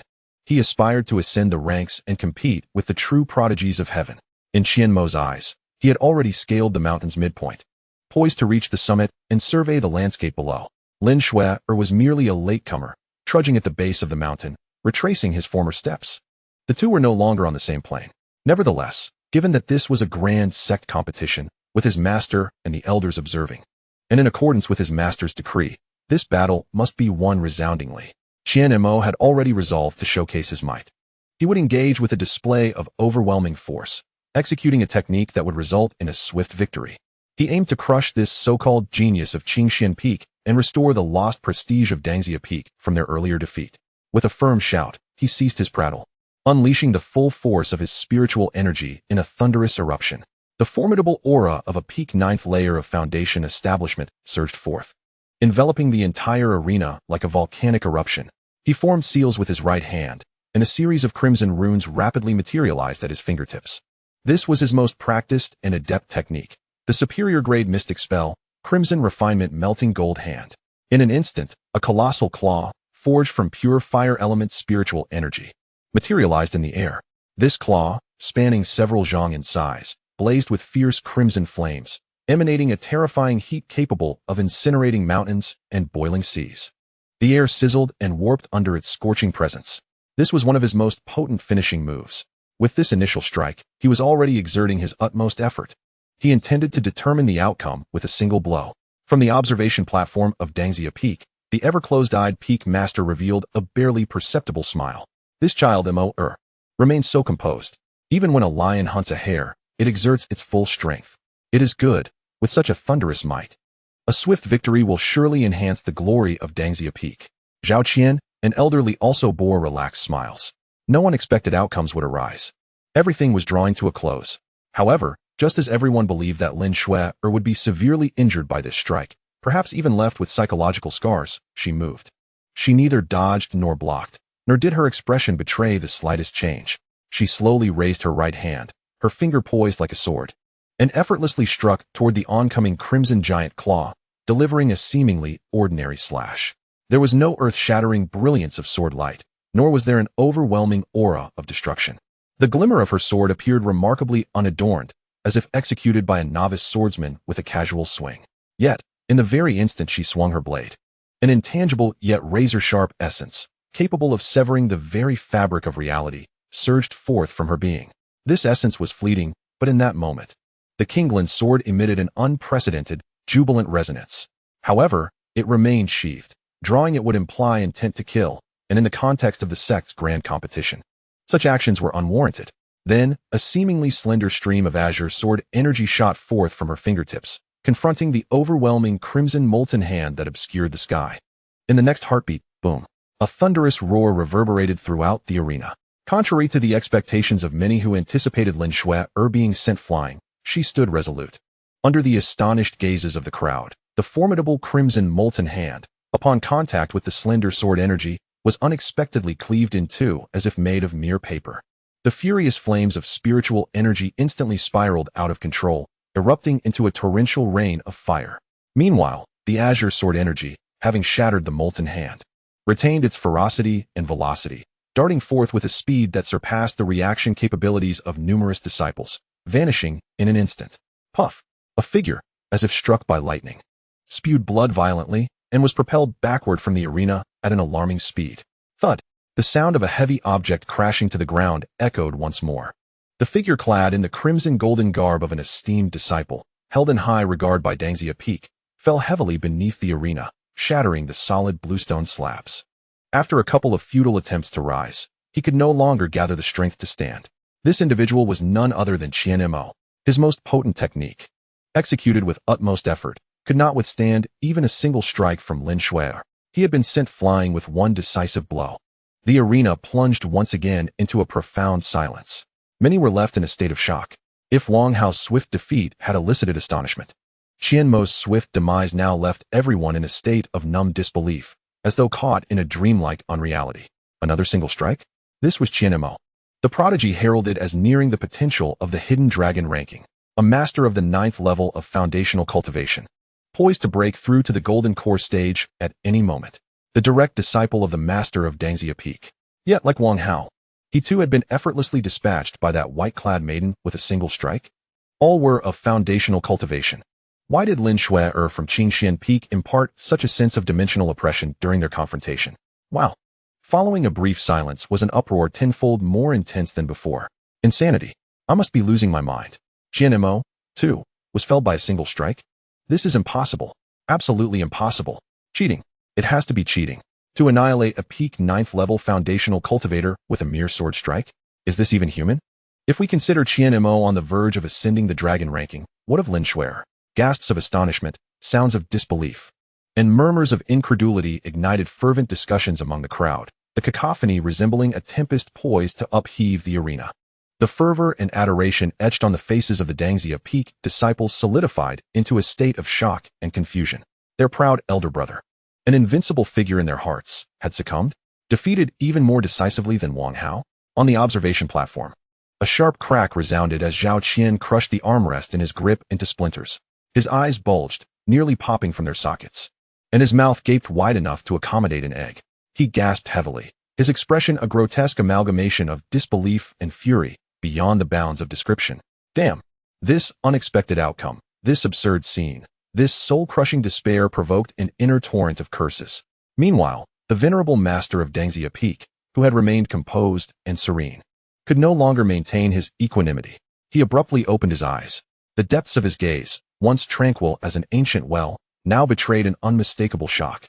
He aspired to ascend the ranks and compete with the true prodigies of heaven. In Qian Mo's eyes, he had already scaled the mountain's midpoint, poised to reach the summit and survey the landscape below. Lin Shuer was merely a latecomer, trudging at the base of the mountain, retracing his former steps. The two were no longer on the same plane. Nevertheless, given that this was a grand sect competition, with his master and the elders observing, and in accordance with his master's decree, this battle must be won resoundingly. Qian Mo had already resolved to showcase his might. He would engage with a display of overwhelming force, executing a technique that would result in a swift victory. He aimed to crush this so-called genius of Qingxuan Peak and restore the lost prestige of Dangxia Peak from their earlier defeat. With a firm shout, he ceased his prattle, unleashing the full force of his spiritual energy in a thunderous eruption. The formidable aura of a peak 9th layer of Foundation Establishment surged forth, enveloping the entire arena like a volcanic eruption. He formed seals with his right hand, and a series of crimson runes rapidly materialized at his fingertips. This was his most practiced and adept technique, the superior-grade mystic spell, Crimson Refinement Melting Gold Hand. In an instant, a colossal claw, forged from pure fire element spiritual energy, materialized in the air. This claw, spanning several zhang in size, blazed with fierce crimson flames, emanating a terrifying heat capable of incinerating mountains and boiling seas. The air sizzled and warped under its scorching presence. This was one of his most potent finishing moves. With this initial strike, he was already exerting his utmost effort. He intended to determine the outcome with a single blow. From the observation platform of Dangxia Peak, the ever-closed-eyed Peak Master revealed a barely perceptible smile. This child remains so composed. Even when a lion hunts a hare, it exerts its full strength. It is good, with such a thunderous might. A swift victory will surely enhance the glory of Dangxia Peak. Zhao Qian, an elderly, also bore relaxed smiles. No unexpected outcomes would arise. Everything was drawing to a close. However, just as everyone believed that Lin Shui would be severely injured by this strike, perhaps even left with psychological scars, she moved. She neither dodged nor blocked, nor did her expression betray the slightest change. She slowly raised her right hand, her finger poised like a sword, and effortlessly struck toward the oncoming crimson giant claw, delivering a seemingly ordinary slash. There was no earth-shattering brilliance of sword light, nor was there an overwhelming aura of destruction. The glimmer of her sword appeared remarkably unadorned, as if executed by a novice swordsman with a casual swing. Yet, in the very instant she swung her blade, an intangible yet razor-sharp essence, capable of severing the very fabric of reality, surged forth from her being. This essence was fleeting, but in that moment, the Qingxuan sword emitted an unprecedented, jubilant resonance. However, it remained sheathed. Drawing it would imply intent to kill, and in the context of the sect's grand competition, such actions were unwarranted. Then, a seemingly slender stream of azure sword energy shot forth from her fingertips, confronting the overwhelming crimson molten hand that obscured the sky. In the next heartbeat, boom, a thunderous roar reverberated throughout the arena. Contrary to the expectations of many who anticipated Lin Shui being sent flying, she stood resolute. Under the astonished gazes of the crowd, the formidable crimson molten hand, upon contact with the slender sword energy, was unexpectedly cleaved in two as if made of mere paper. The furious flames of spiritual energy instantly spiraled out of control, erupting into a torrential rain of fire. Meanwhile, the azure sword energy, having shattered the molten hand, retained its ferocity and velocity, darting forth with a speed that surpassed the reaction capabilities of numerous disciples, vanishing in an instant. Puff! A figure, as if struck by lightning, spewed blood violently, and was propelled backward from the arena at an alarming speed. Thud! The sound of a heavy object crashing to the ground echoed once more. The figure clad in the crimson golden garb of an esteemed disciple, held in high regard by Dangxia Peak, fell heavily beneath the arena, shattering the solid bluestone slabs. After a couple of futile attempts to rise, he could no longer gather the strength to stand. This individual was none other than Qian Mo. His most potent technique, executed with utmost effort, could not withstand even a single strike from Lin Shui. He had been sent flying with one decisive blow. The arena plunged once again into a profound silence. Many were left in a state of shock. If Wang Hao's swift defeat had elicited astonishment, Qian Mo's swift demise now left everyone in a state of numb disbelief, as though caught in a dreamlike unreality. Another single strike? This was Qian Mo, the prodigy heralded as nearing the potential of the hidden dragon ranking, a master of the 9th level of foundational cultivation, poised to break through to the golden core stage at any moment. The direct disciple of the master of Dangxia Peak. Yet, like Wang Hao, he too had been effortlessly dispatched by that white-clad maiden with a single strike. All were of foundational cultivation. Why did Lin Shui from Qingxuan Peak impart such a sense of dimensional oppression during their confrontation? Wow. Following a brief silence was an uproar tenfold more intense than before. Insanity. I must be losing my mind. Qian Mo, too, was felled by a single strike? This is impossible. Absolutely impossible. Cheating. It has to be cheating. To annihilate a peak 9th level foundational cultivator with a mere sword strike? Is this even human? If we consider Qian Mo on the verge of ascending the dragon ranking, what of Lin Shui? Gasps of astonishment, sounds of disbelief, and murmurs of incredulity ignited fervent discussions among the crowd, the cacophony resembling a tempest poised to upheave the arena. The fervor and adoration etched on the faces of the Dangxia Peak disciples solidified into a state of shock and confusion. Their proud elder brother, an invincible figure in their hearts, had succumbed? Defeated even more decisively than Wang Hao? On the observation platform, a sharp crack resounded as Zhao Qian crushed the armrest in his grip into splinters. His eyes bulged, nearly popping from their sockets, and his mouth gaped wide enough to accommodate an egg. He gasped heavily, his expression a grotesque amalgamation of disbelief and fury, beyond the bounds of description. Damn! This unexpected outcome, this absurd scene, this soul-crushing despair provoked an inner torrent of curses. Meanwhile, the venerable master of Dengzia Peak, who had remained composed and serene, could no longer maintain his equanimity. He abruptly opened his eyes. The depths of his gaze, once tranquil as an ancient well, now betrayed an unmistakable shock.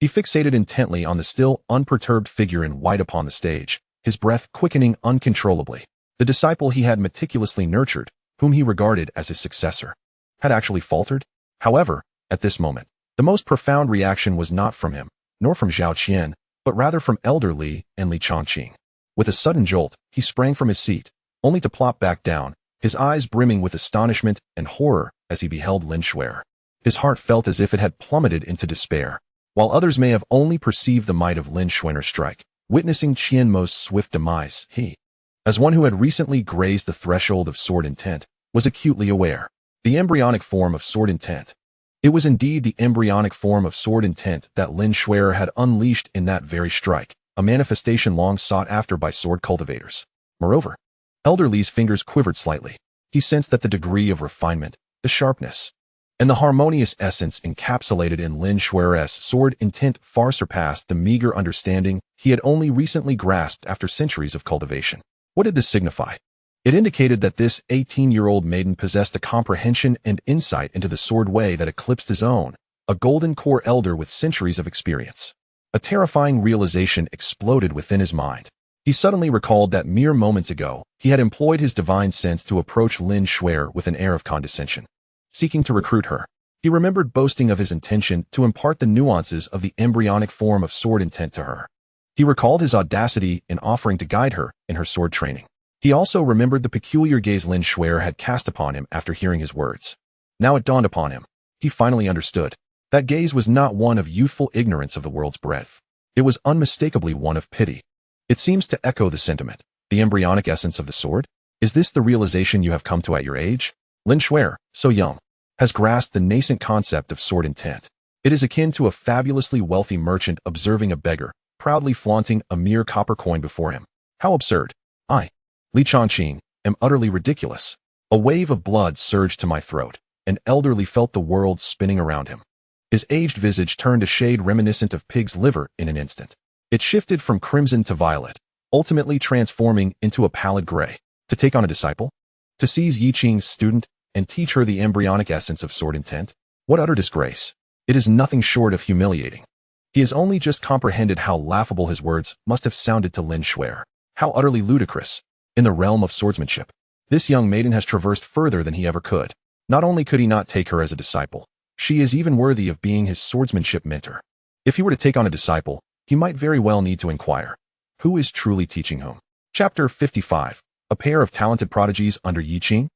He fixated intently on the still, unperturbed figure in white upon the stage, his breath quickening uncontrollably. The disciple he had meticulously nurtured, whom he regarded as his successor, had actually faltered? However, at this moment, the most profound reaction was not from him, nor from Zhao Qian, but rather from Elder Li and Li Chongqing. With a sudden jolt, he sprang from his seat, only to plop back down, his eyes brimming with astonishment and horror as he beheld Lin Shuer. His heart felt as if it had plummeted into despair. While others may have only perceived the might of Lin Shuer's strike, witnessing Qian Mo's swift demise, he, as one who had recently grazed the threshold of sword intent, was acutely aware. The embryonic form of sword intent. It was indeed the embryonic form of sword intent that Lin Shuer had unleashed in that very strike, a manifestation long sought after by sword cultivators. Moreover, Elder Li's fingers quivered slightly. He sensed that the degree of refinement, the sharpness, and the harmonious essence encapsulated in Lin Shuer's sword intent far surpassed the meager understanding he had only recently grasped after centuries of cultivation. What did this signify? It indicated that this 18-year-old maiden possessed a comprehension and insight into the sword way that eclipsed his own, a golden core elder with centuries of experience. A terrifying realization exploded within his mind. He suddenly recalled that mere moments ago, he had employed his divine sense to approach Lin Shuer with an air of condescension, seeking to recruit her. He remembered boasting of his intention to impart the nuances of the embryonic form of sword intent to her. He recalled his audacity in offering to guide her in her sword training. He also remembered the peculiar gaze Lin Shuer had cast upon him after hearing his words. Now it dawned upon him. He finally understood. That gaze was not one of youthful ignorance of the world's breadth. It was unmistakably one of pity. It seems to echo the sentiment, the embryonic essence of the sword. Is this the realization you have come to at your age? Lin Shuer, so young, has grasped the nascent concept of sword intent. It is akin to a fabulously wealthy merchant observing a beggar, proudly flaunting a mere copper coin before him. How absurd. I, Li Chongqing, am utterly ridiculous. A wave of blood surged to my throat, and Elder Li felt the world spinning around him. His aged visage turned a shade reminiscent of pig's liver in an instant. It shifted from crimson to violet, ultimately transforming into a pallid gray. To take on a disciple? To seize Yi Qing's student and teach her the embryonic essence of sword intent? What utter disgrace. It is nothing short of humiliating. He has only just comprehended how laughable his words must have sounded to Lin Shuer. How utterly ludicrous. In the realm of swordsmanship, this young maiden has traversed further than he ever could. Not only could he not take her as a disciple, she is even worthy of being his swordsmanship mentor. If he were to take on a disciple, he might very well need to inquire, who is truly teaching whom? Chapter 55. A pair of talented prodigies under Yi Qing?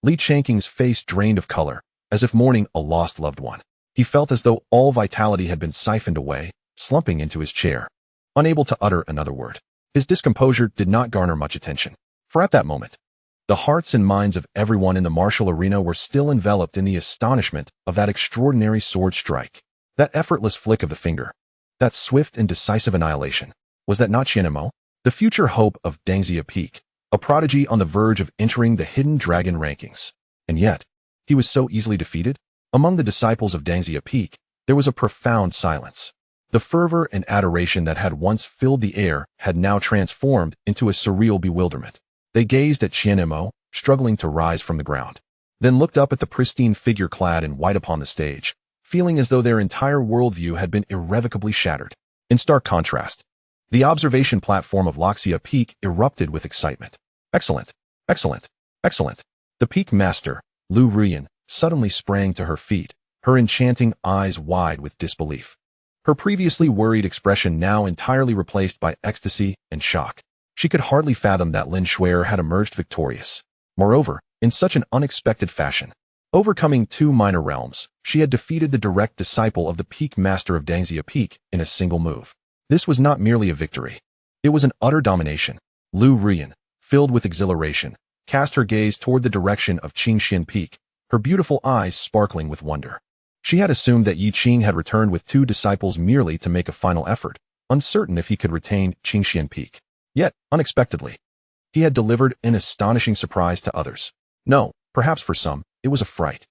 Li Chongqing's face drained of color, as if mourning a lost loved one. He felt as though all vitality had been siphoned away, slumping into his chair, unable to utter another word. His discomposure did not garner much attention, for at that moment, the hearts and minds of everyone in the martial arena were still enveloped in the astonishment of that extraordinary sword strike, that effortless flick of the finger, that swift and decisive annihilation. Was that not Qian Mo, the future hope of Dengzia Peak, a prodigy on the verge of entering the hidden dragon rankings? And yet, he was so easily defeated? Among the disciples of Dengzia Peak, there was a profound silence. The fervor and adoration that had once filled the air had now transformed into a surreal bewilderment. They gazed at Qian Mo, struggling to rise from the ground, then looked up at the pristine figure clad in white upon the stage, feeling as though their entire worldview had been irrevocably shattered. In stark contrast, the observation platform of Loxia Peak erupted with excitement. Excellent, excellent, excellent. The Peak Master, Lu Ruyan, suddenly sprang to her feet, her enchanting eyes wide with disbelief. Her previously worried expression now entirely replaced by ecstasy and shock. She could hardly fathom that Lin Shuer had emerged victorious. Moreover, in such an unexpected fashion. Overcoming two minor realms, she had defeated the direct disciple of the Peak Master of Dengzia Peak in a single move. This was not merely a victory. It was an utter domination. Lu Rian, filled with exhilaration, cast her gaze toward the direction of Qingxuan Peak, her beautiful eyes sparkling with wonder. She had assumed that Yi Qing had returned with 2 disciples merely to make a final effort, uncertain if he could retain Qingxuan Peak. Yet, unexpectedly, he had delivered an astonishing surprise to others. No, perhaps for some, it was a fright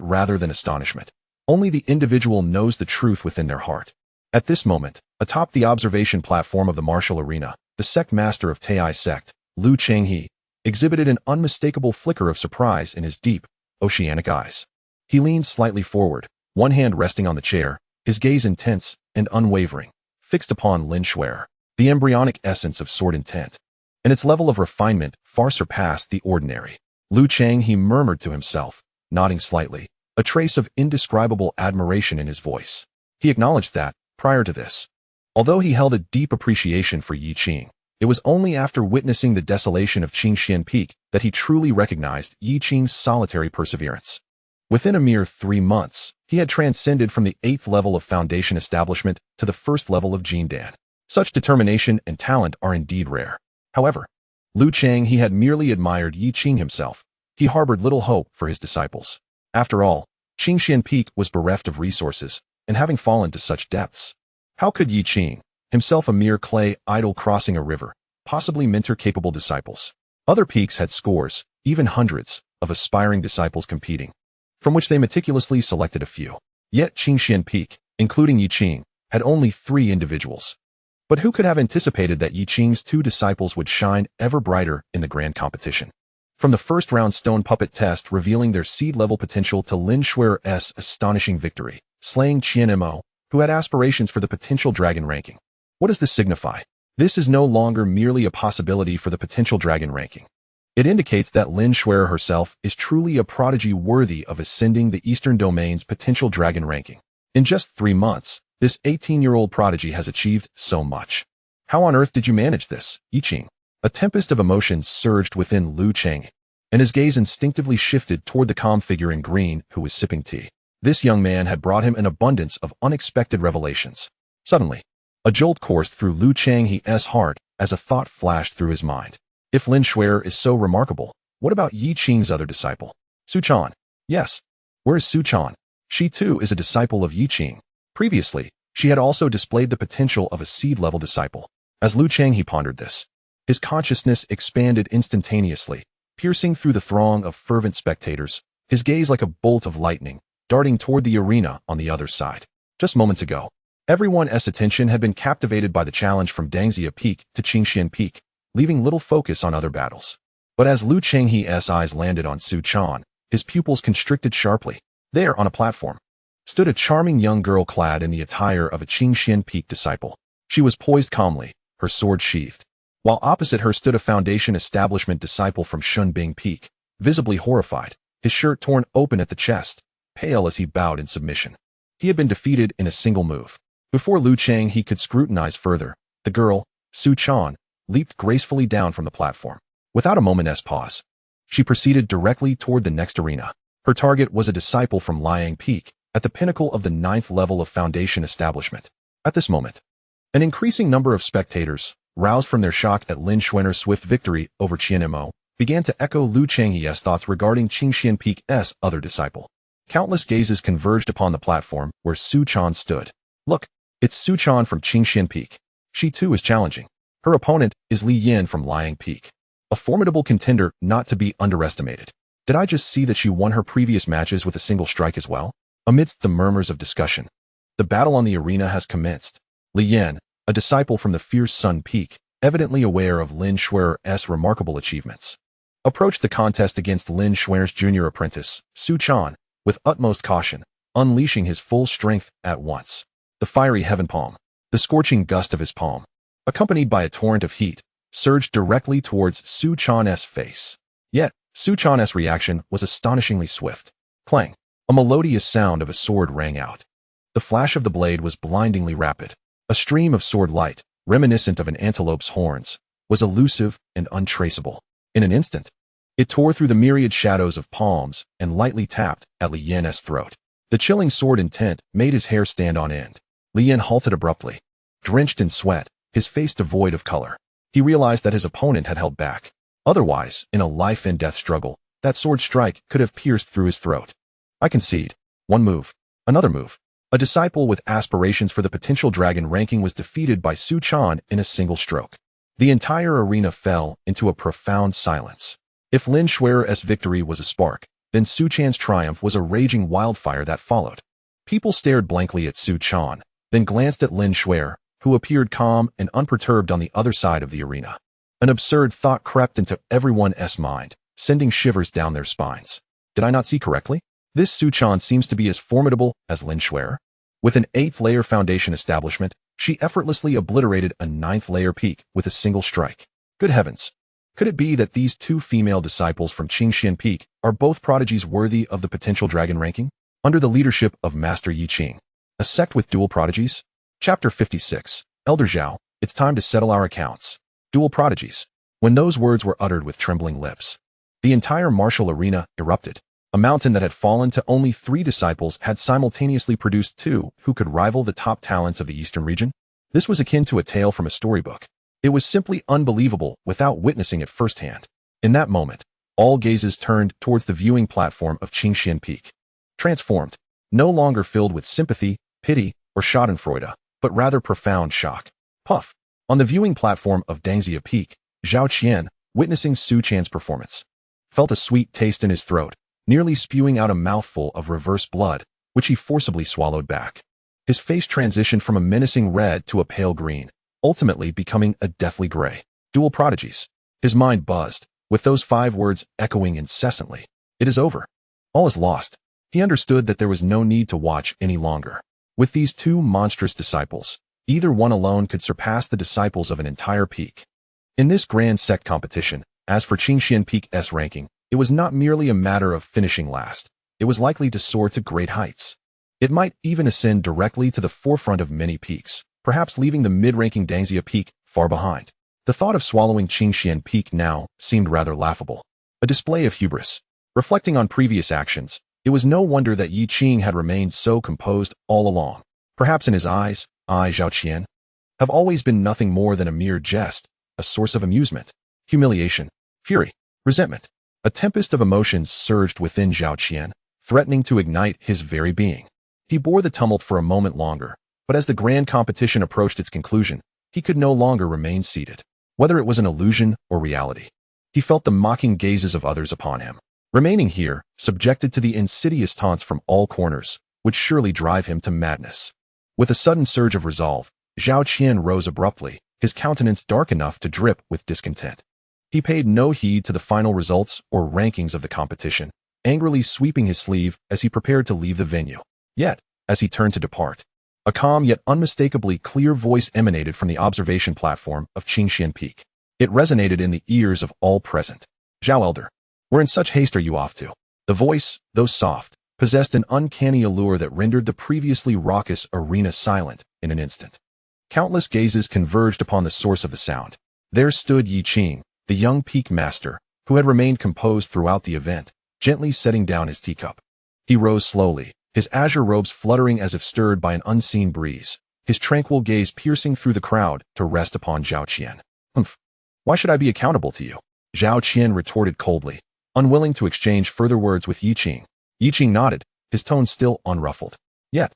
rather than astonishment. Only the individual knows the truth within their heart. At this moment, atop the observation platform of the martial arena, the sect master of Taiyi Sect, Lu Chenghe, exhibited an unmistakable flicker of surprise in his deep, oceanic eyes. He leaned slightly forward, one hand resting on the chair, his gaze intense and unwavering, fixed upon Lin Shuer. The embryonic essence of sword intent, and its level of refinement far surpassed the ordinary. Lu Chenghe murmured to himself, nodding slightly, a trace of indescribable admiration in his voice. He acknowledged that, prior to this, although he held a deep appreciation for Yi Qing, it was only after witnessing the desolation of Qingxuan Peak that he truly recognized Yi Qing's solitary perseverance. Within a mere 3 months, he had transcended from the 8th level of foundation establishment to the 1st level of Jindan. Such determination and talent are indeed rare. However, Lu Chenghe had merely admired Yi Qing himself. He harbored little hope for his disciples. After all, Qingxuan Peak was bereft of resources, and having fallen to such depths, how could Yi Qing, himself a mere clay idol crossing a river, possibly mentor capable disciples? Other peaks had scores, even hundreds, of aspiring disciples competing, from which they meticulously selected a few. Yet Qingxuan Peak, including Yi Qing, had only 3 individuals. But who could have anticipated that Yi Qing's 2 disciples would shine ever brighter in the grand competition? From the first round stone puppet test revealing their seed-level potential to Lin Shuer's astonishing victory, slaying Qian Mo, who had aspirations for the potential dragon ranking. What does this signify? This is no longer merely a possibility for the potential dragon ranking. It indicates that Lin Shuer herself is truly a prodigy worthy of ascending the Eastern Domain's potential dragon ranking. In just 3 months, this 18-year-old prodigy has achieved so much. How on earth did you manage this, Yi Qing? A tempest of emotions surged within Lu Chenghe, and his gaze instinctively shifted toward the calm figure in green who was sipping tea. This young man had brought him an abundance of unexpected revelations. Suddenly, a jolt coursed through Lu Chenghe's heart as a thought flashed through his mind. If Lin Shuer is so remarkable, what about Yi Qing's other disciple? Su Chan. Yes. Where is Su Chan? She too is a disciple of Yi Qing. Previously, she had also displayed the potential of a seed-level disciple. As Lu Chenghe pondered this, his consciousness expanded instantaneously, piercing through the throng of fervent spectators, his gaze like a bolt of lightning, darting toward the arena on the other side. Just moments ago, everyone's attention had been captivated by the challenge from Dangxia Peak to Qingxuan Peak, leaving little focus on other battles. But as Lu Chenghe's eyes landed on Su Chan, his pupils constricted sharply. There, on a platform, stood a charming young girl clad in the attire of a Qingxuan Peak disciple. She was poised calmly, her sword sheathed, while opposite her stood a foundation establishment disciple from Shunbing Peak, visibly horrified, his shirt torn open at the chest, pale as he bowed in submission. He had been defeated in a single move. Before Lu Chenghe could scrutinize further, the girl, Su Chan, leaped gracefully down from the platform. Without a moment's pause, she proceeded directly toward the next arena. Her target was a disciple from Liang Peak, at the pinnacle of the 9th level of foundation establishment. At this moment, an increasing number of spectators, roused from their shock at Lin Shuer's swift victory over Qian Mo, began to echo Lu Chenghe's thoughts regarding Qingxuan Peak's other disciple. Countless gazes converged upon the platform where Su Chan stood. Look, it's Su Chan from Qingxuan Peak. She too is challenging. Her opponent is Li Yin from Liang Peak, a formidable contender not to be underestimated. Did I just see that she won her previous matches with a single strike as well? Amidst the murmurs of discussion, the battle on the arena has commenced. Li Yin, a disciple from the fierce Sun Peak, evidently aware of Lin Shuer's remarkable achievements, approached the contest against Lin Shuer's junior apprentice, Su Chan, with utmost caution, unleashing his full strength at once. The fiery heaven palm, the scorching gust of his palm, accompanied by a torrent of heat, surged directly towards Su Chan's face. Yet, Su Chan's reaction was astonishingly swift. Clang! A melodious sound of a sword rang out. The flash of the blade was blindingly rapid. A stream of sword light, reminiscent of an antelope's horns, was elusive and untraceable. In an instant, it tore through the myriad shadows of palms and lightly tapped at Li Yin's throat. The chilling sword intent made his hair stand on end. Li Yin halted abruptly, drenched in sweat, his face devoid of color. He realized that his opponent had held back. Otherwise, in a life-and-death struggle, that sword strike could have pierced through his throat. I concede. One move. Another move. A disciple with aspirations for the potential dragon ranking was defeated by Su Chan in a single stroke. The entire arena fell into a profound silence. If Lin Shuer's victory was a spark, then Su Chan's triumph was a raging wildfire that followed. People stared blankly at Su Chan, then glanced at Lin Shuer, who appeared calm and unperturbed on the other side of the arena. An absurd thought crept into everyone's mind, sending shivers down their spines. Did I not see correctly? This Su Chan seems to be as formidable as Lin Shuer. With an 8th-layer foundation establishment, she effortlessly obliterated a 9th-layer peak with a single strike. Good heavens! Could it be that these two female disciples from Qingxuan Peak are both prodigies worthy of the potential dragon ranking? Under the leadership of Master Yi Qing, a sect with dual prodigies? Chapter 56. Elder Zhao, it's time to settle our accounts. Dual prodigies. When those words were uttered with trembling lips, the entire martial arena erupted. A mountain that had fallen to only 3 disciples had simultaneously produced 2 who could rival the top talents of the eastern region. This was akin to a tale from a storybook. It was simply unbelievable without witnessing it firsthand. In that moment, all gazes turned towards the viewing platform of Qingxuan Peak. Transformed, no longer filled with sympathy, pity, or schadenfreude, but rather profound shock. Puff. On the viewing platform of Dangxia Peak, Zhao Qian, witnessing Su Chan's performance, felt a sweet taste in his throat, nearly spewing out a mouthful of reverse blood, which he forcibly swallowed back. His face transitioned from a menacing red to a pale green, ultimately becoming a deathly gray. Dual prodigies. His mind buzzed, with those 5 words echoing incessantly. It is over. All is lost. He understood that there was no need to watch any longer. With these 2 monstrous disciples, either one alone could surpass the disciples of an entire peak. In this grand sect competition, as for Qingxuan Peak's ranking, it was not merely a matter of finishing last. It was likely to soar to great heights. It might even ascend directly to the forefront of many peaks, perhaps leaving the mid-ranking Dangxia Peak far behind. The thought of swallowing Qingxuan Peak now seemed rather laughable. A display of hubris. Reflecting on previous actions, it was no wonder that Yi Qing had remained so composed all along. Perhaps in his eyes, Zhao Qian have always been nothing more than a mere jest, a source of amusement, humiliation, fury, resentment. A tempest of emotions surged within Zhao Qian, threatening to ignite his very being. He bore the tumult for a moment longer, but as the grand competition approached its conclusion, he could no longer remain seated. Whether it was an illusion or reality, he felt the mocking gazes of others upon him. Remaining here, subjected to the insidious taunts from all corners, would surely drive him to madness. With a sudden surge of resolve, Zhao Qian rose abruptly, his countenance dark enough to drip with discontent. He paid no heed to the final results or rankings of the competition, angrily sweeping his sleeve as he prepared to leave the venue. Yet, as he turned to depart, a calm yet unmistakably clear voice emanated from the observation platform of Qingxuan Peak. It resonated in the ears of all present. Zhao Elder, where in such haste are you off to? The voice, though soft, possessed an uncanny allure that rendered the previously raucous arena silent in an instant. Countless gazes converged upon the source of the sound. There stood Yi Qing, the young peak master, who had remained composed throughout the event, gently setting down his teacup. He rose slowly, his azure robes fluttering as if stirred by an unseen breeze, his tranquil gaze piercing through the crowd to rest upon Zhao Qian. Humph. Why should I be accountable to you? Zhao Qian retorted coldly, unwilling to exchange further words with Yi Qing. Yi Qing nodded, his tone still unruffled. Yet,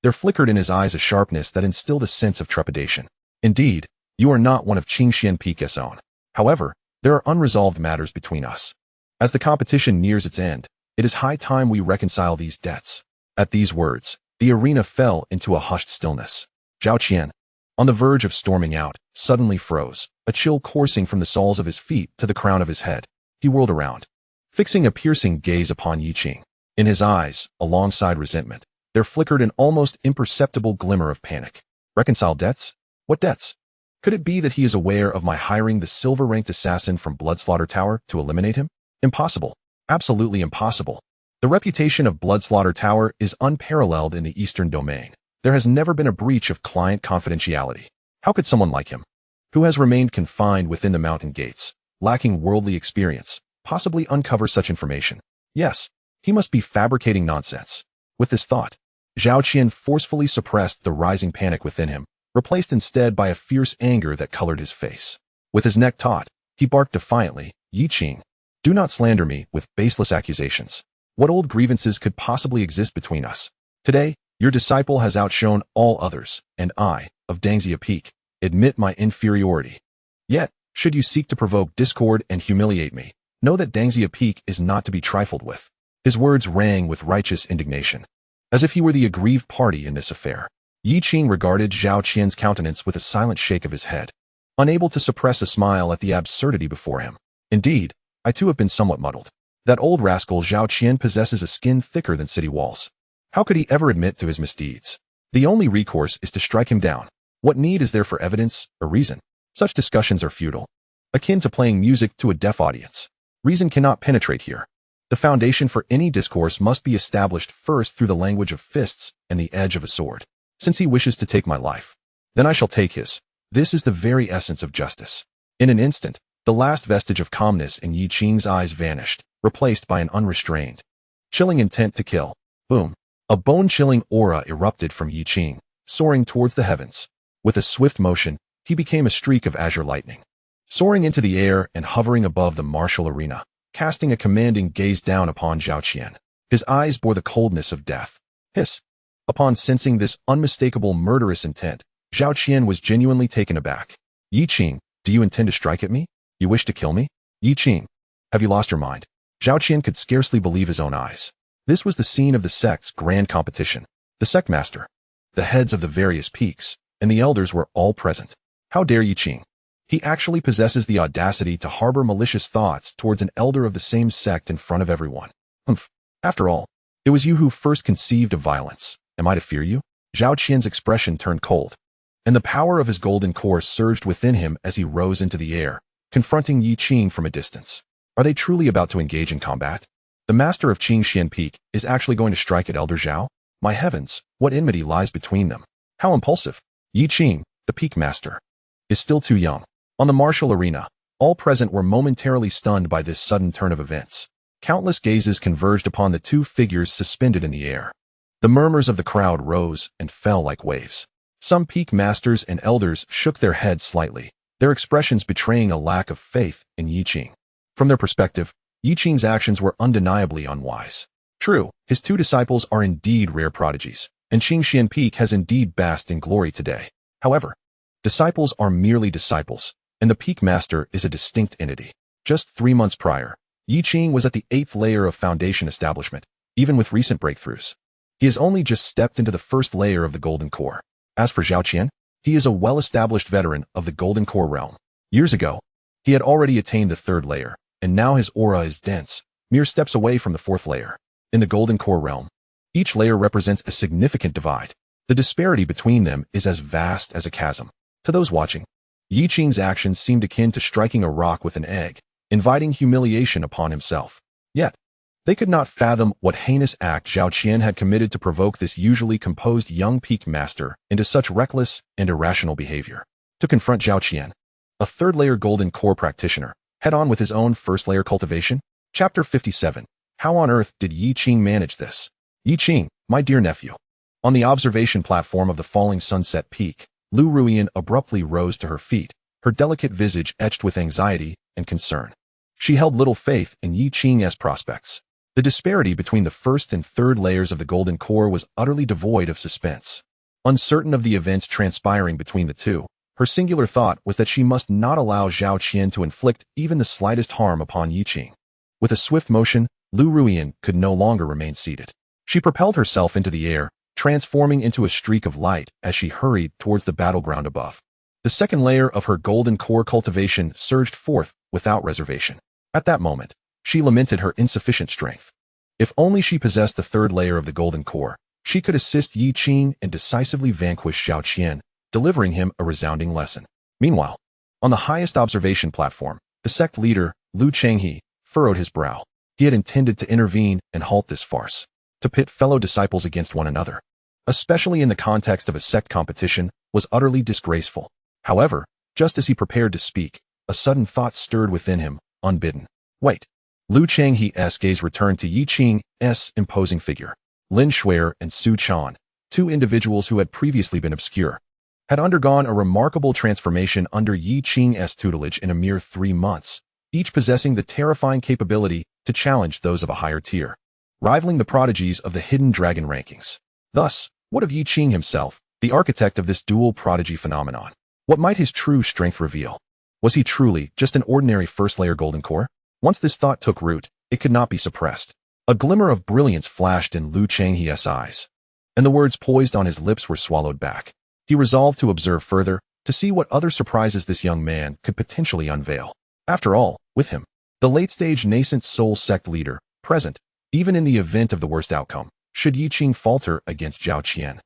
there flickered in his eyes a sharpness that instilled a sense of trepidation. Indeed, you are not one of Qingxuan Peak's own. However, there are unresolved matters between us. As the competition nears its end, it is high time we reconcile these debts. At these words, the arena fell into a hushed stillness. Zhao Qian, on the verge of storming out, suddenly froze, a chill coursing from the soles of his feet to the crown of his head. He whirled around, fixing a piercing gaze upon Yi Qing. In his eyes, alongside resentment, there flickered an almost imperceptible glimmer of panic. Reconcile debts? What debts? Could it be that he is aware of my hiring the silver-ranked assassin from Bloodslaughter Tower to eliminate him? Impossible. Absolutely impossible. The reputation of Bloodslaughter Tower is unparalleled in the Eastern Domain. There has never been a breach of client confidentiality. How could someone like him, who has remained confined within the mountain gates, lacking worldly experience, possibly uncover such information? Yes, he must be fabricating nonsense. With this thought, Zhao Qian forcefully suppressed the rising panic within him, replaced instead by a fierce anger that colored his face. With his neck taut, he barked defiantly, "Yi Qing, do not slander me with baseless accusations. What old grievances could possibly exist between us? Today, your disciple has outshone all others, and I, of Dangxia Peak, admit my inferiority. Yet, should you seek to provoke discord and humiliate me, know that Dangxia Peak is not to be trifled with." His words rang with righteous indignation. As if he were the aggrieved party in this affair, Yi Qing regarded Zhao Qian's countenance with a silent shake of his head, unable to suppress a smile at the absurdity before him. Indeed, I too have been somewhat muddled. That old rascal Zhao Qian possesses a skin thicker than city walls. How could he ever admit to his misdeeds? The only recourse is to strike him down. What need is there for evidence or reason? Such discussions are futile, akin to playing music to a deaf audience. Reason cannot penetrate here. The foundation for any discourse must be established first through the language of fists and the edge of a sword. Since he wishes to take my life, then I shall take his. This is the very essence of justice. In an instant, the last vestige of calmness in Yi Qing's eyes vanished, replaced by an unrestrained, chilling intent to kill. Boom. A bone-chilling aura erupted from Yi Qing, soaring towards the heavens. With a swift motion, he became a streak of azure lightning, soaring into the air and hovering above the martial arena, casting a commanding gaze down upon Zhao Qian. His eyes bore the coldness of death. Hiss. Upon sensing this unmistakable murderous intent, Zhao Qian was genuinely taken aback. "Yi Qing, do you intend to strike at me? You wish to kill me? Yi Qing, have you lost your mind?" Zhao Qian could scarcely believe his own eyes. This was the scene of the sect's grand competition. The sect master, the heads of the various peaks, and the elders were all present. How dare Yi Qing? He actually possesses the audacity to harbor malicious thoughts towards an elder of the same sect in front of everyone. Humph. After all, it was you who first conceived of violence. Am I to fear you? Zhao Qian's expression turned cold, and the power of his golden core surged within him as he rose into the air, confronting Yi Qing from a distance. Are they truly about to engage in combat? The master of Qingxuan Peak is actually going to strike at Elder Zhao? My heavens, what enmity lies between them? How impulsive! Yi Qing, the peak master, is still too young. On the martial arena, all present were momentarily stunned by this sudden turn of events. Countless gazes converged upon the two figures suspended in the air. The murmurs of the crowd rose and fell like waves. Some peak masters and elders shook their heads slightly, their expressions betraying a lack of faith in Yi Qing. From their perspective, Yi Qing's actions were undeniably unwise. True, his two disciples are indeed rare prodigies, and Qingxuan Peak has indeed basked in glory today. However, disciples are merely disciples, and the peak master is a distinct entity. Just 3 months prior, Yi Qing was at the 8th layer of foundation establishment, even with recent breakthroughs. He has only just stepped into the first layer of the Golden Core. As for Zhao Qian, he is a well-established veteran of the Golden Core realm. Years ago, he had already attained the 3rd layer, and now his aura is dense, mere steps away from the 4th layer. In the Golden Core realm, each layer represents a significant divide. The disparity between them is as vast as a chasm. To those watching, Yi Qing's actions seemed akin to striking a rock with an egg, inviting humiliation upon himself. Yet, they could not fathom what heinous act Zhao Qian had committed to provoke this usually composed young peak master into such reckless and irrational behavior. To confront Zhao Qian, a 3rd-layer Golden Core practitioner, head-on with his own 1st-layer cultivation. Chapter 57. How on earth did Yi Qing manage this? Yi Qing, my dear nephew. On the observation platform of the falling sunset peak, Lu Ruian abruptly rose to her feet, her delicate visage etched with anxiety and concern. She held little faith in Yi Qing's prospects. The disparity between the 1st and 3rd layers of the Golden Core was utterly devoid of suspense. Uncertain of the events transpiring between the two, her singular thought was that she must not allow Zhao Qian to inflict even the slightest harm upon Yi Qing. With a swift motion, Lu Ruian could no longer remain seated. She propelled herself into the air, transforming into a streak of light as she hurried towards the battleground above. The 2nd layer of her Golden Core cultivation surged forth without reservation. At that moment, she lamented her insufficient strength. If only she possessed the 3rd layer of the Golden Core, she could assist Yi Qing and decisively vanquish Zhao Qian, delivering him a resounding lesson. Meanwhile, on the highest observation platform, the sect leader, Lu Chenghe, furrowed his brow. He had intended to intervene and halt this farce, to pit fellow disciples against one another, especially in the context of a sect competition, was utterly disgraceful. However, just as he prepared to speak, a sudden thought stirred within him, unbidden. Wait. Lu Chenghe's gaze returned to Yi Qing's imposing figure. Lin Shuer and Su Chan, 2 individuals who had previously been obscure, had undergone a remarkable transformation under Yi Qing's tutelage in a mere 3 months, each possessing the terrifying capability to challenge those of a higher tier, rivaling the prodigies of the hidden dragon rankings. Thus, what of Yi Qing himself, the architect of this dual prodigy phenomenon? What might his true strength reveal? Was he truly just an ordinary first-layer golden core? Once this thought took root, it could not be suppressed. A glimmer of brilliance flashed in Lu Changhe's eyes, and the words poised on his lips were swallowed back. He resolved to observe further, to see what other surprises this young man could potentially unveil. After all, with him, the late-stage nascent soul sect leader, present, even in the event of the worst outcome, should Yi Qing falter against Zhao Qian.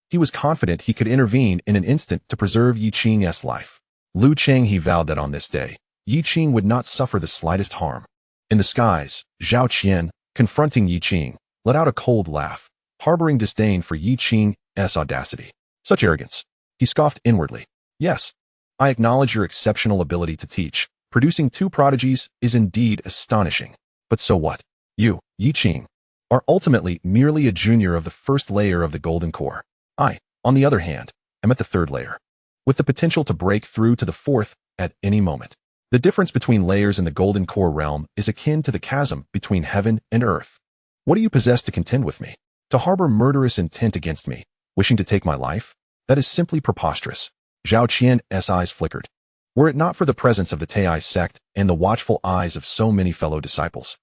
He was confident he could intervene in an instant to preserve Yi Qing's life. Lu Changhe vowed that on this day, Yi Qing would not suffer the slightest harm. In the skies, Zhao Qian, confronting Yi Qing, let out a cold laugh, harboring disdain for Yi Qing's audacity. Such arrogance. He scoffed inwardly. Yes, I acknowledge your exceptional ability to teach. Producing 2 prodigies is indeed astonishing. But so what? You, Yi Qing, are ultimately merely a junior of the first layer of the golden core. I, on the other hand, am at the 3rd layer, with the potential to break through to the 4th at any moment. The difference between layers in the golden core realm is akin to the chasm between heaven and earth. What do you possess to contend with me? To harbor murderous intent against me, wishing to take my life? That is simply preposterous. Zhao Qian's eyes flickered. Were it not for the presence of the Taiyi Sect and the watchful eyes of so many fellow disciples,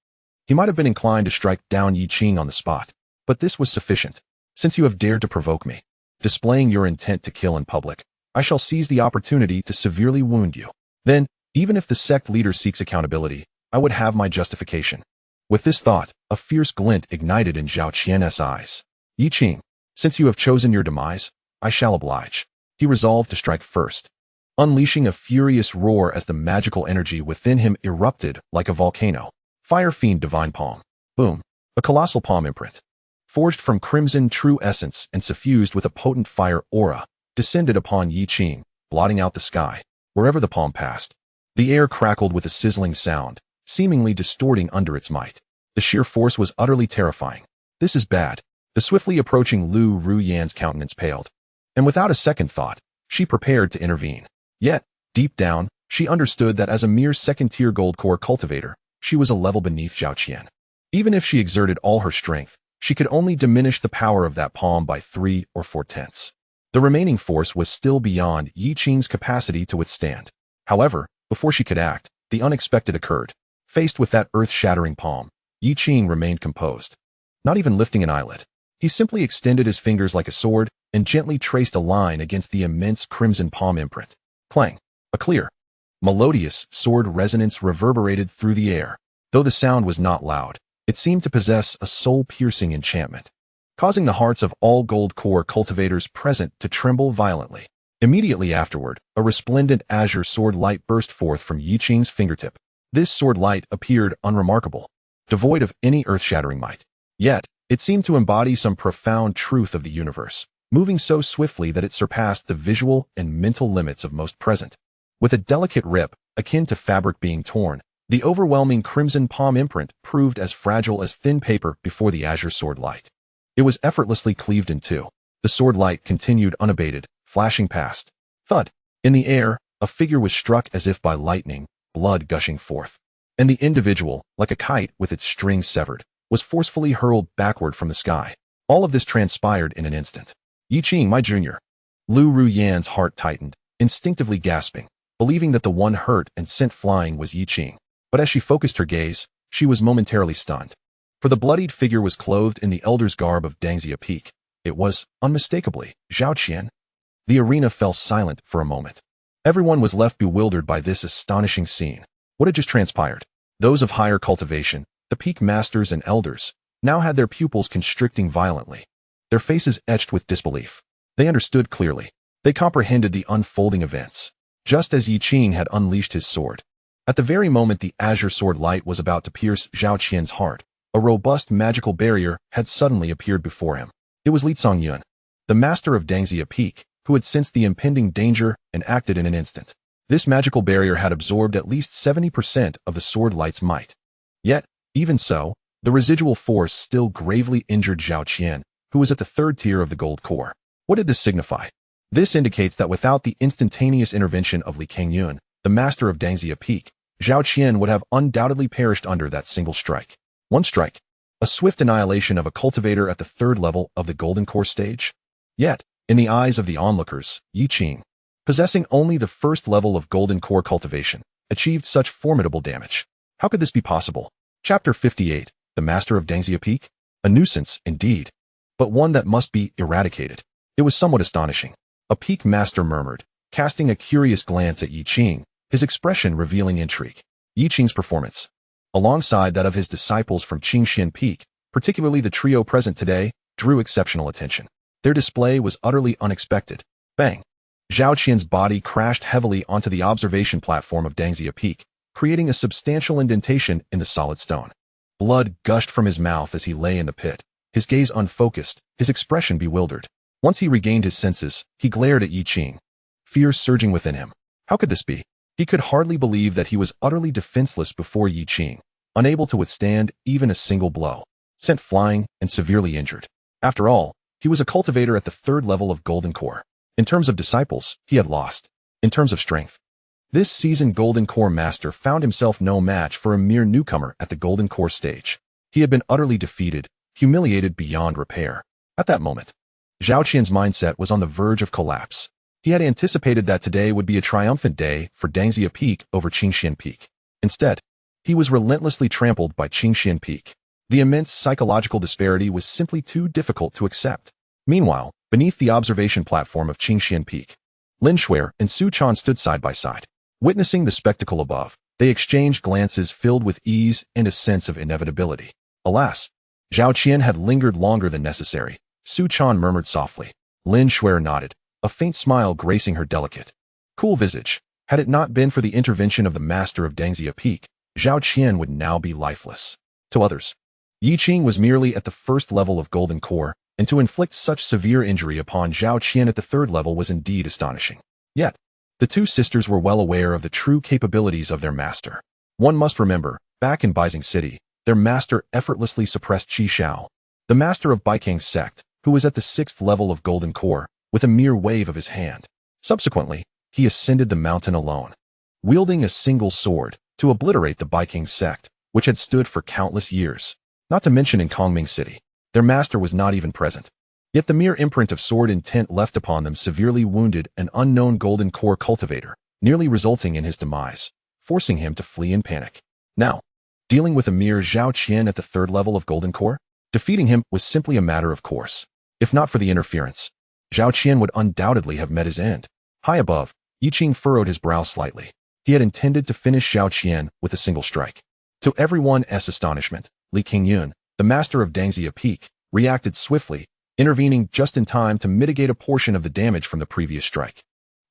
he might have been inclined to strike down Yi Qing on the spot. But this was sufficient. Since you have dared to provoke me, displaying your intent to kill in public, I shall seize the opportunity to severely wound you. Then, even if the sect leader seeks accountability, I would have my justification. With this thought, a fierce glint ignited in Zhao Qian's eyes. Yi Qing, since you have chosen your demise, I shall oblige. He resolved to strike first, unleashing a furious roar as the magical energy within him erupted like a volcano. Fire Fiend Divine Palm. Boom. A colossal palm imprint, forged from crimson true essence and suffused with a potent fire aura, descended upon Yi Qing, blotting out the sky. Wherever the palm passed, the air crackled with a sizzling sound, seemingly distorting under its might. The sheer force was utterly terrifying. This is bad. The swiftly approaching Lu Ruyan's countenance paled, and without a second thought, she prepared to intervene. Yet, deep down, she understood that as a mere second-tier gold core cultivator, she was a level beneath Zhao Qian. Even if she exerted all her strength, she could only diminish the power of that palm by 3 or 4/10. The remaining force was still beyond Yi Qing's capacity to withstand. However, before she could act, the unexpected occurred. Faced with that earth-shattering palm, Yi Qing remained composed, not even lifting an eyelid. He simply extended his fingers like a sword and gently traced a line against the immense crimson palm imprint. Clang! A clear, melodious sword resonance reverberated through the air. Though the sound was not loud, it seemed to possess a soul-piercing enchantment, causing the hearts of all gold core cultivators present to tremble violently. Immediately afterward, a resplendent azure sword light burst forth from Yi Qing's fingertip. This sword light appeared unremarkable, devoid of any earth-shattering might. Yet, it seemed to embody some profound truth of the universe, moving so swiftly that it surpassed the visual and mental limits of most present. With a delicate rip, akin to fabric being torn, the overwhelming crimson palm imprint proved as fragile as thin paper before the azure sword light. It was effortlessly cleaved in two. The sword light continued unabated, flashing past. Thud! In the air, a figure was struck as if by lightning, blood gushing forth. And the individual, like a kite with its strings severed, was forcefully hurled backward from the sky. All of this transpired in an instant. Yi Qing, my junior. Lu Ruyan's heart tightened, instinctively gasping, believing that the one hurt and sent flying was Yi Qing. But as she focused her gaze, she was momentarily stunned. For the bloodied figure was clothed in the elder's garb of Dangxia Peak. It was, unmistakably, Zhao Qian. The arena fell silent for a moment. Everyone was left bewildered by this astonishing scene. What had just transpired? Those of higher cultivation, the peak masters and elders, now had their pupils constricting violently, their faces etched with disbelief. They understood clearly. They comprehended the unfolding events, just as Yi Qing had unleashed his sword. At the very moment the azure sword light was about to pierce Zhao Qian's heart, a robust magical barrier had suddenly appeared before him. It was Li Songyun, the master of Dangxia Peak, who had sensed the impending danger and acted in an instant. This magical barrier had absorbed at least 70% of the sword light's might. Yet, even so, the residual force still gravely injured Zhao Qian, who was at the third tier of the gold core. What did this signify? This indicates that without the instantaneous intervention of Li Qingyuan, the master of Dangxia Peak, Zhao Qian would have undoubtedly perished under that single strike. One strike. A swift annihilation of a cultivator at the third level of the Golden Core stage. Yet, in the eyes of the onlookers, Yi Qing, possessing only the first level of Golden Core cultivation, achieved such formidable damage. How could this be possible? Chapter 58, The Master of Dangxia Peak? A nuisance, indeed, but one that must be eradicated. It was somewhat astonishing. A peak master murmured, casting a curious glance at Yi Qing, his expression revealing intrigue. Yi Qing's performance, alongside that of his disciples from Qingxuan Peak, particularly the trio present today, drew exceptional attention. Their display was utterly unexpected. Bang! Zhao Qian's body crashed heavily onto the observation platform of Dangxia Peak, creating a substantial indentation in the solid stone. Blood gushed from his mouth as he lay in the pit, his gaze unfocused, his expression bewildered. Once he regained his senses, he glared at Yi Qing, fear surging within him. How could this be? He could hardly believe that he was utterly defenseless before Yi Qing, unable to withstand even a single blow, sent flying and severely injured. After all, he was a cultivator at the third level of Golden Core. In terms of disciples, he had lost. In terms of strength, this seasoned Golden Core master found himself no match for a mere newcomer at the Golden Core stage. He had been utterly defeated, humiliated beyond repair. At that moment, Zhao Qian's mindset was on the verge of collapse. He had anticipated that today would be a triumphant day for Dangxia Peak over Qingxuan Peak. Instead, he was relentlessly trampled by Qingxuan Peak. The immense psychological disparity was simply too difficult to accept. Meanwhile, beneath the observation platform of Qingxuan Peak, Lin Shuai and Su Chan stood side by side. Witnessing the spectacle above, they exchanged glances filled with ease and a sense of inevitability. Alas, Zhao Qian had lingered longer than necessary. Su Chan murmured softly. Lin Shuai nodded, a faint smile gracing her delicate, cool visage. Had it not been for the intervention of the master of Dangxia Peak, Zhao Qian would now be lifeless. To others, Yi Qing was merely at the first level of Golden Core, and to inflict such severe injury upon Zhao Qian at the third level was indeed astonishing. Yet, the two sisters were well aware of the true capabilities of their master. One must remember, back in Beijing City, their master effortlessly suppressed Qi Shao, the master of Taiyi Sect, who was at the sixth level of Golden Core, with a mere wave of his hand. Subsequently, he ascended the mountain alone, wielding a single sword, to obliterate the Taiyi Sect, which had stood for countless years. Not to mention in Kongming City, their master was not even present. Yet the mere imprint of sword intent left upon them severely wounded an unknown Golden Core cultivator, nearly resulting in his demise, forcing him to flee in panic. Now, dealing with a mere Zhao Qian at the third level of Golden Core, defeating him was simply a matter of course. If not for the interference, Zhao Qian would undoubtedly have met his end. High above, Yi Qing furrowed his brow slightly. He had intended to finish Zhao Qian with a single strike. To everyone's astonishment, Li Qingyuan, the master of Dangxia Peak, reacted swiftly, intervening just in time to mitigate a portion of the damage from the previous strike.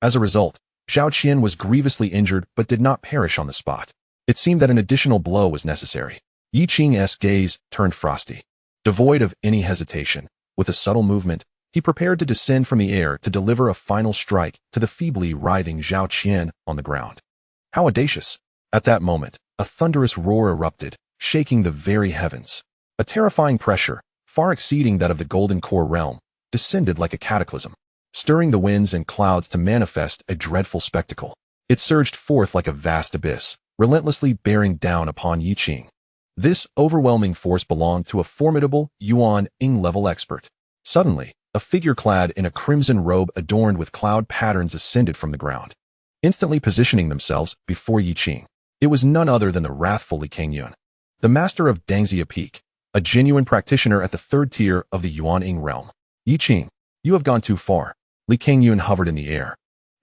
As a result, Zhao Qian was grievously injured but did not perish on the spot. It seemed that an additional blow was necessary. Yi Qing's gaze turned frosty. Devoid of any hesitation, with a subtle movement, he prepared to descend from the air to deliver a final strike to the feebly writhing Zhao Qian on the ground. How audacious! At that moment, a thunderous roar erupted, shaking the very heavens. A terrifying pressure, far exceeding that of the Golden Core realm, descended like a cataclysm, stirring the winds and clouds to manifest a dreadful spectacle. It surged forth like a vast abyss, relentlessly bearing down upon Yi Qing. This overwhelming force belonged to a formidable Yuan-Ing level expert. Suddenly, a figure clad in a crimson robe adorned with cloud patterns ascended from the ground, instantly positioning themselves before Yi Qing. It was none other than the wrathful Li Qingyuan, the master of Dangxia Peak, a genuine practitioner at the third tier of the Yuan-Ing realm. Yi Qing, you have gone too far. Li Qingyuan hovered in the air,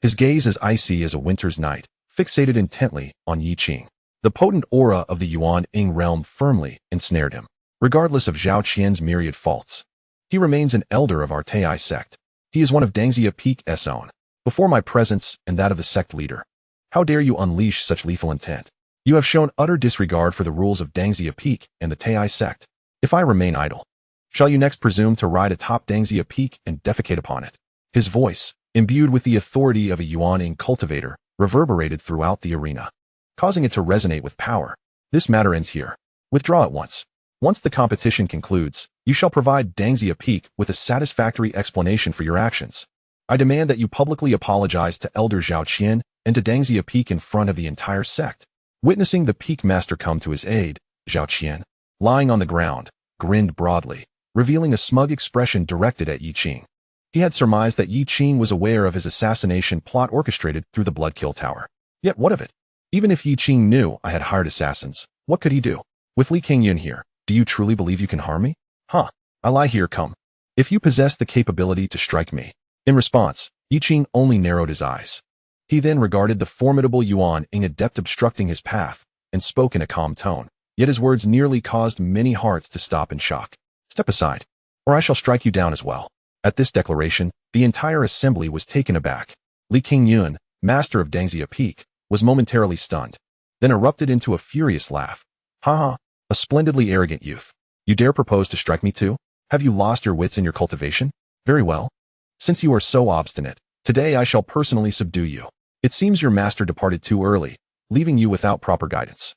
his gaze as icy as a winter's night, fixated intently on Yi Qing. The potent aura of the Yuan-Ing realm firmly ensnared him. Regardless of Zhao Qian's myriad faults, he remains an elder of our Taiyi Sect. He is one of Dangxia Peak's own. Before my presence and that of the sect leader, how dare you unleash such lethal intent? You have shown utter disregard for the rules of Dangxia Peak and the Taiyi Sect. If I remain idle, shall you next presume to ride atop Dangxia Peak and defecate upon it? His voice, imbued with the authority of a Yuan-Ing cultivator, reverberated throughout the arena, causing it to resonate with power. This matter ends here. Withdraw at once. Once the competition concludes, you shall provide Dangxia Peak with a satisfactory explanation for your actions. I demand that you publicly apologize to Elder Zhao Qian and to Dangxia Peak in front of the entire sect." Witnessing the peak master come to his aid, Zhao Qian, lying on the ground, grinned broadly, revealing a smug expression directed at Yi Qing. He had surmised that Yi Qing was aware of his assassination plot orchestrated through the Bloodkill Tower. Yet what of it? Even if Yi Qing knew I had hired assassins, what could he do? With Li Qingyun here, do you truly believe you can harm me? Huh. I lie here, come. If you possess the capability to strike me. In response, Yi Qing only narrowed his eyes. He then regarded the formidable Yuan Ing adept obstructing his path, and spoke in a calm tone. Yet his words nearly caused many hearts to stop in shock. "Step aside, or I shall strike you down as well." At this declaration, the entire assembly was taken aback. Li Qingyun, master of Dangxia Peak, was momentarily stunned, then erupted into a furious laugh. "Ha ha, a splendidly arrogant youth. You dare propose to strike me too? Have you lost your wits in your cultivation? Very well. Since you are so obstinate, today I shall personally subdue you. It seems your master departed too early, leaving you without proper guidance.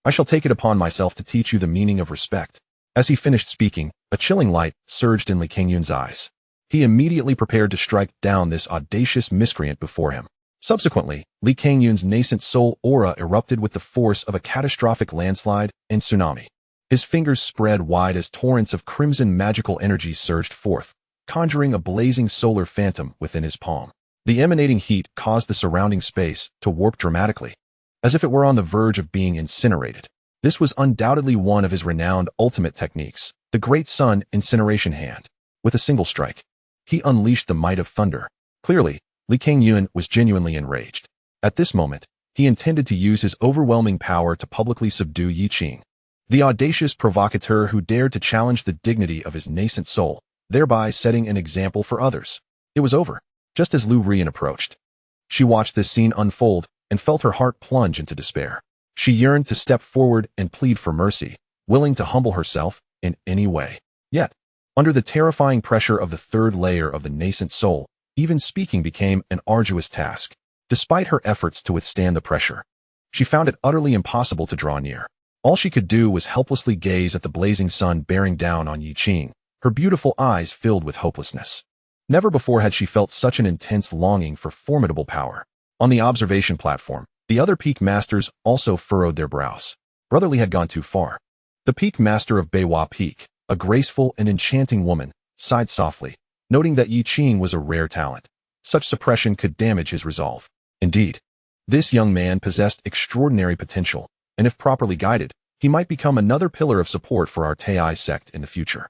I shall take it upon myself to teach you the meaning of respect." As he finished speaking, a chilling light surged in Li Qingyun's eyes. He immediately prepared to strike down this audacious miscreant before him. Subsequently, Li Qingyun's nascent soul aura erupted with the force of a catastrophic landslide and tsunami. His fingers spread wide as torrents of crimson magical energy surged forth, conjuring a blazing solar phantom within his palm. The emanating heat caused the surrounding space to warp dramatically, as if it were on the verge of being incinerated. This was undoubtedly one of his renowned ultimate techniques, the Great Sun Incineration Hand. With a single strike, he unleashed the might of thunder. Clearly, Li Qingyun was genuinely enraged. At this moment, he intended to use his overwhelming power to publicly subdue Yi Qing, the audacious provocateur who dared to challenge the dignity of his nascent soul, thereby setting an example for others. It was over, just as Lu Rian approached. She watched this scene unfold and felt her heart plunge into despair. She yearned to step forward and plead for mercy, willing to humble herself in any way. Yet, under the terrifying pressure of the third layer of the nascent soul, even speaking became an arduous task. Despite her efforts to withstand the pressure, she found it utterly impossible to draw near. All she could do was helplessly gaze at the blazing sun bearing down on Yi Qing, her beautiful eyes filled with hopelessness. Never before had she felt such an intense longing for formidable power. On the observation platform, the other peak masters also furrowed their brows. Brotherly had gone too far. The peak master of Beiwa Peak, a graceful and enchanting woman, sighed softly, noting that Yi Qing was a rare talent. Such suppression could damage his resolve. Indeed, this young man possessed extraordinary potential, and if properly guided, he might become another pillar of support for our Taiyi Sect in the future.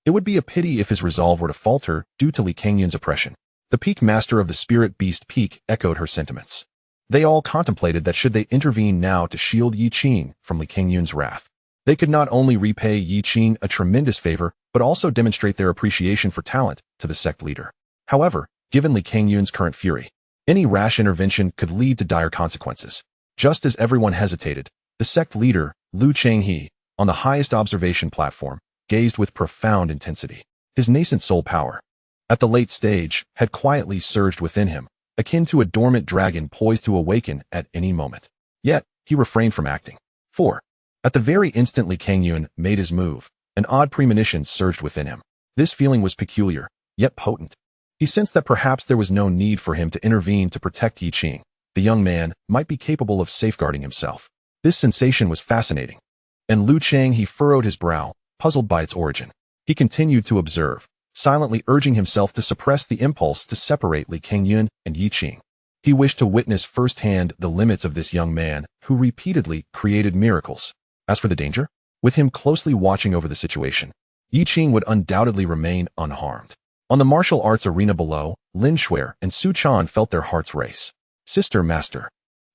It would be a pity if his resolve were to falter due to Li Qingyun's oppression. The peak master of the Spirit Beast Peak echoed her sentiments. They all contemplated that should they intervene now to shield Yi Qing from Li Qingyun's wrath, they could not only repay Yi Qing a tremendous favor, but also demonstrate their appreciation for talent to the sect leader. However, given Li Qingyun's current fury, any rash intervention could lead to dire consequences. Just as everyone hesitated, the sect leader, Lu Changhe, on the highest observation platform, gazed with profound intensity. His nascent soul power, at the late stage, had quietly surged within him, akin to a dormant dragon poised to awaken at any moment. Yet, he refrained from acting. 4. At the very instant Li Qingyun made his move, an odd premonition surged within him. This feeling was peculiar, yet potent. He sensed that perhaps there was no need for him to intervene to protect Yi Qing. The young man might be capable of safeguarding himself. This sensation was fascinating. And Lu Changhe furrowed his brow, puzzled by its origin. He continued to observe, silently urging himself to suppress the impulse to separate Li Qingyun and Yi Qing. He wished to witness firsthand the limits of this young man who repeatedly created miracles. As for the danger, with him closely watching over the situation, Yi Qing would undoubtedly remain unharmed. On the martial arts arena below, Lin Shuer and Su Chan felt their hearts race. "Sister, master."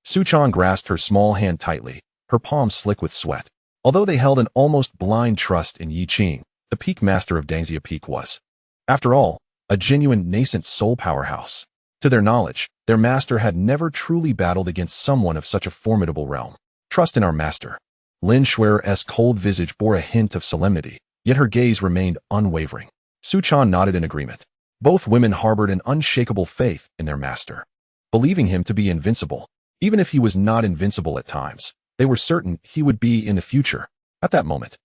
Su Chan grasped her small hand tightly, her palms slick with sweat. Although they held an almost blind trust in Yi Qing, the peak master of Dangxia Peak was, after all, a genuine nascent soul powerhouse. To their knowledge, their master had never truly battled against someone of such a formidable realm. "Trust in our master." Lin Shuer's cold visage bore a hint of solemnity, yet her gaze remained unwavering. Su Chan nodded in agreement. Both women harbored an unshakable faith in their master. Believing him to be invincible, even if he was not invincible at times, they were certain he would be in the future. At that moment,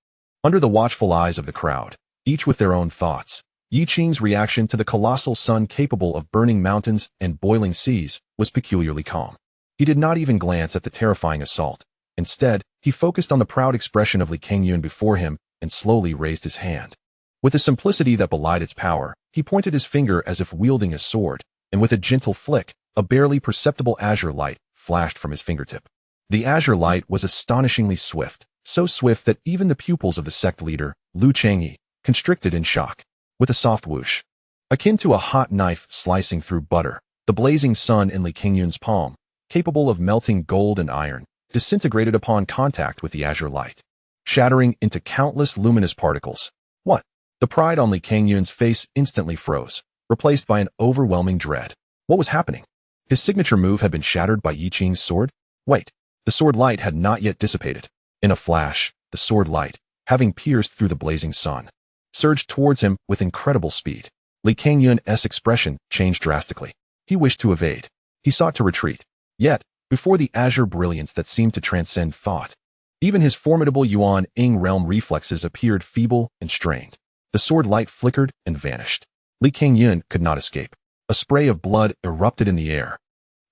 under the watchful eyes of the crowd, each with their own thoughts, Yi Qing's reaction to the colossal sun capable of burning mountains and boiling seas was peculiarly calm. He did not even glance at the terrifying assault. Instead, he focused on the proud expression of Li Qingyun before him and slowly raised his hand. With a simplicity that belied its power, he pointed his finger as if wielding a sword, and with a gentle flick, a barely perceptible azure light flashed from his fingertip. The azure light was astonishingly swift, so swift that even the pupils of the sect leader, Lu Changyi, constricted in shock. With a soft whoosh, akin to a hot knife slicing through butter, the blazing sun in Li Qingyun's palm, capable of melting gold and iron, disintegrated upon contact with the azure light, shattering into countless luminous particles. What? The pride on Li Qingyun's face instantly froze, replaced by an overwhelming dread. What was happening? His signature move had been shattered by Yi Qing's sword? Wait, the sword light had not yet dissipated. In a flash, the sword light, having pierced through the blazing sun, surged towards him with incredible speed. Li Qingyun's expression changed drastically. He wished to evade. He sought to retreat. Yet, before the azure brilliance that seemed to transcend thought, even his formidable Yuan-Ing realm reflexes appeared feeble and strained. The sword light flickered and vanished. Li Qingyun could not escape. A spray of blood erupted in the air.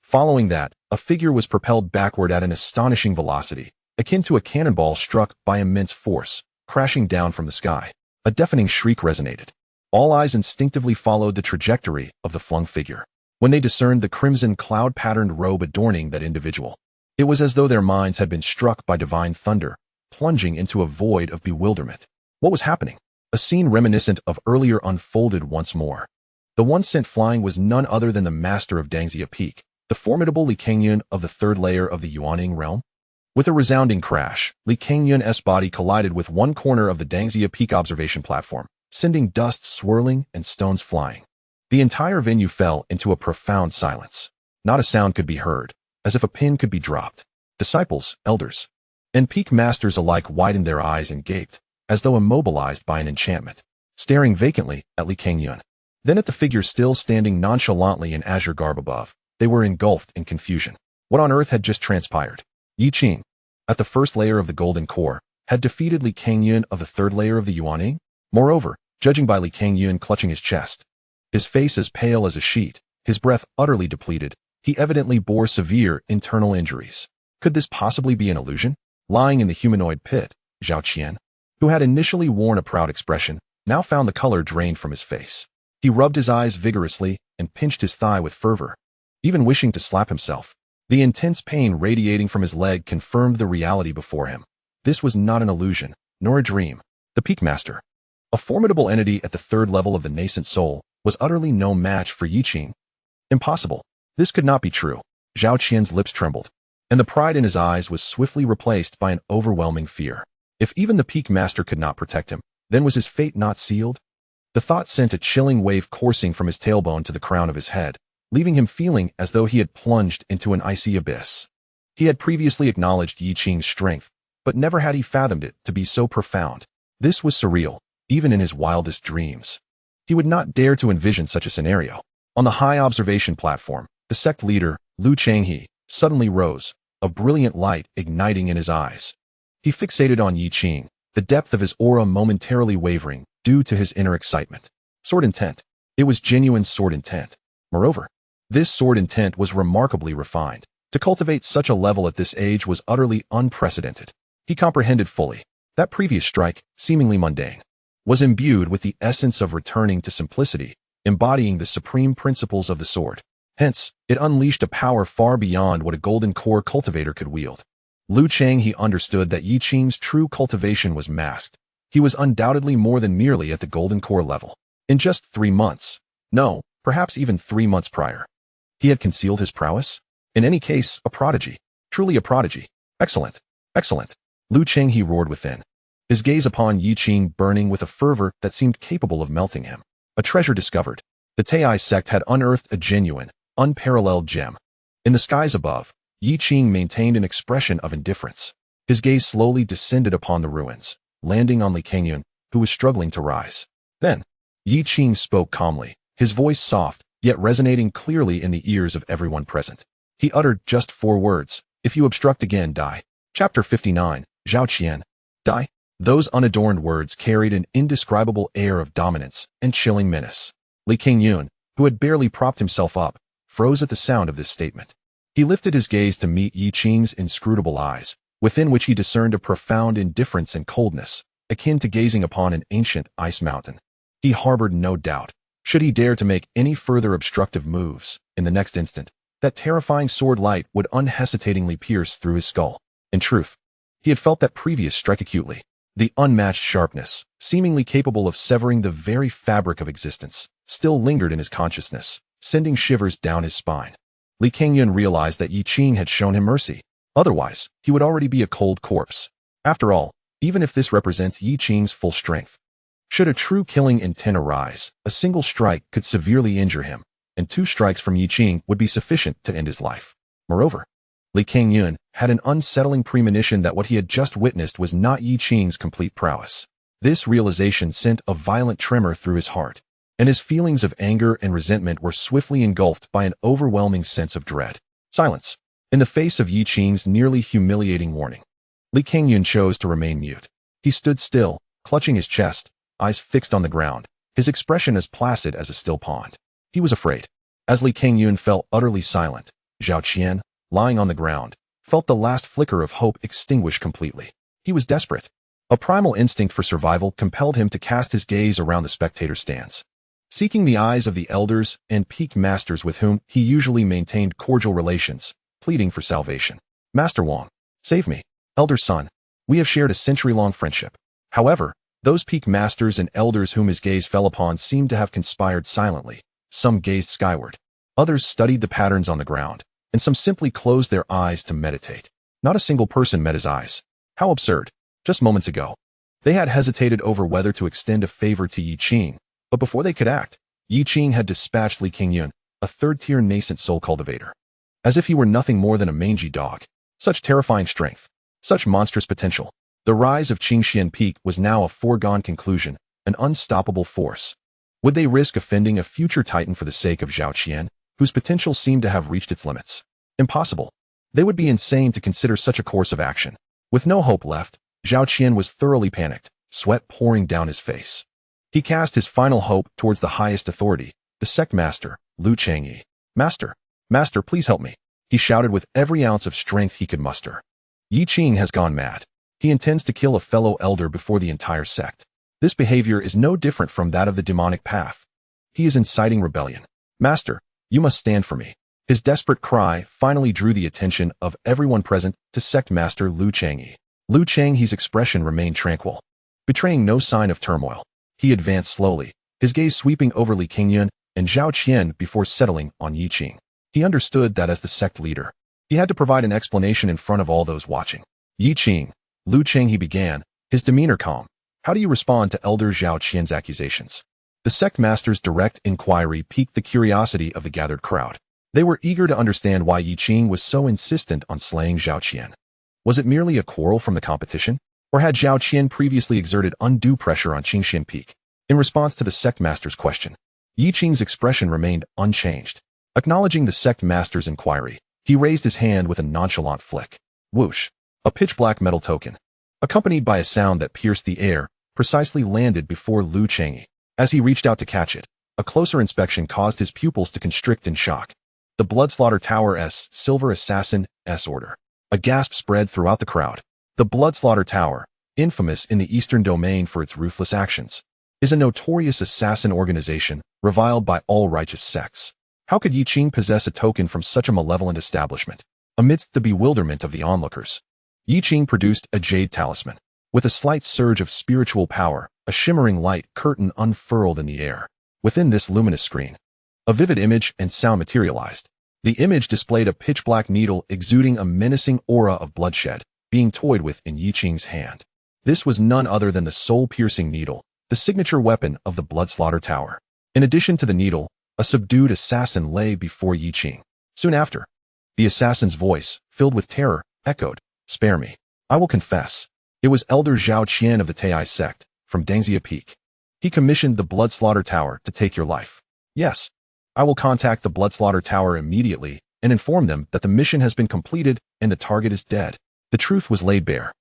Following that, a figure was propelled backward at an astonishing velocity, akin to a cannonball struck by immense force, crashing down from the sky. A deafening shriek resonated. All eyes instinctively followed the trajectory of the flung figure. When they discerned the crimson cloud-patterned robe adorning that individual, it was as though their minds had been struck by divine thunder, plunging into a void of bewilderment. What was happening? A scene reminiscent of earlier unfolded once more. The one sent flying was none other than the master of Dangxia Peak, the formidable Li Qingyun of the third layer of the Yuan-Ing realm. With a resounding crash, Li Qingyun's body collided with one corner of the Dangxia Peak observation platform, sending dust swirling and stones flying. The entire venue fell into a profound silence. Not a sound could be heard, as if a pin could be dropped. Disciples, elders, and peak masters alike widened their eyes and gaped, as though immobilized by an enchantment, staring vacantly at Li Qingyun. Then at the figure still standing nonchalantly in azure garb above, they were engulfed in confusion. What on earth had just transpired? Yi Qing, at the first layer of the Golden Core, had defeated Li Qingyun of the third layer of the Yuan-Ing? Moreover, judging by Li Qingyun clutching his chest, his face as pale as a sheet, his breath utterly depleted, he evidently bore severe internal injuries. Could this possibly be an illusion? Lying in the humanoid pit, Zhao Qian, who had initially worn a proud expression, now found the color drained from his face. He rubbed his eyes vigorously and pinched his thigh with fervor, even wishing to slap himself. The intense pain radiating from his leg confirmed the reality before him. This was not an illusion, nor a dream. The Peak Master, a formidable entity at the third level of the nascent soul, was utterly no match for Yi Qing. Impossible. This could not be true. Zhao Qian's lips trembled, and the pride in his eyes was swiftly replaced by an overwhelming fear. If even the Peak Master could not protect him, then was his fate not sealed? The thought sent a chilling wave coursing from his tailbone to the crown of his head, leaving him feeling as though he had plunged into an icy abyss. He had previously acknowledged Yi Qing's strength, but never had he fathomed it to be so profound. This was surreal, even in his wildest dreams. He would not dare to envision such a scenario. On the high observation platform, the sect leader, Lu Changyi, suddenly rose, a brilliant light igniting in his eyes. He fixated on Yi Qing, the depth of his aura momentarily wavering due to his inner excitement. Sword intent. It was genuine sword intent. Moreover, this sword intent was remarkably refined. To cultivate such a level at this age was utterly unprecedented. He comprehended fully. That previous strike, seemingly mundane, was imbued with the essence of returning to simplicity, embodying the supreme principles of the sword. Hence, it unleashed a power far beyond what a golden core cultivator could wield. Lu Changyi understood that Yi Qing's true cultivation was masked. He was undoubtedly more than merely at the golden core level. In just 3 months, no, perhaps even 3 months prior, he had concealed his prowess? In any case, a prodigy. Truly a prodigy. Excellent. Excellent. Lu Changyi roared within, his gaze upon Yi Qing burning with a fervor that seemed capable of melting him. A treasure discovered. The Taiyi Sect had unearthed a genuine, unparalleled gem. In the skies above, Yi Qing maintained an expression of indifference. His gaze slowly descended upon the ruins, landing on Li Qingyun, who was struggling to rise. Then, Yi Qing spoke calmly, his voice soft, yet resonating clearly in the ears of everyone present. He uttered just 4 words, "If you obstruct again, die." Chapter 59, Zhao Qian. Die? Those unadorned words carried an indescribable air of dominance and chilling menace. Li Qingyun, who had barely propped himself up, froze at the sound of this statement. He lifted his gaze to meet Yi Qing's inscrutable eyes, within which he discerned a profound indifference and coldness, akin to gazing upon an ancient ice mountain. He harbored no doubt, should he dare to make any further obstructive moves, in the next instant, that terrifying sword light would unhesitatingly pierce through his skull. In truth, he had felt that previous strike acutely. The unmatched sharpness, seemingly capable of severing the very fabric of existence, still lingered in his consciousness, sending shivers down his spine. Li Qingyun realized that Yi Qing had shown him mercy. Otherwise, he would already be a cold corpse. After all, even if this represents Yi Qing's full strength, should a true killing intent arise, a single strike could severely injure him, and 2 strikes from Yi Qing would be sufficient to end his life. Moreover, Li Qingyun had an unsettling premonition that what he had just witnessed was not Yi Qing's complete prowess. This realization sent a violent tremor through his heart, and his feelings of anger and resentment were swiftly engulfed by an overwhelming sense of dread. Silence. In the face of Yi Qing's nearly humiliating warning, Li Qingyun chose to remain mute. He stood still, clutching his chest, eyes fixed on the ground, his expression as placid as a still pond. He was afraid. As Li Qingyun fell utterly silent, Zhao Qian, lying on the ground, felt the last flicker of hope extinguish completely. He was desperate. A primal instinct for survival compelled him to cast his gaze around the spectator stands. Seeking the eyes of the elders and peak masters with whom he usually maintained cordial relations, pleading for salvation. Master Wang, save me. Elder son, we have shared a century-long friendship. However, those peak masters and elders whom his gaze fell upon seemed to have conspired silently. Some gazed skyward. Others studied the patterns on the ground, and some simply closed their eyes to meditate. Not a single person met his eyes. How absurd. Just moments ago, they had hesitated over whether to extend a favor to Yi Qing, but before they could act, Yi Qing had dispatched Li Qingyun, a third-tier nascent soul cultivator. As if he were nothing more than a mangy dog. Such terrifying strength. Such monstrous potential. The rise of Qingxian Peak was now a foregone conclusion, an unstoppable force. Would they risk offending a future titan for the sake of Zhao Qian, whose potential seemed to have reached its limits? Impossible. They would be insane to consider such a course of action. With no hope left, Zhao Qian was thoroughly panicked, sweat pouring down his face. He cast his final hope towards the highest authority, the sect master, Lu Changyi. Master, please help me, he shouted with every ounce of strength he could muster. Yi Qing has gone mad. He intends to kill a fellow elder before the entire sect. This behavior is no different from that of the demonic path. He is inciting rebellion. Master, you must stand for me. His desperate cry finally drew the attention of everyone present to sect master Lu Changyi. Lu Changyi's expression remained tranquil, betraying no sign of turmoil. He advanced slowly, his gaze sweeping over Li Qingyun and Zhao Qian before settling on Yi Qing. He understood that as the sect leader, he had to provide an explanation in front of all those watching. Yi Qing, Lu Changyi began, his demeanor calm. How do you respond to Elder Zhao Qian's accusations? The sect master's direct inquiry piqued the curiosity of the gathered crowd. They were eager to understand why Yi Qing was so insistent on slaying Zhao Qian. Was it merely a quarrel from the competition? Or had Zhao Qian previously exerted undue pressure on Qingxian Peak? In response to the sect master's question, Yi Qing's expression remained unchanged. Acknowledging the sect master's inquiry, he raised his hand with a nonchalant flick. Whoosh! A pitch-black metal token, accompanied by a sound that pierced the air, precisely landed before Lu Changyi. As he reached out to catch it, a closer inspection caused his pupils to constrict in shock. The Bloodslaughter Tower S. Silver Assassin S. Order. A gasp spread throughout the crowd. The Bloodslaughter Tower, infamous in the Eastern Domain for its ruthless actions, is a notorious assassin organization reviled by all righteous sects. How could Yi Qing possess a token from such a malevolent establishment? Amidst the bewilderment of the onlookers, Yi Qing produced a jade talisman. With a slight surge of spiritual power, a shimmering light curtain unfurled in the air. Within this luminous screen, a vivid image and sound materialized. The image displayed a pitch-black needle exuding a menacing aura of bloodshed, being toyed with in Yi Qing's hand. This was none other than the soul-piercing needle, the signature weapon of the Bloodslaughter Tower. In addition to the needle, a subdued assassin lay before Yi Qing. Soon after, the assassin's voice, filled with terror, echoed, "Spare me. I will confess." It was Elder Zhao Qian of the Taiyi Sect, from Dangxia Peak. He commissioned the Bloodslaughter Tower to take your life. Yes, I will contact the Bloodslaughter Tower immediately and inform them that the mission has been completed and the target is dead. The truth was laid bare.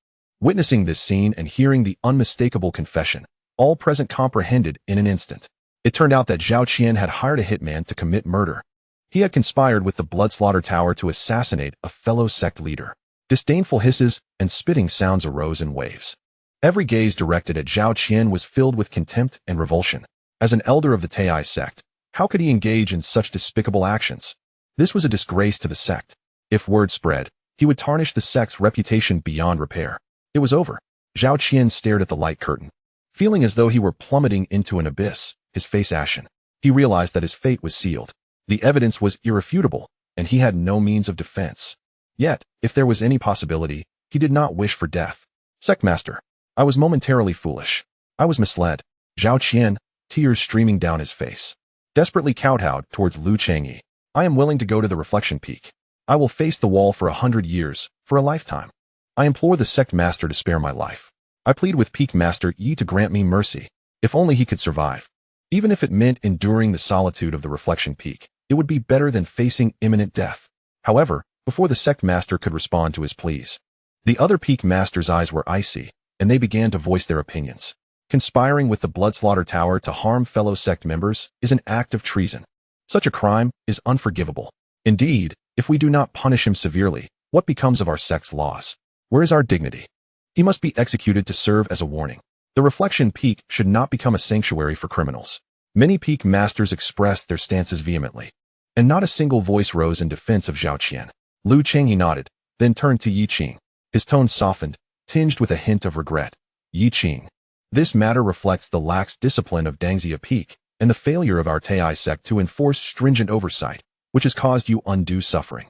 Witnessing this scene and hearing the unmistakable confession, all present comprehended in an instant. It turned out that Zhao Qian had hired a hitman to commit murder. He had conspired with the Bloodslaughter Tower to assassinate a fellow sect leader. Disdainful hisses and spitting sounds arose in waves. Every gaze directed at Zhao Qian was filled with contempt and revulsion. As an elder of the Taiyi Sect, how could he engage in such despicable actions? This was a disgrace to the sect. If word spread, he would tarnish the sect's reputation beyond repair. It was over. Zhao Qian stared at the light curtain, feeling as though he were plummeting into an abyss, his face ashen. He realized that his fate was sealed. The evidence was irrefutable, and he had no means of defense. Yet, if there was any possibility, he did not wish for death. Sectmaster, I was momentarily foolish. I was misled. Zhao Qian, tears streaming down his face, desperately kowtowed towards Lu Changyi. I am willing to go to the reflection peak. I will face the wall for 100 years, for a lifetime. I implore the sect master to spare my life. I plead with Peak Master Yi to grant me mercy, if only he could survive. Even if it meant enduring the solitude of the reflection peak, it would be better than facing imminent death. However, before the sect master could respond to his pleas, the other Peak Master's eyes were icy, and they began to voice their opinions. Conspiring with the Bloodslaughter Tower to harm fellow sect members is an act of treason. Such a crime is unforgivable. Indeed, if we do not punish him severely, what becomes of our sect's laws? Where is our dignity? He must be executed to serve as a warning. The Reflection Peak should not become a sanctuary for criminals. Many Peak Masters expressed their stances vehemently, and not a single voice rose in defense of Zhao Qian. Lu Changyi nodded, then turned to Yi Qing. His tone softened, tinged with a hint of regret. Yi Qing, this matter reflects the lax discipline of Dangxia Peak and the failure of our Taiyi Sect to enforce stringent oversight, which has caused you undue suffering.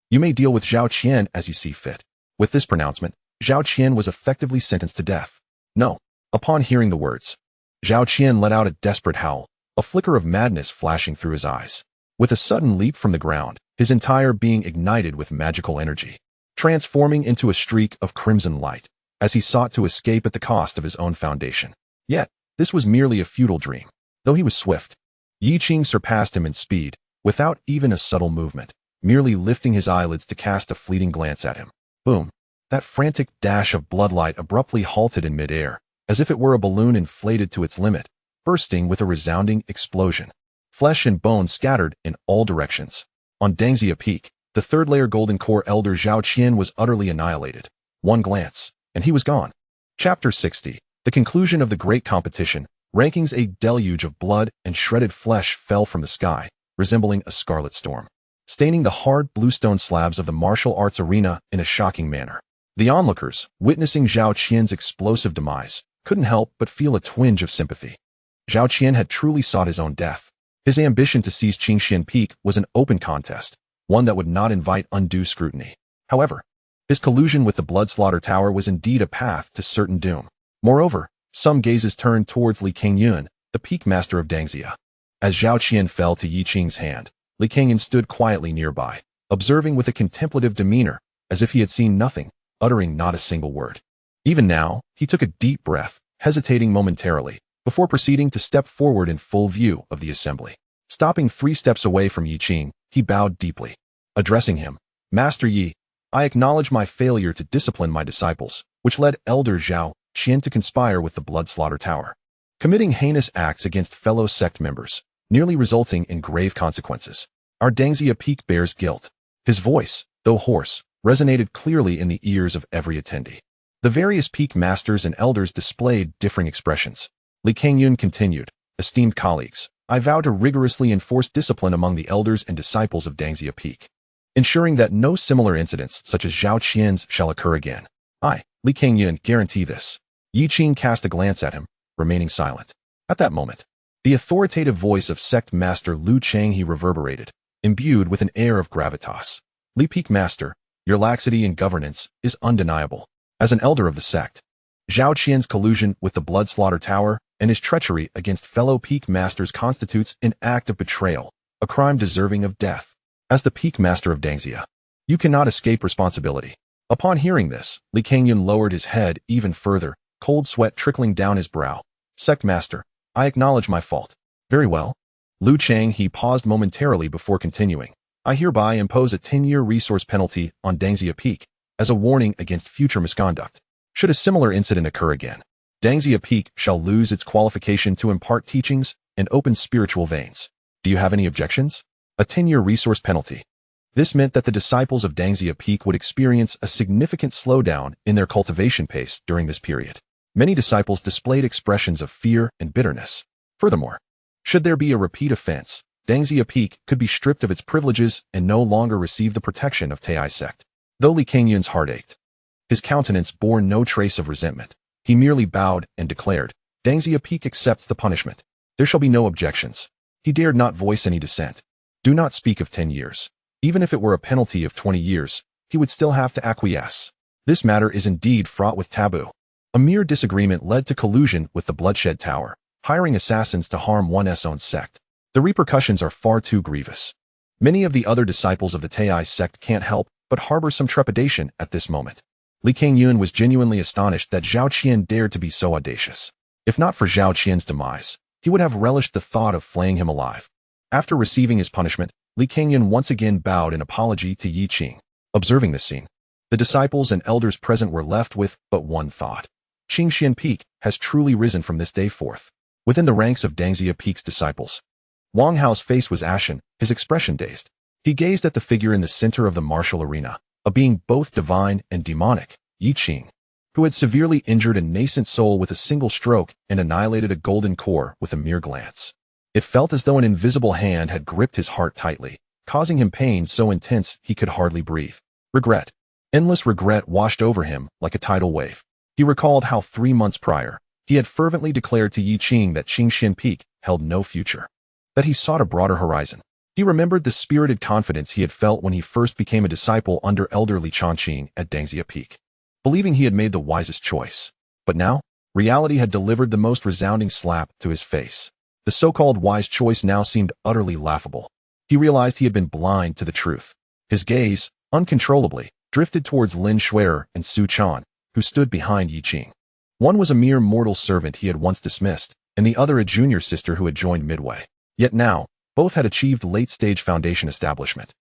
You may deal with Zhao Qian as you see fit. With this pronouncement, Zhao Qian was effectively sentenced to death. No. Upon hearing the words, Zhao Qian let out a desperate howl, a flicker of madness flashing through his eyes. With a sudden leap from the ground, his entire being ignited with magical energy, transforming into a streak of crimson light, as he sought to escape at the cost of his own foundation. Yet, this was merely a futile dream. Though he was swift, Yi Qing surpassed him in speed, without even a subtle movement, merely lifting his eyelids to cast a fleeting glance at him. Boom! That frantic dash of bloodlight abruptly halted in midair, as if it were a balloon inflated to its limit, bursting with a resounding explosion. Flesh and bone scattered in all directions. On Dangxia Peak, the third-layer Golden Core Elder Zhao Qian was utterly annihilated. One glance, and he was gone. Chapter 60. The conclusion of the great competition. Rankings. A deluge of blood and shredded flesh fell from the sky, resembling a scarlet storm, staining the hard bluestone slabs of the martial arts arena in a shocking manner. The onlookers, witnessing Zhao Qian's explosive demise, couldn't help but feel a twinge of sympathy. Zhao Qian had truly sought his own death. His ambition to seize Qingxuan Peak was an open contest, one that would not invite undue scrutiny. However, his collusion with the Bloodslaughter Tower was indeed a path to certain doom. Moreover, some gazes turned towards Li Qingyun, the Peak Master of Dangxia. As Zhao Qian fell to Yi Qing's hand, Li Qingyun stood quietly nearby, observing with a contemplative demeanor, as if he had seen nothing, uttering not a single word. Even now, he took a deep breath, hesitating momentarily, before proceeding to step forward in full view of the assembly. Stopping 3 steps away from Yi Qing, he bowed deeply. Addressing him, Master Yi, I acknowledge my failure to discipline my disciples, which led Elder Zhao Qian to conspire with the Bloodslaughter Tower, committing heinous acts against fellow sect members, nearly resulting in grave consequences. Our Dangxia Peak bears guilt. His voice, though hoarse, resonated clearly in the ears of every attendee. The various Peak Masters and Elders displayed differing expressions. Li Qingyun continued, Esteemed colleagues, I vow to rigorously enforce discipline among the Elders and disciples of Dangxia Peak, ensuring that no similar incidents such as Zhao Qian's shall occur again. I, Li Qingyun, guarantee this. Yi Qing cast a glance at him, remaining silent. At that moment, the authoritative voice of Sect Master Lu Changyi reverberated, imbued with an air of gravitas. Li Peak Master, your laxity in governance is undeniable. As an elder of the sect, Zhao Qian's collusion with the Bloodslaughter Tower and his treachery against fellow Peak Masters constitutes an act of betrayal, a crime deserving of death. As the Peak Master of Dangxia, you cannot escape responsibility. Upon hearing this, Li Qingyun lowered his head even further, cold sweat trickling down his brow. Sect Master, I acknowledge my fault. Very well. Lu Changyi paused momentarily before continuing. I hereby impose a 10-year resource penalty on Dangxia Peak as a warning against future misconduct. Should a similar incident occur again, Dangxia Peak shall lose its qualification to impart teachings and open spiritual veins. Do you have any objections? A 10-year resource penalty. This meant that the disciples of Dangxia Peak would experience a significant slowdown in their cultivation pace during this period. Many disciples displayed expressions of fear and bitterness. Furthermore, should there be a repeat offense, Dangxia Peak could be stripped of its privileges and no longer receive the protection of Taiyi Sect. Though Li Qingyun's heart ached, his countenance bore no trace of resentment. He merely bowed and declared, Dangxia Peak accepts the punishment. There shall be no objections. He dared not voice any dissent. Do not speak of 10 years. Even if it were a penalty of 20 years, he would still have to acquiesce. This matter is indeed fraught with taboo. A mere disagreement led to collusion with the Bloodshed Tower, hiring assassins to harm one's own sect. The repercussions are far too grievous. Many of the other disciples of the Taiyi Sect can't help but harbor some trepidation at this moment. Li Qingyun was genuinely astonished that Zhao Qian dared to be so audacious. If not for Zhao Qian's demise, he would have relished the thought of flaying him alive. After receiving his punishment, Li Qingyun once again bowed in apology to Yi Qing. Observing this scene, the disciples and elders present were left with but one thought. Qingxuan Peak has truly risen from this day forth. Within the ranks of Dangxia Peak's disciples, Wang Hao's face was ashen, his expression dazed. He gazed at the figure in the center of the martial arena, a being both divine and demonic, Yi Qing, who had severely injured a nascent soul with a single stroke and annihilated a golden core with a mere glance. It felt as though an invisible hand had gripped his heart tightly, causing him pain so intense he could hardly breathe. Regret. Endless regret washed over him like a tidal wave. He recalled how 3 months prior, he had fervently declared to Yi Qing that Qingxuan Peak held no future, that he sought a broader horizon. He remembered the spirited confidence he had felt when he first became a disciple under Elder Li Changqing at Dangxia Peak, believing he had made the wisest choice. But now, reality had delivered the most resounding slap to his face. The so-called wise choice now seemed utterly laughable. He realized he had been blind to the truth. His gaze, uncontrollably, drifted towards Lin Xuer and Su Chan, who stood behind Yi Qing. One was a mere mortal servant he had once dismissed, and the other a junior sister who had joined midway. Yet now, both had achieved late-stage foundation establishment,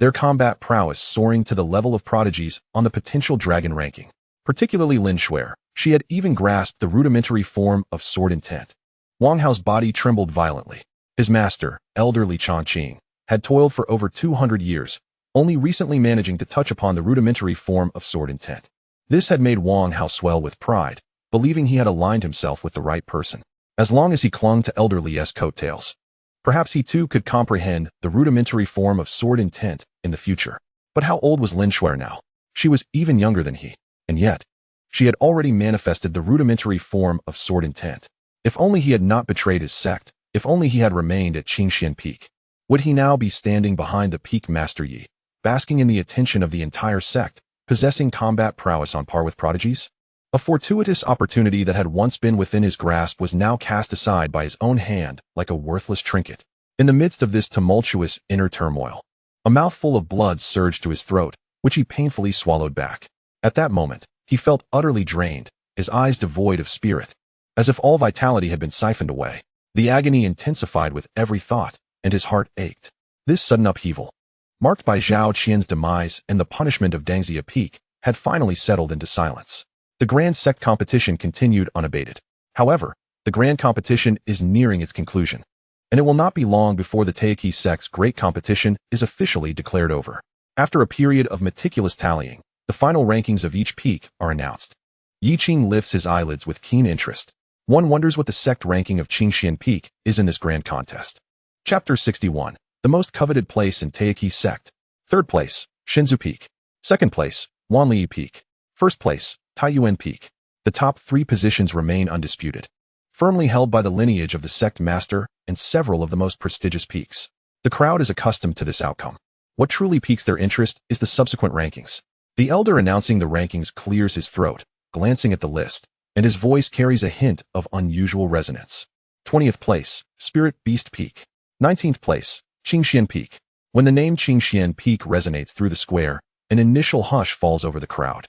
their combat prowess soaring to the level of prodigies on the potential dragon ranking. Particularly Lin Xuer, she had even grasped the rudimentary form of sword intent. Wang Hao's body trembled violently. His master, Elder Li Changqing, had toiled for over 200 years, only recently managing to touch upon the rudimentary form of sword intent. This had made Wang Hao swell with pride, believing he had aligned himself with the right person. As long as he clung to Elder Li's coattails, perhaps he too could comprehend the rudimentary form of sword intent in the future. But how old was Lin Xuer now? She was even younger than he, and yet, she had already manifested the rudimentary form of sword intent. If only he had not betrayed his sect, if only he had remained at Qingxuan Peak, would he now be standing behind the Peak Master Yi, basking in the attention of the entire sect, possessing combat prowess on par with prodigies? A fortuitous opportunity that had once been within his grasp was now cast aside by his own hand like a worthless trinket. In the midst of this tumultuous inner turmoil, a mouthful of blood surged to his throat, which he painfully swallowed back. At that moment, he felt utterly drained, his eyes devoid of spirit, as if all vitality had been siphoned away. The agony intensified with every thought, and his heart ached. This sudden upheaval, marked by Zhao Qian's demise and the punishment of Dangxia Peak, had finally settled into silence. The Grand Sect competition continued unabated. However, the Grand Competition is nearing its conclusion, and it will not be long before the Taiyi Sect's Great Competition is officially declared over. After a period of meticulous tallying, the final rankings of each peak are announced. Yi Qing lifts his eyelids with keen interest. One wonders what the sect ranking of Qingxuan Peak is in this grand contest. Chapter 61. The most coveted place in Taiyi Sect. Third place, Shenzhou Peak. Second place, Wanli Peak. First place, Taiyuan Peak. The top 3 positions remain undisputed, firmly held by the lineage of the sect master and several of the most prestigious peaks. The crowd is accustomed to this outcome. What truly piques their interest is the subsequent rankings. The elder announcing the rankings clears his throat, glancing at the list, and his voice carries a hint of unusual resonance. 20th place, Spirit Beast Peak. 19th place, Qingxuan Peak. When the name Qingxuan Peak resonates through the square, an initial hush falls over the crowd,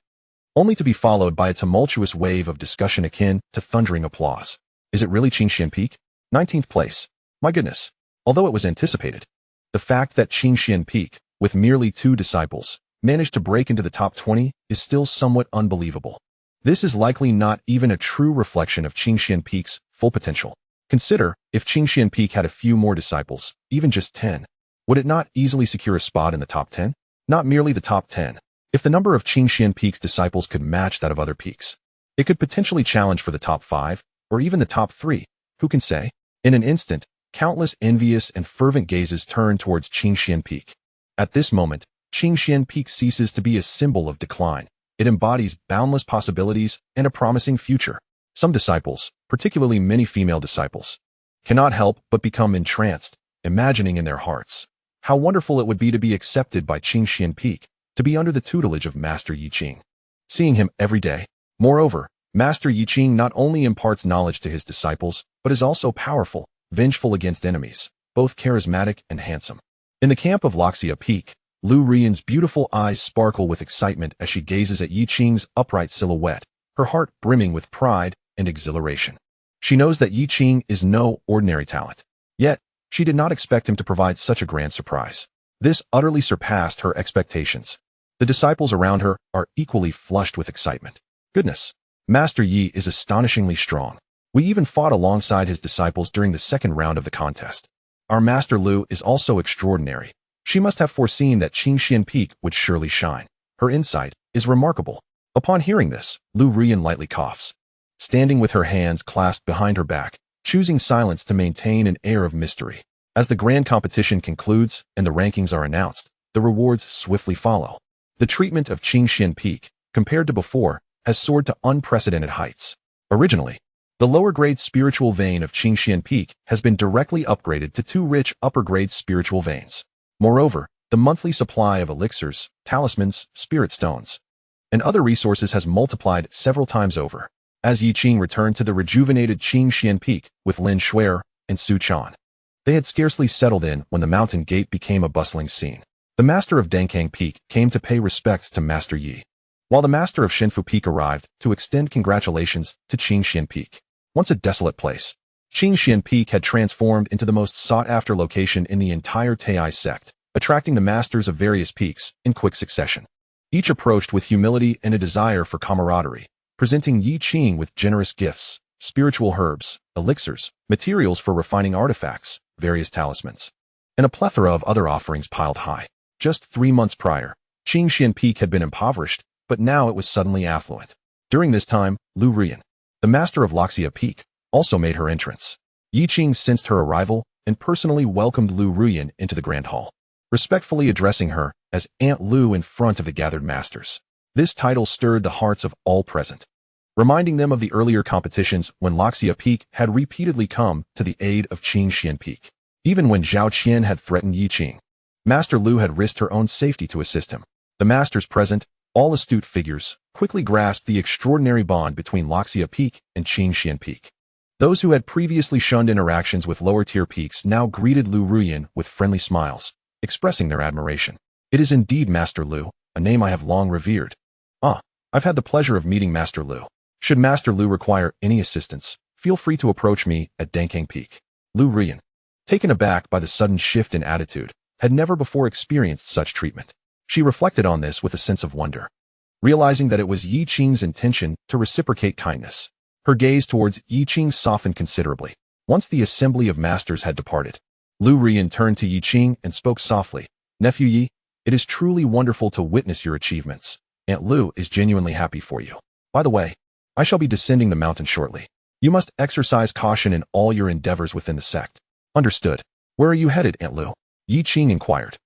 only to be followed by a tumultuous wave of discussion akin to thundering applause. Is it really Qingxuan Peak? 19th place. My goodness. Although it was anticipated, the fact that Qingxuan Peak, with merely 2 disciples, managed to break into the top 20 is still somewhat unbelievable. This is likely not even a true reflection of Qingxuan Peak's full potential. Consider, if Qingxuan Peak had a few more disciples, even just 10, would it not easily secure a spot in the top 10? Not merely the top 10. If the number of Qingxuan Peak's disciples could match that of other peaks, it could potentially challenge for the top 5, or even the top 3. Who can say? In an instant, countless envious and fervent gazes turned towards Qingxuan Peak. At this moment, Qingxuan Peak ceases to be a symbol of decline. It embodies boundless possibilities and a promising future. Some disciples, particularly many female disciples, cannot help but become entranced, imagining in their hearts how wonderful it would be to be accepted by Qingxuan Peak, to be under the tutelage of Master Yi Qing, seeing him every day. Moreover, Master Yi Qing not only imparts knowledge to his disciples, but is also powerful, vengeful against enemies, both charismatic and handsome. In the camp of Loxia Peak, Lu Rian's beautiful eyes sparkle with excitement as she gazes at Yi Qing's upright silhouette, her heart brimming with pride and exhilaration. She knows that Yi Qing is no ordinary talent. Yet, she did not expect him to provide such a grand surprise. This utterly surpassed her expectations. The disciples around her are equally flushed with excitement. Goodness, Master Yi is astonishingly strong. We even fought alongside his disciples during the second round of the contest. Our Master Lu is also extraordinary. She must have foreseen that Qingxuan Peak would surely shine. Her insight is remarkable. Upon hearing this, Lu Rian lightly coughs, standing with her hands clasped behind her back, choosing silence to maintain an air of mystery. As the grand competition concludes and the rankings are announced, the rewards swiftly follow. The treatment of Qingxuan Peak, compared to before, has soared to unprecedented heights. Originally, the lower-grade spiritual vein of Qingxuan Peak has been directly upgraded to 2 rich upper-grade spiritual veins. Moreover, the monthly supply of elixirs, talismans, spirit stones, and other resources has multiplied several times over. As Yi Qing returned to the rejuvenated Qingxuan Peak with Lin Shuer and Su Chan, they had scarcely settled in when the mountain gate became a bustling scene. The master of Dankang Peak came to pay respects to Master Yi, while the master of Shinfu Peak arrived to extend congratulations to Qingxuan Peak. Once a desolate place, Qingxuan Peak had transformed into the most sought-after location in the entire Taiyi Sect, attracting the masters of various peaks in quick succession. Each approached with humility and a desire for camaraderie, presenting Yi Qing with generous gifts, spiritual herbs, elixirs, materials for refining artifacts, various talismans, and a plethora of other offerings piled high. Just 3 months prior, Qingxuan Peak had been impoverished, but now it was suddenly affluent. During this time, Lu Rian, the master of Loxia Peak, also made her entrance. Yi Qing sensed her arrival and personally welcomed Lu Rian into the grand hall, respectfully addressing her as Aunt Lu in front of the gathered masters. This title stirred the hearts of all present, reminding them of the earlier competitions when Loxia Peak had repeatedly come to the aid of Qingxuan Peak. Even when Zhao Qian had threatened Yi Qing, Master Lu had risked her own safety to assist him. The masters present, all astute figures, quickly grasped the extraordinary bond between Loxia Peak and Qingxuan Peak. Those who had previously shunned interactions with lower-tier peaks now greeted Lu Rian with friendly smiles, expressing their admiration. It is indeed Master Lu, a name I have long revered. I've had the pleasure of meeting Master Lu. Should Master Lu require any assistance, feel free to approach me at Dankang Peak. Lu Rian, taken aback by the sudden shift in attitude, had never before experienced such treatment. She reflected on this with a sense of wonder, realizing that it was Yi Qing's intention to reciprocate kindness. Her gaze towards Yi Qing softened considerably. Once the assembly of masters had departed, Lu Rian turned to Yi Qing and spoke softly. Nephew Yi, it is truly wonderful to witness your achievements. Aunt Lu is genuinely happy for you. By the way, I shall be descending the mountain shortly. You must exercise caution in all your endeavors within the sect. Understood. Where are you headed, Aunt Lu? Yi Qing inquired.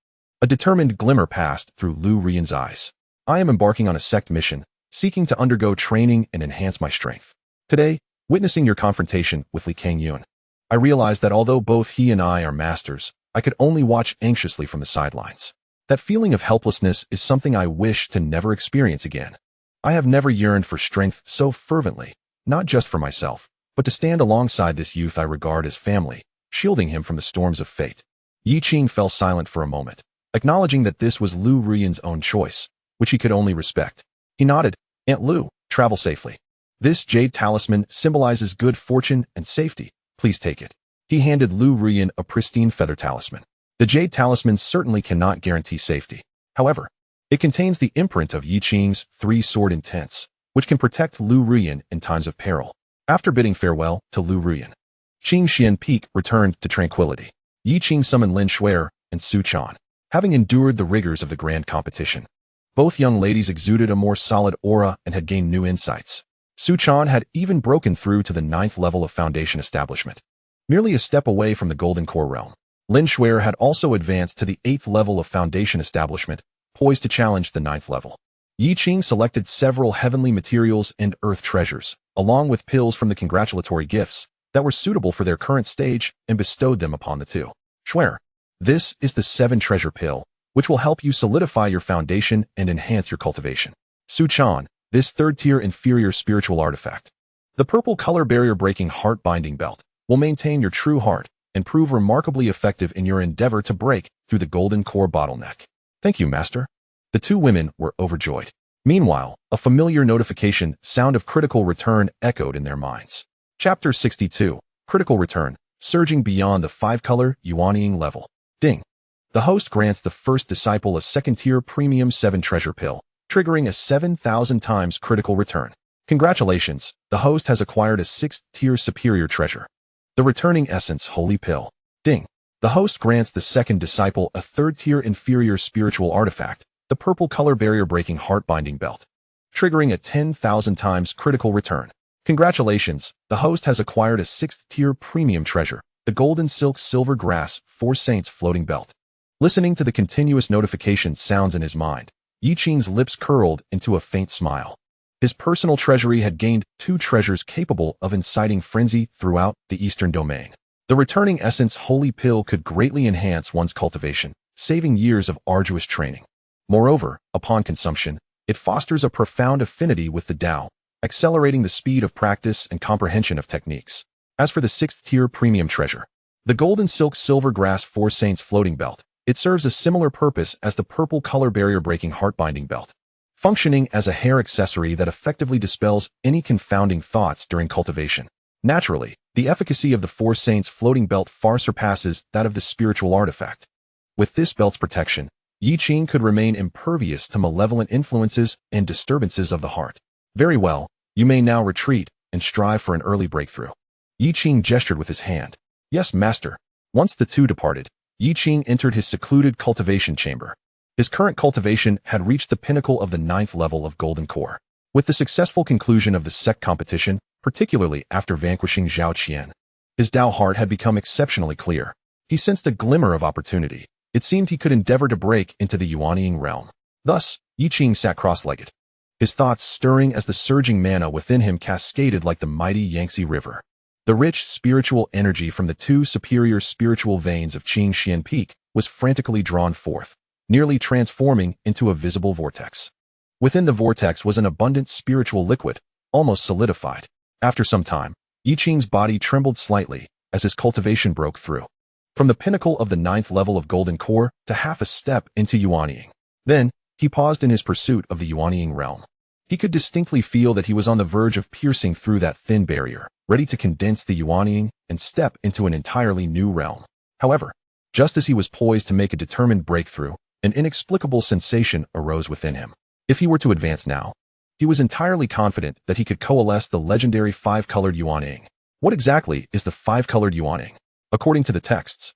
A determined glimmer passed through Lu Rian's eyes. I am embarking on a sect mission, seeking to undergo training and enhance my strength. Today, witnessing your confrontation with Li Kangyun, I realized that although both he and I are masters, I could only watch anxiously from the sidelines. That feeling of helplessness is something I wish to never experience again. I have never yearned for strength so fervently, not just for myself, but to stand alongside this youth I regard as family, shielding him from the storms of fate. Yi Qing fell silent for a moment, acknowledging that this was Lu Rian's own choice, which he could only respect. He nodded. Aunt Lu, travel safely. This jade talisman symbolizes good fortune and safety. Please take it. He handed Lu Rian a pristine feather talisman. The jade talisman certainly cannot guarantee safety. However, it contains the imprint of Yi Qing's 3-sword intents, which can protect Lu Ruyan in times of peril. After bidding farewell to Lu Ruyan, Qingxuan Peak returned to tranquility. Yi Qing summoned Lin Shuer and Su Chan, having endured the rigors of the grand competition. Both young ladies exuded a more solid aura and had gained new insights. Su Chan had even broken through to the 9th level of Foundation establishment, merely a step away from the Golden Core realm. Lin Shuer had also advanced to the 8th level of Foundation establishment, poised to challenge the 9th level. Yi Qing selected several heavenly materials and earth treasures, along with pills from the congratulatory gifts that were suitable for their current stage, and bestowed them upon the two. Shuer, this is the 7 treasure pill, which will help you solidify your foundation and enhance your cultivation. Su Chan, this 3rd-tier inferior spiritual artifact. The purple color barrier-breaking heart-binding belt will maintain your true heart and prove remarkably effective in your endeavor to break through the golden core bottleneck. Thank you, Master. The two women were overjoyed. Meanwhile, a familiar notification sound of critical return echoed in their minds. Chapter 62, Critical Return, surging beyond the 5-color Yuanying level. Ding. The host grants the first disciple a 2nd-tier premium 7 treasure pill, triggering a 7,000 times critical return. Congratulations, the host has acquired a 6th-tier superior treasure, the returning essence holy pill. Ding. The host grants the 2nd disciple a 3rd-tier inferior spiritual artifact, the purple color barrier-breaking heart-binding belt, triggering a 10,000 times critical return. Congratulations, the host has acquired a 6th-tier premium treasure, the golden silk silver grass 4 saints floating belt. Listening to the continuous notification sounds in his mind, Yi Qing's lips curled into a faint smile. His personal treasury had gained 2 treasures capable of inciting frenzy throughout the eastern domain. The returning essence holy pill could greatly enhance one's cultivation, saving years of arduous training. Moreover, upon consumption, it fosters a profound affinity with the Tao, accelerating the speed of practice and comprehension of techniques. As for the 6th-tier premium treasure, the golden silk silver grass 4 saints floating belt, it serves a similar purpose as the purple color barrier-breaking heart-binding belt, functioning as a hair accessory that effectively dispels any confounding thoughts during cultivation. Naturally, the efficacy of the 4 saints floating belt far surpasses that of the spiritual artifact. With this belt's protection, Yi Qing could remain impervious to malevolent influences and disturbances of the heart. Very well, you may now retreat and strive for an early breakthrough. Yi Qing gestured with his hand. Yes, master. Once the two departed, Yi Qing entered his secluded cultivation chamber. His current cultivation had reached the pinnacle of the 9th level of Golden Core. With the successful conclusion of the sect competition, particularly after vanquishing Zhao Qian, his Tao heart had become exceptionally clear. He sensed a glimmer of opportunity. It seemed he could endeavor to break into the Yuanying realm. Thus, Yi Qing sat cross-legged, his thoughts stirring as the surging mana within him cascaded like the mighty Yangtze River. The rich spiritual energy from the 2 superior spiritual veins of Qingxuan Peak was frantically drawn forth, nearly transforming into a visible vortex. Within the vortex was an abundant spiritual liquid, almost solidified. After some time, Yi Qing's body trembled slightly as his cultivation broke through, from the pinnacle of the 9th level of Golden Core to half a step into Yuanying. Then, he paused in his pursuit of the Yuanying realm. He could distinctly feel that he was on the verge of piercing through that thin barrier, ready to condense the Yuanying and step into an entirely new realm. However, just as he was poised to make a determined breakthrough, an inexplicable sensation arose within him. If he were to advance now, he was entirely confident that he could coalesce the legendary 5-colored Yuanying. What exactly is the 5-colored Yuanying? According to the texts,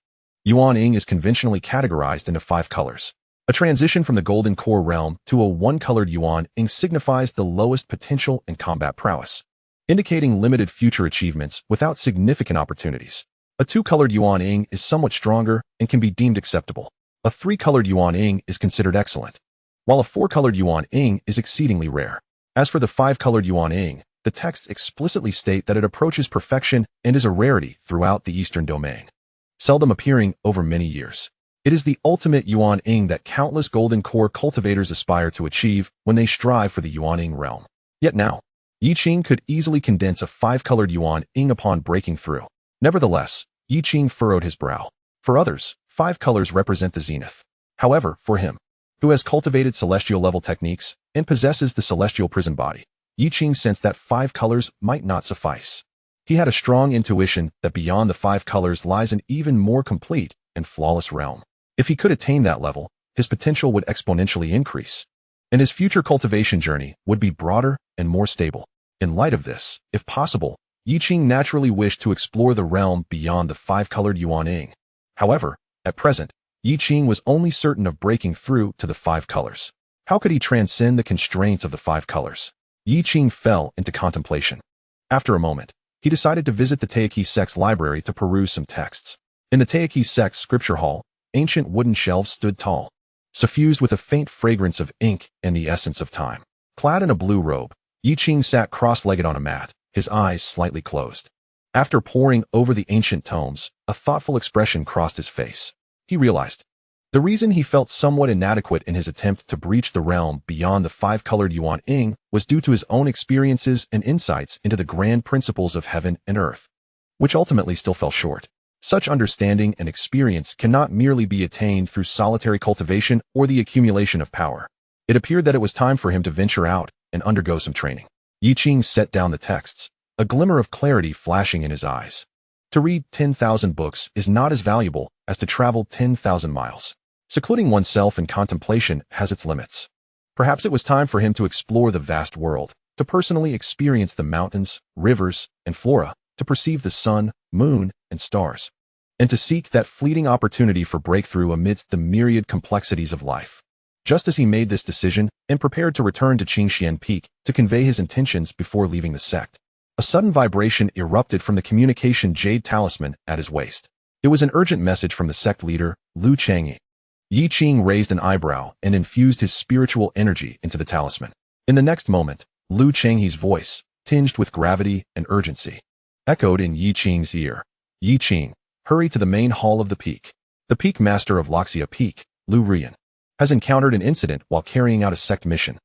Yuanying is conventionally categorized into 5 colors. A transition from the Golden Core realm to a 1-colored Yuanying signifies the lowest potential and combat prowess, indicating limited future achievements without significant opportunities. A 2-colored Yuanying is somewhat stronger and can be deemed acceptable. A 3-colored Yuanying is considered excellent, while a 4-colored Yuanying is exceedingly rare. As for the 5-colored Yuanying, the texts explicitly state that it approaches perfection and is a rarity throughout the Eastern Domain, seldom appearing over many years. It is the ultimate Yuanying that countless Golden Core cultivators aspire to achieve when they strive for the Yuanying realm. Yet now, Yi Qing could easily condense a 5-colored Yuanying upon breaking through. Nevertheless, Yi Qing furrowed his brow. For others, 5 colors represent the zenith. However, for him, who has cultivated celestial-level techniques and possesses the celestial prison body, Yi Qing sensed that 5 colors might not suffice. He had a strong intuition that beyond the 5 colors lies an even more complete and flawless realm. If he could attain that level, his potential would exponentially increase, and his future cultivation journey would be broader and more stable. In light of this, if possible, Yi Qing naturally wished to explore the realm beyond the five-colored Yuan. However, at present, Yi Qing was only certain of breaking through to the five colors. How could he transcend the constraints of the five colors? Yi Qing fell into contemplation. After a moment, he decided to visit the Taiyi Sect's library to peruse some texts. In the Taiyi Sect's scripture hall, ancient wooden shelves stood tall, suffused with a faint fragrance of ink and the essence of time. Clad in a blue robe, Yi Qing sat cross-legged on a mat, his eyes slightly closed. After poring over the ancient tomes, a thoughtful expression crossed his face. He realized the reason he felt somewhat inadequate in his attempt to breach the realm beyond the five-colored Yuan was due to his own experiences and insights into the grand principles of heaven and earth, which ultimately still fell short. Such understanding and experience cannot merely be attained through solitary cultivation or the accumulation of power. It appeared that it was time for him to venture out and undergo some training. Yi Qing set down the texts, a glimmer of clarity flashing in his eyes. To read 10,000 books is not as valuable as to travel 10,000 miles. Secluding oneself in contemplation has its limits. Perhaps it was time for him to explore the vast world, to personally experience the mountains, rivers, and flora, to perceive the sun, moon, and stars, and to seek that fleeting opportunity for breakthrough amidst the myriad complexities of life. Just as he made this decision and prepared to return to Qingxuan Peak to convey his intentions before leaving the sect, a sudden vibration erupted from the communication jade talisman at his waist. It was an urgent message from the sect leader, Lu Changyi. Yi Qing raised an eyebrow and infused his spiritual energy into the talisman. In the next moment, Lu Changyi's voice, tinged with gravity and urgency, echoed in Yi Qing's ear. Yi Qing, hurry to the main hall of the peak. The peak master of Loxia Peak, Lu Rian, has encountered an incident while carrying out a sect mission.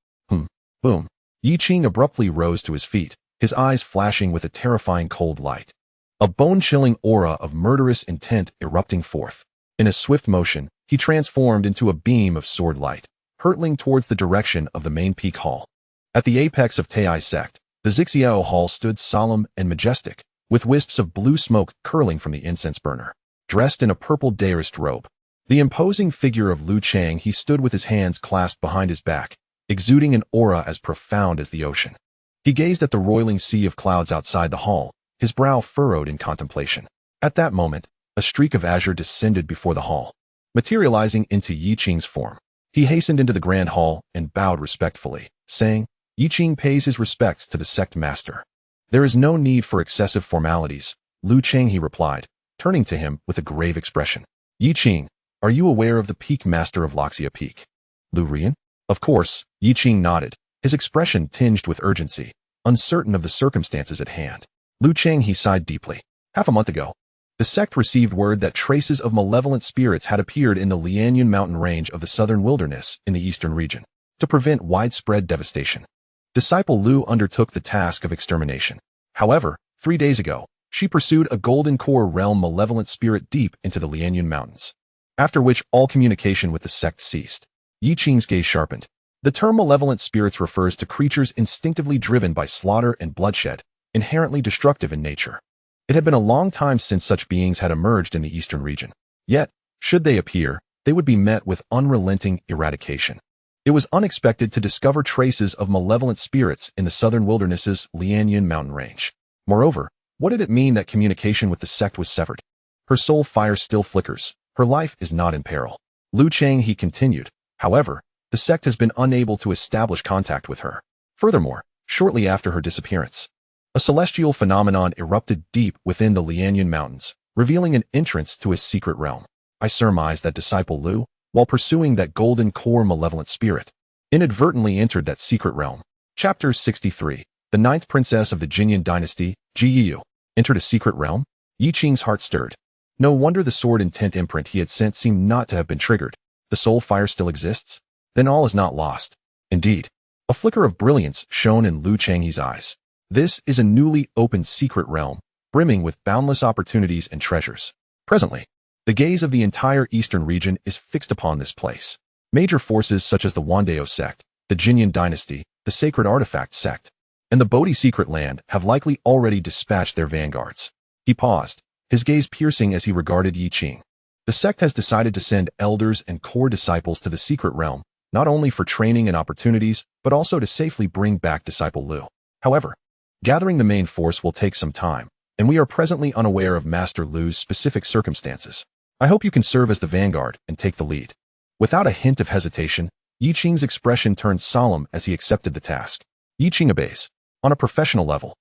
Boom. Yi Qing abruptly rose to his feet, his eyes flashing with a terrifying cold light. A bone-chilling aura of murderous intent erupting forth. In a swift motion, he transformed into a beam of sword light, hurtling towards the direction of the main peak hall. At the apex of Taiyi Sect, the Zixiao Hall stood solemn and majestic, with wisps of blue smoke curling from the incense burner. Dressed in a purple daoist robe, the imposing figure of Lu Chang, he stood with his hands clasped behind his back, exuding an aura as profound as the ocean. He gazed at the roiling sea of clouds outside the hall, his brow furrowed in contemplation. At that moment, a streak of azure descended before the hall, materializing into Yi Qing's form. He hastened into the grand hall and bowed respectfully, saying, Yi Qing pays his respects to the sect master. There is no need for excessive formalities, Lu Chang, he replied, turning to him with a grave expression. Yi Qing, are you aware of the peak master of Loxia Peak? Lu Rian? Of course, Yi Qing nodded, his expression tinged with urgency, uncertain of the circumstances at hand. Lu Chang, he sighed deeply. Half a month ago, the sect received word that traces of malevolent spirits had appeared in the Lianyun mountain range of the southern wilderness in the eastern region. To prevent widespread devastation, disciple Lu undertook the task of extermination. However, 3 days ago, she pursued a golden core realm malevolent spirit deep into the Lianyun mountains, after which all communication with the sect ceased. Yi Qing's gaze sharpened. The term malevolent spirits refers to creatures instinctively driven by slaughter and bloodshed, inherently destructive in nature. It had been a long time since such beings had emerged in the eastern region. Yet, should they appear, they would be met with unrelenting eradication. It was unexpected to discover traces of malevolent spirits in the southern wilderness's Lianyun mountain range. Moreover, what did it mean that communication with the sect was severed? Her soul fire still flickers. Her life is not in peril. Lu Chang, he continued. However, the sect has been unable to establish contact with her. Furthermore, shortly after her disappearance, a celestial phenomenon erupted deep within the Lianyun mountains, revealing an entrance to a secret realm. I surmise that disciple Lu, while pursuing that golden core malevolent spirit, inadvertently entered that secret realm. Chapter 63. The ninth princess of the Jinyan dynasty, Jiyu, entered a secret realm? Yi Qing's heart stirred. No wonder the sword intent imprint he had sent seemed not to have been triggered. The soul fire still exists? Then all is not lost. Indeed, a flicker of brilliance shone in Lu Changyi's eyes. This is a newly opened secret realm, brimming with boundless opportunities and treasures. Presently, the gaze of the entire eastern region is fixed upon this place. Major forces such as the Wandao sect, the Jinyan dynasty, the Sacred Artifact sect, and the Bodhi secret land have likely already dispatched their vanguards. He paused, his gaze piercing as he regarded Yi Qing. The sect has decided to send elders and core disciples to the secret realm, not only for training and opportunities, but also to safely bring back disciple Lu. However, gathering the main force will take some time, and we are presently unaware of Master Lu's specific circumstances. I hope you can serve as the vanguard and take the lead. Without a hint of hesitation, Yi Qing's expression turned solemn as he accepted the task. Yi Qing obeys. On a professional level,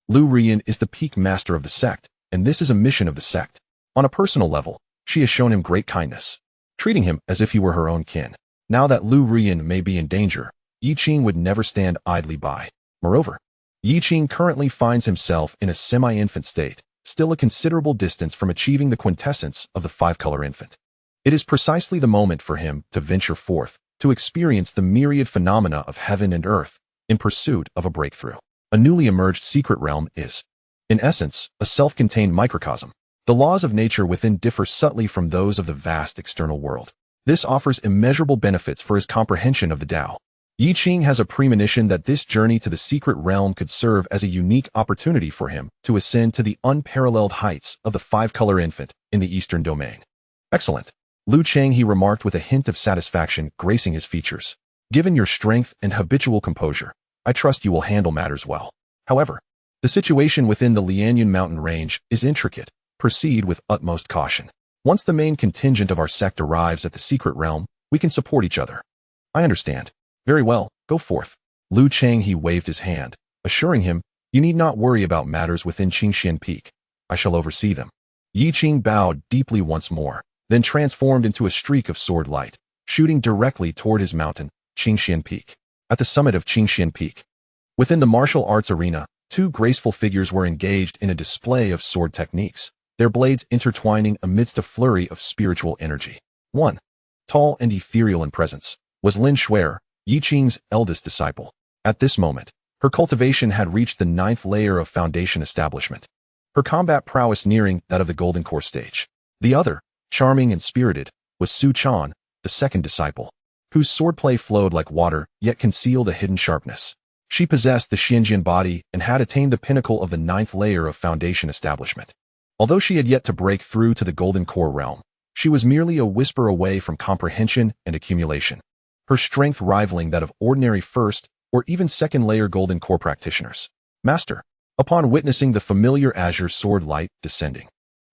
Lu Rian is the peak master of the sect, and this is a mission of the sect. On a personal level, she has shown him great kindness, treating him as if he were her own kin. Now that Lu Rian may be in danger, Yi Qing would never stand idly by. Moreover, Yi Qing currently finds himself in a semi-infant state, still a considerable distance from achieving the quintessence of the five-color infant. It is precisely the moment for him to venture forth, to experience the myriad phenomena of heaven and earth, in pursuit of a breakthrough. A newly emerged secret realm is, in essence, a self-contained microcosm. The laws of nature within differ subtly from those of the vast external world. This offers immeasurable benefits for his comprehension of the Tao. Yi Qing has a premonition that this journey to the secret realm could serve as a unique opportunity for him to ascend to the unparalleled heights of the five-color infant in the eastern domain. Excellent. Lu Cheng, he remarked with a hint of satisfaction gracing his features. Given your strength and habitual composure, I trust you will handle matters well. However, the situation within the Lianyan mountain range is intricate. Proceed with utmost caution. Once the main contingent of our sect arrives at the secret realm, we can support each other. I understand. Very well, go forth. Lu Cheng, he waved his hand, assuring him, you need not worry about matters within Qingxuan Peak. I shall oversee them. Yi Qing bowed deeply once more, then transformed into a streak of sword light, shooting directly toward his mountain, Qingxuan Peak. At the summit of Qingxuan Peak, within the martial arts arena, two graceful figures were engaged in a display of sword techniques, their blades intertwining amidst a flurry of spiritual energy. One, tall and ethereal in presence, was Lin Shuer, Yi Qing's eldest disciple. At this moment, her cultivation had reached the 9th layer of foundation establishment, her combat prowess nearing that of the Golden Core stage. The other, charming and spirited, was Su Chan, the second disciple, whose swordplay flowed like water, yet concealed a hidden sharpness. She possessed the Xianjian body and had attained the pinnacle of the 9th layer of foundation establishment. Although she had yet to break through to the Golden Core realm, she was merely a whisper away from comprehension and accumulation, her strength rivaling that of ordinary first or even second layer Golden Core practitioners. Master, upon witnessing the familiar azure sword light descending,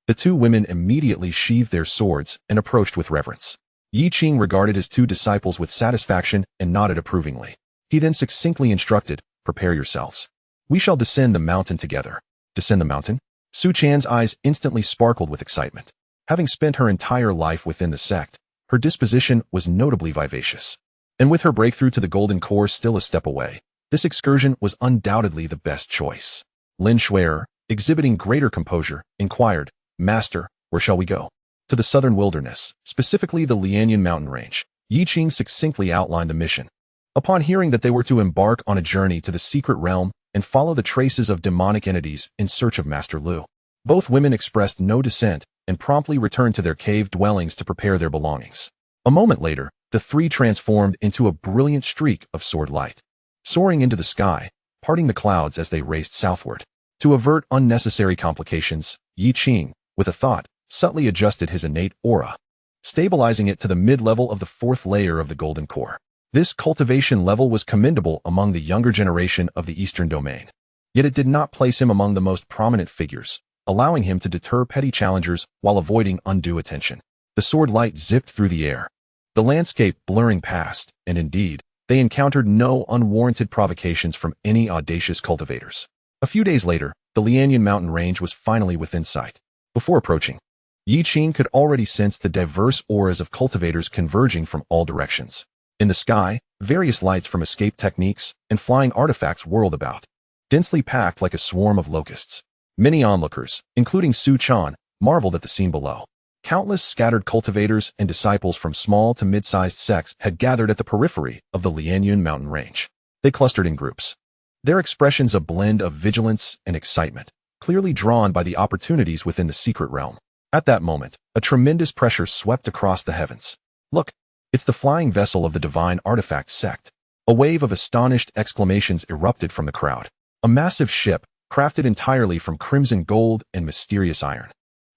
the two women immediately sheathed their swords and approached with reverence. Yi Qing regarded his two disciples with satisfaction and nodded approvingly. He then succinctly instructed, prepare yourselves. We shall descend the mountain together. Descend the mountain? Su Chan's eyes instantly sparkled with excitement. Having spent her entire life within the sect, her disposition was notably vivacious. And with her breakthrough to the Golden Core still a step away, this excursion was undoubtedly the best choice. Lin Shuer, exhibiting greater composure, inquired, Master, where shall we go? To the southern wilderness, specifically the Lianyan mountain range. Yi Qing succinctly outlined the mission. Upon hearing that they were to embark on a journey to the secret realm and follow the traces of demonic entities in search of Master Lu, both women expressed no dissent and promptly returned to their cave dwellings to prepare their belongings. A moment later, the three transformed into a brilliant streak of sword light, soaring into the sky, parting the clouds as they raced southward. To avert unnecessary complications, Yi Qing, with a thought, subtly adjusted his innate aura, stabilizing it to the mid-level of the 4th layer of the Golden Core. This cultivation level was commendable among the younger generation of the Eastern Domain, yet it did not place him among the most prominent figures, allowing him to deter petty challengers while avoiding undue attention. The sword light zipped through the air, the landscape blurring past, and indeed, they encountered no unwarranted provocations from any audacious cultivators. A few days later, the Lianyan mountain range was finally within sight. Before approaching, Yi Qing could already sense the diverse auras of cultivators converging from all directions. In the sky, various lights from escape techniques and flying artifacts whirled about, densely packed like a swarm of locusts. Many onlookers, including Su Chan, marveled at the scene below. Countless scattered cultivators and disciples from small to mid-sized sects had gathered at the periphery of the Lianyan mountain range. They clustered in groups, their expressions a blend of vigilance and excitement, clearly drawn by the opportunities within the secret realm. At that moment, a tremendous pressure swept across the heavens. Look, it's the flying vessel of the divine artifact sect. A wave of astonished exclamations erupted from the crowd. A massive ship, crafted entirely from crimson gold and mysterious iron,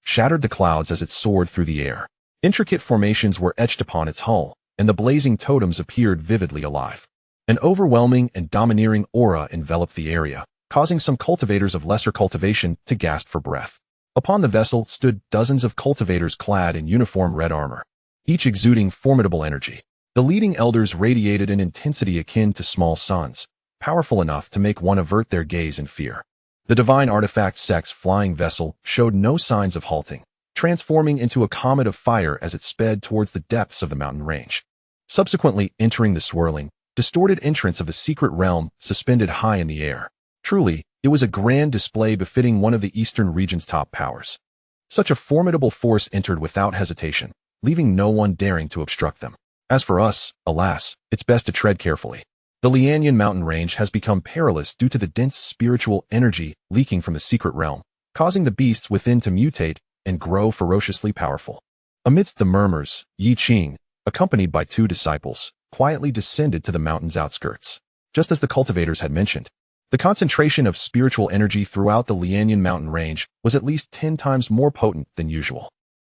shattered the clouds as it soared through the air. Intricate formations were etched upon its hull, and the blazing totems appeared vividly alive. An overwhelming and domineering aura enveloped the area, causing some cultivators of lesser cultivation to gasp for breath. Upon the vessel stood dozens of cultivators clad in uniform red armor, each exuding formidable energy. The leading elders radiated an intensity akin to small suns, powerful enough to make one avert their gaze in fear. The divine artifact sect's flying vessel showed no signs of halting, transforming into a comet of fire as it sped towards the depths of the mountain range. Subsequently entering the swirling, distorted entrance of the secret realm suspended high in the air. Truly, it was a grand display befitting one of the Eastern region's top powers. Such a formidable force entered without hesitation, leaving no one daring to obstruct them. As for us, alas, it's best to tread carefully. The Lianyan mountain range has become perilous due to the dense spiritual energy leaking from the secret realm, causing the beasts within to mutate and grow ferociously powerful. Amidst the murmurs, Yi Qing, accompanied by 2 disciples, quietly descended to the mountain's outskirts. Just as the cultivators had mentioned, the concentration of spiritual energy throughout the Lianyan mountain range was at least 10 times more potent than usual.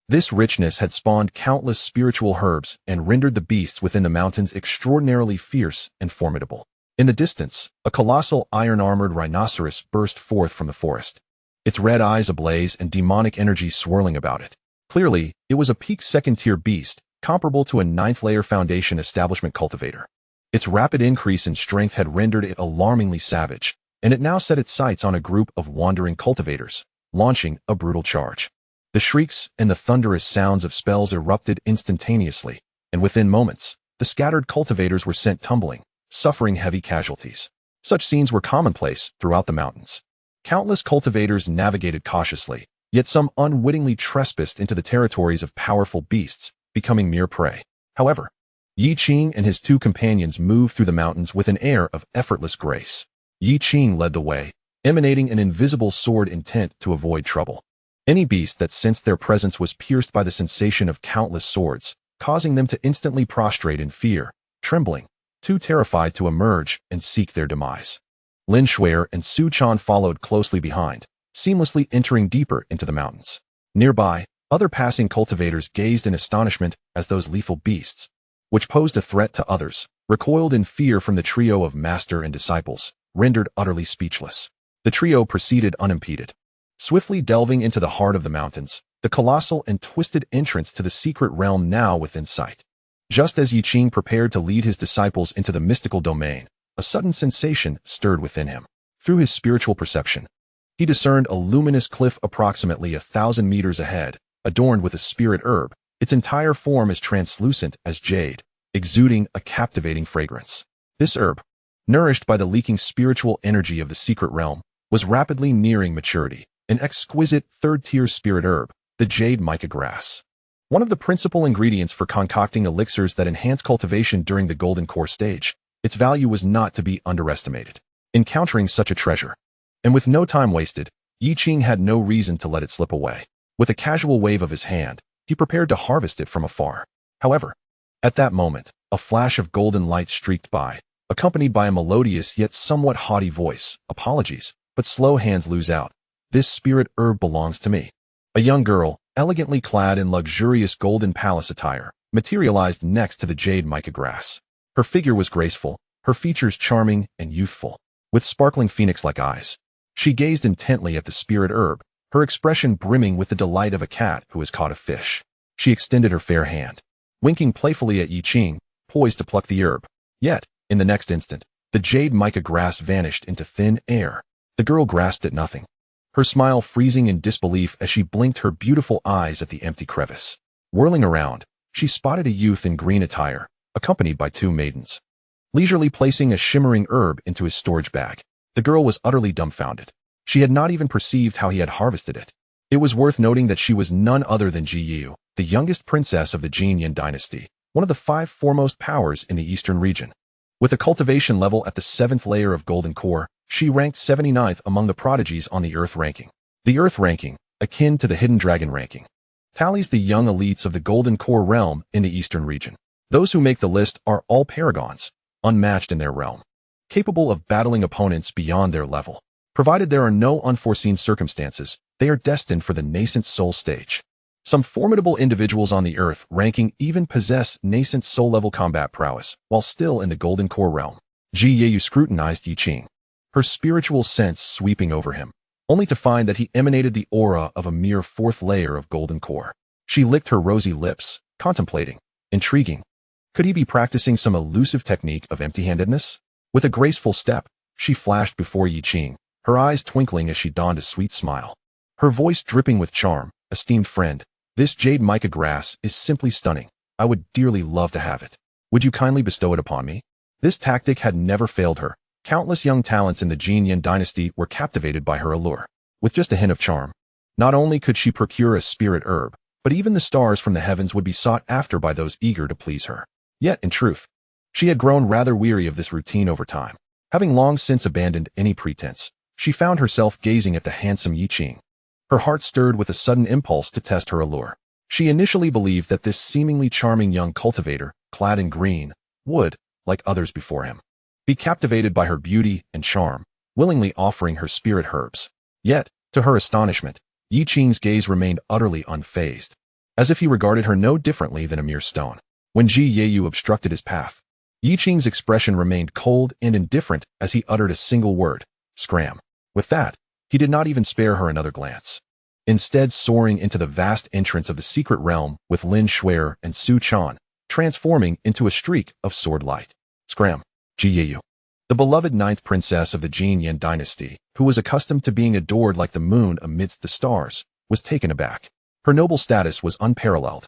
This richness had spawned countless spiritual herbs and rendered the beasts within the mountains extraordinarily fierce and formidable. In the distance, a colossal iron-armored rhinoceros burst forth from the forest, its red eyes ablaze and demonic energy swirling about it. Clearly, it was a peak second-tier beast, comparable to a 9th-layer Foundation establishment cultivator. Its rapid increase in strength had rendered it alarmingly savage, and it now set its sights on a group of wandering cultivators, launching a brutal charge. The shrieks and the thunderous sounds of spells erupted instantaneously, and within moments, the scattered cultivators were sent tumbling, suffering heavy casualties. Such scenes were commonplace throughout the mountains. Countless cultivators navigated cautiously, yet some unwittingly trespassed into the territories of powerful beasts, becoming mere prey. However, Yi Qing and his 2 companions moved through the mountains with an air of effortless grace. Yi Qing led the way, emanating an invisible sword intent to avoid trouble. Any beast that sensed their presence was pierced by the sensation of countless swords, causing them to instantly prostrate in fear, trembling, too terrified to emerge and seek their demise. Lin Shuer and Su Chan followed closely behind, seamlessly entering deeper into the mountains. Nearby, other passing cultivators gazed in astonishment as those lethal beasts, which posed a threat to others, recoiled in fear from the trio of master and disciples, rendered utterly speechless. The trio proceeded unimpeded, swiftly delving into the heart of the mountains, the colossal and twisted entrance to the secret realm now within sight. Just as Yi Qing prepared to lead his disciples into the mystical domain, a sudden sensation stirred within him. Through his spiritual perception, he discerned a luminous cliff approximately 1,000 meters ahead, adorned with a spirit herb, its entire form as translucent as jade, exuding a captivating fragrance. This herb, nourished by the leaking spiritual energy of the secret realm, was rapidly nearing maturity. An exquisite 3rd-tier spirit herb, the jade mica grass. One of the principal ingredients for concocting elixirs that enhance cultivation during the golden core stage, its value was not to be underestimated. Encountering such a treasure, and with no time wasted, Yi Qing had no reason to let it slip away. With a casual wave of his hand, he prepared to harvest it from afar. However, at that moment, a flash of golden light streaked by, accompanied by a melodious yet somewhat haughty voice. "Apologies, but slow hands lose out. This spirit herb belongs to me." A young girl, elegantly clad in luxurious golden palace attire, materialized next to the jade mica grass. Her figure was graceful, her features charming and youthful, with sparkling phoenix-like eyes. She gazed intently at the spirit herb, her expression brimming with the delight of a cat who has caught a fish. She extended her fair hand, winking playfully at Yi Qing, poised to pluck the herb. Yet, in the next instant, the jade mica grass vanished into thin air. The girl grasped at nothing, her smile freezing in disbelief as she blinked her beautiful eyes at the empty crevice. Whirling around, she spotted a youth in green attire, accompanied by 2 maidens, leisurely placing a shimmering herb into his storage bag. The girl was utterly dumbfounded. She had not even perceived how he had harvested it. It was worth noting that she was none other than Ji Yu, the youngest princess of the Qingyan dynasty, one of the 5 foremost powers in the eastern region. With a cultivation level at the 7th layer of Golden Core, she ranked 79th among the prodigies on the Earth ranking. The Earth ranking, akin to the Hidden Dragon ranking, tallies the young elites of the Golden Core realm in the eastern region. Those who make the list are all paragons, unmatched in their realm, capable of battling opponents beyond their level. Provided there are no unforeseen circumstances, they are destined for the nascent soul stage. Some formidable individuals on the earth ranking even possess nascent soul-level combat prowess, while still in the Golden Core realm. Ji Yeyu scrutinized Yi Qing, her spiritual sense sweeping over him, only to find that he emanated the aura of a mere fourth layer of Golden Core. She licked her rosy lips, contemplating. Intriguing. Could he be practicing some elusive technique of empty-handedness? With a graceful step, she flashed before Yi Qing, her eyes twinkling as she donned a sweet smile. Her voice dripping with charm. Esteemed friend, this jade mica grass is simply stunning. I would dearly love to have it. Would you kindly bestow it upon me? This tactic had never failed her. Countless young talents in the Qingxuan dynasty were captivated by her allure. With just a hint of charm, not only could she procure a spirit herb, but even the stars from the heavens would be sought after by those eager to please her. Yet, in truth, she had grown rather weary of this routine over time. Having long since abandoned any pretense, she found herself gazing at the handsome Yi Qing. Her heart stirred with a sudden impulse to test her allure. She initially believed that this seemingly charming young cultivator, clad in green, would, like others before him, be captivated by her beauty and charm, willingly offering her spirit herbs. Yet, to her astonishment, Yi Qing's gaze remained utterly unfazed, as if he regarded her no differently than a mere stone. When Ji Yeyu obstructed his path, Yi Qing's expression remained cold and indifferent as he uttered a single word, scram. With that, he did not even spare her another glance. Instead, soaring into the vast entrance of the secret realm with Lin Shuer and Su Chan, transforming into a streak of sword light. Scram. Ji Yeyu, the beloved ninth princess of the Qingxuan dynasty, who was accustomed to being adored like the moon amidst the stars, was taken aback. Her noble status was unparalleled,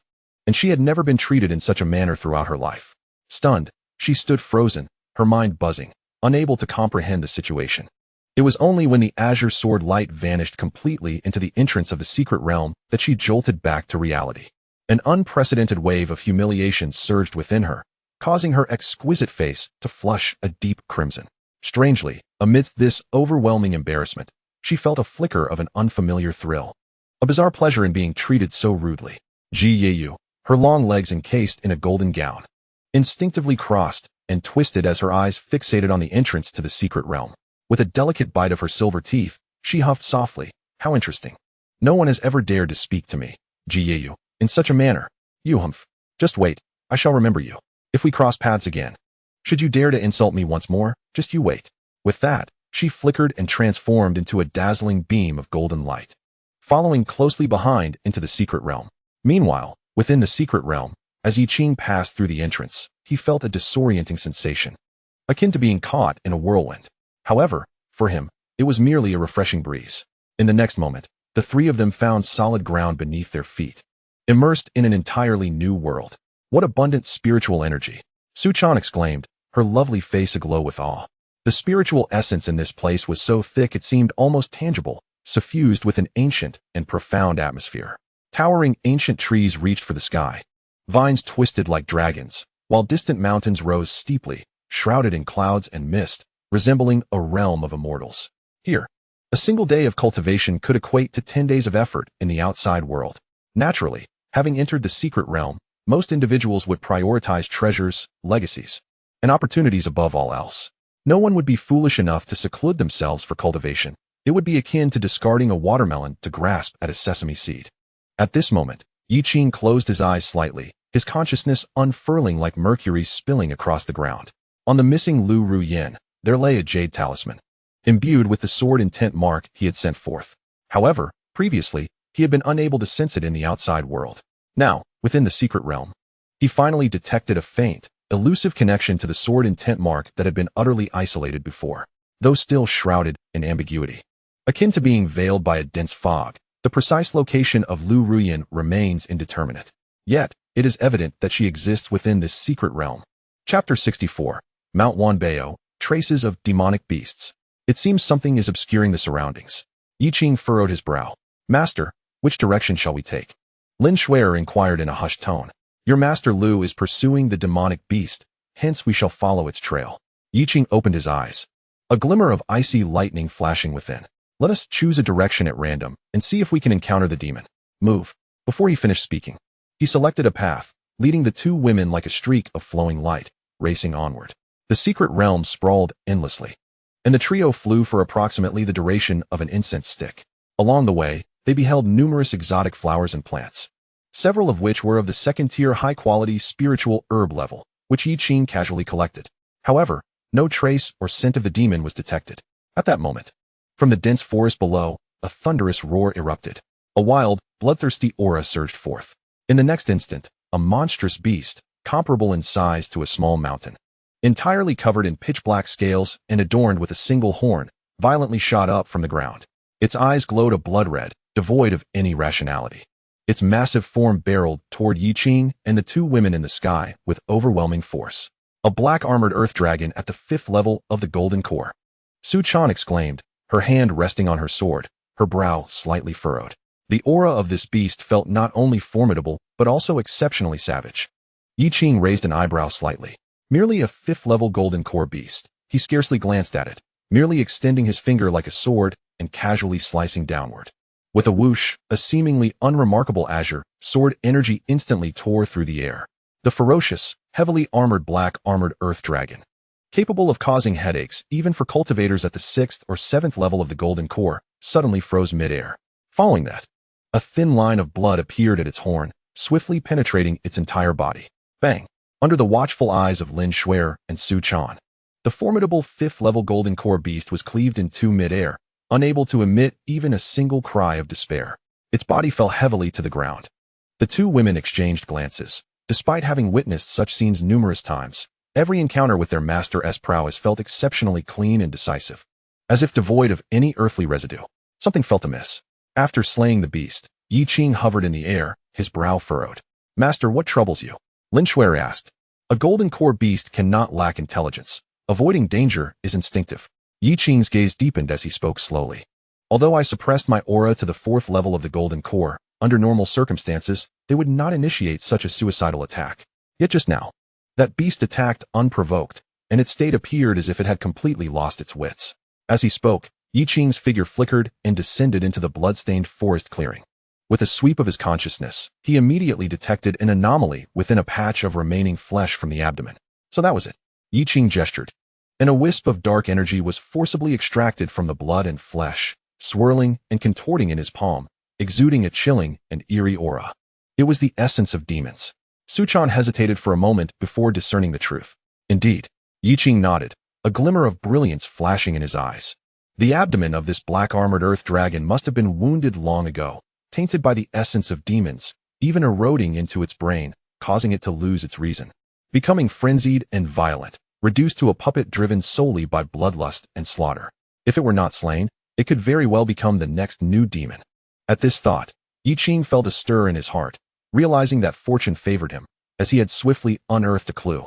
and she had never been treated in such a manner throughout her life. Stunned, she stood frozen, her mind buzzing, unable to comprehend the situation. It was only when the azure sword light vanished completely into the entrance of the secret realm that she jolted back to reality. An unprecedented wave of humiliation surged within her, causing her exquisite face to flush a deep crimson. Strangely, amidst this overwhelming embarrassment, she felt a flicker of an unfamiliar thrill. A bizarre pleasure in being treated so rudely. Ji Yeyu, her long legs encased in a golden gown, instinctively crossed and twisted as her eyes fixated on the entrance to the secret realm. With a delicate bite of her silver teeth, she huffed softly. How interesting. No one has ever dared to speak to me, Ji Yeyu, in such a manner. You humph. Just wait, I shall remember you. If we cross paths again. Should you dare to insult me once more, just you wait. With that, she flickered and transformed into a dazzling beam of golden light, following closely behind into the secret realm. Meanwhile, within the secret realm, as Yi Qing passed through the entrance, he felt a disorienting sensation, akin to being caught in a whirlwind. However, for him, it was merely a refreshing breeze. In the next moment, the three of them found solid ground beneath their feet, immersed in an entirely new world. What abundant spiritual energy! Su Chan exclaimed, her lovely face aglow with awe. The spiritual essence in this place was so thick it seemed almost tangible, suffused with an ancient and profound atmosphere. Towering ancient trees reached for the sky. Vines twisted like dragons, while distant mountains rose steeply, shrouded in clouds and mist, resembling a realm of immortals. Here, a single day of cultivation could equate to 10 days of effort in the outside world. Naturally, having entered the secret realm, most individuals would prioritize treasures, legacies, and opportunities above all else. No one would be foolish enough to seclude themselves for cultivation. It would be akin to discarding a watermelon to grasp at a sesame seed. At this moment, Yi Qing closed his eyes slightly, his consciousness unfurling like mercury spilling across the ground. On the missing Lu Ruyin, there lay a jade talisman, imbued with the sword intent mark he had sent forth. However, previously, he had been unable to sense it in the outside world. Now, within the secret realm, he finally detected a faint, elusive connection to the sword intent mark that had been utterly isolated before, though still shrouded in ambiguity. Akin to being veiled by a dense fog, the precise location of Lu Ruyin remains indeterminate. Yet, it is evident that she exists within this secret realm. Chapter 64, Mount Wanbao, Traces of Demonic Beasts. It seems something is obscuring the surroundings. Yi Qing furrowed his brow. Master, which direction shall we take? Lin Shuer inquired in a hushed tone. Your master Lu is pursuing the demonic beast, hence we shall follow its trail. Yi Qing opened his eyes, a glimmer of icy lightning flashing within. Let us choose a direction at random and see if we can encounter the demon. Move. Before he finished speaking, he selected a path, leading the two women like a streak of flowing light, racing onward. The secret realm sprawled endlessly, and the trio flew for approximately the duration of an incense stick. Along the way, they beheld numerous exotic flowers and plants, several of which were of the second-tier high-quality spiritual herb level, which Yi Qing casually collected. However, no trace or scent of the demon was detected. At that moment, from the dense forest below, a thunderous roar erupted. A wild, bloodthirsty aura surged forth. In the next instant, a monstrous beast, comparable in size to a small mountain, entirely covered in pitch-black scales and adorned with a single horn, violently shot up from the ground. Its eyes glowed a blood red, devoid of any rationality. Its massive form barreled toward Yi Qing and the two women in the sky with overwhelming force. A black-armored earth dragon at the 5th level of the Golden Core. Su Chan exclaimed, her hand resting on her sword, her brow slightly furrowed. The aura of this beast felt not only formidable, but also exceptionally savage. Yi Qing raised an eyebrow slightly. Merely a 5th-level Golden Core beast. He scarcely glanced at it, merely extending his finger like a sword and casually slicing downward. With a whoosh, a seemingly unremarkable azure sword energy instantly tore through the air. The ferocious, heavily armored black-armored earth dragon, capable of causing headaches even for cultivators at the 6th or 7th level of the Golden Core, suddenly froze mid-air. Following that, a thin line of blood appeared at its horn, swiftly penetrating its entire body. Bang! Under the watchful eyes of Lin Shuer and Su Chan, the formidable 5th-level Golden Core beast was cleaved in two mid-air, unable to emit even a single cry of despair. Its body fell heavily to the ground. The two women exchanged glances. Despite having witnessed such scenes numerous times, every encounter with their master's prowess felt exceptionally clean and decisive. As if devoid of any earthly residue, something felt amiss. After slaying the beast, Yi Qing hovered in the air, his brow furrowed. "Master, what troubles you?" Lin Shuer asked. "A Golden Core beast cannot lack intelligence. Avoiding danger is instinctive." Yi Qing's gaze deepened as he spoke slowly. "Although I suppressed my aura to the 4th level of the Golden Core, under normal circumstances, they would not initiate such a suicidal attack. Yet just now, that beast attacked unprovoked, and its state appeared as if it had completely lost its wits." As he spoke, Yi Qing's figure flickered and descended into the blood-stained forest clearing. With a sweep of his consciousness, he immediately detected an anomaly within a patch of remaining flesh from the abdomen. So that was it. Yi Qing gestured, and a wisp of dark energy was forcibly extracted from the blood and flesh, swirling and contorting in his palm, exuding a chilling and eerie aura. It was the essence of demons. Su Chan hesitated for a moment before discerning the truth. Indeed, Yi Qing nodded, a glimmer of brilliance flashing in his eyes. The abdomen of this black-armored earth dragon must have been wounded long ago, tainted by the essence of demons, even eroding into its brain, causing it to lose its reason. Becoming frenzied and violent, reduced to a puppet driven solely by bloodlust and slaughter. If it were not slain, it could very well become the next new demon. At this thought, Yi Qing felt a stir in his heart, realizing that fortune favored him, as he had swiftly unearthed a clue.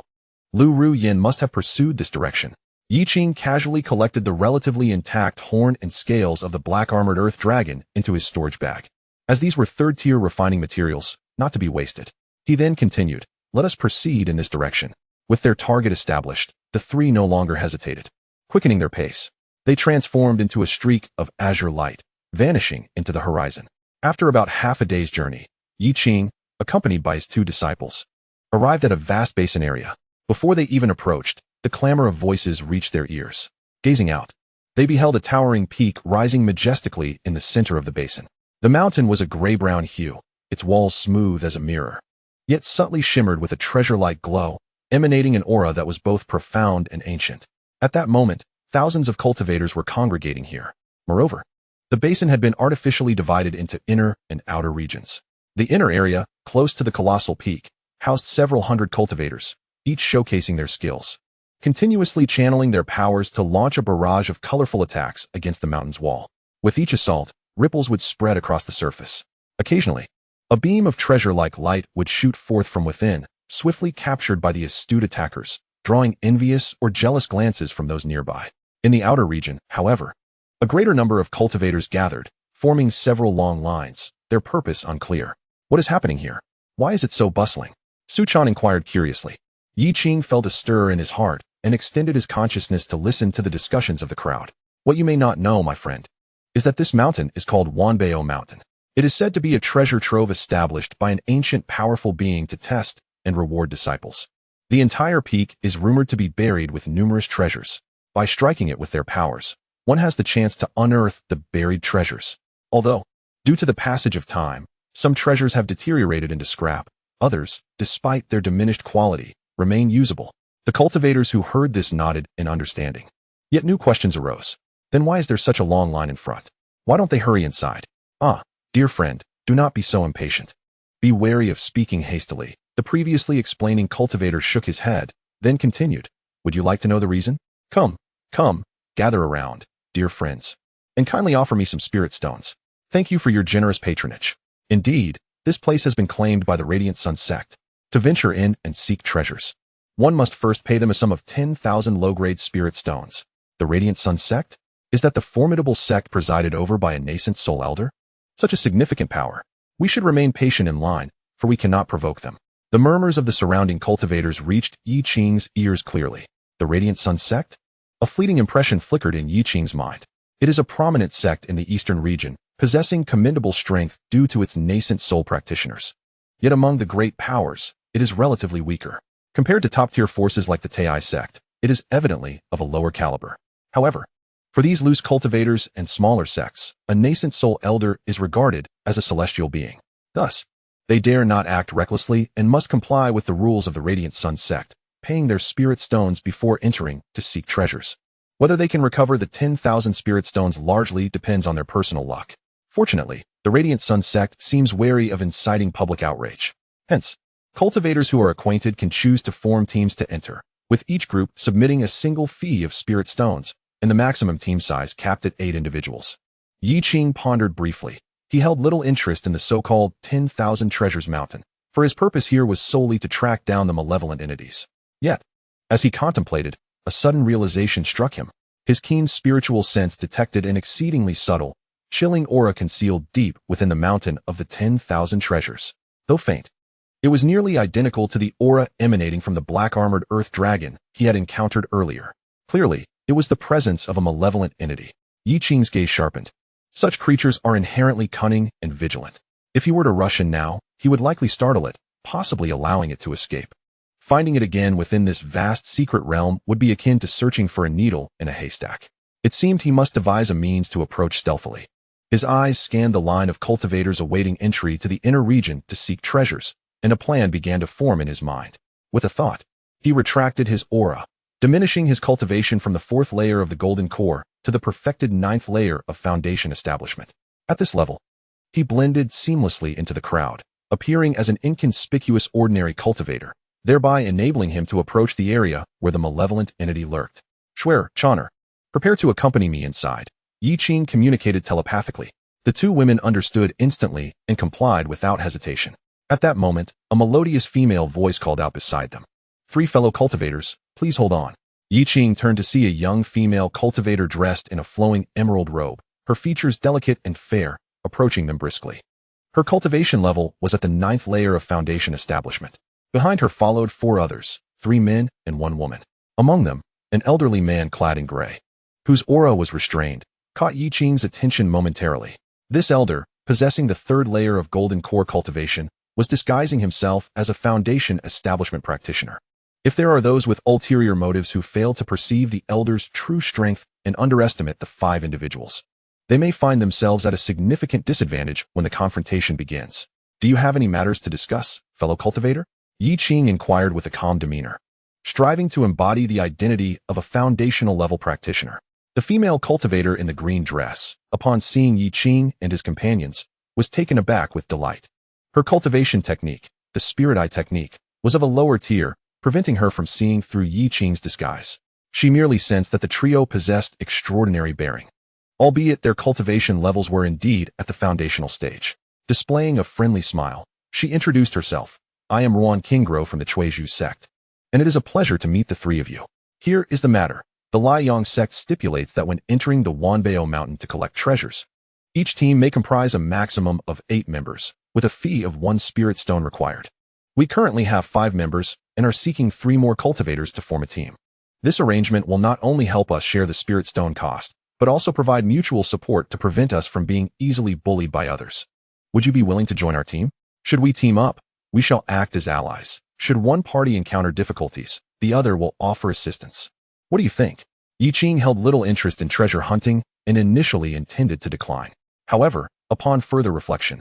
Lu Ruyin must have pursued this direction. Yi Qing casually collected the relatively intact horn and scales of the black-armored earth dragon into his storage bag, as these were third-tier refining materials, not to be wasted. He then continued, "Let us proceed in this direction." With their target established, the three no longer hesitated. Quickening their pace, they transformed into a streak of azure light, vanishing into the horizon. After about half a day's journey, Yi Qing, accompanied by his two disciples, arrived at a vast basin area. Before they even approached, the clamor of voices reached their ears. Gazing out, they beheld a towering peak rising majestically in the center of the basin. The mountain was a gray-brown hue, its walls smooth as a mirror, yet subtly shimmered with a treasure-like glow, emanating an aura that was both profound and ancient. At that moment, thousands of cultivators were congregating here. Moreover, the basin had been artificially divided into inner and outer regions. The inner area, close to the colossal peak, housed several hundred cultivators, each showcasing their skills, continuously channeling their powers to launch a barrage of colorful attacks against the mountain's wall. With each assault, ripples would spread across the surface. Occasionally, a beam of treasure-like light would shoot forth from within, swiftly captured by the astute attackers, drawing envious or jealous glances from those nearby. In the outer region, however, a greater number of cultivators gathered, forming several long lines, their purpose unclear. "What is happening here? Why is it so bustling?" Su Chan inquired curiously. Yi Qing felt a stir in his heart and extended his consciousness to listen to the discussions of the crowd. "What you may not know, my friend, is that this mountain is called Wanbao Mountain. It is said to be a treasure trove established by an ancient powerful being to test and reward disciples. The entire peak is rumored to be buried with numerous treasures. By striking it with their powers, one has the chance to unearth the buried treasures. Although, due to the passage of time, Some treasures have deteriorated into scrap. Others, despite their diminished quality, remain usable. The cultivators who heard this nodded in understanding. Yet new questions arose. Then why is there such a long line in front? Why don't they hurry inside? Ah, dear friend, do not be so impatient. Be wary of speaking hastily. The previously explaining cultivator shook his head, then continued. Would you like to know the reason? Come, gather around, dear friends, and kindly offer me some spirit stones. Thank you for your generous patronage. Indeed, this place has been claimed by the Radiant Sun Sect. To venture in and seek treasures, one must first pay them a sum of 10,000 low-grade spirit stones. The Radiant Sun Sect? Is that the formidable sect presided over by a nascent soul elder? Such a significant power. We should remain patient in line, for we cannot provoke them. The murmurs of the surrounding cultivators reached Yi Qing's ears clearly. The Radiant Sun Sect? A fleeting impression flickered in Yi Qing's mind. It is a prominent sect in the eastern region, possessing commendable strength due to its nascent soul practitioners. Yet among the great powers, it is relatively weaker. Compared to top-tier forces like the Taiyi Sect, it is evidently of a lower caliber. However, for these loose cultivators and smaller sects, a nascent soul elder is regarded as a celestial being. Thus, they dare not act recklessly and must comply with the rules of the Radiant Sun Sect, paying their spirit stones before entering to seek treasures. Whether they can recover the 10,000 spirit stones largely depends on their personal luck. Fortunately, the Radiant Sun Sect seems wary of inciting public outrage. Hence, cultivators who are acquainted can choose to form teams to enter, with each group submitting a single fee of spirit stones, and the maximum team size capped at 8 individuals. Yi Qing pondered briefly. He held little interest in the so-called 10,000 treasures mountain, for his purpose here was solely to track down the malevolent entities. Yet, as he contemplated, a sudden realization struck him. His keen spiritual sense detected an exceedingly subtle, chilling aura concealed deep within the mountain of the 10,000 treasures. Though faint, it was nearly identical to the aura emanating from the black-armored earth dragon he had encountered earlier. Clearly, it was the presence of a malevolent entity. Yi Qing's gaze sharpened. Such creatures are inherently cunning and vigilant. If he were to rush in now, he would likely startle it, possibly allowing it to escape. Finding it again within this vast secret realm would be akin to searching for a needle in a haystack. It seemed he must devise a means to approach stealthily. His eyes scanned the line of cultivators awaiting entry to the inner region to seek treasures, and a plan began to form in his mind. With a thought, he retracted his aura, diminishing his cultivation from the 4th layer of the golden core to the perfected 9th layer of foundation establishment. At this level, he blended seamlessly into the crowd, appearing as an inconspicuous ordinary cultivator, thereby enabling him to approach the area where the malevolent entity lurked. Schwer, Chonner, prepare to accompany me inside. Yi Qing communicated telepathically. The two women understood instantly and complied without hesitation. At that moment, a melodious female voice called out beside them. 3 fellow cultivators, please hold on. Yi Qing turned to see a young female cultivator dressed in a flowing emerald robe, her features delicate and fair, approaching them briskly. Her cultivation level was at the 9th layer of foundation establishment. Behind her followed 4 others, 3 men and 1 woman. Among them, an elderly man clad in gray, whose aura was restrained, caught Yi Qing's attention momentarily. This elder, possessing the 3rd layer of golden core cultivation, was disguising himself as a foundation establishment practitioner. If there are those with ulterior motives who fail to perceive the elder's true strength and underestimate the 5 individuals, they may find themselves at a significant disadvantage when the confrontation begins. Do you have any matters to discuss, fellow cultivator? Yi Qing inquired with a calm demeanor, striving to embody the identity of a foundational level practitioner. The female cultivator in the green dress, upon seeing Yi Qing and his companions, was taken aback with delight. Her cultivation technique, the spirit eye technique, was of a lower tier, preventing her from seeing through Yi Qing's disguise. She merely sensed that the trio possessed extraordinary bearing, albeit their cultivation levels were indeed at the foundational stage. Displaying a friendly smile, she introduced herself. I am Ruan Qingguo from the Taiyi Sect, and it is a pleasure to meet the 3 of you. Here is the matter. The Liang Sect stipulates that when entering the Wanbao Mountain to collect treasures, each team may comprise a maximum of 8 members, with a fee of 1 spirit stone required. We currently have 5 members and are seeking 3 more cultivators to form a team. This arrangement will not only help us share the spirit stone cost, but also provide mutual support to prevent us from being easily bullied by others. Would you be willing to join our team? Should we team up, we shall act as allies. Should one party encounter difficulties, the other will offer assistance. What do you think? Yi Qing held little interest in treasure hunting and initially intended to decline. However, upon further reflection,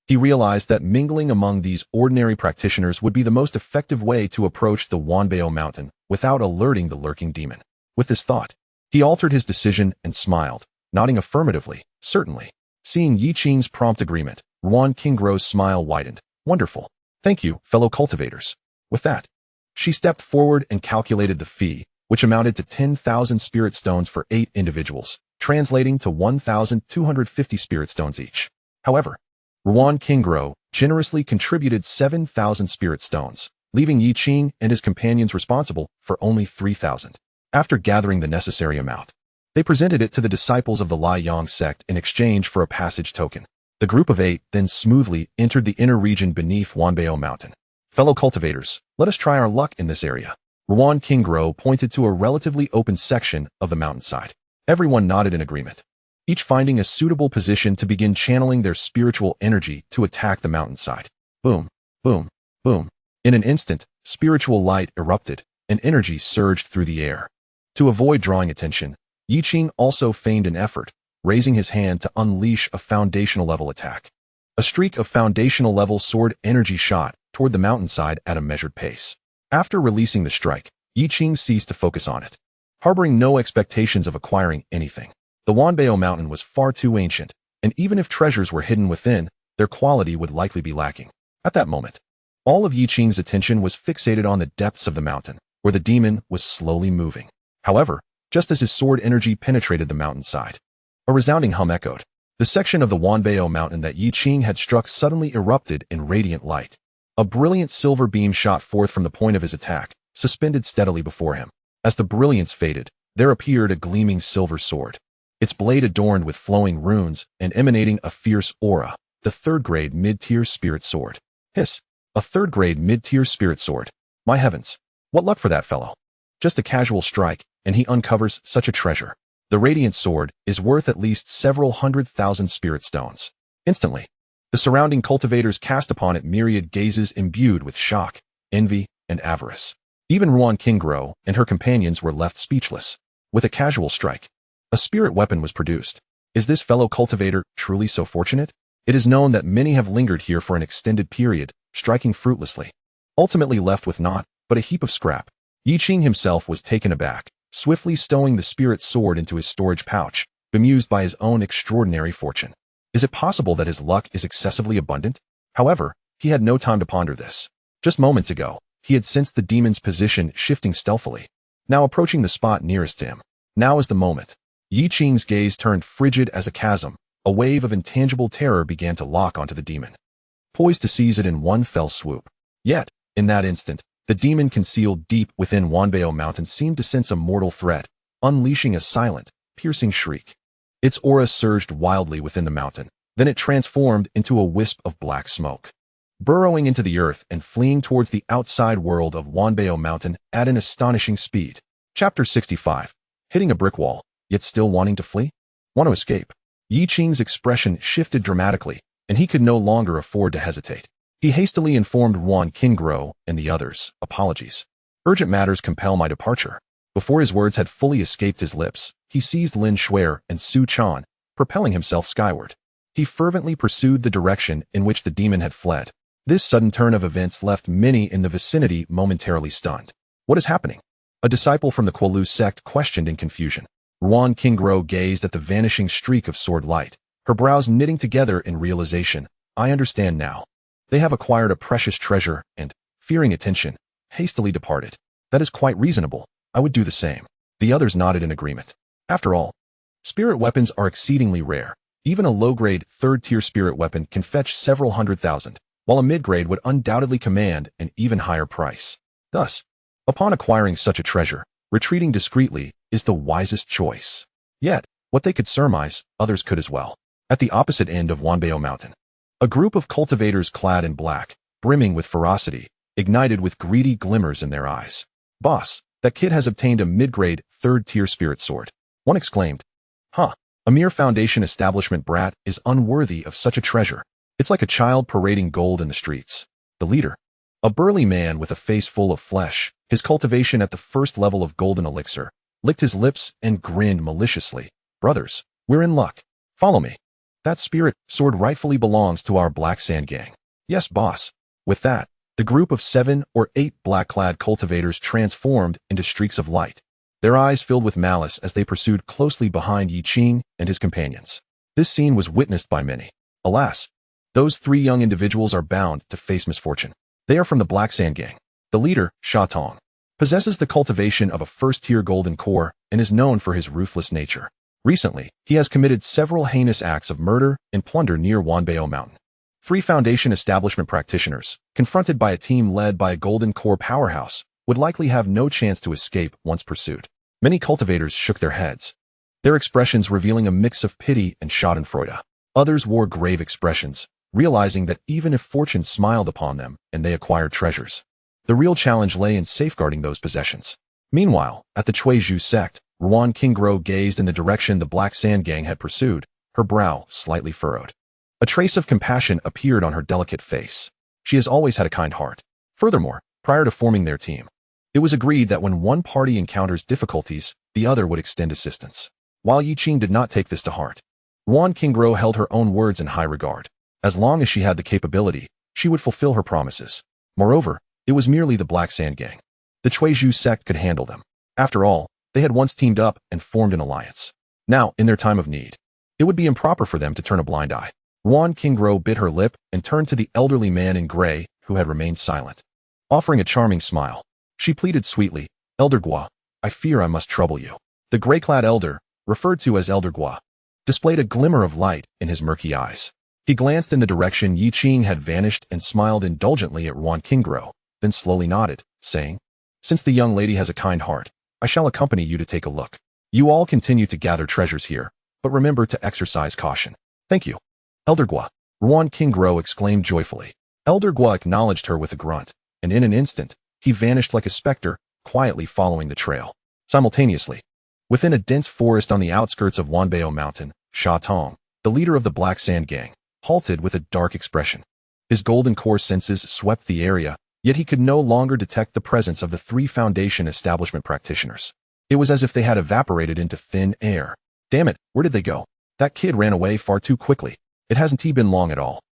He realized that mingling among these ordinary practitioners would be the most effective way to approach the Wanbao Mountain without alerting the lurking demon. With this thought, he altered his decision and smiled, nodding affirmatively, certainly. Seeing Yi Qing's prompt agreement, Ruan Qinggro's smile widened. Wonderful. Thank you, fellow cultivators. With that, she stepped forward and calculated the fee, which amounted to 10,000 spirit stones for 8 individuals, translating to 1,250 spirit stones each. However, Ruan Qingro generously contributed 7,000 spirit stones, leaving Yi Qing and his companions responsible for only 3,000. After gathering the necessary amount, they presented it to the disciples of the Taixuan Sect in exchange for a passage token. The group of 8 then smoothly entered the inner region beneath Wanbao Mountain. Fellow cultivators, let us try our luck in this area. Ruan Qingro pointed to a relatively open section of the mountainside. Everyone nodded in agreement, each finding a suitable position to begin channeling their spiritual energy to attack the mountainside. Boom, boom, boom. In an instant, spiritual light erupted, and energy surged through the air. To avoid drawing attention, Yi Qing also feigned an effort, raising his hand to unleash a foundational-level attack. A streak of foundational-level sword energy shot toward the mountainside at a measured pace. After releasing the strike, Yi Qing ceased to focus on it, harboring no expectations of acquiring anything. The Wanbao Mountain was far too ancient, and even if treasures were hidden within, their quality would likely be lacking. At that moment, all of Yi Qing's attention was fixated on the depths of the mountain, where the demon was slowly moving. However, just as his sword energy penetrated the mountainside, a resounding hum echoed. The section of the Wanbao Mountain that Yi Qing had struck suddenly erupted in radiant light. A brilliant silver beam shot forth from the point of his attack, suspended steadily before him. As the brilliance faded, there appeared a gleaming silver sword, its blade adorned with flowing runes and emanating a fierce aura. The third-grade mid-tier spirit sword. Hiss! A third-grade mid-tier spirit sword. My heavens! What luck for that fellow! Just a casual strike, and he uncovers such a treasure. The radiant sword is worth at least several 100,000 spirit stones. Instantly, the surrounding cultivators cast upon it myriad gazes imbued with shock, envy, and avarice. Even Ruan Qingro and her companions were left speechless. With a casual strike, a spirit weapon was produced. Is this fellow cultivator truly so fortunate? It is known that many have lingered here for an extended period, striking fruitlessly, ultimately left with naught but a heap of scrap. Yi Qing himself was taken aback, swiftly stowing the spirit sword into his storage pouch, bemused by his own extraordinary fortune. Is it possible that his luck is excessively abundant? However, he had no time to ponder this. Just moments ago, he had sensed the demon's position shifting stealthily, now approaching the spot nearest to him. Now is the moment. Yi Qing's gaze turned frigid as a chasm. A wave of intangible terror began to lock onto the demon, poised to seize it in one fell swoop. Yet, in that instant, the demon concealed deep within Wanbao Mountain seemed to sense a mortal threat, unleashing a silent, piercing shriek. Its aura surged wildly within the mountain, then it transformed into a wisp of black smoke, burrowing into the earth and fleeing towards the outside world of Wanbao Mountain at an astonishing speed. Chapter 65. Hitting a brick wall, yet still wanting to flee? Want to escape? Yi Qing's expression shifted dramatically, and he could no longer afford to hesitate. He hastily informed Ruan Qingro and the others, apologies. Urgent matters compel my departure. Before his words had fully escaped his lips, he seized Lin Shuer and Su Chan, propelling himself skyward. He fervently pursued the direction in which the demon had fled. This sudden turn of events left many in the vicinity momentarily stunned. What is happening? A disciple from the Taiyi Sect questioned in confusion. Ruan Qingro gazed at the vanishing streak of sword light, her brows knitting together in realization. I understand now. They have acquired a precious treasure and, fearing attention, hastily departed. That is quite reasonable. I would do the same. The others nodded in agreement. After all, spirit weapons are exceedingly rare. Even a low-grade, third-tier spirit weapon can fetch several 100,000, while a mid-grade would undoubtedly command an even higher price. Thus, upon acquiring such a treasure, retreating discreetly is the wisest choice. Yet, what they could surmise, others could as well. At the opposite end of Wanbao Mountain, a group of cultivators clad in black, brimming with ferocity, ignited with greedy glimmers in their eyes. Boss, that kid has obtained a mid-grade, third-tier spirit sword. One exclaimed. Huh, a mere foundation establishment brat is unworthy of such a treasure. It's like a child parading gold in the streets. The leader, a burly man with a face full of flesh, his cultivation at the first level of golden elixir, licked his lips and grinned maliciously. Brothers, we're in luck. Follow me. That spirit sword rightfully belongs to our Black Sand gang. Yes, boss. With that, the group of 7 or 8 black-clad cultivators transformed into streaks of light, their eyes filled with malice as they pursued closely behind Yi Qing and his companions. This scene was witnessed by many. Alas, those 3 young individuals are bound to face misfortune. They are from the Black Sand gang. The leader, Sha Tong, possesses the cultivation of a first-tier golden core and is known for his ruthless nature. Recently, he has committed several heinous acts of murder and plunder near Wanbao Mountain. 3 Foundation establishment practitioners, confronted by a team led by a golden core powerhouse, would likely have no chance to escape once pursued. Many cultivators shook their heads, their expressions revealing a mix of pity and schadenfreude. Others wore grave expressions, realizing that even if fortune smiled upon them and they acquired treasures, the real challenge lay in safeguarding those possessions. Meanwhile, at the Taiyi Sect, Ruan Qingguo gazed in the direction the Black Sand gang had pursued, her brow slightly furrowed. A trace of compassion appeared on her delicate face. She has always had a kind heart. Furthermore, prior to forming their team, it was agreed that when one party encounters difficulties, the other would extend assistance. While Yi Qing did not take this to heart, Ruan Qingguo held her own words in high regard. As long as she had the capability, she would fulfill her promises. Moreover, it was merely the Black Sand gang. The Taiyi Sect could handle them. After all, they had once teamed up and formed an alliance. Now, in their time of need, it would be improper for them to turn a blind eye. Ruan Qingguo bit her lip and turned to the elderly man in gray who had remained silent. Offering a charming smile, she pleaded sweetly, "Elder Gua, I fear I must trouble you." The gray-clad elder, referred to as Elder Gua, displayed a glimmer of light in his murky eyes. He glanced in the direction Yi Qing had vanished and smiled indulgently at Ruan Qingguo, then slowly nodded, saying, "Since the young lady has a kind heart, I shall accompany you to take a look. You all continue to gather treasures here, but remember to exercise caution." "Thank you, Elder Gua," Ruan Qingguo exclaimed joyfully. Elder Gua acknowledged her with a grunt, and in an instant, he vanished like a specter, quietly following the trail. Simultaneously, within a dense forest on the outskirts of Wanbao Mountain, Sha Tong, the leader of the Black Sand gang, halted with a dark expression. His golden core senses swept the area, yet he could no longer detect the presence of the 3 Foundation establishment practitioners. It was as if they had evaporated into thin air. Damn it, where did they go? That kid ran away far too quickly. It hasn't been long at all.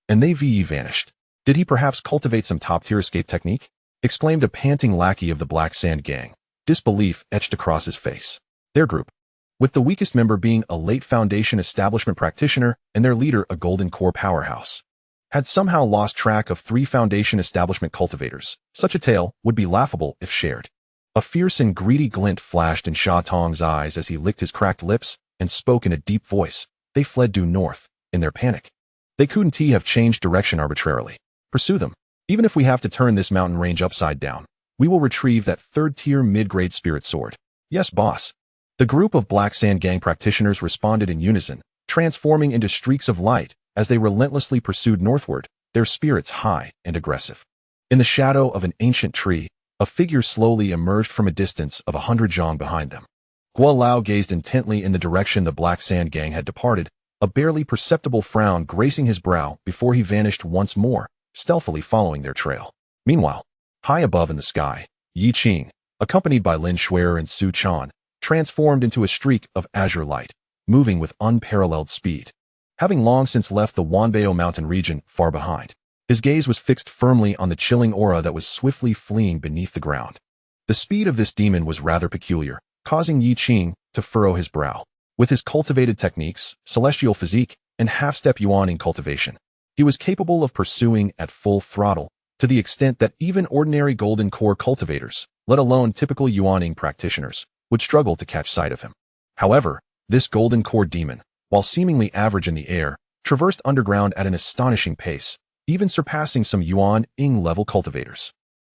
And they vanished. Did he perhaps cultivate some top-tier escape technique? Exclaimed a panting lackey of the Black Sand gang, disbelief etched across his face. Their group, with the weakest member being a late Foundation establishment practitioner and their leader a golden core powerhouse, had somehow lost track of 3 Foundation establishment cultivators. Such a tale would be laughable if shared. A fierce and greedy glint flashed in Sha Tong's eyes as he licked his cracked lips and spoke in a deep voice. They fled due north. In their panic, they couldn't have changed direction arbitrarily. Pursue them. Even if we have to turn this mountain range upside down, we will retrieve that 3rd-tier mid-grade spirit sword. Yes, boss. The group of Black Sand gang practitioners responded in unison, transforming into streaks of light as they relentlessly pursued northward, their spirits high and aggressive. In the shadow of an ancient tree, a figure slowly emerged from a distance of 100 zhang behind them. Guo Lao gazed intently in the direction the Black Sand gang had departed, a barely perceptible frown gracing his brow before he vanished once more, stealthily following their trail. Meanwhile, high above in the sky, Yi Qing, accompanied by Lin Shuer and Su Chan, transformed into a streak of azure light, moving with unparalleled speed. Having long since left the Wanbao Mountain region far behind, his gaze was fixed firmly on the chilling aura that was swiftly fleeing beneath the ground. The speed of this demon was rather peculiar, causing Yi Qing to furrow his brow. With his cultivated techniques, celestial physique, and half-step yuaning cultivation, he was capable of pursuing at full throttle, to the extent that even ordinary golden core cultivators, let alone typical yuaning practitioners, would struggle to catch sight of him. However, this golden core demon, while seemingly average in the air, traversed underground at an astonishing pace, even surpassing some yuan-ing level cultivators.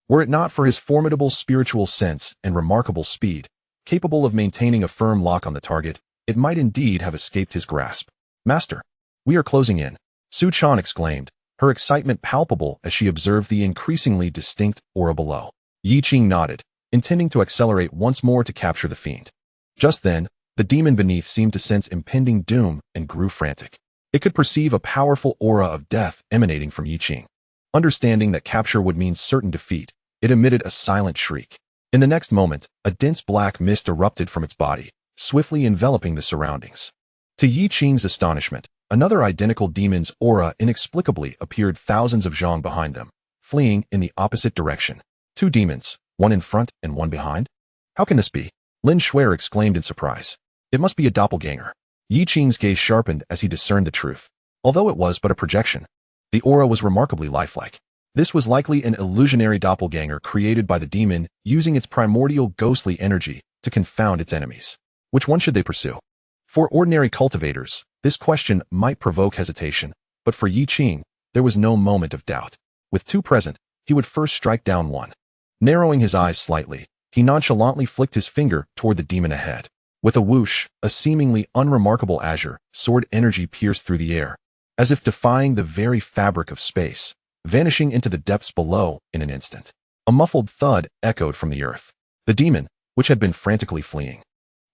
Were it not for his formidable spiritual sense and remarkable speed, capable of maintaining a firm lock on the target, it might indeed have escaped his grasp. "Master, we are closing in," Su Chan exclaimed, her excitement palpable as she observed the increasingly distinct aura below. Yi Qing nodded, intending to accelerate once more to capture the fiend. Just then, the demon beneath seemed to sense impending doom and grew frantic. It could perceive a powerful aura of death emanating from Yi Qing. Understanding that capture would mean certain defeat, it emitted a silent shriek. In the next moment, a dense black mist erupted from its body, swiftly enveloping the surroundings. To Yi Qing's astonishment, Another identical demon's aura inexplicably appeared thousands of zhang behind them, fleeing in the opposite direction. Two demons, one in front and one behind? How can this be? Lin Shuer exclaimed in surprise. It must be a doppelganger. Yi Qing's gaze sharpened as he discerned the truth. Although it was but a projection, the aura was remarkably lifelike. This was likely an illusionary doppelganger created by the demon using its primordial ghostly energy to confound its enemies. Which one should they pursue? For ordinary cultivators, this question might provoke hesitation, but for Yi Qing, there was no moment of doubt. With two present, he would first strike down one. Narrowing his eyes slightly, he nonchalantly flicked his finger toward the demon ahead. With a whoosh, a seemingly unremarkable azure sword energy pierced through the air, as if defying the very fabric of space, vanishing into the depths below in an instant. A muffled thud echoed from the earth. The demon, which had been frantically fleeing,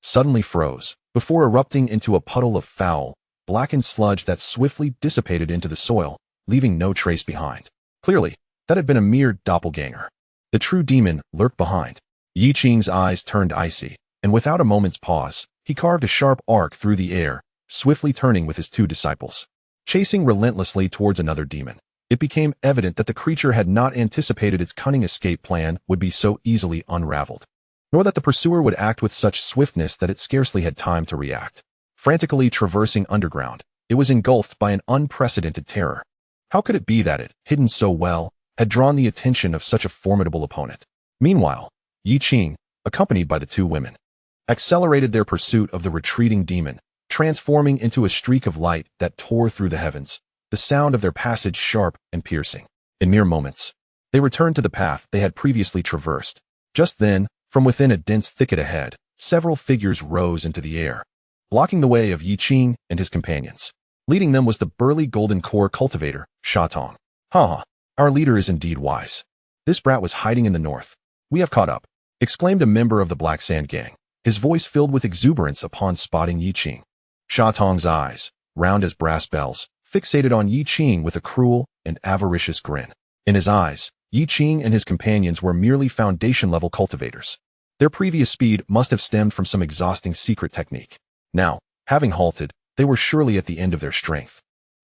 suddenly froze, before erupting into a puddle of foul, blackened sludge that swiftly dissipated into the soil, leaving no trace behind. Clearly, that had been a mere doppelganger. The true demon lurked behind. Yi Qing's eyes turned icy, and without a moment's pause, he carved a sharp arc through the air, swiftly turning with his two disciples. Chasing relentlessly towards another demon, it became evident that the creature had not anticipated its cunning escape plan would be so easily unraveled, nor that the pursuer would act with such swiftness that it scarcely had time to react. Frantically traversing underground, it was engulfed by an unprecedented terror. How could it be that it, hidden so well, had drawn the attention of such a formidable opponent? Meanwhile, Yi Qing, accompanied by the two women, accelerated their pursuit of the retreating demon, transforming into a streak of light that tore through the heavens, the sound of their passage sharp and piercing. In mere moments, they returned to the path they had previously traversed. Just then, from within a dense thicket ahead, several figures rose into the air, blocking the way of Yi Qing and his companions. Leading them was the burly golden core cultivator, Sha Tong. Ha! Our leader is indeed wise. This brat was hiding in the north. We have caught up, exclaimed a member of the Black Sand Gang, his voice filled with exuberance upon spotting Yi Qing. Sha Tong's eyes, round as brass bells, fixated on Yi Qing with a cruel and avaricious grin. In his eyes, Yi Qing and his companions were merely foundation-level cultivators. Their previous speed must have stemmed from some exhausting secret technique. Now, having halted, they were surely at the end of their strength.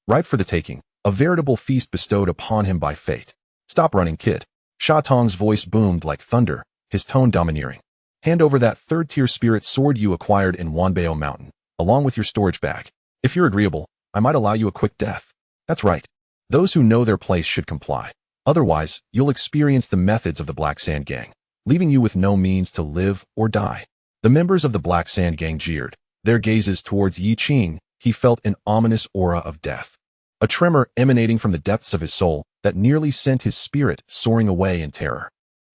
Ripe for the taking, a veritable feast bestowed upon him by fate. Stop running, kid. Sha Tong's voice boomed like thunder, his tone domineering. Hand over that third-tier spirit sword you acquired in Wanbao Mountain, along with your storage bag. If you're agreeable, I might allow you a quick death. That's right. Those who know their place should comply. Otherwise, you'll experience the methods of the Black Sand Gang, leaving you with no means to live or die. The members of the Black Sand Gang jeered, their gazes towards Yi Qing. He felt an ominous aura of death, a tremor emanating from the depths of his soul that nearly sent his spirit soaring away in terror.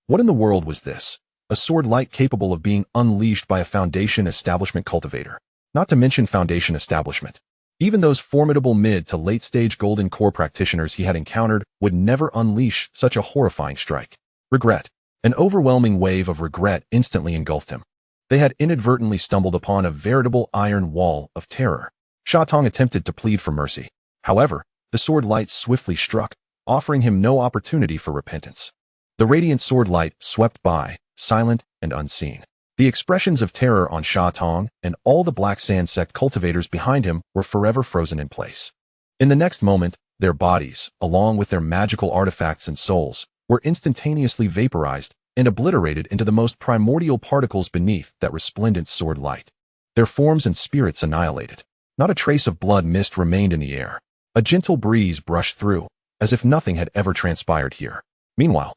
What in the world was this? A sword light capable of being unleashed by a Foundation Establishment cultivator. Not to mention Foundation Establishment. Even those formidable mid to late-stage Golden Core practitioners he had encountered would never unleash such a horrifying strike. Regret. An overwhelming wave of regret instantly engulfed him. They had inadvertently stumbled upon a veritable iron wall of terror. Sha Tong attempted to plead for mercy. However, the sword light swiftly struck, offering him no opportunity for repentance. The radiant sword light swept by, silent and unseen. The expressions of terror on Sha Tong and all the Black Sand Sect cultivators behind him were forever frozen in place. In the next moment, their bodies, along with their magical artifacts and souls, were instantaneously vaporized and obliterated into the most primordial particles beneath that resplendent sword light. Their forms and spirits annihilated. Not a trace of blood mist remained in the air. A gentle breeze brushed through, as if nothing had ever transpired here. Meanwhile,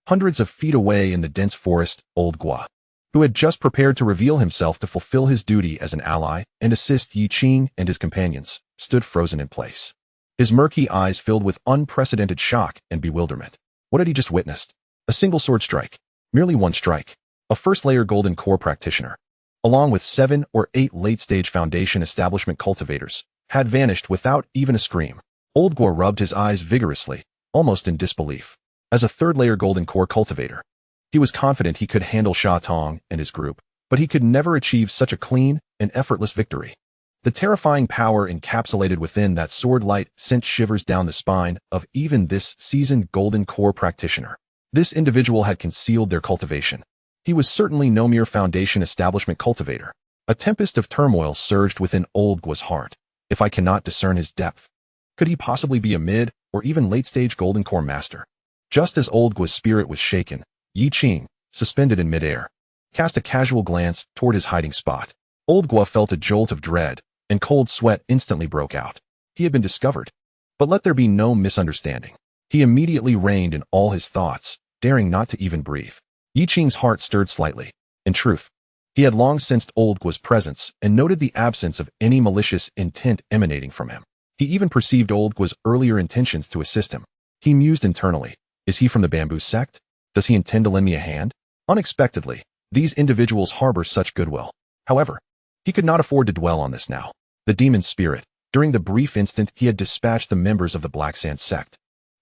hundreds of feet away in the dense forest, Old Gua, who had just prepared to reveal himself to fulfill his duty as an ally and assist Yi Qing and his companions, stood frozen in place. His murky eyes filled with unprecedented shock and bewilderment. What had he just witnessed? A single sword strike. Merely one strike. A first-layer Golden Core practitioner, along with 7 or 8 late-stage Foundation Establishment cultivators, had vanished without even a scream. Old Gua rubbed his eyes vigorously, almost in disbelief. As a third-layer Golden Core cultivator, he was confident he could handle Sha Tong and his group, but he could never achieve such a clean and effortless victory. The terrifying power encapsulated within that sword light sent shivers down the spine of even this seasoned Golden Core practitioner. This individual had concealed their cultivation. He was certainly no mere Foundation Establishment cultivator. A tempest of turmoil surged within Old Gua's heart. if I cannot discern his depth? Could he possibly be a mid or even late-stage Golden Core master? Just as Old Gua's spirit was shaken, Yi Qing, suspended in midair, cast a casual glance toward his hiding spot. Old Gua felt a jolt of dread, and cold sweat instantly broke out. He had been discovered. But let there be no misunderstanding. He immediately reined in all his thoughts, daring not to even breathe. Yi Qing's heart stirred slightly. In truth, he had long sensed Old Gua's presence and noted the absence of any malicious intent emanating from him. He even perceived Old Gua's earlier intentions to assist him. He mused internally. Is he from the Bamboo Sect? Does he intend to lend me a hand? Unexpectedly, these individuals harbor such goodwill. However, he could not afford to dwell on this now. The demon spirit, during the brief instant he had dispatched the members of the Black Sand Sect,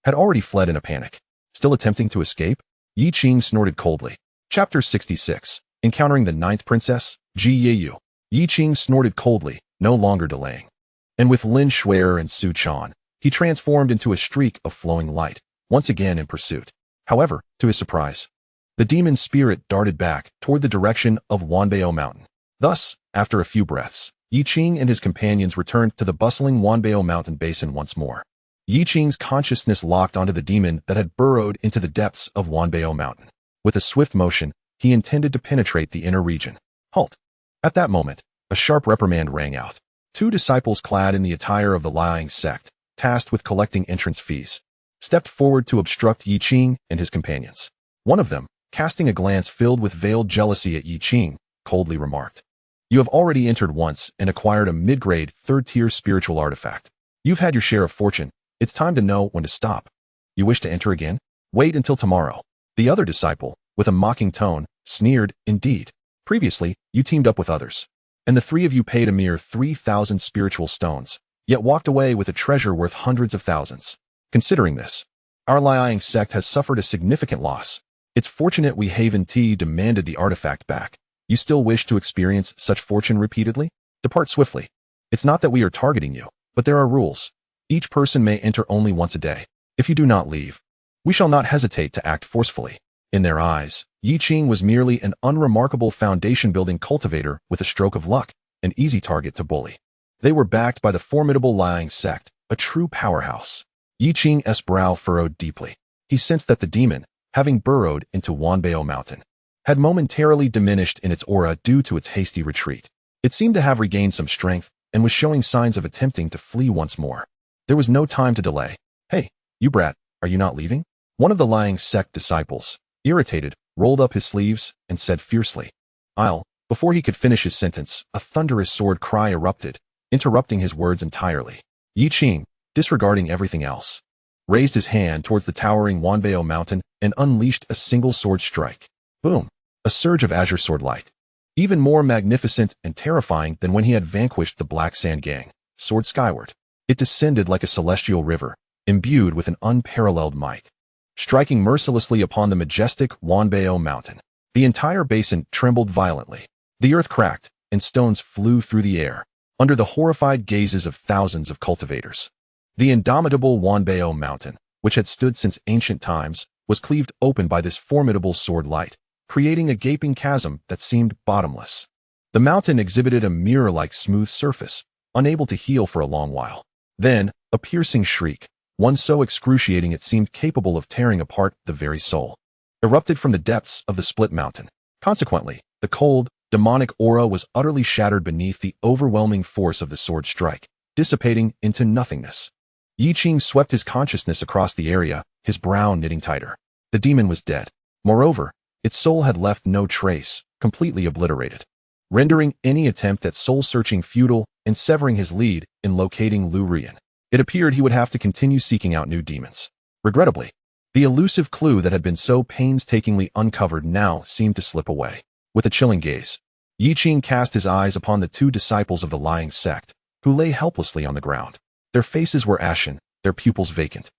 had already fled in a panic. Still attempting to escape? Yi Qing snorted coldly. Chapter 66. Encountering the Ninth Princess, Ji Yeyu. Yi Qing snorted coldly, no longer delaying. And with Lin Shuer and Su Chan, he transformed into a streak of flowing light, once again in pursuit. However, to his surprise, the demon spirit darted back toward the direction of Wanbao Mountain. Thus, after a few breaths, Yi Qing and his companions returned to the bustling Wanbao Mountain basin once more. Yi Qing's consciousness locked onto the demon that had burrowed into the depths of Wanbao Mountain. With a swift motion, he intended to penetrate the inner region. Halt! At that moment, a sharp reprimand rang out. Two disciples clad in the attire of the Taiyi Sect, tasked with collecting entrance fees, stepped forward to obstruct Yi Qing and his companions. One of them, casting a glance filled with veiled jealousy at Yi Qing, coldly remarked, "You have already entered once and acquired a mid-grade, third-tier spiritual artifact. You've had your share of fortune. It's time to know when to stop. You wish to enter again? Wait until tomorrow." The other disciple, with a mocking tone, sneered, "Indeed. Previously, you teamed up with others, and the three of you paid a mere 3,000 spiritual stones, yet walked away with a treasure worth hundreds of thousands. Considering this, our Taiyi Sect has suffered a significant loss. It's fortunate we Haven T demanded the artifact back. You still wish to experience such fortune repeatedly? Depart swiftly. It's not that we are targeting you, but there are rules. Each person may enter only once a day. If you do not leave, we shall not hesitate to act forcefully." In their eyes, Yi Qing was merely an unremarkable foundation-building cultivator with a stroke of luck, an easy target to bully. They were backed by the formidable Taiyi Sect, a true powerhouse. Yi Qing's brow furrowed deeply. He sensed that the demon, having burrowed into Wanbao Mountain, had momentarily diminished in its aura due to its hasty retreat. It seemed to have regained some strength and was showing signs of attempting to flee once more. There was no time to delay. "Hey, you brat, are you not leaving?" One of the Taiyi Sect disciples, irritated, rolled up his sleeves and said fiercely, "I'll..." Before he could finish his sentence, a thunderous sword cry erupted, interrupting his words entirely. Yi Qing, disregarding everything else, raised his hand towards the towering Wanbao Mountain and unleashed a single sword strike. Boom! A surge of azure sword light, even more magnificent and terrifying than when he had vanquished the Black Sand Gang, soared skyward. It descended like a celestial river, imbued with an unparalleled might, striking mercilessly upon the majestic Wanbao Mountain. The entire basin trembled violently. The earth cracked, and stones flew through the air, under the horrified gazes of thousands of cultivators. The indomitable Wanbao Mountain, which had stood since ancient times, was cleaved open by this formidable sword light, creating a gaping chasm that seemed bottomless. The mountain exhibited a mirror-like smooth surface, unable to heal for a long while. Then, a piercing shriek, one so excruciating it seemed capable of tearing apart the very soul, erupted from the depths of the split mountain. Consequently, the cold, demonic aura was utterly shattered beneath the overwhelming force of the sword strike, dissipating into nothingness. Yi Qing swept his consciousness across the area, his brow knitting tighter. The demon was dead. Moreover, its soul had left no trace, completely obliterated, rendering any attempt at soul-searching futile and severing his lead in locating Lu Rian. It appeared he would have to continue seeking out new demons. Regrettably, the elusive clue that had been so painstakingly uncovered now seemed to slip away. With a chilling gaze, Yi Qing cast his eyes upon the two disciples of the Taiyi Sect, who lay helplessly on the ground. Their faces were ashen, their pupils vacant,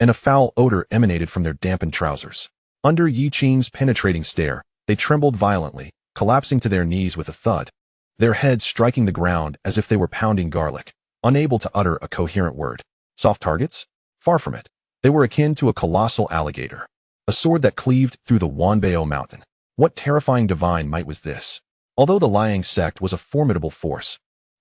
and a foul odor emanated from their dampened trousers. Under Yi Qing's penetrating stare, they trembled violently, collapsing to their knees with a thud, their heads striking the ground as if they were pounding garlic, unable to utter a coherent word. Soft targets? Far from it. They were akin to a colossal alligator, a sword that cleaved through the Wanbao Mountain. What terrifying divine might was this? Although the Taiyi Sect was a formidable force,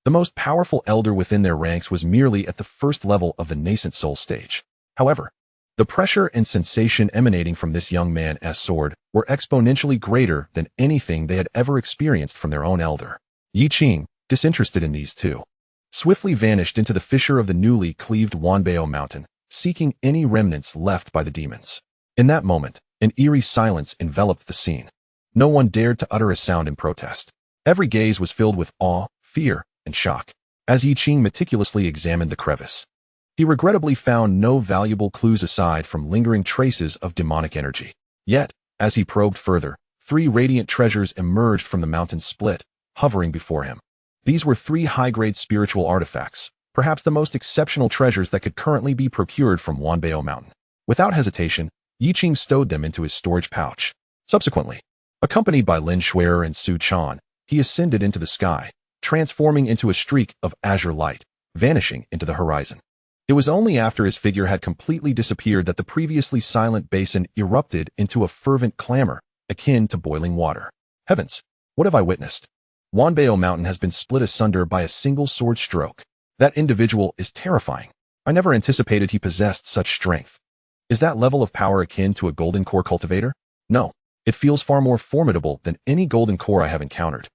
The most powerful elder within their ranks was merely at the first level of the nascent soul stage. However, the pressure and sensation emanating from this young man's sword were exponentially greater than anything they had ever experienced from their own elder. Yi Qing, disinterested in these two, swiftly vanished into the fissure of the newly cleaved Wanbao mountain, seeking any remnants left by the demons. In that moment, an eerie silence enveloped the scene. No one dared to utter a sound in protest. Every gaze was filled with awe, fear, and shock. As Yi Qing meticulously examined the crevice, he regrettably found no valuable clues aside from lingering traces of demonic energy. Yet, as he probed further, 3 radiant treasures emerged from the mountain's split, hovering before him. These were 3 high-grade spiritual artifacts, perhaps the most exceptional treasures that could currently be procured from Wanbao Mountain. Without hesitation, Yi Qing stowed them into his storage pouch. Subsequently, accompanied by Lin Shuer and Su Chan, he ascended into the sky, transforming into a streak of azure light, vanishing into the horizon. It was only after his figure had completely disappeared that the previously silent basin erupted into a fervent clamor, akin to boiling water. Heavens, what have I witnessed? Wanbao Mountain has been split asunder by a single sword stroke. That individual is terrifying. I never anticipated he possessed such strength. Is that level of power akin to a golden core cultivator? No, it feels far more formidable than any golden core I have encountered.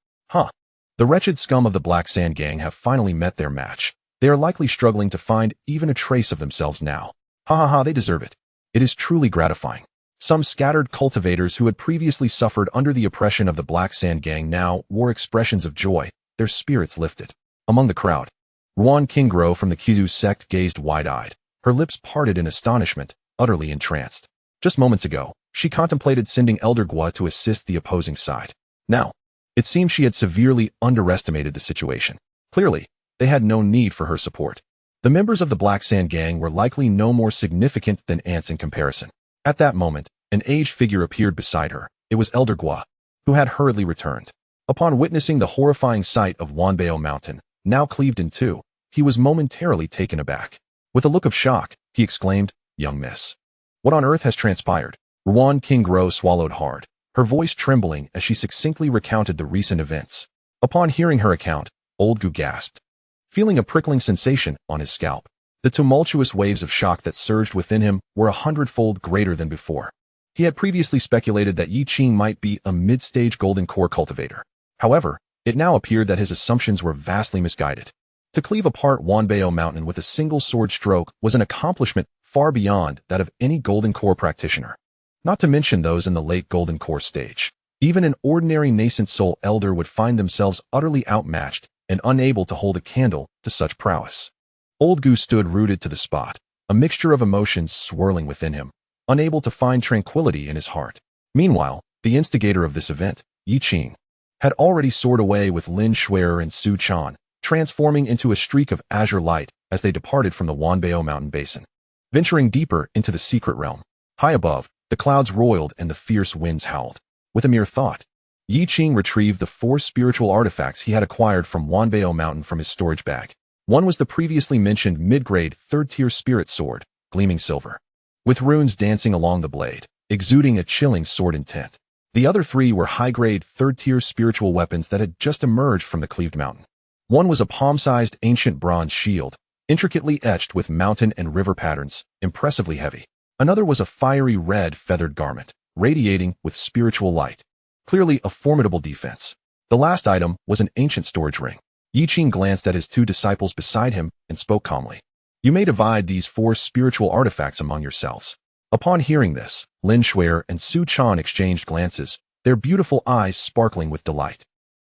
The wretched scum of the Black Sand Gang have finally met their match. They are likely struggling to find even a trace of themselves now. They deserve it. It is truly gratifying. Some scattered cultivators who had previously suffered under the oppression of the Black Sand Gang now wore expressions of joy, their spirits lifted. Among the crowd, Ruan Qingguo from the Taiyi Sect gazed wide-eyed, her lips parted in astonishment, utterly entranced. Just moments ago, she contemplated sending Elder Gua to assist the opposing side. Now, it seemed she had severely underestimated the situation. Clearly, they had no need for her support. The members of the Black Sand Gang were likely no more significant than ants in comparison. At that moment, an aged figure appeared beside her. It was Elder Gua, who had hurriedly returned. Upon witnessing the horrifying sight of Wanbao Mountain, now cleaved in two, he was momentarily taken aback. With a look of shock, he exclaimed, "Young miss, what on earth has transpired?" Ruan Qingguo swallowed hard, her voice trembling as she succinctly recounted the recent events. Upon hearing her account, Old Gu gasped, feeling a prickling sensation on his scalp. The tumultuous waves of shock that surged within him were 100-fold greater than before. He had previously speculated that Yi Qing might be a mid-stage golden core cultivator. However, it now appeared that his assumptions were vastly misguided. To cleave apart Wanbao Mountain with a single sword stroke was an accomplishment far beyond that of any golden core practitioner. Not to mention those in the late golden core stage. Even an ordinary nascent soul elder would find themselves utterly outmatched and unable to hold a candle to such prowess. Old Gu stood rooted to the spot, a mixture of emotions swirling within him, unable to find tranquility in his heart. Meanwhile, the instigator of this event, Yi Qing, had already soared away with Lin Shuer and Su Chan, transforming into a streak of azure light as they departed from the Wanbao Mountain Basin. Venturing deeper into the secret realm, high above, the clouds roiled and the fierce winds howled. With a mere thought, Yi Qing retrieved the 4 spiritual artifacts he had acquired from Wanbao Mountain from his storage bag. One was the previously mentioned mid-grade 3rd-tier spirit sword, gleaming silver, with runes dancing along the blade, exuding a chilling sword intent. The other 3 were high-grade 3rd-tier spiritual weapons that had just emerged from the cleaved mountain. One was a palm-sized ancient bronze shield, intricately etched with mountain and river patterns, impressively heavy. Another was a fiery red feathered garment, radiating with spiritual light. Clearly a formidable defense. The last item was an ancient storage ring. Yi Qing glanced at his 2 disciples beside him and spoke calmly. "You may divide these 4 spiritual artifacts among yourselves." Upon hearing this, Lin Shuer and Su Chan exchanged glances, their beautiful eyes sparkling with delight.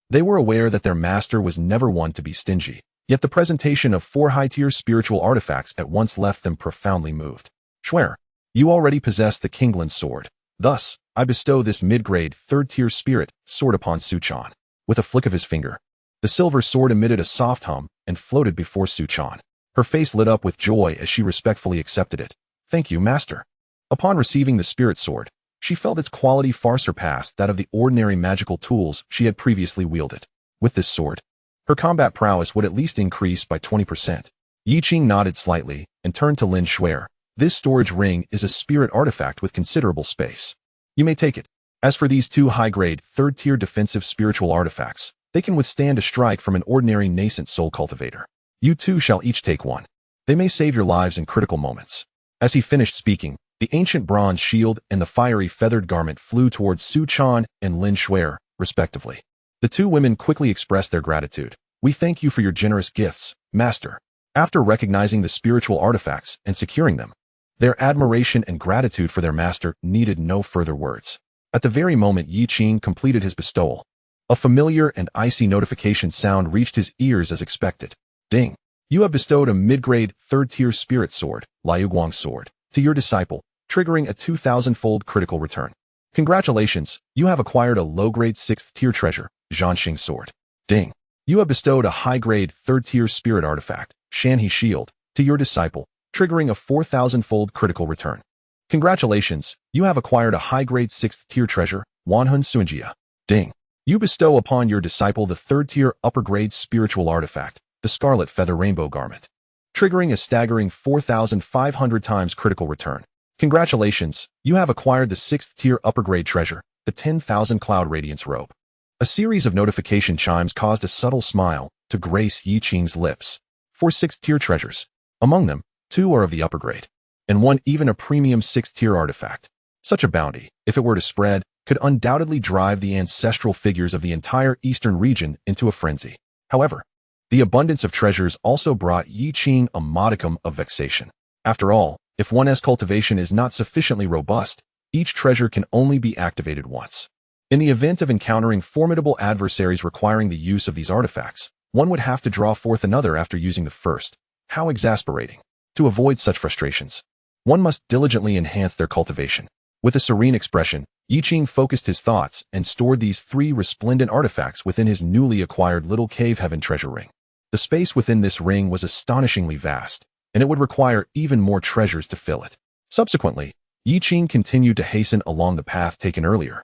They were aware that their master was never one to be stingy, yet the presentation of 4 high-tier spiritual artifacts at once left them profoundly moved. "Shuer, you already possess the Qinglan sword. Thus, I bestow this mid-grade 3rd-tier spirit sword upon Su Chan." With a flick of his finger, the silver sword emitted a soft hum and floated before Su Chan. Her face lit up with joy as she respectfully accepted it. "Thank you, master." Upon receiving the spirit sword, she felt its quality far surpassed that of the ordinary magical tools she had previously wielded. With this sword, her combat prowess would at least increase by 20%. Yi Qing nodded slightly and turned to Lin Shuer. "This storage ring is a spirit artifact with considerable space. You may take it. As for these 2 high-grade 3rd-tier defensive spiritual artifacts, They can withstand a strike from an ordinary nascent soul cultivator. You two shall each take one. They may save your lives in critical moments. As he finished speaking, the ancient bronze shield and the fiery feathered garment flew towards Su Chan and Lin Shuer, respectively. The two women quickly expressed their gratitude. We thank you for your generous gifts, Master. After recognizing the spiritual artifacts and securing them, their admiration and gratitude for their master needed no further words. At the very moment Yi Qing completed his bestowal, a familiar and icy notification sound reached his ears as expected. Ding! You have bestowed a mid-grade, third-tier spirit sword, Liu Guang's sword, to your disciple, triggering a 2,000-fold critical return. Congratulations, you have acquired a low-grade 6th-tier treasure, Zhanxing's sword. Ding! You have bestowed a high-grade, third-tier spirit artifact, Shanhe shield, to your disciple, triggering a 4,000-fold critical return. Congratulations, you have acquired a high-grade 6th-tier treasure, Wanhun Sunjia. Ding! You bestow upon your disciple the 3rd-tier upper-grade spiritual artifact, the Scarlet Feather Rainbow Garment, triggering a staggering 4,500 times critical return. Congratulations, you have acquired the 6th-tier upper-grade treasure, the 10,000 Cloud Radiance Robe. A series of notification chimes caused a subtle smile to grace Yi Qing's lips. 4 6th-tier treasures. Among them, 2 are of the upper grade, and 1 even a premium 6th-tier artifact. Such a bounty, if it were to spread, could undoubtedly drive the ancestral figures of the entire eastern region into a frenzy. However, the abundance of treasures also brought Yi Qing a modicum of vexation. After all, if one's cultivation is not sufficiently robust, each treasure can only be activated once. In the event of encountering formidable adversaries requiring the use of these artifacts, one would have to draw forth another after using the first. How exasperating. To avoid such frustrations, one must diligently enhance their cultivation. With a serene expression, Yi Qing focused his thoughts and stored these 3 resplendent artifacts within his newly acquired little cave heaven treasure ring. The space within this ring was astonishingly vast, and it would require even more treasures to fill it. Subsequently, Yi Qing continued to hasten along the path taken earlier,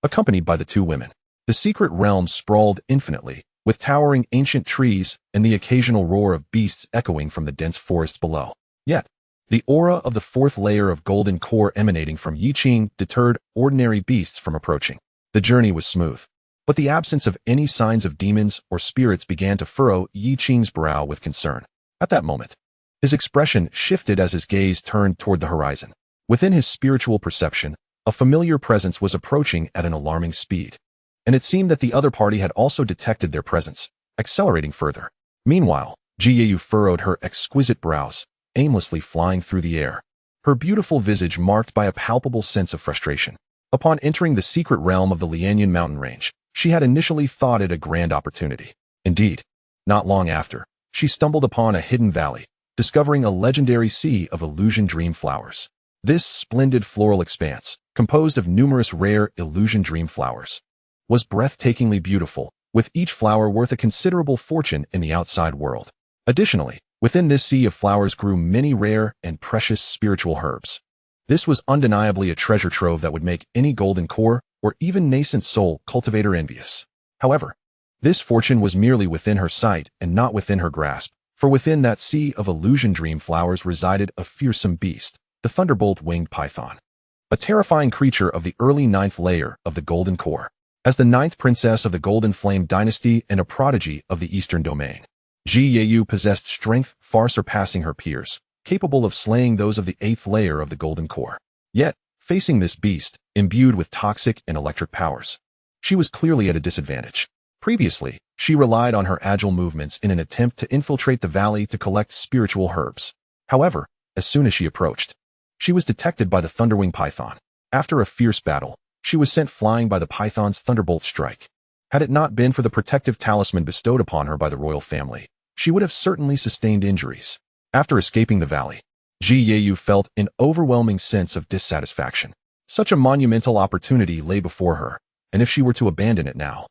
accompanied by the 2 women. The secret realm sprawled infinitely, with towering ancient trees and the occasional roar of beasts echoing from the dense forests below. Yet, the aura of the 4th layer of golden core emanating from Yi Qing deterred ordinary beasts from approaching. The journey was smooth, but the absence of any signs of demons or spirits began to furrow Yi Qing's brow with concern. At that moment, his expression shifted as his gaze turned toward the horizon. Within his spiritual perception, a familiar presence was approaching at an alarming speed, and it seemed that the other party had also detected their presence, accelerating further. Meanwhile, Jiyu furrowed her exquisite brows, aimlessly flying through the air, her beautiful visage marked by a palpable sense of frustration. Upon entering the secret realm of the Lianyan mountain range, she had initially thought it a grand opportunity. Indeed, not long after, she stumbled upon a hidden valley, discovering a legendary sea of illusion dream flowers. This splendid floral expanse, composed of numerous rare illusion dream flowers, was breathtakingly beautiful, with each flower worth a considerable fortune in the outside world. Additionally, within this sea of flowers grew many rare and precious spiritual herbs. This was undeniably a treasure trove that would make any golden core or even nascent soul cultivator envious. However, this fortune was merely within her sight and not within her grasp, for within that sea of illusion dream flowers resided a fearsome beast, the thunderbolt-winged python, a terrifying creature of the early 9th layer of the golden core. As the 9th princess of the Golden Flame dynasty and a prodigy of the eastern domain, Jiyu possessed strength far surpassing her peers, capable of slaying those of the 8th layer of the golden core. Yet, facing this beast, imbued with toxic and electric powers, she was clearly at a disadvantage. Previously, she relied on her agile movements in an attempt to infiltrate the valley to collect spiritual herbs. However, as soon as she approached, she was detected by the Thunderwing Python. After a fierce battle, she was sent flying by the Python's thunderbolt strike. Had it not been for the protective talisman bestowed upon her by the royal family, she would have certainly sustained injuries. After escaping the valley, Jiyu felt an overwhelming sense of dissatisfaction. Such a monumental opportunity lay before her, and if she were to abandon it now,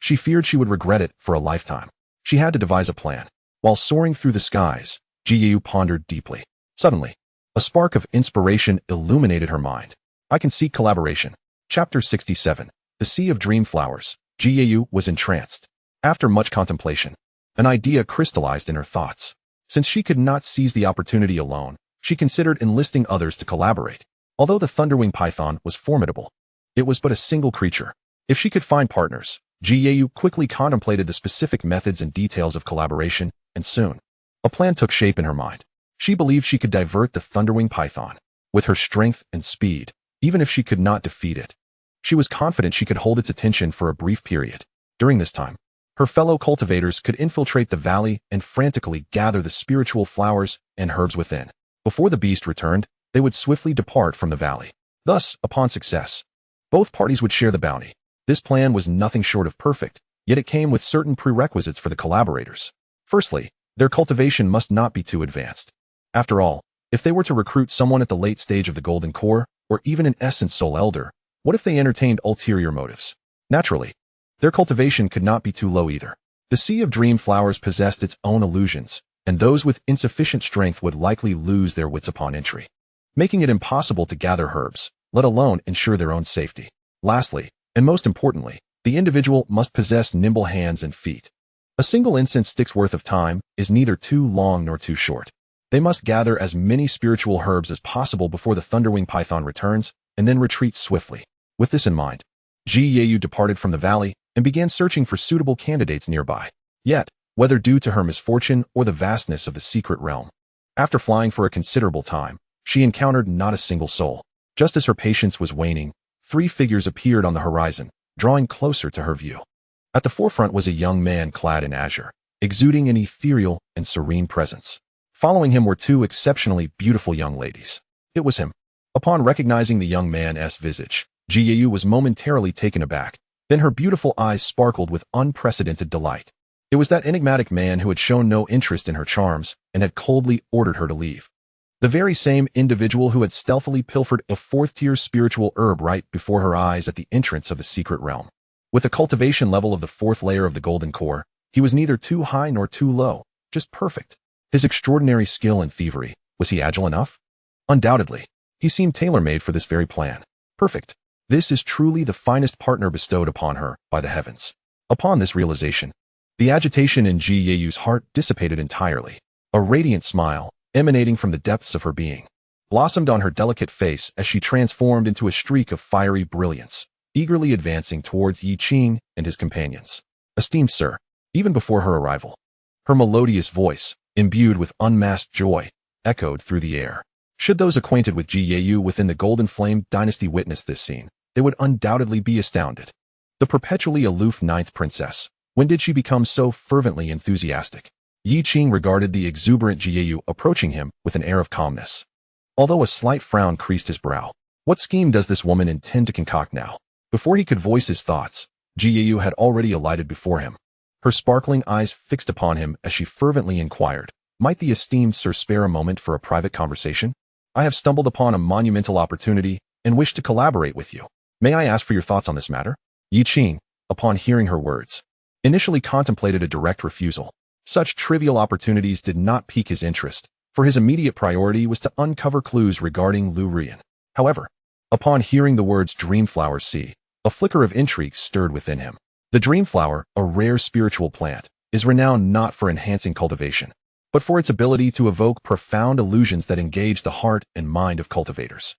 she feared she would regret it for a lifetime. She had to devise a plan. While soaring through the skies, Jiyu pondered deeply. Suddenly, a spark of inspiration illuminated her mind. I can seek collaboration. Chapter 67. The Sea of Dream Flowers. Jiyu was entranced. After much contemplation, an idea crystallized in her thoughts. Since she could not seize the opportunity alone, she considered enlisting others to collaborate. Although the Thunderwing Python was formidable, it was but a single creature. If she could find partners, Jiyu quickly contemplated the specific methods and details of collaboration, and soon, a plan took shape in her mind. She believed she could divert the Thunderwing Python with her strength and speed, even if she could not defeat it. She was confident she could hold its attention for a brief period. During this time, her fellow cultivators could infiltrate the valley and frantically gather the spiritual flowers and herbs within. Before the beast returned, they would swiftly depart from the valley. Thus, upon success, both parties would share the bounty. This plan was nothing short of perfect, yet it came with certain prerequisites for the collaborators. Firstly, their cultivation must not be too advanced. After all, if they were to recruit someone at the late stage of the Golden Core, or even an Essence Soul Elder, what if they entertained ulterior motives? Naturally, their cultivation could not be too low either. The Sea of Dream Flowers possessed its own illusions, and those with insufficient strength would likely lose their wits upon entry, making it impossible to gather herbs, let alone ensure their own safety. Lastly, and most importantly, the individual must possess nimble hands and feet. A single incense stick's worth of time is neither too long nor too short. They must gather as many spiritual herbs as possible before the Thunderwing Python returns, and then retreat swiftly. With this in mind, Jiyu departed from the valley and began searching for suitable candidates nearby. Yet, whether due to her misfortune or the vastness of the secret realm, after flying for a considerable time, she encountered not a single soul. Just as her patience was waning, 3 figures appeared on the horizon, drawing closer to her view. At the forefront was a young man clad in azure, exuding an ethereal and serene presence. Following him were 2 exceptionally beautiful young ladies. It was him. Upon recognizing the young man's visage, Jiyu was momentarily taken aback. Then her beautiful eyes sparkled with unprecedented delight. It was that enigmatic man who had shown no interest in her charms and had coldly ordered her to leave. The very same individual who had stealthily pilfered a 4th-tier spiritual herb right before her eyes at the entrance of the secret realm. With a cultivation level of the 4th layer of the Golden Core, he was neither too high nor too low, just perfect. His extraordinary skill and thievery, was he agile enough? Undoubtedly. He seemed tailor-made for this very plan. Perfect. This is truly the finest partner bestowed upon her by the heavens. Upon this realization, the agitation in Jiyu's heart dissipated entirely. A radiant smile, emanating from the depths of her being, blossomed on her delicate face as she transformed into a streak of fiery brilliance, eagerly advancing towards Yi Qing and his companions. Esteemed sir, even before her arrival, her melodious voice, imbued with unmasked joy, echoed through the air. Should those acquainted with Jiyu within the Golden Flame dynasty witness this scene, they would undoubtedly be astounded. The perpetually aloof 9th princess, when did she become so fervently enthusiastic? Yi Qing regarded the exuberant Jiyu approaching him with an air of calmness, although a slight frown creased his brow. What scheme does this woman intend to concoct now? Before he could voice his thoughts, Jiyu had already alighted before him, her sparkling eyes fixed upon him as she fervently inquired, "Might the esteemed sir spare a moment for a private conversation? I have stumbled upon a monumental opportunity and wish to collaborate with you. May I ask for your thoughts on this matter?" Yi Qing, upon hearing her words, initially contemplated a direct refusal. Such trivial opportunities did not pique his interest, for his immediate priority was to uncover clues regarding Lu Rian. However, upon hearing the words Dreamflower Sea, a flicker of intrigue stirred within him. The Dreamflower, a rare spiritual plant, is renowned not for enhancing cultivation, but for its ability to evoke profound illusions that engage the heart and mind of cultivators.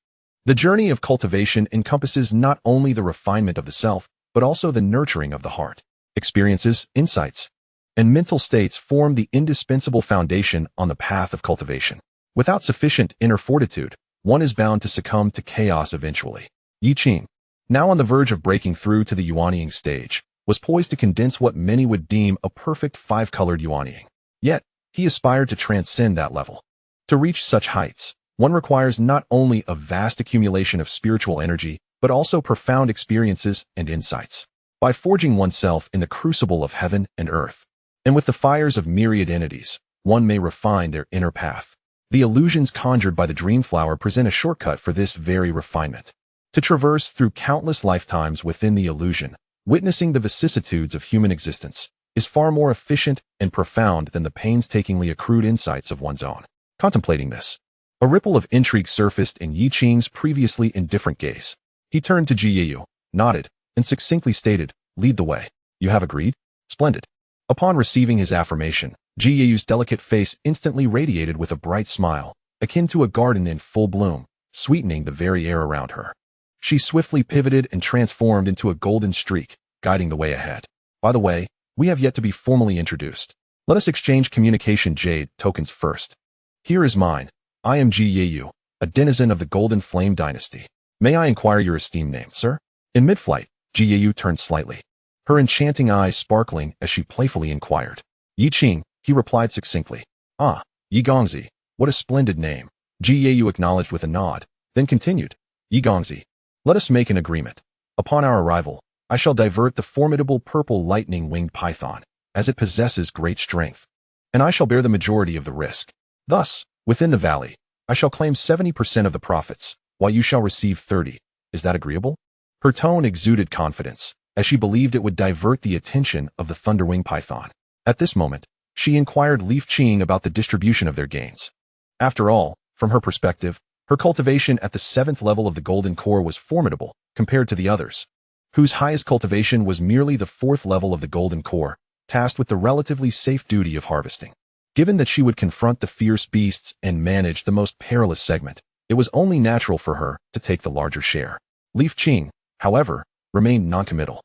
The journey of cultivation encompasses not only the refinement of the self, but also the nurturing of the heart. Experiences, insights, and mental states form the indispensable foundation on the path of cultivation. Without sufficient inner fortitude, one is bound to succumb to chaos eventually. Yi Qing, now on the verge of breaking through to the yuanying stage, was poised to condense what many would deem a perfect 5-colored yuanying. Yet, he aspired to transcend that level. To reach such heights, one requires not only a vast accumulation of spiritual energy, but also profound experiences and insights. By forging oneself in the crucible of heaven and earth, and with the fires of myriad entities, one may refine their inner path. The illusions conjured by the Dreamflower present a shortcut for this very refinement. To traverse through countless lifetimes within the illusion, witnessing the vicissitudes of human existence, is far more efficient and profound than the painstakingly accrued insights of one's own. Contemplating this, a ripple of intrigue surfaced in Yi Qing's previously indifferent gaze. He turned to Jiyu, nodded, and succinctly stated, "Lead the way. You have agreed? Splendid." Upon receiving his affirmation, Jiyu's delicate face instantly radiated with a bright smile, akin to a garden in full bloom, sweetening the very air around her. She swiftly pivoted and transformed into a golden streak, guiding the way ahead. By the way, we have yet to be formally introduced. Let us exchange communication jade tokens first. Here is mine. I am Jiyu, a denizen of the Golden Flame Dynasty. May I inquire your esteemed name, sir? In mid-flight, Jiyu turned slightly, her enchanting eyes sparkling as she playfully inquired. Yi Qing, he replied succinctly. Ah, Yi Gongzi, what a splendid name. Jiyu acknowledged with a nod, then continued. Yi Gongzi, let us make an agreement. Upon our arrival, I shall divert the formidable purple lightning-winged python, as it possesses great strength, and I shall bear the majority of the risk. Thus, within the valley, I shall claim 70% of the profits, while you shall receive 30. Is that agreeable? Her tone exuded confidence, as she believed it would divert the attention of the Thunderwing Python. At this moment, she inquired Leaf Qing about the distribution of their gains. After all, from her perspective, her cultivation at the 7th level of the Golden Core was formidable compared to the others, whose highest cultivation was merely the 4th level of the Golden Core, tasked with the relatively safe duty of harvesting. Given that she would confront the fierce beasts and manage the most perilous segment, it was only natural for her to take the larger share. Leaf Qing, however, remained noncommittal.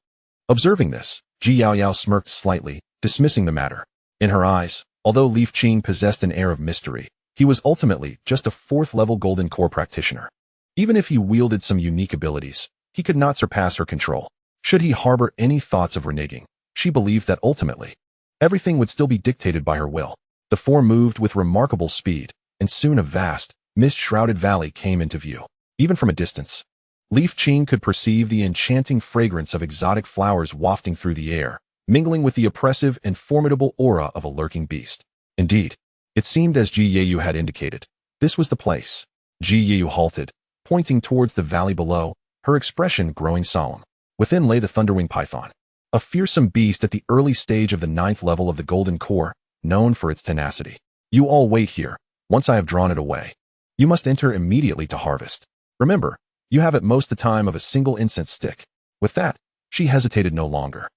Observing this, Ji Yaoyao smirked slightly, dismissing the matter. In her eyes, although Leaf Qing possessed an air of mystery, he was ultimately just a 4th-level Golden Core practitioner. Even if he wielded some unique abilities, he could not surpass her control. Should he harbor any thoughts of reneging, she believed that ultimately, everything would still be dictated by her will. The four moved with remarkable speed, and soon a vast, mist-shrouded valley came into view. Even from a distance, Leaf Qing could perceive the enchanting fragrance of exotic flowers wafting through the air, mingling with the oppressive and formidable aura of a lurking beast. Indeed, it seemed as Ji Yeyu had indicated. This was the place. Ji Yeyu halted, pointing towards the valley below, her expression growing solemn. Within lay the Thunderwing Python, a fearsome beast at the early stage of the 9th level of the Golden Core, known for its tenacity. You all wait here. Once I have drawn it away, you must enter immediately to harvest. Remember, you have at most the time of a single incense stick. With that, she hesitated no longer.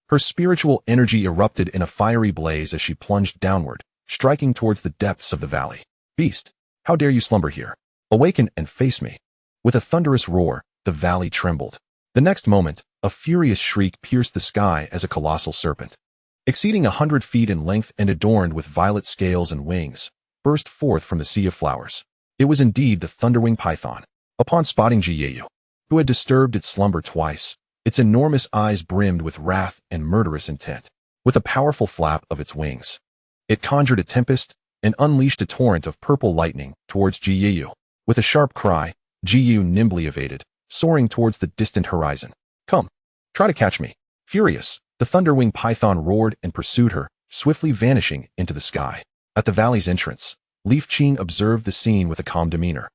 Her spiritual energy erupted in a fiery blaze as she plunged downward, striking towards the depths of the valley. Beast, how dare you slumber here? Awaken and face me. With a thunderous roar, the valley trembled. The next moment, a furious shriek pierced the sky as a colossal serpent, exceeding 100 feet in length and adorned with violet scales and wings, burst forth from the sea of flowers. It was indeed the Thunderwing Python. Upon spotting Ji Yeyu, who had disturbed its slumber twice, its enormous eyes brimmed with wrath and murderous intent. With a powerful flap of its wings, it conjured a tempest and unleashed a torrent of purple lightning towards Ji Yeyu. With a sharp cry, Ji Yeyu nimbly evaded, soaring towards the distant horizon. Come, try to catch me. Furious, the Thunderwing Python roared and pursued her, swiftly vanishing into the sky. At the valley's entrance, Leaf Qing observed the scene with a calm demeanor.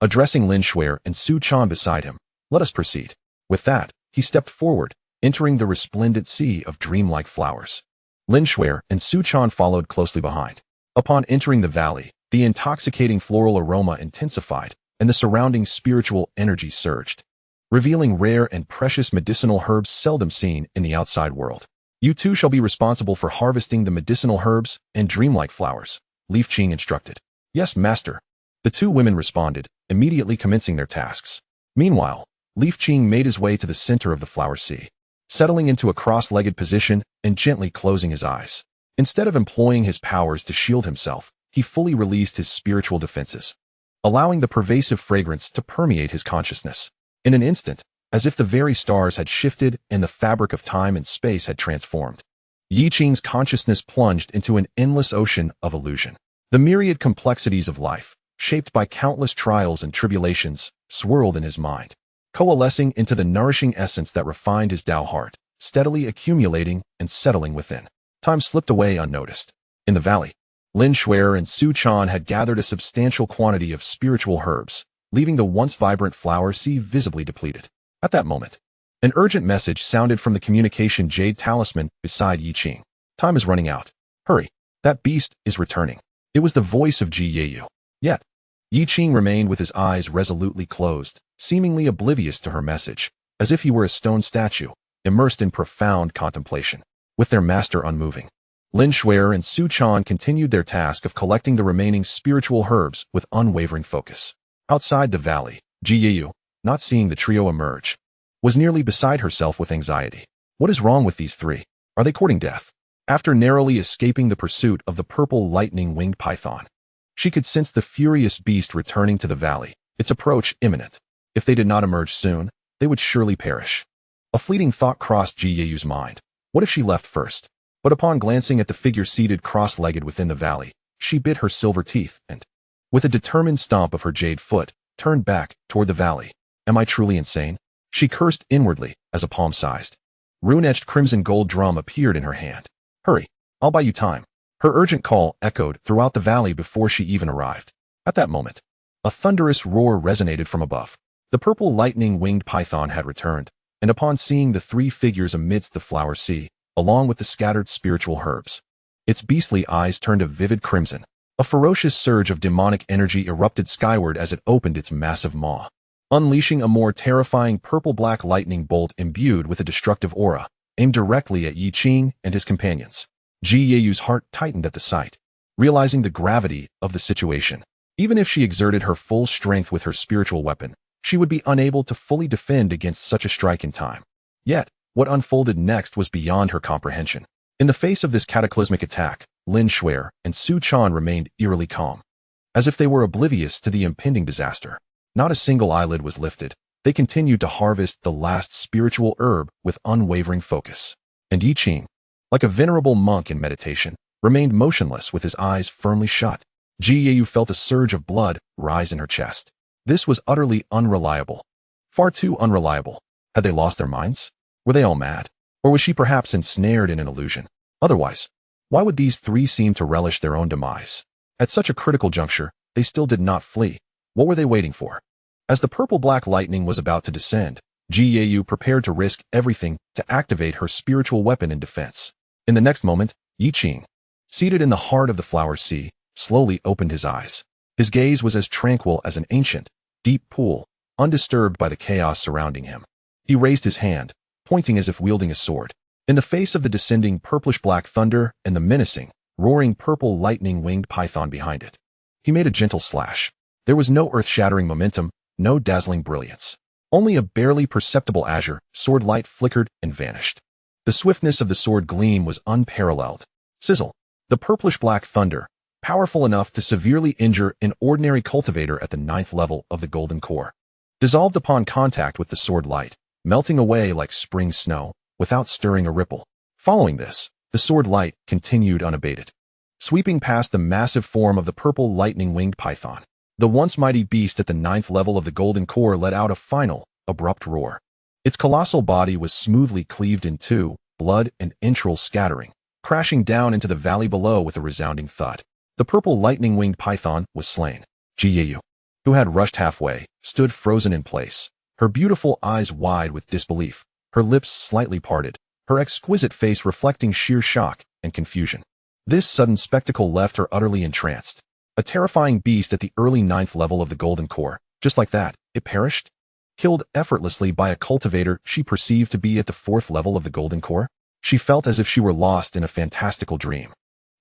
Addressing Lin Shuer and Su Chan beside him, let us proceed. With that, he stepped forward, entering the resplendent sea of dreamlike flowers. Lin Shuer and Su Chan followed closely behind. Upon entering the valley, the intoxicating floral aroma intensified, and the surrounding spiritual energy surged, revealing rare and precious medicinal herbs seldom seen in the outside world. You two shall be responsible for harvesting the medicinal herbs and dreamlike flowers, Leaf Qing instructed. Yes, master. The two women responded, immediately commencing their tasks. Meanwhile, Leaf Qing made his way to the center of the flower sea, settling into a cross-legged position and gently closing his eyes. Instead of employing his powers to shield himself, he fully released his spiritual defenses, allowing the pervasive fragrance to permeate his consciousness. In an instant, as if the very stars had shifted and the fabric of time and space had transformed, Yi Qing's consciousness plunged into an endless ocean of illusion. The myriad complexities of life, shaped by countless trials and tribulations, swirled in his mind, coalescing into the nourishing essence that refined his Tao heart, steadily accumulating and settling within. Time slipped away unnoticed. In the valley, Lin Shuer and Su Chan had gathered a substantial quantity of spiritual herbs, leaving the once vibrant flower sea visibly depleted. At that moment, an urgent message sounded from the communication jade talisman beside Yi Qing. Time is running out. Hurry, that beast is returning. It was the voice of Ji Yeyu. Yet, Yi Qing remained with his eyes resolutely closed, seemingly oblivious to her message, as if he were a stone statue, immersed in profound contemplation. With their master unmoving, Lin Shuer and Su Chan continued their task of collecting the remaining spiritual herbs with unwavering focus. Outside the valley, Ji Yeyu, not seeing the trio emerge, was nearly beside herself with anxiety. What is wrong with these three? Are they courting death? After narrowly escaping the pursuit of the purple lightning-winged python, she could sense the furious beast returning to the valley, its approach imminent. If they did not emerge soon, they would surely perish. A fleeting thought crossed Ji Yeyu's mind. What if she left first? But upon glancing at the figure seated cross-legged within the valley, she bit her silver teeth and, with a determined stomp of her jade foot, turned back toward the valley. Am I truly insane? She cursed inwardly as a palm-sized, rune-etched crimson gold drum appeared in her hand. Hurry, I'll buy you time. Her urgent call echoed throughout the valley before she even arrived. At that moment, a thunderous roar resonated from above. The purple lightning-winged python had returned, and upon seeing the three figures amidst the flower sea, along with the scattered spiritual herbs, its beastly eyes turned a vivid crimson. A ferocious surge of demonic energy erupted skyward as it opened its massive maw, unleashing a more terrifying purple-black lightning bolt imbued with a destructive aura, aimed directly at Yi Qing and his companions. Ji Yeyu's heart tightened at the sight, realizing the gravity of the situation. Even if she exerted her full strength with her spiritual weapon, she would be unable to fully defend against such a strike in time. Yet, what unfolded next was beyond her comprehension. In the face of this cataclysmic attack, Lin Shuer and Su Chan remained eerily calm, as if they were oblivious to the impending disaster. Not a single eyelid was lifted. They continued to harvest the last spiritual herb with unwavering focus. And Yi Qing, like a venerable monk in meditation, remained motionless with his eyes firmly shut. Ji Yeyu felt a surge of blood rise in her chest. This was utterly unreliable. Far too unreliable. Had they lost their minds? Were they all mad? Or was she perhaps ensnared in an illusion? Otherwise, why would these three seem to relish their own demise? At such a critical juncture, they still did not flee. What were they waiting for? As the purple-black lightning was about to descend, Ji Yeyu prepared to risk everything to activate her spiritual weapon in defense. In the next moment, Yi Qing, seated in the heart of the flower sea, slowly opened his eyes. His gaze was as tranquil as an ancient, deep pool, undisturbed by the chaos surrounding him. He raised his hand, pointing as if wielding a sword. In the face of the descending purplish-black thunder and the menacing, roaring purple lightning-winged python behind it, he made a gentle slash. There was no earth-shattering momentum, no dazzling brilliance. Only a barely perceptible azure sword light flickered and vanished. The swiftness of the sword gleam was unparalleled. Sizzle. The purplish-black thunder, powerful enough to severely injure an ordinary cultivator at the 9th level of the golden core, dissolved upon contact with the sword light, melting away like spring snow, without stirring a ripple. Following this, the sword light continued unabated, sweeping past the massive form of the purple lightning-winged python. The once mighty beast at the 9th level of the golden core let out a final, abrupt roar. Its colossal body was smoothly cleaved in two, blood and entrails scattering, crashing down into the valley below with a resounding thud. The purple lightning-winged python was slain. Ji Yeyu, who had rushed halfway, stood frozen in place, her beautiful eyes wide with disbelief, her lips slightly parted, her exquisite face reflecting sheer shock and confusion. This sudden spectacle left her utterly entranced. A terrifying beast at the early 9th level of the golden core. Just like that, it perished? Killed effortlessly by a cultivator she perceived to be at the 4th level of the golden core? She felt as if she were lost in a fantastical dream,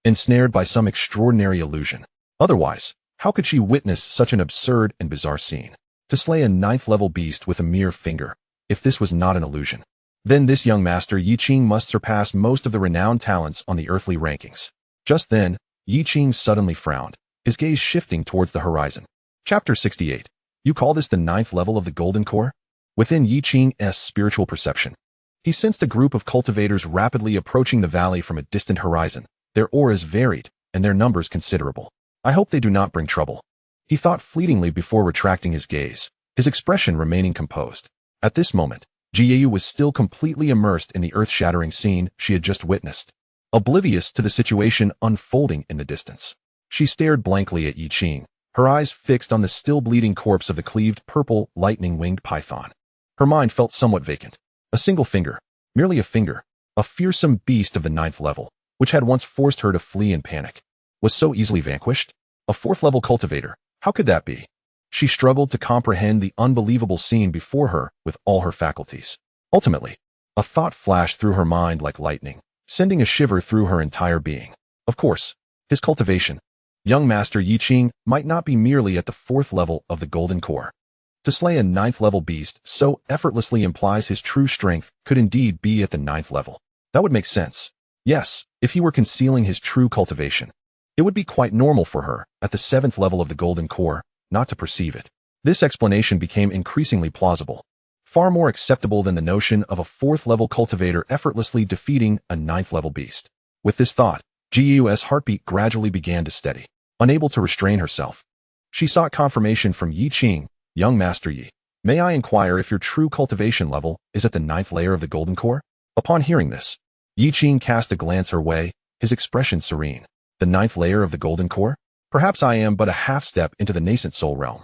ensnared by some extraordinary illusion. Otherwise, how could she witness such an absurd and bizarre scene? To slay a 9th level beast with a mere finger, if this was not an illusion, then this young master Yi Qing must surpass most of the renowned talents on the earthly rankings. Just then, Yi Qing suddenly frowned, his gaze shifting towards the horizon. Chapter 68. You call this the 9th level of the golden core? Within Yi Qing's spiritual perception, he sensed a group of cultivators rapidly approaching the valley from a distant horizon. Their auras varied, and their numbers considerable. I hope they do not bring trouble, he thought fleetingly before retracting his gaze, his expression remaining composed. At this moment, Ji Yeyu was still completely immersed in the earth-shattering scene she had just witnessed, oblivious to the situation unfolding in the distance. She stared blankly at Yi Qing, her eyes fixed on the still bleeding corpse of the cleaved purple lightning-winged python. Her mind felt somewhat vacant. A single finger, merely a finger, a fearsome beast of the 9th level, which had once forced her to flee in panic, was so easily vanquished? A 4th level cultivator, how could that be? She struggled to comprehend the unbelievable scene before her with all her faculties. Ultimately, a thought flashed through her mind like lightning, sending a shiver through her entire being. Of course, his cultivation. Young Master Yi Qing might not be merely at the 4th level of the golden core. To slay a 9th level beast so effortlessly implies his true strength could indeed be at the 9th level. That would make sense. Yes, if he were concealing his true cultivation. It would be quite normal for her, at the 7th level of the Golden Core, not to perceive it. This explanation became increasingly plausible. Far more acceptable than the notion of a 4th level cultivator effortlessly defeating a 9th level beast. With this thought, Jiu's heartbeat gradually began to steady. Unable to restrain herself, she sought confirmation from Yi Qing. Young Master Yi, may I inquire if your true cultivation level is at the 9th layer of the Golden Core? Upon hearing this, Yi Qing cast a glance her way, his expression serene. The 9th layer of the Golden Core? Perhaps I am but a half-step into the nascent soul realm.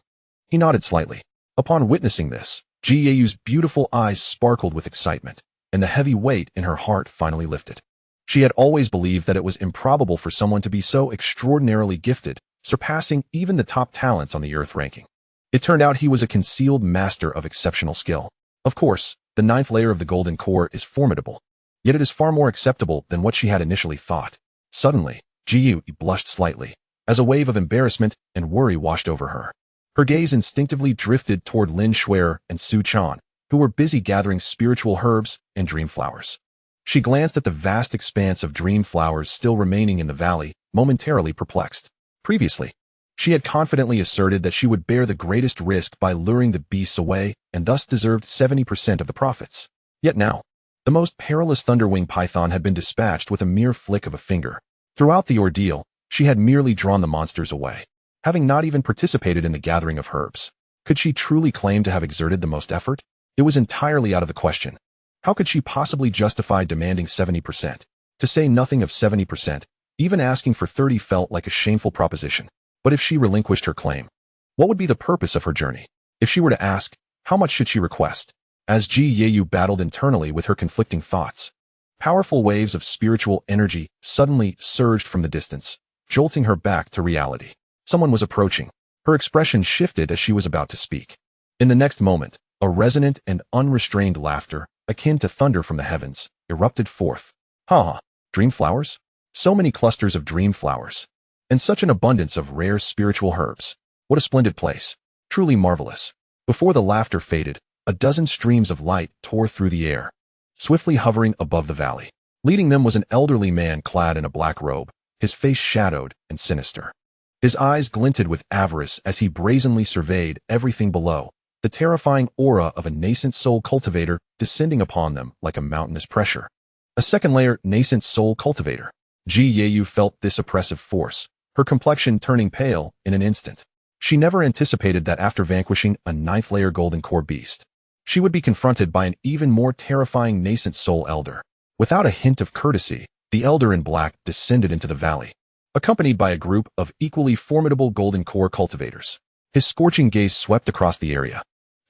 He nodded slightly. Upon witnessing this, Jiu's beautiful eyes sparkled with excitement, and the heavy weight in her heart finally lifted. She had always believed that it was improbable for someone to be so extraordinarily gifted, surpassing even the top talents on the Earth ranking. It turned out he was a concealed master of exceptional skill. Of course, the 9th layer of the Golden Core is formidable, yet it is far more acceptable than what she had initially thought. Suddenly, Jiu blushed slightly, as a wave of embarrassment and worry washed over her. Her gaze instinctively drifted toward Lin Shuer and Su Chan, who were busy gathering spiritual herbs and dream flowers. She glanced at the vast expanse of dream flowers still remaining in the valley, momentarily perplexed. Previously, she had confidently asserted that she would bear the greatest risk by luring the beasts away and thus deserved 70% of the profits. Yet now, the most perilous thunderwing python had been dispatched with a mere flick of a finger. Throughout the ordeal, she had merely drawn the monsters away, having not even participated in the gathering of herbs. Could she truly claim to have exerted the most effort? It was entirely out of the question. How could she possibly justify demanding 70%? To say nothing of 70%, even asking for 30 felt like a shameful proposition. But if she relinquished her claim, what would be the purpose of her journey? If she were to ask, how much should she request? As Jiu battled internally with her conflicting thoughts, powerful waves of spiritual energy suddenly surged from the distance, jolting her back to reality. Someone was approaching. Her expression shifted as she was about to speak. In the next moment, a resonant and unrestrained laughter, akin to thunder from the heavens, erupted forth. Ha! Dream flowers? So many clusters of dream flowers. And such an abundance of rare spiritual herbs. What a splendid place. Truly marvelous. Before the laughter faded, a dozen streams of light tore through the air, swiftly hovering above the valley. Leading them was an elderly man clad in a black robe, his face shadowed and sinister. His eyes glinted with avarice as he brazenly surveyed everything below, the terrifying aura of a nascent soul cultivator descending upon them like a mountainous pressure. A second layer nascent soul cultivator. Jiu felt this oppressive force, her complexion turning pale in an instant. She never anticipated that after vanquishing a 9th layer Golden Core beast, she would be confronted by an even more terrifying nascent soul elder. Without a hint of courtesy, the elder in black descended into the valley, accompanied by a group of equally formidable Golden Core cultivators. His scorching gaze swept across the area,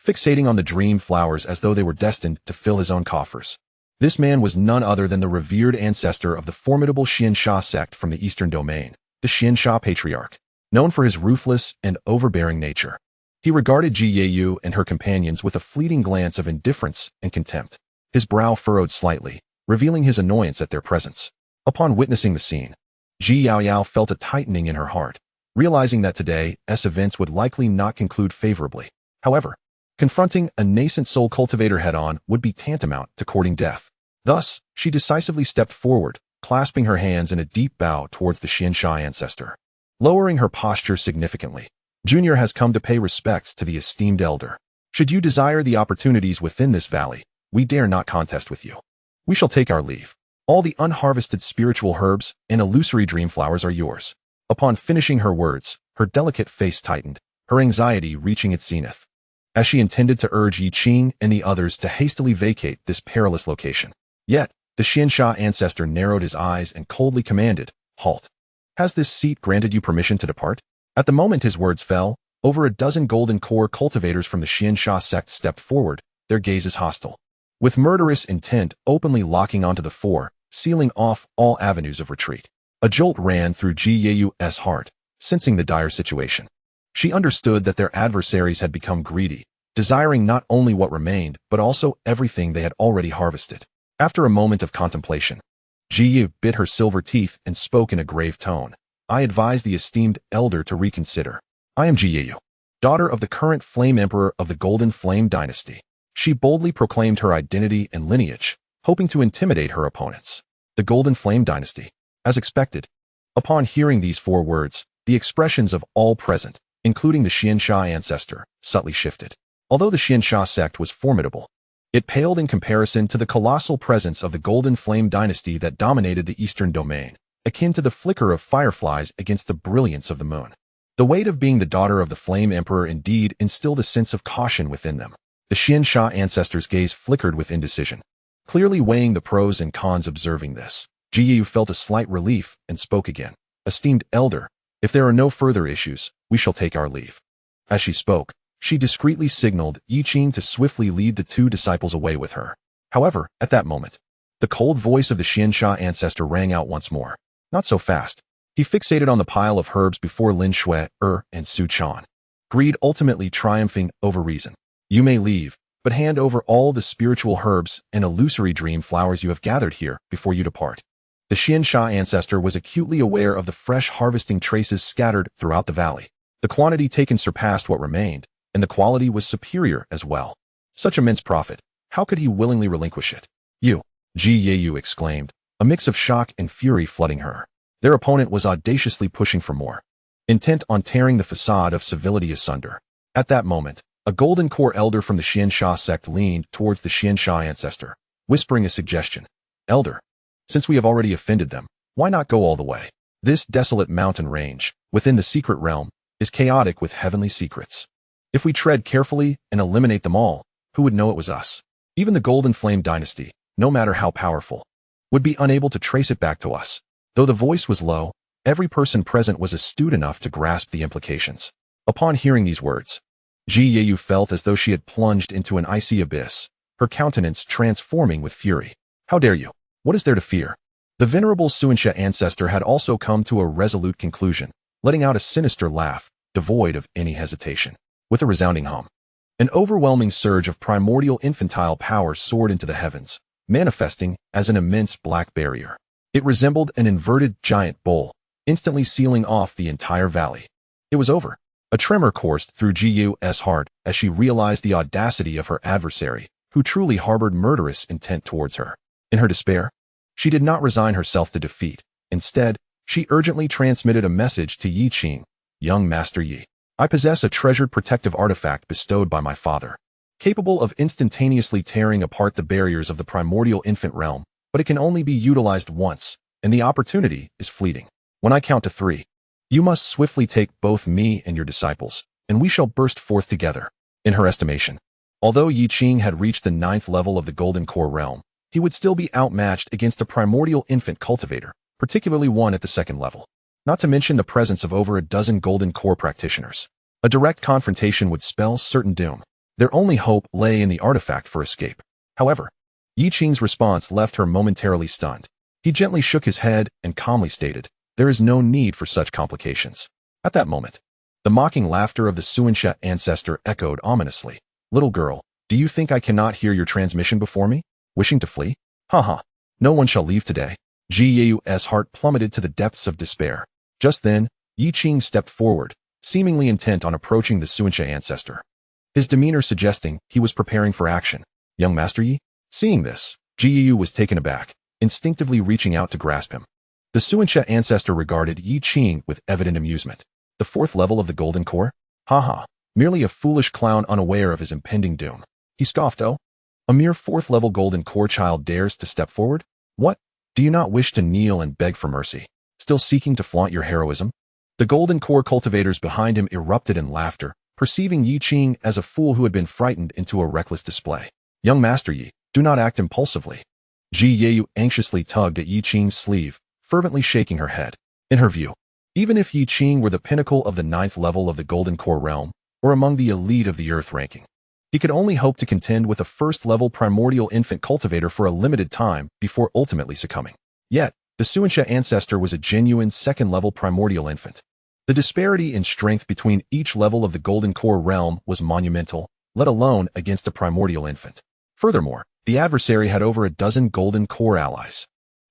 fixating on the dream flowers as though they were destined to fill his own coffers. This man was none other than the revered ancestor of the formidable Qingxuan Sect from the Eastern Domain, the Qingxuan Patriarch, known for his ruthless and overbearing nature. He regarded Jiu and her companions with a fleeting glance of indifference and contempt. His brow furrowed slightly, revealing his annoyance at their presence. Upon witnessing the scene, Jiao felt a tightening in her heart, realizing that today's events would likely not conclude favorably. However, confronting a nascent soul cultivator head-on would be tantamount to courting death. Thus, she decisively stepped forward, clasping her hands in a deep bow towards the Qingxuan ancestor. Lowering her posture significantly, Junior has come to pay respects to the esteemed elder. Should you desire the opportunities within this valley, we dare not contest with you. We shall take our leave. All the unharvested spiritual herbs and illusory dream flowers are yours. Upon finishing her words, her delicate face tightened, her anxiety reaching its zenith, as she intended to urge Yi Qing and the others to hastily vacate this perilous location. Yet, the Qingxuan ancestor narrowed his eyes and coldly commanded, "Halt. Has this seat granted you permission to depart?" At the moment his words fell, over a dozen Golden Core cultivators from the Qingxuan Sect stepped forward, their gazes hostile, with murderous intent openly locking onto the fore, sealing off all avenues of retreat. A jolt ran through Jiu's heart, sensing the dire situation. She understood that their adversaries had become greedy, desiring not only what remained, but also everything they had already harvested. After a moment of contemplation, Jiu bit her silver teeth and spoke in a grave tone. "I advise the esteemed elder to reconsider. I am Jiu. daughter of the current Flame Emperor of the Golden Flame Dynasty. She boldly proclaimed her identity and lineage, hoping to intimidate her opponents. The Golden Flame Dynasty. As expected, upon hearing these 4 words, the expressions of all present, including the Qingxuan ancestor, subtly shifted. Although the Qingxuan sect was formidable, it paled in comparison to the colossal presence of the Golden Flame Dynasty that dominated the eastern domain, akin to the flicker of fireflies against the brilliance of the moon. The weight of being the daughter of the Flame Emperor indeed instilled a sense of caution within them. The Qingxuan ancestor's gaze flickered with indecision. Clearly weighing the pros and cons observing this, Jiyu felt a slight relief and spoke again. Esteemed elder, if there are no further issues, we shall take our leave. As she spoke, she discreetly signaled Yi Qing to swiftly lead the 2 disciples away with her. However, at that moment, the cold voice of the Qingxuan ancestor rang out once more. Not so fast. He fixated on the pile of herbs before Lin Shui, and Su Chan. Greed ultimately triumphing over reason. You may leave, but hand over all the spiritual herbs and illusory dream flowers you have gathered here before you depart. The Qingxuan ancestor was acutely aware of the fresh harvesting traces scattered throughout the valley. The quantity taken surpassed what remained, and the quality was superior as well. Such immense profit, how could he willingly relinquish it? You, Ji Yeyu exclaimed, a mix of shock and fury flooding her. Their opponent was audaciously pushing for more, intent on tearing the facade of civility asunder. At that moment, a golden core elder from the Qingxuan sect leaned towards the Qingxuan ancestor, whispering a suggestion. Elder, since we have already offended them, why not go all the way? This desolate mountain range, within the secret realm, is chaotic with heavenly secrets. If we tread carefully and eliminate them all, who would know it was us? Even the Golden Flame Dynasty, no matter how powerful, would be unable to trace it back to us. Though the voice was low, every person present was astute enough to grasp the implications. Upon hearing these words, Ji Yeyu felt as though she had plunged into an icy abyss, her countenance transforming with fury. How dare you? What is there to fear? The venerable Suansha ancestor had also come to a resolute conclusion, letting out a sinister laugh, devoid of any hesitation. With a resounding hum, an overwhelming surge of primordial infantile power soared into the heavens, manifesting as an immense black barrier. It resembled an inverted giant bowl, instantly sealing off the entire valley. It was over. A tremor coursed through Ji Yu's heart as she realized the audacity of her adversary, who truly harbored murderous intent towards her. In her despair, she did not resign herself to defeat. Instead, she urgently transmitted a message to Yi Qing. Young Master Yi, I possess a treasured protective artifact bestowed by my father, capable of instantaneously tearing apart the barriers of the primordial infant realm, but it can only be utilized once, and the opportunity is fleeting. When I count to 3, you must swiftly take both me and your disciples, and we shall burst forth together. In her estimation, although Yi Qing had reached the 9th level of the Golden Core realm, he would still be outmatched against a primordial infant cultivator, particularly one at the 2nd level. Not to mention the presence of over a dozen Golden Core practitioners. A direct confrontation would spell certain doom. Their only hope lay in the artifact for escape. However, Yi Qing's response left her momentarily stunned. He gently shook his head and calmly stated, there is no need for such complications. At that moment, the mocking laughter of the Suansha ancestor echoed ominously. Little girl, do you think I cannot hear your transmission before me? Wishing to flee? Ha. No one shall leave today. Ji Yu's heart plummeted to the depths of despair. Just then, Yi Qing stepped forward, seemingly intent on approaching the Suansha ancestor, his demeanor suggesting he was preparing for action. Young Master Yi? Seeing this, Ji Yu was taken aback, instinctively reaching out to grasp him. The Suansha ancestor regarded Yi Qing with evident amusement. The 4th level of the Golden Core? Ha. Merely a foolish clown unaware of his impending doom. He scoffed, oh? A mere 4th level Golden Core child dares to step forward? What? Do you not wish to kneel and beg for mercy? Still seeking to flaunt your heroism? The Golden Core cultivators behind him erupted in laughter, perceiving Yi Qing as a fool who had been frightened into a reckless display. Young Master Yi, do not act impulsively. Ji Yu anxiously tugged at Yi Qing's sleeve, fervently shaking her head. In her view, even if Yi Qing were the pinnacle of the 9th level of the Golden Core realm, or among the elite of the Earth ranking, he could only hope to contend with a 1st level primordial infant cultivator for a limited time before ultimately succumbing. Yet, the Suansha ancestor was a genuine 2nd level primordial infant. The disparity in strength between each level of the Golden Core realm was monumental, let alone against a primordial infant. Furthermore, the adversary had over a dozen Golden Core allies.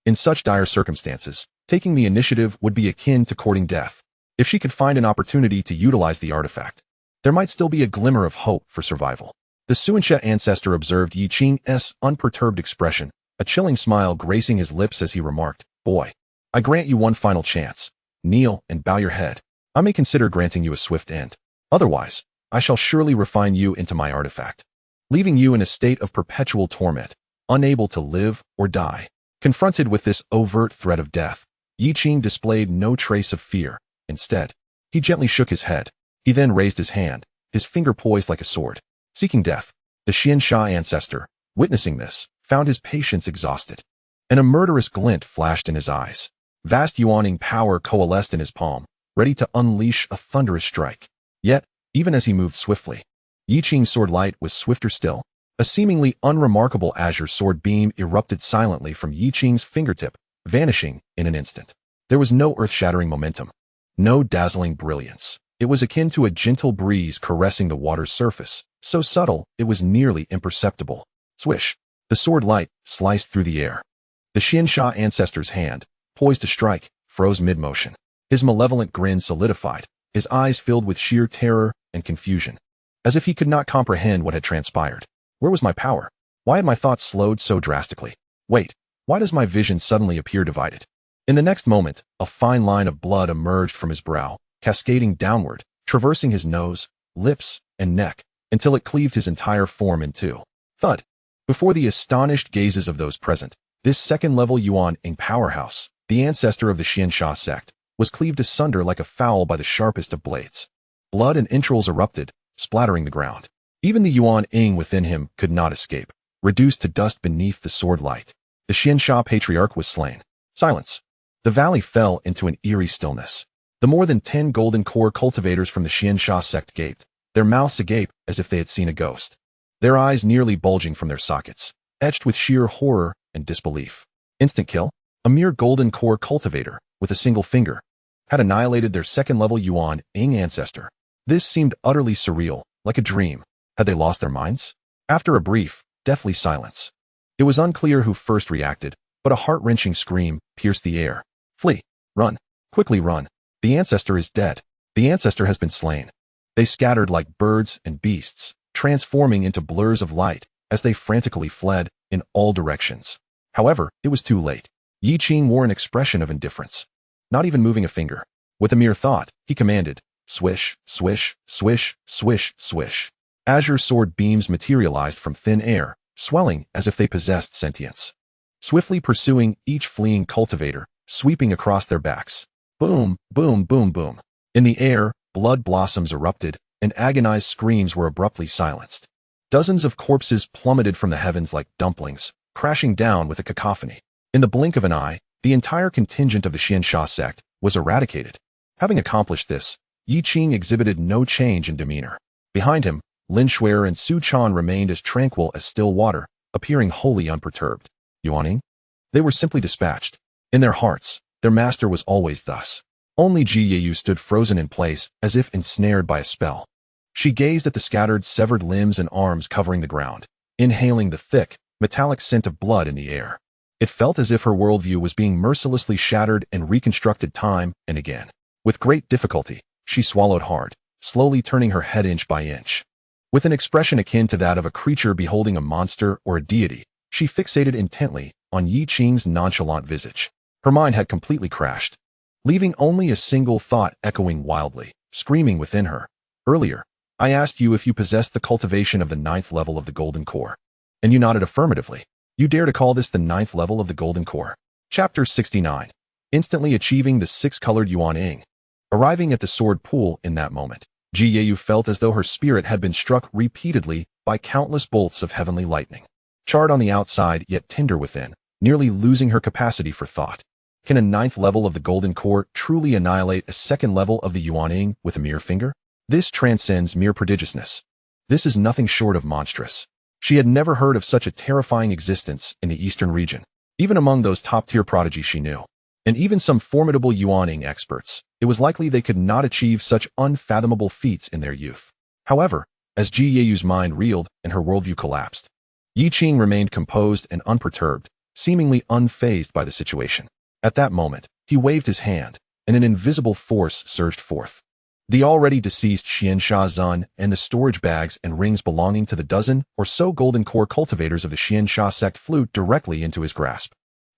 In such dire circumstances, taking the initiative would be akin to courting death. If she could find an opportunity to utilize the artifact, there might still be a glimmer of hope for survival. The Suansha ancestor observed Yi Qing's unperturbed expression, a chilling smile gracing his lips as he remarked, "Boy, I grant you one final chance. Kneel and bow your head. I may consider granting you a swift end. Otherwise, I shall surely refine you into my artifact, leaving you in a state of perpetual torment, unable to live or die." Confronted with this overt threat of death, Yi Qing displayed no trace of fear. Instead, he gently shook his head. He then raised his hand, his finger poised like a sword, seeking death. The Qiansha ancestor, witnessing this, found his patience exhausted, and a murderous glint flashed in his eyes. Vast Yuaning power coalesced in his palm, ready to unleash a thunderous strike. Yet, even as he moved swiftly, Yi Qing's sword light was swifter still. A seemingly unremarkable azure sword beam erupted silently from Yi Qing's fingertip, vanishing in an instant. There was no earth-shattering momentum, no dazzling brilliance. It was akin to a gentle breeze caressing the water's surface, so subtle it was nearly imperceptible. Swish! The sword light sliced through the air. The Qiansha ancestor's hand, poised to strike, froze mid-motion. His malevolent grin solidified, his eyes filled with sheer terror and confusion, as if he could not comprehend what had transpired. Where was my power? Why had my thoughts slowed so drastically? Wait, why does my vision suddenly appear divided? In the next moment, a fine line of blood emerged from his brow, cascading downward, traversing his nose, lips, and neck, until it cleaved his entire form in two. Thud! Before the astonished gazes of those present, this second-level Yuan-ing powerhouse, the ancestor of the Qiansha sect, was cleaved asunder like a fowl by the sharpest of blades. Blood and entrails erupted, splattering the ground. Even the Yuan-ing within him could not escape, reduced to dust beneath the sword light. The Qiansha patriarch was slain. Silence. The valley fell into an eerie stillness. The more than 10 golden core cultivators from the Qiansha sect gaped, their mouths agape as if they had seen a ghost, their eyes nearly bulging from their sockets, etched with sheer horror and disbelief. Instant kill? A mere golden core cultivator, with a single finger, had annihilated their second-level Yuan-ing ancestor. This seemed utterly surreal, like a dream. Had they lost their minds? After a brief, deathly silence, it was unclear who first reacted, but a heart-wrenching scream pierced the air. Flee! Run! Quickly run! The ancestor is dead. The ancestor has been slain. They scattered like birds and beasts, transforming into blurs of light as they frantically fled in all directions. However, it was too late. Yi Qing wore an expression of indifference, not even moving a finger. With a mere thought, he commanded, "Swish, swish, swish, swish, swish." Azure sword beams materialized from thin air, swelling as if they possessed sentience, swiftly pursuing each fleeing cultivator, sweeping across their backs. Boom, boom, boom, boom. In the air, blood blossoms erupted, and agonized screams were abruptly silenced. Dozens of corpses plummeted from the heavens like dumplings, crashing down with a cacophony. In the blink of an eye, the entire contingent of the Qiansha sect was eradicated. Having accomplished this, Yi Qing exhibited no change in demeanor. Behind him, Lin Shuer and Su Chan remained as tranquil as still water, appearing wholly unperturbed. Yuaning? They were simply dispatched. In their hearts, their master was always thus. Only Ji Yeyu stood frozen in place, as if ensnared by a spell. She gazed at the scattered, severed limbs and arms covering the ground, inhaling the thick, metallic scent of blood in the air. It felt as if her worldview was being mercilessly shattered and reconstructed time and again. With great difficulty, she swallowed hard, slowly turning her head inch by inch. With an expression akin to that of a creature beholding a monster or a deity, she fixated intently on Yi Qing's nonchalant visage. Her mind had completely crashed, leaving only a single thought echoing wildly, screaming within her. Earlier, I asked you if you possessed the cultivation of the 9th level of the Golden Core, and you nodded affirmatively. You dare to call this the 9th level of the Golden Core? Chapter 69. Instantly achieving the 6-colored Yuan-ing. Arriving at the sword pool in that moment, Ji Yeyu felt as though her spirit had been struck repeatedly by countless bolts of heavenly lightning. Charred on the outside, yet tender within, nearly losing her capacity for thought. Can a 9th level of the Golden Core truly annihilate a 2nd level of the Yuan-ing with a mere finger? This transcends mere prodigiousness. This is nothing short of monstrous. She had never heard of such a terrifying existence in the eastern region, even among those top-tier prodigies she knew. And even some formidable Yuan-ing experts, it was likely they could not achieve such unfathomable feats in their youth. However, as Ji Yeyu's mind reeled and her worldview collapsed, Yi Qing remained composed and unperturbed, seemingly unfazed by the situation. At that moment, he waved his hand, and an invisible force surged forth. The already deceased Xiansha Zun and the storage bags and rings belonging to the dozen or so golden core cultivators of the Xiansha sect flew directly into his grasp.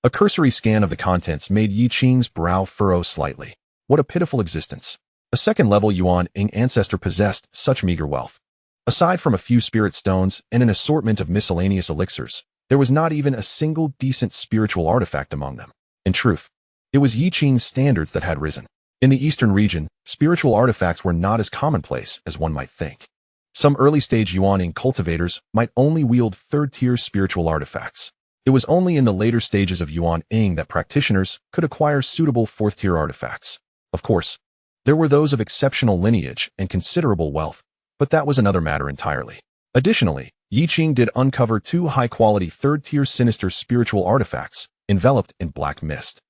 A cursory scan of the contents made Yi Qing's brow furrow slightly. What a pitiful existence. A second-level Yuan Ying ancestor possessed such meager wealth. Aside from a few spirit stones and an assortment of miscellaneous elixirs, there was not even a single decent spiritual artifact among them. In truth, it was Yi Qing's standards that had risen. In the eastern region, spiritual artifacts were not as commonplace as one might think. Some early-stage Yuan Ying cultivators might only wield third-tier spiritual artifacts. It was only in the later stages of Yuan Ying that practitioners could acquire suitable fourth-tier artifacts. Of course, there were those of exceptional lineage and considerable wealth, but that was another matter entirely. Additionally, Yi Qing did uncover 2 high-quality third-tier sinister spiritual artifacts, enveloped in black mist,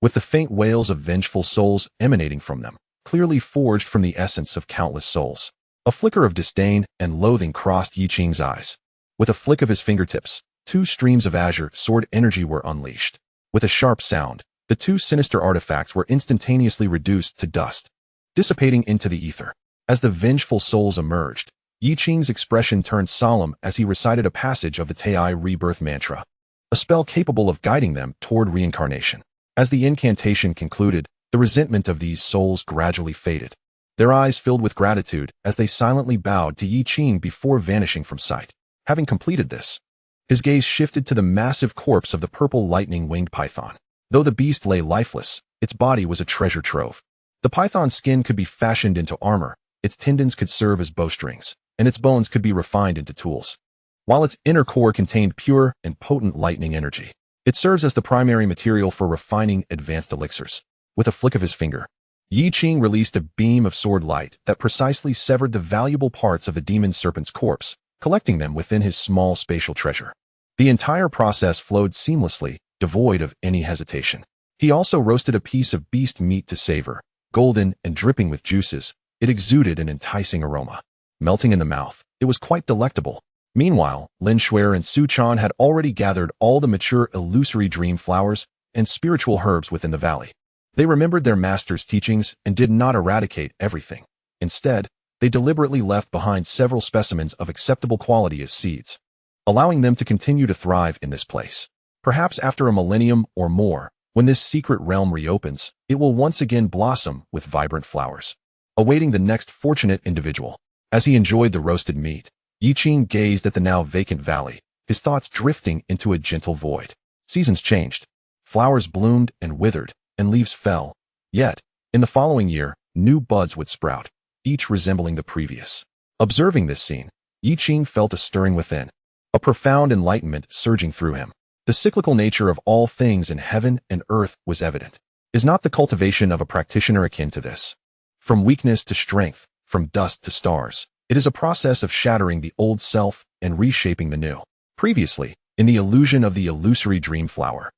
with the faint wails of vengeful souls emanating from them, clearly forged from the essence of countless souls. A flicker of disdain and loathing crossed Yi Qing's eyes. With a flick of his fingertips, 2 streams of azure sword energy were unleashed. With a sharp sound, the 2 sinister artifacts were instantaneously reduced to dust, dissipating into the ether. As the vengeful souls emerged, Yi Qing's expression turned solemn as he recited a passage of the Taiyi rebirth mantra, a spell capable of guiding them toward reincarnation. As the incantation concluded, the resentment of these souls gradually faded. Their eyes filled with gratitude as they silently bowed to Yi Qing before vanishing from sight. Having completed this, his gaze shifted to the massive corpse of the purple lightning-winged python. Though the beast lay lifeless, its body was a treasure trove. The python's skin could be fashioned into armor, its tendons could serve as bowstrings, and its bones could be refined into tools. While its inner core contained pure and potent lightning energy, it serves as the primary material for refining advanced elixirs. With a flick of his finger, Yi Qing released a beam of sword light that precisely severed the valuable parts of the demon serpent's corpse, collecting them within his small spatial treasure. The entire process flowed seamlessly, devoid of any hesitation. He also roasted a piece of beast meat to savor. Golden and dripping with juices, it exuded an enticing aroma. Melting in the mouth, it was quite delectable. Meanwhile, Lin Shuer and Su Chan had already gathered all the mature illusory dream flowers and spiritual herbs within the valley. They remembered their master's teachings and did not eradicate everything. Instead, they deliberately left behind several specimens of acceptable quality as seeds, allowing them to continue to thrive in this place. Perhaps after a millennium or more, when this secret realm reopens, it will once again blossom with vibrant flowers, awaiting the next fortunate individual. As he enjoyed the roasted meat, Yi Qing gazed at the now vacant valley, his thoughts drifting into a gentle void. Seasons changed. Flowers bloomed and withered, and leaves fell. Yet, in the following year, new buds would sprout, each resembling the previous. Observing this scene, Yi Qing felt a stirring within, a profound enlightenment surging through him. The cyclical nature of all things in heaven and earth was evident. Is not the cultivation of a practitioner akin to this? From weakness to strength, from dust to stars, it is a process of shattering the old self and reshaping the new. Previously, in the illusion of the illusory dream flower,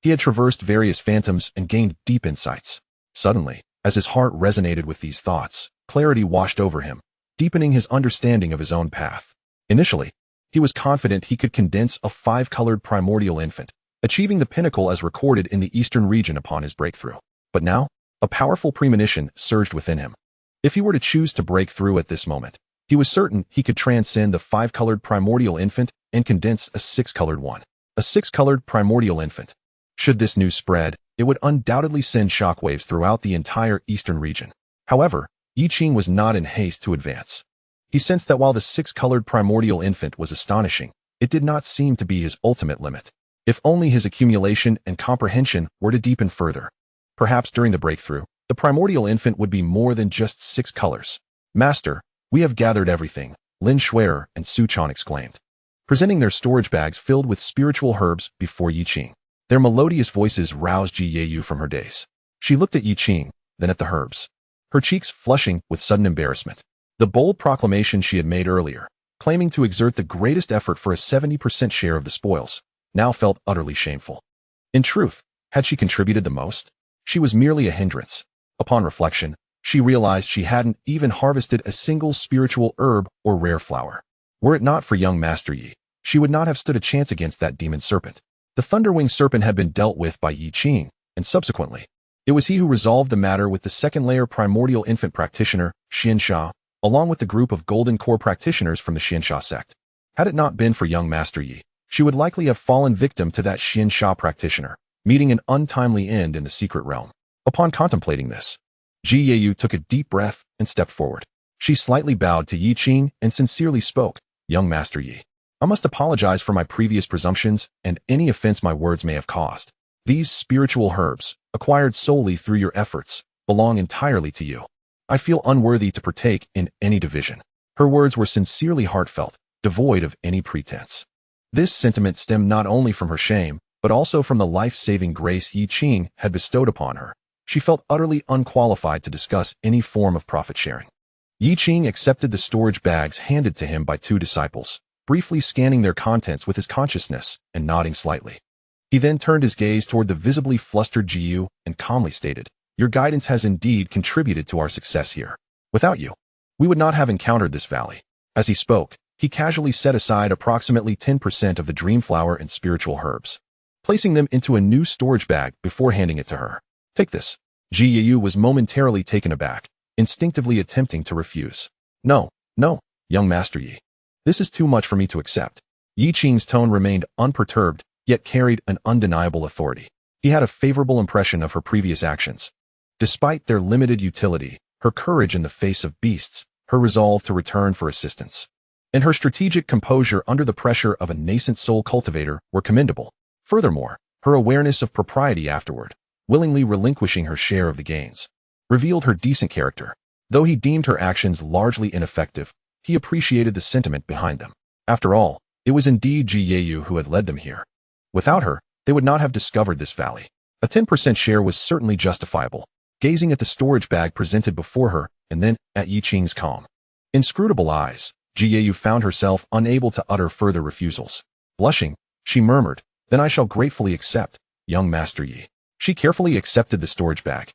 he had traversed various phantoms and gained deep insights. Suddenly, as his heart resonated with these thoughts, clarity washed over him, deepening his understanding of his own path. Initially, he was confident he could condense a 5-colored primordial infant, achieving the pinnacle as recorded in the eastern region upon his breakthrough. But now, a powerful premonition surged within him. If he were to choose to break through at this moment, he was certain he could transcend the 5-colored primordial infant and condense a 6-colored one. A 6-colored primordial infant. Should this news spread, it would undoubtedly send shockwaves throughout the entire eastern region. However, Yi Qing was not in haste to advance. He sensed that while the 6-colored primordial infant was astonishing, it did not seem to be his ultimate limit. If only his accumulation and comprehension were to deepen further. Perhaps during the breakthrough, the primordial infant would be more than just 6 colors. Master, we have gathered everything, Lin Shuer and Su Chan exclaimed, presenting their storage bags filled with spiritual herbs before Yi Qing. Their melodious voices roused Ji Yeyu from her daze. She looked at Yi Qing, then at the herbs, her cheeks flushing with sudden embarrassment. The bold proclamation she had made earlier, claiming to exert the greatest effort for a 70% share of the spoils, now felt utterly shameful. In truth, had she contributed the most? She was merely a hindrance. Upon reflection, she realized she hadn't even harvested a single spiritual herb or rare flower. Were it not for young Master Yi, she would not have stood a chance against that demon serpent. The Thunderwing serpent had been dealt with by Yi Qing, and subsequently, It was he who resolved the matter with the second-layer primordial infant practitioner, Qingxuan, along with the group of golden core practitioners from the Taiyi Sect. Had it not been for young Master Yi, she would likely have fallen victim to that Qingxuan practitioner, meeting an untimely end in the secret realm. Upon contemplating this, Jiyu took a deep breath and stepped forward. She slightly bowed to Yi Qing and sincerely spoke, "Young Master Yi, I must apologize for my previous presumptions and any offense my words may have caused. These spiritual herbs, acquired solely through your efforts, belong entirely to you. I feel unworthy to partake in any division." Her words were sincerely heartfelt, devoid of any pretense. This sentiment stemmed not only from her shame, but also from the life-saving grace Yi Qing had bestowed upon her. She felt utterly unqualified to discuss any form of profit-sharing. Yi Qing accepted the storage bags handed to him by two disciples, briefly scanning their contents with his consciousness and nodding slightly. He then turned his gaze toward the visibly flustered Jiyu and calmly stated, "Your guidance has indeed contributed to our success here. Without you, we would not have encountered this valley." As he spoke, he casually set aside approximately 10% of the dreamflower and spiritual herbs, placing them into a new storage bag before handing it to her. "Take this." Jiyu was momentarily taken aback, instinctively attempting to refuse. No, young Master Yi. This is too much for me to accept." Yi Qing's tone remained unperturbed, yet carried an undeniable authority. He had a favorable impression of her previous actions. Despite their limited utility, her courage in the face of beasts, her resolve to return for assistance, and her strategic composure under the pressure of a nascent soul cultivator were commendable. Furthermore, her awareness of propriety afterward, willingly relinquishing her share of the gains, revealed her decent character. Though he deemed her actions largely ineffective, he appreciated the sentiment behind them. After all, it was indeed Jiyu who had led them here. Without her, they would not have discovered this valley. A 10% share was certainly justifiable. Gazing at the storage bag presented before her, and then at Yi Qing's calm, inscrutable eyes, Jiyu found herself unable to utter further refusals. Blushing, she murmured, "Then I shall gratefully accept, young Master Yi." She carefully accepted the storage bag,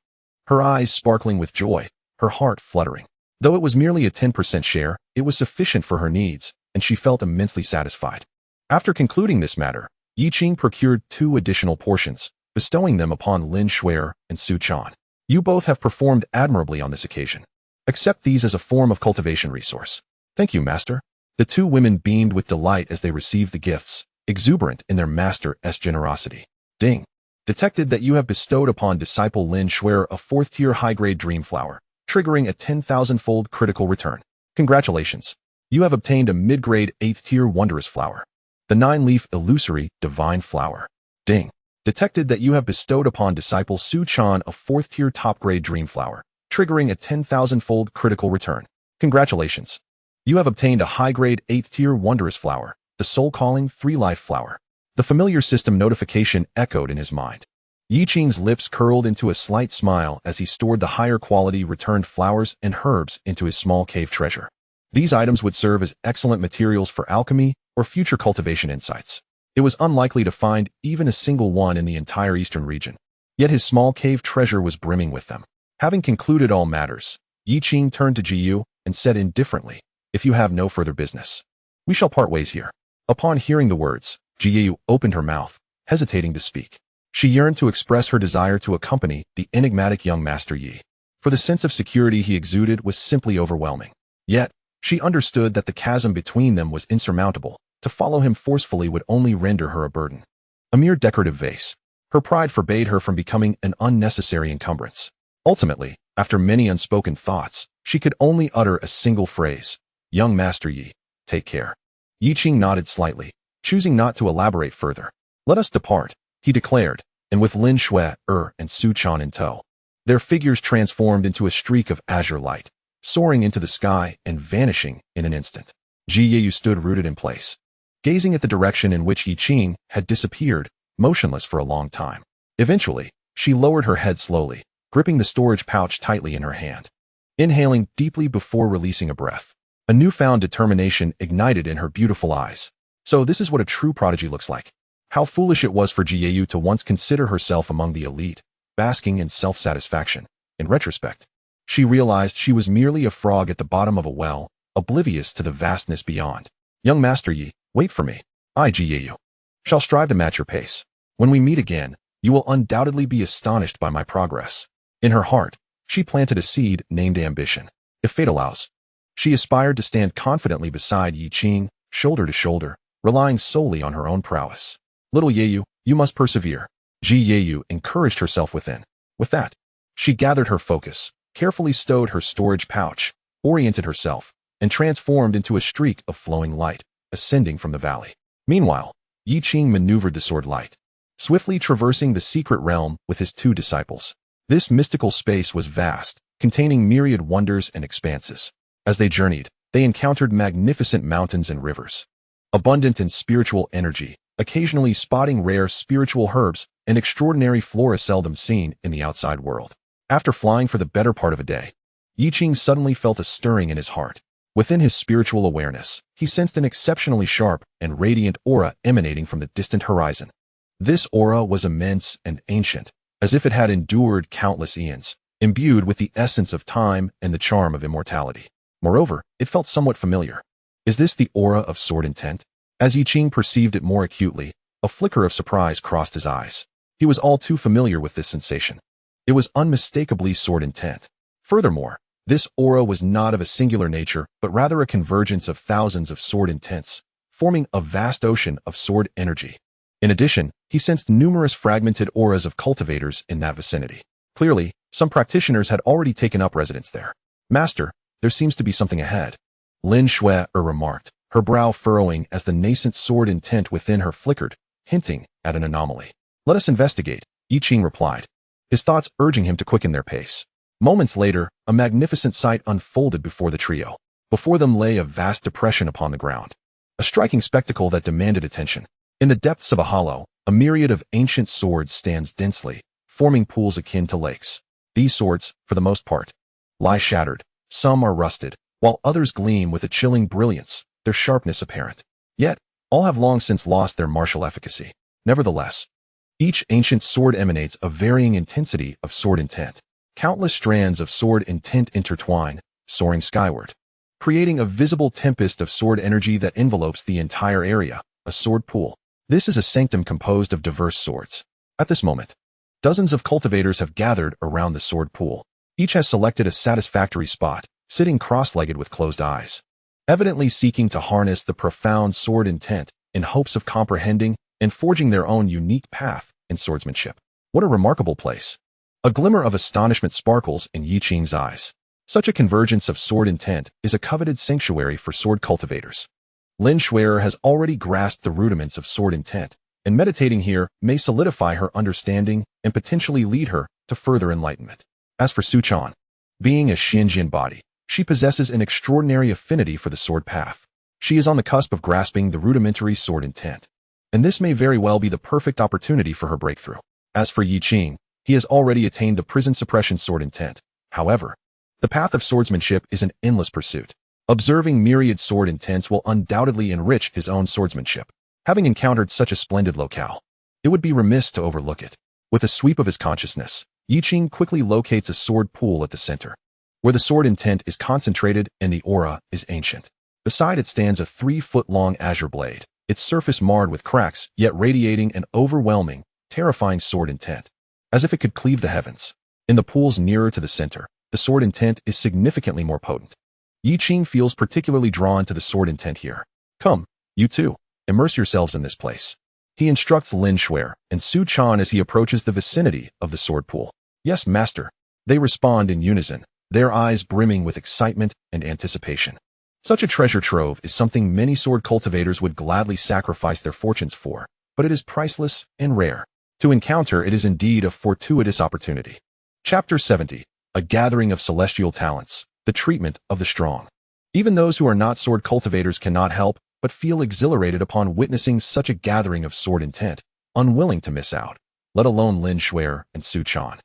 her eyes sparkling with joy, her heart fluttering. Though it was merely a 10% share, it was sufficient for her needs, and she felt immensely satisfied. After concluding this matter, Yi Qing procured 2 additional portions, bestowing them upon Lin Shuer and Su Chan. "You both have performed admirably on this occasion. Accept these as a form of cultivation resource." "Thank you, Master." The 2 women beamed with delight as they received the gifts, exuberant in their master's generosity. "Ding. Detected that you have bestowed upon disciple Lin Shuer a 4th-tier high-grade dream flower, triggering a 10,000-fold critical return. Congratulations. You have obtained a mid-grade 8th-tier wondrous flower, the 9-leaf illusory divine flower. Ding. Detected that you have bestowed upon disciple Su Chan a 4th-tier top-grade dream flower, triggering a 10,000-fold critical return. Congratulations. You have obtained a high-grade 8th-tier wondrous flower, the soul-calling 3-life flower." The familiar system notification echoed in his mind. Yi Qing's lips curled into a slight smile as he stored the higher-quality returned flowers and herbs into his small cave treasure. These items would serve as excellent materials for alchemy or future cultivation insights. It was unlikely to find even a single one in the entire eastern region. Yet his small cave treasure was brimming with them. Having concluded all matters, Yi Qing turned to Jiyu and said indifferently, "If you have no further business, we shall part ways here." Upon hearing the words, Jiyu opened her mouth, hesitating to speak. She yearned to express her desire to accompany the enigmatic young Master Yi, for the sense of security he exuded was simply overwhelming. Yet, she understood that the chasm between them was insurmountable. To follow him forcefully would only render her a burden, a mere decorative vase. Her pride forbade her from becoming an unnecessary encumbrance. Ultimately, after many unspoken thoughts, she could only utter a single phrase, "Young Master Yi, take care." Yi Qing nodded slightly, choosing not to elaborate further. "Let us depart," he declared, and with Lin Shuer and Su Chan in tow, their figures transformed into a streak of azure light, soaring into the sky and vanishing in an instant. Jiyu stood rooted in place, gazing at the direction in which Yi Qing had disappeared, motionless for a long time. Eventually, she lowered her head slowly, gripping the storage pouch tightly in her hand. Inhaling deeply before releasing a breath, a newfound determination ignited in her beautiful eyes. So this is what a true prodigy looks like. How foolish it was for Jiyu to once consider herself among the elite, basking in self-satisfaction. In retrospect, she realized she was merely a frog at the bottom of a well, oblivious to the vastness beyond. "Young Master Yi, wait for me. I, Jiyu, shall strive to match your pace. When we meet again, You will undoubtedly be astonished by my progress. In her heart, she planted a seed named ambition. If fate allows, she aspired to stand confidently beside Yi Qing, shoulder to shoulder, relying solely on her own prowess. Little Yeyu, you must persevere. Ji Yeyu encouraged herself within. With that, she gathered her focus, carefully stowed her storage pouch, oriented herself, and transformed into a streak of flowing light, ascending from the valley. Meanwhile, Yi Qing maneuvered the sword light, swiftly traversing the secret realm with his 2 disciples. This mystical space was vast, containing myriad wonders and expanses. As they journeyed, they encountered magnificent mountains and rivers, abundant in spiritual energy, occasionally spotting rare spiritual herbs and extraordinary flora seldom seen in the outside world. After flying for the better part of a day, Yi Qing suddenly felt a stirring in his heart. Within his spiritual awareness, he sensed an exceptionally sharp and radiant aura emanating from the distant horizon. This aura was immense and ancient, as if it had endured countless eons, imbued with the essence of time and the charm of immortality. Moreover, it felt somewhat familiar. Is this the aura of sword intent? As Yi Qing perceived it more acutely, a flicker of surprise crossed his eyes. He was all too familiar with this sensation. It was unmistakably sword intent. Furthermore, this aura was not of a singular nature, but rather a convergence of thousands of sword intents, forming a vast ocean of sword energy. In addition, he sensed numerous fragmented auras of cultivators in that vicinity. Clearly, some practitioners had already taken up residence there. Master, there seems to be something ahead, Lin Shui remarked, her brow furrowing as the nascent sword intent within her flickered, hinting at an anomaly. Let us investigate, Yi Qing replied, his thoughts urging him to quicken their pace. Moments later, a magnificent sight unfolded before the trio. Before them lay a vast depression upon the ground, a striking spectacle that demanded attention. In the depths of a hollow, a myriad of ancient swords stands densely, forming pools akin to lakes. These swords, for the most part, lie shattered. Some are rusted, while others gleam with a chilling brilliance, their sharpness apparent. Yet, all have long since lost their martial efficacy. Nevertheless, each ancient sword emanates a varying intensity of sword intent. Countless strands of sword intent intertwine, soaring skyward, creating a visible tempest of sword energy that envelopes the entire area, a sword pool. This is a sanctum composed of diverse swords. At this moment, dozens of cultivators have gathered around the sword pool. Each has selected a satisfactory spot, sitting cross-legged with closed eyes, evidently seeking to harness the profound sword intent in hopes of comprehending and forging their own unique path in swordsmanship. What a remarkable place! A glimmer of astonishment sparkles in Yi Qing's eyes. Such a convergence of sword intent is a coveted sanctuary for sword cultivators. Lin Shui has already grasped the rudiments of sword intent, and meditating here may solidify her understanding and potentially lead her to further enlightenment. As for Su Chan, being a Xinjian body, she possesses an extraordinary affinity for the sword path. She is on the cusp of grasping the rudimentary sword intent, and this may very well be the perfect opportunity for her breakthrough. As for Yi Qing, he has already attained the prison suppression sword intent. However, the path of swordsmanship is an endless pursuit. Observing myriad sword intents will undoubtedly enrich his own swordsmanship. Having encountered such a splendid locale, it would be remiss to overlook it. With a sweep of his consciousness, Yi Qing quickly locates a sword pool at the center, where the sword intent is concentrated and the aura is ancient. Beside it stands a 3-foot-long azure blade, its surface marred with cracks, yet radiating an overwhelming, terrifying sword intent, as if it could cleave the heavens. In the pools nearer to the center, the sword intent is significantly more potent. Yi Qing feels particularly drawn to the sword intent here. Come, you two, immerse yourselves in this place. He instructs Lin Shui and Su Chan as he approaches the vicinity of the sword pool. Yes, master. They respond in unison, their eyes brimming with excitement and anticipation. Such a treasure trove is something many sword cultivators would gladly sacrifice their fortunes for, but it is priceless and rare. To encounter it is indeed a fortuitous opportunity. Chapter 70. A Gathering of Celestial Talents. The Treatment of the Strong. Even those who are not sword cultivators cannot help but feel exhilarated upon witnessing such a gathering of sword intent, unwilling to miss out, let alone Lin Shui and Su Chan,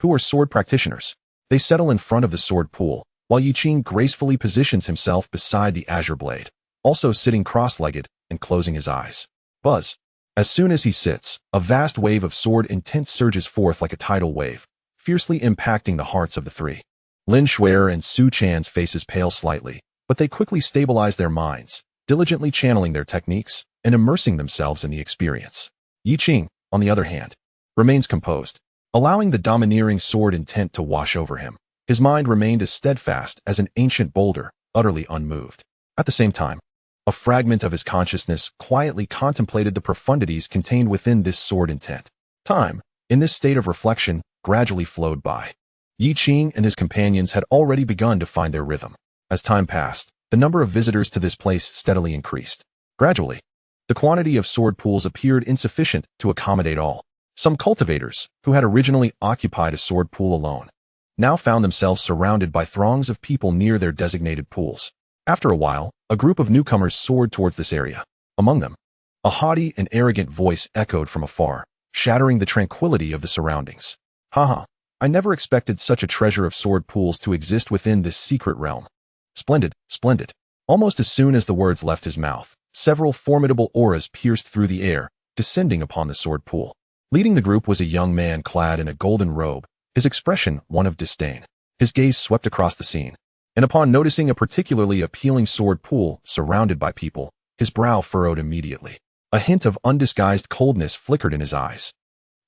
who are sword practitioners. They settle in front of the sword pool, while Yi Qing gracefully positions himself beside the azure blade, also sitting cross-legged and closing his eyes. Buzz. As soon as he sits, a vast wave of sword intent surges forth like a tidal wave, fiercely impacting the hearts of the three. Lin Shui and Su Chan's faces pale slightly, but they quickly stabilize their minds, diligently channeling their techniques and immersing themselves in the experience. Yi Qing, on the other hand, remains composed, allowing the domineering sword intent to wash over him. His mind remained as steadfast as an ancient boulder, utterly unmoved. At the same time, a fragment of his consciousness quietly contemplated the profundities contained within this sword intent. Time, in this state of reflection, gradually flowed by. Yi Qing and his companions had already begun to find their rhythm. As time passed, the number of visitors to this place steadily increased. Gradually, the quantity of sword pools appeared insufficient to accommodate all. Some cultivators, who had originally occupied a sword pool alone, now found themselves surrounded by throngs of people near their designated pools. After a while, a group of newcomers soared towards this area. Among them, a haughty and arrogant voice echoed from afar, shattering the tranquility of the surroundings. Haha, I never expected such a treasure of sword pools to exist within this secret realm. Splendid, splendid. Almost as soon as the words left his mouth, several formidable auras pierced through the air, descending upon the sword pool. Leading the group was a young man clad in a golden robe, his expression one of disdain. His gaze swept across the scene, and upon noticing a particularly appealing sword pool surrounded by people, his brow furrowed immediately. A hint of undisguised coldness flickered in his eyes.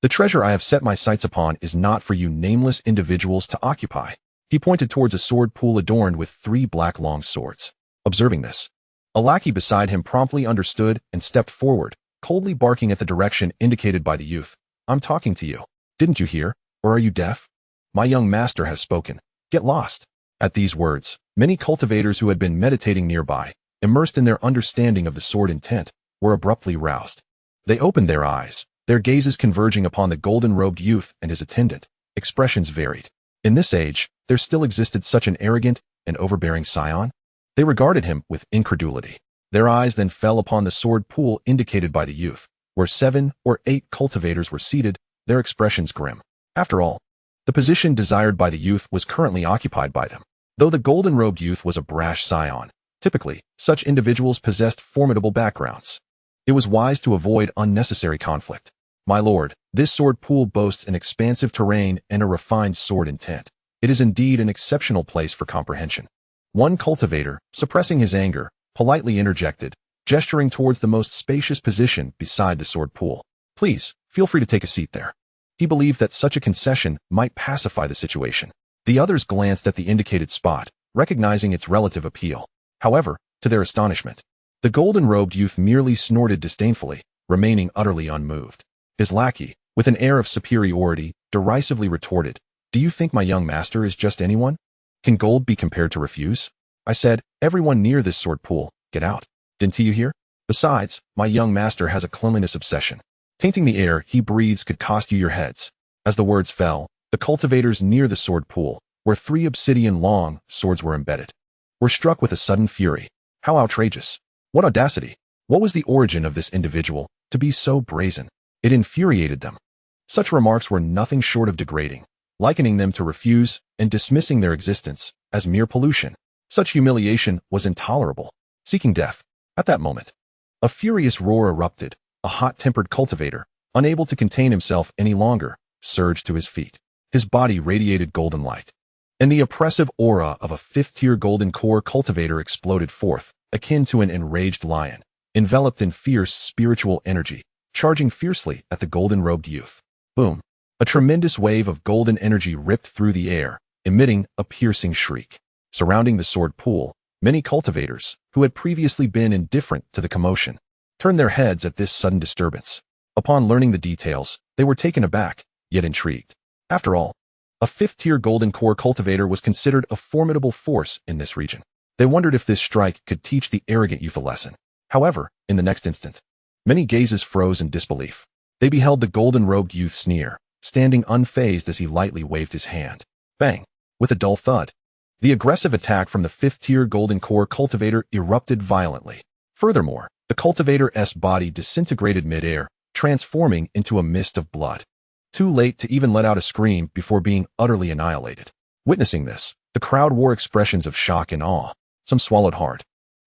The treasure I have set my sights upon is not for you nameless individuals to occupy. He pointed towards a sword pool adorned with 3 black long swords. Observing this, a lackey beside him promptly understood and stepped forward, coldly barking at the direction indicated by the youth. I'm talking to you. Didn't you hear? Or are you deaf? My young master has spoken. Get lost. At these words, many cultivators who had been meditating nearby, immersed in their understanding of the sword intent, were abruptly roused. They opened their eyes, their gazes converging upon the golden-robed youth and his attendant. Expressions varied. In this age, there still existed such an arrogant and overbearing scion? They regarded him with incredulity. Their eyes then fell upon the sword pool indicated by the youth, where 7 or 8 cultivators were seated, their expressions grim. After all, the position desired by the youth was currently occupied by them. Though the golden-robed youth was a brash scion, typically, such individuals possessed formidable backgrounds. It was wise to avoid unnecessary conflict. My lord, this sword pool boasts an expansive terrain and a refined sword intent. It is indeed an exceptional place for comprehension. One cultivator, suppressing his anger, politely interjected, gesturing towards the most spacious position beside the sword pool. Please, feel free to take a seat there. He believed that such a concession might pacify the situation. The others glanced at the indicated spot, recognizing its relative appeal. However, to their astonishment, the golden-robed youth merely snorted disdainfully, remaining utterly unmoved. His lackey, with an air of superiority, derisively retorted, Do you think my young master is just anyone? Can gold be compared to refuse? I said, everyone near this sword pool, get out. Didn't you hear? Besides, my young master has a cleanliness obsession. Tainting the air he breathes could cost you your heads. As the words fell, the cultivators near the sword pool, where 3 obsidian-long swords were embedded, were struck with a sudden fury. How outrageous! What audacity! What was the origin of this individual, to be so brazen? It infuriated them. Such remarks were nothing short of degrading, likening them to refuse and dismissing their existence as mere pollution. Such humiliation was intolerable. Seeking death. At that moment, a furious roar erupted. A hot-tempered cultivator, unable to contain himself any longer, surged to his feet. His body radiated golden light, and the oppressive aura of a 5th-tier golden core cultivator exploded forth, akin to an enraged lion, enveloped in fierce spiritual energy, charging fiercely at the golden-robed youth. Boom! A tremendous wave of golden energy ripped through the air, emitting a piercing shriek. Surrounding the sword pool, many cultivators, who had previously been indifferent to the commotion, turned their heads at this sudden disturbance. Upon learning the details, they were taken aback, yet intrigued. After all, a 5th-tier golden core cultivator was considered a formidable force in this region. They wondered if this strike could teach the arrogant youth a lesson. However, in the next instant, many gazes froze in disbelief. They beheld the golden-robed youth sneer, standing unfazed as he lightly waved his hand. Bang! With a dull thud, the aggressive attack from the 5th-tier golden core cultivator erupted violently. Furthermore, the cultivator's body disintegrated mid-air, transforming into a mist of blood. Too late to even let out a scream before being utterly annihilated. Witnessing this, the crowd wore expressions of shock and awe. Some swallowed hard,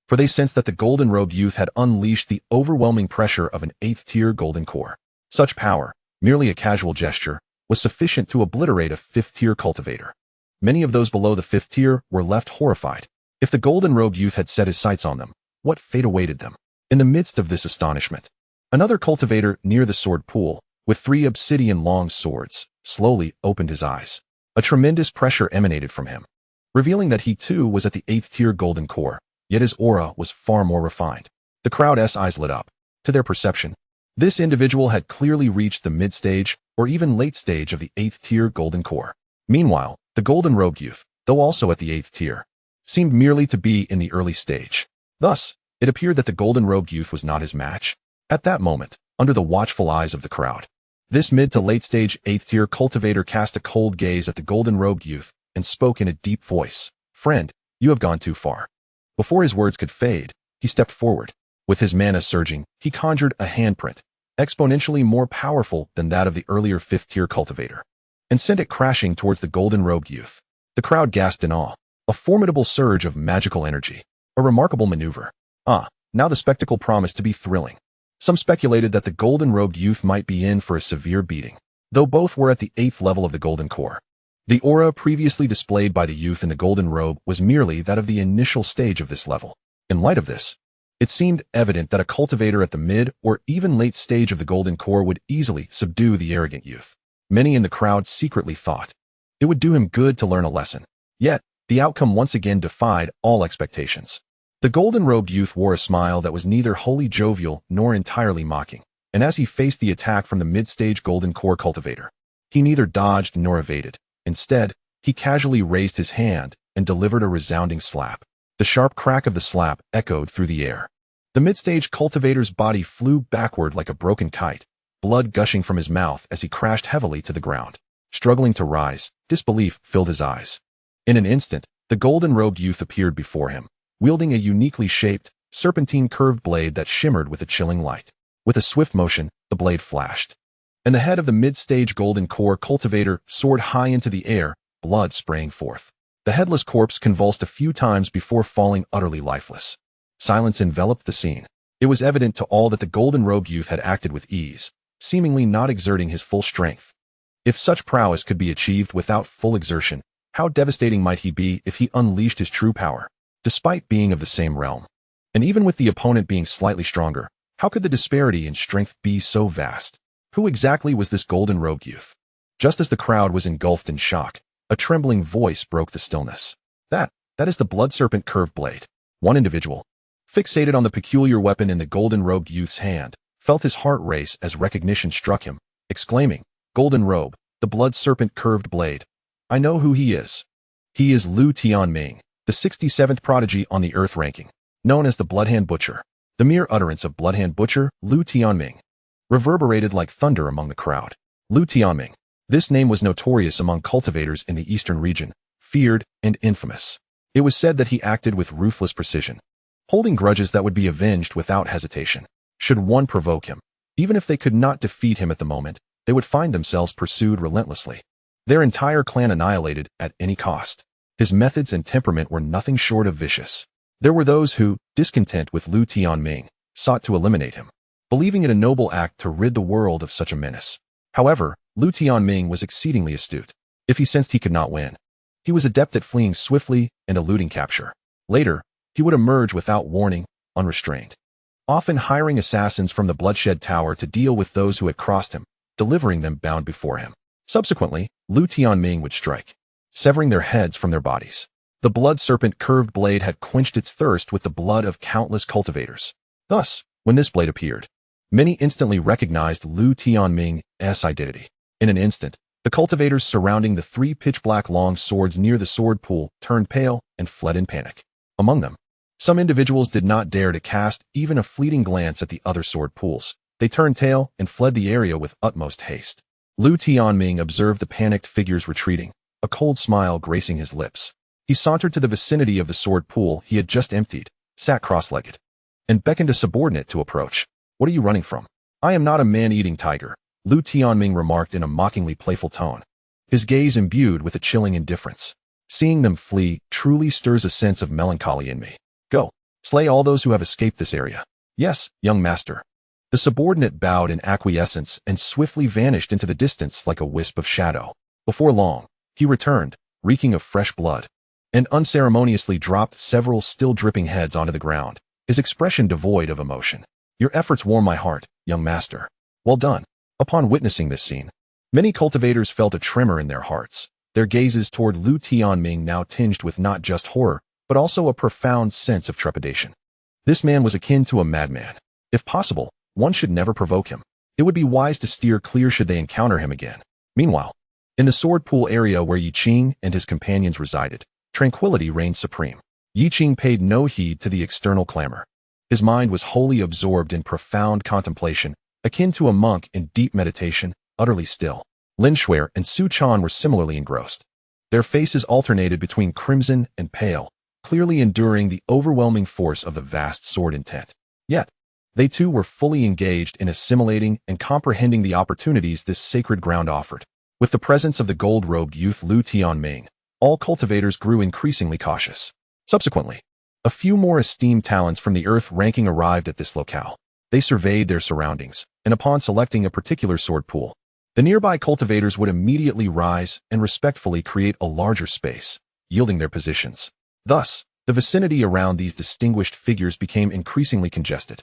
for they sensed that the golden-robed youth had unleashed the overwhelming pressure of an 8th-tier golden core. Such power, merely a casual gesture, was sufficient to obliterate a 5th-tier cultivator. Many of those below the 5th tier were left horrified. If the golden-robed youth had set his sights on them, what fate awaited them? In the midst of this astonishment, another cultivator near the sword pool, with 3 obsidian-long swords, slowly opened his eyes. A tremendous pressure emanated from him, revealing that he too was at the 8th tier golden core, yet his aura was far more refined. The crowd's eyes lit up. To their perception, this individual had clearly reached the mid-stage or even late stage of the 8th tier golden core. Meanwhile, the golden robed youth, though also at the 8th tier, seemed merely to be in the early stage. Thus, it appeared that the golden robed youth was not his match. At that moment, under the watchful eyes of the crowd, this mid to late stage 8th tier cultivator cast a cold gaze at the golden robed youth and spoke in a deep voice. "Friend, you have gone too far." Before his words could fade, he stepped forward. With his mana surging, he conjured a handprint, exponentially more powerful than that of the earlier 5th tier cultivator, and sent it crashing towards the golden robed youth. The crowd gasped in awe. A formidable surge of magical energy. A remarkable maneuver. Now the spectacle promised to be thrilling. Some speculated that the golden robed youth might be in for a severe beating, though both were at the 8th level of the golden core. The aura previously displayed by the youth in the golden robe was merely that of the initial stage of this level. In light of this, it seemed evident that a cultivator at the mid or even late stage of the golden core would easily subdue the arrogant youth. Many in the crowd secretly thought it would do him good to learn a lesson. Yet, the outcome once again defied all expectations. The golden-robed youth wore a smile that was neither wholly jovial nor entirely mocking, and as he faced the attack from the mid-stage golden core cultivator, he neither dodged nor evaded. Instead, he casually raised his hand and delivered a resounding slap. The sharp crack of the slap echoed through the air. The mid-stage cultivator's body flew backward like a broken kite, blood gushing from his mouth as he crashed heavily to the ground. Struggling to rise, disbelief filled his eyes. In an instant, the golden-robed youth appeared before him, wielding a uniquely shaped, serpentine-curved blade that shimmered with a chilling light. With a swift motion, the blade flashed, and the head of the mid-stage golden core cultivator soared high into the air, blood spraying forth. The headless corpse convulsed a few times before falling utterly lifeless. Silence enveloped the scene. It was evident to all that the golden-robed youth had acted with ease, seemingly not exerting his full strength. If such prowess could be achieved without full exertion, how devastating might he be if he unleashed his true power? Despite being of the same realm, and even with the opponent being slightly stronger, how could the disparity in strength be so vast? Who exactly was this golden-robed youth? Just as the crowd was engulfed in shock, a trembling voice broke the stillness. That is the blood serpent curved blade. One individual, fixated on the peculiar weapon in the golden-robed youth's hand, felt his heart race as recognition struck him, exclaiming, "Golden robe, the blood serpent curved blade. I know who he is. He is Lu Tianming, the 67th prodigy on the Earth ranking, known as the Bloodhand Butcher." The mere utterance of Bloodhand Butcher, Lu Tianming, reverberated like thunder among the crowd. Lu Tianming. This name was notorious among cultivators in the eastern region, feared and infamous. It was said that he acted with ruthless precision, holding grudges that would be avenged without hesitation. Should one provoke him, even if they could not defeat him at the moment, they would find themselves pursued relentlessly, their entire clan annihilated at any cost. His methods and temperament were nothing short of vicious. There were those who, discontent with Lu Tianming, sought to eliminate him, believing it a noble act to rid the world of such a menace. However, Lu Tianming was exceedingly astute. If he sensed he could not win, he was adept at fleeing swiftly and eluding capture. Later, he would emerge without warning, unrestrained, often hiring assassins from the Bloodshed Tower to deal with those who had crossed him, delivering them bound before him. Subsequently, Lu Tianming would strike, severing their heads from their bodies. The blood serpent curved blade had quenched its thirst with the blood of countless cultivators. Thus, when this blade appeared, many instantly recognized Lu Tianming's identity. In an instant, the cultivators surrounding the 3 pitch-black long swords near the sword pool turned pale and fled in panic. Among them, some individuals did not dare to cast even a fleeting glance at the other sword pools. They turned tail and fled the area with utmost haste. Lu Tianming observed the panicked figures retreating, a cold smile gracing his lips. He sauntered to the vicinity of the sword pool he had just emptied, sat cross-legged, and beckoned a subordinate to approach. "What are you running from?" "I am not a man-eating tiger," Lu Tianming remarked in a mockingly playful tone, his gaze imbued with a chilling indifference. "Seeing them flee truly stirs a sense of melancholy in me. Go, slay all those who have escaped this area." "Yes, young master." The subordinate bowed in acquiescence and swiftly vanished into the distance like a wisp of shadow. Before long, he returned, reeking of fresh blood, and unceremoniously dropped several still dripping heads onto the ground, his expression devoid of emotion. "Your efforts warm my heart, young master. Well done." Upon witnessing this scene, many cultivators felt a tremor in their hearts, their gazes toward Lu Tianming now tinged with not just horror, but also a profound sense of trepidation. This man was akin to a madman. If possible, one should never provoke him. It would be wise to steer clear should they encounter him again. Meanwhile, in the sword pool area where Yi Qing and his companions resided, tranquility reigned supreme. Yi Qing paid no heed to the external clamor. His mind was wholly absorbed in profound contemplation, akin to a monk in deep meditation, utterly still. Lin Shuai and Su Chan were similarly engrossed. Their faces alternated between crimson and pale, clearly enduring the overwhelming force of the vast sword intent. Yet, they too were fully engaged in assimilating and comprehending the opportunities this sacred ground offered. With the presence of the gold-robed youth Lu Tianming, all cultivators grew increasingly cautious. Subsequently, a few more esteemed talents from the earth ranking arrived at this locale. They surveyed their surroundings, and upon selecting a particular sword pool, the nearby cultivators would immediately rise and respectfully create a larger space, yielding their positions. Thus, the vicinity around these distinguished figures became increasingly congested,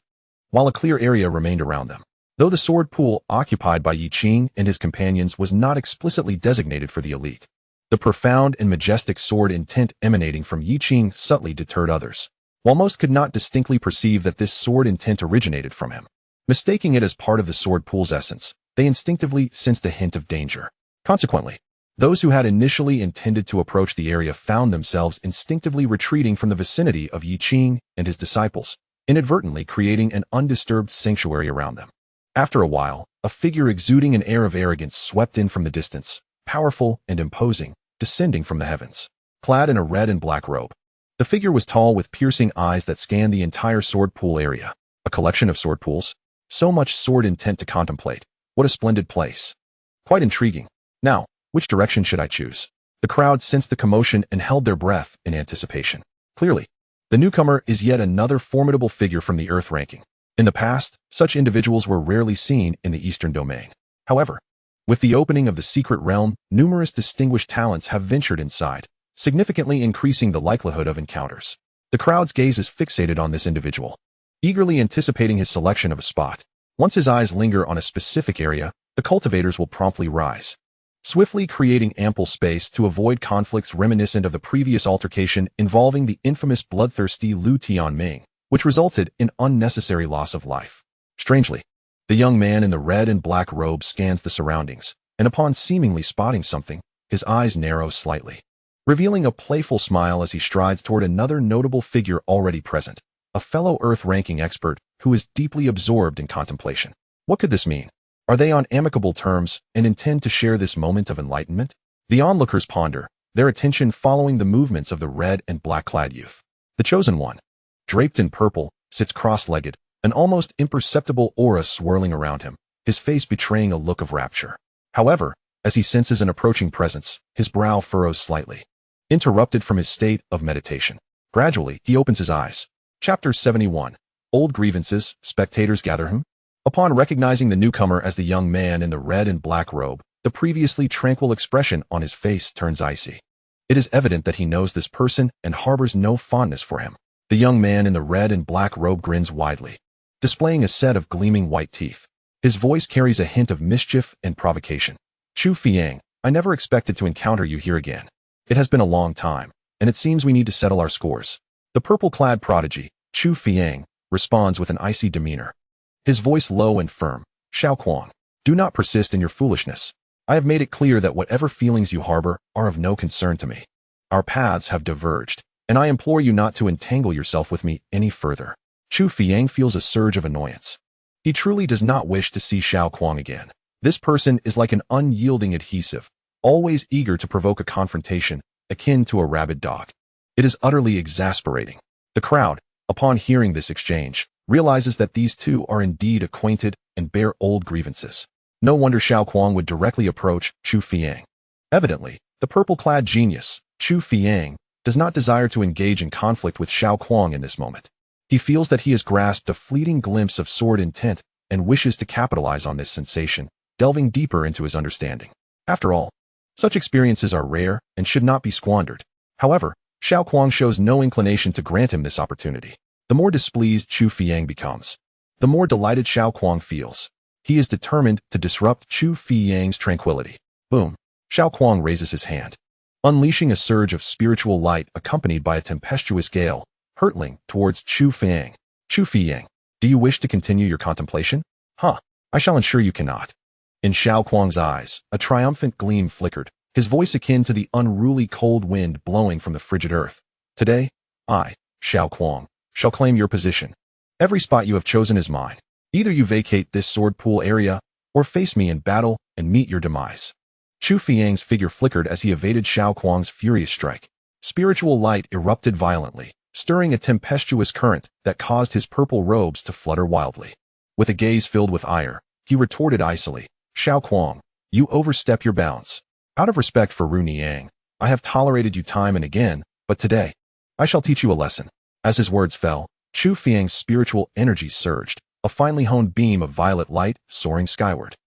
while a clear area remained around them. Though the sword pool occupied by Yi Qing and his companions was not explicitly designated for the elite, the profound and majestic sword intent emanating from Yi Qing subtly deterred others. While most could not distinctly perceive that this sword intent originated from him, mistaking it as part of the sword pool's essence, they instinctively sensed a hint of danger. Consequently, those who had initially intended to approach the area found themselves instinctively retreating from the vicinity of Yi Qing and his disciples, inadvertently creating an undisturbed sanctuary around them. After a while, a figure exuding an air of arrogance swept in from the distance, powerful and imposing, descending from the heavens. Clad in a red and black robe, the figure was tall with piercing eyes that scanned the entire sword pool area. A collection of sword pools? So much sword intent to contemplate. What a splendid place. Quite intriguing. Now, which direction should I choose? The crowd sensed the commotion and held their breath in anticipation. Clearly, the newcomer is yet another formidable figure from the earth ranking. In the past, such individuals were rarely seen in the eastern domain. However, with the opening of the secret realm, numerous distinguished talents have ventured inside, significantly increasing the likelihood of encounters. The crowd's gaze is fixated on this individual, eagerly anticipating his selection of a spot. Once his eyes linger on a specific area, the cultivators will promptly rise, swiftly creating ample space to avoid conflicts reminiscent of the previous altercation involving the infamous bloodthirsty Lu Tianming, which resulted in unnecessary loss of life. Strangely, the young man in the red and black robe scans the surroundings, and upon seemingly spotting something, his eyes narrow slightly, revealing a playful smile as he strides toward another notable figure already present, a fellow Earth-ranking expert who is deeply absorbed in contemplation. What could this mean? Are they on amicable terms and intend to share this moment of enlightenment? The onlookers ponder, their attention following the movements of the red and black-clad youth. The chosen one, draped in purple, sits cross-legged, an almost imperceptible aura swirling around him, his face betraying a look of rapture. However, as he senses an approaching presence, his brow furrows slightly, interrupted from his state of meditation. Gradually, he opens his eyes. Chapter 71. Old grievances, spectators gather him. Upon recognizing the newcomer as the young man in the red and black robe, the previously tranquil expression on his face turns icy. It is evident that he knows this person and harbors no fondness for him. The young man in the red and black robe grins widely, displaying a set of gleaming white teeth. His voice carries a hint of mischief and provocation. Chu Fiang, I never expected to encounter you here again. It has been a long time, and it seems we need to settle our scores. The purple-clad prodigy, Chu Fiang, responds with an icy demeanor, his voice low and firm. Xiao Kuang, do not persist in your foolishness. I have made it clear that whatever feelings you harbor are of no concern to me. Our paths have diverged, and I implore you not to entangle yourself with me any further. Chu Fiang feels a surge of annoyance. He truly does not wish to see Xiao Kuang again. This person is like an unyielding adhesive, always eager to provoke a confrontation, akin to a rabid dog. It is utterly exasperating. The crowd, upon hearing this exchange, realizes that these two are indeed acquainted and bear old grievances. No wonder Xiao Kuang would directly approach Chu Fiang. Evidently, the purple-clad genius, Chu Fiang, does not desire to engage in conflict with Xiao Kuang in this moment. He feels that he has grasped a fleeting glimpse of sword intent and wishes to capitalize on this sensation, delving deeper into his understanding. After all, such experiences are rare and should not be squandered. However, Xiao Kuang shows no inclination to grant him this opportunity. The more displeased Chu Fiang becomes, the more delighted Xiao Kuang feels. He is determined to disrupt Chu Fiyang's tranquility. Boom. Xiao Kuang raises his hand, unleashing a surge of spiritual light accompanied by a tempestuous gale, hurtling towards Chu Fiyang. Chu Fiyang, do you wish to continue your contemplation? Huh. I shall ensure you cannot. In Xiao Kuang's eyes, a triumphant gleam flickered, his voice akin to the unruly cold wind blowing from the frigid earth. Today, I, Xiao Kuang, shall claim your position. Every spot you have chosen is mine. Either you vacate this sword pool area, or face me in battle and meet your demise. Chu Fiyang's figure flickered as he evaded Xiao Kuang's furious strike. Spiritual light erupted violently, stirring a tempestuous current that caused his purple robes to flutter wildly. With a gaze filled with ire, he retorted icily, Xiao Kuang, you overstep your bounds. Out of respect for Ru Niang, I have tolerated you time and again, but today, I shall teach you a lesson. As his words fell, Chu Fiyang's spiritual energy surged, a finely honed beam of violet light soaring skyward.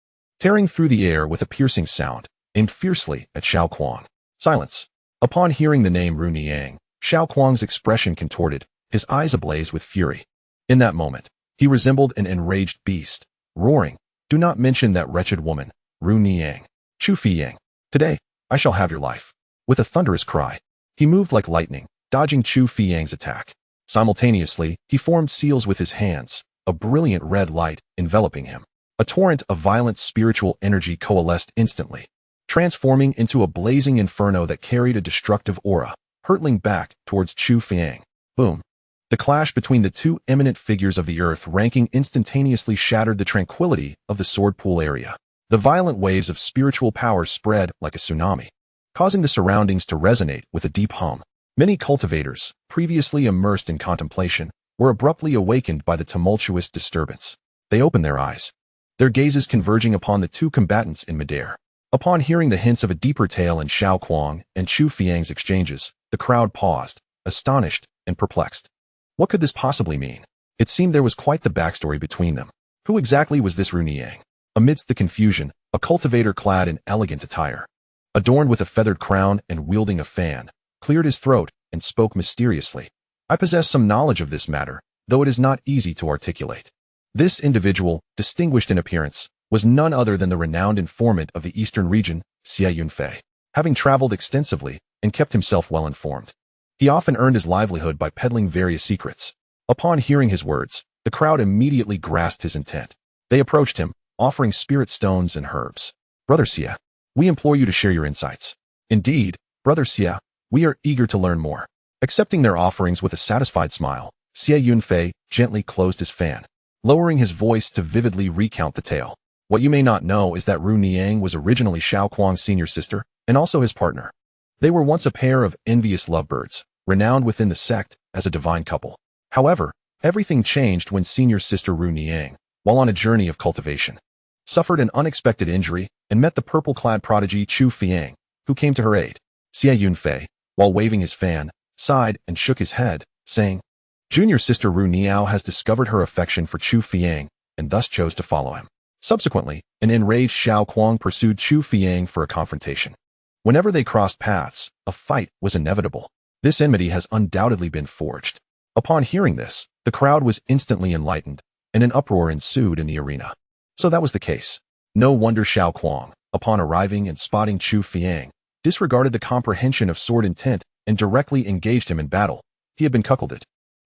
Tearing through the air with a piercing sound, aimed fiercely at Xiao Kuang. Silence. Upon hearing the name Ru Niang, Xiao Kuang's expression contorted, his eyes ablaze with fury. In that moment, he resembled an enraged beast, roaring, do not mention that wretched woman, Ru Niang. Chu Fiyang, today, I shall have your life. With a thunderous cry, he moved like lightning, dodging Chu Fiyang's attack. Simultaneously, he formed seals with his hands, a brilliant red light enveloping him. A torrent of violent spiritual energy coalesced instantly, transforming into a blazing inferno that carried a destructive aura, hurtling back towards Chu Fiyang. Boom. The clash between the two eminent figures of the earth ranking instantaneously shattered the tranquility of the sword pool area. The violent waves of spiritual power spread like a tsunami, causing the surroundings to resonate with a deep hum. Many cultivators, previously immersed in contemplation, were abruptly awakened by the tumultuous disturbance. They opened their eyes, their gazes converging upon the two combatants in midair. Upon hearing the hints of a deeper tale in Xiao Kuang and Chu Fiyang's exchanges, the crowd paused, astonished and perplexed. What could this possibly mean? It seemed there was quite the backstory between them. Who exactly was this Ru Niang? Amidst the confusion, a cultivator clad in elegant attire, adorned with a feathered crown and wielding a fan, cleared his throat and spoke mysteriously. I possess some knowledge of this matter, though it is not easy to articulate. This individual, distinguished in appearance, was none other than the renowned informant of the eastern region, Xie Yunfei. Having traveled extensively and kept himself well informed, he often earned his livelihood by peddling various secrets. Upon hearing his words, the crowd immediately grasped his intent. They approached him, offering spirit stones and herbs. Brother Xie, we implore you to share your insights. Indeed, Brother Xie, we are eager to learn more. Accepting their offerings with a satisfied smile, Xie Yunfei gently closed his fan, lowering his voice to vividly recount the tale. What you may not know is that Ru Niang was originally Xiao Kuang's senior sister, and also his partner. They were once a pair of envious lovebirds, renowned within the sect as a divine couple. However, everything changed when senior sister Ru Niang, while on a journey of cultivation, suffered an unexpected injury and met the purple-clad prodigy Chu Fiyang, who came to her aid. Xie Yunfei, while waving his fan, sighed and shook his head, saying, Junior sister Ru Niao has discovered her affection for Chu Fiyang and thus chose to follow him. Subsequently, an enraged Xiao Kuang pursued Chu Fiyang for a confrontation. Whenever they crossed paths, a fight was inevitable. This enmity has undoubtedly been forged. Upon hearing this, the crowd was instantly enlightened, and an uproar ensued in the arena. So that was the case. No wonder Xiao Kuang, upon arriving and spotting Chu Fiyang, disregarded the comprehension of sword intent and directly engaged him in battle. He had been cuckolded.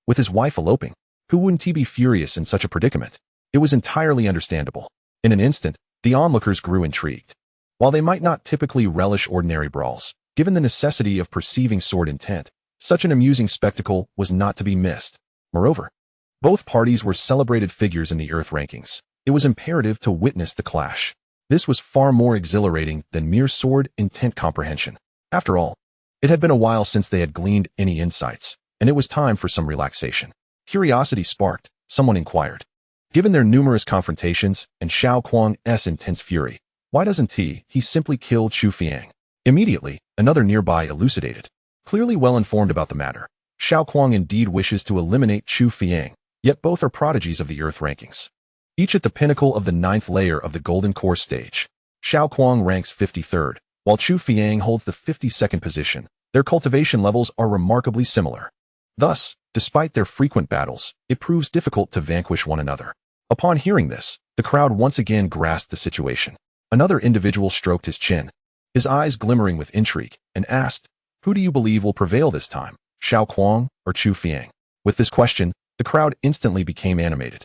With his wife eloping, who wouldn't he be furious in such a predicament? It was entirely understandable. In an instant, the onlookers grew intrigued. While they might not typically relish ordinary brawls, given the necessity of perceiving sword intent, such an amusing spectacle was not to be missed. Moreover, both parties were celebrated figures in the Earth rankings. It was imperative to witness the clash. This was far more exhilarating than mere sword intent comprehension. After all, it had been a while since they had gleaned any insights, and it was time for some relaxation. Curiosity sparked, someone inquired. Given their numerous confrontations and Xiao Kuang's intense fury, why doesn't he simply kill Chu Fiyang? Immediately, another nearby elucidated. Clearly well informed about the matter, Xiao Kuang indeed wishes to eliminate Chu Fiyang, yet both are prodigies of the Earth rankings. Each at the pinnacle of the 9th layer of the Golden Core stage. Xiao Kuang ranks 53rd, while Chu Fiyang holds the 52nd position. Their cultivation levels are remarkably similar. Thus, despite their frequent battles, it proves difficult to vanquish one another. Upon hearing this, The crowd once again grasped the situation. Another individual stroked his chin, his eyes glimmering with intrigue, and asked, "Who do you believe will prevail this time, Xiao Kuang or Chu Fiang?" With this question, the crowd instantly became animated,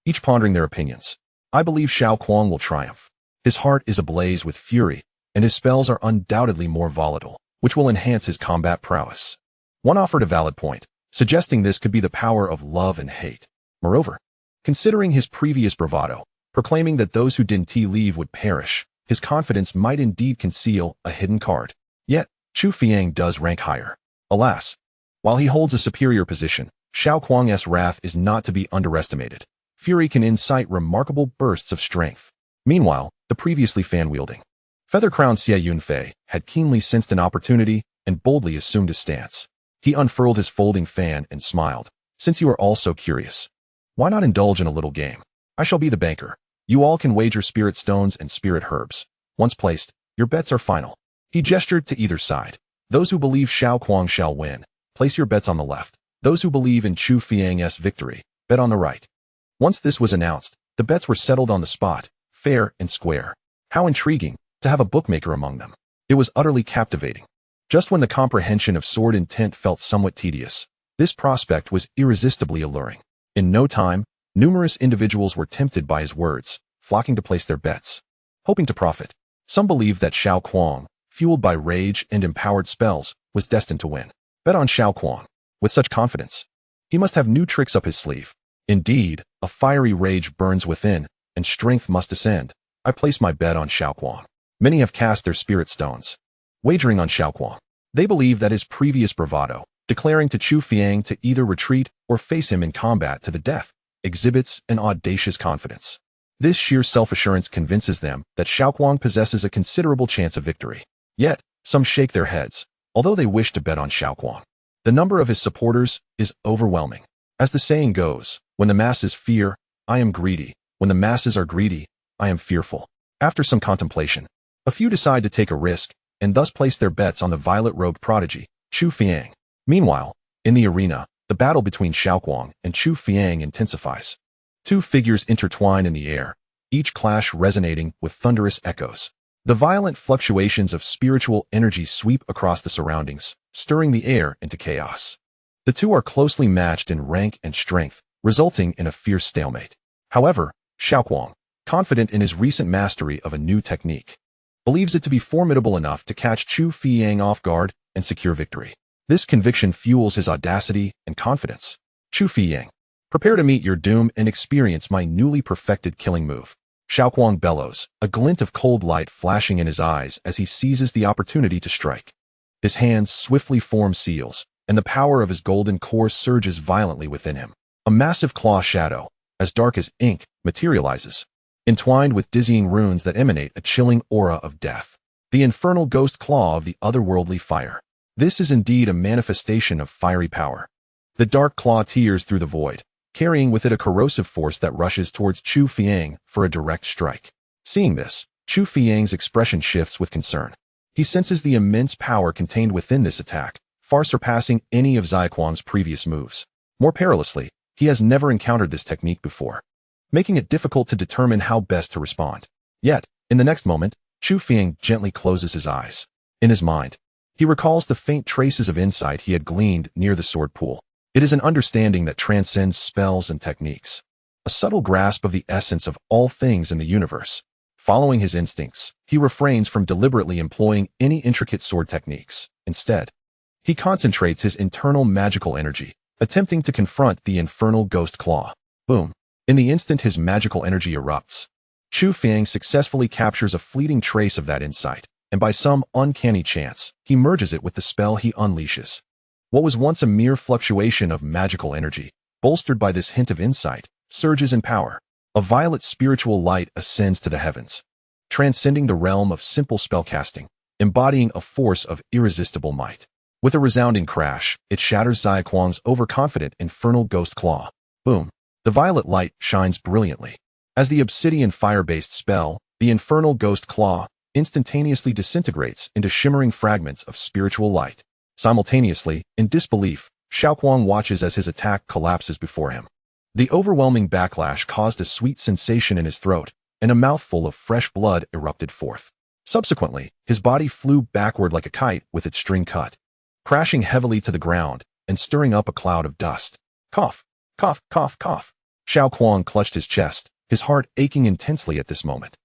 each pondering their opinions. "I believe Xiao Kuang will triumph. His heart is ablaze with fury, and his spells are undoubtedly more volatile, which will enhance his combat prowess." One offered a valid point, suggesting this could be the power of love and hate. Moreover, considering his previous bravado, proclaiming that those who didn't leave would perish, his confidence might indeed conceal a hidden card. Yet, Chu Fiang does rank higher. Alas, while he holds a superior position, Xiao Kuang's wrath is not to be underestimated. Fury can incite remarkable bursts of strength. Meanwhile, the previously fan-wielding, feather-crowned Xie Yunfei had keenly sensed an opportunity and boldly assumed his stance. He unfurled his folding fan and smiled. "Since you are all so curious, why not indulge in a little game? I shall be the banker. You all can wager spirit stones and spirit herbs. Once placed, your bets are final." He gestured to either side. "Those who believe Xiao Kuang shall win, place your bets on the left. Those who believe in Chu Fiang's victory, bet on the right." Once this was announced, the bets were settled on the spot, fair and square. How intriguing to have a bookmaker among them. It was utterly captivating. Just when the comprehension of sword intent felt somewhat tedious, this prospect was irresistibly alluring. In no time, numerous individuals were tempted by his words, flocking to place their bets, hoping to profit. Some believed that Xiao Kuang, fueled by rage and empowered spells, was destined to win. Bet on Xiao Kuang. With such confidence, he must have new tricks up his sleeve. Indeed, a fiery rage burns within, and strength must ascend. I place my bet on Xiao Kuang. Many have cast their spirit stones, wagering on Xiao Kuang. They believe that his previous bravado, declaring to Chu Fiang to either retreat or face him in combat to the death, exhibits an audacious confidence. This sheer self-assurance convinces them that Xiao Kuang possesses a considerable chance of victory. Yet, some shake their heads, although they wish to bet on Xiao Kuang. The number of his supporters is overwhelming. As the saying goes, when the masses fear, I am greedy. When the masses are greedy, I am fearful. After some contemplation, a few decide to take a risk, and thus place their bets on the violet-robed prodigy, Chu Fiang. Meanwhile, in the arena, the battle between Xiao Kuang and Chu Fiang intensifies. Two figures intertwine in the air, each clash resonating with thunderous echoes. The violent fluctuations of spiritual energy sweep across the surroundings, stirring the air into chaos. The two are closely matched in rank and strength, resulting in a fierce stalemate. However, Xiao Kuang, confident in his recent mastery of a new technique, believes it to be formidable enough to catch Chu Fiang off guard and secure victory. This conviction fuels his audacity and confidence. Chu Fiang, prepare to meet your doom and experience my newly perfected killing move. Xiao Kuang bellows, a glint of cold light flashing in his eyes as he seizes the opportunity to strike. His hands swiftly form seals, and the power of his golden core surges violently within him. A massive claw shadow, as dark as ink, materializes, entwined with dizzying runes that emanate a chilling aura of death. The infernal ghost claw of the otherworldly fire. This is indeed a manifestation of fiery power. The dark claw tears through the void, carrying with it a corrosive force that rushes towards Chu Fiang for a direct strike. Seeing this, Chu Fiang's expression shifts with concern. He senses the immense power contained within this attack, far surpassing any of Xie Kuang's previous moves. More perilously, he has never encountered this technique before, making it difficult to determine how best to respond. Yet, in the next moment, Chu Fiang gently closes his eyes. In his mind, he recalls the faint traces of insight he had gleaned near the sword pool. It is an understanding that transcends spells and techniques, a subtle grasp of the essence of all things in the universe. Following his instincts, he refrains from deliberately employing any intricate sword techniques. Instead, he concentrates his internal magical energy, attempting to confront the infernal ghost claw. Boom. In the instant his magical energy erupts, Chu Fiang successfully captures a fleeting trace of that insight, and by some uncanny chance, he merges it with the spell he unleashes. What was once a mere fluctuation of magical energy, bolstered by this hint of insight, surges in power. A violet spiritual light ascends to the heavens, transcending the realm of simple spellcasting, embodying a force of irresistible might. With a resounding crash, it shatters Xie Kuang's overconfident infernal ghost claw. Boom. The violet light shines brilliantly. As the obsidian fire-based spell, the infernal ghost claw instantaneously disintegrates into shimmering fragments of spiritual light. Simultaneously, in disbelief, Xiao Kuang watches as his attack collapses before him. The overwhelming backlash caused a sweet sensation in his throat, and a mouthful of fresh blood erupted forth. Subsequently, his body flew backward like a kite with its string cut, crashing heavily to the ground and stirring up a cloud of dust. Cough, cough, cough, cough. Xiao Kuang clutched his chest, his heart aching intensely at this moment.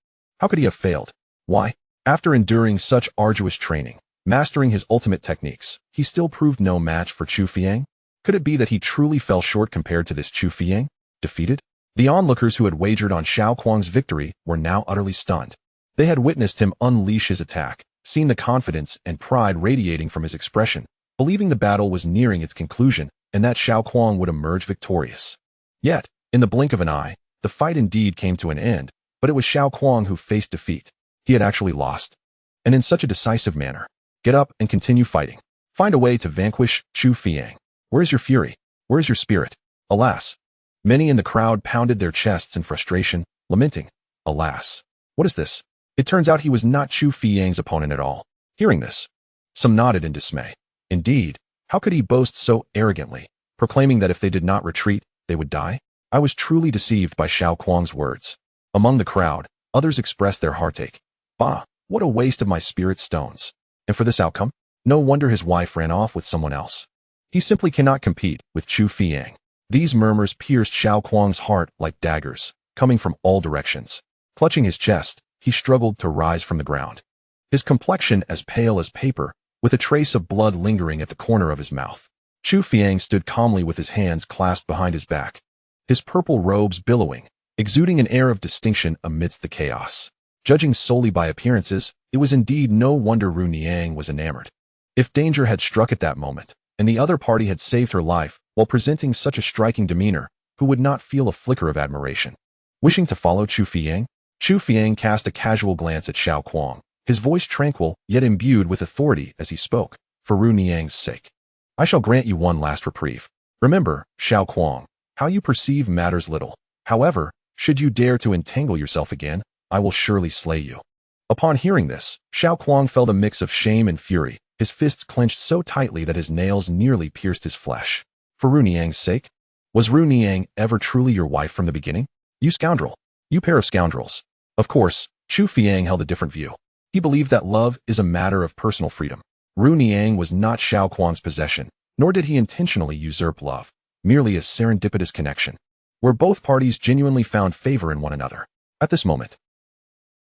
How could he have failed? Why? After enduring such arduous training, mastering his ultimate techniques, he still proved no match for Chu Fiang? Could it be that he truly fell short compared to this Chu Fiang? Defeated? The onlookers who had wagered on Xiao Kuang's victory were now utterly stunned. They had witnessed him unleash his attack, seen the confidence and pride radiating from his expression, believing the battle was nearing its conclusion and that Xiao Kuang would emerge victorious. Yet, in the blink of an eye, the fight indeed came to an end, but it was Xiao Kuang who faced defeat. He had actually lost. And in such a decisive manner. Get up and continue fighting. Find a way to vanquish Chu Fiang. Where is your fury? Where is your spirit? Alas. Many in the crowd pounded their chests in frustration, lamenting, alas. What is this? It turns out he was not Chu Fiang's opponent at all. Hearing this, some nodded in dismay. Indeed, how could he boast so arrogantly, proclaiming that if they did not retreat, they would die? I was truly deceived by Xiao Kuang's words. Among the crowd, others expressed their heartache. Bah, what a waste of my spirit stones. And for this outcome, no wonder his wife ran off with someone else. He simply cannot compete with Chu Fiang. These murmurs pierced Xiao Kuang's heart like daggers, coming from all directions. Clutching his chest, he struggled to rise from the ground. His complexion as pale as paper, with a trace of blood lingering at the corner of his mouth. Chu Fiang stood calmly with his hands clasped behind his back, his purple robes billowing, exuding an air of distinction amidst the chaos. Judging solely by appearances, it was indeed no wonder Ru Niang was enamored. If danger had struck at that moment, and the other party had saved her life while presenting such a striking demeanor, who would not feel a flicker of admiration? Wishing to follow Chu Fiang cast a casual glance at Xiao Kuang, his voice tranquil yet imbued with authority as he spoke. For Ru Niang's sake, I shall grant you one last reprieve. Remember, Xiao Kuang, how you perceive matters little. However, should you dare to entangle yourself again, I will surely slay you. Upon hearing this, Xiao Kuang felt a mix of shame and fury, his fists clenched so tightly that his nails nearly pierced his flesh. For Ru Niang's sake? Was Ru Niang ever truly your wife from the beginning? You scoundrel. You pair of scoundrels. Of course, Chu Fiang held a different view. He believed that love is a matter of personal freedom. Ru Niang was not Xiao Kuang's possession, nor did he intentionally usurp love, merely a serendipitous connection, where both parties genuinely found favor in one another. At this moment,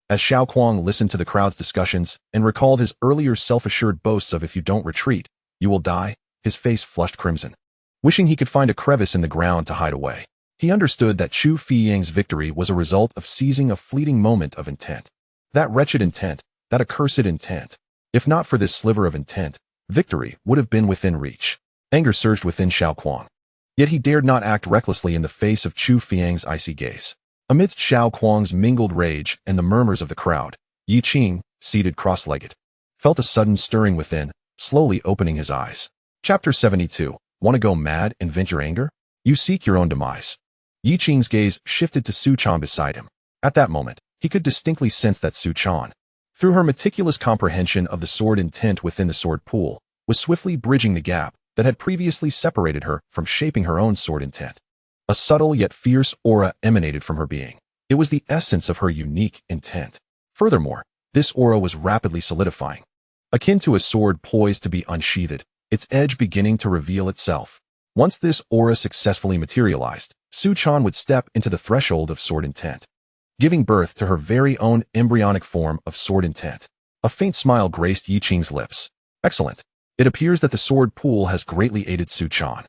as Xiao Kuang listened to the crowd's discussions and recalled his earlier self-assured boasts of if you don't retreat, you will die, his face flushed crimson. Wishing he could find a crevice in the ground to hide away, he understood that Chu Fiang's victory was a result of seizing a fleeting moment of intent. That wretched intent, that accursed intent. If not for this sliver of intent, victory would have been within reach. Anger surged within Xiao Kuang. Yet he dared not act recklessly in the face of Chu Fiang's icy gaze. Amidst Xiao Kuang's mingled rage and the murmurs of the crowd, Yi Qing, seated cross-legged, felt a sudden stirring within, slowly opening his eyes. Chapter 72. Want to go mad and vent your anger? You seek your own demise. Yi Qing's gaze shifted to Su Chan beside him. At that moment, he could distinctly sense that Su Chan, through her meticulous comprehension of the sword intent within the sword pool, was swiftly bridging the gap that had previously separated her from shaping her own sword intent. A subtle yet fierce aura emanated from her being. It was the essence of her unique intent. Furthermore, this aura was rapidly solidifying, akin to a sword poised to be unsheathed, its edge beginning to reveal itself. Once this aura successfully materialized, Su Chan would step into the threshold of sword intent, giving birth to her very own embryonic form of sword intent. A faint smile graced Yi Qing's lips. Excellent. It appears that the sword pool has greatly aided Su Chan.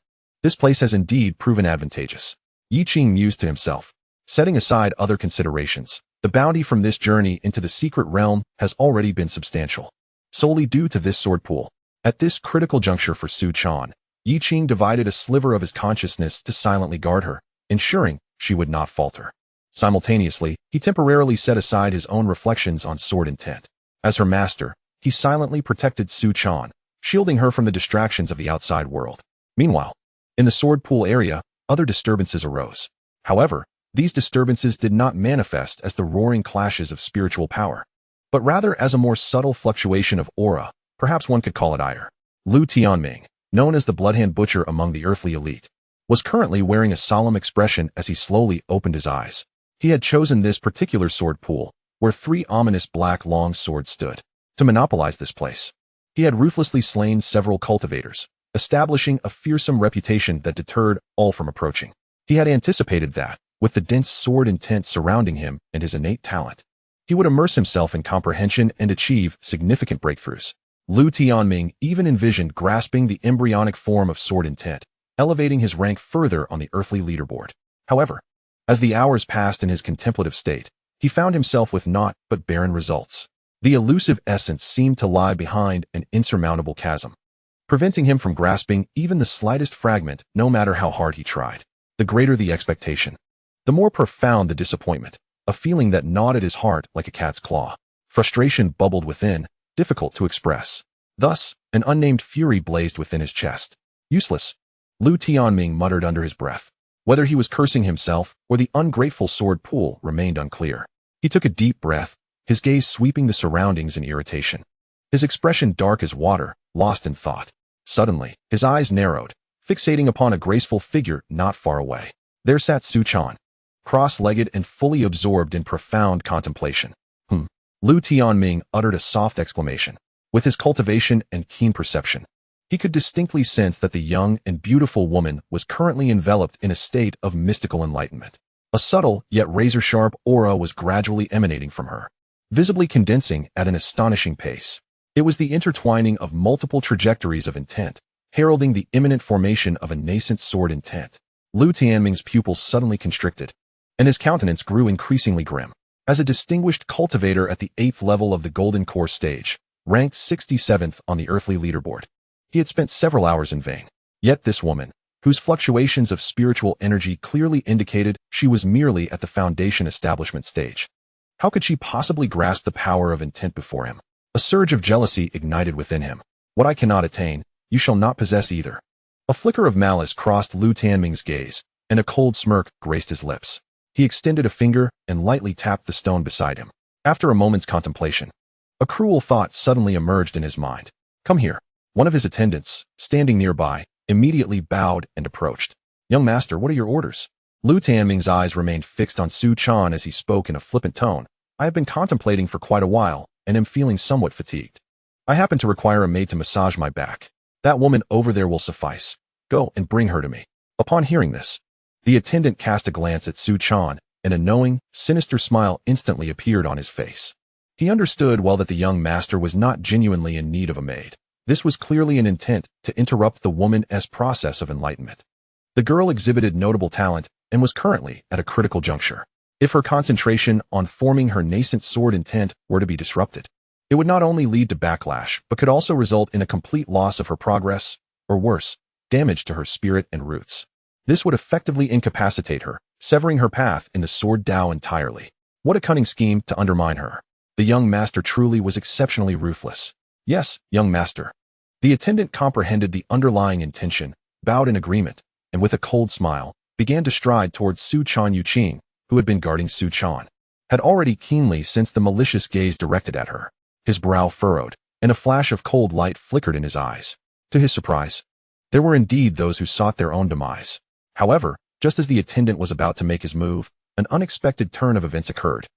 This place has indeed proven advantageous. Yi Qing mused to himself. Setting aside other considerations, the bounty from this journey into the secret realm has already been substantial, solely due to this sword pool. At this critical juncture for Su Chan, Yi Qing divided a sliver of his consciousness to silently guard her, ensuring she would not falter. Simultaneously, he temporarily set aside his own reflections on sword intent. As her master, he silently protected Su Chan, shielding her from the distractions of the outside world. Meanwhile, in the sword pool area, other disturbances arose. However, these disturbances did not manifest as the roaring clashes of spiritual power, but rather as a more subtle fluctuation of aura. Perhaps one could call it ire. Lu Tianming, known as the Bloodhand Butcher among the earthly elite, was currently wearing a solemn expression as he slowly opened his eyes. He had chosen this particular sword pool, where 3 ominous black long swords stood, to monopolize this place. He had ruthlessly slain several cultivators, establishing a fearsome reputation that deterred all from approaching. He had anticipated that, with the dense sword intent surrounding him and his innate talent, he would immerse himself in comprehension and achieve significant breakthroughs. Lu Tianming even envisioned grasping the embryonic form of sword intent, elevating his rank further on the earthly leaderboard. However, as the hours passed in his contemplative state, he found himself with naught but barren results. The elusive essence seemed to lie behind an insurmountable chasm, preventing him from grasping even the slightest fragment, no matter how hard he tried. The greater the expectation, the more profound the disappointment, a feeling that gnawed at his heart like a cat's claw. Frustration bubbled within, difficult to express. Thus, an unnamed fury blazed within his chest. Useless, Lu Tianming muttered under his breath. Whether he was cursing himself or the ungrateful sword pool remained unclear. He took a deep breath, his gaze sweeping the surroundings in irritation. His expression dark as water, lost in thought. Suddenly, his eyes narrowed, fixating upon a graceful figure not far away. There sat Su Chan, cross-legged and fully absorbed in profound contemplation. Lu Tianming uttered a soft exclamation. With his cultivation and keen perception, he could distinctly sense that the young and beautiful woman was currently enveloped in a state of mystical enlightenment. A subtle yet razor-sharp aura was gradually emanating from her, visibly condensing at an astonishing pace. It was the intertwining of multiple trajectories of intent, heralding the imminent formation of a nascent sword intent. Lu Tianming's pupils suddenly constricted, and his countenance grew increasingly grim. As a distinguished cultivator at the 8th level of the Golden Core stage, ranked 67th on the earthly leaderboard, he had spent several hours in vain. Yet this woman, whose fluctuations of spiritual energy clearly indicated she was merely at the foundation establishment stage, how could she possibly grasp the power of intent before him? A surge of jealousy ignited within him. What I cannot attain, you shall not possess either. A flicker of malice crossed Lu Tianming's gaze, and a cold smirk graced his lips. He extended a finger and lightly tapped the stone beside him. After a moment's contemplation, a cruel thought suddenly emerged in his mind. Come here. One of his attendants, standing nearby, immediately bowed and approached. Young master, what are your orders? Lu Tianming's eyes remained fixed on Su Chan as he spoke in a flippant tone. I have been contemplating for quite a while, and am feeling somewhat fatigued. I happen to require a maid to massage my back. That woman over there will suffice. Go and bring her to me. Upon hearing this, the attendant cast a glance at Su Chan, and a knowing, sinister smile instantly appeared on his face. He understood well that the young master was not genuinely in need of a maid. This was clearly an intent to interrupt the woman's process of enlightenment. The girl exhibited notable talent and was currently at a critical juncture. If her concentration on forming her nascent sword intent were to be disrupted, it would not only lead to backlash, but could also result in a complete loss of her progress, or worse, damage to her spirit and roots. This would effectively incapacitate her, severing her path in the sword Dao entirely. What a cunning scheme to undermine her. The young master truly was exceptionally ruthless. Yes, young master. The attendant comprehended the underlying intention, bowed in agreement, and with a cold smile, began to stride towards Su Chan Yuqing, who had been guarding Su Chan, had already keenly sensed the malicious gaze directed at her. His brow furrowed, and a flash of cold light flickered in his eyes. To his surprise, there were indeed those who sought their own demise. However, just as the attendant was about to make his move, an unexpected turn of events occurred.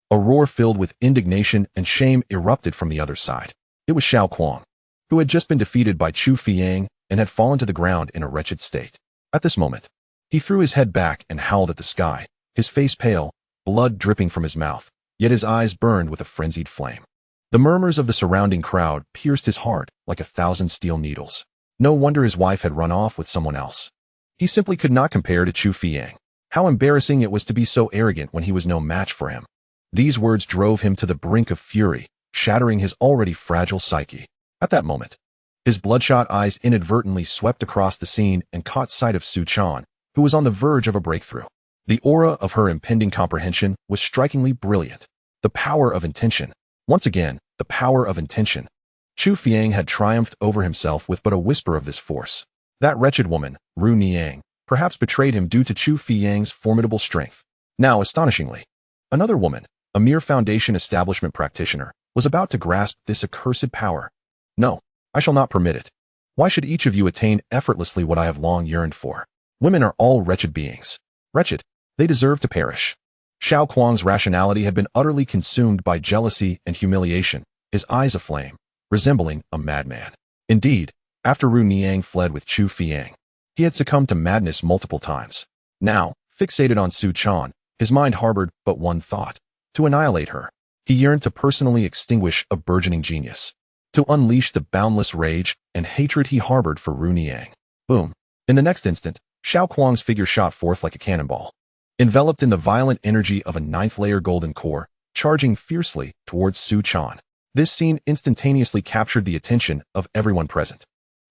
A roar filled with indignation and shame erupted from the other side. It was Xiao Kuang, who had just been defeated by Chu Fiyang and had fallen to the ground in a wretched state. At this moment, he threw his head back and howled at the sky, his face pale, blood dripping from his mouth, yet his eyes burned with a frenzied flame. The murmurs of the surrounding crowd pierced his heart like 1,000 steel needles. No wonder his wife had run off with someone else. He simply could not compare to Chu Fiyang. How embarrassing it was to be so arrogant when he was no match for him. These words drove him to the brink of fury, shattering his already fragile psyche. At that moment, his bloodshot eyes inadvertently swept across the scene and caught sight of Su Chan, who was on the verge of a breakthrough. The aura of her impending comprehension was strikingly brilliant. The power of intention. Once again, the power of intention. Chu Fiyang had triumphed over himself with but a whisper of this force. That wretched woman, Ru Niang, perhaps betrayed him due to Chu Fiyang's formidable strength. Now, astonishingly, another woman, a mere foundation establishment practitioner, was about to grasp this accursed power. No, I shall not permit it. Why should each of you attain effortlessly what I have long yearned for? Women are all wretched beings. Wretched. They deserve to perish. Xiao Kuang's rationality had been utterly consumed by jealousy and humiliation, his eyes aflame, resembling a madman. Indeed, after Ru Niang fled with Chu Fiang, he had succumbed to madness multiple times. Now, fixated on Su Chan, his mind harbored but one thought: to annihilate her. He yearned to personally extinguish a burgeoning genius, to unleash the boundless rage and hatred he harbored for Ru Niang. Boom. In the next instant, Xiao Kuang's figure shot forth like a cannonball, enveloped in the violent energy of a ninth-layer golden core, charging fiercely towards Su Chan. This scene instantaneously captured the attention of everyone present,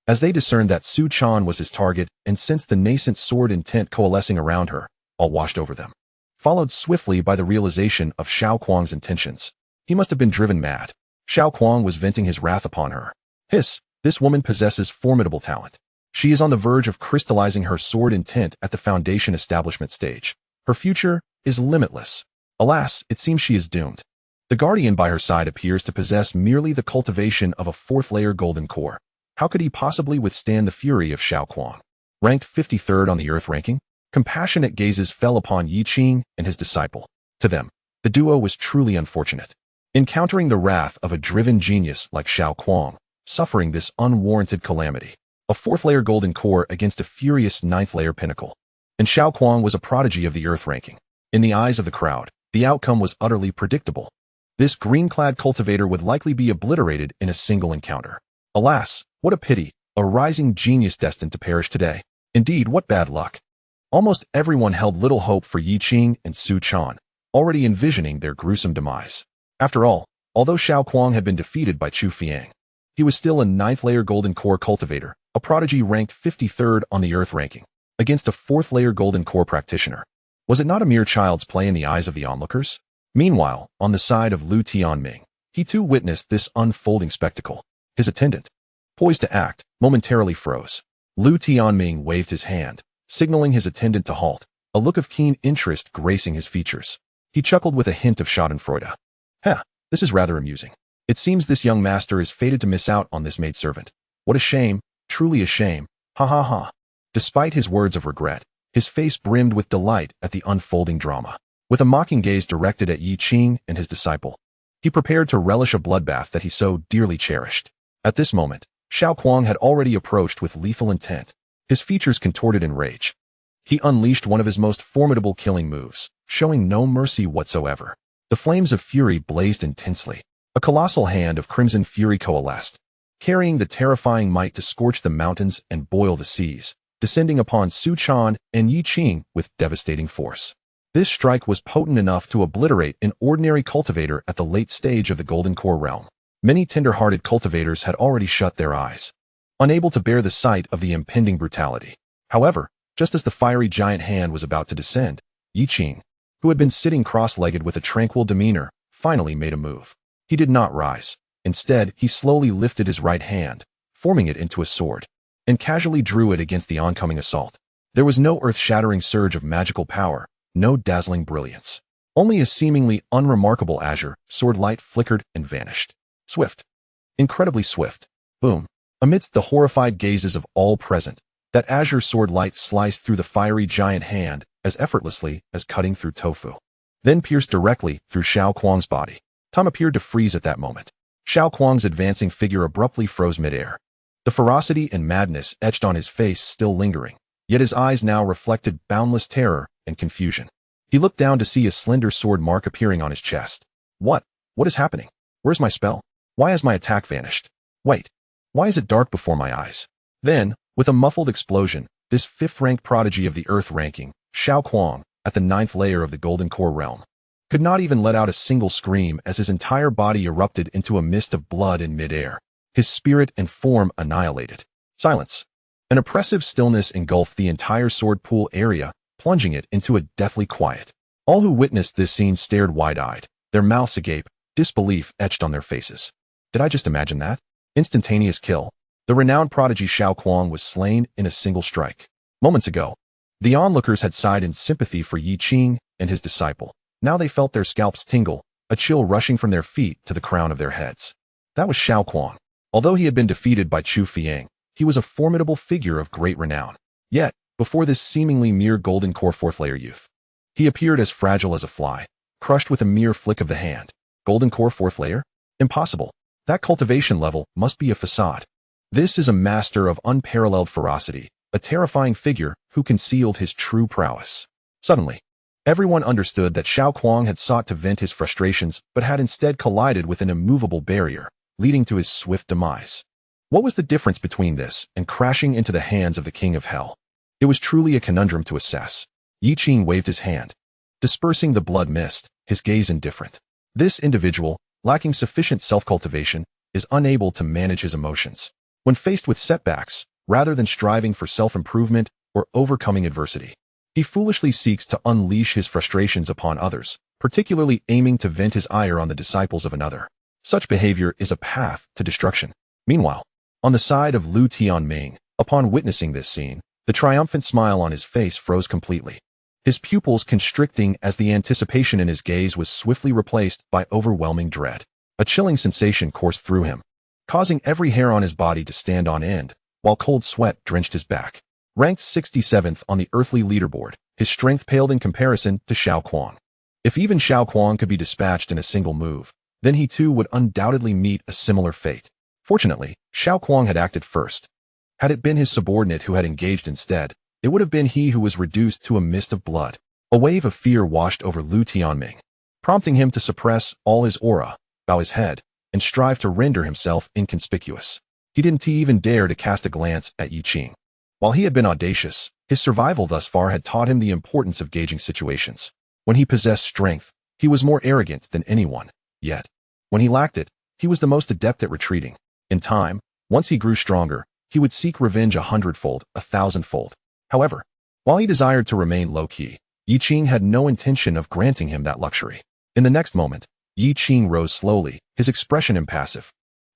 as they discerned that Su Chan was his target and sensed the nascent sword intent coalescing around her, all washed over them, followed swiftly by the realization of Xiao Kuang's intentions. He must have been driven mad. Xiao Kuang was venting his wrath upon her. Hiss, this woman possesses formidable talent. She is on the verge of crystallizing her sword intent at the foundation establishment stage. Her future is limitless. Alas, it seems she is doomed. The guardian by her side appears to possess merely the cultivation of a fourth-layer golden core. How could he possibly withstand the fury of Xiao Kuang? Ranked 53rd on the Earth ranking, compassionate gazes fell upon Yi Qing and his disciple. To them, the duo was truly unfortunate, encountering the wrath of a driven genius like Xiao Kuang, suffering this unwarranted calamity. A fourth-layer golden core against a furious ninth-layer pinnacle. And Xiao Kuang was a prodigy of the Earth ranking. In the eyes of the crowd, the outcome was utterly predictable. This green-clad cultivator would likely be obliterated in a single encounter. Alas, what a pity, a rising genius destined to perish today. Indeed, what bad luck. Almost everyone held little hope for Yi Qing and Su Chan, already envisioning their gruesome demise. After all, although Xiao Kuang had been defeated by Chu Fiang, he was still a ninth-layer golden core cultivator, a prodigy ranked 53rd on the Earth ranking, against a fourth-layer golden core practitioner. Was it not a mere child's play in the eyes of the onlookers? Meanwhile, on the side of Lu Tianming, he too witnessed this unfolding spectacle. His attendant, poised to act, momentarily froze. Lu Tianming waved his hand, signaling his attendant to halt, a look of keen interest gracing his features. He chuckled with a hint of schadenfreude. Heh, this is rather amusing. It seems this young master is fated to miss out on this maidservant. What a shame, truly a shame, ha ha ha. Despite his words of regret, his face brimmed with delight at the unfolding drama. With a mocking gaze directed at Yi Qing and his disciple, he prepared to relish a bloodbath that he so dearly cherished. At this moment, Xiao Kuang had already approached with lethal intent, his features contorted in rage. He unleashed one of his most formidable killing moves, showing no mercy whatsoever. The flames of fury blazed intensely. A colossal hand of crimson fury coalesced, carrying the terrifying might to scorch the mountains and boil the seas, descending upon Su Chan and Yi Qing with devastating force. This strike was potent enough to obliterate an ordinary cultivator at the late stage of the Golden Core realm. Many tender-hearted cultivators had already shut their eyes, unable to bear the sight of the impending brutality. However, just as the fiery giant hand was about to descend, Yi Qing, who had been sitting cross-legged with a tranquil demeanor, finally made a move. He did not rise. Instead, he slowly lifted his right hand, forming it into a sword, and casually drew it against the oncoming assault. There was no earth-shattering surge of magical power, no dazzling brilliance. Only a seemingly unremarkable azure sword light flickered and vanished. Swift. Incredibly swift. Boom. Amidst the horrified gazes of all present, that azure sword light sliced through the fiery giant hand as effortlessly as cutting through tofu, then pierced directly through Xiao Kuang's body. Time appeared to freeze at that moment. Xiao Kuang's advancing figure abruptly froze midair. The ferocity and madness etched on his face still lingering, yet his eyes now reflected boundless terror and confusion. He looked down to see a slender sword mark appearing on his chest. What is happening? Where's my spell? Why has my attack vanished? Wait, why is it dark before my eyes? Then, with a muffled explosion, this fifth-ranked prodigy of the Earth ranking, Xiao Kuang, at the ninth layer of the Golden Core realm, could not even let out a single scream as his entire body erupted into a mist of blood in midair, his spirit and form annihilated. Silence. An oppressive stillness engulfed the entire sword pool area, plunging it into a deathly quiet. All who witnessed this scene stared wide-eyed, their mouths agape, disbelief etched on their faces. Did I just imagine that? Instantaneous kill. The renowned prodigy Xiao Kuang was slain in a single strike. Moments ago, the onlookers had sighed in sympathy for Yi Qing and his disciple. Now they felt their scalps tingle, a chill rushing from their feet to the crown of their heads. That was Xiao Kuang. Although he had been defeated by Chu Fiang, he was a formidable figure of great renown. Yet, before this seemingly mere golden core fourth-layer youth. He appeared as fragile as a fly, crushed with a mere flick of the hand. Golden core fourth layer? Impossible. That cultivation level must be a facade. This is a master of unparalleled ferocity, a terrifying figure who concealed his true prowess. Suddenly, everyone understood that Xiao Kuang had sought to vent his frustrations but had instead collided with an immovable barrier, leading to his swift demise. What was the difference between this and crashing into the hands of the King of Hell? It was truly a conundrum to assess. Yi Qing waved his hand, dispersing the blood mist, his gaze indifferent. This individual, lacking sufficient self-cultivation, is unable to manage his emotions. When faced with setbacks, rather than striving for self-improvement or overcoming adversity, he foolishly seeks to unleash his frustrations upon others, particularly aiming to vent his ire on the disciples of another. Such behavior is a path to destruction. Meanwhile, on the side of Lu Tianming, upon witnessing this scene, the triumphant smile on his face froze completely, his pupils constricting as the anticipation in his gaze was swiftly replaced by overwhelming dread. A chilling sensation coursed through him, causing every hair on his body to stand on end, while cold sweat drenched his back. Ranked 67th on the earthly leaderboard, his strength paled in comparison to Xiao Kuang. If even Xiao Kuang could be dispatched in a single move, then he too would undoubtedly meet a similar fate. Fortunately, Xiao Kuang had acted first. Had it been his subordinate who had engaged instead, it would have been he who was reduced to a mist of blood. A wave of fear washed over Lu Tianming, prompting him to suppress all his aura, bow his head, and strive to render himself inconspicuous. He didn't even dare to cast a glance at Yi Qing. While he had been audacious, his survival thus far had taught him the importance of gauging situations. When he possessed strength, he was more arrogant than anyone, yet, when he lacked it, he was the most adept at retreating. In time, once he grew stronger, he would seek revenge 100-fold, 1,000-fold. However, while he desired to remain low-key, Yi Qing had no intention of granting him that luxury. In the next moment, Yi Qing rose slowly, his expression impassive.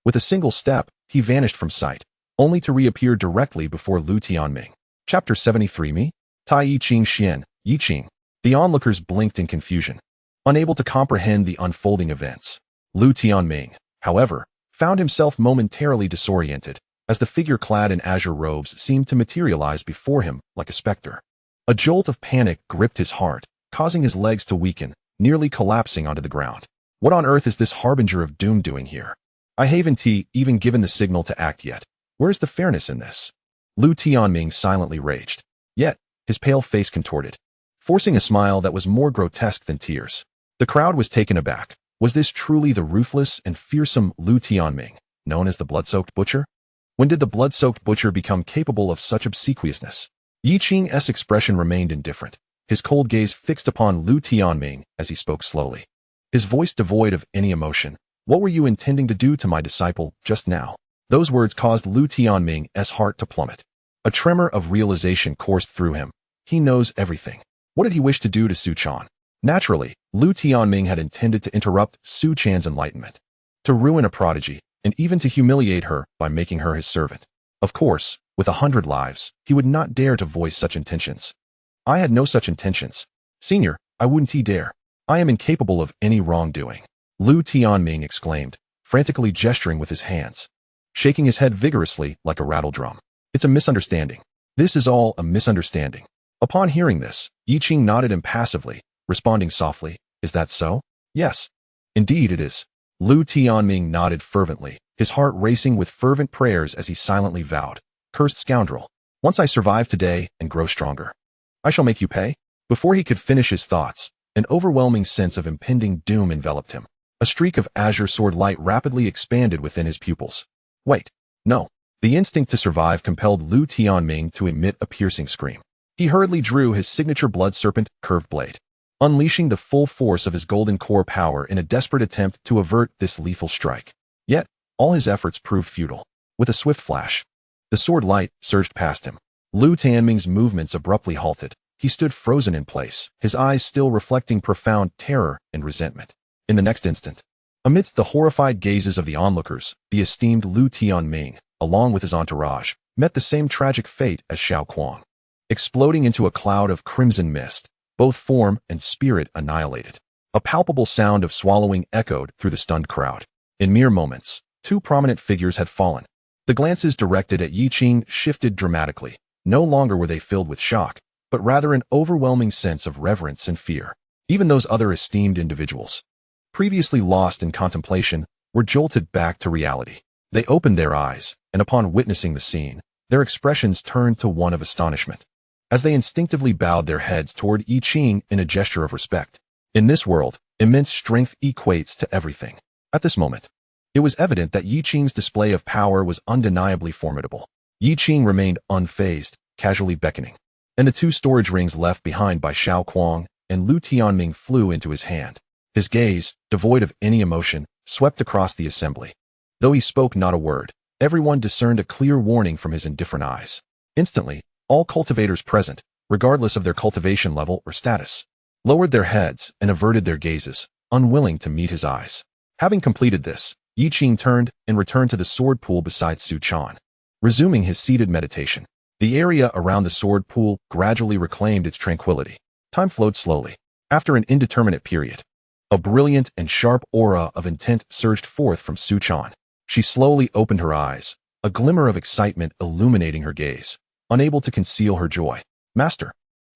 With a single step, he vanished from sight, only to reappear directly before Lu Tianming. Chapter 73 Me? Taiyi Qing Xian, Yi Qing. The onlookers blinked in confusion, unable to comprehend the unfolding events. Lu Tianming, however, found himself momentarily disoriented, as the figure clad in azure robes seemed to materialize before him like a specter. A jolt of panic gripped his heart, causing his legs to weaken, nearly collapsing onto the ground. What on earth is this harbinger of doom doing here? I haven't even given the signal to act yet. Where's the fairness in this? Lu Tianming silently raged. Yet, his pale face contorted, forcing a smile that was more grotesque than tears. The crowd was taken aback. Was this truly the ruthless and fearsome Lu Tianming, known as the blood-soaked butcher? When did the blood-soaked butcher become capable of such obsequiousness? Yi Qing's expression remained indifferent, his cold gaze fixed upon Lu Tianming as he spoke slowly, his voice devoid of any emotion. What were you intending to do to my disciple just now? Those words caused Lu Tianming's heart to plummet. A tremor of realization coursed through him. He knows everything. What did he wish to do to Su Chan? Naturally, Lu Tianming had intended to interrupt Su Chan's enlightenment, to ruin a prodigy, and even to humiliate her by making her his servant. Of course, with 100 lives, he would not dare to voice such intentions. I had no such intentions. Senior, I wouldn't dare. I am incapable of any wrongdoing. Lu Tianming exclaimed, frantically gesturing with his hands, shaking his head vigorously like a rattle drum. It's a misunderstanding. This is all a misunderstanding. Upon hearing this, Yi Qing nodded impassively, responding softly, is that so? Yes. Indeed it is. Lu Tianming nodded fervently, his heart racing with fervent prayers as he silently vowed, cursed scoundrel, once I survive today and grow stronger, I shall make you pay. Before he could finish his thoughts, an overwhelming sense of impending doom enveloped him. A streak of azure sword light rapidly expanded within his pupils. Wait. No. The instinct to survive compelled Lu Tianming to emit a piercing scream. He hurriedly drew his signature blood serpent curved blade, unleashing the full force of his golden core power in a desperate attempt to avert this lethal strike. Yet, all his efforts proved futile. With a swift flash, the sword light surged past him. Lu Tianming's movements abruptly halted. He stood frozen in place, his eyes still reflecting profound terror and resentment. In the next instant, amidst the horrified gazes of the onlookers, the esteemed Lu Tianming, along with his entourage, met the same tragic fate as Xiao Kuang. Exploding into a cloud of crimson mist, both form and spirit annihilated. A palpable sound of swallowing echoed through the stunned crowd. In mere moments, two prominent figures had fallen. The glances directed at Yi Qing shifted dramatically, No longer were they filled with shock, but rather an overwhelming sense of reverence and fear. Even those other esteemed individuals, previously lost in contemplation, were jolted back to reality. They opened their eyes, and upon witnessing the scene, their expressions turned to one of astonishment, as they instinctively bowed their heads toward Yi Qing in a gesture of respect. In this world, immense strength equates to everything. At this moment, it was evident that Yi Qing's display of power was undeniably formidable. Yi Qing remained unfazed, casually beckoning, and the two storage rings left behind by Xiao Kuang and Lu Tianming flew into his hand. His gaze, devoid of any emotion, swept across the assembly. Though he spoke not a word, everyone discerned a clear warning from his indifferent eyes. Instantly, all cultivators present, regardless of their cultivation level or status, lowered their heads and averted their gazes, unwilling to meet his eyes. Having completed this, Yi Qing turned and returned to the sword pool beside Su Chan. Resuming his seated meditation, the area around the sword pool gradually reclaimed its tranquility. Time flowed slowly. After an indeterminate period, a brilliant and sharp aura of intent surged forth from Su Chan. She slowly opened her eyes, a glimmer of excitement illuminating her gaze, unable to conceal her joy. Master,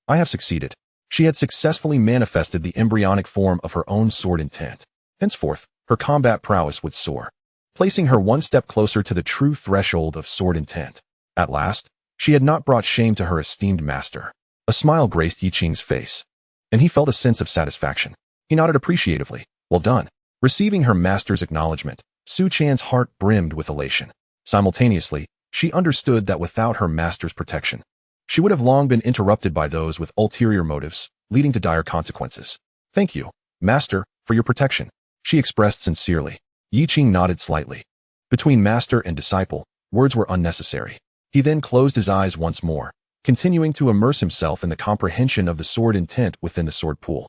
I have succeeded. She had successfully manifested the embryonic form of her own sword intent. Henceforth, her combat prowess would soar, placing her one step closer to the true threshold of sword intent. At last, she had not brought shame to her esteemed master. A smile graced Yi Qing's face, and he felt a sense of satisfaction. He nodded appreciatively. Well done. Receiving her master's acknowledgement, Su Chan's heart brimmed with elation. Simultaneously, she understood that without her master's protection, she would have long been interrupted by those with ulterior motives, leading to dire consequences. Thank you, master, for your protection, she expressed sincerely. Yi Qing nodded slightly. Between master and disciple, words were unnecessary. He then closed his eyes once more, continuing to immerse himself in the comprehension of the sword intent within the sword pool.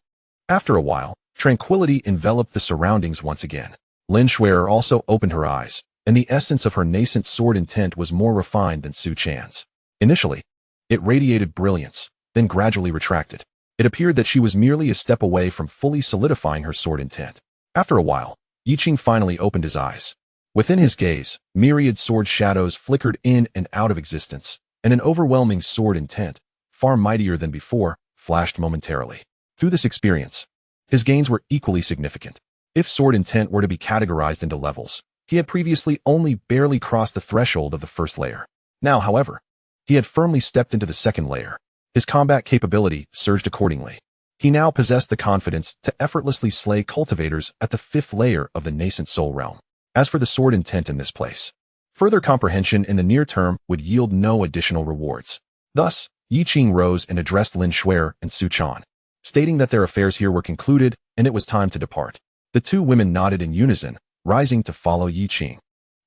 After a while, tranquility enveloped the surroundings once again. Lin Shuer also opened her eyes, and the essence of her nascent sword intent was more refined than Su Chan's. Initially, it radiated brilliance, then gradually retracted. It appeared that she was merely a step away from fully solidifying her sword intent. After a while, Yi Qing finally opened his eyes. Within his gaze, myriad sword shadows flickered in and out of existence, and an overwhelming sword intent, far mightier than before, flashed momentarily. Through this experience, his gains were equally significant. If sword intent were to be categorized into levels, he had previously only barely crossed the threshold of the first layer. Now, however, he had firmly stepped into the second layer. His combat capability surged accordingly. He now possessed the confidence to effortlessly slay cultivators at the fifth layer of the nascent soul realm. As for the sword intent in this place, further comprehension in the near term would yield no additional rewards. Thus, Yi Qing rose and addressed Lin Shuer and Su Chan, stating that their affairs here were concluded and it was time to depart. The two women nodded in unison, rising to follow Yi Qing.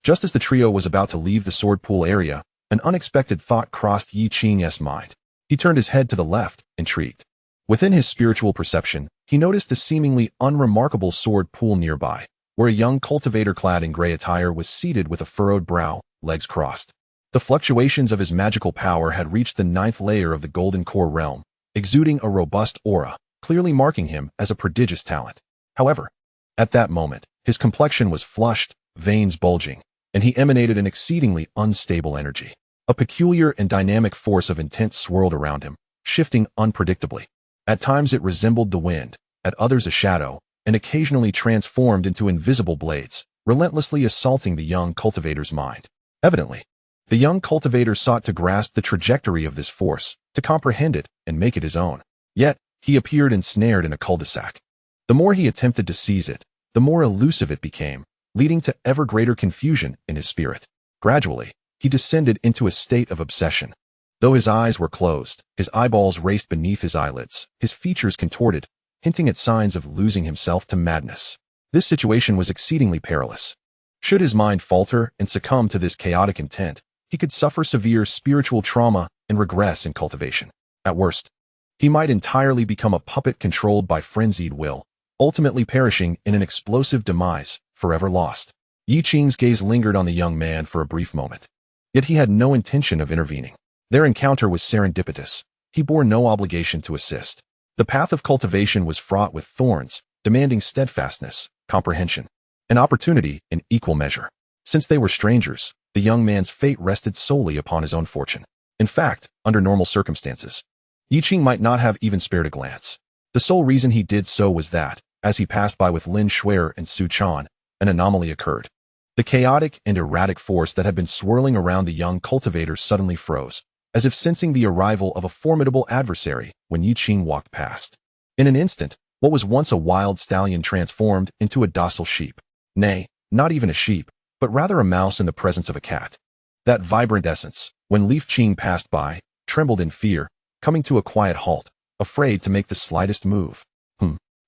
Just as the trio was about to leave the sword pool area, an unexpected thought crossed Yi Qing's mind. He turned his head to the left, intrigued. Within his spiritual perception, he noticed a seemingly unremarkable sword pool nearby, where a young cultivator clad in gray attire was seated with a furrowed brow, legs crossed. The fluctuations of his magical power had reached the ninth layer of the golden core realm, exuding a robust aura, clearly marking him as a prodigious talent. However, at that moment, his complexion was flushed, veins bulging, and he emanated an exceedingly unstable energy. A peculiar and dynamic force of intent swirled around him, shifting unpredictably. At times it resembled the wind, at others a shadow, and occasionally transformed into invisible blades, relentlessly assaulting the young cultivator's mind. Evidently, the young cultivator sought to grasp the trajectory of this force, to comprehend it and make it his own. Yet, he appeared ensnared in a cul-de-sac. The more he attempted to seize it, the more elusive it became, leading to ever greater confusion in his spirit. Gradually, he descended into a state of obsession. Though his eyes were closed, his eyeballs raced beneath his eyelids, his features contorted, hinting at signs of losing himself to madness. This situation was exceedingly perilous. Should his mind falter and succumb to this chaotic intent, he could suffer severe spiritual trauma and regress in cultivation. At worst, he might entirely become a puppet controlled by frenzied will, ultimately perishing in an explosive demise, forever lost. Yi Qing's gaze lingered on the young man for a brief moment. Yet he had no intention of intervening. Their encounter was serendipitous. He bore no obligation to assist. The path of cultivation was fraught with thorns, demanding steadfastness, comprehension, and opportunity in equal measure. Since they were strangers, the young man's fate rested solely upon his own fortune. In fact, under normal circumstances. Yi Qing might not have even spared a glance. The sole reason he did so was that, as he passed by with Lin Shuer and Su Chan, an anomaly occurred. The chaotic and erratic force that had been swirling around the young cultivator suddenly froze, as if sensing the arrival of a formidable adversary when Yi Qing walked past. In an instant, what was once a wild stallion transformed into a docile sheep. Nay, not even a sheep, but rather a mouse in the presence of a cat. That vibrant essence, when Li Qing passed by, trembled in fear, coming to a quiet halt, afraid to make the slightest move.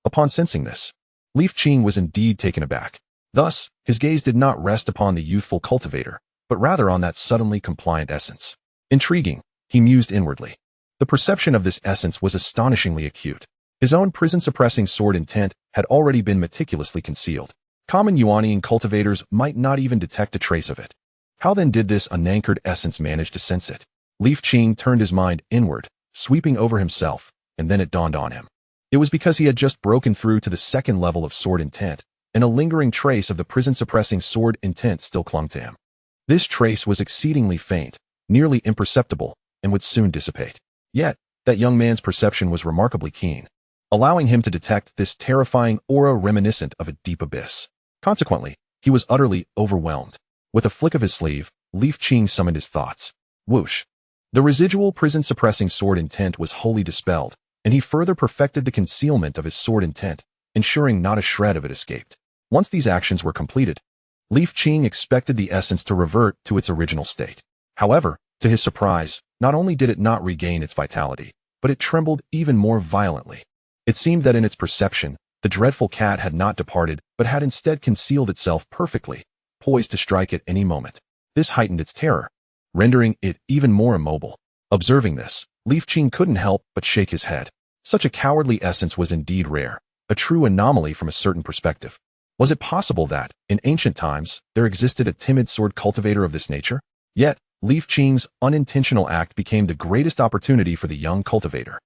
Upon sensing this, Li Qing was indeed taken aback. Thus, his gaze did not rest upon the youthful cultivator, but rather on that suddenly compliant essence. Intriguing, he mused inwardly. The perception of this essence was astonishingly acute. His own prison-suppressing sword intent had already been meticulously concealed. Common Yuanian cultivators might not even detect a trace of it. How then did this unanchored essence manage to sense it? Li Qing turned his mind inward, sweeping over himself, and then it dawned on him. It was because he had just broken through to the second level of sword intent, and a lingering trace of the prison-suppressing sword intent still clung to him. This trace was exceedingly faint, nearly imperceptible, and would soon dissipate. Yet, that young man's perception was remarkably keen, allowing him to detect this terrifying aura reminiscent of a deep abyss. Consequently, he was utterly overwhelmed. With a flick of his sleeve, Li Qing summoned his thoughts. Whoosh! The residual prison-suppressing sword intent was wholly dispelled, and he further perfected the concealment of his sword intent, ensuring not a shred of it escaped. Once these actions were completed, Li Qing expected the essence to revert to its original state. However, to his surprise, not only did it not regain its vitality, but it trembled even more violently. It seemed that in its perception, the dreadful cat had not departed, but had instead concealed itself perfectly, poised to strike at any moment. This heightened its terror, rendering it even more immobile. Observing this, Li Qing couldn't help but shake his head. Such a cowardly essence was indeed rare, a true anomaly from a certain perspective. Was it possible that, in ancient times, there existed a timid sword cultivator of this nature? Yet, Li Qing's unintentional act became the greatest opportunity for the young cultivator.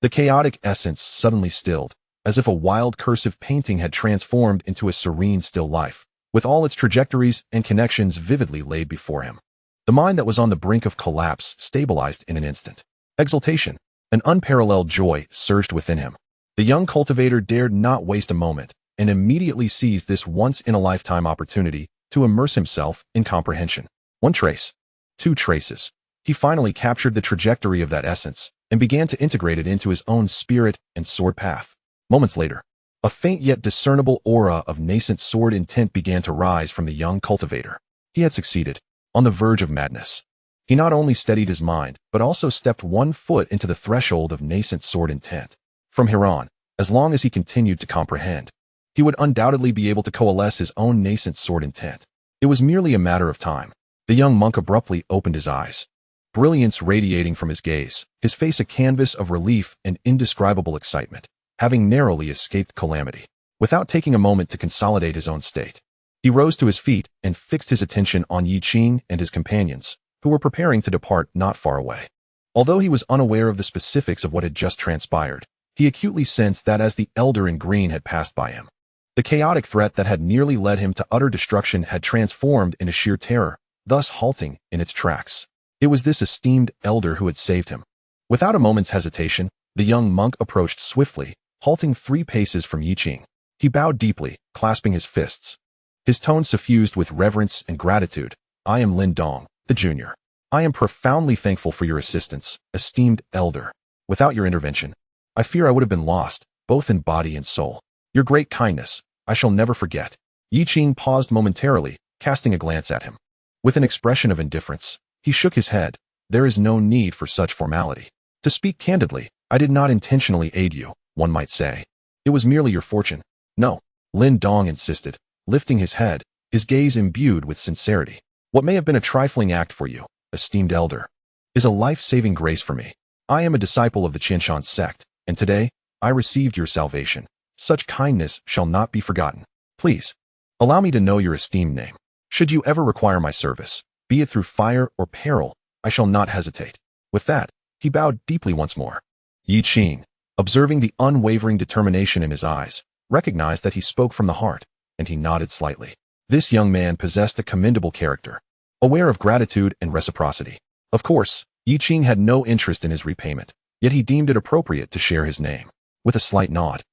The chaotic essence suddenly stilled, as if a wild cursive painting had transformed into a serene still life, with all its trajectories and connections vividly laid before him. The mind that was on the brink of collapse stabilized in an instant. Exultation, an unparalleled joy, surged within him. The young cultivator dared not waste a moment, and immediately seized this once-in-a-lifetime opportunity to immerse himself in comprehension. One trace, two traces. He finally captured the trajectory of that essence, and began to integrate it into his own spirit and sword path. Moments later, a faint yet discernible aura of nascent sword intent began to rise from the young cultivator. He had succeeded. On the verge of madness, he not only steadied his mind, but also stepped 1 foot into the threshold of nascent sword intent. From here on, as long as he continued to comprehend, he would undoubtedly be able to coalesce his own nascent sword intent. It was merely a matter of time. The young monk abruptly opened his eyes, brilliance radiating from his gaze, his face a canvas of relief and indescribable excitement, having narrowly escaped calamity. Without taking a moment to consolidate his own state, he rose to his feet and fixed his attention on Yi Qing and his companions, who were preparing to depart not far away. Although he was unaware of the specifics of what had just transpired, he acutely sensed that as the Elder in green had passed by him, the chaotic threat that had nearly led him to utter destruction had transformed into sheer terror, thus halting in its tracks. It was this esteemed Elder who had saved him. Without a moment's hesitation, the young monk approached swiftly, halting 3 paces from Yi Qing. He bowed deeply, clasping his fists. His tone suffused with reverence and gratitude. I am Lin Dong, the junior. I am profoundly thankful for your assistance, esteemed Elder. Without your intervention, I fear I would have been lost, both in body and soul. Your great kindness, I shall never forget. Yi Qing paused momentarily, casting a glance at him. With an expression of indifference, he shook his head. There is no need for such formality. To speak candidly, I did not intentionally aid you, one might say. It was merely your fortune. No, Lin Dong insisted, lifting his head, his gaze imbued with sincerity. What may have been a trifling act for you, esteemed Elder, is a life-saving grace for me. I am a disciple of the Qingxuan Sect, and today, I received your salvation. Such kindness shall not be forgotten. Please, allow me to know your esteemed name. Should you ever require my service, be it through fire or peril, I shall not hesitate. With that, he bowed deeply once more. Yi Qing, observing the unwavering determination in his eyes, recognized that he spoke from the heart, and he nodded slightly. This young man possessed a commendable character, aware of gratitude and reciprocity. Of course, Yi Qing had no interest in his repayment, yet he deemed it appropriate to share his name. With a slight nod,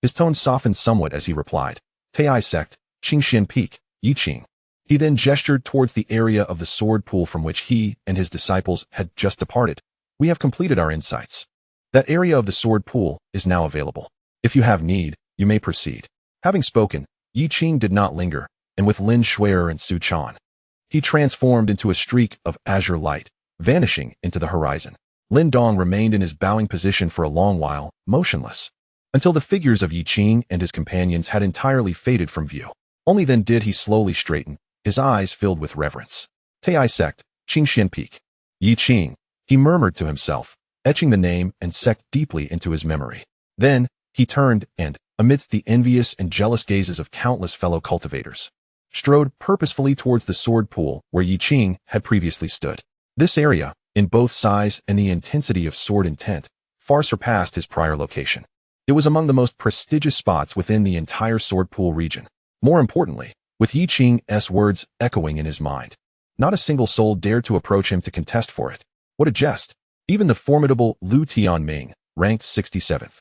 his tone softened somewhat as he replied, Taiyi Sect, Qingxuan Peak, Yi Qing. He then gestured towards the area of the sword pool from which he and his disciples had just departed. We have completed our insights. That area of the sword pool is now available. If you have need, you may proceed. Having spoken, Yi Qing did not linger, and with Lin Shui'er and Su Chan, he transformed into a streak of azure light, vanishing into the horizon. Lin Dong remained in his bowing position for a long while, motionless, until the figures of Yi Qing and his companions had entirely faded from view. Only then did he slowly straighten, his eyes filled with reverence. Taiyi Sect, Qingxuan Peak. Yi Qing, he murmured to himself, etching the name and sect deeply into his memory. Then, he turned and, amidst the envious and jealous gazes of countless fellow cultivators, strode purposefully towards the sword pool where Yi Qing had previously stood. This area, in both size and the intensity of sword intent, far surpassed his prior location. It was among the most prestigious spots within the entire sword pool region. More importantly, with Yi Qing's words echoing in his mind, not a single soul dared to approach him to contest for it. What a jest! Even the formidable Lu Tianming, ranked 67th,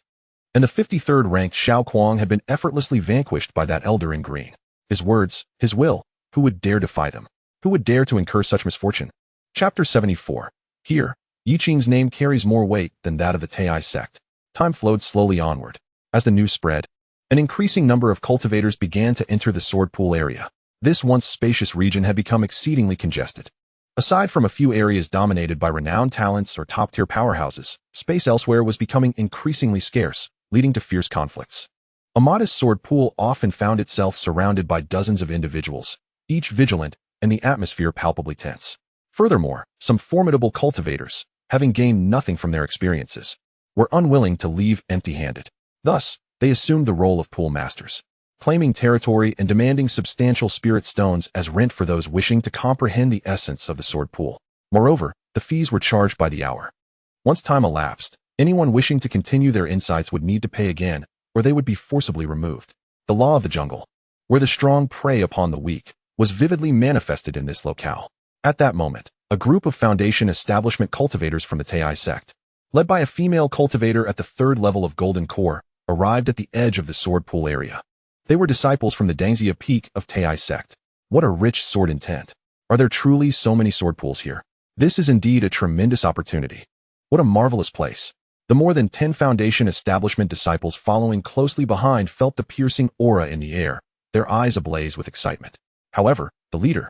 and the 53rd ranked Xiao Kuang had been effortlessly vanquished by that elder in green. His words, his will, who would dare defy them? Who would dare to incur such misfortune? Chapter 74. Here, Yi Qing's name carries more weight than that of the Taiyi Sect. Time flowed slowly onward. As the news spread, an increasing number of cultivators began to enter the sword pool area. This once spacious region had become exceedingly congested. Aside from a few areas dominated by renowned talents or top-tier powerhouses, space elsewhere was becoming increasingly scarce, leading to fierce conflicts. A modest sword pool often found itself surrounded by dozens of individuals, each vigilant and the atmosphere palpably tense. Furthermore, some formidable cultivators, having gained nothing from their experiences, were unwilling to leave empty-handed. Thus, they assumed the role of pool masters, claiming territory and demanding substantial spirit stones as rent for those wishing to comprehend the essence of the sword pool. Moreover, the fees were charged by the hour. Once time elapsed, anyone wishing to continue their insights would need to pay again, or they would be forcibly removed. The law of the jungle, where the strong prey upon the weak, was vividly manifested in this locale. At that moment, a group of Foundation establishment cultivators from the Taiyi Sect, led by a female cultivator at the 3rd level of Golden Core, arrived at the edge of the sword pool area. They were disciples from the Dangxia Peak of Taiyi Sect. What a rich sword intent. Are there truly so many sword pools here? This is indeed a tremendous opportunity. What a marvelous place. The more than 10 Foundation establishment disciples following closely behind felt the piercing aura in the air, their eyes ablaze with excitement. However, the leader,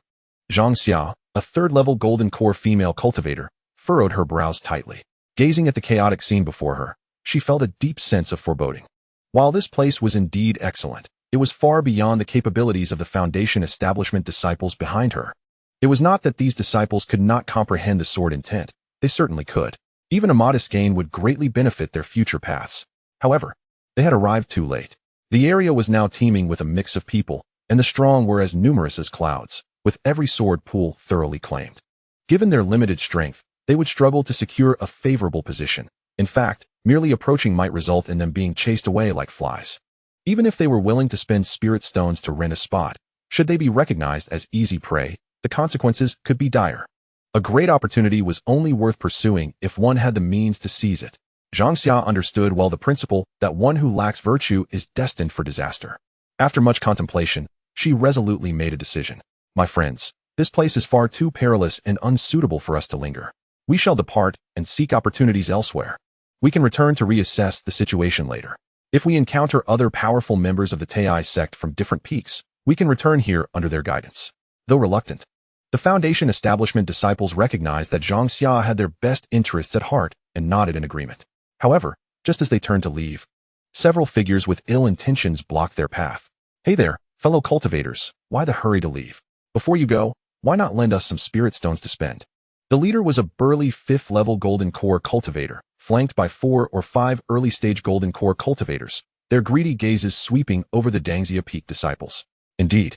Zhang Xia, a 3rd-level Golden Core female cultivator, furrowed her brows tightly. Gazing at the chaotic scene before her, she felt a deep sense of foreboding. While this place was indeed excellent, it was far beyond the capabilities of the Foundation establishment disciples behind her. It was not that these disciples could not comprehend the sword intent. They certainly could. Even a modest gain would greatly benefit their future paths. However, they had arrived too late. The area was now teeming with a mix of people, and the strong were as numerous as clouds, with every sword pool thoroughly claimed. Given their limited strength, they would struggle to secure a favorable position. In fact, merely approaching might result in them being chased away like flies. Even if they were willing to spend spirit stones to rent a spot, should they be recognized as easy prey, the consequences could be dire. A great opportunity was only worth pursuing if one had the means to seize it. Zhang Xia understood well the principle that one who lacks virtue is destined for disaster. After much contemplation, she resolutely made a decision. My friends, this place is far too perilous and unsuitable for us to linger. We shall depart and seek opportunities elsewhere. We can return to reassess the situation later. If we encounter other powerful members of the Taiyi Sect from different peaks, we can return here under their guidance. Though reluctant, the Foundation establishment disciples recognized that Zhang Xia had their best interests at heart and nodded in agreement. However, just as they turned to leave, several figures with ill intentions blocked their path. Hey there, fellow cultivators, why the hurry to leave? Before you go, why not lend us some spirit stones to spend? The leader was a burly 5th-level Golden Core cultivator, flanked by 4 or 5 early-stage Golden Core cultivators, their greedy gazes sweeping over the Dangxia Peak disciples. Indeed,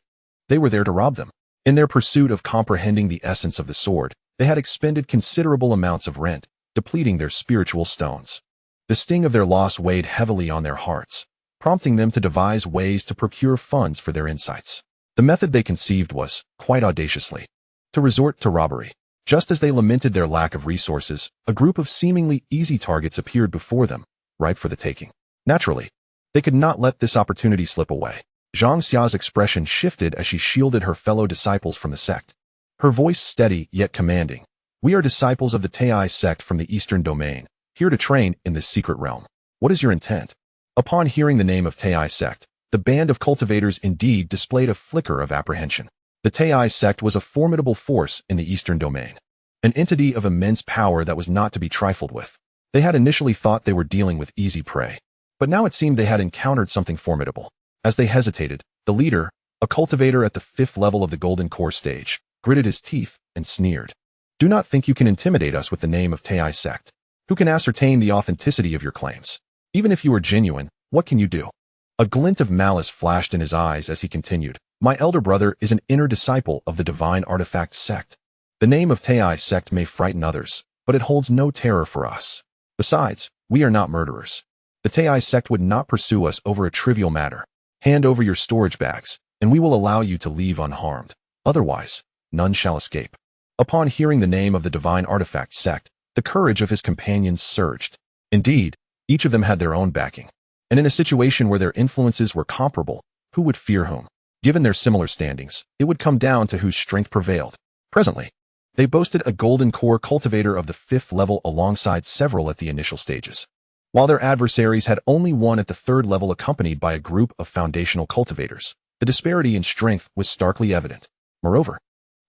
they were there to rob them. In their pursuit of comprehending the essence of the sword, they had expended considerable amounts of rent, depleting their spiritual stones. The sting of their loss weighed heavily on their hearts, prompting them to devise ways to procure funds for their insights. The method they conceived was, quite audaciously, to resort to robbery. Just as they lamented their lack of resources, a group of seemingly easy targets appeared before them, ripe for the taking. Naturally, they could not let this opportunity slip away. Zhang Xia's expression shifted as she shielded her fellow disciples from the sect. Her voice steady yet commanding. We are disciples of the Taiyi Sect from the Eastern Domain, here to train in this secret realm. What is your intent? Upon hearing the name of Taiyi Sect, the band of cultivators indeed displayed a flicker of apprehension. The Taiyi Sect was a formidable force in the Eastern Domain, an entity of immense power that was not to be trifled with. They had initially thought they were dealing with easy prey, but now it seemed they had encountered something formidable. As they hesitated, the leader, a cultivator at the 5th level of the Golden Core stage, gritted his teeth and sneered. Do not think you can intimidate us with the name of Taiyi Sect. Who can ascertain the authenticity of your claims? Even if you are genuine, what can you do? A glint of malice flashed in his eyes as he continued. My elder brother is an inner disciple of the Divine Artifact Sect. The name of Taiyi Sect may frighten others, but it holds no terror for us. Besides, we are not murderers. The Taiyi Sect would not pursue us over a trivial matter. Hand over your storage bags, and we will allow you to leave unharmed. Otherwise, none shall escape. Upon hearing the name of the Divine Artifact Sect, the courage of his companions surged. Indeed, each of them had their own backing. And in a situation where their influences were comparable, who would fear whom? Given their similar standings, it would come down to whose strength prevailed. Presently, they boasted a Golden Core cultivator of the 5th level alongside several at the initial stages, while their adversaries had only one at the 3rd level accompanied by a group of foundational cultivators. The disparity in strength was starkly evident. Moreover,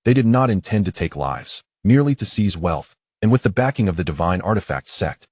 they did not intend to take lives, merely to seize wealth, and with the backing of the Divine Artifact Sect,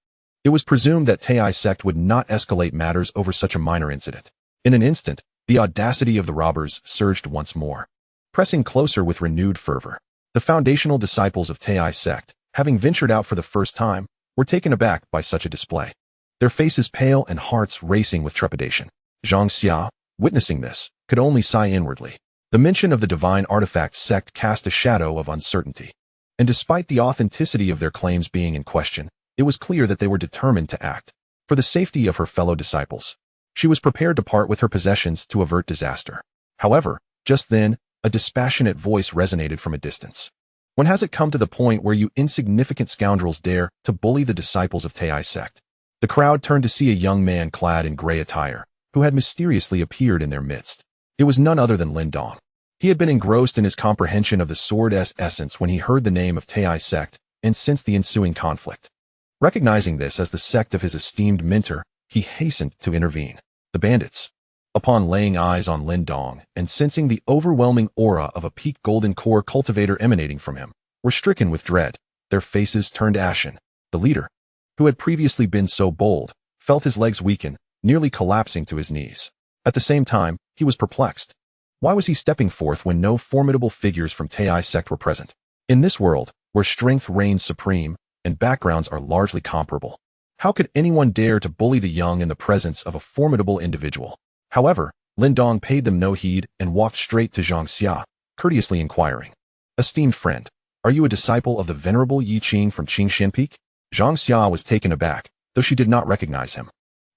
it was presumed that Taiyi Sect would not escalate matters over such a minor incident. In an instant, the audacity of the robbers surged once more, pressing closer with renewed fervor. The foundational disciples of Taiyi Sect, having ventured out for the first time, were taken aback by such a display, their faces pale and hearts racing with trepidation. Zhang Xia, witnessing this, could only sigh inwardly. The mention of the Divine Artifact Sect cast a shadow of uncertainty, and despite the authenticity of their claims being in question, it was clear that they were determined to act. For the safety of her fellow disciples, she was prepared to part with her possessions to avert disaster. However, just then, a dispassionate voice resonated from a distance. When has it come to the point where you insignificant scoundrels dare to bully the disciples of Taiyi Sect? The crowd turned to see a young man clad in gray attire, who had mysteriously appeared in their midst. It was none other than Lin Dong. He had been engrossed in his comprehension of the sword's essence when he heard the name of Taiyi Sect and sensed the ensuing conflict. Recognizing this as the sect of his esteemed mentor, he hastened to intervene. The bandits, upon laying eyes on Lin Dong and sensing the overwhelming aura of a peak Golden Core cultivator emanating from him, were stricken with dread. Their faces turned ashen. The leader, who had previously been so bold, felt his legs weaken, nearly collapsing to his knees. At the same time, he was perplexed. Why was he stepping forth when no formidable figures from Taiyi Sect were present? In this world, where strength reigns supreme, and backgrounds are largely comparable, how could anyone dare to bully the young in the presence of a formidable individual? However, Lin Dong paid them no heed and walked straight to Zhang Xia, courteously inquiring, Esteemed friend, are you a disciple of the venerable Yi Qing from Qingxuan Peak? Zhang Xia was taken aback, though she did not recognize him.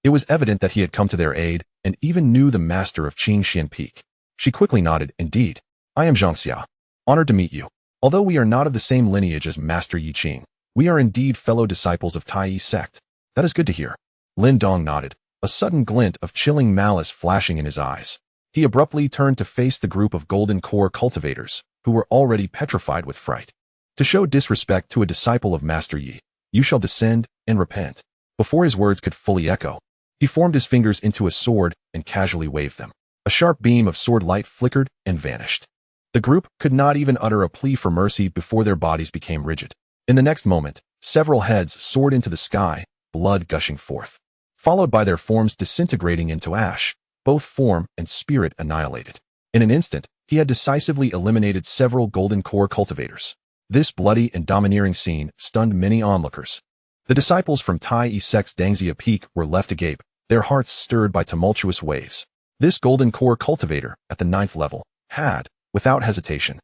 It was evident that he had come to their aid and even knew the master of Qingxuan Peak. She quickly nodded. Indeed, I am Zhang Xia. Honored to meet you. Although we are not of the same lineage as Master Yi Qing, we are indeed fellow disciples of Taiyi Sect. That is good to hear. Lin Dong nodded, a sudden glint of chilling malice flashing in his eyes. He abruptly turned to face the group of Golden Core cultivators, who were already petrified with fright. To show disrespect to a disciple of Master Yi, you shall descend and repent. Before his words could fully echo, he formed his fingers into a sword and casually waved them. A sharp beam of sword light flickered and vanished. The group could not even utter a plea for mercy before their bodies became rigid. In the next moment, several heads soared into the sky, blood gushing forth, followed by their forms disintegrating into ash, both form and spirit annihilated. In an instant, he had decisively eliminated several Golden Core cultivators. This bloody and domineering scene stunned many onlookers. The disciples from Taiyi Sect's Dangxia Peak were left agape, their hearts stirred by tumultuous waves. This Golden Core cultivator, at the 9th level, had, without hesitation,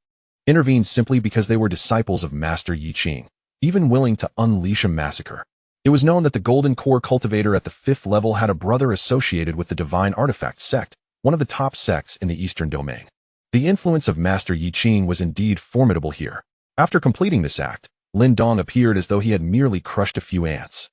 intervened simply because they were disciples of Master Yi Qing, even willing to unleash a massacre. It was known that the Golden Core cultivator at the 5th level had a brother associated with the Divine Artifact Sect, one of the top sects in the Eastern Domain. The influence of Master Yi Qing was indeed formidable here. After completing this act, Lin Dong appeared as though he had merely crushed a few ants.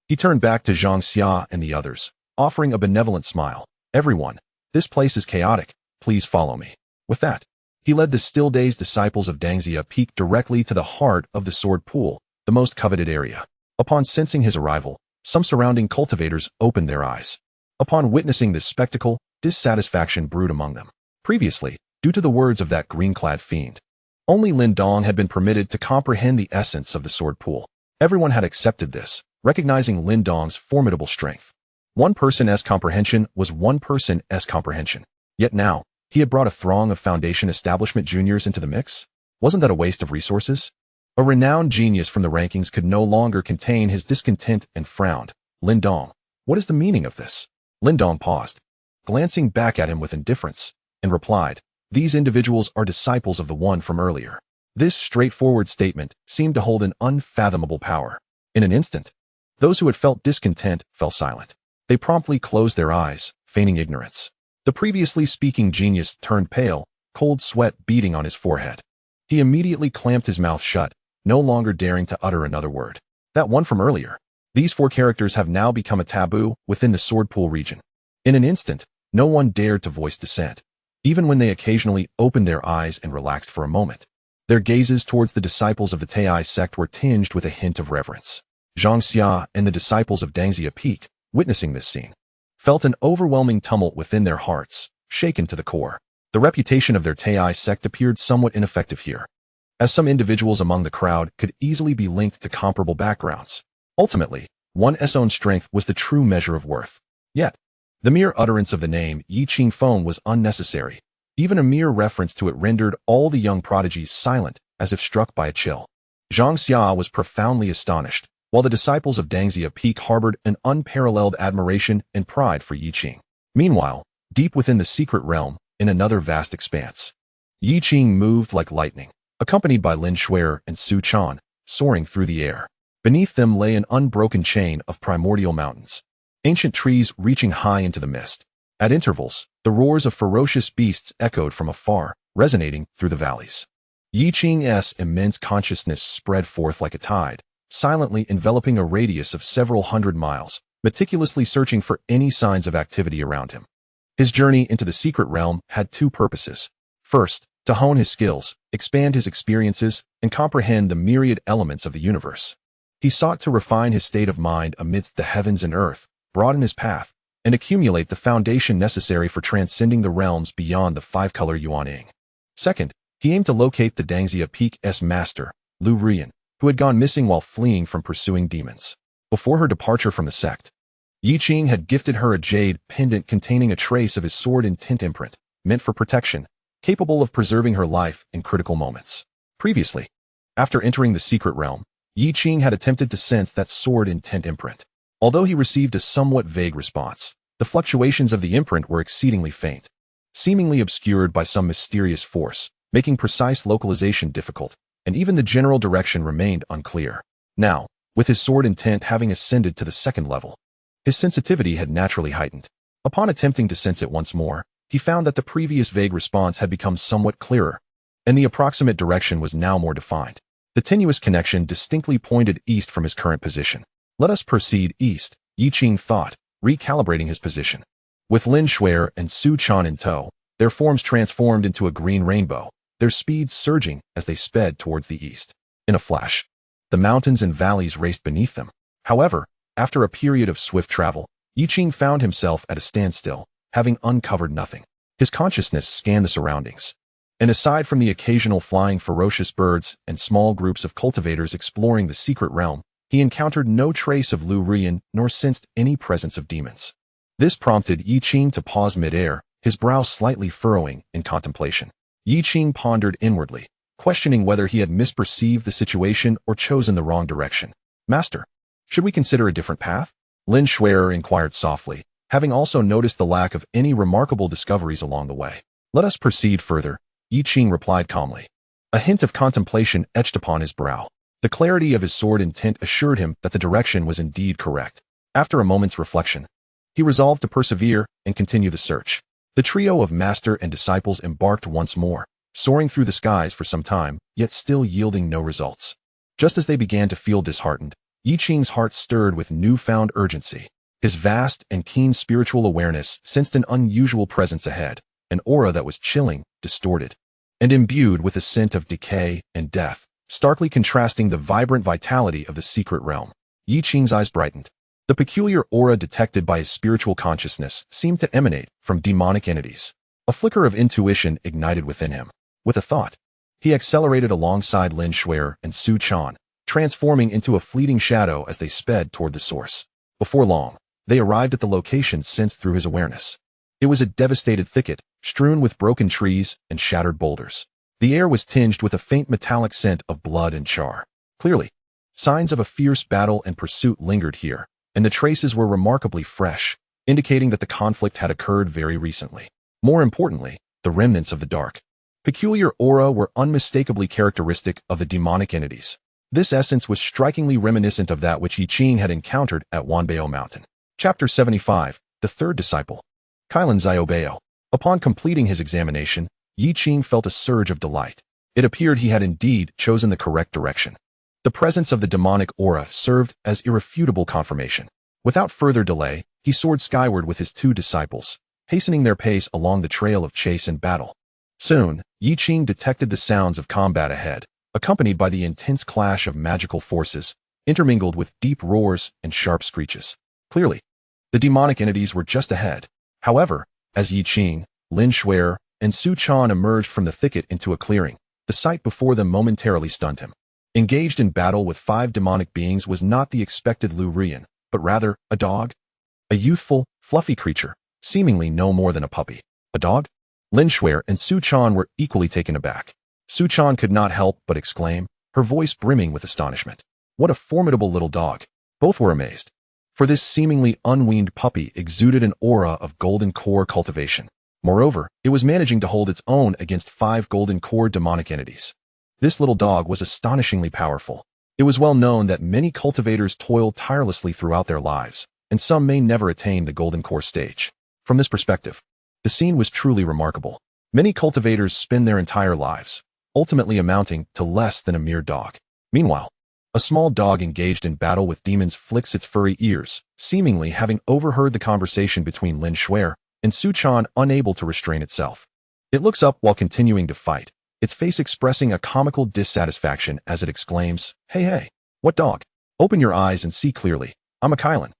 He turned back to Zhang Xia and the others, offering a benevolent smile. Everyone, this place is chaotic. Please follow me. With that, he led the still-dazed disciples of Dangxia Peak directly to the heart of the sword pool, the most coveted area. Upon sensing his arrival, some surrounding cultivators opened their eyes. Upon witnessing this spectacle, dissatisfaction brewed among them. Previously, due to the words of that green-clad fiend, only Lin Dong had been permitted to comprehend the essence of the sword pool. Everyone had accepted this, recognizing Lin Dong's formidable strength. One person's comprehension was one person's comprehension. Yet now, he had brought a throng of Foundation establishment juniors into the mix? Wasn't that a waste of resources? A renowned genius from the rankings could no longer contain his discontent and frowned. Lin Dong, what is the meaning of this? Lin Dong paused, glancing back at him with indifference, and replied, these individuals are disciples of the one from earlier. This straightforward statement seemed to hold an unfathomable power. In an instant, those who had felt discontent fell silent. They promptly closed their eyes, feigning ignorance. The previously speaking genius turned pale, cold sweat beading on his forehead. He immediately clamped his mouth shut, no longer daring to utter another word. That one from earlier. These four characters have now become a taboo within the sword pool region. In an instant, no one dared to voice dissent, even when they occasionally opened their eyes and relaxed for a moment. Their gazes towards the disciples of the Taiyi Sect were tinged with a hint of reverence. Zhang Xia and the disciples of Dangxia Peak, witnessing this scene, felt an overwhelming tumult within their hearts, shaken to the core. The reputation of their Taiyi Sect appeared somewhat ineffective here, as some individuals among the crowd could easily be linked to comparable backgrounds. Ultimately, one's own strength was the true measure of worth. Yet, the mere utterance of the name Yi Qingfeng was unnecessary. Even a mere reference to it rendered all the young prodigies silent, as if struck by a chill. Zhang Xia was profoundly astonished, while the disciples of Dangxia Peak harbored an unparalleled admiration and pride for Yi Qing. Meanwhile, deep within the secret realm, in another vast expanse, Yi Qing moved like lightning, accompanied by Lin Shuer and Su Chan, soaring through the air. Beneath them lay an unbroken chain of primordial mountains, ancient trees reaching high into the mist. At intervals, the roars of ferocious beasts echoed from afar, resonating through the valleys. Yi Qing's immense consciousness spread forth like a tide, silently enveloping a radius of several hundred miles, meticulously searching for any signs of activity around him. His journey into the secret realm had two purposes. First, to hone his skills, expand his experiences, and comprehend the myriad elements of the universe. He sought to refine his state of mind amidst the heavens and earth, broaden his path, and accumulate the foundation necessary for transcending the realms beyond the five-color Yuanying. Second, he aimed to locate the Dangxia Peak's master, Lu Rian, who had gone missing while fleeing from pursuing demons. Before her departure from the sect, Yi Qing had gifted her a jade pendant containing a trace of his sword and tint imprint, meant for protection, capable of preserving her life in critical moments. Previously, after entering the secret realm, Yi Qing had attempted to sense that sword and tint imprint. Although he received a somewhat vague response, the fluctuations of the imprint were exceedingly faint, seemingly obscured by some mysterious force, making precise localization difficult, and even the general direction remained unclear. Now, with his sword intent having ascended to the second level, his sensitivity had naturally heightened. Upon attempting to sense it once more, he found that the previous vague response had become somewhat clearer, and the approximate direction was now more defined. The tenuous connection distinctly pointed east from his current position. Let us proceed east, Yi Qing thought, recalibrating his position. With Lin Shuer and Su Chan in tow, their forms transformed into a green rainbow, their speed surging as they sped towards the east. In a flash, the mountains and valleys raced beneath them. However, after a period of swift travel, Yi Qing found himself at a standstill, having uncovered nothing. His consciousness scanned the surroundings, and aside from the occasional flying ferocious birds and small groups of cultivators exploring the secret realm, he encountered no trace of Lu Rian nor sensed any presence of demons. This prompted Yi Qing to pause mid-air, his brow slightly furrowing in contemplation. Yi Qing pondered inwardly, questioning whether he had misperceived the situation or chosen the wrong direction. Master, should we consider a different path? Lin Shuer inquired softly, having also noticed the lack of any remarkable discoveries along the way. Let us proceed further, Yi Qing replied calmly. A hint of contemplation etched upon his brow. The clarity of his sword intent assured him that the direction was indeed correct. After a moment's reflection, he resolved to persevere and continue the search. The trio of master and disciples embarked once more, soaring through the skies for some time, yet still yielding no results. Just as they began to feel disheartened, Yi Qing's heart stirred with newfound urgency. His vast and keen spiritual awareness sensed an unusual presence ahead, an aura that was chilling, distorted, and imbued with a scent of decay and death, starkly contrasting the vibrant vitality of the secret realm. Yi Qing's eyes brightened. The peculiar aura detected by his spiritual consciousness seemed to emanate from demonic entities. A flicker of intuition ignited within him. With a thought, he accelerated alongside Lin Shuer and Su Chan, transforming into a fleeting shadow as they sped toward the source. Before long, they arrived at the location sensed through his awareness. It was a devastated thicket, strewn with broken trees and shattered boulders. The air was tinged with a faint metallic scent of blood and char. Clearly, signs of a fierce battle and pursuit lingered here, and the traces were remarkably fresh, indicating that the conflict had occurred very recently. More importantly, the remnants of the dark, peculiar aura were unmistakably characteristic of the demonic entities. This essence was strikingly reminiscent of that which Yi Qing had encountered at Wanbao Mountain. Chapter 75, The Third Disciple. Kailan Xiaobao. Upon completing his examination, Yi Qing felt a surge of delight. It appeared he had indeed chosen the correct direction. The presence of the demonic aura served as irrefutable confirmation. Without further delay, he soared skyward with his two disciples, hastening their pace along the trail of chase and battle. Soon, Yi Qing detected the sounds of combat ahead, accompanied by the intense clash of magical forces, intermingled with deep roars and sharp screeches. Clearly, the demonic entities were just ahead. However, as Yi Qing, Lin Shuer, and Su Chan emerged from the thicket into a clearing, the sight before them momentarily stunned him. Engaged in battle with 5 demonic beings was not the expected Lu Rian, but rather a dog. A youthful, fluffy creature, seemingly no more than a puppy. A dog? Lin Shuer and Su Chan were equally taken aback. Su Chan could not help but exclaim, her voice brimming with astonishment. What a formidable little dog. Both were amazed, for this seemingly unweaned puppy exuded an aura of golden core cultivation. Moreover, it was managing to hold its own against 5 golden core demonic entities. This little dog was astonishingly powerful. It was well known that many cultivators toil tirelessly throughout their lives, and some may never attain the golden core stage. From this perspective, the scene was truly remarkable. Many cultivators spend their entire lives, ultimately amounting to less than a mere dog. Meanwhile, a small dog engaged in battle with demons flicks its furry ears, seemingly having overheard the conversation between Lin Shuer and Su Chan, unable to restrain itself. It looks up while continuing to fight, its face expressing a comical dissatisfaction as it exclaims, Hey, what dog? Open your eyes and see clearly. I'm a Kailan.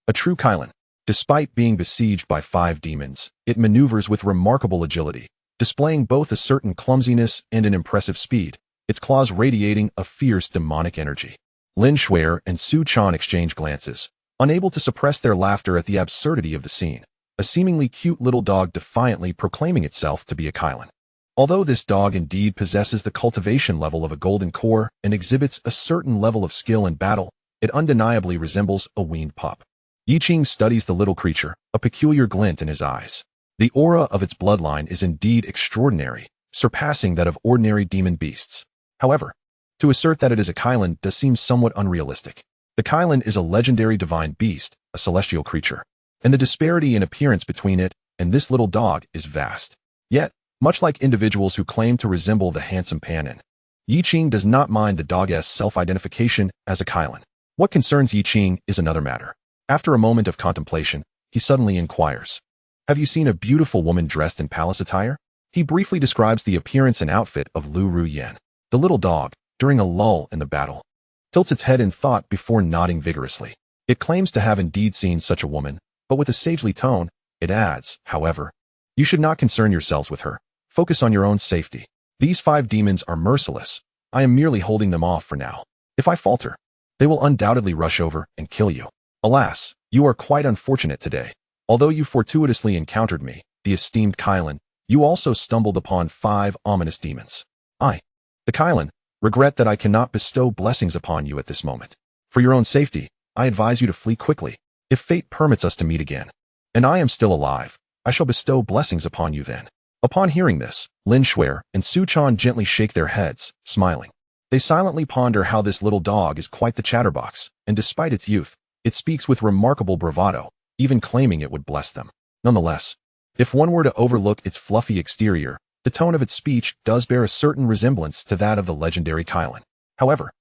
A true Kailan. Despite being besieged by 5 demons, it maneuvers with remarkable agility, displaying both a certain clumsiness and an impressive speed, its claws radiating a fierce demonic energy. Lin Shuer and Su Chan exchange glances, unable to suppress their laughter at the absurdity of the scene, a seemingly cute little dog defiantly proclaiming itself to be a Kailan. Although this dog indeed possesses the cultivation level of a golden core and exhibits a certain level of skill in battle, it undeniably resembles a weaned pup. Yi Qing studies the little creature, a peculiar glint in his eyes. The aura of its bloodline is indeed extraordinary, surpassing that of ordinary demon beasts. However, to assert that it is a Kailan does seem somewhat unrealistic. The Kailan is a legendary divine beast, a celestial creature, and the disparity in appearance between it and this little dog is vast. Yet, much like individuals who claim to resemble the handsome Panin, Yi Qing does not mind the dog's self-identification as a Kailan. What concerns Yi Qing is another matter. After a moment of contemplation, he suddenly inquires, Have you seen a beautiful woman dressed in palace attire? He briefly describes the appearance and outfit of Lu Ruyan. The little dog, during a lull in the battle, tilts its head in thought before nodding vigorously. It claims to have indeed seen such a woman, but with a sagely tone, it adds, however, You should not concern yourselves with her. Focus on your own safety. These 5 demons are merciless. I am merely holding them off for now. If I falter, they will undoubtedly rush over and kill you. Alas, you are quite unfortunate today. Although you fortuitously encountered me, the esteemed Kailan, you also stumbled upon 5 ominous demons. I, the Kailan, regret that I cannot bestow blessings upon you at this moment. For your own safety, I advise you to flee quickly, if fate permits us to meet again. And I am still alive, I shall bestow blessings upon you then. Upon hearing this, Lin Shuer and Su Chan gently shake their heads, smiling. They silently ponder how this little dog is quite the chatterbox, and despite its youth, it speaks with remarkable bravado, even claiming it would bless them. Nonetheless, if one were to overlook its fluffy exterior, The tone of its speech does bear a certain resemblance to that of the legendary Qingxuan. However,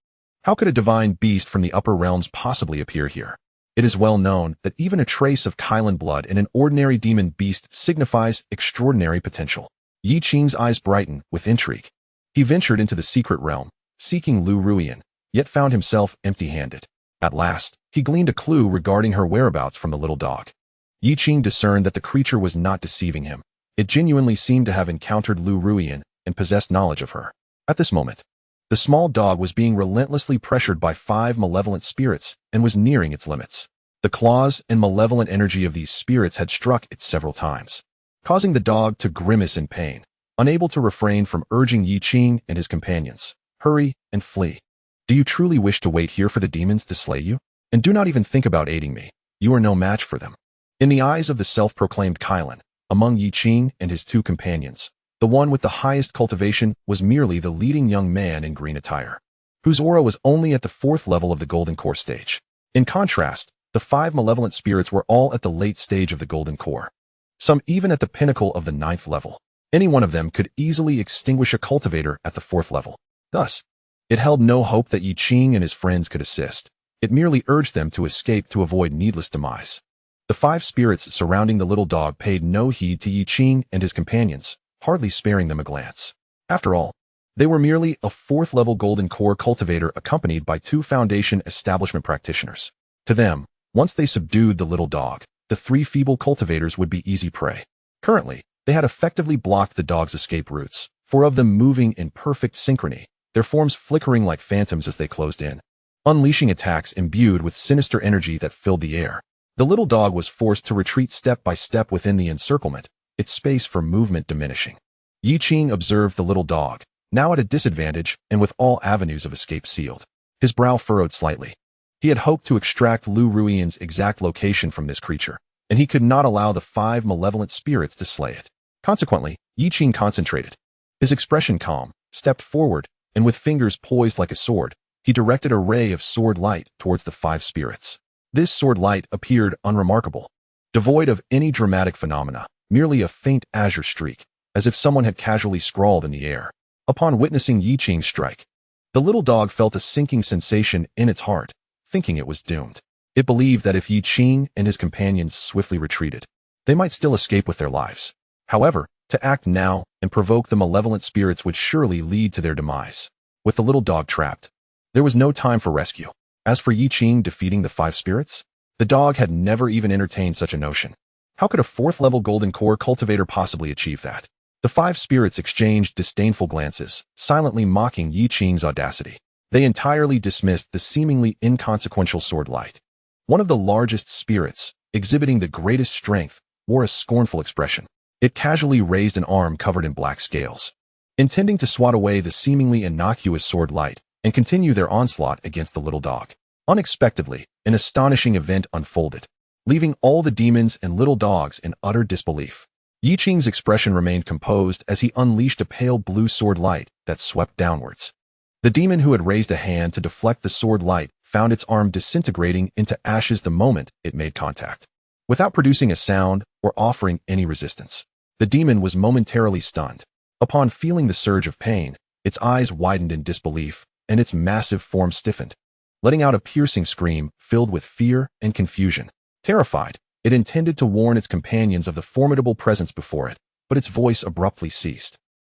how could a divine beast from the upper realms possibly appear here? It is well known that even a trace of Qingxuan blood in an ordinary demon beast signifies extraordinary potential. Yi Qing's eyes brightened with intrigue. He ventured into the secret realm, seeking Lu Ruian, yet found himself empty-handed. At last, he gleaned a clue regarding her whereabouts from the little dog. Yi Qing discerned that the creature was not deceiving him. It genuinely seemed to have encountered Lu Ruian and possessed knowledge of her. At this moment, the small dog was being relentlessly pressured by 5 malevolent spirits and was nearing its limits. The claws and malevolent energy of these spirits had struck it several times, causing the dog to grimace in pain, unable to refrain from urging Yi Qing and his companions, "Hurry and flee. Do you truly wish to wait here for the demons to slay you? And do not even think about aiding me. You are no match for them." In the eyes of the self-proclaimed Qingxuan, among Yi Qing and his 2 companions, the one with the highest cultivation was merely the leading young man in green attire, whose aura was only at the 4th level of the Golden Core stage. In contrast, the 5 malevolent spirits were all at the late stage of the Golden Core, some even at the pinnacle of the 9th level. Any one of them could easily extinguish a cultivator at the 4th level. Thus, it held no hope that Yi Qing and his friends could assist. It merely urged them to escape to avoid needless demise. The 5 spirits surrounding the little dog paid no heed to Yi Qing and his companions, hardly sparing them a glance. After all, they were merely a 4th-level Golden Core cultivator accompanied by 2 Foundation establishment practitioners. To them, once they subdued the little dog, the 3 feeble cultivators would be easy prey. Currently, they had effectively blocked the dog's escape routes, 4 of them moving in perfect synchrony, their forms flickering like phantoms as they closed in, unleashing attacks imbued with sinister energy that filled the air. The little dog was forced to retreat step by step within the encirclement, its space for movement diminishing. Yi Qing observed the little dog, now at a disadvantage and with all avenues of escape sealed. His brow furrowed slightly. He had hoped to extract Lu Ruian's exact location from this creature, and he could not allow the 5 malevolent spirits to slay it. Consequently, Yi Qing concentrated. His expression calm, stepped forward, and with fingers poised like a sword, he directed a ray of sword light towards the 5 spirits. This sword light appeared unremarkable, devoid of any dramatic phenomena, merely a faint azure streak, as if someone had casually scrawled in the air. Upon witnessing Yi Qing's strike, the little dog felt a sinking sensation in its heart, thinking it was doomed. It believed that if Yi Qing and his companions swiftly retreated, they might still escape with their lives. However, to act now and provoke the malevolent spirits would surely lead to their demise. With the little dog trapped, there was no time for rescue. As for Yi Qing defeating the 5 spirits, the dog had never even entertained such a notion. How could a 4th-level Golden Core cultivator possibly achieve that? The 5 spirits exchanged disdainful glances, silently mocking Yi Qing's audacity. They entirely dismissed the seemingly inconsequential sword light. One of the largest spirits, exhibiting the greatest strength, wore a scornful expression. It casually raised an arm covered in black scales, intending to swat away the seemingly innocuous sword light and continue their onslaught against the little dog. Unexpectedly, an astonishing event unfolded, leaving all the demons and little dogs in utter disbelief. Yi Qing's expression remained composed as he unleashed a pale blue sword light that swept downwards. The demon who had raised a hand to deflect the sword light found its arm disintegrating into ashes the moment it made contact. Without producing a sound or offering any resistance, the demon was momentarily stunned. Upon feeling the surge of pain, its eyes widened in disbelief, and its massive form stiffened, letting out a piercing scream filled with fear and confusion. Terrified, it intended to warn its companions of the formidable presence before it, but its voice abruptly ceased.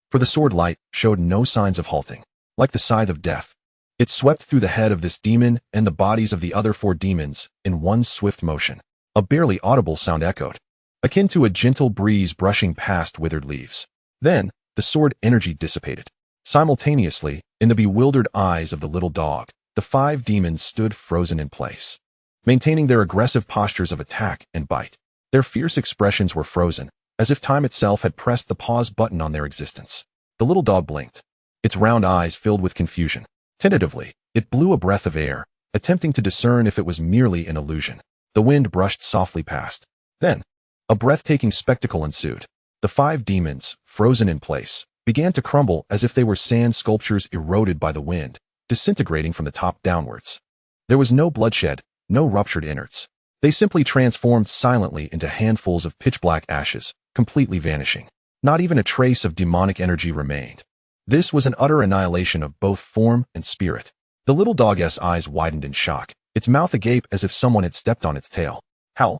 For the sword light showed no signs of halting. Like the scythe of death, it swept through the head of this demon and the bodies of the other 4 demons in one swift motion. A barely audible sound echoed, akin to a gentle breeze brushing past withered leaves. Then, the sword energy dissipated. Simultaneously, in the bewildered eyes of the little dog, the 5 demons stood frozen in place, maintaining their aggressive postures of attack and bite. Their fierce expressions were frozen, as if time itself had pressed the pause button on their existence. The little dog blinked, its round eyes filled with confusion. Tentatively, it blew a breath of air, attempting to discern if it was merely an illusion. The wind brushed softly past. Then, a breathtaking spectacle ensued. The 5 demons, frozen in place, began to crumble as if they were sand sculptures eroded by the wind, disintegrating from the top downwards. There was no bloodshed, no ruptured innards. They simply transformed silently into handfuls of pitch-black ashes, completely vanishing. Not even a trace of demonic energy remained. This was an utter annihilation of both form and spirit. The little dog's eyes widened in shock, its mouth agape as if someone had stepped on its tail. How?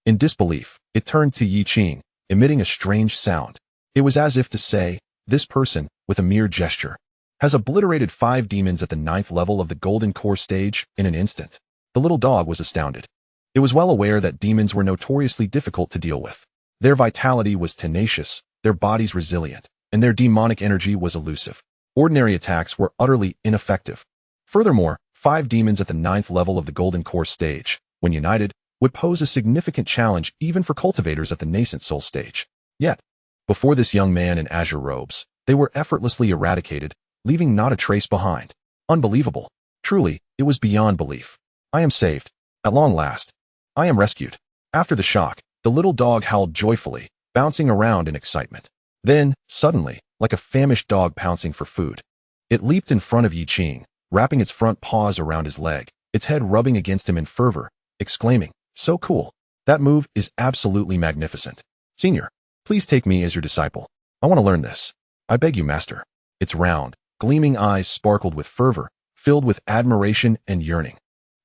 In disbelief, it turned to Yi Qing, emitting a strange sound. It was as if to say, this person, with a mere gesture, has obliterated 5 demons at the 9th level of the Golden Core stage in an instant. The little dog was astounded. It was well aware that demons were notoriously difficult to deal with. Their vitality was tenacious, their bodies resilient, and their demonic energy was elusive. Ordinary attacks were utterly ineffective. Furthermore, 5 demons at the 9th level of the Golden Core stage, when united, would pose a significant challenge even for cultivators at the nascent soul stage. Yet, before this young man in azure robes, they were effortlessly eradicated, leaving not a trace behind. Unbelievable. Truly, it was beyond belief. I am saved. At long last. I am rescued. After the shock, the little dog howled joyfully, bouncing around in excitement. Then, suddenly, like a famished dog pouncing for food, it leaped in front of Yi Qing, wrapping its front paws around his leg, its head rubbing against him in fervor, exclaiming, "So cool. That move is absolutely magnificent. Senior, please take me as your disciple. I want to learn this. I beg you, master." Its round, gleaming eyes sparkled with fervor, filled with admiration and yearning.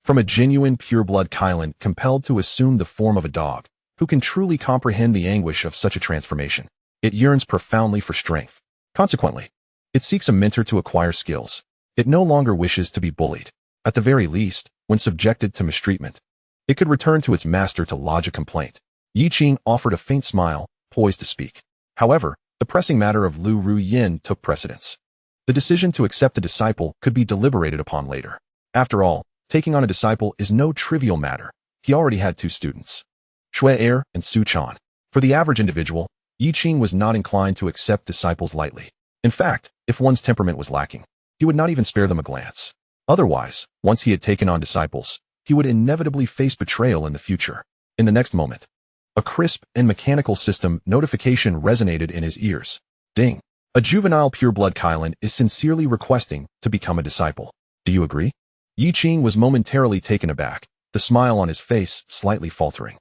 From a genuine pure-blood Qingxuan compelled to assume the form of a dog, who can truly comprehend the anguish of such a transformation, it yearns profoundly for strength. Consequently, it seeks a mentor to acquire skills. It no longer wishes to be bullied. At the very least, when subjected to mistreatment, it could return to its master to lodge a complaint. Yi Qing offered a faint smile, poised to speak. However, the pressing matter of Lu Ruyin took precedence. The decision to accept a disciple could be deliberated upon later. After all, taking on a disciple is no trivial matter. He already had 2 students, Shui and Su Chan. For the average individual, Yi Qing was not inclined to accept disciples lightly. In fact, if one's temperament was lacking, he would not even spare them a glance. Otherwise, once he had taken on disciples, he would inevitably face betrayal in the future. In the next moment, a crisp and mechanical system notification resonated in his ears. Ding! A juvenile pure-blood Qingxuan is sincerely requesting to become a disciple. Do you agree? Yi Qing was momentarily taken aback, the smile on his face slightly faltering.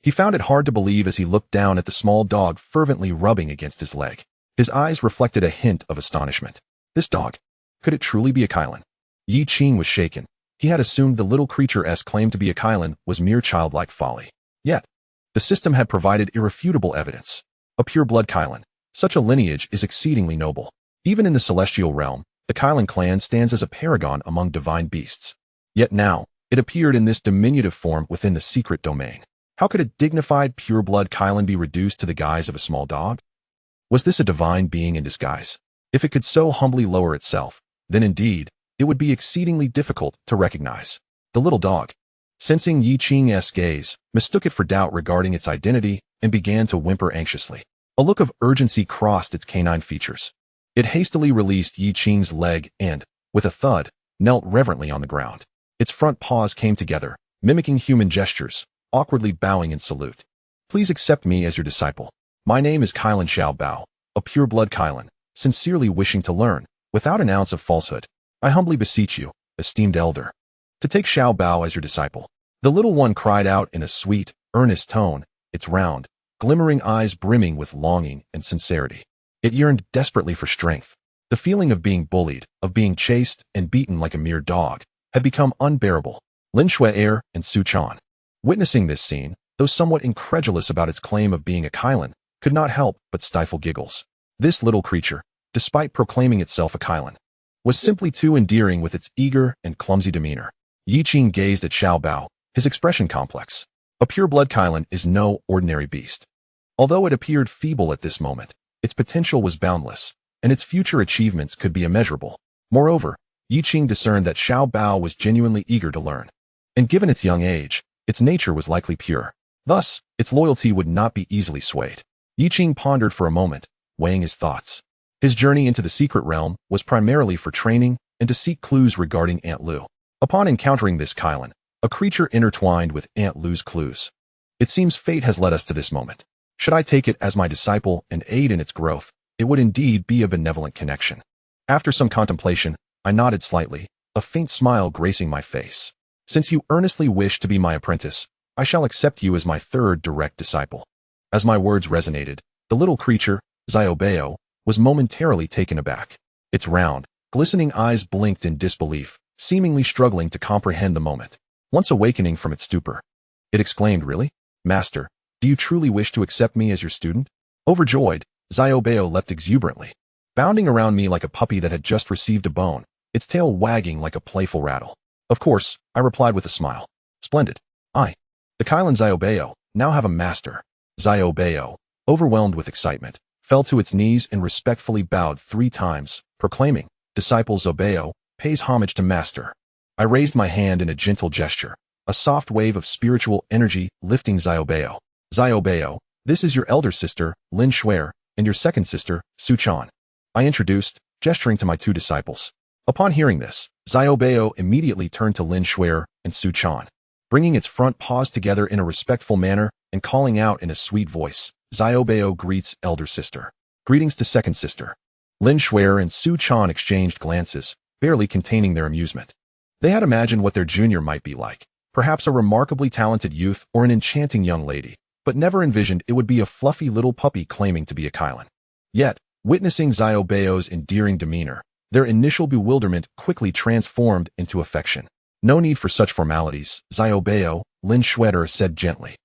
He found it hard to believe as he looked down at the small dog fervently rubbing against his leg. His eyes reflected a hint of astonishment. This dog, could it truly be a Qingxuan? Yi Qing was shaken. He had assumed the little creature's claim to be a Qingxuan was mere childlike folly. Yet, the system had provided irrefutable evidence. A pure-blood Qingxuan. Such a lineage is exceedingly noble. Even in the celestial realm, the Qingxuan clan stands as a paragon among divine beasts. Yet now, it appeared in this diminutive form within the secret domain. How could a dignified pure-blood Qingxuan be reduced to the guise of a small dog? Was this a divine being in disguise? If it could so humbly lower itself, then indeed, it would be exceedingly difficult to recognize. The little dog, sensing Yi Qing's gaze, mistook it for doubt regarding its identity and began to whimper anxiously. A look of urgency crossed its canine features. It hastily released Yi Qing's leg and, with a thud, knelt reverently on the ground. Its front paws came together, mimicking human gestures, awkwardly bowing in salute. "Please accept me as your disciple. My name is Qingxuan Xiaobao, a pure-blood Qingxuan, sincerely wishing to learn, without an ounce of falsehood. I humbly beseech you, esteemed elder, to take Xiaobao as your disciple." The little one cried out in a sweet, earnest tone, its round, glimmering eyes brimming with longing and sincerity. It yearned desperately for strength. The feeling of being bullied, of being chased and beaten like a mere dog, had become unbearable. Lin Shui and Su Chan, witnessing this scene, though somewhat incredulous about its claim of being a Qingxuan, could not help but stifle giggles. This little creature, despite proclaiming itself a Qingxuan, was simply too endearing with its eager and clumsy demeanor. Yi Qing gazed at Xiaobao, his expression complex. A pure-blood Qingxuan is no ordinary beast. Although it appeared feeble at this moment, its potential was boundless, and its future achievements could be immeasurable. Moreover, Yi Qing discerned that Xiaobao was genuinely eager to learn. And given its young age, its nature was likely pure. Thus, its loyalty would not be easily swayed. Yi Qing pondered for a moment, weighing his thoughts. His journey into the secret realm was primarily for training and to seek clues regarding Aunt Lu. Upon encountering this Qingxuan, a creature intertwined with Aunt Lu's clues, it seems fate has led us to this moment. Should I take it as my disciple and aid in its growth, it would indeed be a benevolent connection. After some contemplation, I nodded slightly, a faint smile gracing my face. Since you earnestly wish to be my apprentice, I shall accept you as my 3rd direct disciple. As my words resonated, the little creature, Xiaobao was momentarily taken aback. Its round, glistening eyes blinked in disbelief, seemingly struggling to comprehend the moment. Once awakening from its stupor, it exclaimed, "Really? Master, do you truly wish to accept me as your student?" Overjoyed, Xiaobao leapt exuberantly, bounding around me like a puppy that had just received a bone, its tail wagging like a playful rattle. "Of course," I replied with a smile. "Splendid. The Qingxuan Xiaobao, now have a master." Xiaobao, overwhelmed with excitement, fell to its knees and respectfully bowed 3 times, proclaiming, "Disciple Xiaobao pays homage to master." I raised my hand in a gentle gesture, a soft wave of spiritual energy lifting Xiaobao. "Xiaobao, this is your elder sister, Lin Shuer, and your second sister, Su Chan," I introduced, gesturing to my 2 disciples. Upon hearing this, Xiaobao immediately turned to Lin Shuer and Su Chan, bringing its front paws together in a respectful manner and calling out in a sweet voice, "Xiaobao greets elder sister. Greetings to second sister." Lin Shuer and Su Chan exchanged glances, barely containing their amusement. They had imagined what their junior might be like, perhaps a remarkably talented youth or an enchanting young lady, but never envisioned it would be a fluffy little puppy claiming to be a Qingxuan. Yet, witnessing Xiaobao's endearing demeanor, their initial bewilderment quickly transformed into affection. "No need for such formalities, Xiaobao," Lin Shuer said gently,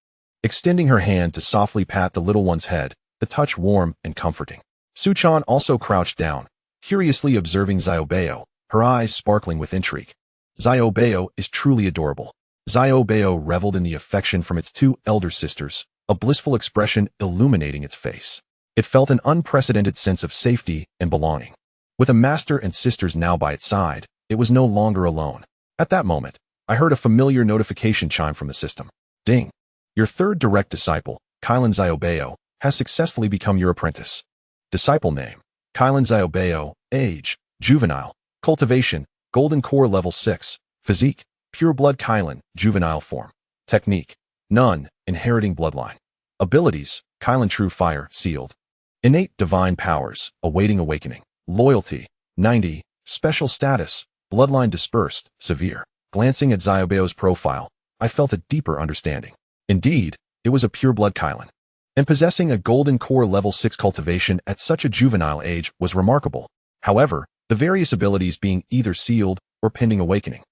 extending her hand to softly pat the little one's head, the touch warm and comforting. Su Chan also crouched down, curiously observing Xiaobao, her eyes sparkling with intrigue. "Xiaobao is truly adorable." Xiaobao reveled in the affection from its 2 elder sisters, a blissful expression illuminating its face. It felt an unprecedented sense of safety and belonging. With a master and sisters now by its side, it was no longer alone. At that moment, I heard a familiar notification chime from the system. "Ding! Your 3rd direct disciple, Qingxuan Xiaobao, has successfully become your apprentice." Disciple name: Qingxuan Xiaobao. Age: juvenile. Cultivation: Golden Core level 6. Physique: pure blood Qingxuan, juvenile form. Technique: none, inheriting bloodline. Abilities: Qingxuan True Fire, sealed. Innate divine powers, awaiting awakening. Loyalty: 90. Special status: bloodline dispersed, severe. Glancing at Xiaobao's profile, I felt a deeper understanding. Indeed, it was a pure-blood Qingxuan. And possessing a Golden Core level 6 cultivation at such a juvenile age was remarkable. However, the various abilities being either sealed or pending awakening,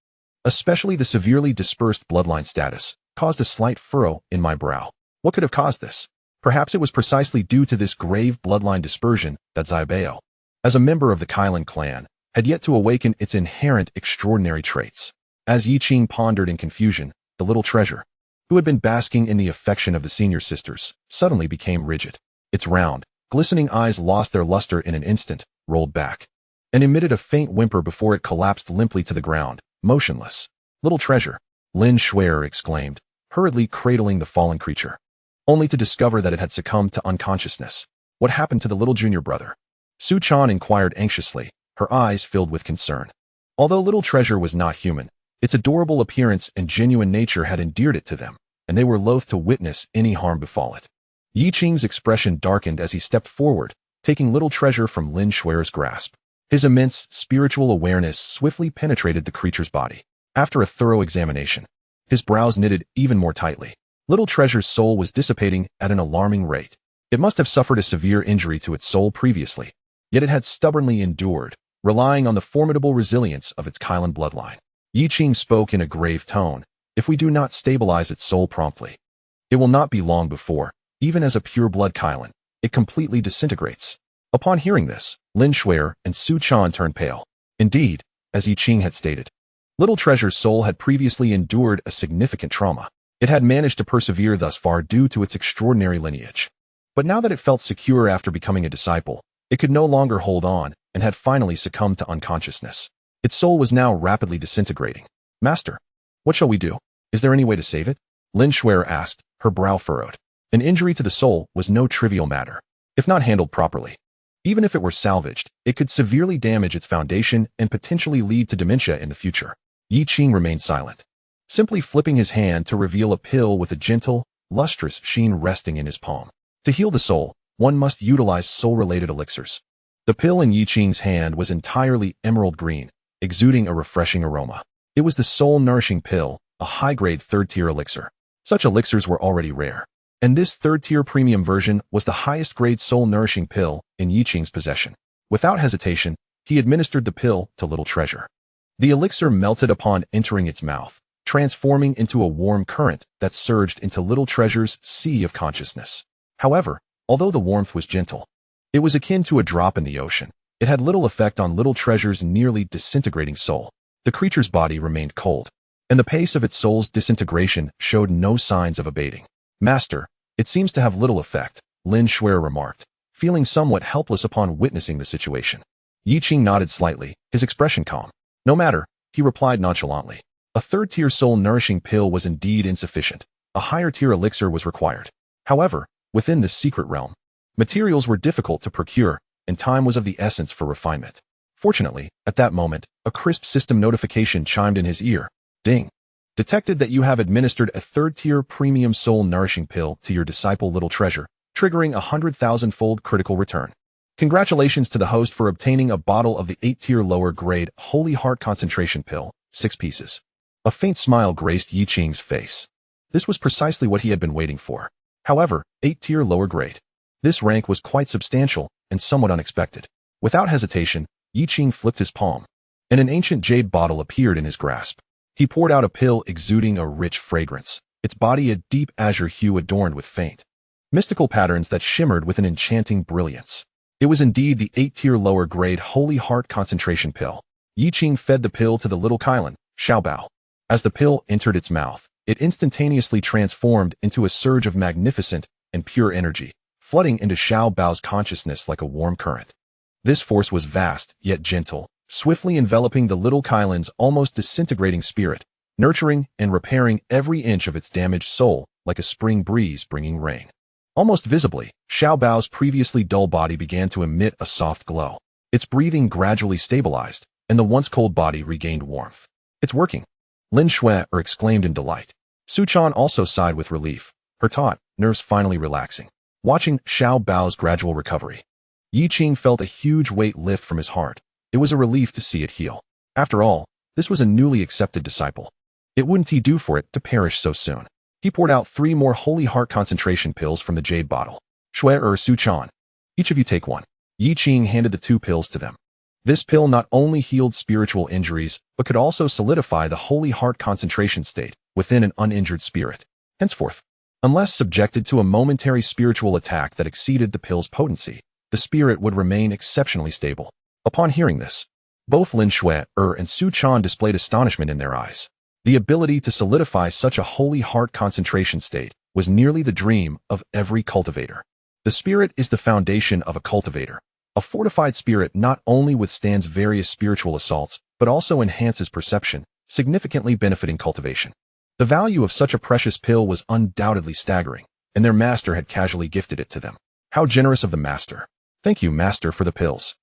especially the severely dispersed bloodline status, caused a slight furrow in my brow. What could have caused this? Perhaps it was precisely due to this grave bloodline dispersion that Xiaobao, as a member of the Qingxuan clan, had yet to awaken its inherent extraordinary traits. As Yi Qing pondered in confusion, the little treasure, who had been basking in the affection of the senior sisters, suddenly became rigid. Its round, glistening eyes lost their luster in an instant, rolled back, and emitted a faint whimper before it collapsed limply to the ground, motionless. "Little treasure," Lin Shuer exclaimed, hurriedly cradling the fallen creature, only to discover that it had succumbed to unconsciousness. "What happened to the little junior brother?" Su Chan inquired anxiously, her eyes filled with concern. Although little treasure was not human, its adorable appearance and genuine nature had endeared it to them, and they were loath to witness any harm befall it. Yi Qing's expression darkened as he stepped forward, taking little treasure from Lin Shuer's grasp. His immense spiritual awareness swiftly penetrated the creature's body. After a thorough examination, his brows knitted even more tightly. Little treasure's soul was dissipating at an alarming rate. It must have suffered a severe injury to its soul previously, yet it had stubbornly endured, relying on the formidable resilience of its Qingxuan bloodline. Yi Qing spoke in a grave tone. "If we do not stabilize its soul promptly, it will not be long before, even as a pure-blood Qingxuan, it completely disintegrates." Upon hearing this, Lin Shuer and Su Chan turned pale. Indeed, as Yi Qing had stated, little treasure's soul had previously endured a significant trauma. It had managed to persevere thus far due to its extraordinary lineage. But now that it felt secure after becoming a disciple, it could no longer hold on and had finally succumbed to unconsciousness. Its soul was now rapidly disintegrating. "Master, what shall we do? Is there any way to save it?" Lin Shuer asked, her brow furrowed. An injury to the soul was no trivial matter. If not handled properly, even if it were salvaged, it could severely damage its foundation and potentially lead to dementia in the future. Yi Qing remained silent, simply flipping his hand to reveal a pill with a gentle, lustrous sheen resting in his palm. To heal the soul, one must utilize soul-related elixirs. The pill in Yi Qing's hand was entirely emerald green, exuding a refreshing aroma. It was the soul-nourishing pill, a high-grade 3rd-tier elixir. Such elixirs were already rare. And this third-tier premium version was the highest-grade soul-nourishing pill in Yi Qing's possession. Without hesitation, he administered the pill to Little Treasure. The elixir melted upon entering its mouth, transforming into a warm current that surged into Little Treasure's sea of consciousness. However, although the warmth was gentle, it was akin to a drop in the ocean. It had little effect on Little Treasure's nearly disintegrating soul. The creature's body remained cold, and the pace of its soul's disintegration showed no signs of abating. Master, it seems to have little effect, Lin Shuai remarked, feeling somewhat helpless upon witnessing the situation. Yi Qing nodded slightly, his expression calm. No matter, he replied nonchalantly. A third-tier soul-nourishing pill was indeed insufficient. A higher-tier elixir was required. However, within this secret realm, materials were difficult to procure, and time was of the essence for refinement. Fortunately, at that moment, a crisp system notification chimed in his ear. Ding. Detected that you have administered a third-tier premium soul-nourishing pill to your disciple Little Treasure, triggering a 100,000-fold critical return. Congratulations to the host for obtaining a bottle of the 8-tier lower-grade Holy Heart Concentration Pill, 6 pieces. A faint smile graced Yi Qing's face. This was precisely what he had been waiting for. However, 8-tier lower grade. This rank was quite substantial and somewhat unexpected. Without hesitation, Yi Qing flipped his palm, and an ancient jade bottle appeared in his grasp. He poured out a pill exuding a rich fragrance, its body a deep azure hue adorned with faint, mystical patterns that shimmered with an enchanting brilliance. It was indeed the 8-tier lower-grade Holy Heart Concentration Pill. Yi Qing fed the pill to the little Qinglan, Xiaobao. As the pill entered its mouth, it instantaneously transformed into a surge of magnificent and pure energy, flooding into Xiaobao's consciousness like a warm current. This force was vast, yet gentle, swiftly enveloping the little Qinglan's almost disintegrating spirit, nurturing and repairing every inch of its damaged soul like a spring breeze bringing rain. Almost visibly, Xiaobao's previously dull body began to emit a soft glow. Its breathing gradually stabilized, and the once cold body regained warmth. It's working, Lin Shuai exclaimed in delight. Su Chan also sighed with relief, her taut nerves finally relaxing. Watching Xiaobao's gradual recovery, Yi Qing felt a huge weight lift from his heart. It was a relief to see it heal. After all, this was a newly accepted disciple. It wouldn't he do for it to perish so soon? He poured out 3 more Holy Heart Concentration pills from the jade bottle. Shuai Su Chan. Each of you take one. Yi Qing handed the 2 pills to them. This pill not only healed spiritual injuries, but could also solidify the Holy Heart Concentration state within an uninjured spirit. Henceforth, unless subjected to a momentary spiritual attack that exceeded the pill's potency, the spirit would remain exceptionally stable. Upon hearing this, both Lin Shuai and Su Chan displayed astonishment in their eyes. The ability to solidify such a Holy Heart Concentration state was nearly the dream of every cultivator. The spirit is the foundation of a cultivator. A fortified spirit not only withstands various spiritual assaults, but also enhances perception, significantly benefiting cultivation. The value of such a precious pill was undoubtedly staggering, and their master had casually gifted it to them. How generous of the master. Thank you, master, for the pills.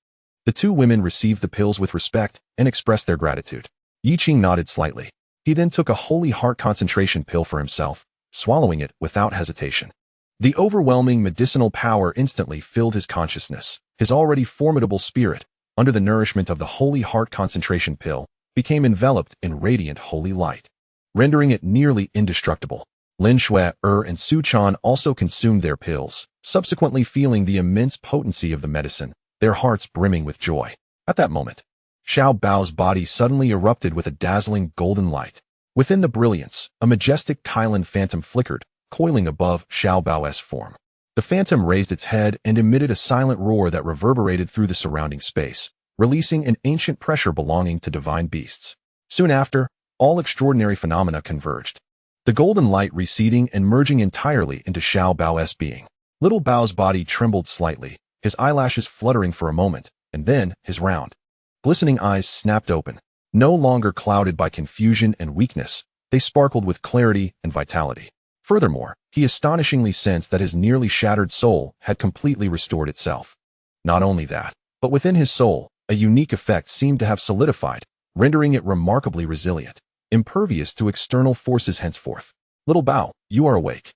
The 2 women received the pills with respect and expressed their gratitude. Yi Qing nodded slightly. He then took a Holy Heart Concentration pill for himself, swallowing it without hesitation. The overwhelming medicinal power instantly filled his consciousness. His already formidable spirit, under the nourishment of the Holy Heart Concentration pill, became enveloped in radiant holy light, rendering it nearly indestructible. Lin Shuai and Su Chan also consumed their pills, subsequently feeling the immense potency of the medicine, their hearts brimming with joy. At that moment, Xiaobao's body suddenly erupted with a dazzling golden light. Within the brilliance, a majestic Qinglan phantom flickered, coiling above Xiaobao's form. The phantom raised its head and emitted a silent roar that reverberated through the surrounding space, releasing an ancient pressure belonging to divine beasts. Soon after, all extraordinary phenomena converged. The golden light receding and merging entirely into Xiaobao's being. Little Bao's body trembled slightly, his eyelashes fluttering for a moment, and then his round, glistening eyes snapped open. No longer clouded by confusion and weakness, they sparkled with clarity and vitality. Furthermore, he astonishingly sensed that his nearly shattered soul had completely restored itself. Not only that, but within his soul, a unique effect seemed to have solidified, rendering it remarkably resilient, impervious to external forces henceforth. Little Bao, you are awake.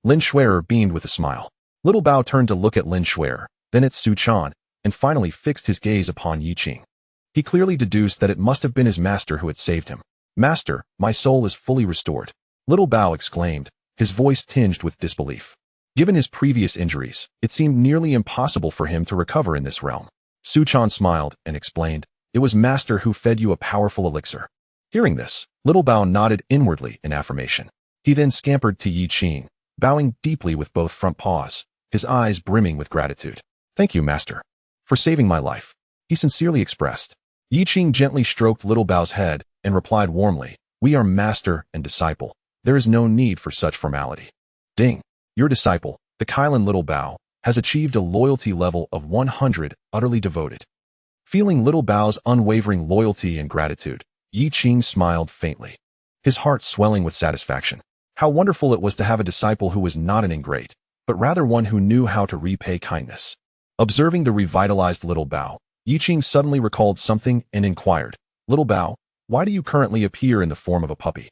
Lin Shuai beamed with a smile. Little Bao turned to look at Lin Shuai, then at Su Chan, and finally fixed his gaze upon Yi Qing. He clearly deduced that it must have been his master who had saved him. Master, my soul is fully restored. Little Bao exclaimed, his voice tinged with disbelief. Given his previous injuries, it seemed nearly impossible for him to recover in this realm. Su Chan smiled and explained, "It was Master who fed you a powerful elixir." Hearing this, Little Bao nodded inwardly in affirmation. He then scampered to Yi Qing, bowing deeply with both front paws, his eyes brimming with gratitude. "Thank you, Master, for saving my life," he sincerely expressed. Yi Qing gently stroked Little Bao's head and replied warmly, "We are master and disciple. There is no need for such formality." Ding. Your disciple, the Qingxuan Little Bao, has achieved a loyalty level of 100, utterly devoted. Feeling Little Bao's unwavering loyalty and gratitude, Yi Qing smiled faintly, his heart swelling with satisfaction. How wonderful it was to have a disciple who was not an ingrate, but rather one who knew how to repay kindness. Observing the revitalized Little Bao, Yi Qing suddenly recalled something and inquired, "Little Bao, why do you currently appear in the form of a puppy?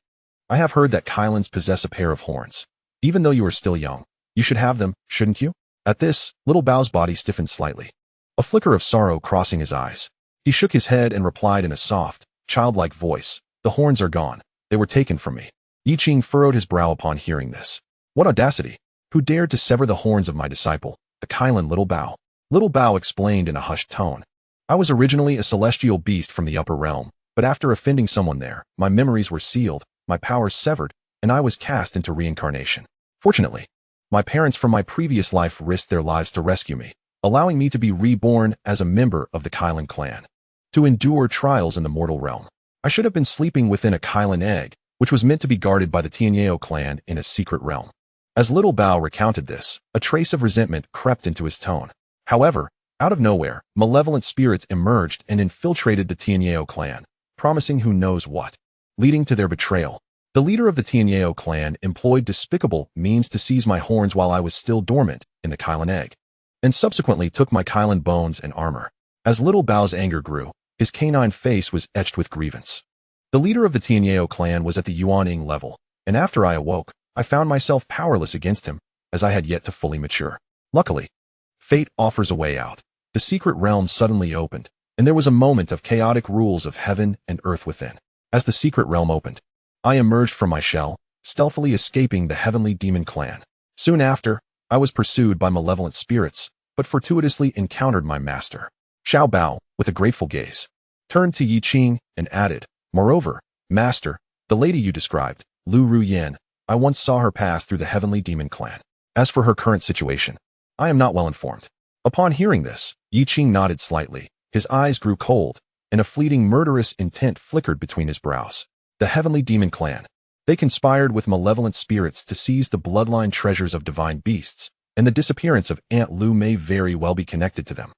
I have heard that Qingxuans possess a pair of horns. Even though you are still young, you should have them, shouldn't you?" At this, Little Bao's body stiffened slightly, a flicker of sorrow crossing his eyes. He shook his head and replied in a soft, childlike voice, "The horns are gone. They were taken from me." Yi Qing furrowed his brow upon hearing this. What audacity! Who dared to sever the horns of my disciple, the Qingxuan Little Bao? Little Bao explained in a hushed tone, "I was originally a celestial beast from the upper realm, but after offending someone there, my memories were sealed, my powers severed, and I was cast into reincarnation. Fortunately, my parents from my previous life risked their lives to rescue me, allowing me to be reborn as a member of the Qingxuan clan, to endure trials in the mortal realm. I should have been sleeping within a Qingxuan egg, which was meant to be guarded by the Tianyao clan in a secret realm." As Little Bao recounted this, a trace of resentment crept into his tone. However, out of nowhere, malevolent spirits emerged and infiltrated the Tianyao clan, promising who knows what, leading to their betrayal. The leader of the Tianyao clan employed despicable means to seize my horns while I was still dormant in the Qingxuan egg, and subsequently took my Qingxuan bones and armor. As Little Bao's anger grew, his canine face was etched with grievance. The leader of the Tianyao clan was at the Yuaning level, and after I awoke, I found myself powerless against him, as I had yet to fully mature. Luckily, fate offers a way out. The secret realm suddenly opened, and there was a moment of chaotic rules of heaven and earth within. As the secret realm opened, I emerged from my shell, stealthily escaping the Heavenly Demon clan. Soon after, I was pursued by malevolent spirits, but fortuitously encountered my master. Xiao Bao, with a grateful gaze, turned to Yi Qing and added, "Moreover, Master, the lady you described, Lu Ruyan, I once saw her pass through the Heavenly Demon clan. As for her current situation, I am not well informed." Upon hearing this, Yi Qing nodded slightly, his eyes grew cold, and a fleeting murderous intent flickered between his brows. The Heavenly Demon clan. They conspired with malevolent spirits to seize the bloodline treasures of divine beasts, and the disappearance of Aunt Lu may very well be connected to them.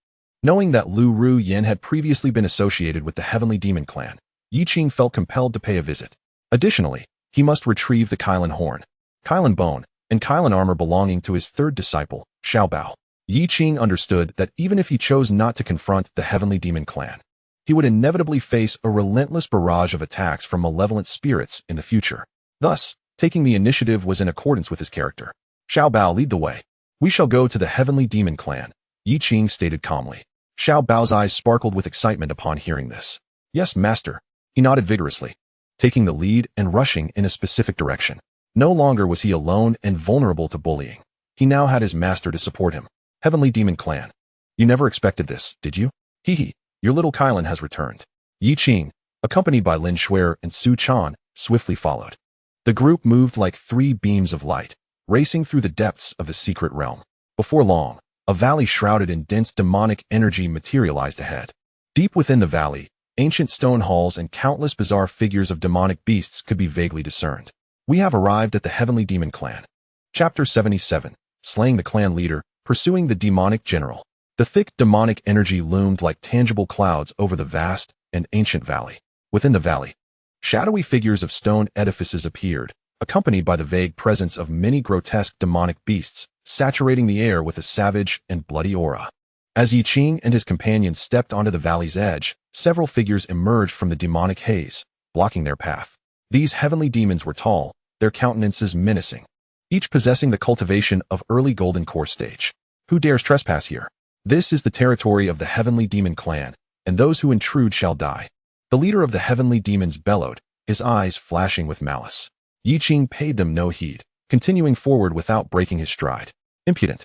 Knowing that Lu Ruyan had previously been associated with the Heavenly Demon clan, Yi Qing felt compelled to pay a visit. Additionally, he must retrieve the Qingxuan horn, Qingxuan bone, and Qingxuan armor belonging to his third disciple, Xiao Bao. Yi Qing understood that even if he chose not to confront the Heavenly Demon clan, he would inevitably face a relentless barrage of attacks from malevolent spirits in the future. Thus, taking the initiative was in accordance with his character. "Xiao Bao, lead the way. We shall go to the Heavenly Demon clan," Yi Qing stated calmly. Xiao Bao's eyes sparkled with excitement upon hearing this. "Yes, Master." He nodded vigorously, taking the lead and rushing in a specific direction. No longer was he alone and vulnerable to bullying. He now had his master to support him. Heavenly Demon clan. "You never expected this, did you? Hee. Your little Qingxuan has returned." Yi Qing, accompanied by Lin Shuer and Su Chan, swiftly followed. The group moved like three beams of light, racing through the depths of the secret realm. Before long, a valley shrouded in dense demonic energy materialized ahead. Deep within the valley, ancient stone halls and countless bizarre figures of demonic beasts could be vaguely discerned. We have arrived at the Heavenly Demon clan. Chapter 77, Slaying the Clan Leader, Pursuing the Demonic General. The thick demonic energy loomed like tangible clouds over the vast and ancient valley. Within the valley, shadowy figures of stone edifices appeared, accompanied by the vague presence of many grotesque demonic beasts, saturating the air with a savage and bloody aura. As Yi Qing and his companions stepped onto the valley's edge, several figures emerged from the demonic haze, blocking their path. These heavenly demons were tall, their countenances menacing, each possessing the cultivation of early golden core stage. "Who dares trespass here? This is the territory of the Heavenly Demon clan, and those who intrude shall die." The leader of the Heavenly Demons bellowed, his eyes flashing with malice. Yi Qing paid them no heed, continuing forward without breaking his stride. Impudent.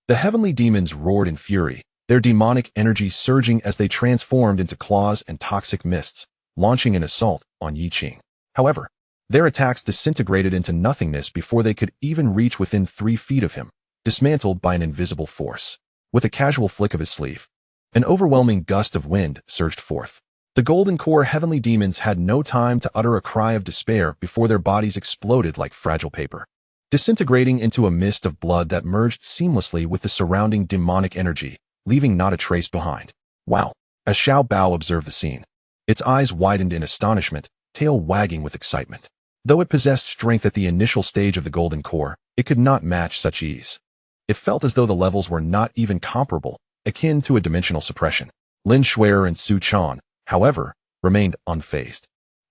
The heavenly demons roared in fury, their demonic energy surging as they transformed into claws and toxic mists, launching an assault on Yi Qing. However, their attacks disintegrated into nothingness before they could even reach within 3 feet of him, dismantled by an invisible force. With a casual flick of his sleeve, an overwhelming gust of wind surged forth. The Golden Core heavenly demons had no time to utter a cry of despair before their bodies exploded like fragile paper, disintegrating into a mist of blood that merged seamlessly with the surrounding demonic energy, leaving not a trace behind. Wow! As Xiao Bao observed the scene, its eyes widened in astonishment, tail wagging with excitement. Though it possessed strength at the initial stage of the Golden Core, it could not match such ease. It felt as though the levels were not even comparable, akin to a dimensional suppression. Lin Shuer and Su Chan, however, remained unfazed.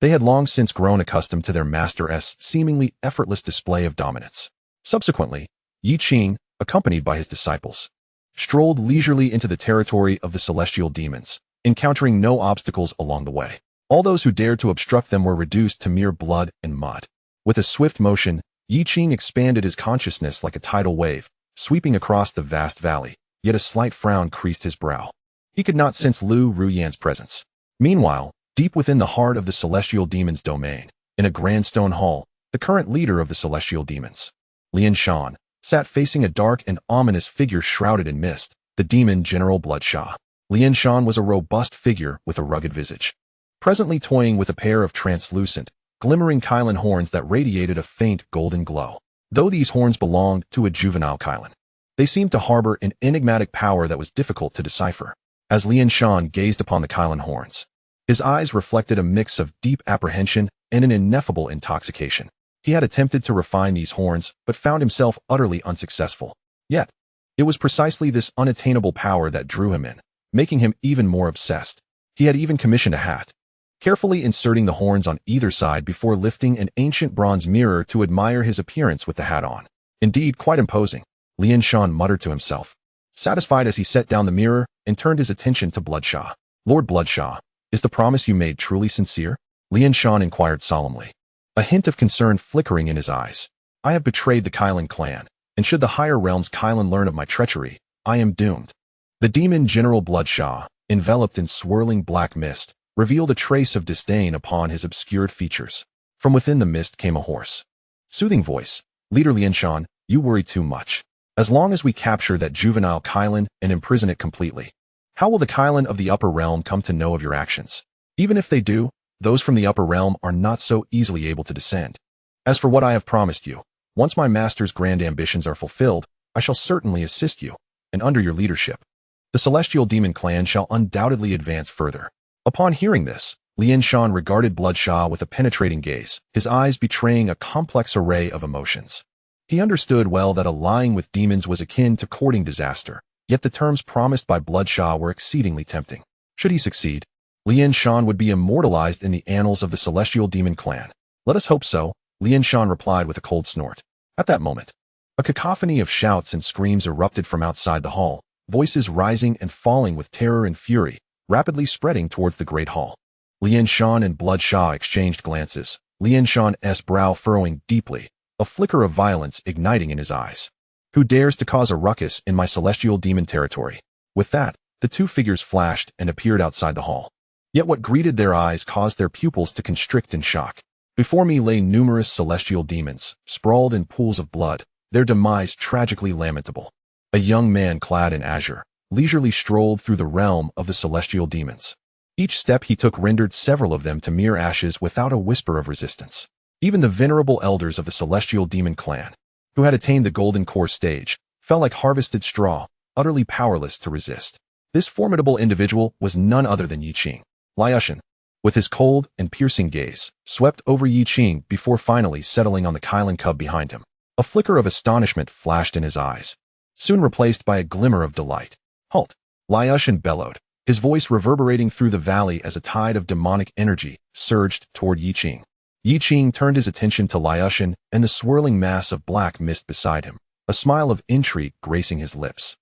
They had long since grown accustomed to their master's seemingly effortless display of dominance. Subsequently, Yi Qing, accompanied by his disciples, strolled leisurely into the territory of the celestial demons, encountering no obstacles along the way. All those who dared to obstruct them were reduced to mere blood and mud. With a swift motion, Yi Qing expanded his consciousness like a tidal wave, sweeping across the vast valley, yet a slight frown creased his brow. He could not sense Lu Ruyan's presence. Meanwhile, deep within the heart of the celestial demons' domain, in a grand stone hall, the current leader of the celestial demons, Lian Shan, sat facing a dark and ominous figure shrouded in mist, the demon General Bloodshaw. Lian Shan was a robust figure with a rugged visage, presently toying with a pair of translucent, glimmering Qilin horns that radiated a faint golden glow. Though these horns belonged to a juvenile Qilin, they seemed to harbor an enigmatic power that was difficult to decipher. As Lian Shan gazed upon the Qilin horns, his eyes reflected a mix of deep apprehension and an ineffable intoxication. He had attempted to refine these horns, but found himself utterly unsuccessful. Yet, it was precisely this unattainable power that drew him in, making him even more obsessed. He had even commissioned a hat, carefully inserting the horns on either side before lifting an ancient bronze mirror to admire his appearance with the hat on. Indeed, quite imposing, Lian Shan muttered to himself, satisfied as he set down the mirror and turned his attention to Bloodshaw. Lord Bloodshaw, is the promise you made truly sincere? Lian Shan inquired solemnly, a hint of concern flickering in his eyes. I have betrayed the Qilin clan, and should the higher realms Qilin learn of my treachery, I am doomed. The demon General Bloodshaw, enveloped in swirling black mist, revealed a trace of disdain upon his obscured features. From within the mist came a hoarse, soothing voice. Leader Lian Shan, you worry too much. As long as we capture that juvenile Qilin and imprison it completely, how will the Qilin of the upper realm come to know of your actions? Even if they do, those from the upper realm are not so easily able to descend. As for what I have promised you, once my master's grand ambitions are fulfilled, I shall certainly assist you, and under your leadership, the celestial demon clan shall undoubtedly advance further. Upon hearing this, Lian Shan regarded Bloodshaw with a penetrating gaze, his eyes betraying a complex array of emotions. He understood well that allying with demons was akin to courting disaster, yet the terms promised by Bloodshaw were exceedingly tempting. Should he succeed, Lian Shan would be immortalized in the annals of the celestial demon clan. Let us hope so, Lian Shan replied with a cold snort. At that moment, a cacophony of shouts and screams erupted from outside the hall, voices rising and falling with terror and fury, rapidly spreading towards the great hall. Lian Shan and Bloodshaw exchanged glances, Lian Shan's brow furrowing deeply, a flicker of violence igniting in his eyes. Who dares to cause a ruckus in my celestial demon territory? With that, the two figures flashed and appeared outside the hall. Yet what greeted their eyes caused their pupils to constrict in shock. Before me lay numerous celestial demons, sprawled in pools of blood, their demise tragically lamentable. A young man clad in azure leisurely strolled through the realm of the celestial demons. Each step he took rendered several of them to mere ashes without a whisper of resistance. Even the venerable elders of the celestial demon clan, who had attained the golden core stage, fell like harvested straw, utterly powerless to resist. This formidable individual was none other than Yi Qing. Liushan, with his cold and piercing gaze, swept over Yi Qing before finally settling on the Qilin cub behind him. A flicker of astonishment flashed in his eyes, soon replaced by a glimmer of delight. Halt! Liushan bellowed, his voice reverberating through the valley as a tide of demonic energy surged toward Yi Qing. Yi Qing turned his attention to Liushan and the swirling mass of black mist beside him, a smile of intrigue gracing his lips.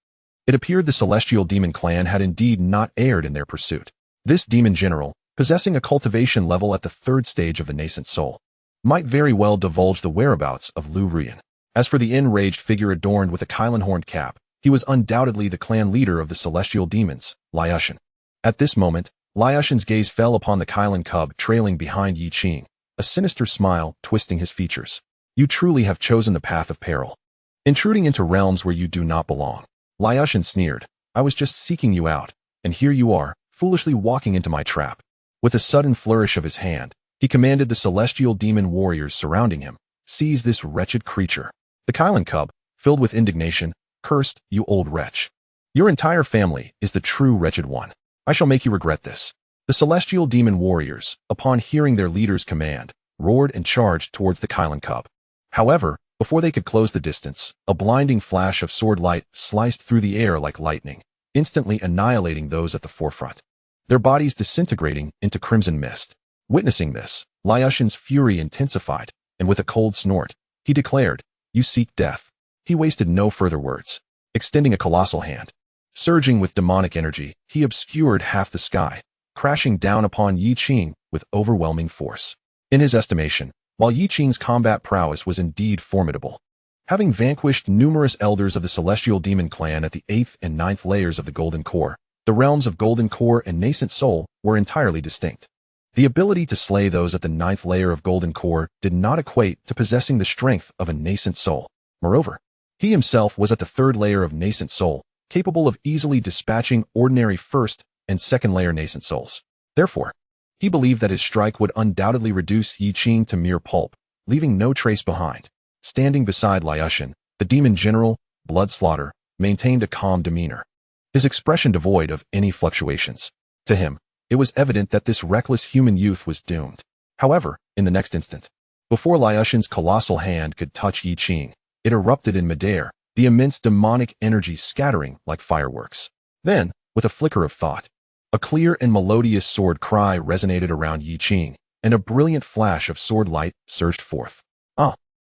It appeared the celestial demon clan had indeed not erred in their pursuit. This demon general, possessing a cultivation level at the 3rd stage of the nascent soul, might very well divulge the whereabouts of Lu Ruyan. As for the enraged figure adorned with a Qingxuan cap, he was undoubtedly the clan leader of the celestial demons, Liushan. At this moment, Liushan's gaze fell upon the Qingxuan cub trailing behind Yi Qing, a sinister smile twisting his features. You truly have chosen the path of peril, intruding into realms where you do not belong. Liushan sneered. I was just seeking you out, and here you are, foolishly walking into my trap. With a sudden flourish of his hand, he commanded the celestial demon warriors surrounding him, seize this wretched creature. The Qingxuan cub, filled with indignation, cursed, you old wretch. Your entire family is the true wretched one. I shall make you regret this. The celestial demon warriors, upon hearing their leader's command, roared and charged towards the Qingxuan cub. However, before they could close the distance, a blinding flash of sword light sliced through the air like lightning, instantly annihilating those at the forefront, their bodies disintegrating into crimson mist. Witnessing this, Liushan's fury intensified, and with a cold snort, he declared, You seek death. He wasted no further words. Extending a colossal hand, surging with demonic energy, he obscured half the sky, crashing down upon Yi Qing with overwhelming force. In his estimation, while Yi Qing's combat prowess was indeed formidable, having vanquished numerous elders of the celestial demon clan at the 8th and 9th layers of the Golden Core, the realms of Golden Core and Nascent Soul were entirely distinct. The ability to slay those at the 9th layer of Golden Core did not equate to possessing the strength of a Nascent Soul. Moreover, he himself was at the 3rd layer of Nascent Soul, capable of easily dispatching ordinary 1st and 2nd layer Nascent Souls. Therefore, he believed that his strike would undoubtedly reduce Yi Qing to mere pulp, leaving no trace behind. Standing beside Liushan, the demon general, Bloodslaughter, maintained a calm demeanor, his expression devoid of any fluctuations. To him, it was evident that this reckless human youth was doomed. However, in the next instant, before Liushan's colossal hand could touch Yi Qing, it erupted in midair, the immense demonic energy scattering like fireworks. Then, with a flicker of thought, a clear and melodious sword cry resonated around Yi Qing, and a brilliant flash of sword light surged forth.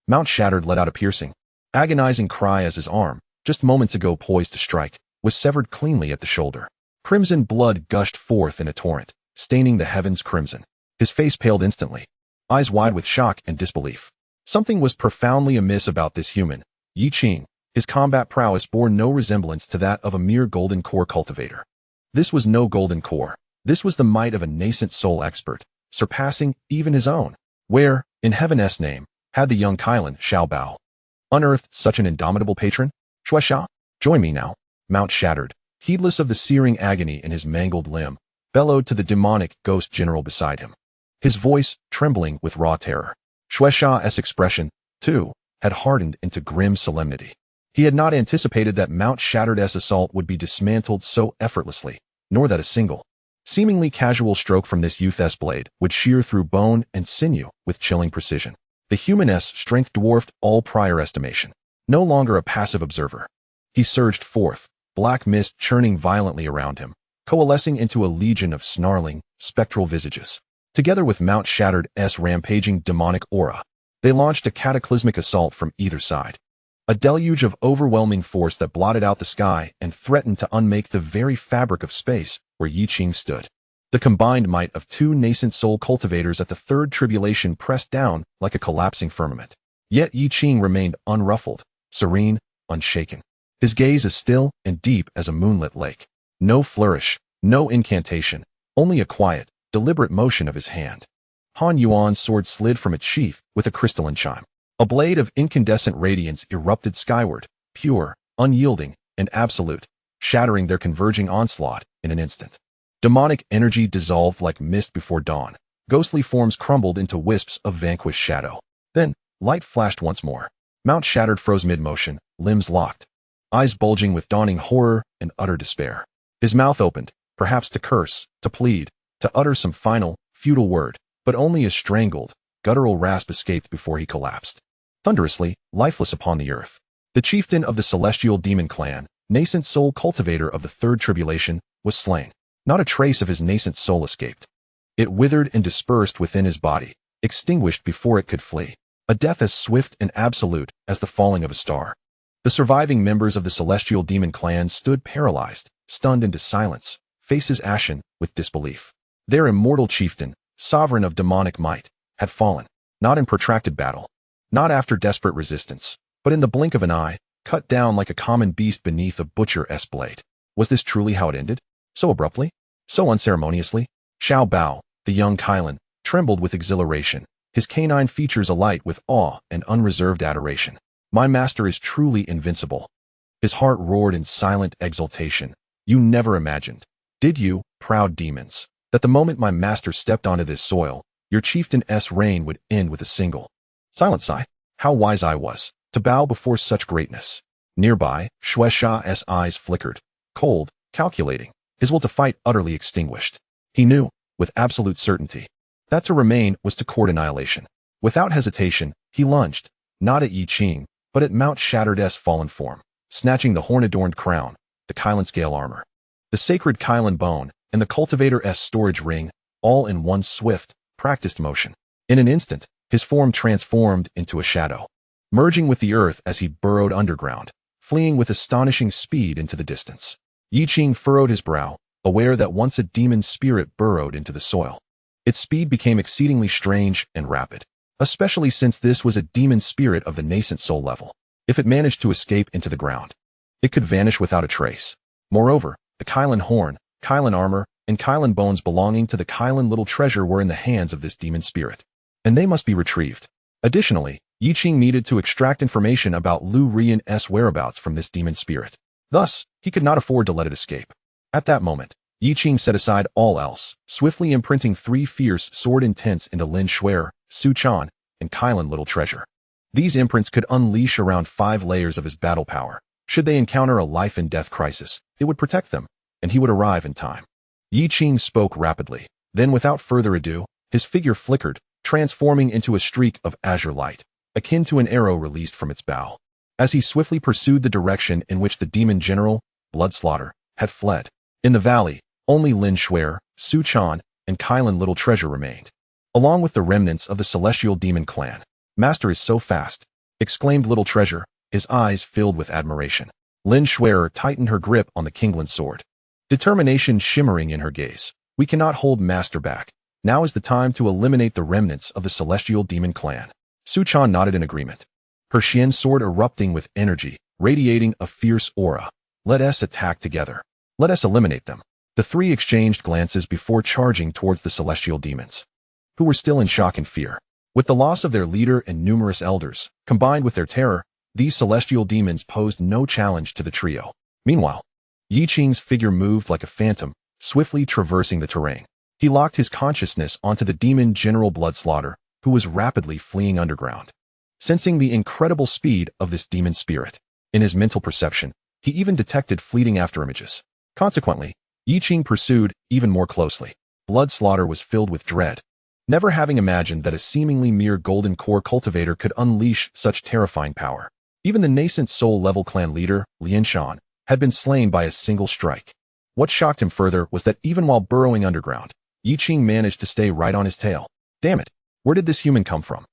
Mount Shattered let out a piercing, agonizing cry as his arm, just moments ago poised to strike, was severed cleanly at the shoulder. Crimson blood gushed forth in a torrent, staining the heavens crimson. His face paled instantly, eyes wide with shock and disbelief. Something was profoundly amiss about this human, Yi Qing. His combat prowess bore no resemblance to that of a mere Golden Core cultivator. This was no Golden Core. This was the might of a nascent soul expert, surpassing even his own. Where, in Heaven's name, had the young Qingxuan Xiaobao unearthed such an indomitable patron? Shuaisha, join me now. Mount Shattered, heedless of the searing agony in his mangled limb, bellowed to the demonic ghost general beside him, his voice trembling with raw terror. Shuaisha's expression, too, had hardened into grim solemnity. He had not anticipated that Mount Shattered's assault would be dismantled so effortlessly, nor that a single, seemingly casual stroke from this youth's blade would shear through bone and sinew with chilling precision. The human's strength dwarfed all prior estimation. No longer a passive observer, he surged forth, black mist churning violently around him, coalescing into a legion of snarling, spectral visages. Together with Mount Shattered's rampaging demonic aura, they launched a cataclysmic assault from either side. A deluge of overwhelming force that blotted out the sky and threatened to unmake the very fabric of space where Yi Qing stood. The combined might of two nascent soul cultivators at the 3rd tribulation pressed down like a collapsing firmament. Yet Yi Qing remained unruffled, serene, unshaken. His gaze as still and deep as a moonlit lake. No flourish, no incantation, only a quiet, deliberate motion of his hand. Han Yuan's sword slid from its sheath with a crystalline chime. A blade of incandescent radiance erupted skyward, pure, unyielding, and absolute, shattering their converging onslaught in an instant. Demonic energy dissolved like mist before dawn. Ghostly forms crumbled into wisps of vanquished shadow. Then, light flashed once more. Mount Shattered froze mid-motion, limbs locked, eyes bulging with dawning horror and utter despair. His mouth opened, perhaps to curse, to plead, to utter some final, futile word, but only a strangled, guttural rasp escaped before he collapsed, thunderously, lifeless upon the earth. The chieftain of the celestial demon clan, nascent soul cultivator of the 3rd tribulation, was slain. Not a trace of his nascent soul escaped. It withered and dispersed within his body, extinguished before it could flee. A death as swift and absolute as the falling of a star. The surviving members of the celestial demon clan stood paralyzed, stunned into silence, faces ashen with disbelief. Their immortal chieftain, sovereign of demonic might, had fallen, not in protracted battle, not after desperate resistance, but in the blink of an eye, cut down like a common beast beneath a butcher's blade. Was this truly how it ended? So abruptly? So unceremoniously? Xiao Bao, the young Qingxuan, trembled with exhilaration, his canine features alight with awe and unreserved adoration. My master is truly invincible. His heart roared in silent exultation. You never imagined, did you, proud demons, that the moment my master stepped onto this soil, your chieftain's reign would end with a single silent sigh? How wise I was to bow before such greatness. Nearby, Xuesha's eyes flickered, cold, calculating, his will to fight utterly extinguished. He knew, with absolute certainty, that to remain was to court annihilation. Without hesitation, he lunged, not at Yi Qing, but at Mount Shattered's fallen form, snatching the horn-adorned crown, the Qingxuan scale armor, the sacred Qingxuan bone, and the cultivator's storage ring, all in one swift, practiced motion. In an instant, his form transformed into a shadow, merging with the earth as he burrowed underground, fleeing with astonishing speed into the distance. Yi Qing furrowed his brow, aware that once a demon spirit burrowed into the soil, its speed became exceedingly strange and rapid, especially since this was a demon spirit of the nascent soul level. If it managed to escape into the ground, it could vanish without a trace. Moreover, the Qingxuan horn, Qingxuan armor, and Qingxuan bones belonging to the Qingxuan little treasure were in the hands of this demon spirit, and they must be retrieved. Additionally, Yi Qing needed to extract information about Lu Rian's whereabouts from this demon spirit. Thus, he could not afford to let it escape. At that moment, Yi Qing set aside all else, swiftly imprinting 3 fierce sword intents into Lin Shuer, Su Chan, and Qingxuan little treasure. These imprints could unleash around 5 layers of his battle power. Should they encounter a life-and-death crisis, it would protect them, and he would arrive in time. Yi Qing spoke rapidly. Then, without further ado, his figure flickered, transforming into a streak of azure light, akin to an arrow released from its bow, as he swiftly pursued the direction in which the demon general, Bloodslaughter, had fled. In the valley, only Lin Shuer, Su Chan, and Qingxuan little treasure remained, along with the remnants of the celestial demon clan. Master is so fast, exclaimed little treasure, his eyes filled with admiration. Lin Shuer tightened her grip on the Qingxuan sword, determination shimmering in her gaze. We cannot hold master back. Now is the time to eliminate the remnants of the celestial demon clan. Su Chan nodded in agreement, her Xian sword erupting with energy, radiating a fierce aura. Let us attack together. Let us eliminate them. The 3 exchanged glances before charging towards the celestial demons, who were still in shock and fear. With the loss of their leader and numerous elders, combined with their terror, these celestial demons posed no challenge to the trio. Meanwhile, Yi Qing's figure moved like a phantom, swiftly traversing the terrain. He locked his consciousness onto the demon General Bloodslaughter, who was rapidly fleeing underground. Sensing the incredible speed of this demon spirit, in his mental perception, he even detected fleeting afterimages. Consequently, Yi Qing pursued even more closely. Bloodslaughter was filled with dread, never having imagined that a seemingly mere golden core cultivator could unleash such terrifying power. Even the nascent soul-level clan leader, Lian Shan, had been slain by a single strike. What shocked him further was that even while burrowing underground, Yi Qing managed to stay right on his tail. Damn it, where did this human come from?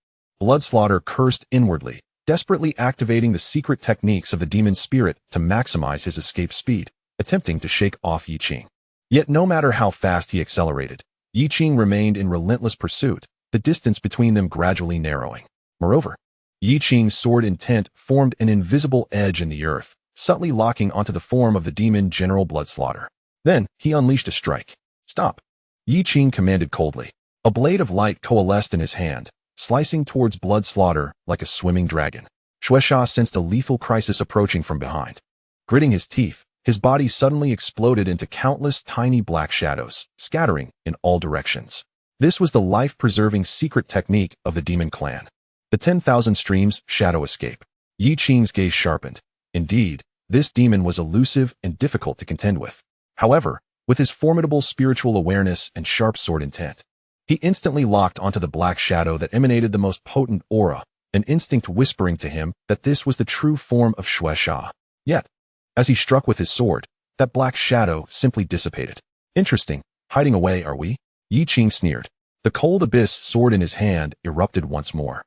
Bloodslaughter cursed inwardly, desperately activating the secret techniques of the demon spirit to maximize his escape speed, attempting to shake off Yi Qing. Yet no matter how fast he accelerated, Yi Qing remained in relentless pursuit, the distance between them gradually narrowing. Moreover, Yi Qing's sword intent formed an invisible edge in the earth, subtly locking onto the form of the demon General Bloodslaughter. Then, he unleashed a strike. Stop! Yi Qing commanded coldly. A blade of light coalesced in his hand, slicing towards Bloodslaughter like a swimming dragon. Xuesha sensed a lethal crisis approaching from behind. Gritting his teeth, his body suddenly exploded into countless tiny black shadows, scattering in all directions. This was the life-preserving secret technique of the demon clan. The 10,000 streams shadow escape. Yi Qing's gaze sharpened. Indeed, this demon was elusive and difficult to contend with. However, with his formidable spiritual awareness and sharp sword intent, he instantly locked onto the black shadow that emanated the most potent aura, an instinct whispering to him that this was the true form of Xuesha. Yet, as he struck with his sword, that black shadow simply dissipated. Interesting, hiding away are we? Yi Qing sneered. The cold abyss sword in his hand erupted once more,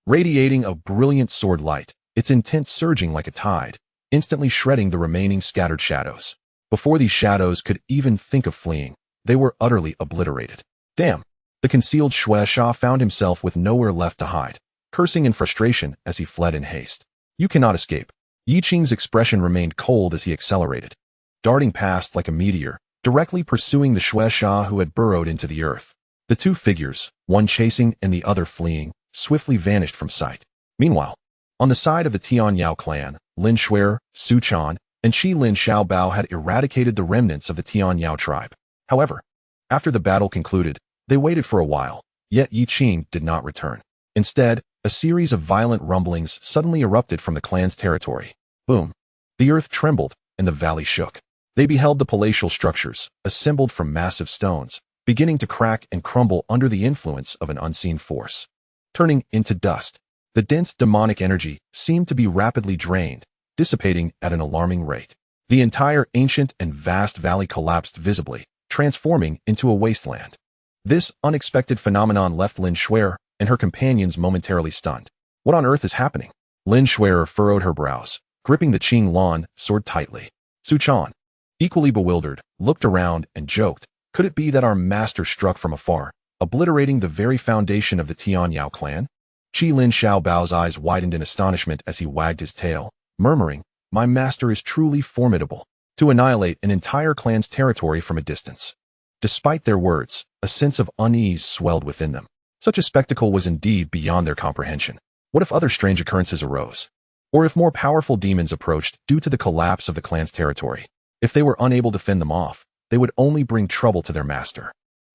radiating a brilliant sword light, its intent surging like a tide, instantly shredding the remaining scattered shadows. Before these shadows could even think of fleeing, they were utterly obliterated. Damn! The concealed Xuesha found himself with nowhere left to hide, cursing in frustration as he fled in haste. You cannot escape. Yi Qing's expression remained cold as he accelerated, darting past like a meteor, directly pursuing the Shueisha who had burrowed into the earth. The two figures, one chasing and the other fleeing, swiftly vanished from sight. Meanwhile, on the side of the Tianyao clan, Lin Shuer, Su Chan, and Qi Lin Xiaobao had eradicated the remnants of the Tianyao tribe. However, after the battle concluded, they waited for a while, yet Yi Qing did not return. Instead, a series of violent rumblings suddenly erupted from the clan's territory. Boom! The earth trembled, and the valley shook. They beheld the palatial structures, assembled from massive stones, beginning to crack and crumble under the influence of an unseen force. Turning into dust, the dense demonic energy seemed to be rapidly drained, dissipating at an alarming rate. The entire ancient and vast valley collapsed visibly, transforming into a wasteland. This unexpected phenomenon left Lin Shuer and her companions momentarily stunned. What on earth is happening? Lin Shuer furrowed her brows, gripping the Qingxuan sword tightly. Su Chan, equally bewildered, looked around and joked, could it be that our master struck from afar, obliterating the very foundation of the Tianyao clan? Qi Lin Xiaobao's eyes widened in astonishment as he wagged his tail, murmuring, "My master is truly formidable." To annihilate an entire clan's territory from a distance. Despite their words, a sense of unease swelled within them. Such a spectacle was indeed beyond their comprehension. What if other strange occurrences arose? Or if more powerful demons approached due to the collapse of the clan's territory? If they were unable to fend them off, they would only bring trouble to their master.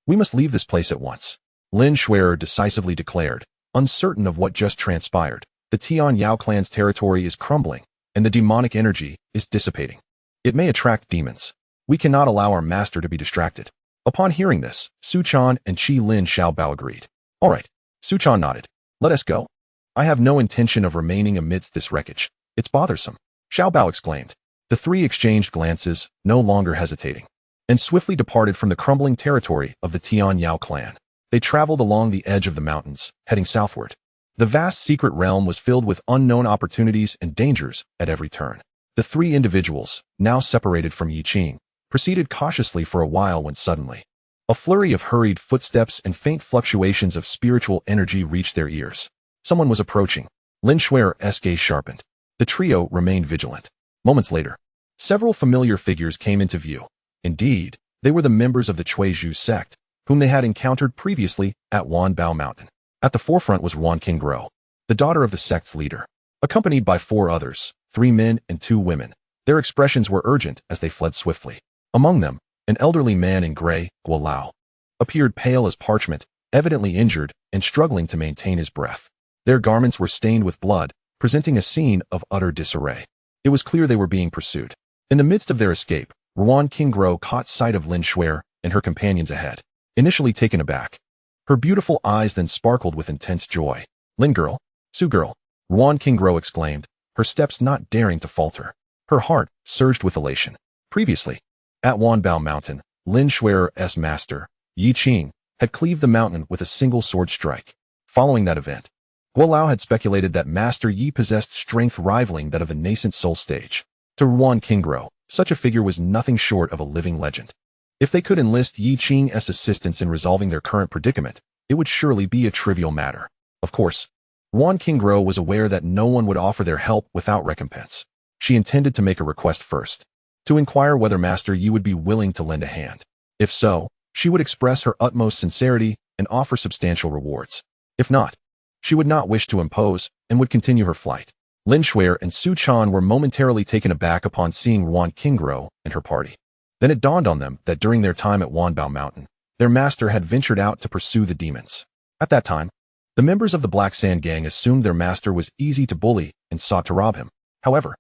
"We must leave this place at once," Lin Shuer decisively declared, uncertain of what just transpired. The Tianyao clan's territory is crumbling, and the demonic energy is dissipating. It may attract demons. We cannot allow our master to be distracted. Upon hearing this, Su Chan and Qi Lin Xiaobao agreed. "All right," Su Chan nodded. "Let us go. I have no intention of remaining amidst this wreckage. It's bothersome," Xiaobao exclaimed. The three exchanged glances, no longer hesitating, and swiftly departed from the crumbling territory of the Tianyao clan. They traveled along the edge of the mountains, heading southward. The vast secret realm was filled with unknown opportunities and dangers at every turn. The three individuals, now separated from Yi Qing, proceeded cautiously for a while when suddenly, a flurry of hurried footsteps and faint fluctuations of spiritual energy reached their ears. Someone was approaching. Lin Shuer's gaze sharpened. The trio remained vigilant. Moments later, several familiar figures came into view. Indeed, they were the members of the Taiyi Sect, whom they had encountered previously at Wanbao Mountain. At the forefront was Ruan Qingguo, the daughter of the sect's leader, accompanied by 4 others, 3 men and 2 women. Their expressions were urgent as they fled swiftly. Among them, an elderly man in gray, Guo Lao, appeared pale as parchment, evidently injured and struggling to maintain his breath. Their garments were stained with blood, presenting a scene of utter disarray. It was clear they were being pursued. In the midst of their escape, Ruan Qingguo caught sight of Lin Shuer and her companions ahead. Initially taken aback, her beautiful eyes then sparkled with intense joy. "Lin girl, Su girl," Ruan Qingguo exclaimed, her steps not daring to falter. Her heart surged with elation. Previously, at Wanbao Mountain, Lin Shuer's master, Yi Qing, had cleaved the mountain with a single sword strike. Following that event, Guo Lao had speculated that Master Yi possessed strength rivaling that of the nascent soul stage. To Ruan Qingguo, such a figure was nothing short of a living legend. If they could enlist Yi Qing's assistance in resolving their current predicament, it would surely be a trivial matter. Of course, Ruan Qingguo was aware that no one would offer their help without recompense. She intended to make a request first, to inquire whether Master Yi would be willing to lend a hand. If so, she would express her utmost sincerity and offer substantial rewards. If not, she would not wish to impose and would continue her flight. Lin Shuer and Su Chan were momentarily taken aback upon seeing Ruan Qingguo and her party. Then it dawned on them that during their time at Wanbao Mountain, their master had ventured out to pursue the demons. At that time, the members of the Black Sand Gang assumed their master was easy to bully and sought to rob him. However,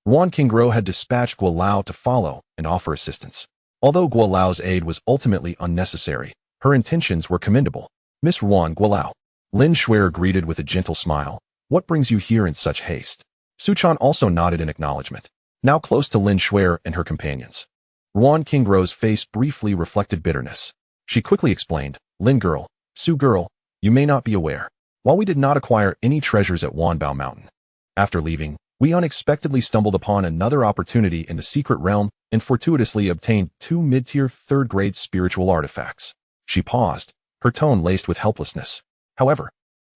Ruan Qingguo had dispatched Guo Lao to follow and offer assistance. Although Guo Lao's aid was ultimately unnecessary, her intentions were commendable. "Miss Ruan Guo Lao," Lin Shuer greeted with a gentle smile. "What brings you here in such haste?" Su Chan also nodded in acknowledgement, now close to Lin Shuer and her companions. Ruan Qingguo's face briefly reflected bitterness. She quickly explained, "Lin girl, Su girl, you may not be aware. While we did not acquire any treasures at Wanbao Mountain, after leaving, we unexpectedly stumbled upon another opportunity in the secret realm and fortuitously obtained 2 mid-tier 3rd-grade spiritual artifacts." She paused, her tone laced with helplessness. However,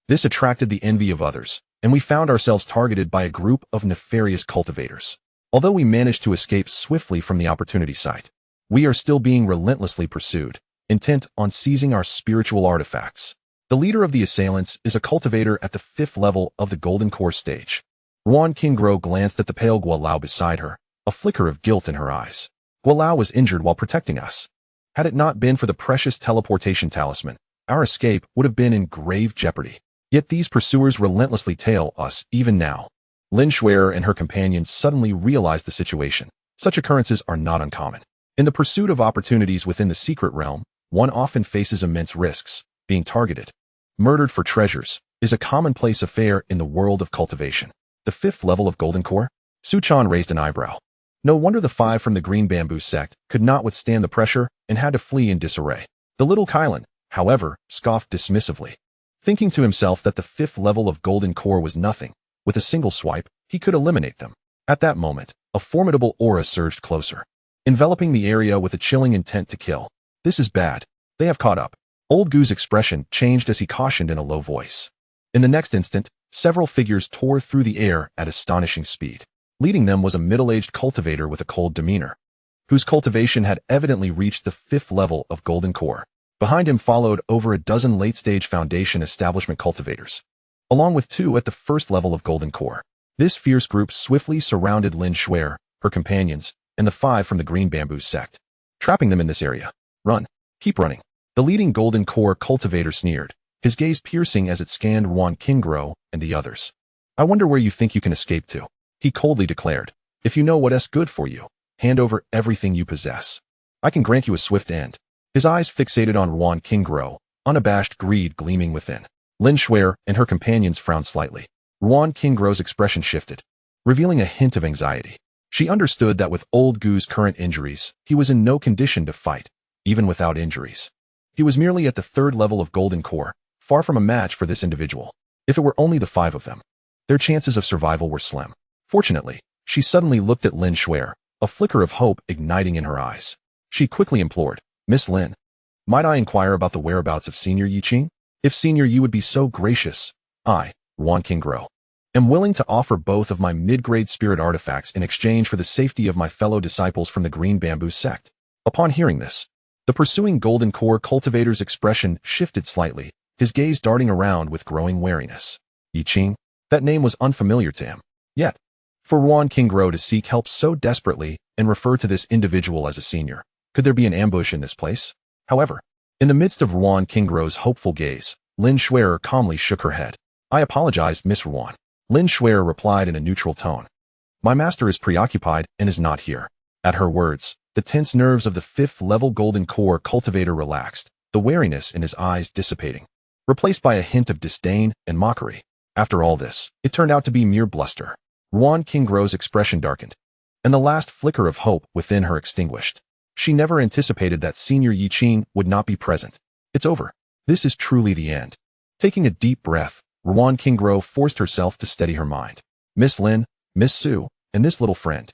this attracted the envy of others, and we found ourselves targeted by a group of nefarious cultivators. Although we managed to escape swiftly from the opportunity site, we are still being relentlessly pursued, intent on seizing our spiritual artifacts. The leader of the assailants is a cultivator at the 5th level of the Golden Core stage. Ruan Qingguo glanced at the pale Gualao beside her, a flicker of guilt in her eyes. Gualao was injured while protecting us. Had it not been for the precious teleportation talisman, our escape would have been in grave jeopardy. Yet these pursuers relentlessly tail us even now. Lin Shuer and her companions suddenly realized the situation. Such occurrences are not uncommon. In the pursuit of opportunities within the secret realm, one often faces immense risks. Being targeted, murdered for treasures, is a commonplace affair in the world of cultivation. The 5th level of Golden Core? Su Chan raised an eyebrow. No wonder the 5 from the Green Bamboo Sect could not withstand the pressure and had to flee in disarray. The little Kailan, however, scoffed dismissively, thinking to himself that the 5th level of Golden Core was nothing. With a single swipe, he could eliminate them. At that moment, a formidable aura surged closer, enveloping the area with a chilling intent to kill. This is bad. They have caught up. Old Gu's expression changed as he cautioned in a low voice. In the next instant, several figures tore through the air at astonishing speed. Leading them was a middle-aged cultivator with a cold demeanor, whose cultivation had evidently reached the 5th level of Golden Core. Behind him followed over a dozen late-stage Foundation establishment cultivators, along with 2 at the 1st level of Golden Core. This fierce group swiftly surrounded Lin Shuer, her companions, and the 5 from the Green Bamboo Sect, trapping them in this area. Run. Keep running. The leading Golden Core cultivator sneered, his gaze piercing as it scanned Ruan Qingguo and the others. I wonder where you think you can escape to, he coldly declared. If you know what's good for you, hand over everything you possess. I can grant you a swift end. His eyes fixated on Ruan Qingguo, unabashed greed gleaming within. Lin Shuer and her companions frowned slightly. Ruan Qingguo's expression shifted, revealing a hint of anxiety. She understood that with Old Gu's current injuries, he was in no condition to fight, even without injuries. He was merely at the 3rd level of Golden Core, far from a match for this individual. If it were only the 5 of them, their chances of survival were slim. Fortunately, she suddenly looked at Lin Shuer, a flicker of hope igniting in her eyes. She quickly implored, Miss Lin, might I inquire about the whereabouts of Senior Yi Qing? If Senior Yi would be so gracious, I, Ruan Qingguo, am willing to offer both of my mid-grade spirit artifacts in exchange for the safety of my fellow disciples from the Green Bamboo Sect. Upon hearing this, the pursuing Golden Core cultivator's expression shifted slightly, his gaze darting around with growing wariness. Yi Qing? That name was unfamiliar to him. Yet, for Ruan Qingguo to seek help so desperately and refer to this individual as a senior, could there be an ambush in this place? However, in the midst of Ruan Qingguo's hopeful gaze, Lin Shuer calmly shook her head. I apologize, Miss Ruan. Lin Shuer replied in a neutral tone. My master is preoccupied and is not here. At her words, the tense nerves of the 5th level Golden Core cultivator relaxed, the wariness in his eyes dissipating, replaced by a hint of disdain and mockery. After all this, it turned out to be mere bluster. Ruan Qingguo's expression darkened, and the last flicker of hope within her extinguished. She never anticipated that Senior Yi Qing would not be present. It's over. This is truly the end. Taking a deep breath, Ruan Qingguo forced herself to steady her mind. Miss Lin, Miss Su, and this little friend.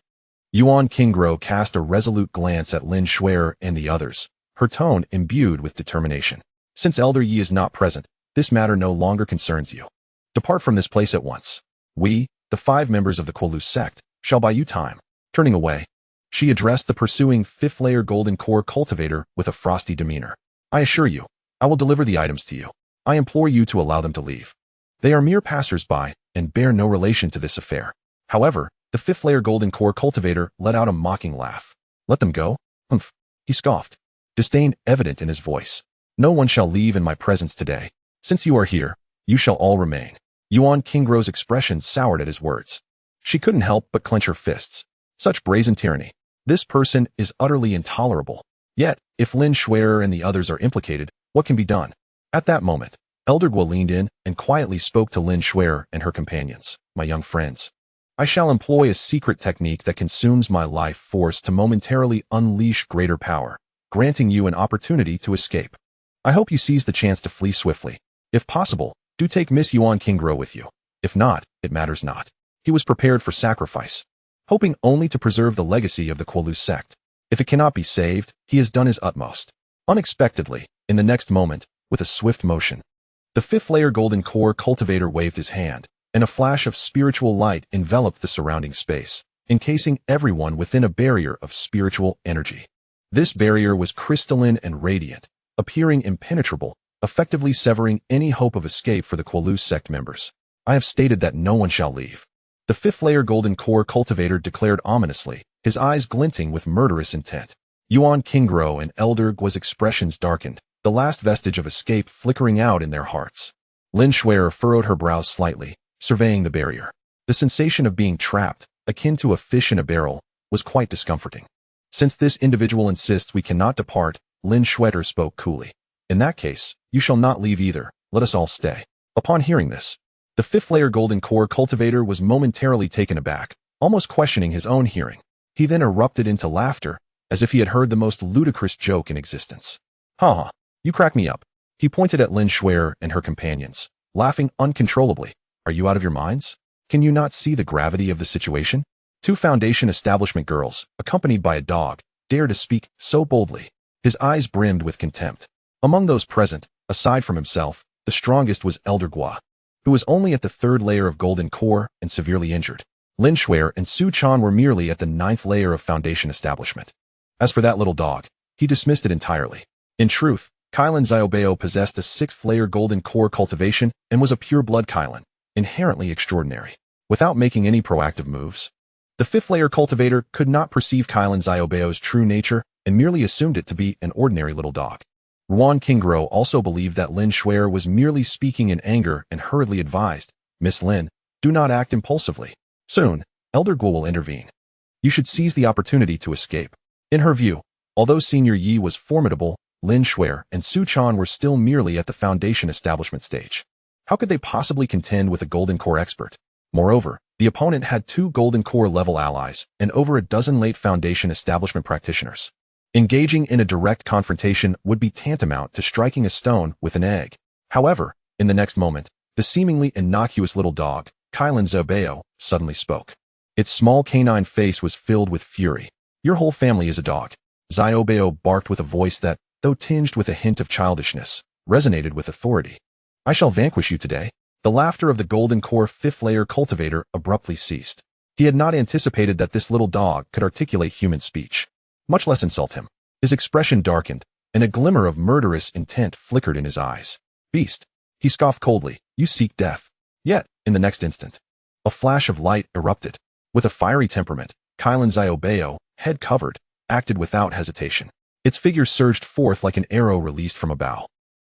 Yuan Qingguo cast a resolute glance at Lin Shuer and the others, her tone imbued with determination. Since Elder Yi is not present, this matter no longer concerns you. Depart from this place at once. We, the 5 members of the Quellu sect, shall buy you time. Turning away, she addressed the pursuing 5th-layer Golden Core cultivator with a frosty demeanor. I assure you, I will deliver the items to you. I implore you to allow them to leave. They are mere passers-by and bear no relation to this affair. However, the 5th-layer Golden Core cultivator let out a mocking laugh. Let them go? Humph. He scoffed, disdain evident in his voice. No one shall leave in my presence today. Since you are here, you shall all remain. Yuan Qingguo's expression soured at his words. She couldn't help but clench her fists. Such brazen tyranny. This person is utterly intolerable. Yet, if Lin Shuer and the others are implicated, what can be done? At that moment, Elder Guo leaned in and quietly spoke to Lin Shuer and her companions. My young friends, I shall employ a secret technique that consumes my life force to momentarily unleash greater power, granting you an opportunity to escape. I hope you seize the chance to flee swiftly. If possible, do take Miss Yuan Qingguo with you. If not, it matters not. He was prepared for sacrifice, hoping only to preserve the legacy of the Quellu sect. If it cannot be saved, he has done his utmost. Unexpectedly, in the next moment, with a swift motion, the 5th-layer Golden Core cultivator waved his hand, and a flash of spiritual light enveloped the surrounding space, encasing everyone within a barrier of spiritual energy. This barrier was crystalline and radiant, appearing impenetrable, effectively severing any hope of escape for the Taiyi Sect members. I have stated that no one shall leave. The fifth-layer golden core cultivator declared ominously, his eyes glinting with murderous intent. Yuan Qingguo and Elder Guo's expressions darkened, the last vestige of escape flickering out in their hearts. Lin Shuer furrowed her brows slightly, surveying the barrier. The sensation of being trapped, akin to a fish in a barrel, was quite discomforting. Since this individual insists we cannot depart, Lin Shuer spoke coolly. In that case, you shall not leave either, let us all stay. Upon hearing this, the fifth-layer golden core cultivator was momentarily taken aback, almost questioning his own hearing. He then erupted into laughter, as if he had heard the most ludicrous joke in existence. Ha ha, you crack me up. He pointed at Lin Shuer and her companions, laughing uncontrollably. Are you out of your minds? Can you not see the gravity of the situation? Two Foundation establishment girls, accompanied by a dog, dared to speak so boldly. His eyes brimmed with contempt. Among those present, aside from himself, the strongest was Elder Guo, who was only at the third layer of golden core and severely injured. Lin Shuer and Su Chan were merely at the ninth layer of Foundation establishment. As for that little dog, he dismissed it entirely. In truth, Qingxuan Xiaobao possessed a sixth-layer golden core cultivation and was a pure-blood Qingxuan, inherently extraordinary. Without making any proactive moves, the fifth-layer cultivator could not perceive Qingxuan Xiaobao's true nature and merely assumed it to be an ordinary little dog. Yuan Qingguo also believed that Lin Shuer was merely speaking in anger and hurriedly advised, Miss Lin, do not act impulsively. Soon, Elder Guo will intervene. You should seize the opportunity to escape. In her view, although Senior Yi was formidable, Lin Shuer and Su Chan were still merely at the Foundation establishment stage. How could they possibly contend with a Golden Core expert? Moreover, the opponent had 2 Golden Core level allies and over a dozen late Foundation establishment practitioners. Engaging in a direct confrontation would be tantamount to striking a stone with an egg. However, in the next moment, the seemingly innocuous little dog, Qingxuan Xiaobao, suddenly spoke. Its small canine face was filled with fury. Your whole family is a dog. Xiaobao barked with a voice that, though tinged with a hint of childishness, resonated with authority. I shall vanquish you today. The laughter of the Golden Core fifth-layer cultivator abruptly ceased. He had not anticipated that this little dog could articulate human speech, much less insult him. His expression darkened, and a glimmer of murderous intent flickered in his eyes. Beast, he scoffed coldly, you seek death. Yet, in the next instant, a flash of light erupted. With a fiery temperament, Qingxuan Xiaobao, head covered, acted without hesitation. Its figure surged forth like an arrow released from a bow,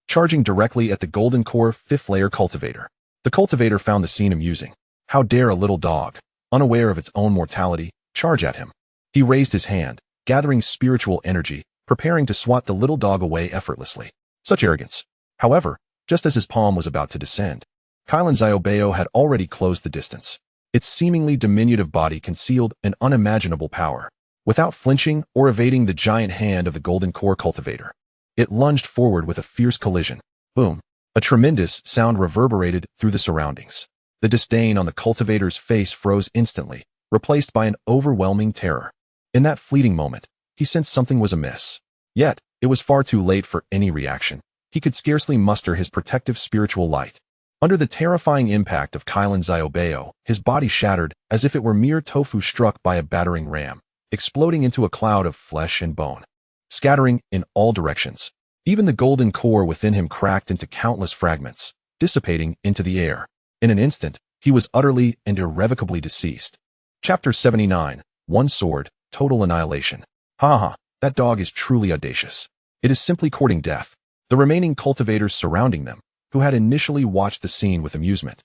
charging directly at the Golden Core fifth-layer cultivator. The cultivator found the scene amusing. How dare a little dog, unaware of its own mortality, charge at him? He raised his hand, gathering spiritual energy, preparing to swat the little dog away effortlessly. Such arrogance. However, just as his palm was about to descend, Qingxuan Xiaobao had already closed the distance. Its seemingly diminutive body concealed an unimaginable power. Without flinching or evading the giant hand of the Golden Core cultivator, it lunged forward with a fierce collision. Boom! A tremendous sound reverberated through the surroundings. The disdain on the cultivator's face froze instantly, replaced by an overwhelming terror. In that fleeting moment, he sensed something was amiss. Yet, it was far too late for any reaction. He could scarcely muster his protective spiritual light. Under the terrifying impact of Qingxuan Xiaobao, his body shattered as if it were mere tofu struck by a battering ram, exploding into a cloud of flesh and bone, scattering in all directions. Even the golden core within him cracked into countless fragments, dissipating into the air. In an instant, he was utterly and irrevocably deceased. Chapter 79, One Sword, Total Annihilation. Ha ha, that dog is truly audacious. It is simply courting death. The remaining cultivators surrounding them, who had initially watched the scene with amusement,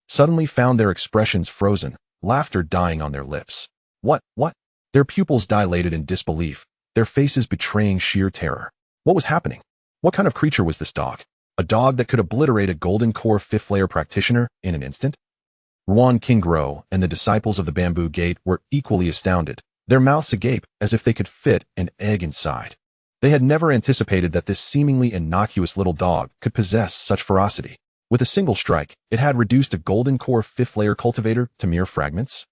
suddenly found their expressions frozen, laughter dying on their lips. What? Their pupils dilated in disbelief, their faces betraying sheer terror. What was happening? What kind of creature was this dog? A dog that could obliterate a Golden Core fifth-layer practitioner in an instant? Yuan Qingguo and the disciples of the Bamboo Gate were equally astounded, their mouths agape as if they could fit an egg inside. They had never anticipated that this seemingly innocuous little dog could possess such ferocity. With a single strike, it had reduced a Golden Core fifth-layer cultivator to mere fragments.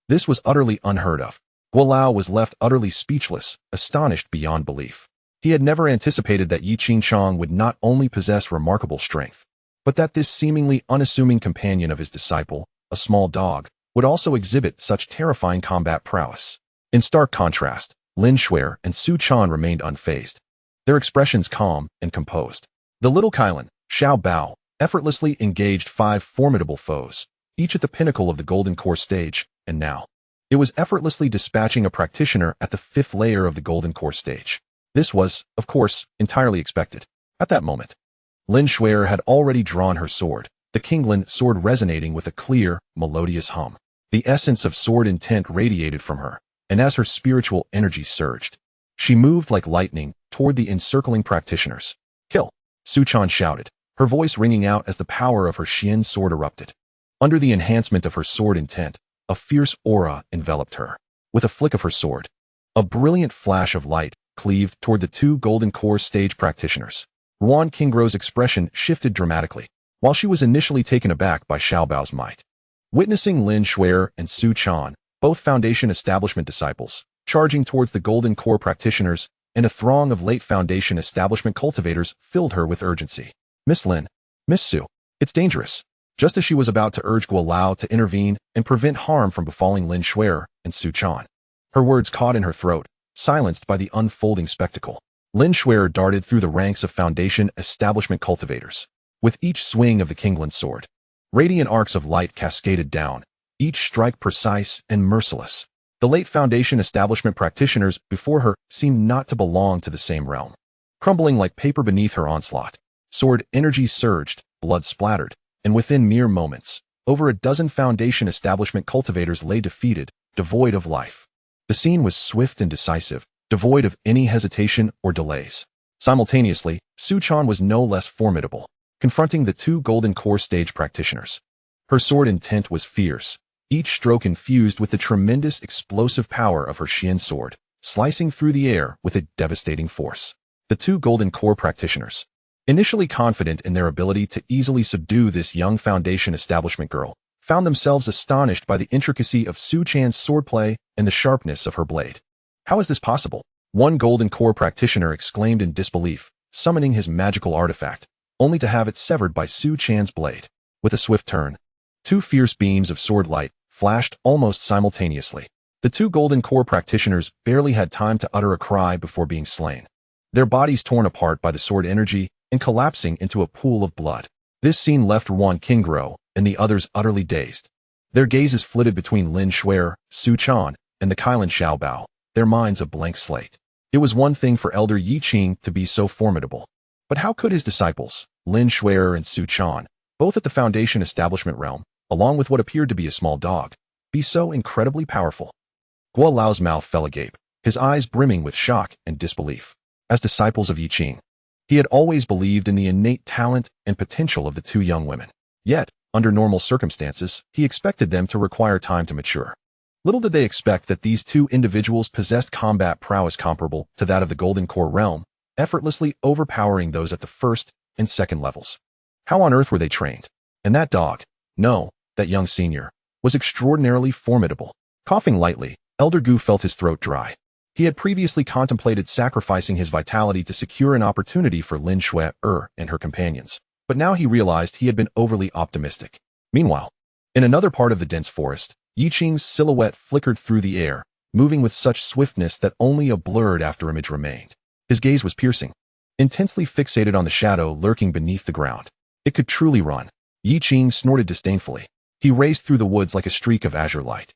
This was utterly unheard of. Guolao was left utterly speechless, astonished beyond belief. He had never anticipated that Yi Qingchang would not only possess remarkable strength, but that this seemingly unassuming companion of his disciple a small dog, would also exhibit such terrifying combat prowess. In stark contrast, Lin Shuai and Su Chan remained unfazed, their expressions calm and composed. The little Qingxuan, Xiao Bao, effortlessly engaged 5 formidable foes, each at the pinnacle of the Golden Core stage, and now it was effortlessly dispatching a practitioner at the 5th layer of the Golden Core stage. This was, of course, entirely expected. At that moment, Lin Shuai had already drawn her sword, the Qingxuan sword resonating with a clear, melodious hum. The essence of sword intent radiated from her, and as her spiritual energy surged, she moved like lightning toward the encircling practitioners. Kill! Su Chan shouted, her voice ringing out as the power of her Xian sword erupted. Under the enhancement of her sword intent, a fierce aura enveloped her. With a flick of her sword, a brilliant flash of light cleaved toward the 2 Golden Core stage practitioners. Ruan Qinggro's expression shifted dramatically, while she was initially taken aback by Xiao Bao's might. Witnessing Lin Shuai and Su Chan, both Foundation Establishment disciples, charging towards the Golden Core practitioners, and a throng of late Foundation Establishment cultivators filled her with urgency. Miss Lin, Miss Su, it's dangerous. Just as she was about to urge Guo to intervene and prevent harm from befalling Lin Shuai and Su Chan, her words caught in her throat, silenced by the unfolding spectacle. Lin Shuai darted through the ranks of Foundation Establishment cultivators. With each swing of the Qingxuan sword, radiant arcs of light cascaded down, each strike precise and merciless. The late Foundation Establishment practitioners before her seemed not to belong to the same realm. Crumbling like paper beneath her onslaught, sword energy surged, blood splattered, and within mere moments, over a dozen Foundation Establishment cultivators lay defeated, devoid of life. The scene was swift and decisive, devoid of any hesitation or delays. Simultaneously, Su Chan was no less formidable, confronting the 2 Golden Core stage practitioners. Her sword intent was fierce, each stroke infused with the tremendous explosive power of her Xian sword, slicing through the air with a devastating force. The 2 Golden Core practitioners, initially confident in their ability to easily subdue this young Foundation Establishment girl, found themselves astonished by the intricacy of Su Chan's swordplay and the sharpness of her blade. How is this possible? One Golden Core practitioner exclaimed in disbelief, summoning his magical artifact, only to have it severed by Su Chan's blade. With a swift turn, 2 fierce beams of sword light flashed almost simultaneously. The 2 Golden Core practitioners barely had time to utter a cry before being slain, their bodies torn apart by the sword energy and collapsing into a pool of blood. This scene left Ruan Qingro and the others utterly dazed. Their gazes flitted between Lin Shuai, Su Chan, and the Qingxuan Xiao Bao, their minds a blank slate. It was one thing for Elder Yi Qing to be so formidable, but how could his disciples, Lin Shuai and Su Chan, both at the Foundation Establishment realm, along with what appeared to be a small dog, be so incredibly powerful? Guo Lao's mouth fell agape, his eyes brimming with shock and disbelief. As disciples of Yi Qing, he had always believed in the innate talent and potential of the 2 young women. Yet, under normal circumstances, he expected them to require time to mature. Little did they expect that these 2 individuals possessed combat prowess comparable to that of the Golden Core realm, effortlessly overpowering those at the 1st and 2nd levels. How on earth were they trained? And that dog, no, that young senior, was extraordinarily formidable. Coughing lightly, Elder Gu felt his throat dry. He had previously contemplated sacrificing his vitality to secure an opportunity for Lin Shuai and her companions, but now he realized he had been overly optimistic. Meanwhile, in another part of the dense forest, Yi Qing's silhouette flickered through the air, moving with such swiftness that only a blurred afterimage remained. His gaze was piercing, intensely fixated on the shadow lurking beneath the ground. It could truly run. Yi Qing snorted disdainfully. He raced through the woods like a streak of azure light.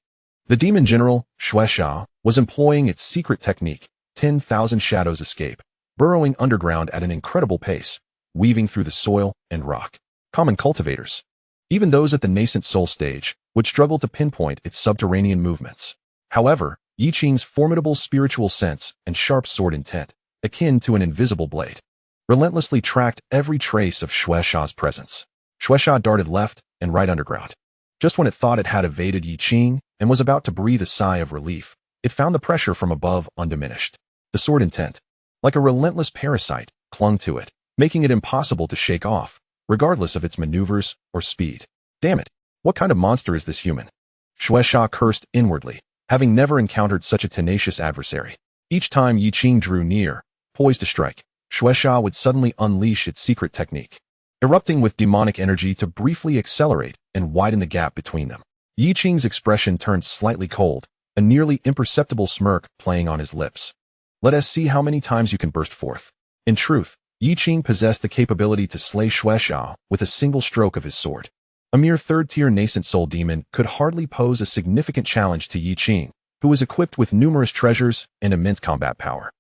The demon general, Shuai, was employing its secret technique, 10,000 shadows escape, burrowing underground at an incredible pace, weaving through the soil and rock. Common cultivators, even those at the nascent soul stage, would struggle to pinpoint its subterranean movements. However, Yi Qing's formidable spiritual sense and sharp sword intent, akin to an invisible blade, relentlessly tracked every trace of Shuai's presence. Shuai darted left and right underground. Just when it thought it had evaded Yi Qing and was about to breathe a sigh of relief, it found the pressure from above undiminished. The sword intent, like a relentless parasite, clung to it, making it impossible to shake off, regardless of its maneuvers or speed. Damn it, what kind of monster is this human? Shuai cursed inwardly, having never encountered such a tenacious adversary. Each time Yi Qing drew near, poised to strike, Shuai would suddenly unleash its secret technique. erupting with demonic energy to briefly accelerate and widen the gap between them. Yi Qing's expression turned slightly cold, a nearly imperceptible smirk playing on his lips. Let us see how many times you can burst forth. In truth, Yi Qing possessed the capability to slay Shueisha with a single stroke of his sword. A mere third-tier nascent soul demon could hardly pose a significant challenge to Yi Qing, who was equipped with numerous treasures and immense combat power.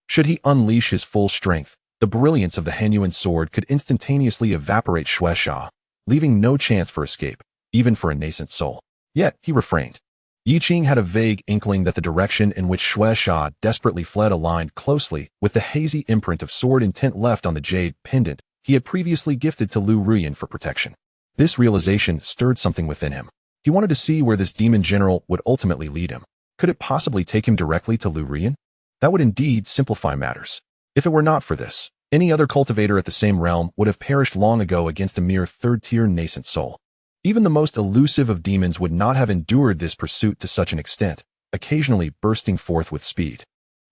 Should he unleash his full strength, the brilliance of the Henyuan sword could instantaneously evaporate Shueisha, leaving no chance for escape, even for a nascent soul. Yet, he refrained. Yi Qing had a vague inkling that the direction in which Shueisha desperately fled aligned closely with the hazy imprint of sword intent left on the jade pendant he had previously gifted to Lu Ruyan for protection. This realization stirred something within him. He wanted to see where this demon general would ultimately lead him. Could it possibly take him directly to Lu Ruyan? That would indeed simplify matters. If it were not for this, any other cultivator at the same realm would have perished long ago against a mere third-tier nascent soul. Even the most elusive of demons would not have endured this pursuit to such an extent, occasionally bursting forth with speed.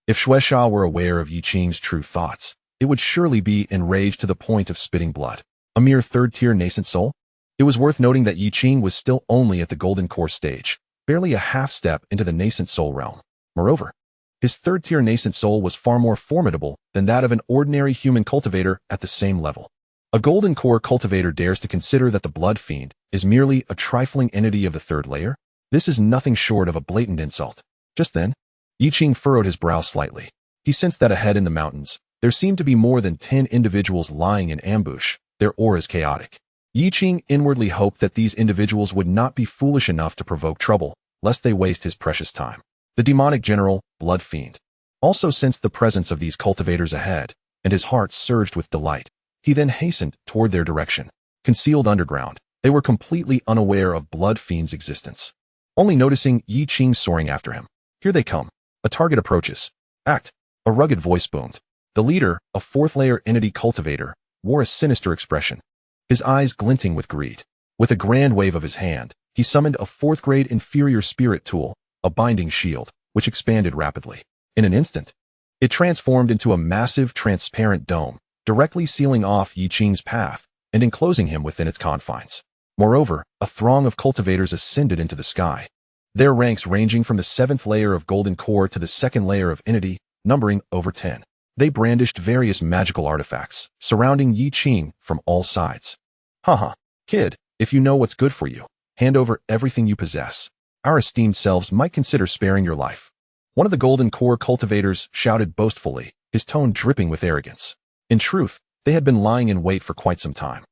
If Shueisha were aware of Yi Qing's true thoughts, it would surely be enraged to the point of spitting blood. A mere third-tier nascent soul? It was worth noting that Yi Qing was still only at the Golden Core stage, barely a half-step into the nascent soul realm. Moreover, his third-tier nascent soul was far more formidable than that of an ordinary human cultivator at the same level. A Golden Core cultivator dares to consider that the Blood Fiend is merely a trifling entity of the third layer? This is nothing short of a blatant insult. Just then, Yi Qing furrowed his brow slightly. He sensed that ahead in the mountains, there seemed to be more than 10 individuals lying in ambush, their auras chaotic. Yi Qing inwardly hoped that these individuals would not be foolish enough to provoke trouble, lest they waste his precious time. The demonic general, Blood Fiend, also sensed the presence of these cultivators ahead, and his heart surged with delight. He then hastened toward their direction. Concealed underground, they were completely unaware of Blood Fiend's existence. Only noticing Yi Qing soaring after him. Here they come. A target approaches. Act. A rugged voice boomed. The leader, a fourth-layer entity cultivator, wore a sinister expression, his eyes glinting with greed. With a grand wave of his hand, he summoned a fourth-grade inferior spirit tool, a binding shield, which expanded rapidly. In an instant, it transformed into a massive transparent dome, directly sealing off Yi Qing's path and enclosing him within its confines. Moreover, a throng of cultivators ascended into the sky, their ranks ranging from the 7th layer of Golden Core to the 2nd layer of Entity, numbering over 10. They brandished various magical artifacts, surrounding Yi Qing from all sides. Haha, kid, if you know what's good for you, hand over everything you possess. Our esteemed selves might consider sparing your life. One of the Golden Core cultivators shouted boastfully, his tone dripping with arrogance. In truth, they had been lying in wait for quite some time,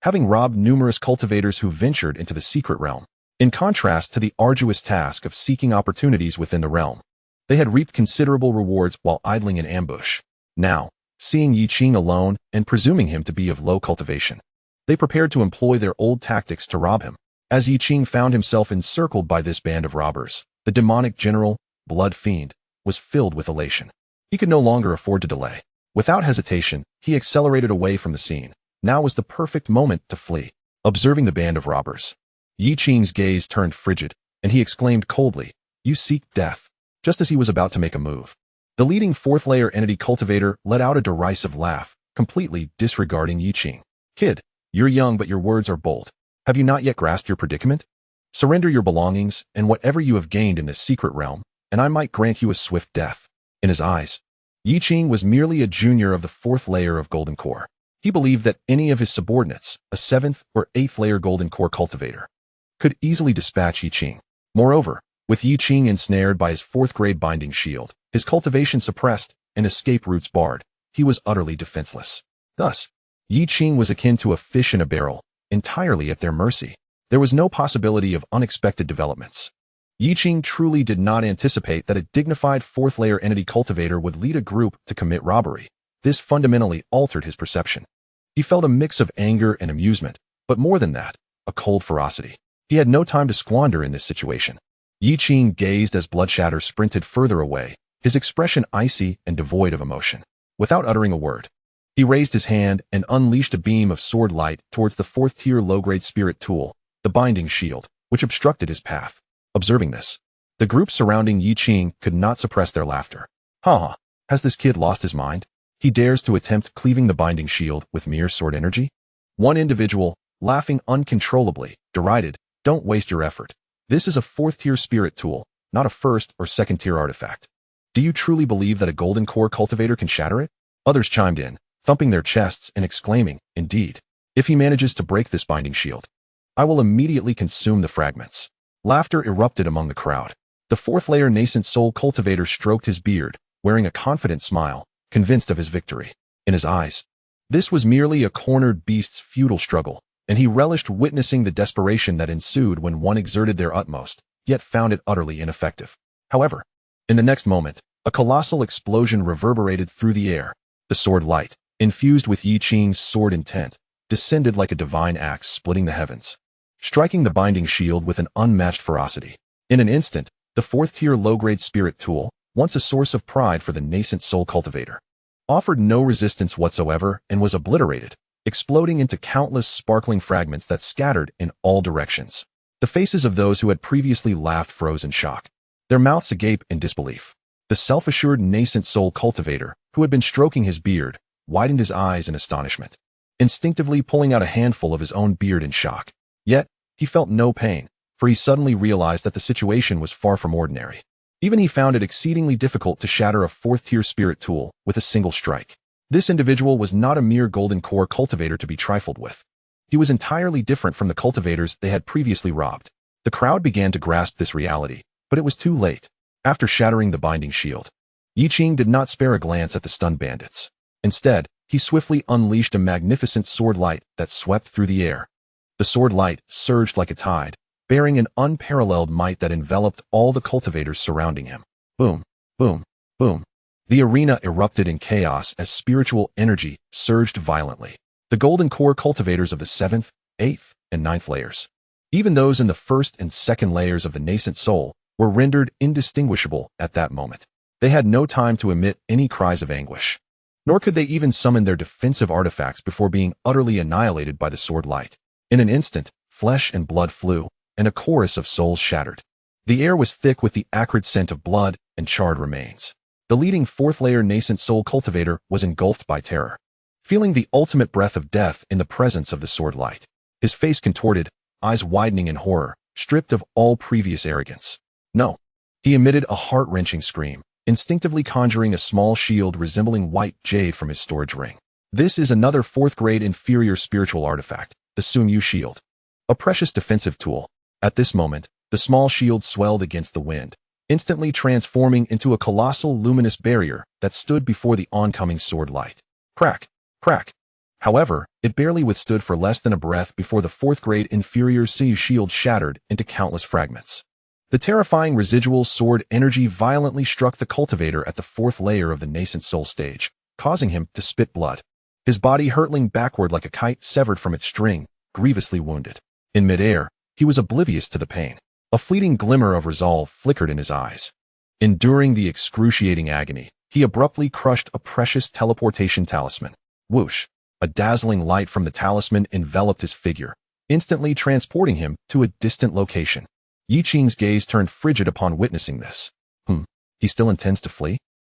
having robbed numerous cultivators who ventured into the secret realm. In contrast to the arduous task of seeking opportunities within the realm, they had reaped considerable rewards while idling in ambush. Now, seeing Yi Qing alone and presuming him to be of low cultivation, they prepared to employ their old tactics to rob him. As Yi Qing found himself encircled by this band of robbers, the demonic general, Blood Fiend, was filled with elation. He could no longer afford to delay. Without hesitation, he accelerated away from the scene. Now was the perfect moment to flee. Observing the band of robbers, Yi Qing's gaze turned frigid, and he exclaimed coldly, "You seek death," just as he was about to make a move. The leading fourth-layer entity cultivator let out a derisive laugh, completely disregarding Yi Qing. "Kid, you're young but your words are bold. Have you not yet grasped your predicament? Surrender your belongings and whatever you have gained in this secret realm, and I might grant you a swift death." In his eyes, Yi Qing was merely a junior of the 4th layer of Golden Core. He believed that any of his subordinates, a 7th or 8th layer Golden Core cultivator, could easily dispatch Yi Qing. Moreover, with Yi Qing ensnared by his 4th-grade binding shield, his cultivation suppressed, and escape routes barred, he was utterly defenseless. Thus, Yi Qing was akin to a fish in a barrel, entirely at their mercy. There was no possibility of unexpected developments. Yi Qing truly did not anticipate that a dignified 4th-layer entity cultivator would lead a group to commit robbery. This fundamentally altered his perception. He felt a mix of anger and amusement, but more than that, a cold ferocity. He had no time to squander in this situation. Yi Qing gazed as Bloodshatter sprinted further away, his expression icy and devoid of emotion. Without uttering a word, he raised his hand and unleashed a beam of sword light towards the 4th-tier low-grade spirit tool, the binding shield, which obstructed his path. Observing this, the group surrounding Yi Qing could not suppress their laughter. "Ha! Has this kid lost his mind? He dares to attempt cleaving the binding shield with mere sword energy?" One individual, laughing uncontrollably, derided, "Don't waste your effort. This is a fourth-tier spirit tool, not a first or second-tier artifact. Do you truly believe that a golden core cultivator can shatter it?" Others chimed in, thumping their chests and exclaiming, "Indeed. If he manages to break this binding shield, I will immediately consume the fragments." Laughter erupted among the crowd. The fourth-layer nascent soul cultivator stroked his beard, wearing a confident smile, convinced of his victory. In his eyes, this was merely a cornered beast's futile struggle, and he relished witnessing the desperation that ensued when one exerted their utmost, yet found it utterly ineffective. However, in the next moment, a colossal explosion reverberated through the air. The sword light, infused with Yi Qing's sword intent, descended like a divine axe splitting the heavens, striking the binding shield with an unmatched ferocity. In an instant, the fourth-tier low-grade spirit tool, once a source of pride for the nascent soul cultivator, offered no resistance whatsoever and was obliterated, exploding into countless sparkling fragments that scattered in all directions. The faces of those who had previously laughed froze in shock, their mouths agape in disbelief. The self-assured nascent soul cultivator, who had been stroking his beard, widened his eyes in astonishment, instinctively pulling out a handful of his own beard in shock. Yet, he felt no pain, for he suddenly realized that the situation was far from ordinary. Even he found it exceedingly difficult to shatter a fourth-tier spirit tool with a single strike. This individual was not a mere golden core cultivator to be trifled with. He was entirely different from the cultivators they had previously robbed. The crowd began to grasp this reality, but it was too late. After shattering the binding shield, Yi Qing did not spare a glance at the stunned bandits. Instead, he swiftly unleashed a magnificent sword light that swept through the air. The sword light surged like a tide, bearing an unparalleled might that enveloped all the cultivators surrounding him. Boom, boom, boom. The arena erupted in chaos as spiritual energy surged violently. The golden core cultivators of the 7th, 8th, and 9th layers, even those in the 1st and 2nd layers of the nascent soul, were rendered indistinguishable at that moment. They had no time to emit any cries of anguish, nor could they even summon their defensive artifacts before being utterly annihilated by the sword light. In an instant, flesh and blood flew, and a chorus of souls shattered. The air was thick with the acrid scent of blood and charred remains. The leading 4th-layer nascent soul cultivator was engulfed by terror, feeling the ultimate breath of death in the presence of the sword light. His face contorted, eyes widening in horror, stripped of all previous arrogance. No. He emitted a heart-wrenching scream, instinctively conjuring a small shield resembling white jade from his storage ring. This is another 4th-grade inferior spiritual artifact, the Sun Yu Shield, a precious defensive tool. At this moment, the small shield swelled against the wind, instantly transforming into a colossal luminous barrier that stood before the oncoming sword light. Crack, crack. However, it barely withstood for less than a breath before the 4th-grade inferior Sun Yu Shield shattered into countless fragments. The terrifying residual sword energy violently struck the cultivator at the 4th layer of the nascent soul stage, causing him to spit blood, his body hurtling backward like a kite severed from its string, grievously wounded. In midair, he was oblivious to the pain. A fleeting glimmer of resolve flickered in his eyes. Enduring the excruciating agony, he abruptly crushed a precious teleportation talisman. Whoosh! A dazzling light from the talisman enveloped his figure, instantly transporting him to a distant location. Yi Qing's gaze turned frigid upon witnessing this. He still intends to flee?